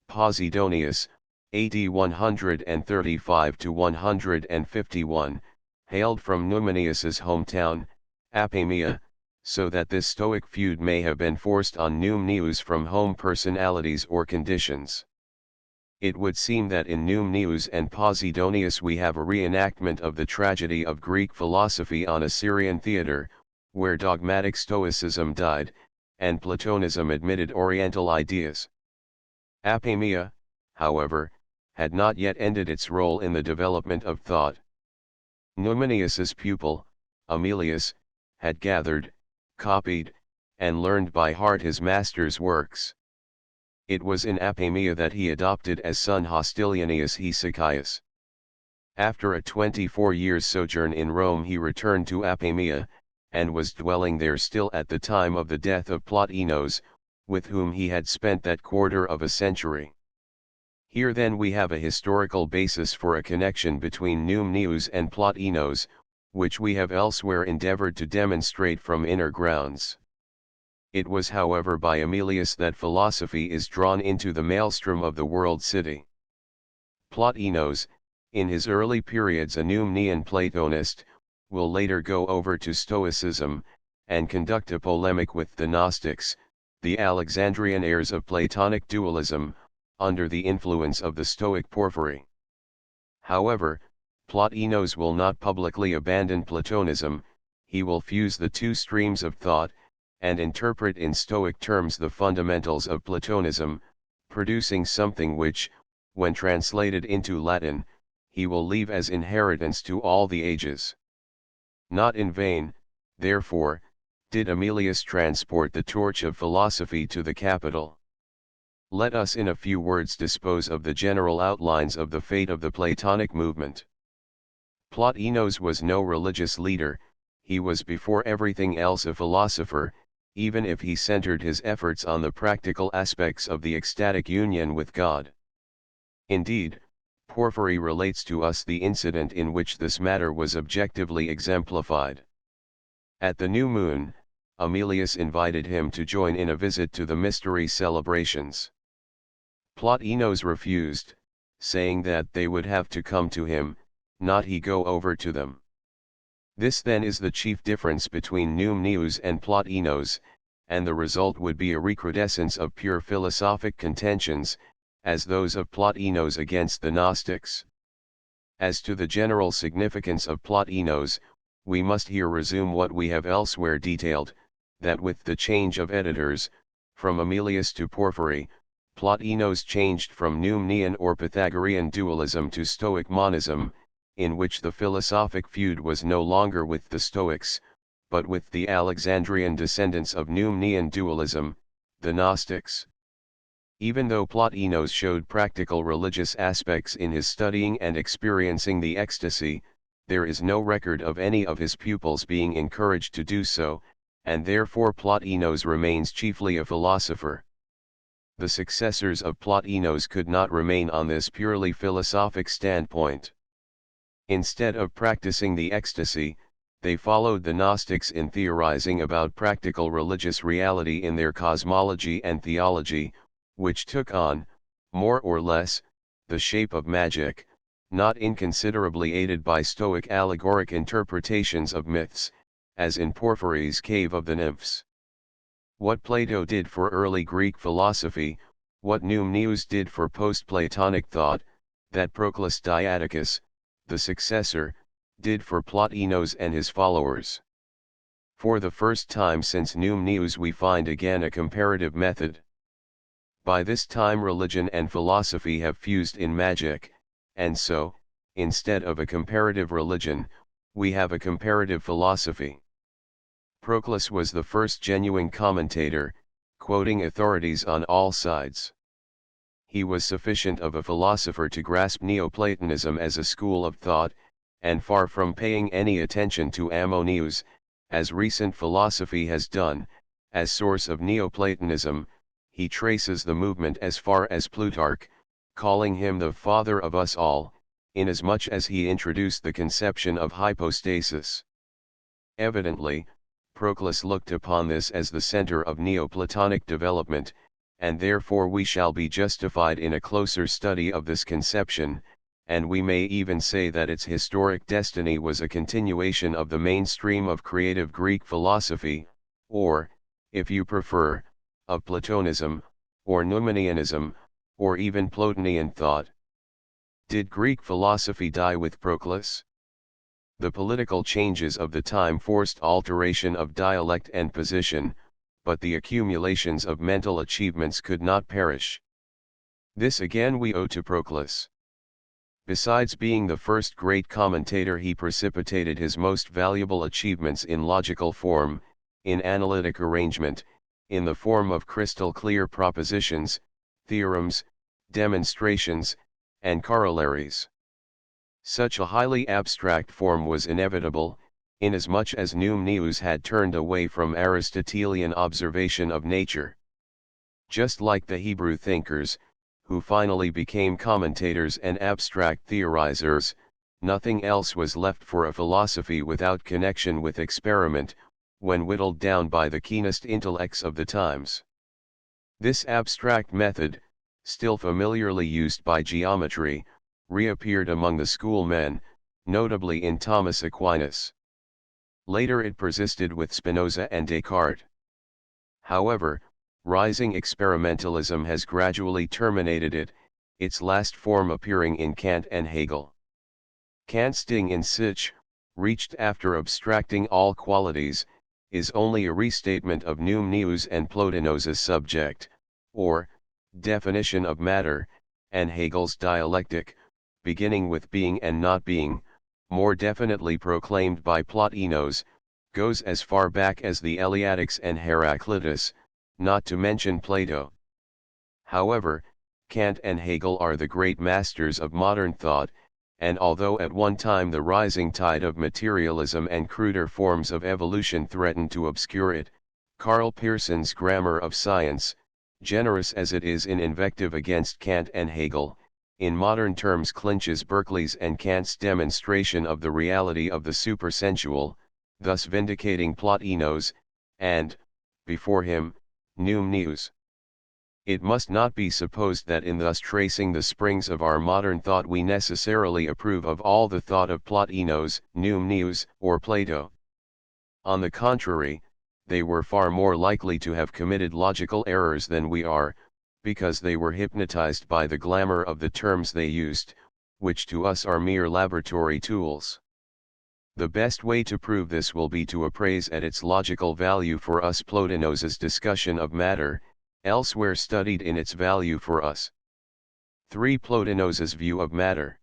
Posidonius, AD 135 to 151, hailed from Numenius's hometown, Apamea, so that this Stoic feud may have been forced on Numenius from home personalities or conditions. It would seem that in Numenius and Posidonius we have a reenactment of the tragedy of Greek philosophy on a Syrian theatre, where dogmatic Stoicism died, and Platonism admitted Oriental ideas. Apamea, however, had not yet ended its role in the development of thought. Numenius's pupil, Aemilius, had gathered, copied, and learned by heart his master's works. It was in Apamea that he adopted as son Hostilianius Hesychius. After a 24-year sojourn in Rome he returned to Apamea, and was dwelling there still at the time of the death of Plotinos, with whom he had spent that quarter of a century. Here then we have a historical basis for a connection between Numenius and Plotinos, which we have elsewhere endeavored to demonstrate from inner grounds. It was however by Aemilius that philosophy is drawn into the maelstrom of the world city. Plotinos, in his early periods a Numenian Platonist, will later go over to Stoicism, and conduct a polemic with the Gnostics, the Alexandrian heirs of Platonic dualism, under the influence of the Stoic Porphyry. However, Plotinos will not publicly abandon Platonism. He will fuse the two streams of thought, and interpret in Stoic terms the fundamentals of Platonism, producing something which, when translated into Latin, he will leave as inheritance to all the ages. Not in vain, therefore, did Aemilius transport the torch of philosophy to the capital. Let us in a few words dispose of the general outlines of the fate of the Platonic movement. Plotinos was no religious leader, he was before everything else a philosopher, even if he centered his efforts on the practical aspects of the ecstatic union with God. Indeed, Porphyry relates to us the incident in which this matter was objectively exemplified. At the new moon, Aemilius invited him to join in a visit to the mystery celebrations. Plotinos refused, saying that they would have to come to him, not he go over to them. This then is the chief difference between Numenius and Plotinos, and the result would be a recrudescence of pure philosophic contentions, as those of Plotinos against the Gnostics. As to the general significance of Plotinos, we must here resume what we have elsewhere detailed, that with the change of editors, from Aemilius to Porphyry, Plotinos changed from Numenian or Pythagorean dualism to Stoic monism, in which the philosophic feud was no longer with the Stoics, but with the Alexandrian descendants of Numenian dualism, the Gnostics. Even though Plotinos showed practical religious aspects in his studying and experiencing the ecstasy, there is no record of any of his pupils being encouraged to do so, and therefore Plotinos remains chiefly a philosopher. The successors of Plotinos could not remain on this purely philosophic standpoint. Instead of practicing the ecstasy, they followed the Gnostics in theorizing about practical religious reality in their cosmology and theology, which took on, more or less, the shape of magic, not inconsiderably aided by Stoic allegoric interpretations of myths, as in Porphyry's Cave of the Nymphs. What Plato did for early Greek philosophy, what Numenius did for post-Platonic thought, that Proclus Diaticus, the successor, did for Plotinos and his followers. For the first time since Numenius we find again a comparative method. By this time religion and philosophy have fused in magic, and so, instead of a comparative religion, we have a comparative philosophy. Proclus was the first genuine commentator, quoting authorities on all sides. he was sufficient of a philosopher to grasp Neoplatonism as a school of thought, and far from paying any attention to Ammonius, as recent philosophy has done, as source of Neoplatonism, he traces the movement as far as Plutarch, calling him the father of us all, inasmuch as he introduced the conception of hypostasis. Evidently, Proclus looked upon this as the center of Neoplatonic development, and therefore we shall be justified in a closer study of this conception, and we may even say that its historic destiny was a continuation of the mainstream of creative Greek philosophy, or, if you prefer, of Platonism, or Numenianism, or even Plotinian thought. Did Greek philosophy die with Proclus? The political changes of the time forced alteration of dialect and position, but the accumulations of mental achievements could not perish. This again we owe to Proclus. Besides being the first great commentator, he precipitated his most valuable achievements in logical form, in analytic arrangement, in the form of crystal-clear propositions, theorems, demonstrations, and corollaries. Such a highly abstract form was inevitable, inasmuch as Numenius had turned away from Aristotelian observation of nature. Just like the Hebrew thinkers, who finally became commentators and abstract theorizers, nothing else was left for a philosophy without connection with experiment, when whittled down by the keenest intellects of the times. This abstract method, still familiarly used by geometry, reappeared among the schoolmen, notably in Thomas Aquinas. Later it persisted with Spinoza and Descartes. However, rising experimentalism has gradually terminated it, its last form appearing in Kant and Hegel. Kant's Ding in sich, reached after abstracting all qualities, is only a restatement of Numenius and Plotinus's subject, or, definition of matter, and Hegel's dialectic, beginning with being and not being, more definitely proclaimed by Plotinos, goes as far back as the Eleatics and Heraclitus, not to mention Plato. However, Kant and Hegel are the great masters of modern thought, and although at one time the rising tide of materialism and cruder forms of evolution threatened to obscure it, Karl Pearson's Grammar of Science, generous as it is in invective against Kant and Hegel, in modern terms clinches Berkeley's and Kant's demonstration of the reality of the supersensual, thus vindicating Plotinos, and, before him, Numenius. It must not be supposed that in thus tracing the springs of our modern thought we necessarily approve of all the thought of Plotinos, Numenius, or Plato. On the contrary, they were far more likely to have committed logical errors than we are, because they were hypnotized by the glamour of the terms they used, which to us are mere laboratory tools. The best way to prove this will be to appraise at its logical value for us Plotinus's discussion of matter, elsewhere studied in its value for us. 3. Plotinus's view of matter.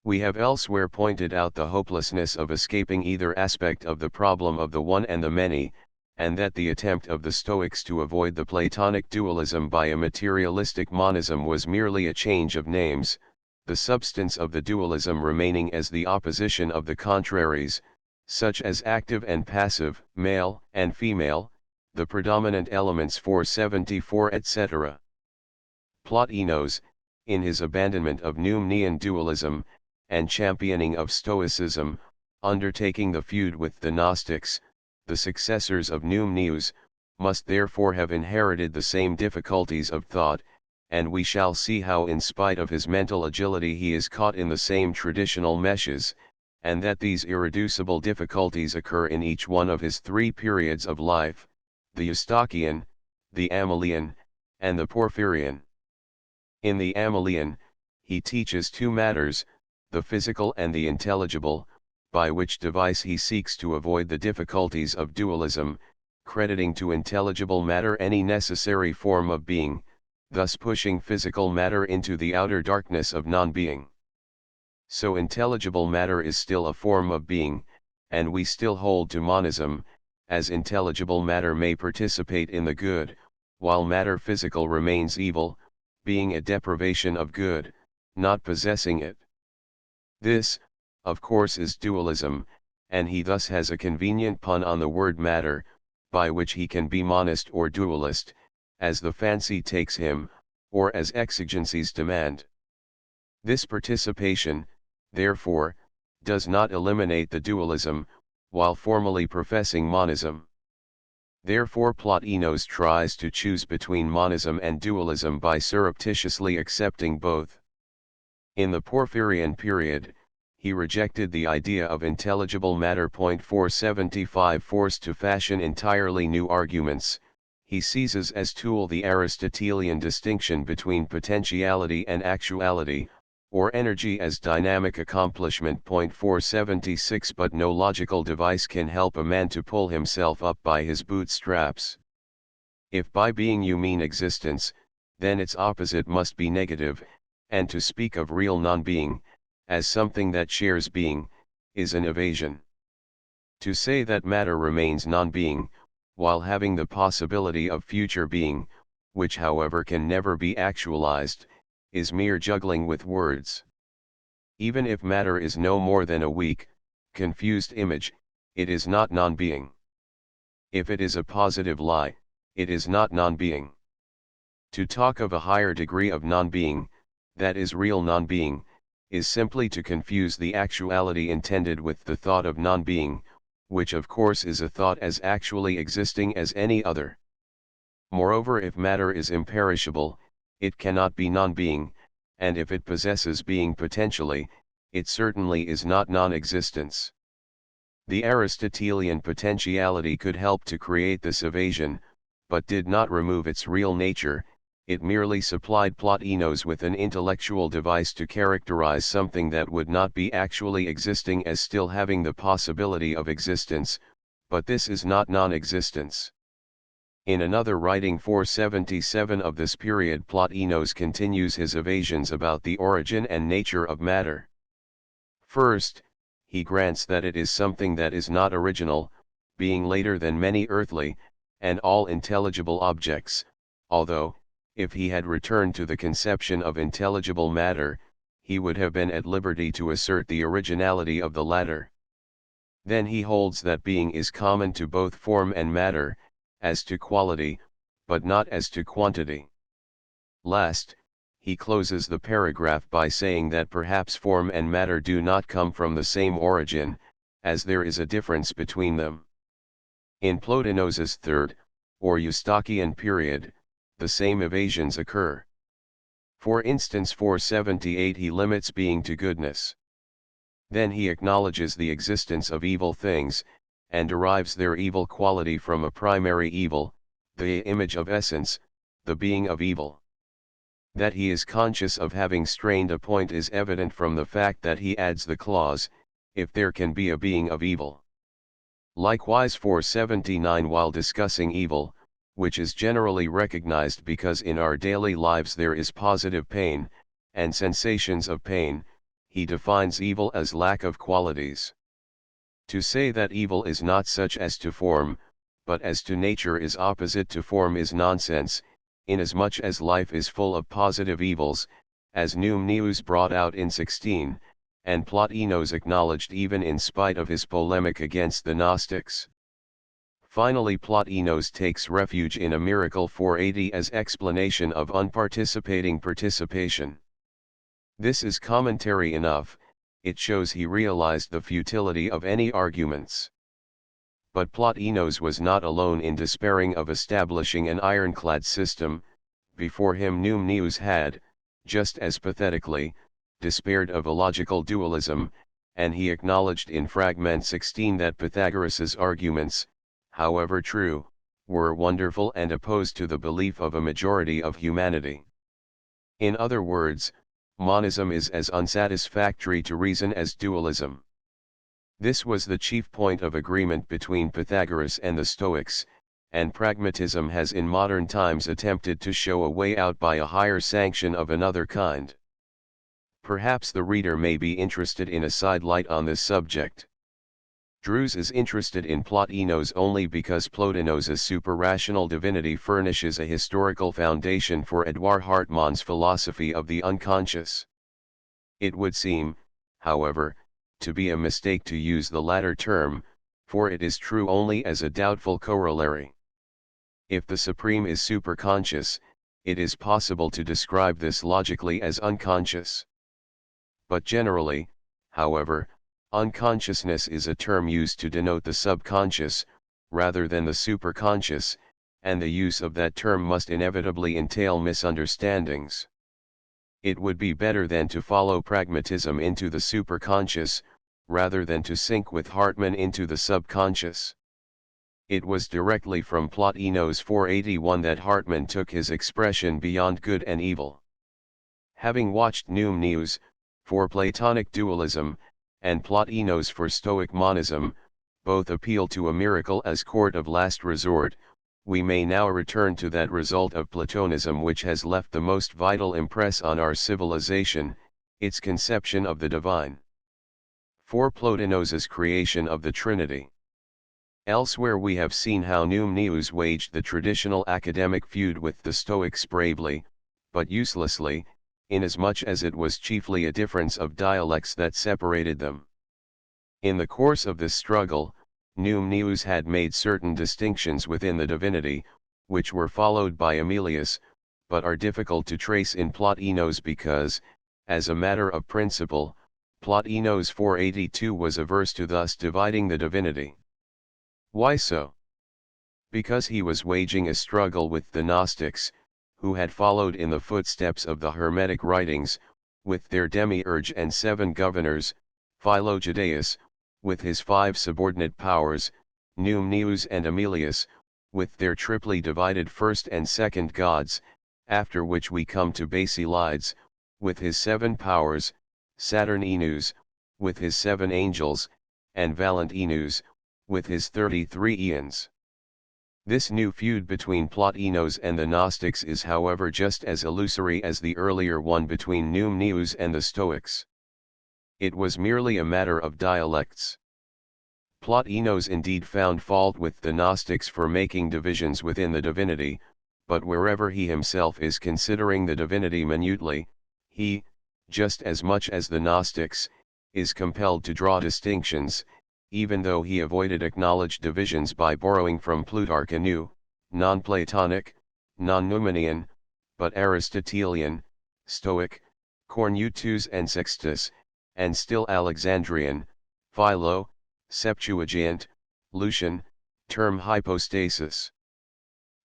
We have elsewhere pointed out the hopelessness of escaping either aspect of the problem of the one and the many, and that the attempt of the Stoics to avoid the Platonic dualism by a materialistic monism was merely a change of names, the substance of the dualism remaining as the opposition of the contraries, such as active and passive, male and female, the predominant elements 474 etc. Plotinos, in his abandonment of Numenian dualism, and championing of Stoicism, undertaking the feud with the Gnostics, the successors of Numenius, must therefore have inherited the same difficulties of thought, and we shall see how in spite of his mental agility he is caught in the same traditional meshes, and that these irreducible difficulties occur in each one of his 3 periods of life, the Eustochian, the Amylian, and the Porphyrian. In the Amylian, he teaches 2 matters, the physical and the intelligible, by which device he seeks to avoid the difficulties of dualism, crediting to intelligible matter any necessary form of being, thus pushing physical matter into the outer darkness of non-being. So intelligible matter is still a form of being, and we still hold to monism, as intelligible matter may participate in the good, while matter physical remains evil, being a deprivation of good, not possessing it. This, of course, is dualism, and he thus has a convenient pun on the word matter, by which he can be monist or dualist, as the fancy takes him, or as exigencies demand. This participation, therefore, does not eliminate the dualism, while formally professing monism. Therefore Plotinos tries to choose between monism and dualism by surreptitiously accepting both. In the Porphyrian period, he rejected the idea of intelligible matter. 475 Forced to fashion entirely new arguments, he seizes as tool the Aristotelian distinction between potentiality and actuality, or energy as dynamic accomplishment. 476 But no logical device can help a man to pull himself up by his bootstraps. If by being you mean existence, then its opposite must be negative, and to speak of real non-being, as something that shares being, is an evasion. To say that matter remains non-being, while having the possibility of future being, which however can never be actualized, is mere juggling with words. Even if matter is no more than a weak, confused image, it is not non-being. If it is a positive lie, it is not non-being. To talk of a higher degree of non-being, that is real non-being, is simply to confuse the actuality intended with the thought of non-being, which of course is a thought as actually existing as any other. Moreover, if matter is imperishable, it cannot be non-being, and if it possesses being potentially, it certainly is not non-existence. The Aristotelian potentiality could help to create this evasion, but did not remove its real nature. It merely supplied Plotinos with an intellectual device to characterize something that would not be actually existing as still having the possibility of existence, but this is not non-existence. In another writing 477 of this period, Plotinos continues his evasions about the origin and nature of matter. First, he grants that it is something that is not original, being later than many earthly, and all intelligible objects, although, if he had returned to the conception of intelligible matter, he would have been at liberty to assert the originality of the latter. Then he holds that being is common to both form and matter, as to quality, but not as to quantity. Last, he closes the paragraph by saying that perhaps form and matter do not come from the same origin, as there is a difference between them. In Plotinos's third, or Eustochian period, the same evasions occur. For instance, 478 he limits being to goodness. Then he acknowledges the existence of evil things, and derives their evil quality from a primary evil, the image of essence, the being of evil. That he is conscious of having strained a point is evident from the fact that he adds the clause, if there can be a being of evil. Likewise 479 while discussing evil, which is generally recognized because in our daily lives there is positive pain, and sensations of pain, he defines evil as lack of qualities. To say that evil is not such as to form, but as to nature is opposite to form is nonsense, inasmuch as life is full of positive evils, as Numnius brought out in 16, and Plotinos acknowledged even in spite of his polemic against the Gnostics. Finally, Plotinos takes refuge in a miracle 480 as explanation of unparticipating participation. This is commentary enough, it shows he realized the futility of any arguments. But Plotinos was not alone in despairing of establishing an ironclad system. Before him Numnius had, just as pathetically, despaired of a logical dualism, and he acknowledged in Fragment 16 that Pythagoras's arguments, however true, were wonderful and opposed to the belief of a majority of humanity. In other words, monism is as unsatisfactory to reason as dualism. This was the chief point of agreement between Pythagoras and the Stoics, and pragmatism has in modern times attempted to show a way out by a higher sanction of another kind. Perhaps the reader may be interested in a sidelight on this subject. Drews is interested in Plotinos only because Plotinos' super-rational divinity furnishes a historical foundation for Edouard Hartmann's philosophy of the unconscious. It would seem, however, to be a mistake to use the latter term, for it is true only as a doubtful corollary. If the supreme is superconscious, it is possible to describe this logically as unconscious. But generally, however, unconsciousness is a term used to denote the subconscious, rather than the superconscious, and the use of that term must inevitably entail misunderstandings. It would be better then to follow pragmatism into the superconscious, rather than to sink with Hartmann into the subconscious. It was directly from Plotinos 481 that Hartmann took his expression beyond good and evil. Having watched News for Platonic dualism, and Plotinos for Stoic monism, both appeal to a miracle as court of last resort, we may now return to that result of Platonism which has left the most vital impress on our civilization, its conception of the divine. For Plotinos's creation of the Trinity. Elsewhere we have seen how News waged the traditional academic feud with the Stoics bravely, but uselessly, inasmuch as it was chiefly a difference of dialects that separated them. In the course of this struggle, News had made certain distinctions within the divinity, which were followed by Aemilius, but are difficult to trace in Plotinos because, as a matter of principle, Plotinos 482 was averse to thus dividing the divinity. Why so? Because he was waging a struggle with the Gnostics, who had followed in the footsteps of the Hermetic writings, with their demiurge and 7 governors, Philo-Judaeus, with his 5 subordinate powers, Neus and Aemilius, with their triply divided first and second gods, after which we come to Basilides, with his 7 powers, Saturninus, with his 7 angels, and Valentinus, with his 33 aeons. This new feud between Plotinos and the Gnostics is however just as illusory as the earlier one between Neus and the Stoics. It was merely a matter of dialects. Plotinos indeed found fault with the Gnostics for making divisions within the divinity, but wherever he himself is considering the divinity minutely, he, just as much as the Gnostics, is compelled to draw distinctions, even though he avoided acknowledged divisions by borrowing from Plutarch a new, non-Platonic, non-Numenian, but Aristotelian, Stoic, Cornutus and Sextus, and still Alexandrian, Philo, Septuagint, Lucian, term hypostasis.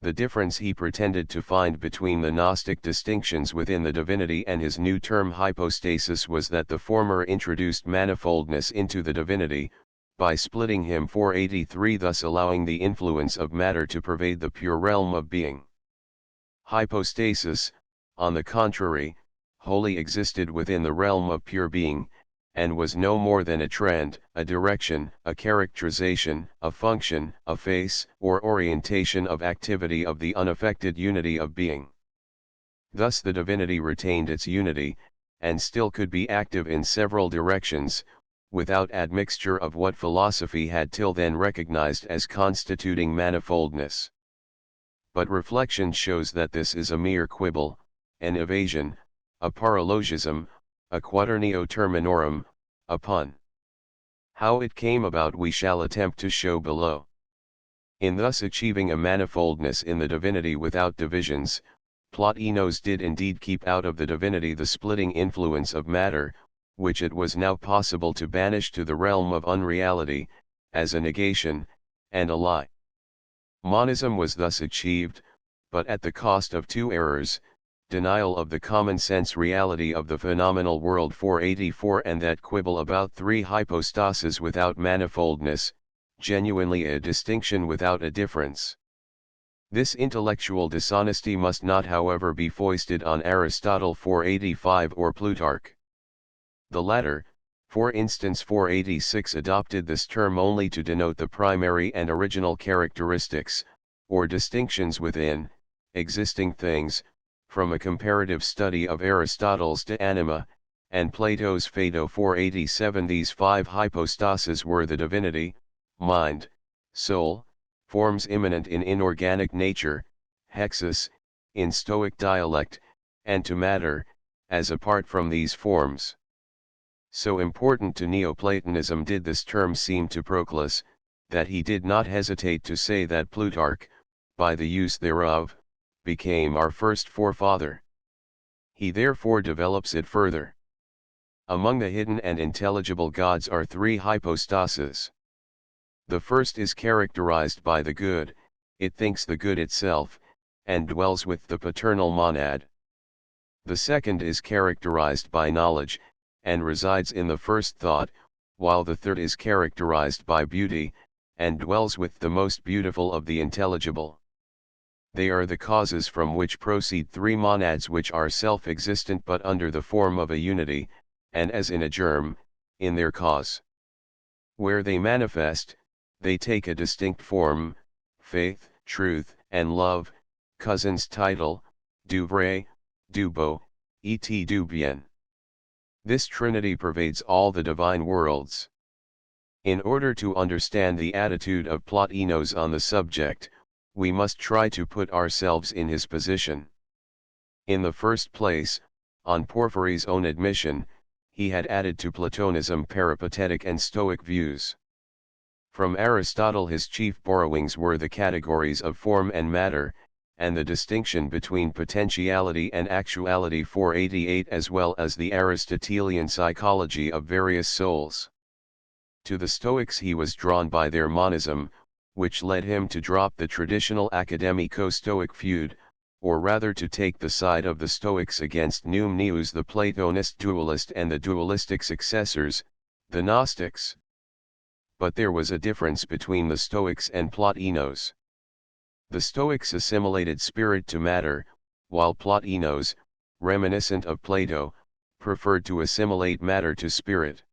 The difference he pretended to find between the Gnostic distinctions within the divinity and his new term hypostasis was that the former introduced manifoldness into the divinity, by splitting him 483, thus allowing the influence of matter to pervade the pure realm of being. Hypostasis, on the contrary, wholly existed within the realm of pure being, and was no more than a trend, a direction, a characterization, a function, a face, or orientation of activity of the unaffected unity of being. Thus the divinity retained its unity, and still could be active in several directions, without admixture of what philosophy had till then recognized as constituting manifoldness. But reflection shows that this is a mere quibble, an evasion, a paralogism, a quaternio terminorum, a pun. How it came about we shall attempt to show below. In thus achieving a manifoldness in the divinity without divisions, Plotinos did indeed keep out of the divinity the splitting influence of matter, which it was now possible to banish to the realm of unreality, as a negation, and a lie. Monism was thus achieved, but at the cost of 2 errors, denial of the common-sense reality of the phenomenal world 484 and that quibble about 3 hypostases without manifoldness, genuinely a distinction without a difference. This intellectual dishonesty must not however be foisted on Aristotle 485 or Plutarch. The latter, for instance 486, adopted this term only to denote the primary and original characteristics, or distinctions within, existing things, from a comparative study of Aristotle's De Anima, and Plato's Phaedo 487. These 5 hypostases were the divinity, mind, soul, forms immanent in inorganic nature, hexis, in Stoic dialect, and to matter, as apart from these forms. So important to Neoplatonism did this term seem to Proclus, that he did not hesitate to say that Plutarch, by the use thereof, became our first forefather. He therefore develops it further. Among the hidden and intelligible gods are three hypostases. The first is characterized by the good, it thinks the good itself, and dwells with the paternal monad. The second is characterized by knowledge, and resides in the first thought, while the third is characterized by beauty, and dwells with the most beautiful of the intelligible. They are the causes from which proceed three monads which are self-existent but under the form of a unity, and as in a germ, in their cause. Where they manifest, they take a distinct form, faith, truth, and love, Cousin's title, du vrai, du beau, et du bien. This trinity pervades all the divine worlds. In order to understand the attitude of Plotinos on the subject, we must try to put ourselves in his position. In the first place, on Porphyry's own admission, he had added to Platonism peripatetic and Stoic views. From Aristotle his chief borrowings were the categories of form and matter, and the distinction between potentiality and actuality 488 as well as the Aristotelian psychology of various souls. To the Stoics he was drawn by their monism, which led him to drop the traditional academico-Stoic feud, or rather to take the side of the Stoics against Numnius the Platonist dualist and the dualistic successors, the Gnostics. But there was a difference between the Stoics and Plotinos. The Stoics assimilated spirit to matter, while Plotinos, reminiscent of Plato, preferred to assimilate matter to spirit.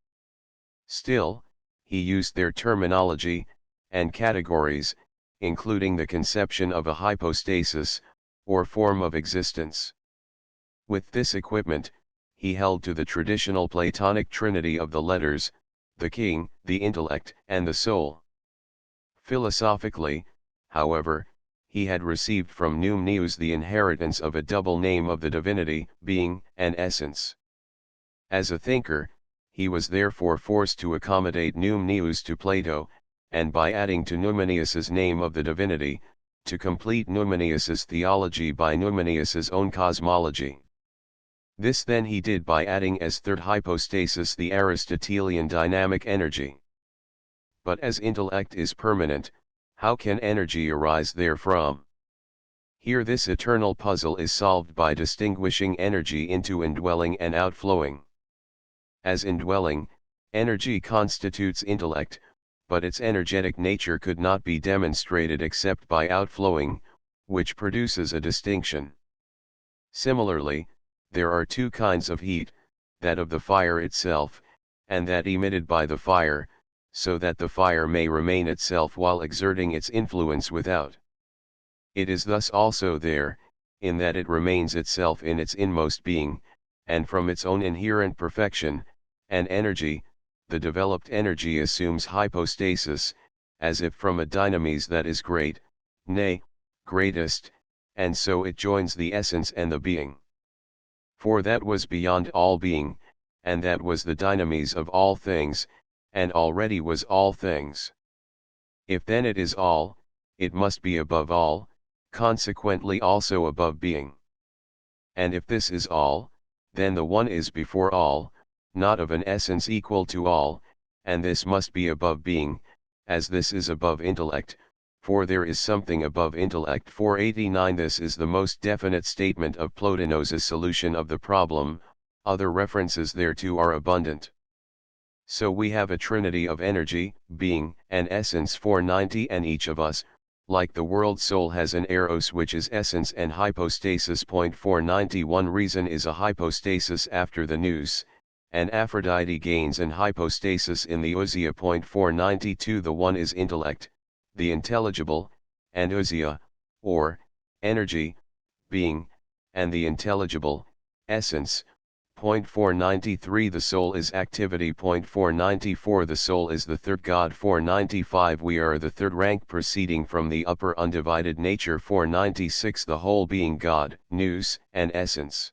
Still, he used their terminology, and categories, including the conception of a hypostasis, or form of existence. With this equipment, he held to the traditional Platonic trinity of the letters, the king, the intellect, and the soul. Philosophically, however, he had received from Numnius the inheritance of a double name of the divinity, being, and essence. As a thinker, he was therefore forced to accommodate Numnius to Plato, and by adding to Numenius's name of the divinity, to complete Numenius's theology by Numenius's own cosmology. This then he did by adding as third hypostasis the Aristotelian dynamic energy. But as intellect is permanent, how can energy arise therefrom? Here this eternal puzzle is solved by distinguishing energy into indwelling and outflowing. As indwelling, energy constitutes intellect, but its energetic nature could not be demonstrated except by outflowing, which produces a distinction. Similarly, there are two kinds of heat, that of the fire itself, and that emitted by the fire, so that the fire may remain itself while exerting its influence without. It is thus also there, in that it remains itself in its inmost being, and from its own inherent perfection, and energy, the developed energy assumes hypostasis, as if from a dynamis that is great, nay, greatest, and so it joins the essence and the being. For that was beyond all being, and that was the dynamis of all things, and already was all things. If then it is all, it must be above all, consequently also above being. And if this is all, then the one is before all, not of an essence equal to all, and this must be above being, as this is above intellect, for there is something above intellect 489. This is the most definite statement of Plotinos's solution of the problem, other references thereto are abundant. So we have a trinity of energy, being, and essence 490, and each of us, like the world soul, has an eros which is essence and hypostasis. 491 Reason is a hypostasis after the nous, and Aphrodite gains an hypostasis in the ousia. 492 The one is intellect, the intelligible, and ousia, or, energy, being, and the intelligible, essence. .493 The soul is activity. .494 The soul is the third God. 495 We are the third rank proceeding from the upper undivided nature. 496 The whole being God, nous, and essence.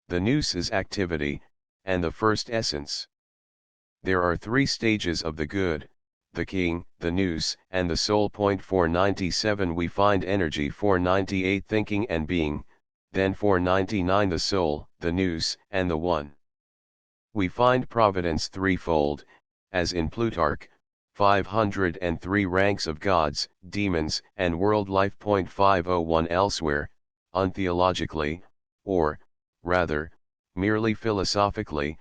The nous is activity, and the first essence. There are three stages of the good, the king, the nous, and the soul. 497 We find energy. 498 Thinking and being, then 499 The soul, the nous, and the one. We find providence threefold, as in Plutarch, 503 ranks of gods, demons, and world life. 501 Elsewhere, untheologically, or, rather, merely philosophically,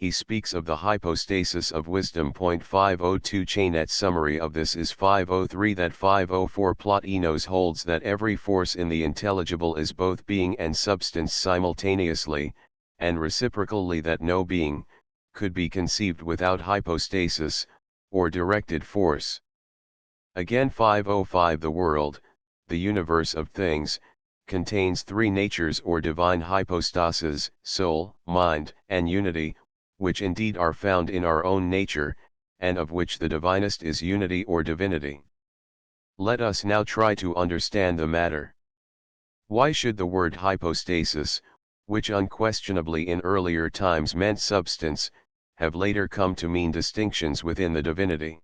he speaks of the hypostasis of wisdom. 502 Chainet summary of this is 503 that 504 Plotinos holds that every force in the intelligible is both being and substance simultaneously, and reciprocally that no being could be conceived without hypostasis, or directed force. Again 505 The world, the universe of things, contains three natures or divine hypostases, soul, mind, and unity, which indeed are found in our own nature, and of which the divinest is unity or divinity. Let us now try to understand the matter. Why should the word hypostasis, which unquestionably in earlier times meant substance, have later come to mean distinctions within the divinity?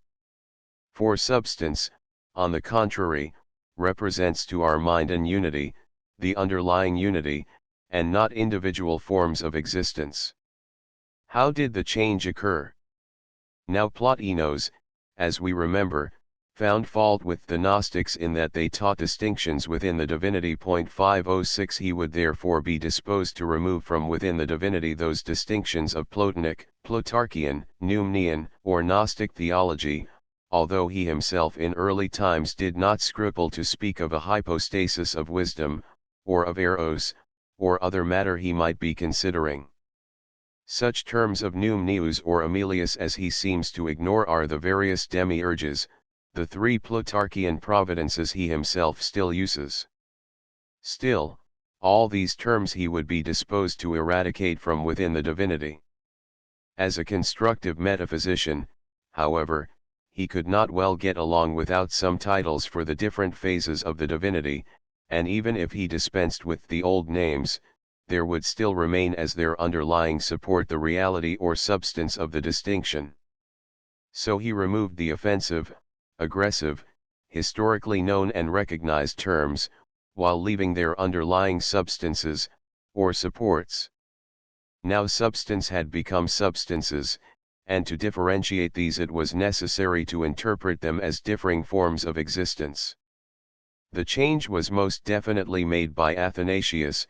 For substance, on the contrary, represents to our mind and unity, the underlying unity, and not individual forms of existence. How did the change occur? Now Plotinos, as we remember, found fault with the Gnostics in that they taught distinctions within the divinity. 506 He would therefore be disposed to remove from within the divinity those distinctions of Plotinic, Plotarchian, Numenian, or Gnostic theology, although he himself in early times did not scruple to speak of a hypostasis of wisdom, or of eros, or other matter he might be considering. Such terms of Numenius or Aemilius as he seems to ignore are the various demiurges, the three Plutarchian providences he himself still uses. Still, all these terms he would be disposed to eradicate from within the divinity. As a constructive metaphysician, however, he could not well get along without some titles for the different phases of the divinity, and even if he dispensed with the old names, there would still remain as their underlying support the reality or substance of the distinction. So he removed the offensive, aggressive, historically known and recognized terms, while leaving their underlying substances, or supports. Now substance had become substances, and to differentiate these it was necessary to interpret them as differing forms of existence. The change was most definitely made by Athanasius,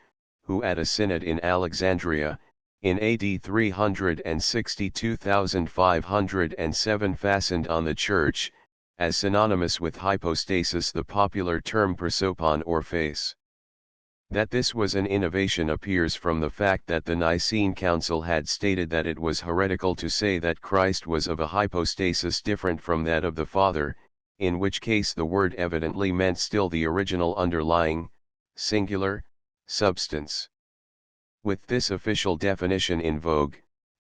who at a synod in Alexandria, in AD 362,507 fastened on the Church, as synonymous with hypostasis the popular term prosopon or face. That this was an innovation appears from the fact that the Nicene Council had stated that it was heretical to say that Christ was of a hypostasis different from that of the Father, in which case the word evidently meant still the original underlying, singular, substance. With this official definition in vogue,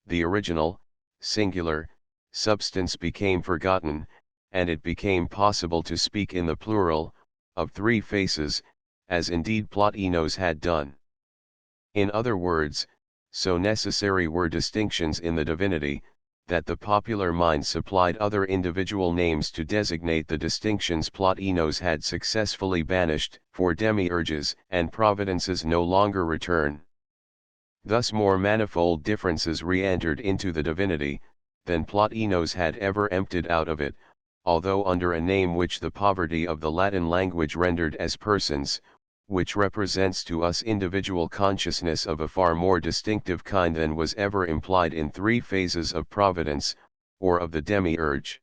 the original, singular, substance became forgotten, and it became possible to speak in the plural, of three faces, as indeed Plotinos had done. In other words, so necessary were distinctions in the divinity, that the popular mind supplied other individual names to designate the distinctions Plotinos had successfully banished, for demiurges and providences no longer return. Thus more manifold differences re-entered into the divinity, than Plotinos had ever emptied out of it, although under a name which the poverty of the Latin language rendered as persons, which represents to us individual consciousness of a far more distinctive kind than was ever implied in three phases of providence, or of the demiurge.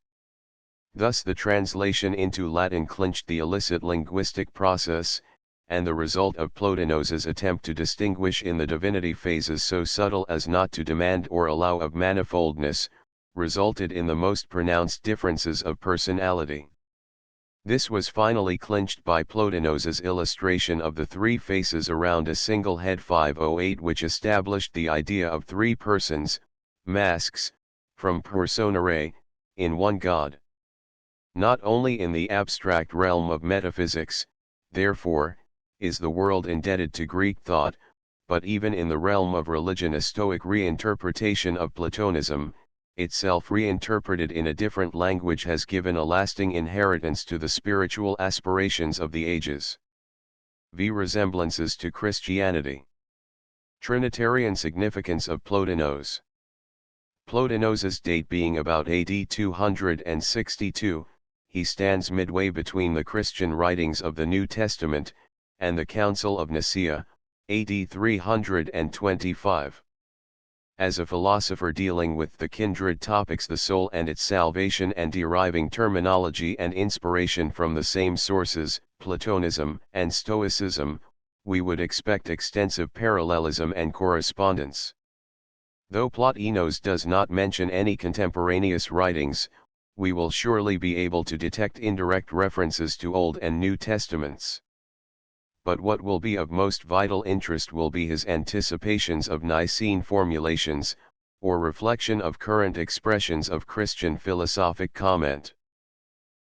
Thus the translation into Latin clinched the illicit linguistic process, and the result of Plotinos's attempt to distinguish in the divinity phases so subtle as not to demand or allow of manifoldness, resulted in the most pronounced differences of personality. This was finally clinched by Plotinos's illustration of the three faces around a single head 508, which established the idea of three persons, masks, from personae, in one God. Not only in the abstract realm of metaphysics, therefore, is the world indebted to Greek thought, but even in the realm of religion a Stoic reinterpretation of Platonism, itself reinterpreted in a different language, has given a lasting inheritance to the spiritual aspirations of the ages. V. Resemblances to Christianity. Trinitarian significance of Plotinos. Plotinos's date being about AD 262, he stands midway between the Christian writings of the New Testament, and the Council of Nicaea, AD 325. As a philosopher dealing with the kindred topics the soul and its salvation, and deriving terminology and inspiration from the same sources, Platonism and Stoicism, we would expect extensive parallelism and correspondence. Though Plotinos does not mention any contemporaneous writings, we will surely be able to detect indirect references to Old and New Testaments. But what will be of most vital interest will be his anticipations of Nicene formulations, or reflection of current expressions of Christian philosophic comment.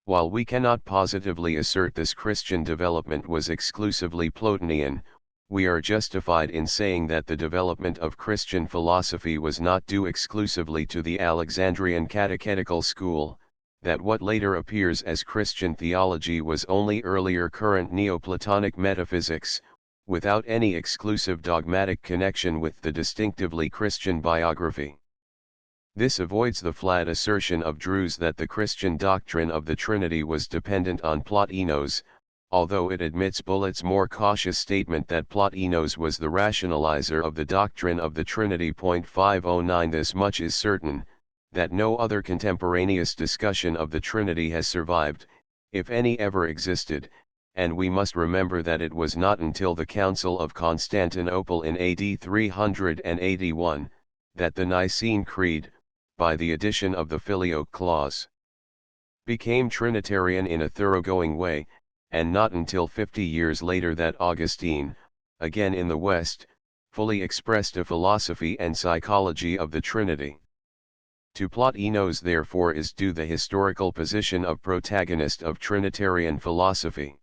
While we cannot positively assert this Christian development was exclusively Plotinian, we are justified in saying that the development of Christian philosophy was not due exclusively to the Alexandrian catechetical school, that what later appears as Christian theology was only earlier current Neoplatonic metaphysics, without any exclusive dogmatic connection with the distinctively Christian biography. This avoids the flat assertion of Drews that the Christian doctrine of the Trinity was dependent on Plotinos, although it admits Bullitt's more cautious statement that Plotinos was the rationalizer of the doctrine of the Trinity. 509 This much is certain, that no other contemporaneous discussion of the Trinity has survived, if any ever existed, and we must remember that it was not until the Council of Constantinople in AD 381, that the Nicene Creed, by the addition of the Filioque clause, became Trinitarian in a thoroughgoing way, and not until 50 years later that Augustine, again in the West, fully expressed a philosophy and psychology of the Trinity. To Plotinos therefore is due the historical position of protagonist of Trinitarian philosophy.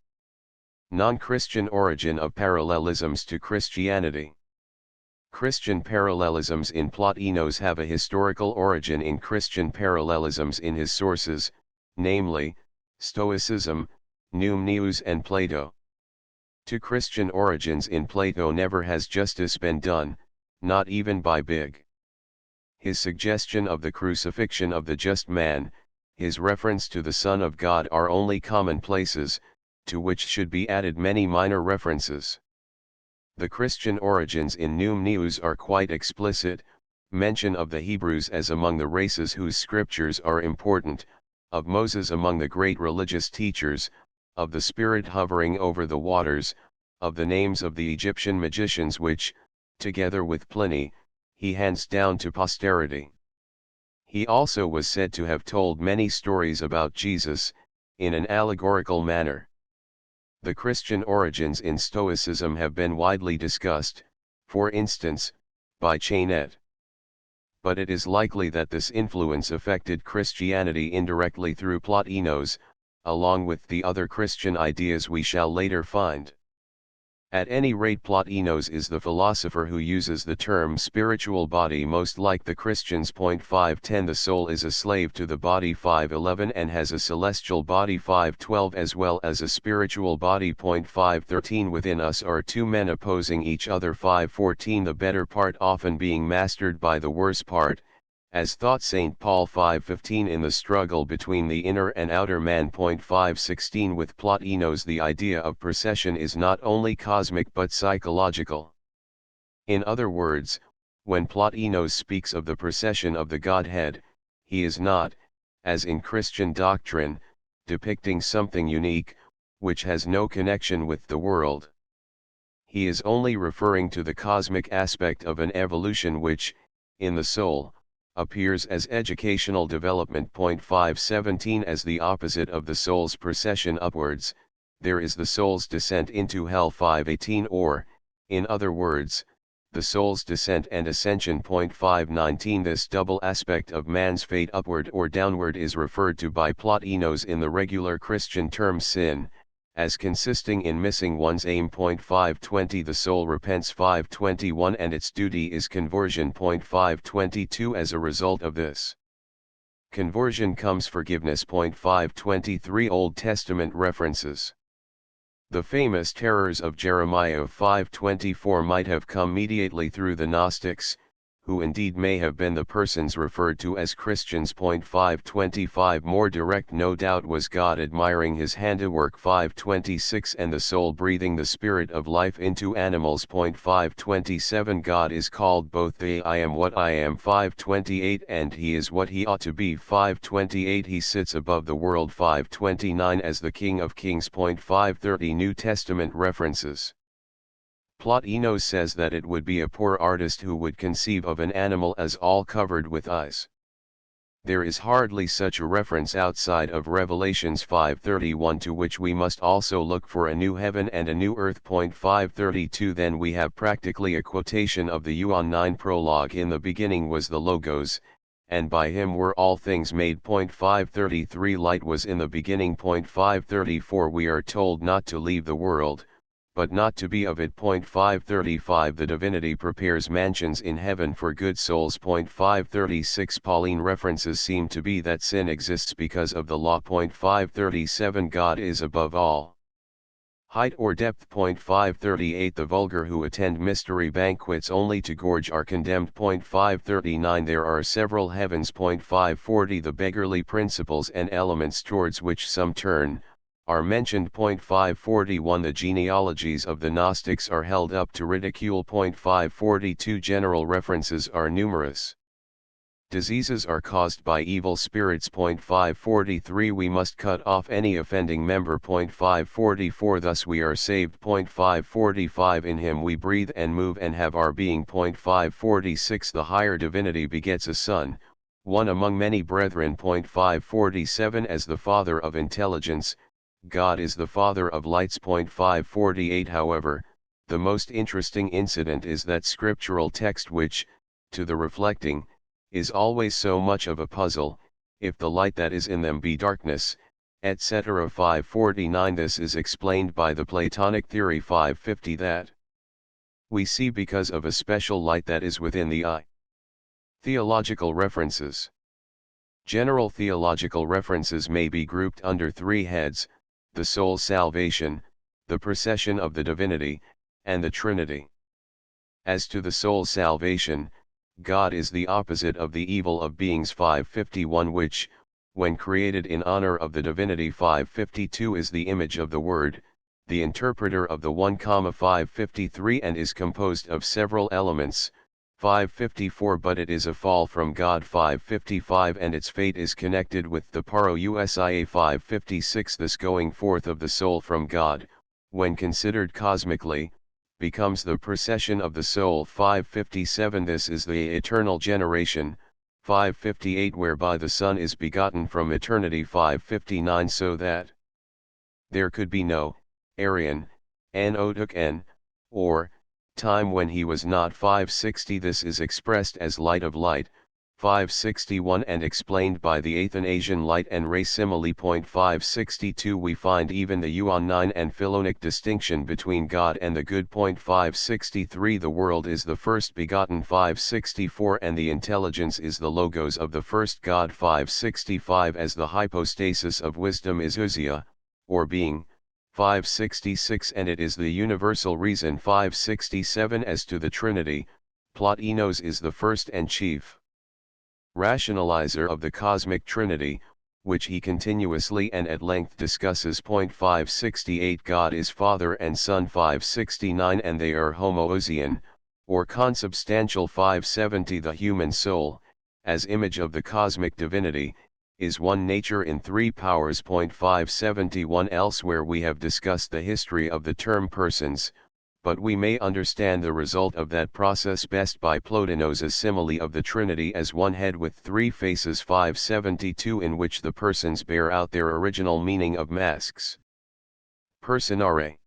Non-Christian origin of parallelisms to Christianity. Christian parallelisms in Plotinos have a historical origin in Christian parallelisms in his sources, namely, Stoicism, Numenius and Plato. To Christian origins in Plato never has justice been done, not even by Big. His suggestion of the crucifixion of the just man, his reference to the Son of God are only commonplaces, to which should be added many minor references. The Christian origins in Numenius are quite explicit, mention of the Hebrews as among the races whose scriptures are important, of Moses among the great religious teachers, of the Spirit hovering over the waters, of the names of the Egyptian magicians which, together with Pliny, he hands down to posterity. He also was said to have told many stories about Jesus, in an allegorical manner. The Christian origins in Stoicism have been widely discussed, for instance, by Chainet. But it is likely that this influence affected Christianity indirectly through Plotinos, along with the other Christian ideas we shall later find. At any rate, Plotinos is the philosopher who uses the term spiritual body most like the Christians. 510 The soul is a slave to the body. 511 and has a celestial body. 512 as well as a spiritual body. 513 Within us are two men opposing each other. 514 The better part often being mastered by the worse part, as thought St. Paul. 515 In the struggle between the inner and outer man. 516 With Plotinos the idea of procession is not only cosmic but psychological. In other words, when Plotinos speaks of the procession of the Godhead, he is not, as in Christian doctrine, depicting something unique, which has no connection with the world. He is only referring to the cosmic aspect of an evolution which, in the soul, appears as educational development. 517 as the opposite of the soul's procession upwards, there is the soul's descent into hell. 518 or, in other words, the soul's descent and ascension. 519 This double aspect of man's fate, upward or downward, is referred to by Plotinos in the regular Christian term sin, as consisting in missing one's aim. 520 The soul repents. 521 and its duty is conversion. 522 As a result of this conversion comes forgiveness. 523 Old Testament references. The famous terrors of Jeremiah of 524 might have come mediately through the Gnostics, who indeed may have been the persons referred to as Christians. 525 More direct no doubt was God admiring his handiwork. 526 And the soul breathing the spirit of life into animals. 527 God is called both the I am what I am. 528 And he is what he ought to be. 528 He sits above the world. 529 As the King of Kings. 530 New Testament references. Plotinos says that it would be a poor artist who would conceive of an animal as all covered with eyes. There is hardly such a reference outside of Revelations 5:31, to which we must also look for a new heaven and a new earth. 532 Then we have practically a quotation of the Yuan 9 prologue. In the beginning was the Logos, and by him were all things made. 533 Light was in the beginning. 534 We are told not to leave the world, but not to be of it. 535 The divinity prepares mansions in heaven for good souls. 536 Pauline references seem to be that sin exists because of the law. 537 God is above all height or depth. 538 The vulgar who attend mystery banquets only to gorge are condemned. 539 There are several heavens. 540 The beggarly principles and elements towards which some turn are mentioned. 541 The genealogies of the Gnostics are held up to ridicule. 542 General references are numerous. Diseases are caused by evil spirits. 543 We must cut off any offending member. 544 Thus we are saved. 545 In him we breathe and move and have our being. 546 The higher divinity begets a son, one among many brethren. 547 As the Father of intelligence, God is the Father of lights. 548 However, the most interesting incident is that scriptural text which, to the reflecting, is always so much of a puzzle, if the light that is in them be darkness, etc. 549 This is explained by the Platonic theory. 550 That we see because of a special light that is within the eye. Theological references. General theological references may be grouped under three heads: the soul's salvation, the procession of the divinity, and the Trinity. As to the soul's salvation, God is the opposite of the evil of beings. 551 Which, when created in honor of the divinity. 552 Is the image of the Word, the interpreter of the one. 553 And is composed of several elements. 554 But it is a fall from God. 555 And its fate is connected with the parousia. 556 This going forth of the soul from God, when considered cosmically, becomes the procession of the soul. 557 This is the eternal generation. 558 Whereby the Son is begotten from eternity. 559 So that there could be no Arian, N, or time when he was not. 560 This is expressed as light of light. 561 And explained by the Athanasian light and ray simile. 562 We find even the Yuan 9 and Philonic distinction between God and the good. 563 The world is the first begotten. 564 And the intelligence is the logos of the first God. 565 As the hypostasis of wisdom is ousia, or being. 566 And it is the universal reason. 567 As to the Trinity, Plotinos is the first and chief rationalizer of the cosmic Trinity, which he continuously and at length discusses. 568 God is Father and Son. 569 And they are homoousian, or consubstantial. 570 The human soul, as image of the cosmic divinity, is one nature in three powers. 571 Elsewhere we have discussed the history of the term persons, but we may understand the result of that process best by Plotinos' simile of the Trinity as one head with three faces 572, in which the persons bear out their original meaning of masks. Personare.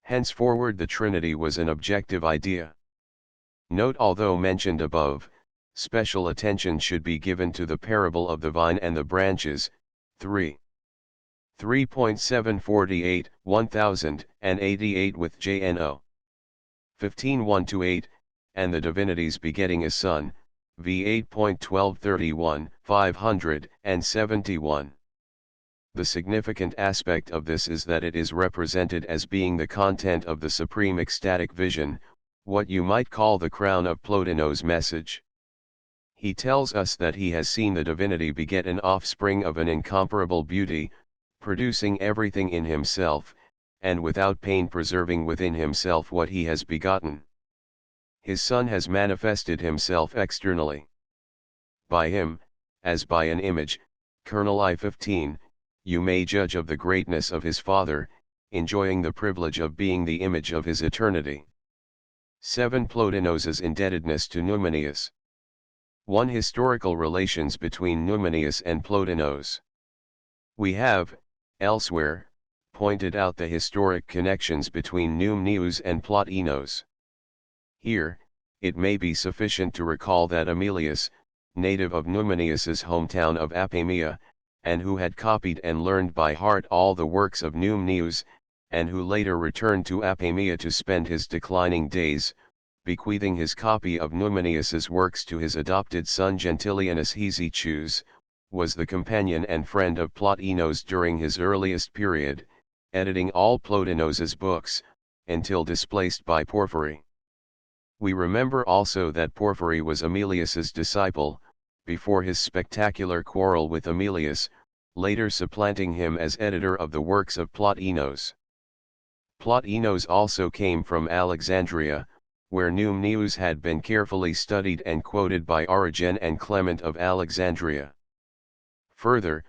Henceforward the Trinity was an objective idea. Note, although mentioned above, special attention should be given to the parable of the vine and the branches, 3.748, 1088 with JNO. 15:1-8, and the divinities begetting a son, v 8.1231, 571. The significant aspect of this is that it is represented as being the content of the supreme ecstatic vision, what you might call the crown of Plotinos' message. He tells us that he has seen the divinity beget an offspring of an incomparable beauty, producing everything in himself, and without pain preserving within himself what he has begotten. His Son has manifested himself externally. By him, as by an image, Chronological 15, you may judge of the greatness of his Father, enjoying the privilege of being the image of his eternity. 7. Plotinos' indebtedness to Numenius. 1. Historical relations between Numenius and Plotinos. We have, elsewhere, pointed out the historic connections between Numenius and Plotinos. Here, it may be sufficient to recall that Aemilius, native of Numenius's hometown of Apamea, and who had copied and learned by heart all the works of Numenius, and who later returned to Apamea to spend his declining days, bequeathing his copy of Numenius's works to his adopted son Gentilianus Hesychus, was the companion and friend of Plotinos during his earliest period, editing all Plotinos's books, until displaced by Porphyry. We remember also that Porphyry was Aemilius's disciple, before his spectacular quarrel with Aemilius, later supplanting him as editor of the works of Plotinos. Plotinos also came from Alexandria, where Numenius had been carefully studied and quoted by Origen and Clement of Alexandria. Further,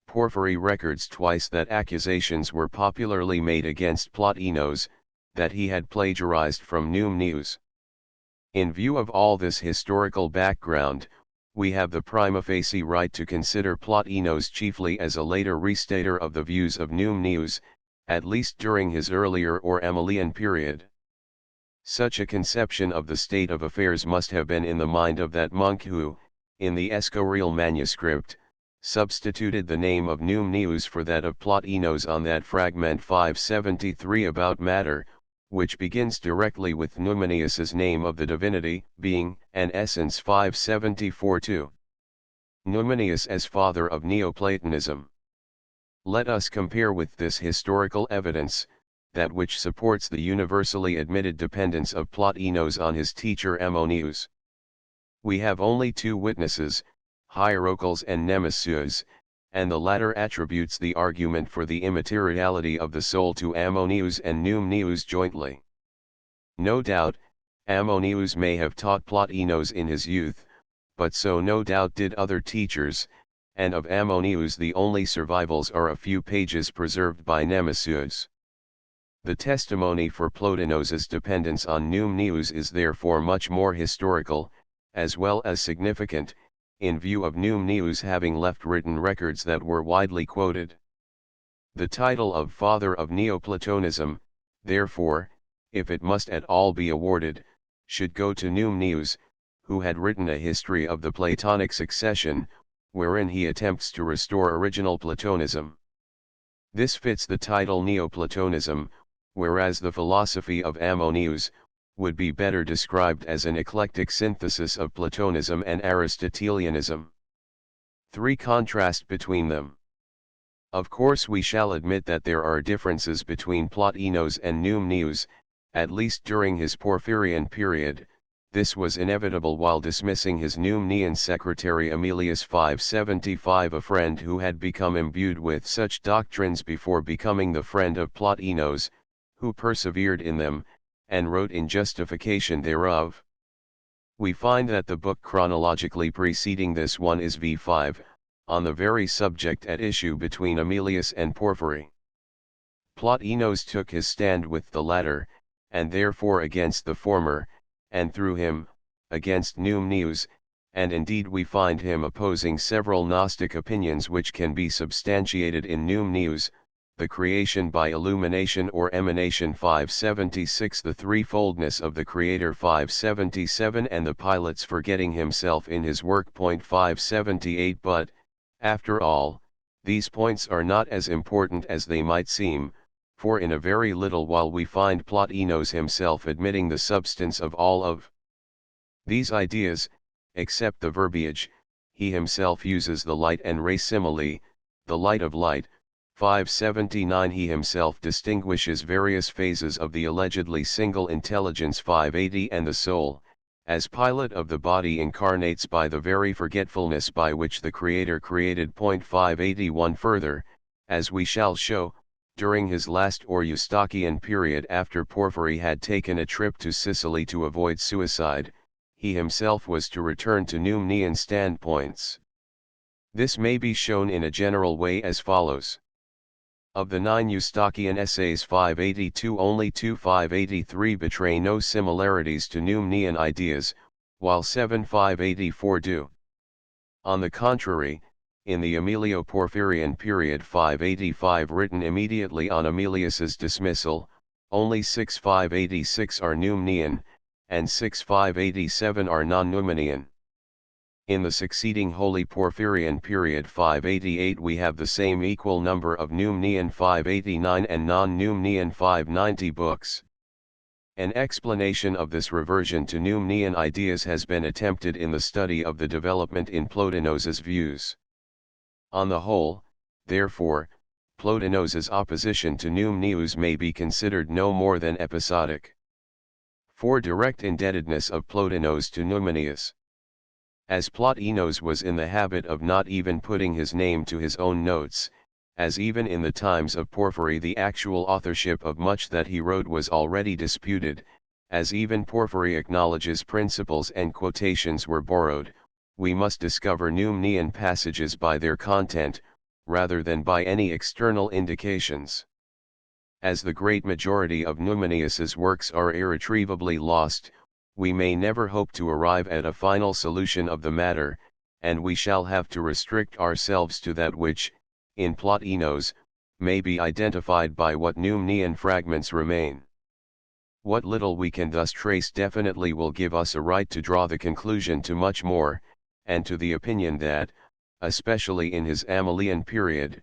Porphyry records twice that accusations were popularly made against Plotinos, that he had plagiarized from Numenius. In view of all this historical background, we have the prima facie right to consider Plotinos chiefly as a later restater of the views of Numenius, at least during his earlier or Aemilian period. Such a conception of the state of affairs must have been in the mind of that monk who, in the Escorial manuscript, substituted the name of Numenius for that of Plotinos on that fragment 573 about matter, which begins directly with Numenius's name of the divinity, being, an essence 574-2. Numenius as father of Neoplatonism. Let us compare with this historical evidence, that which supports the universally admitted dependence of Plotinos on his teacher Ammonius. We have only two witnesses, Hierocles and Nemesius, and the latter attributes the argument for the immateriality of the soul to Ammonius and Numenius jointly. No doubt, Ammonius may have taught Plotinos in his youth, but so no doubt did other teachers, and of Ammonius the only survivals are a few pages preserved by Nemesius. The testimony for Plotinos's dependence on Numenius is therefore much more historical, as well as significant, in view of Numenius having left written records that were widely quoted. The title of Father of Neoplatonism, therefore, if it must at all be awarded, should go to Numenius, who had written a history of the Platonic succession, wherein he attempts to restore original Platonism. This fits the title Neoplatonism, whereas the philosophy of Ammonius would be better described as an eclectic synthesis of Platonism and Aristotelianism. 3. Contrast between them. Of course we shall admit that there are differences between Plotinos and Numenius, at least during his Porphyrian period. This was inevitable while dismissing his Numenian secretary Aemilius 575, a friend who had become imbued with such doctrines before becoming the friend of Plotinos, who persevered in them, and wrote in justification thereof. We find that the book chronologically preceding this one is v5, on the very subject at issue between Aemilius and Porphyry. Plotinos took his stand with the latter, and therefore against the former, and through him, against Numnius, and indeed we find him opposing several Gnostic opinions which can be substantiated in Numnius, the creation by illumination or emanation 576, the threefoldness of the Creator 577, and the Pilot's forgetting himself in his work 578. But, after all, these points are not as important as they might seem, for in a very little while we find Plotinos himself admitting the substance of all of these ideas, except the verbiage. He himself uses the light and ray simile, the light of light. 579. He himself distinguishes various phases of the allegedly single intelligence 580, and the soul, as pilot of the body, incarnates by the very forgetfulness by which the Creator created. 581. Further, as we shall show, during his last or Eustachian period, after Porphyry had taken a trip to Sicily to avoid suicide, he himself was to return to Numnian standpoints. This may be shown in a general way as follows. Of the 9 Eustachian essays, 582 only 2 583 betray no similarities to Numnian ideas, while 7 584 do. On the contrary, in the Emilio-Porphyrian period 585, written immediately on Emilius's dismissal, only 6 586 are Numnian, and 6 587 are non-Numenian. In the succeeding Holy Porphyrian period 588 we have the same equal number of Numnian 589 and non-Numnian 590 books. An explanation of this reversion to Numnian ideas has been attempted in the study of the development in Plotinos's views. On the whole, therefore, Plotinos's opposition to Numnius may be considered no more than episodic. For direct indebtedness of Plotinos to Numenius. As Plotinos was in the habit of not even putting his name to his own notes, as even in the times of Porphyry the actual authorship of much that he wrote was already disputed, as even Porphyry acknowledges principles and quotations were borrowed, we must discover Numnian passages by their content, rather than by any external indications. As the great majority of Numenius's works are irretrievably lost, we may never hope to arrive at a final solution of the matter, and we shall have to restrict ourselves to that which, in Plotinos, may be identified by what Numnian fragments remain. What little we can thus trace definitely will give us a right to draw the conclusion to much more, and to the opinion that, especially in his Amalian period,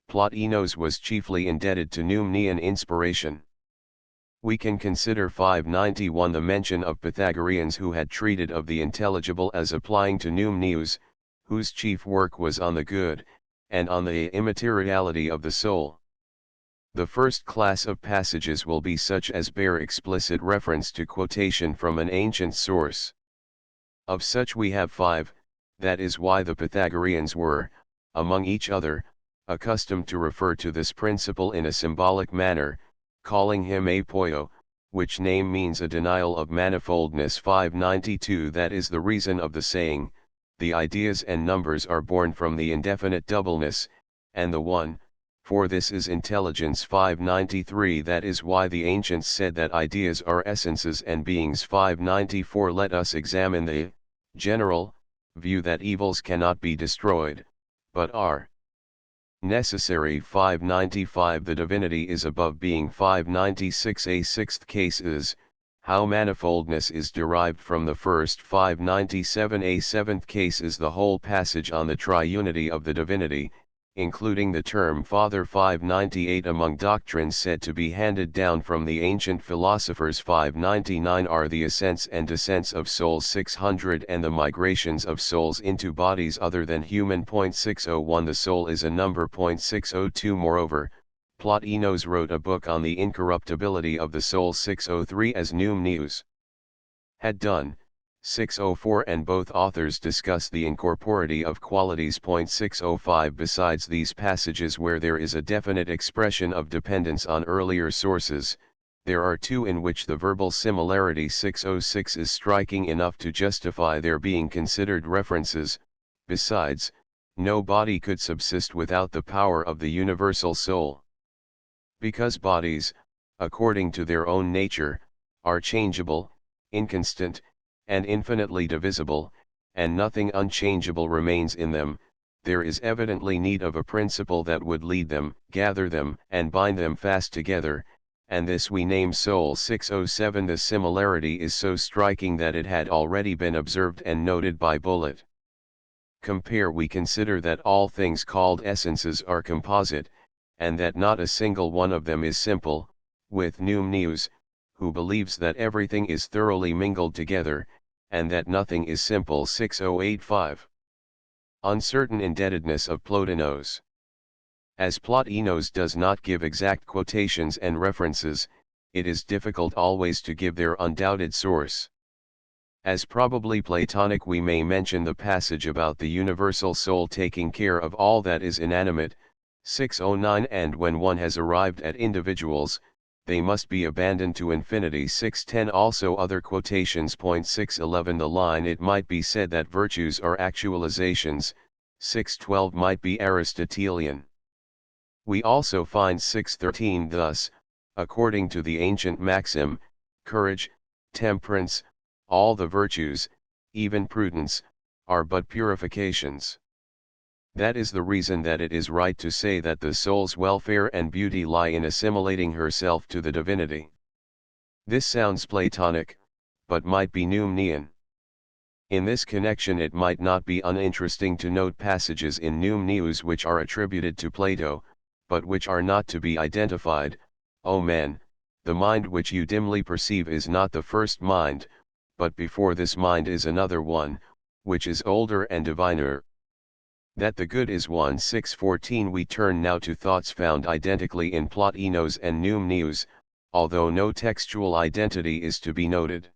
Plotinos was chiefly indebted to Numnian inspiration. We can consider 591 the mention of Pythagoreans who had treated of the intelligible as applying to Numnius, whose chief work was on the good, and on the immateriality of the soul. The first class of passages will be such as bear explicit reference to quotation from an ancient source. Of such we have 5, that is why the Pythagoreans were, among each other, accustomed to refer to this principle in a symbolic manner, calling him apoio, which name means a denial of manifoldness. 592 That is the reason of the saying, the ideas and numbers are born from the indefinite doubleness, and the one, for this is intelligence. 593 That is why the ancients said that ideas are essences and beings. 594 Let us examine the general view that evils cannot be destroyed, but are necessary. 595 The divinity is above being. 596 A sixth case is, how manifoldness is derived from the first. 597 A seventh case is the whole passage on the triunity of the divinity, including the term Father. 598 Among doctrines said to be handed down from the ancient philosophers. 599 Are the ascents and descents of souls. 600 And the migrations of souls into bodies other than human. 601 The soul is a number. 602 Moreover, Plotinos wrote a book on the incorruptibility of the soul. 603 As Numnius had done. 604 And both authors discuss the incorporeity of qualities. 605 Besides these passages where there is a definite expression of dependence on earlier sources, there are 2 in which the verbal similarity. 606 is striking enough to justify their being considered references. Besides, no body could subsist without the power of the universal soul. Because bodies, according to their own nature, are changeable, inconstant, and infinitely divisible, and nothing unchangeable remains in them, there is evidently need of a principle that would lead them, gather them, and bind them fast together, and this we name soul. 607. This similarity is so striking that it had already been observed and noted by Bullet. Compare. We consider that all things called essences are composite, and that not a single one of them is simple, with Numnius, who believes that everything is thoroughly mingled together, and that nothing is simple. 6085. Uncertain indebtedness of Plotinos. As Plotinos does not give exact quotations and references, it is difficult always to give their undoubted source. As probably Platonic, we may mention the passage about the universal soul taking care of all that is inanimate, 609, and when one has arrived at individuals, they must be abandoned to infinity. 610. Also other quotations. 611. The line, it might be said that virtues are actualizations, 612 might be Aristotelian. We also find 613 thus, according to the ancient maxim, courage, temperance, all the virtues, even prudence, are but purifications. That is the reason that it is right to say that the soul's welfare and beauty lie in assimilating herself to the divinity. This sounds Platonic, but might be Numnian. In this connection it might not be uninteresting to note passages in Numnius which are attributed to Plato, but which are not to be identified. O men, the mind which you dimly perceive is not the first mind, but before this mind is another one, which is older and diviner. That the good is one. 614. We turn now to thoughts found identically in Plotinos and Numnius, although no textual identity is to be noted.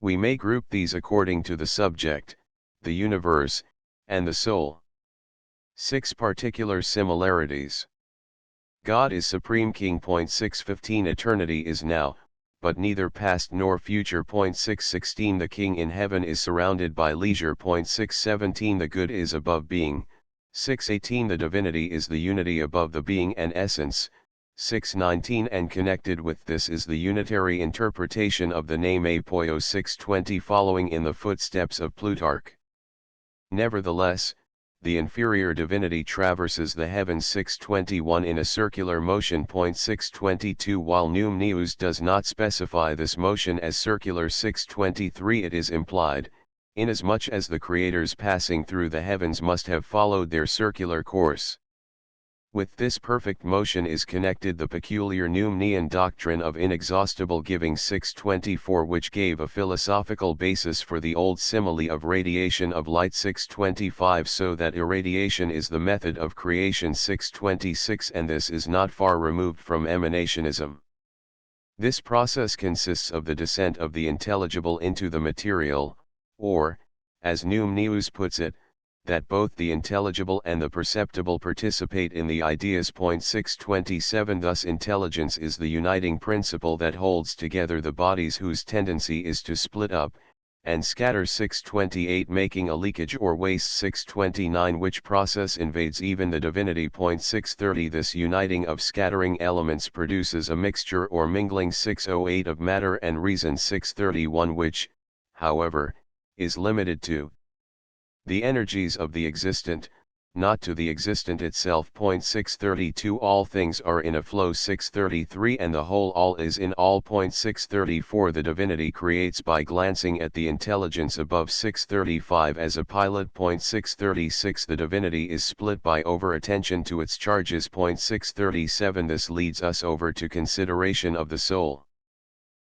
We may group these according to the subject, the universe, and the soul. 6 particular similarities. God is Supreme King. 615. Eternity is now, but neither past nor future. 616. The King in heaven is surrounded by leisure. 617. The good is above being. 618. The divinity is the unity above the being and essence. 619. And connected with this is the unitary interpretation of the name Apoio. 620. Following in the footsteps of Plutarch. Nevertheless, the inferior divinity traverses the heavens. 621. In a circular motion. 622. While Numnius does not specify this motion as circular. 623. It is implied, inasmuch as the creators passing through the heavens must have followed their circular course. With this perfect motion is connected the peculiar Numnian doctrine of inexhaustible giving. 624. Which gave a philosophical basis for the old simile of radiation of light. 625. So that irradiation is the method of creation. 626. And this is not far removed from emanationism. This process consists of the descent of the intelligible into the material, or, as Numnius puts it, that both the intelligible and the perceptible participate in the ideas. 627. Thus intelligence is the uniting principle that holds together the bodies whose tendency is to split up, and scatter. 628. Making a leakage or waste. 629. Which process invades even the divinity. 630. This uniting of scattering elements produces a mixture or mingling. 608. Of matter and reason. 631. Which, however, is limited to the energies of the existent, not to the existent itself. 632. All things are in a flow. 633. And the whole all is in all. 634. The divinity creates by glancing at the intelligence above. 635. As a pilot. 636. The divinity is split by over-attention to its charges. 637. This leads us over to consideration of the soul.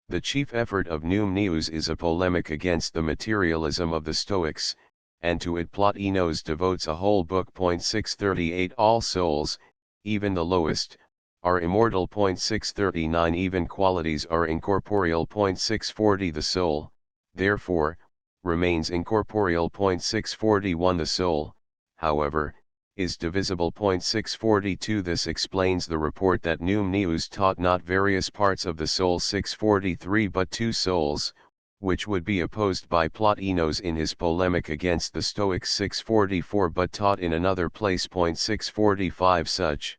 The chief effort of Numnius is a polemic against the materialism of the Stoics, and to it Plotinos devotes a whole book. 638. All souls, even the lowest, are immortal. 639. Even qualities are incorporeal. 640. The soul, therefore, remains incorporeal. 641. The soul, however, is divisible. 642. This explains the report that Numnius taught not various parts of the soul. 643. But two souls, which would be opposed by Plotinos in his polemic against the Stoics. 644. But taught in another place. 645. Such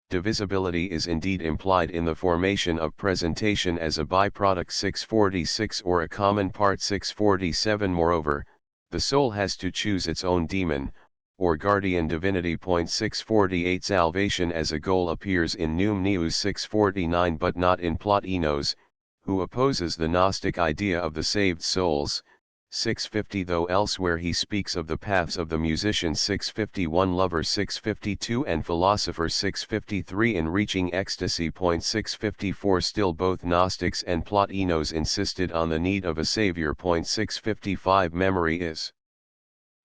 Divisibility is indeed implied in the formation of presentation as a byproduct 646 or a common part 647. Moreover, the soul has to choose its own demon, or guardian divinity. 648 Salvation as a goal appears in Numenius 649 but not in Plotinos, who opposes the Gnostic idea of the saved souls. 650 Though elsewhere he speaks of the paths of the musician. 651 Lover 652 and philosopher 653 in reaching ecstasy. 654 Still both Gnostics and Plotinos insisted on the need of a savior. 655 Memory is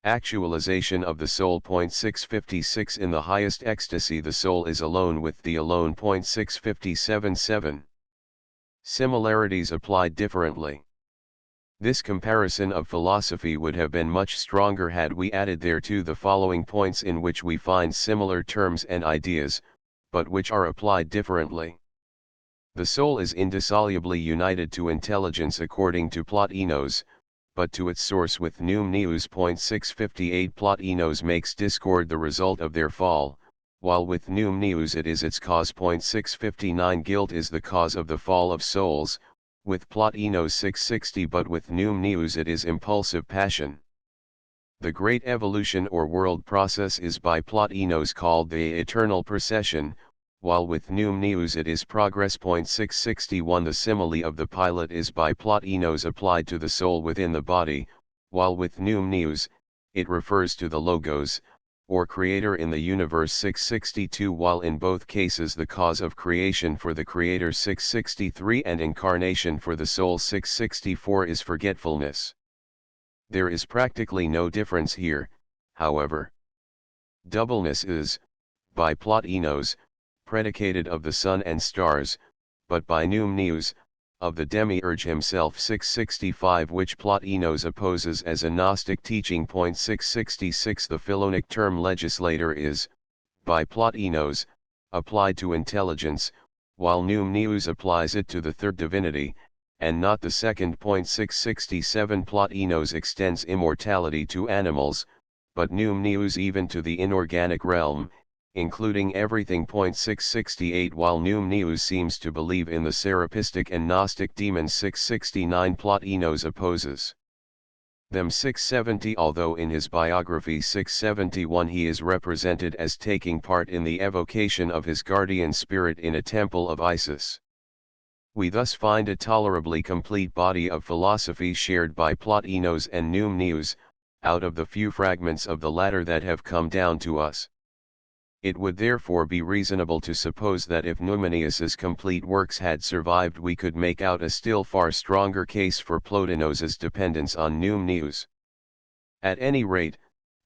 actualization of the soul. 656 In the highest ecstasy the soul is alone with the alone. 657 7 Similarities applied differently. This comparison of philosophy would have been much stronger had we added thereto the following points in which we find similar terms and ideas, but which are applied differently. The soul is indissolubly united to intelligence according to Plotinos, but to its source with Numenius. 658 Plotinos makes discord the result of their fall, while with Numenius it is its cause. 659 Guilt is the cause of the fall of souls, with Plotinos. 660 But with Numenius it is impulsive passion. The great evolution or world process is by Plotinos called the eternal procession, while with Numenius it is progress. 661 The simile of the pilot is by Plotinos applied to the soul within the body, while with Numenius, it refers to the Logos, or creator in the universe. 662 While in both cases the cause of creation for the creator. 663 And incarnation for the soul. 664 is forgetfulness. There is practically no difference here, however. Doubleness is, by Plotinos, predicated of the sun and stars, but by Numenius, of the demiurge himself. 665 Which Plotinos opposes as a Gnostic teaching. 666 The Philonic term legislator is, by Plotinos, applied to intelligence, while Numenius applies it to the third divinity, and not the second. 667 Plotinos extends immortality to animals, but Numenius even to the inorganic realm, including everything. 668 While Numenius seems to believe in the Serapistic and Gnostic demons. 669 Plotinos opposes them. 670 Although in his biography 671 he is represented as taking part in the evocation of his guardian spirit in a temple of Isis. We thus find a tolerably complete body of philosophy shared by Plotinos and Numenius, out of the few fragments of the latter that have come down to us. It would therefore be reasonable to suppose that if Numenius's complete works had survived we could make out a still far stronger case for Plotinos's dependence on Numenius. At any rate,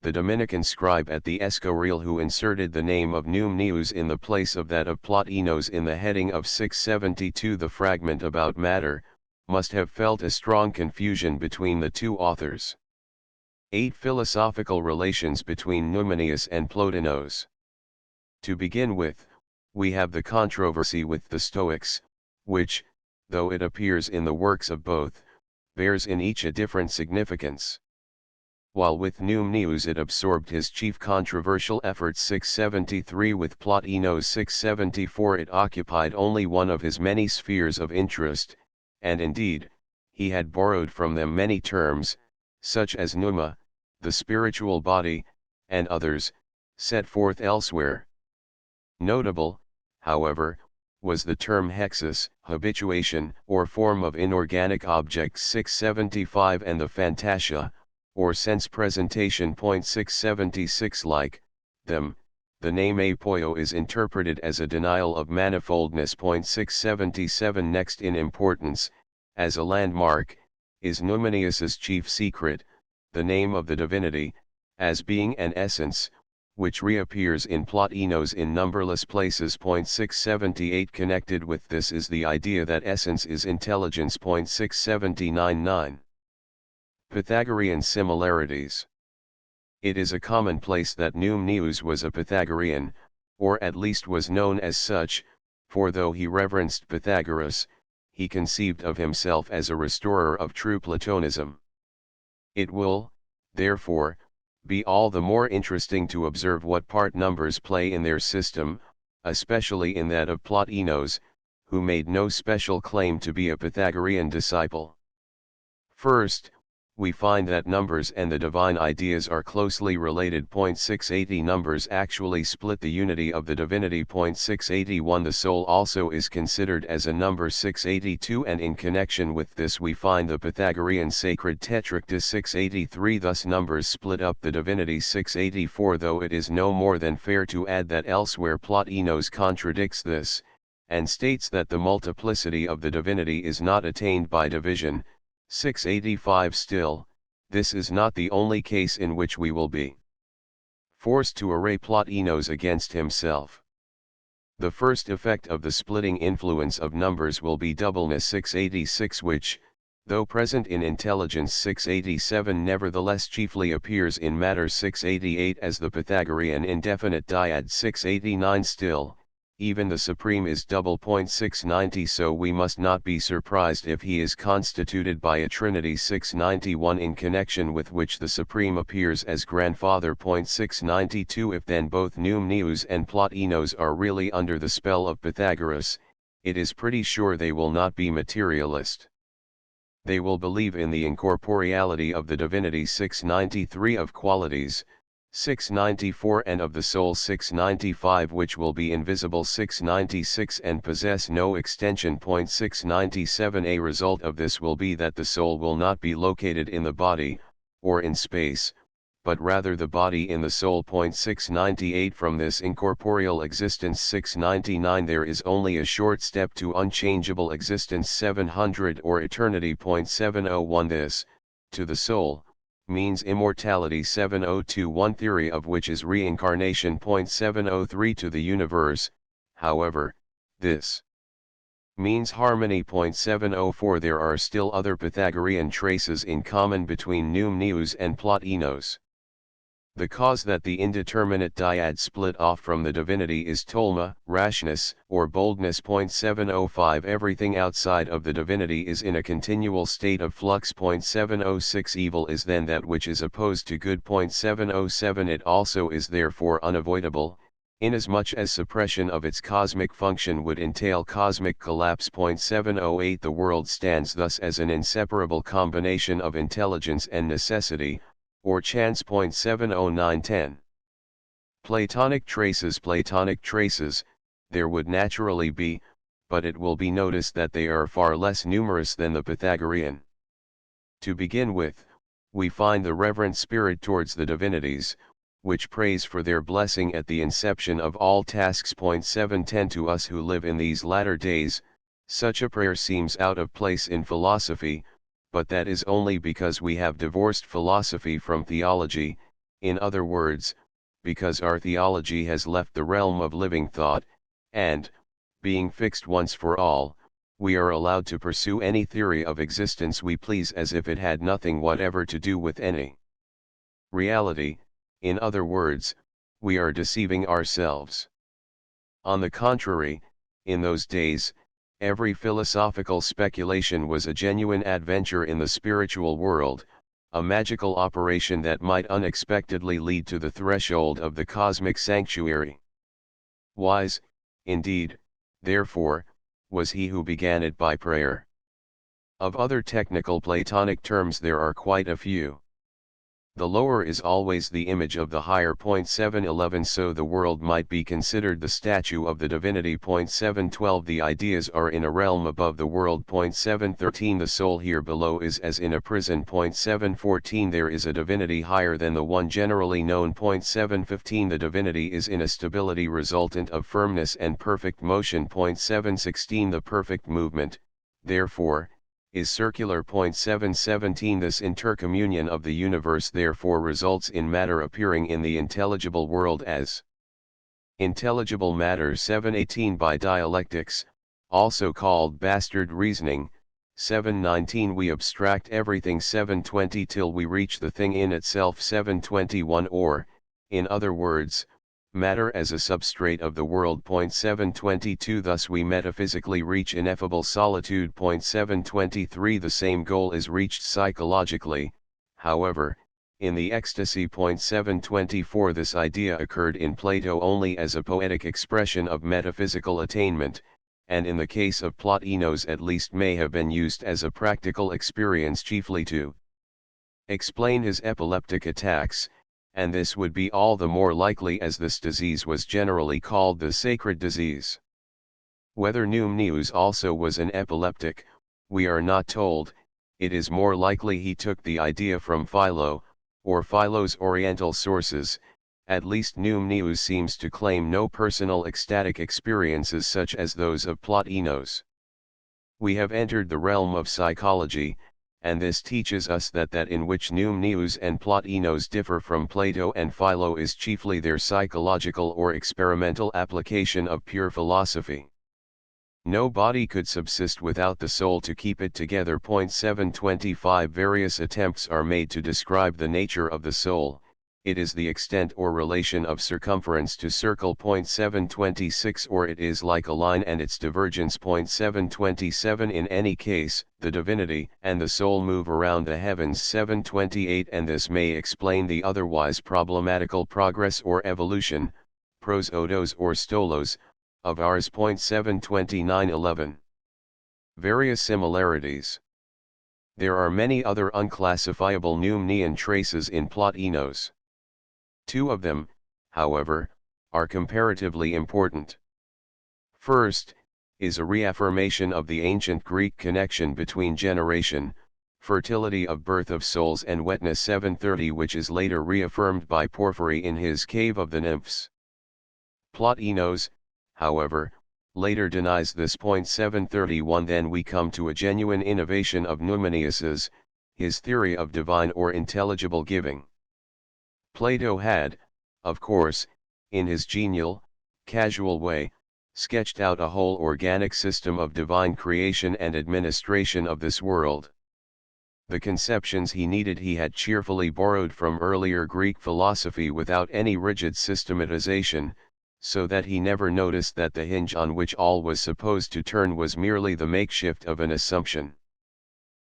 the Dominican scribe at the Escorial who inserted the name of Numenius in the place of that of Plotinos in the heading of 672 the fragment about matter, must have felt a strong confusion between the two authors. 8 Philosophical relations between Numenius and Plotinos. To begin with, we have the controversy with the Stoics, which, though it appears in the works of both, bears in each a different significance. While with Numenius it absorbed his chief controversial efforts. 673 With Plotinos 674 it occupied only one of his many spheres of interest, and indeed, he had borrowed from them many terms, such as pneuma, the spiritual body, and others, set forth elsewhere. Notable, however, was the term hexis, habituation, or form of inorganic objects. 675 And the phantasia, or sense presentation. 676 Like them, the name apoio is interpreted as a denial of manifoldness. 677 Next in importance, as a landmark, is Numenius's chief secret, the name of the divinity, as being an essence, which reappears in Plotinos in numberless places. 678 Connected with this is the idea that essence is intelligence. 679 9 Pythagorean similarities. It is a commonplace that Numenius was a Pythagorean, or at least was known as such, for though he reverenced Pythagoras, he conceived of himself as a restorer of true Platonism. It will, therefore, be all the more interesting to observe what part numbers play in their system, especially in that of Plotinos, who made no special claim to be a Pythagorean disciple. First, we find that numbers and the divine ideas are closely related. 680 Numbers actually split the unity of the divinity. 681 The soul also is considered as a number. 682 And in connection with this we find the Pythagorean sacred tetractys. 683 Thus numbers split up the divinity. 684 Though it is no more than fair to add that elsewhere Plotinos contradicts this, and states that the multiplicity of the divinity is not attained by division. 685 Still, this is not the only case in which we will be forced to array Plotinos against himself. The first effect of the splitting influence of numbers will be doubleness. 686 which, though present in intelligence. 687 nevertheless chiefly appears in matter. 688 As the Pythagorean indefinite dyad. 689 Still, even the supreme is double. 690 So we must not be surprised if he is constituted by a trinity. 691 In connection with which the supreme appears as grandfather. 692 If then both Numnius and Plotinos are really under the spell of Pythagoras, it is pretty sure they will not be materialist. They will believe in the incorporeality of the divinity. 693 Of qualities, 694 And of the soul. 695 Which will be invisible. 696 And possess no extension. 697 A result of this will be that the soul will not be located in the body, or in space, but rather the body in the soul. 698 From this incorporeal existence. 699 There is only a short step to unchangeable existence. 700 Or eternity. 701 This, to the soul, means immortality. 702 One theory of which is reincarnation. 703 To the universe, however, this means harmony. 704 There are still other Pythagorean traces in common between Numnius and Plotinos. The cause that the indeterminate dyad split off from the divinity is tolma, rashness, or boldness. 705 Everything outside of the divinity is in a continual state of flux. 706 Evil is then that which is opposed to good. 707 It also is therefore unavoidable, inasmuch as suppression of its cosmic function would entail cosmic collapse. 708 The world stands thus as an inseparable combination of intelligence and necessity, or chance. 709-10 Platonic traces. Platonic traces, there would naturally be, but it will be noticed that they are far less numerous than the Pythagorean. To begin with, we find the reverent spirit towards the divinities, which prays for their blessing at the inception of all tasks. 710 To us who live in these latter days, such a prayer seems out of place in philosophy, but that is only because we have divorced philosophy from theology, in other words, because our theology has left the realm of living thought, and, being fixed once for all, we are allowed to pursue any theory of existence we please as if it had nothing whatever to do with any reality. In other words, we are deceiving ourselves. On the contrary, in those days, every philosophical speculation was a genuine adventure in the spiritual world, a magical operation that might unexpectedly lead to the threshold of the cosmic sanctuary. Wise, indeed, therefore, was he who began it by prayer. Of other technical Platonic terms there are quite a few. The lower is always the image of the higher. 711 So the world might be considered the statue of the divinity. 712 The ideas are in a realm above the world. 713 The soul here below is as in a prison. 714 There is a divinity higher than the one generally known. 715 The divinity is in a stability resultant of firmness and perfect motion. 716 The perfect movement, therefore, is circular. 717 This intercommunion of the universe therefore results in matter appearing in the intelligible world as intelligible matter. 718 By dialectics, also called bastard reasoning. 719 We abstract everything. 720 Till we reach the thing in itself. 721 Or, in other words, matter as a substrate of the world. 722 Thus we metaphysically reach ineffable solitude. 723 The same goal is reached psychologically, however, In the ecstasy. 724 This idea occurred in Plato only as a poetic expression of metaphysical attainment, and in the case of Plotinos at least may have been used as a practical experience chiefly to explain his epileptic attacks, and this would be all the more likely as this disease was generally called the sacred disease. Whether Numnius also was an epileptic, we are not told. It is more likely he took the idea from Philo, or Philo's Oriental sources. At least Numnius seems to claim no personal ecstatic experiences such as those of Plotinos. We have entered the realm of psychology, and this teaches us that in which Numnius and Plotinos differ from Plato and Philo is chiefly their psychological or experimental application of pure philosophy. No body could subsist without the soul to keep it together. 725 Various attempts are made to describe the nature of the soul. It is the extent or relation of circumference to circle. 726 Or it is like a line and its divergence. 727 In any case, the divinity and the soul move around the heavens. 728 And this may explain the otherwise problematical progress or evolution, pros odos or stolos, of ours. 729 Various similarities. There are many other unclassifiable Numnian traces in Plotinos. Two of them, however, are comparatively important. First, is a reaffirmation of the ancient Greek connection between generation, fertility of birth of souls and wetness. 730 which is later reaffirmed by Porphyry in his Cave of the Nymphs. Plotinos, however, later denies this. 731 Then we come to a genuine innovation of Numenius's, his theory of divine or intelligible giving. Plato had, of course, in his genial, casual way, sketched out a whole organic system of divine creation and administration of this world. The conceptions he needed he had cheerfully borrowed from earlier Greek philosophy without any rigid systematization, so that he never noticed that the hinge on which all was supposed to turn was merely the makeshift of an assumption.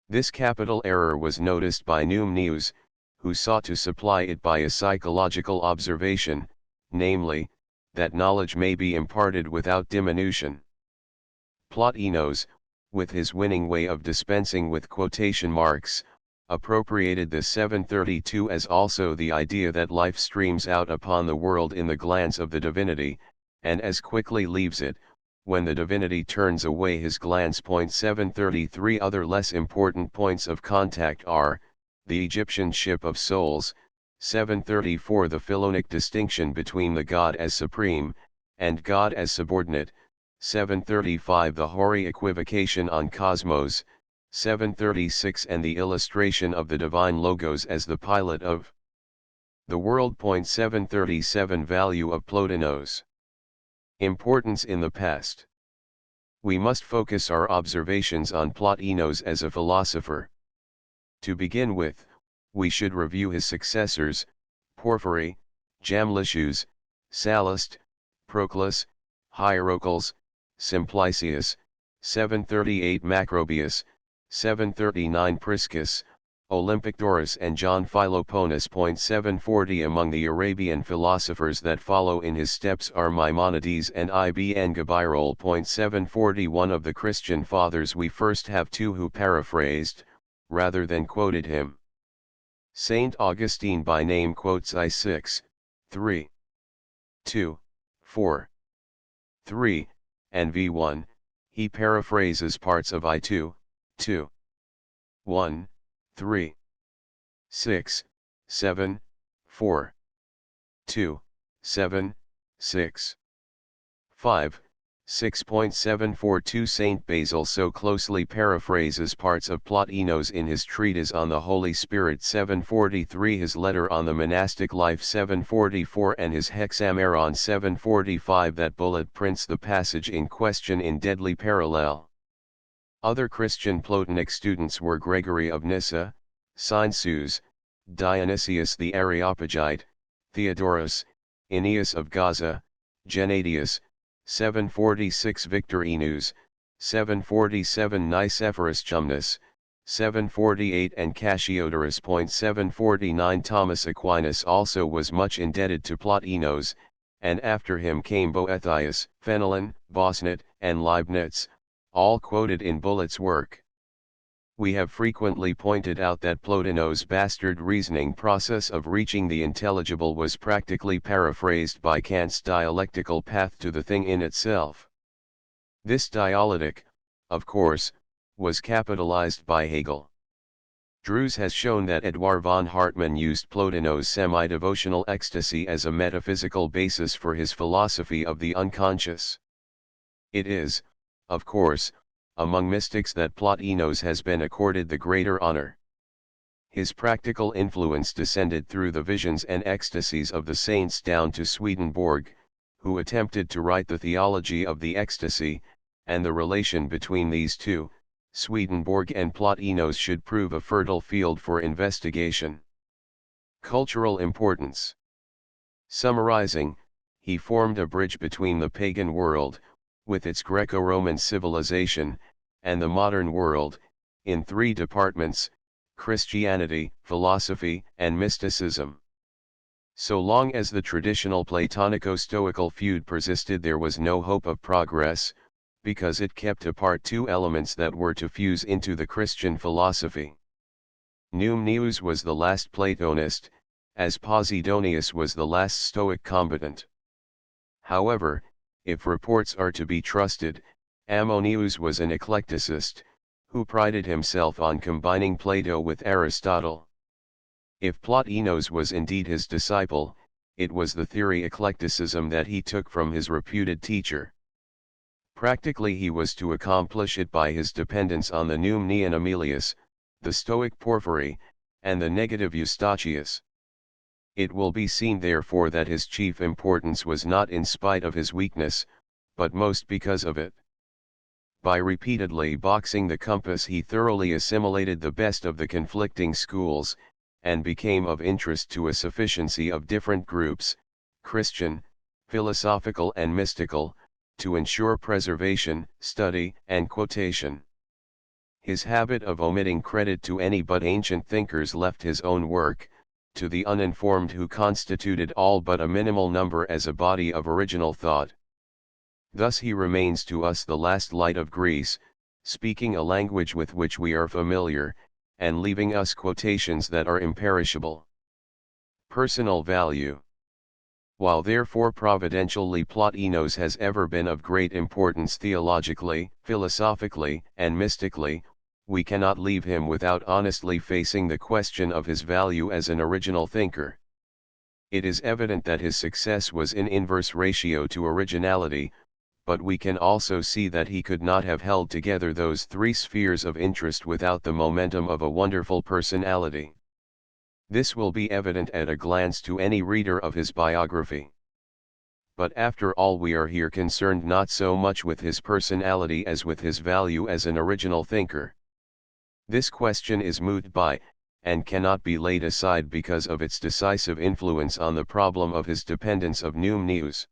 This capital error was noticed by Numnius, who sought to supply it by a psychological observation, namely, that knowledge may be imparted without diminution. Plotinos, with his winning way of dispensing with quotation marks, appropriated this. 732 as also the idea that life streams out upon the world in the glance of the divinity, and as quickly leaves it, when the divinity turns away his glance. 733 Other less important points of contact are, the Egyptian ship of souls, 734 The Philonic distinction between the God as supreme, and God as subordinate, 735 The hoary equivocation on cosmos, 736 And the illustration of the divine logos as the pilot of the world. 737 Value of Plotinos. Importance in the past. We must focus our observations on Plotinos as a philosopher. To begin with, we should review his successors, Porphyry, Jamblichus, Sallust, Proclus, Hierocles, Simplicius, 738 Macrobius, 739 Priscus, Olympicdorus and John Philoponus. 740 Among the Arabian philosophers that follow in his steps are Maimonides and Ibn Gabirol. 741 Of the Christian fathers we first have two who paraphrased, rather than quoted him. Saint Augustine by name quotes I 6, 3, 2, 4, 3, and v1, he paraphrases parts of I2, 2, 1, 3, 6, 7, 4, 2, 7, 6, 5, 6.742 Saint Basil so closely paraphrases parts of Plotinos in his treatise on the Holy Spirit. 743 His letter on the monastic life. 744 And his Hexameron. 745 That bullet prints the passage in question in deadly parallel. Other Christian Plotinic students were Gregory of Nyssa, Synesius, Dionysius the Areopagite, Theodorus, Aeneas of Gaza, Gennadius, 746 Victorinus, 747 Nicephorus Chumnus, 748 and Cassiodorus. 749. Thomas Aquinas also was much indebted to Plotinos, and after him came Boethius, Fenelon, Bossuet, and Leibniz, all quoted in Bullitt's work. We have frequently pointed out that Plotinos' bastard reasoning process of reaching the intelligible was practically paraphrased by Kant's dialectical path to the thing in itself. This dialectic, of course, was capitalized by Hegel. Drews has shown that Eduard von Hartmann used Plotinos' semi-devotional ecstasy as a metaphysical basis for his philosophy of the unconscious. It is, of course, among mystics that Plotinos has been accorded the greater honor. His practical influence descended through the visions and ecstasies of the saints down to Swedenborg, who attempted to write the theology of the ecstasy, and the relation between these two, Swedenborg and Plotinos, should prove a fertile field for investigation. Cultural importance. Summarizing, he formed a bridge between the pagan world, with its Greco-Roman civilization, and the modern world, in three departments: Christianity, philosophy, and mysticism. So long as the traditional Platonico-Stoical feud persisted, there was no hope of progress, because it kept apart two elements that were to fuse into the Christian philosophy. Numenius was the last Platonist, as Posidonius was the last Stoic combatant. However, if reports are to be trusted, Ammonius was an eclecticist, who prided himself on combining Plato with Aristotle. If Plotinos was indeed his disciple, it was the theory eclecticism that he took from his reputed teacher. Practically he was to accomplish it by his dependence on the Numenian Aemilius, the Stoic Porphyry, and the negative Eustachius. It will be seen therefore that his chief importance was not in spite of his weakness, but most because of it. By repeatedly boxing the compass he thoroughly assimilated the best of the conflicting schools, and became of interest to a sufficiency of different groups, Christian, philosophical and mystical, to ensure preservation, study, and quotation. His habit of omitting credit to any but ancient thinkers left his own work, to the uninformed who constituted all but a minimal number as a body of original thought. Thus he remains to us the last light of Greece, speaking a language with which we are familiar, and leaving us quotations that are imperishable. Personal value. While therefore providentially Plotinos has ever been of great importance theologically, philosophically, and mystically, we cannot leave him without honestly facing the question of his value as an original thinker. It is evident that his success was in inverse ratio to originality, but we can also see that he could not have held together those three spheres of interest without the momentum of a wonderful personality. This will be evident at a glance to any reader of his biography. But after all, we are here concerned not so much with his personality as with his value as an original thinker. This question is mooted by, and cannot be laid aside because of its decisive influence on the problem of his dependence of Numenius.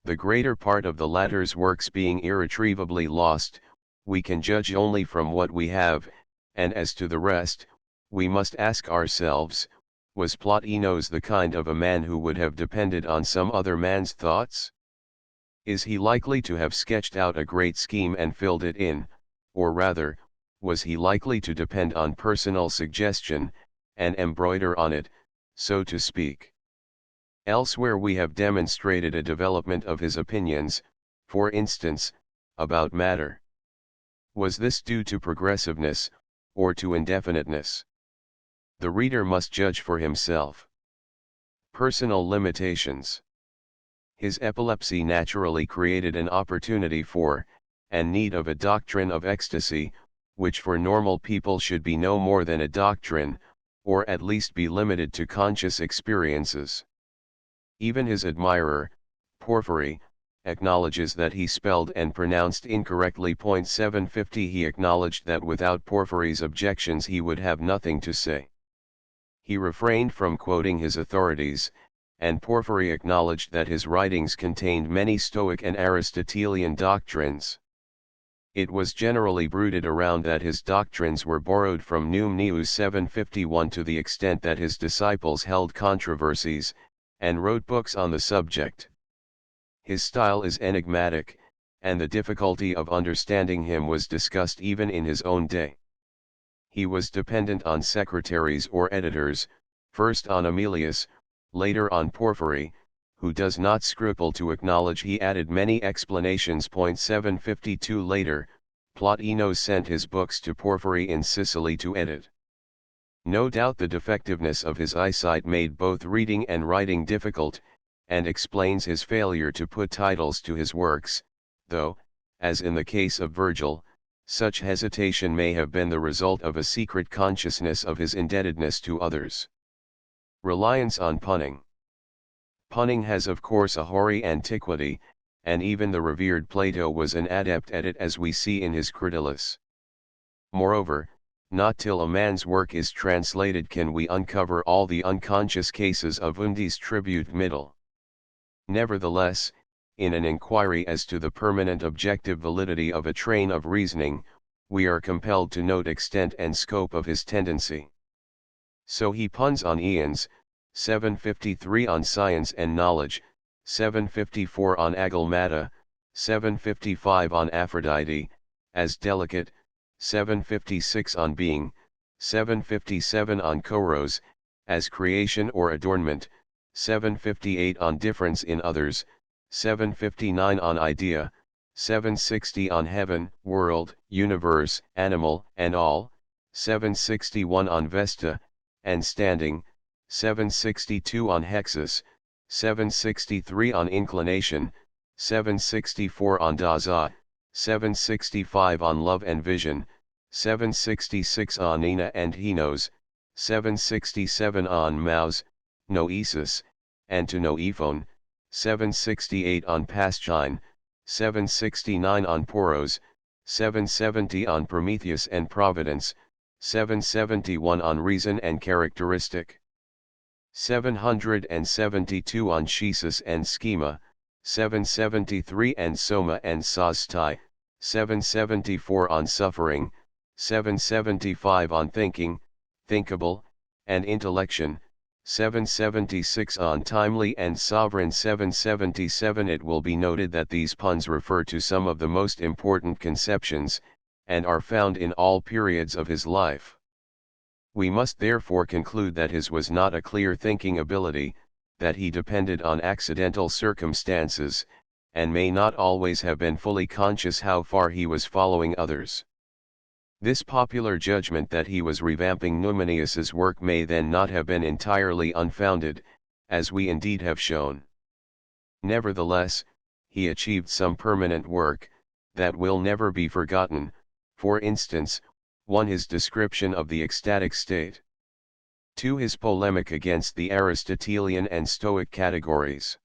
The greater part of the latter's works being irretrievably lost, we can judge only from what we have, and as to the rest, we must ask ourselves, was Plotinos the kind of a man who would have depended on some other man's thoughts? Is he likely to have sketched out a great scheme and filled it in, or rather, was he likely to depend on personal suggestion, and embroider on it, so to speak? Elsewhere we have demonstrated a development of his opinions, for instance, about matter. Was this due to progressiveness, or to indefiniteness? The reader must judge for himself. Personal limitations. His epilepsy naturally created an opportunity for, and need of a doctrine of ecstasy, which for normal people should be no more than a doctrine, or at least be limited to conscious experiences. Even his admirer, Porphyry, acknowledges that he spelled and pronounced incorrectly. 750. He acknowledged that without Porphyry's objections he would have nothing to say. He refrained from quoting his authorities, and Porphyry acknowledged that his writings contained many Stoic and Aristotelian doctrines. It was generally bruited around that his doctrines were borrowed from Numenius 751 to the extent that his disciples held controversies, and wrote books on the subject. His style is enigmatic, and the difficulty of understanding him was discussed even in his own day. He was dependent on secretaries or editors, first on Emilius, later on Porphyry, who does not scruple to acknowledge he added many explanations. 752 later, Plotinos sent his books to Porphyry in Sicily to edit. No doubt the defectiveness of his eyesight made both reading and writing difficult, and explains his failure to put titles to his works, though, as in the case of Virgil, such hesitation may have been the result of a secret consciousness of his indebtedness to others. Reliance on punning. Punning has of course a hoary antiquity, and even the revered Plato was an adept at it, as we see in his Chronological. Moreover, not till a man's work is translated can we uncover all the unconscious cases of undis tribute middle. Nevertheless, in an inquiry as to the permanent objective validity of a train of reasoning, we are compelled to note extent and scope of his tendency. So he puns on aeons, 753 on science and knowledge, 754 on Agalmata, 755 on Aphrodite, as delicate, 756 on being, 757 on Choros, as creation or adornment, 758 on difference in others, 759 on idea, 760 on heaven, world, universe, animal, and all, 761 on Vesta, and standing, 762 on hexus, 763 on inclination, 764 on daza, 765 on love and vision, 766 on Nina and Henos, 767 on Maus, Noesis, and to Noephone, 768 on Paschine, 769 on Poros, 770 on Prometheus and Providence, 771 on reason and characteristic, 772 on Schesis and Schema, 773 and Soma and Sostai, 774 on suffering, 775 on thinking, thinkable, and intellection, 776 on timely and sovereign, 777. It will be noted that these puns refer to some of the most important conceptions, and are found in all periods of his life. We must therefore conclude that his was not a clear thinking ability, that he depended on accidental circumstances, and may not always have been fully conscious how far he was following others. This popular judgment that he was revamping Numenius's work may then not have been entirely unfounded, as we indeed have shown. Nevertheless, he achieved some permanent work, that will never be forgotten, for instance, 1. His description of the ecstatic state. 2. His polemic against the Aristotelian and Stoic categories.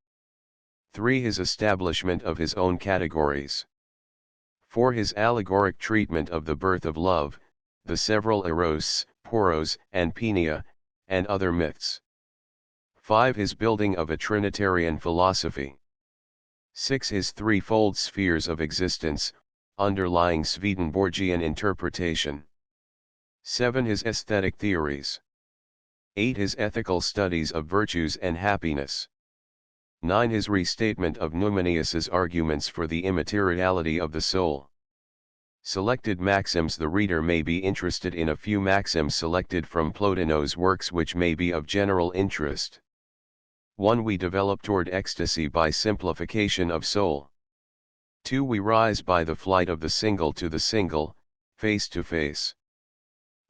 3. His establishment of his own categories. 4. His allegoric treatment of the birth of love, the several eros, poros, and penia, and other myths. 5. His building of a Trinitarian philosophy. 6. His threefold spheres of existence, underlying Swedenborgian interpretation. 7. His aesthetic theories. 8. His ethical studies of virtues and happiness. 9. His restatement of Numenius's arguments for the immateriality of the soul. Selected maxims. The reader may be interested in a few maxims selected from Plotinos' works which may be of general interest. 1. We develop toward ecstasy by simplification of soul. 2. We rise by the flight of the single to the single, face to face.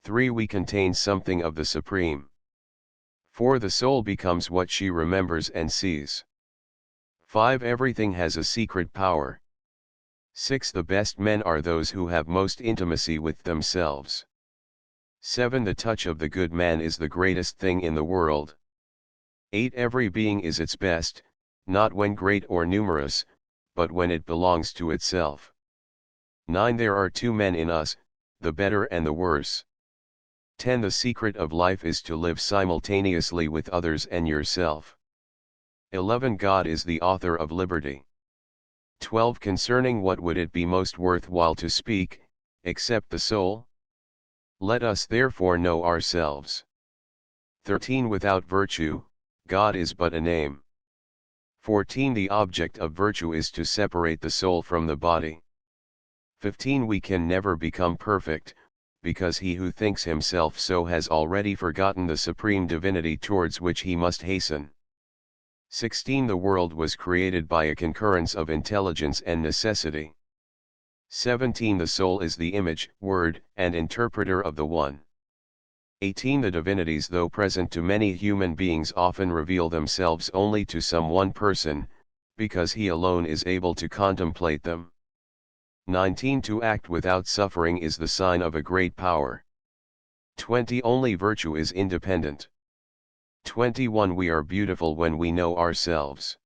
3. We contain something of the supreme. 4. The soul becomes what she remembers and sees. 5. Everything has a secret power. 6. The best men are those who have most intimacy with themselves. 7. The touch of the good man is the greatest thing in the world. 8. Every being is its best, not when great or numerous, but when it belongs to itself. 9. There are two men in us, the better and the worse. 10. The secret of life is to live simultaneously with others and yourself. 11. God is the author of liberty. 12 Concerning what would it be most worthwhile to speak, except the soul? Let us therefore know ourselves. 13 Without virtue, God is but a name. 14 The object of virtue is to separate the soul from the body. 15 We can never become perfect, because he who thinks himself so has already forgotten the supreme divinity towards which he must hasten. 16 The world was created by a concurrence of intelligence and necessity. 17 The soul is the image, word, and interpreter of the One. 18 The divinities, though present to many human beings, often reveal themselves only to some one person, because he alone is able to contemplate them. 19 To act without suffering is the sign of a great power. 20 Only virtue is independent. 21 We are beautiful when we know ourselves.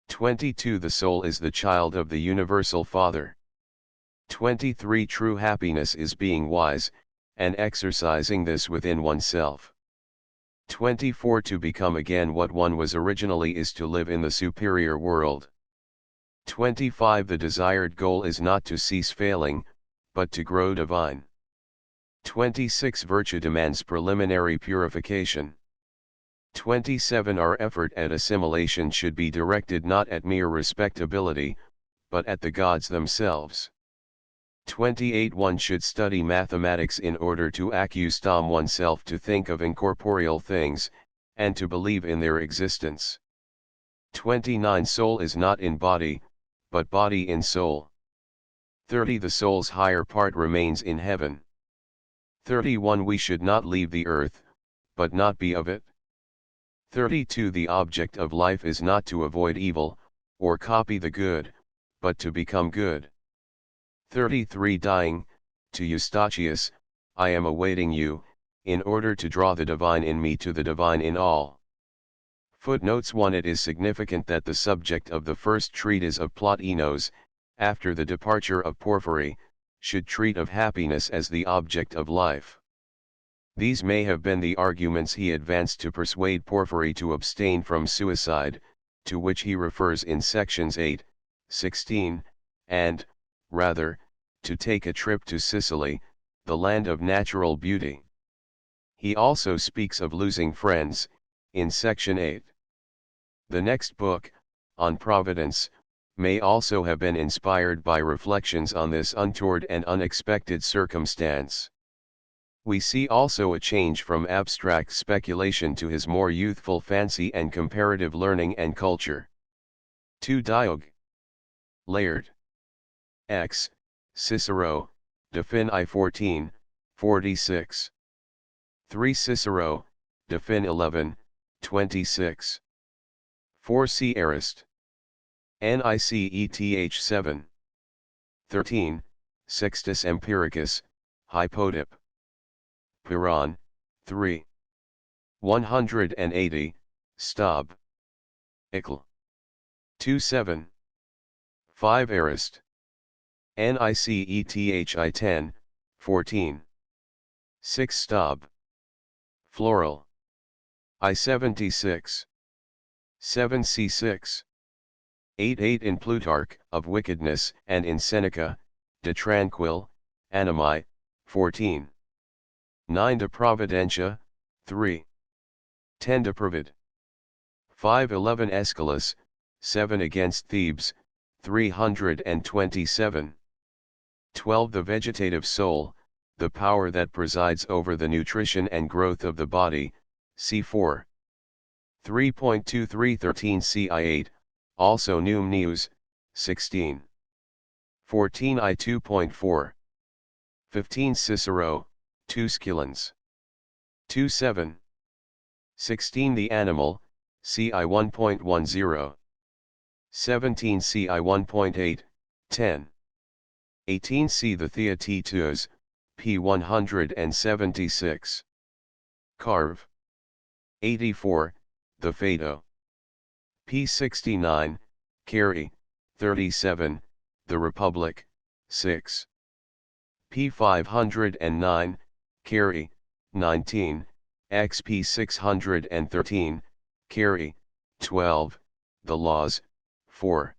22 The soul is the child of the universal Father. 23 True happiness is being wise, and exercising this within oneself. 24 To become again what one was originally is to live in the superior world. 25 The desired goal is not to cease failing, but to grow divine. 26 Virtue demands preliminary purification. 27 Our effort at assimilation should be directed not at mere respectability, but at the gods themselves. 28 One should study mathematics in order to accustom oneself to think of incorporeal things, and to believe in their existence. 29 Soul is not in body, but body in soul. 30 The soul's higher part remains in heaven. 31 We should not leave the earth, but not be of it. 32 The object of life is not to avoid evil, or copy the good, but to become good. 33 Dying, to Eustachius, I am awaiting you, in order to draw the divine in me to the divine in all. Footnotes 1 It is significant that the subject of the first treatise of Plotinos, after the departure of Porphyry, should treat of happiness as the object of life. These may have been the arguments he advanced to persuade Porphyry to abstain from suicide, to which he refers in sections 8, 16, and, rather, to take a trip to Sicily, the land of natural beauty. He also speaks of losing friends, in section 8. The next book, On Providence, may also have been inspired by reflections on this untoward and unexpected circumstance. We see also a change from abstract speculation to his more youthful fancy and comparative learning and culture. 2 Diog. Layard. X. Cicero, De Fin I 14, 46. 3 Cicero, De Fin 11, 26. 4 C Arist. Niceth 7. 13, Sextus Empiricus, Hypotip. Piran, 3. 180, Stab. Ical. 27. 5 Arist. Niceth I 10, 14. 6 Stab. Floral. I 76. 7 C6. 8 In Plutarch, of Wickedness, and in Seneca, De Tranquil, Animae, 14. 9 De Providentia, 3. 10 De Provid. 5 11 Aeschylus, 7 Against Thebes, 327. 12 The vegetative soul, the power that presides over the nutrition and growth of the body, c4. 3.23 13 Ci 8, also Num News, 16. 14 I 2.4. 15 Cicero, Tusculans. 2.7. 16 The animal, Ci 1.10. 17 Ci 1.8, 10. 18 See the Theaetetus, p. 176. Carve. 84, The Phaedo. p. 69, Carey, 37, The Republic, 6. p. 509, Carey, 19, xp 613, Carey, 12, The Laws, 4.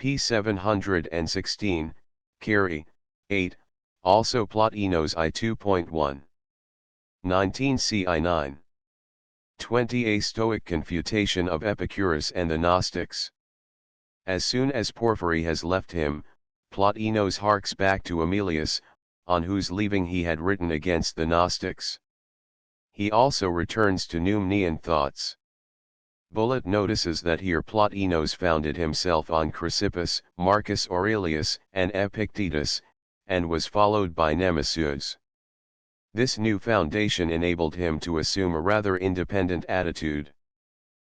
p. 716, carry, 8, also Plotinos I 2.1. 19 CI 9. 20 A Stoic Confutation of Epicurus and the Gnostics. As soon as Porphyry has left him, Plotinos harks back to Aemilius, on whose leaving he had written against the Gnostics. He also returns to Numidian thoughts. Bullet notices that here Plotinos founded himself on Chrysippus, Marcus Aurelius, and Epictetus, and was followed by Nemesius. This new foundation enabled him to assume a rather independent attitude.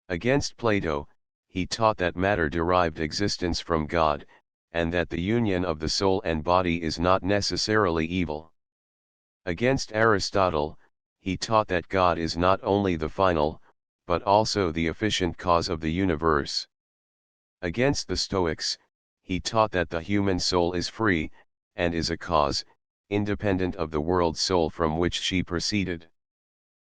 Against Plato, he taught that matter derived existence from God, and that the union of the soul and body is not necessarily evil. Against Aristotle, he taught that God is not only the final, but also the efficient cause of the universe. Against the Stoics, he taught that the human soul is free, and is a cause, independent of the world soul from which she proceeded.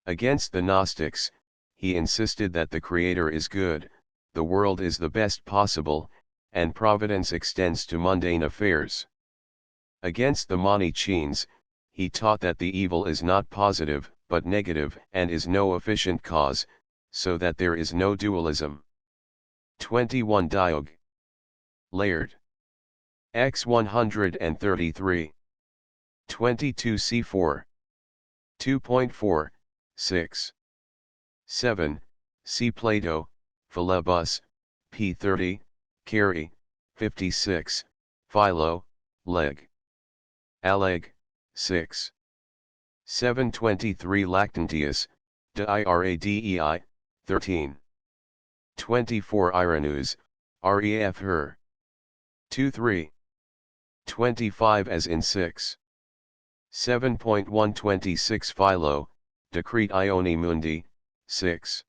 Against the Gnostics, he insisted that the Creator is good, the world is the best possible, and providence extends to mundane affairs. Against the Manichaeans, he taught that the evil is not positive, but negative, and is no efficient cause, so that there is no dualism. 21 Diog. Laird. X 133. 22 C4. 2.4, 6. 7, see Plato, Philebus, p. 30, Carey, 56, Philo, Leg. Alleg, 6. 723 Lactantius, de Iradei, 13. 24 Irenaeus, ref her. 2-3. 25 as in 6. 7.126 Philo, Decrete Ioni Mundi, 6.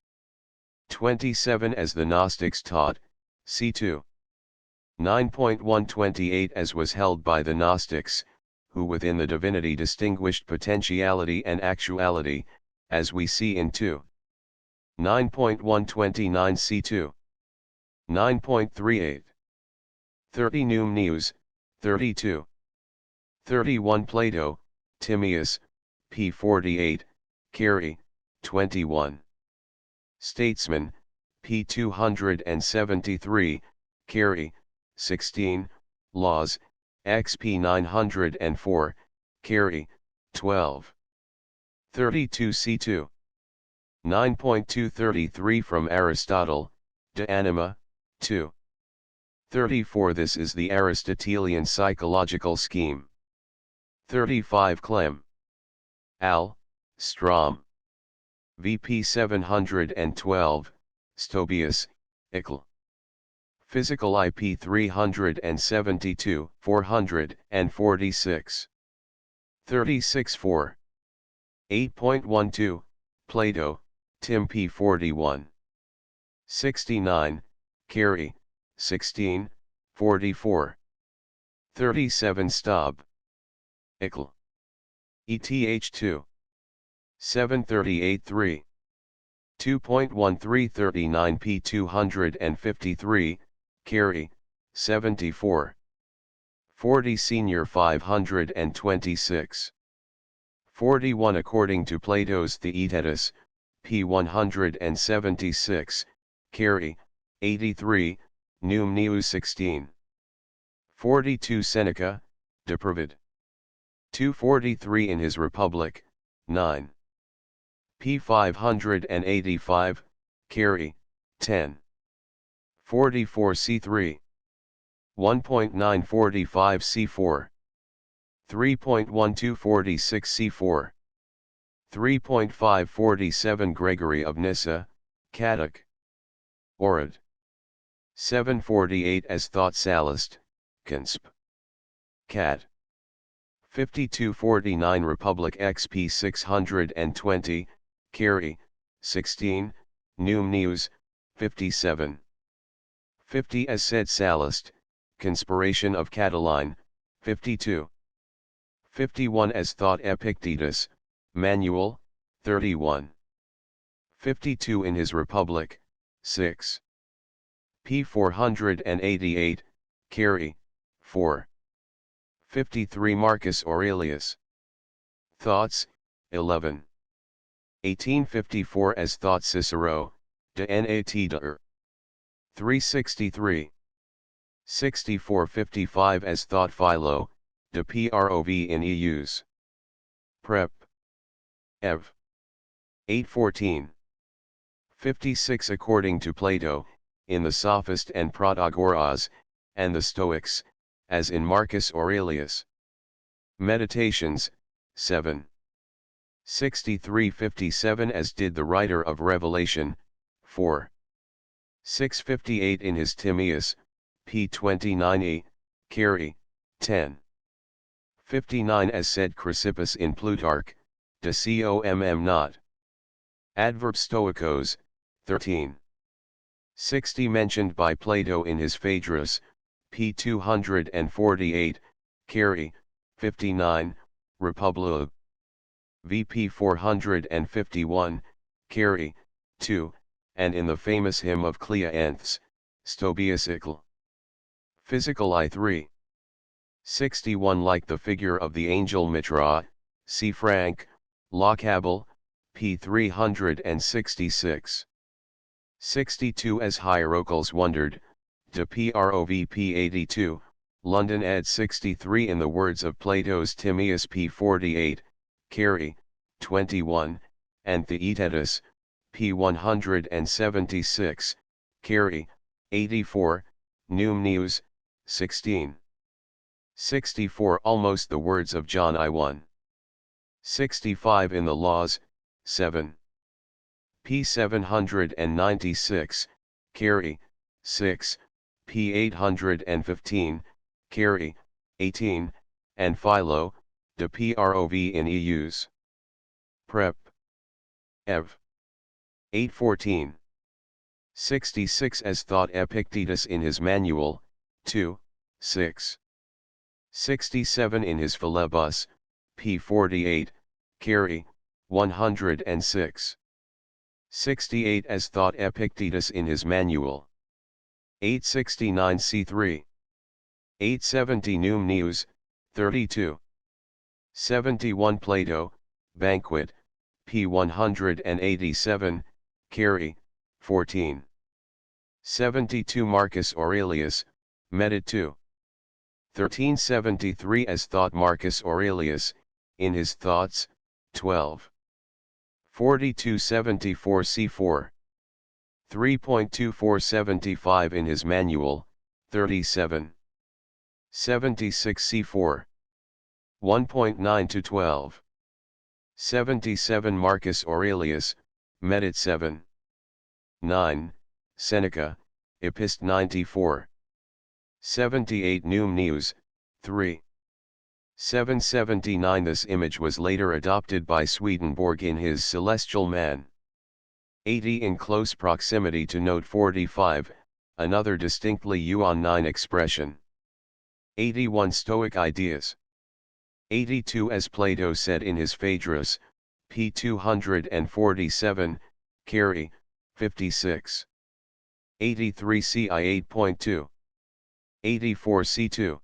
27 as the Gnostics taught, c2. 9.128 as was held by the Gnostics, who within the divinity distinguished potentiality and actuality, as we see in 2. 9.129 c2. 9.38. 30 Numidius, 32. 31 Plato, Timaeus, p. 48, Carey, 21. Statesman, p. 273, Carey, 16, Laws, xp 904, Carey, 12. 32 c2. 9.233 from Aristotle, De Anima, 2. 34 This is the Aristotelian psychological scheme. 35 Clem. Al. Strom. VP 712, Stobius, Ickle. Physical IP 372, 446. 36 4. 8.12, Plato, Tim p. 41. 69, Carey, 16, 44. 37 Staub. Ickle. ETH2. 738 3. 2.1339 p. 253, Carey, 74. 40 Senior 526. 41 According to Plato's Theaetetus, p. 176, Carey, 83, Numidius 16. 42 Seneca, De Pravid. 243 in his Republic, 9. p. 585, Carey, 10. 44 c3. 1.945 c4. 3.1246 c4. 3.547 Gregory of Nyssa, Catech. Orad. 748 as thought Sallust, Consp. Cat. 5249 Republic XP 620, Carey, 16, Numidius, 57. 50 as said Sallust, Conspiration of Catiline, 52. 51 as thought Epictetus, Manual, 31. 52 in his Republic, 6. p. 488, carry, 4. 53 Marcus Aurelius. Thoughts, 11. 1854 as thought Cicero, de Nat de 363. 6455 as thought Philo, de Prov in Eus. Prep. Ev. 814. 56 according to Plato, in the Sophist and Protagoras, and the Stoics, as in Marcus Aurelius. Meditations, 7. 6357 as did the writer of Revelation, 4. 658 in his Timaeus, p. 29e, carry, 10. 59 as said Chrysippus in Plutarch, de comm not. Adverb Stoicos, 13. 60 mentioned by Plato in his Phaedrus, p. 248, carry, 59, Republic. VP 451, carry, 2, and in the famous hymn of Cleanthes, Stobiacicle. Physical I3. 61 like the figure of the angel Mitra, C. Frank, Locable, p. 366. 62 as Hierocles wondered, de Provp 82, London ed. 63 in the words of Plato's Timaeus p. 48, carry, 21, and Theaetetus, p. 176, carry, 84, Numneus, 16. 64 almost the words of John I1. 65 in the laws, 7. p. 796, carry, 6, p. 815, carry, 18, and Philo, de Prov in Eus. Prep. Ev. 814. 66 as thought Epictetus in his Manual, 2, 6. 67 in his Philebus, p. 48, carry, 106. 68 as thought Epictetus in his Manual. 869 c3. 870 Numneus, 32. 71 Plato, Banquet, p. 187, carry, 14. 72 Marcus Aurelius, Medit 2. 1373 as thought Marcus Aurelius, in his Thoughts, 12. 4274 c4. 3.2475 in his Manual, 37. 76 c4. 1.9 to 12. 77 Marcus Aurelius, Medit 7. 9, Seneca, Epist 94. 78 Numneus, 3. 779 This image was later adopted by Swedenborg in his Celestial Man. 80 in close proximity to note 45, another distinctly Yuan 9 expression. 81 Stoic ideas. 82 as Plato said in his Phaedrus, p. 247, carry, 56. 83 ci 8.2. 84 c2.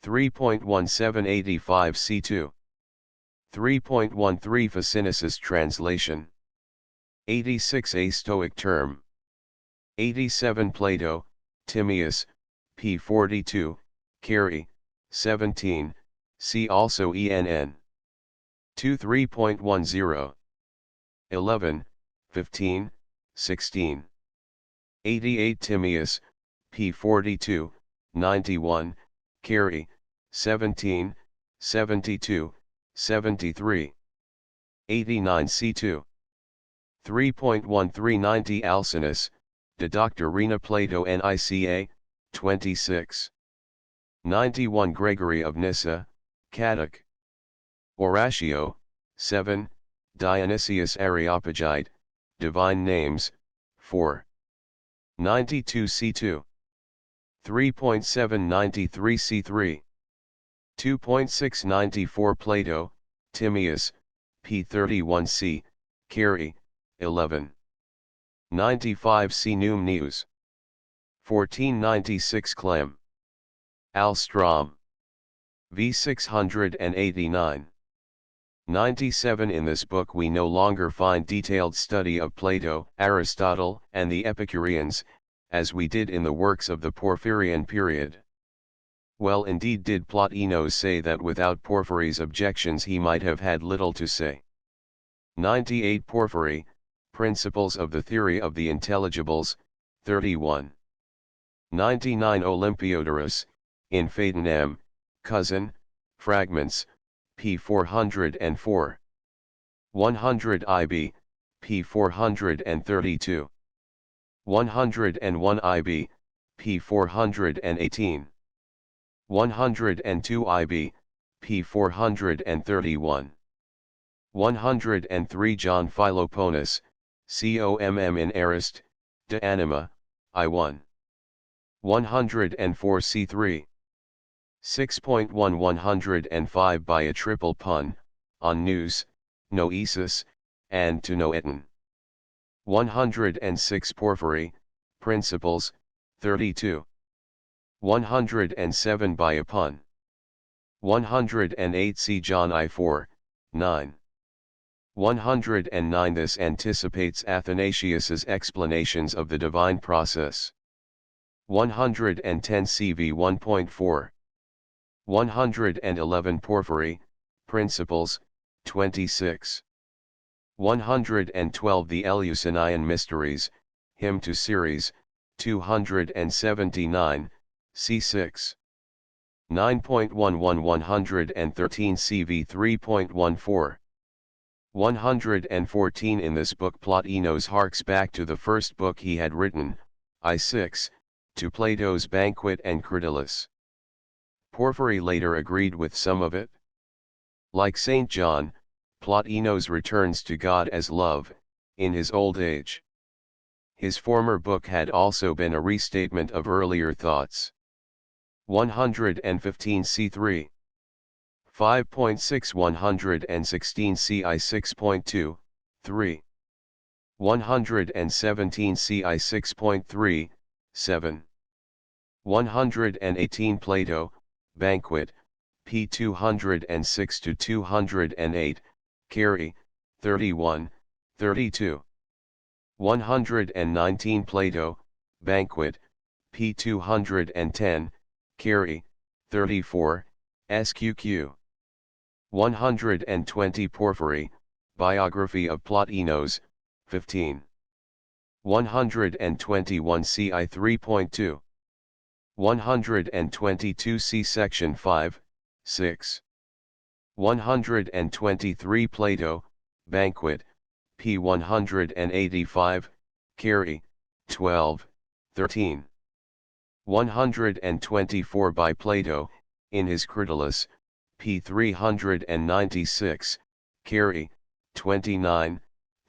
3.17 85 c2. 3.13 Ficinus's translation. 86 a Stoic term. 87 Plato, Timaeus, p. 42, carry, 17, see also ENN. 2 3.10. 11, 15, 16. 88 Timaeus, p. 42, 91, carry, 17, 72, 73. 89 c2. 3.13 90 Alcinous, de Doctrina Plato Nica, 26. 91 Gregory of Nyssa, Catech. Oratio, 7, Dionysius Areopagite, Divine Names, 4. 92 c2. 3.793 c3. 2.694 Plato, Timaeus, p. 31 c, carry, 11. 95 c Numneus. 1496 Clem. Alstrom. V 689. 97. In this book we no longer find detailed study of Plato, Aristotle, and the Epicureans, as we did in the works of the Porphyrian period. Well indeed did Plotinos say that without Porphyry's objections he might have had little to say. 98. Porphyry, Principles of the Theory of the Intelligibles, 31. 99. Olympiodorus, in Phaeton M, Cousin, Fragments, p. 404. 100 IB, p. 432. 101 IB, p. 418. 102 IB, p. 431. 103 John Philoponus, comm in Arist, de Anima, I1. 104 C3. 6.1 105 by a triple pun, on nous, noesis, and to noeton. 106 Porphyry, Principles, 32. 107 by a pun. 108 see John I4, 9. 109 This anticipates Athanasius's explanations of the divine process. 110 CV 1.4. 111 Porphyry, Principles, 26. 112 The Eleusinian Mysteries, Hymn to Ceres, 279, c6. 9.11 113 CV 3.14. 114 In this book Plotinos harks back to the first book he had written, I6, to Plato's Banquet and Chronological. Porphyry later agreed with some of it. Like St. John, Plotinos returns to God as love, in his old age. His former book had also been a restatement of earlier thoughts. 115 C3. 5.6 116 CI 6.2, 3. 117 CI 6.3, 7. 118 Plato, Banquet, p. 206 to 208, Carey, 31, 32. 119 Plato, Banquet, p. 210, Carey, 34, SQQ. 120 Porphyry, Biography of Plotinos, 15. 121 CI 3.2. 122 C Section 5, 6. 123 Plato, Banquet, p. 185, Carey, 12, 13. 124 by Plato, in his Chronological, p. 396, Carey, 29,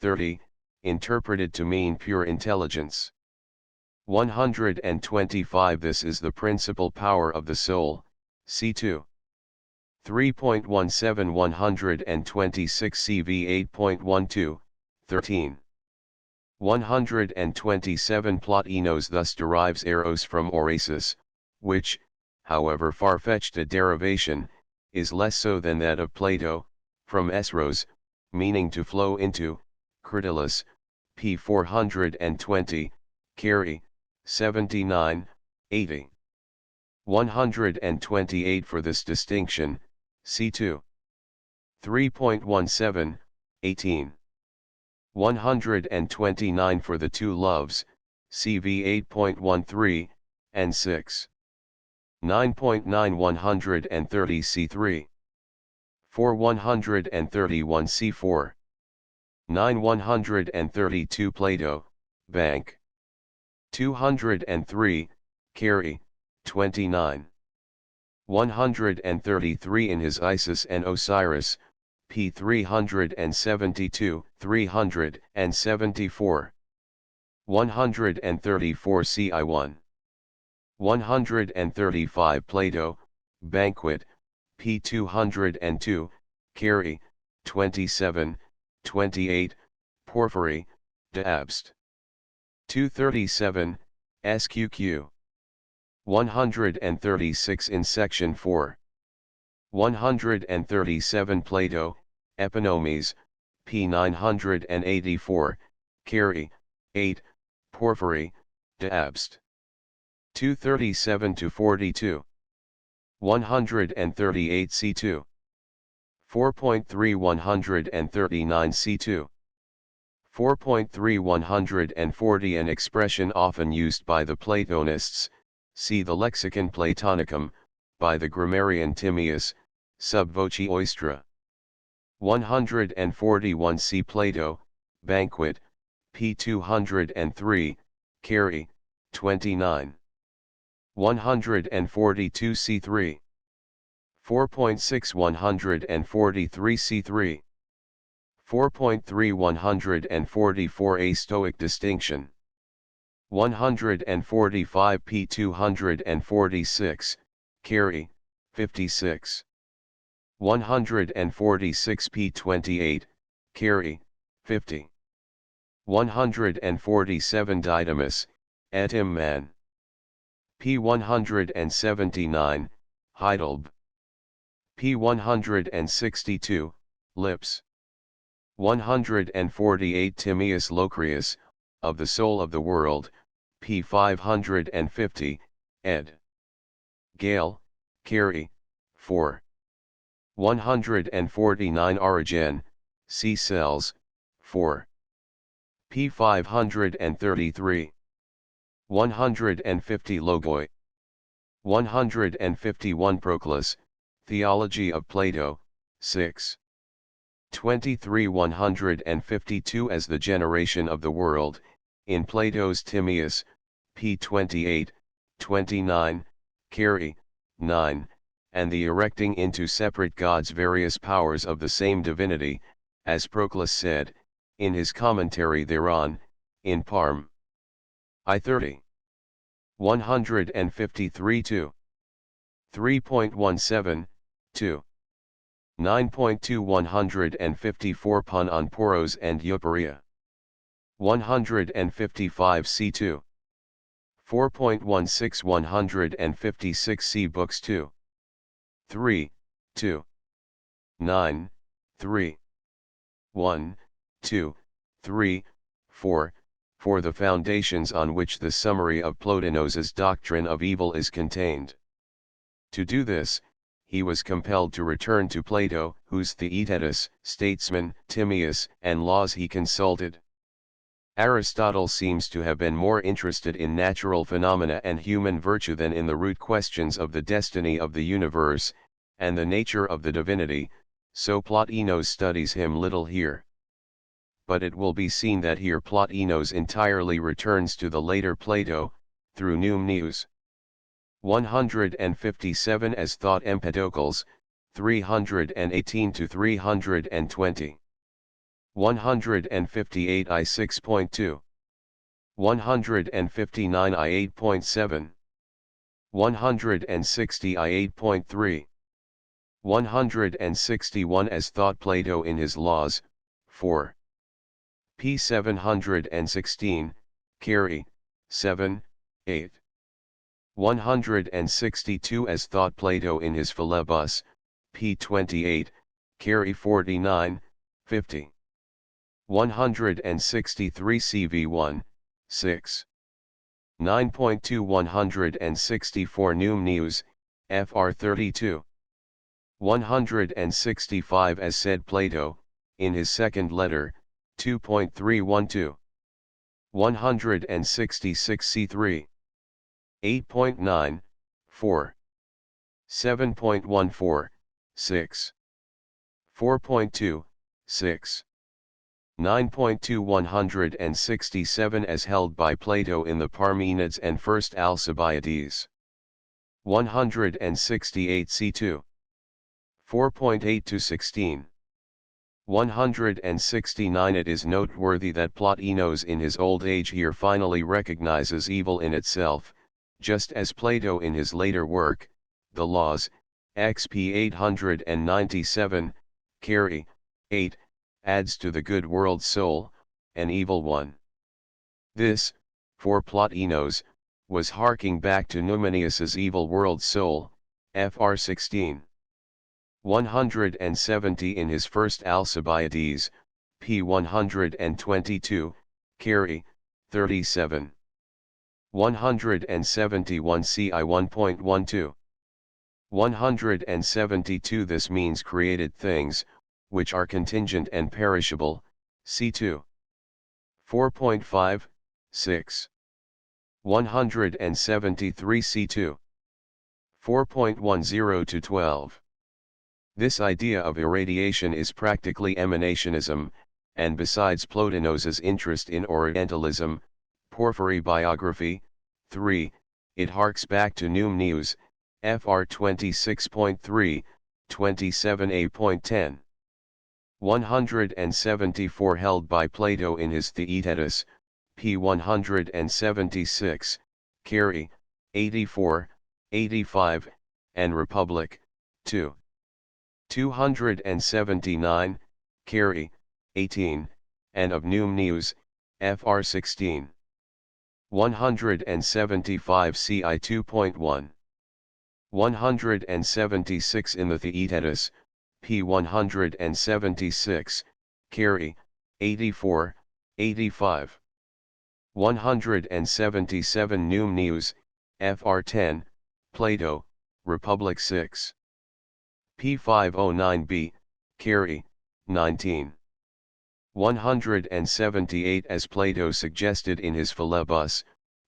30, interpreted to mean pure intelligence. 125 This is the principal power of the soul, c2. 3.17 126 CV 8.12, 13. 127 Plotinos thus derives eros from oasis, which, however far-fetched a derivation, is less so than that of Plato, from esros, meaning to flow into, Chronological, p. 420, Carey, 79, 80. 128 For this distinction, c2. 3.17, 18. 129 For the two loves, CV 8.13, and 6. 9.9 130 C3. 4 131 C4. 9 132 Plato, Bank. 203, Carey, 29. 133 In his Isis and Osiris, p. 372, 374. 134 CI1. 135 Plato, Banquet, p. 202, Carey, 27, 28, Porphyry, de Abst. 237, SQQ. 136 in section 4. 137 Plato, Epinomes, p. 984, Carey, 8, Porphyry, de Abst. 237-42. 138 C2. 4.3 139 C2. 4.3 140 An expression often used by the Platonists, see the Lexicon Platonicum, by the grammarian Timaeus, sub voce oestra. 141 C. Plato, Banquet, p. 203, Carey, 29. 142 C3. 4.6 143 C3. 4.3 144 A Stoic distinction. 145 p. 246, Carey, 56. 146 p. 28, Carey, 50. 147 Didymus, Etim Man. p. 179, Heidelb. p. 162, Lips. 148 Timaeus Locrius, Of the Soul of the World, p. 550, ed. Gale, Carey, 4. 149 Origen, C. Cells, 4. p. 533. 150 Logoi. 151 Proclus, Theology of Plato, 6. 23 152 As the generation of the world, in Plato's Timaeus, p. 28, 29, Carey, 9, and the erecting into separate gods various powers of the same divinity, as Proclus said, in his commentary thereon, in Parm. I-30. 153 2. 3.17, 2. 9.2 154 Pun on Poros and Euparia. 155 C2. 4.16 156 C Books 2. 3, 2. 9, 3. 1, 2, 3, 4, for the foundations on which the summary of Plotinos's doctrine of evil is contained. To do this, he was compelled to return to Plato, whose Theaetetus, statesman, Timaeus, and laws he consulted. Aristotle seems to have been more interested in natural phenomena and human virtue than in the root questions of the destiny of the universe, and the nature of the divinity, so Plotinos studies him little here. But it will be seen that here Plotinos entirely returns to the later Plato, through Numnius. 157 As thought Empedocles, 318-320. 158 I 6.2. 159 I 8.7. 160 I 8.3. 161 As thought Plato in his Laws, 4. p. 716, Carey, 7, 8. 162 As thought Plato in his Philebus, p. 28, Carey 49, 50. 163 CV1, 6. 9.2 164 Numnius, fr 32. 165 As said Plato, in his second letter, 2.312. 166 C3. 8.9, 4. 7.14, 6. 4.2, 6. 9.2 167 As held by Plato in the Parmenids and First Alcibiades. 168 C2. 4.8 16. 169 It is noteworthy that Plotinos in his old age here finally recognizes evil in itself, just as Plato in his later work, The Laws, XP 897, Carey, 8, adds to the good world soul, an evil one. This, for Plotinos, was harking back to Numenius's evil world soul, Fr 16. 170 in his first Alcibiades, p. 122, Carey, 37. 171 ci 1.12. 172 This means created things, which are contingent and perishable, c2. 4.5, 6. 173 c2. 4.10 to 12. This idea of irradiation is practically emanationism, and besides Plotinos's interest in Orientalism, Porphyry biography, 3, it harks back to Numenius, Fr 26.3, 27a.10. 174 held by Plato in his Theaetetus, p. 176, Carey, 84, 85, and Republic, 2. 279, Carey, 18, and of Numenius, Fr 16. 175 ci 2.1. 176 in the Theaetetus, p. 176, Carey, 84, 85. 177 Numenius, Fr 10, Plato, Republic 6. p. 509b, Carey, 19. 178 as Plato suggested in his Philebus,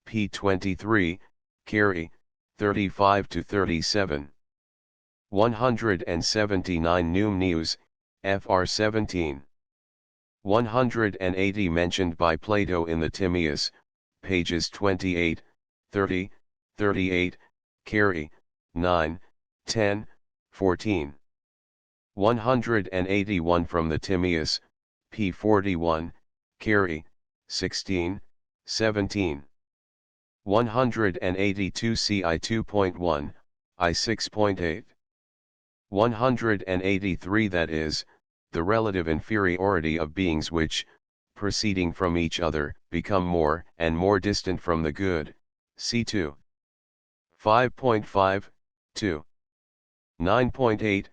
p. 23, Carey, 35 to 37. 179 Numenius, Fr 17. 180 mentioned by Plato in the Timaeus, pages 28, 30, 38, Carey, 9, 10, 14. 181 from the Timaeus, p. 41, Carey, 16, 17. 182 ci 2.1, I 6.8. 183 that is, the relative inferiority of beings which, proceeding from each other, become more and more distant from the good, c2. 5.5, 2. 9.8,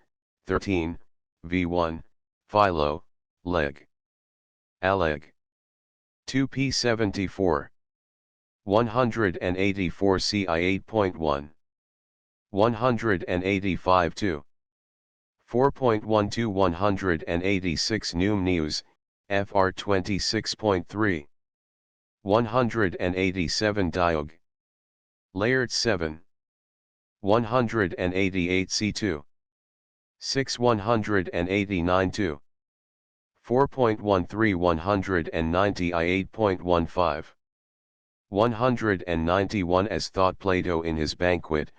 13, v1, Philo, leg. Aleg. 2p 74. 184 ci 8.1. 185 2. 4.12 186 Numenius, Fr 26.3. 187 Diog. Layered 7. 188 c2. 6 189 2. 4.13 190 I 8.15. 191 as thought Plato in his Banquet,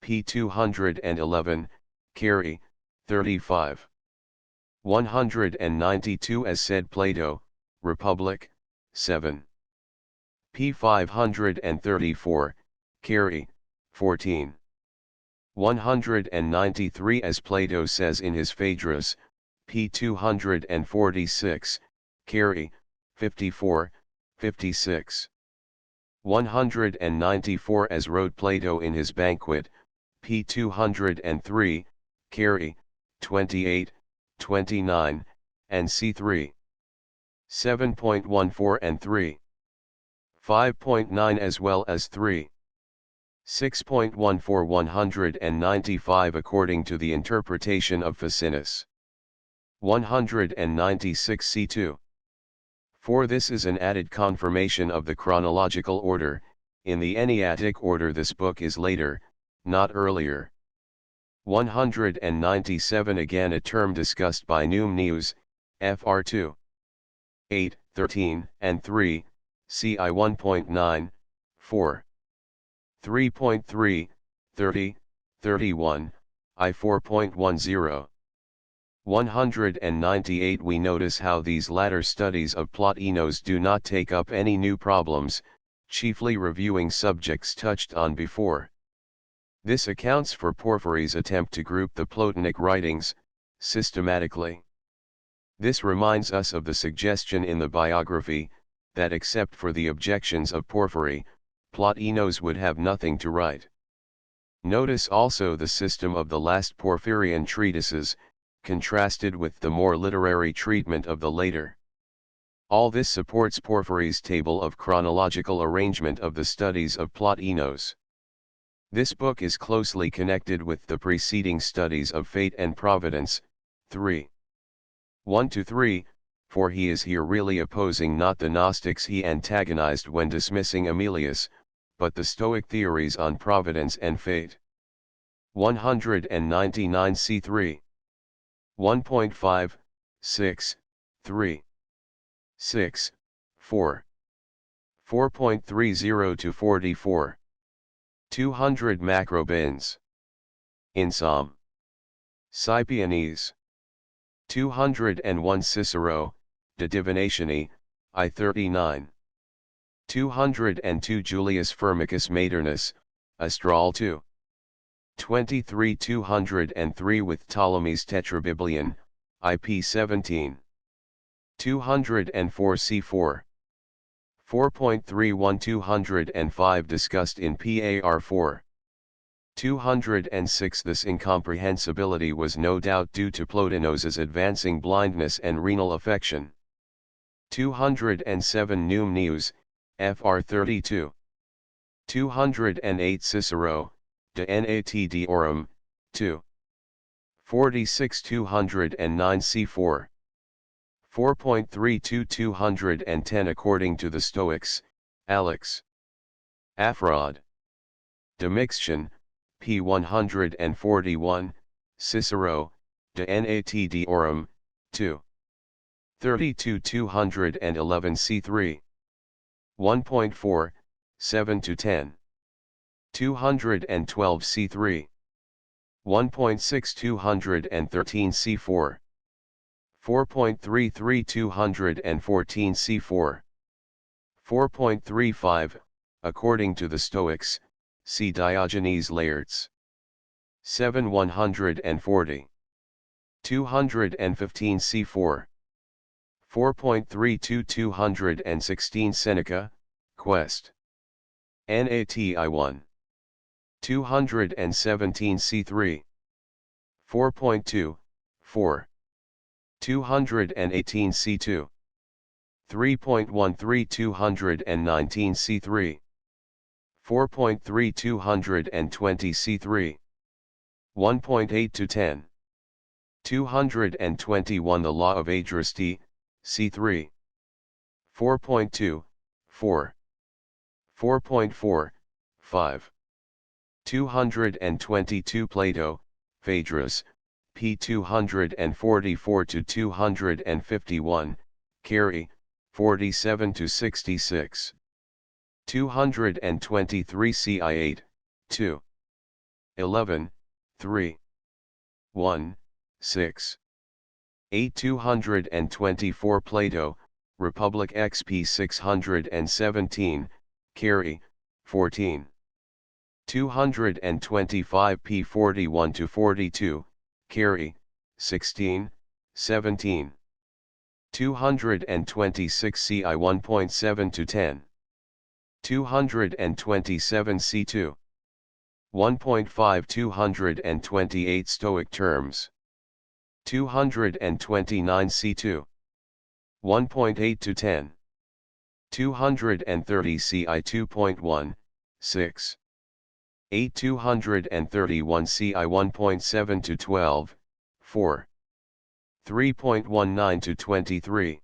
p. 211, Carey, 35. 192 as said Plato, Republic, 7. p. 534, Carey, 14. 193 as Plato says in his Phaedrus, p. 246, Carey, 54, 56. 194 as wrote Plato in his Banquet, p. 203, Carey, 28, 29, and c3. 7.14 and 3. 5.9 as well as 3. 6.14 195 according to the interpretation of Ficinus. 196 c2. For this is an added confirmation of the chronological order, in the Enneatic order this book is later, not earlier. 197 again a term discussed by Numenius, Fr 2. 8, 13, and 3, ci 1.9, 4. 3.3, 30, 31, I 4.10. 198 We notice how these latter studies of Plotinos do not take up any new problems, chiefly reviewing subjects touched on before. This accounts for Porphyry's attempt to group the Plotinic writings, systematically. This reminds us of the suggestion in the biography, that except for the objections of Porphyry, Plotinos would have nothing to write. Notice also the system of the last Porphyrian treatises, contrasted with the more literary treatment of the later. All this supports Porphyry's table of chronological arrangement of the studies of Plotinos. This book is closely connected with the preceding studies of Fate and Providence, 3. 1-3, for he is here really opposing not the Gnostics he antagonized when dismissing Aemilius, but the Stoic theories on Providence and Fate. 199 c3. 1.5, 6, 3. 6, 4. 4.30 to 44. 200 macrobins. Insom. Scipianes. 201 Cicero, De Divinatione, I39. 202 Julius Firmicus Maternus, Astral 2. 23 203 with Ptolemy's Tetrabiblion, IP 17. 204 c4. 4.31 205 discussed in PAR 4. 206 This incomprehensibility was no doubt due to Plotinos's advancing blindness and renal affection. 207 Num News, FR 32. 208 Cicero, De Nat Deorum, 2. 46 209 c4. 4.32 210 According to the Stoics, Alex. Afrod. Demixtion, p. 141, Cicero, De Nat Deorum, 2. 32 211 c3. 1.4, 7-10. 212 c3. 1.6 213 c4. 4.33 214 c4. 4.35, according to the Stoics, see Diogenes Laertes. 7 140. 215 c4. 4.32 216 Seneca, Quest. Nati 1. 217 c3. 4.2, 4. 218 c2. 3.13 219 c3. 4.3 220 c3. 1.8 to 10. 221 The Law of Adrasty, c3. 4.2, 4. 4.4, 5. 222 Plato, Phaedrus, p. 244 to 251, Carey, 47 to 66. 223 ci8, 2. 11, 3. 1, 6. 8 224 Plato, Republic XP 617, Carey, 14. 225 p. 41 to 42, Carey, 16, 17. 226 ci 1.7 to 10. 227 c2. 1.5 228 Stoic terms. 229 c2. 1.8 to 10. 230 ci 2.1, 6. 8 231 ci 1.7 to 12, 4. 3.19 to 23.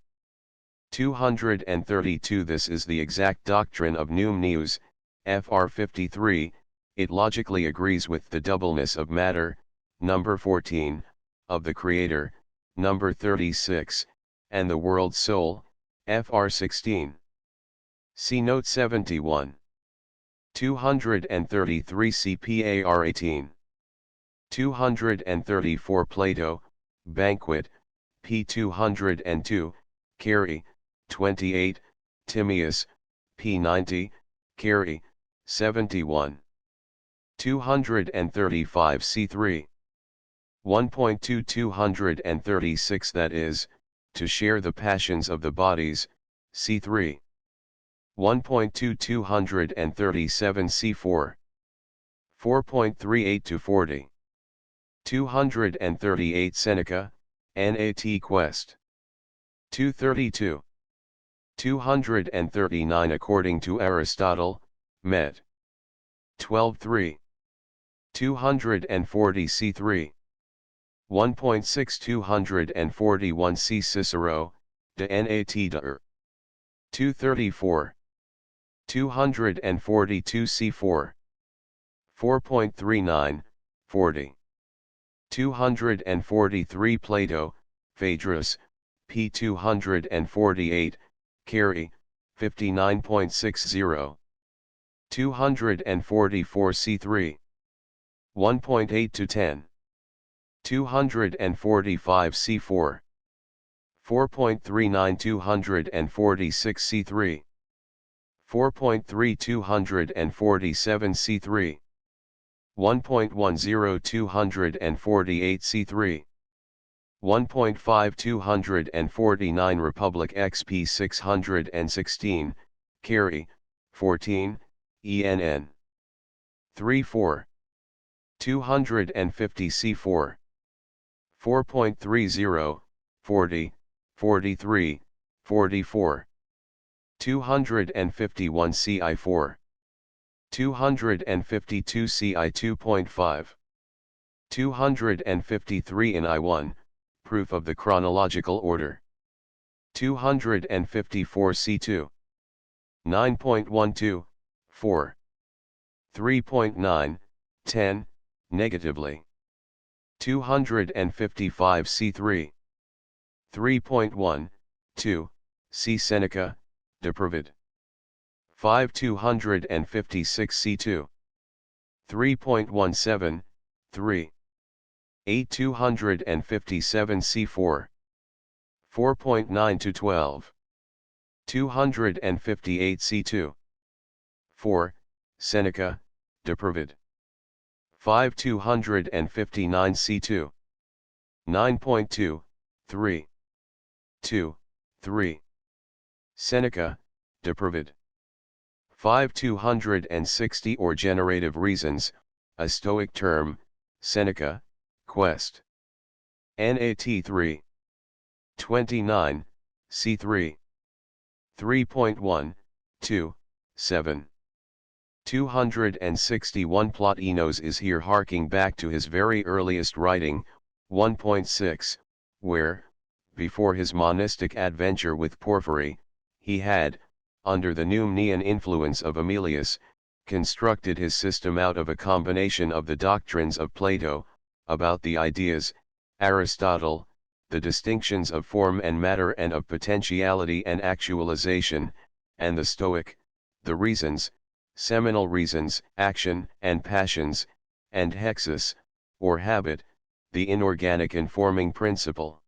232 This is the exact doctrine of Num Neus, FR 53, it logically agrees with the doubleness of matter, number 14, of the Creator, number 36, and the world soul, FR 16. See note 71. 233 CPAR 18. 234 Plato, Banquet, p. 202, Carey, 28, Timaeus, p. 90, Carey, 71. 235 c3. 1.2 236 That is, to share the passions of the bodies, c3. 1.2237 C4. 4.38 to 40. 238 Seneca, Nat Quest. 232. 239 according to Aristotle, Met. 12.3. 240 C3. 1.6 241 C Cicero, de Nat der. 234. 242 C4. 4.39, 40. 243 Plato, Phaedrus, p. 248, Carey, 59.60. 244 C3. 1.8 to 10. 245 C4. 4.39 246 C3. 4.3 247 C3. 1.10 248 C3. 1.5 249 Republic XP 616, Carey, 14, ENN. 3.4. 250 C4. 4.30, 40, 43, 44. 251 CI4. 252 CI 2.5. 253 in I1, proof of the chronological order. 254 C2. 9.12, 4. 3.9, 10, negatively. 255 C3. 3.1, 2, C Seneca, depraved. 5 256 C2. 3.17, 3. 8 257 C4. 4.9 to 12. 258 C2. 4, Seneca, depraved. 5 259 C2. 9.2, 3. 2, 3. Seneca, depraved. 5 260 or generative reasons, a Stoic term, Seneca, Quest. Nat 3. 29, C3. 3.1, 2, 7. 261 Plotinos is here harking back to his very earliest writing, 1.6, where, before his monistic adventure with Porphyry, he had, under the Numenian influence of Aemilius, constructed his system out of a combination of the doctrines of Plato, about the ideas, Aristotle, the distinctions of form and matter and of potentiality and actualization, and the Stoic, the reasons, seminal reasons, action and passions, and hexis, or habit, the inorganic informing principle.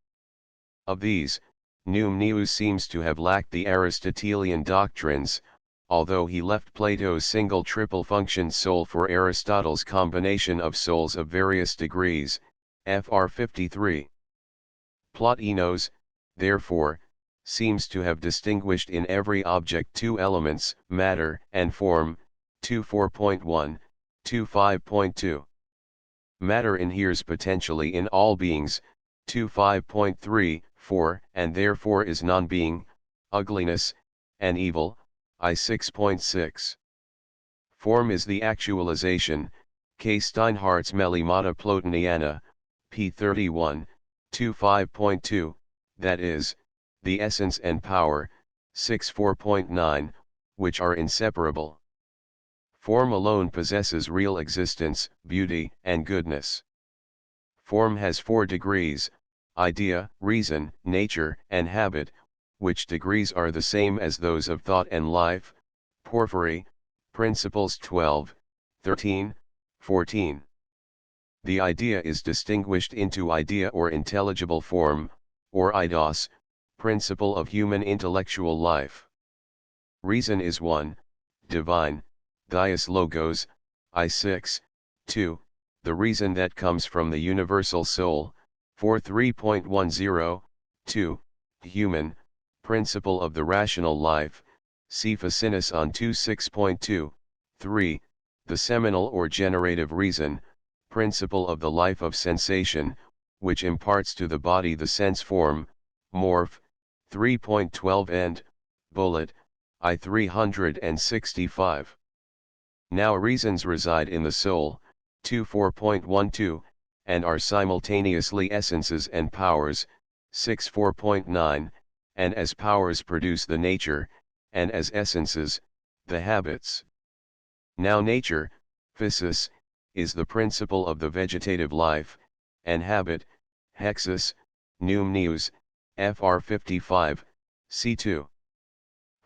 Of these, Numenius seems to have lacked the Aristotelian doctrines, although he left Plato's single triple function soul for Aristotle's combination of souls of various degrees, Fr 53. Plotinos, therefore, seems to have distinguished in every object two elements, matter and form, 24.1, 25.2. Matter inheres potentially in all beings, 25.3, 4, and therefore is non-being, ugliness, and evil, I 6.6. Form is the actualization, K. Steinhardt's Melimata Plotiniana, p. 31, 25.2, that is, the essence and power, 6.4.9, which are inseparable. Form alone possesses real existence, beauty, and goodness. Form has 4 degrees, idea, reason, nature, and habit, which degrees are the same as those of thought and life, Porphyry, Principles 12, 13, 14. The idea is distinguished into idea or intelligible form, or eidos, principle of human intellectual life. Reason is 1, divine, Dias Logos, I6, 2, the reason that comes from the universal soul, 4.3.10, 2, human, principle of the rational life, See Plotinus on 26.2, 3, the seminal or generative reason, principle of the life of sensation, which imparts to the body the sense form, morph, 3.12 and, bullet, I 365. Now reasons reside in the soul, 24.12, and are simultaneously essences and powers, 64.9, and as powers produce the nature, and as essences, the habits. Now nature, physis, is the principle of the vegetative life, and habit, hexis, numneus, fr 55, c2.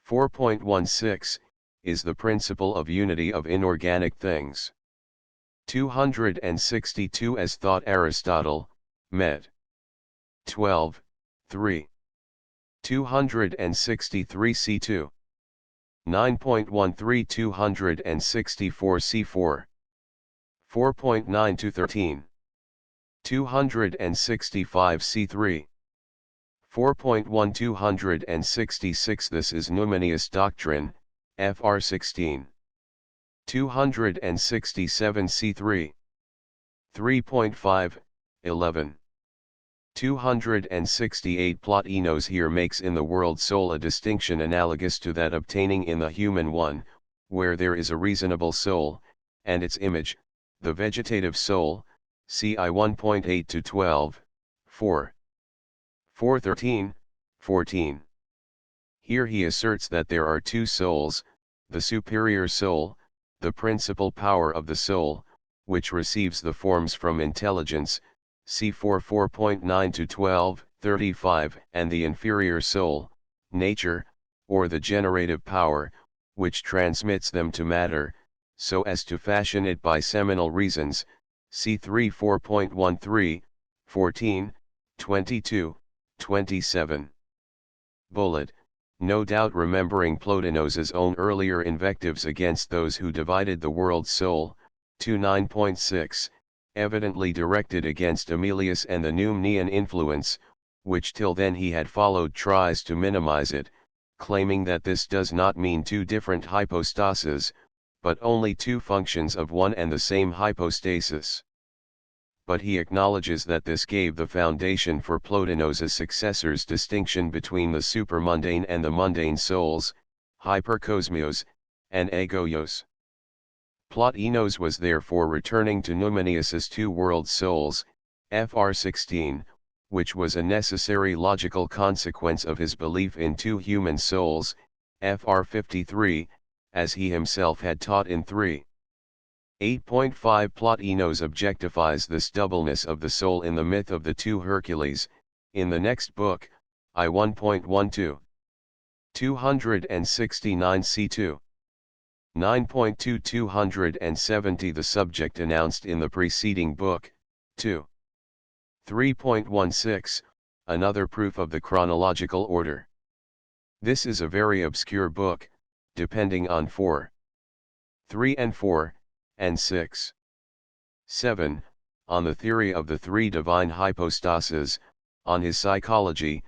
4.16, is the principle of unity of inorganic things. 262 as thought Aristotle, Med. 12, 3. 263 c2. 9.13 264 c4. 4.9 to 13. 265 c3. 4.1 266 This is Numenius doctrine, fr 16. 267 c3. 3.5, 11. 268 Plotinos here makes in the world soul a distinction analogous to that obtaining in the human one, where there is a reasonable soul, and its image, the vegetative soul, ci 1.8 to 12, 4. 413, 14. Here he asserts that there are two souls, the superior soul, the principal power of the soul, which receives the forms from intelligence, C4 4.9 to 12, 35, and the inferior soul, nature, or the generative power, which transmits them to matter, so as to fashion it by seminal reasons, C3 4.13, 14, 22, 27. Bullet, no doubt remembering Plotinos's own earlier invectives against those who divided the world's soul, 29.6, evidently directed against Emilius and the Numenian influence, which till then he had followed tries to minimize it, claiming that this does not mean two different hypostases, but only two functions of one and the same hypostasis. But he acknowledges that this gave the foundation for Plotinos's successors' distinction between the supermundane and the mundane souls, hyperkosmios, and agoios. Plotinos was therefore returning to Numenius's two-world souls, fr 16, which was a necessary logical consequence of his belief in two human souls, fr 53, as he himself had taught in 3. 8.5 Plotinos objectifies this doubleness of the soul in the myth of the two Hercules, in the next book, I 1.12. 269 c2. 9.2 270 The subject announced in the preceding book, 2. 3.16, another proof of the chronological order. This is a very obscure book, depending on 4. 3 and 4, and 6. 7, on the theory of the three divine hypostases, on his psychology,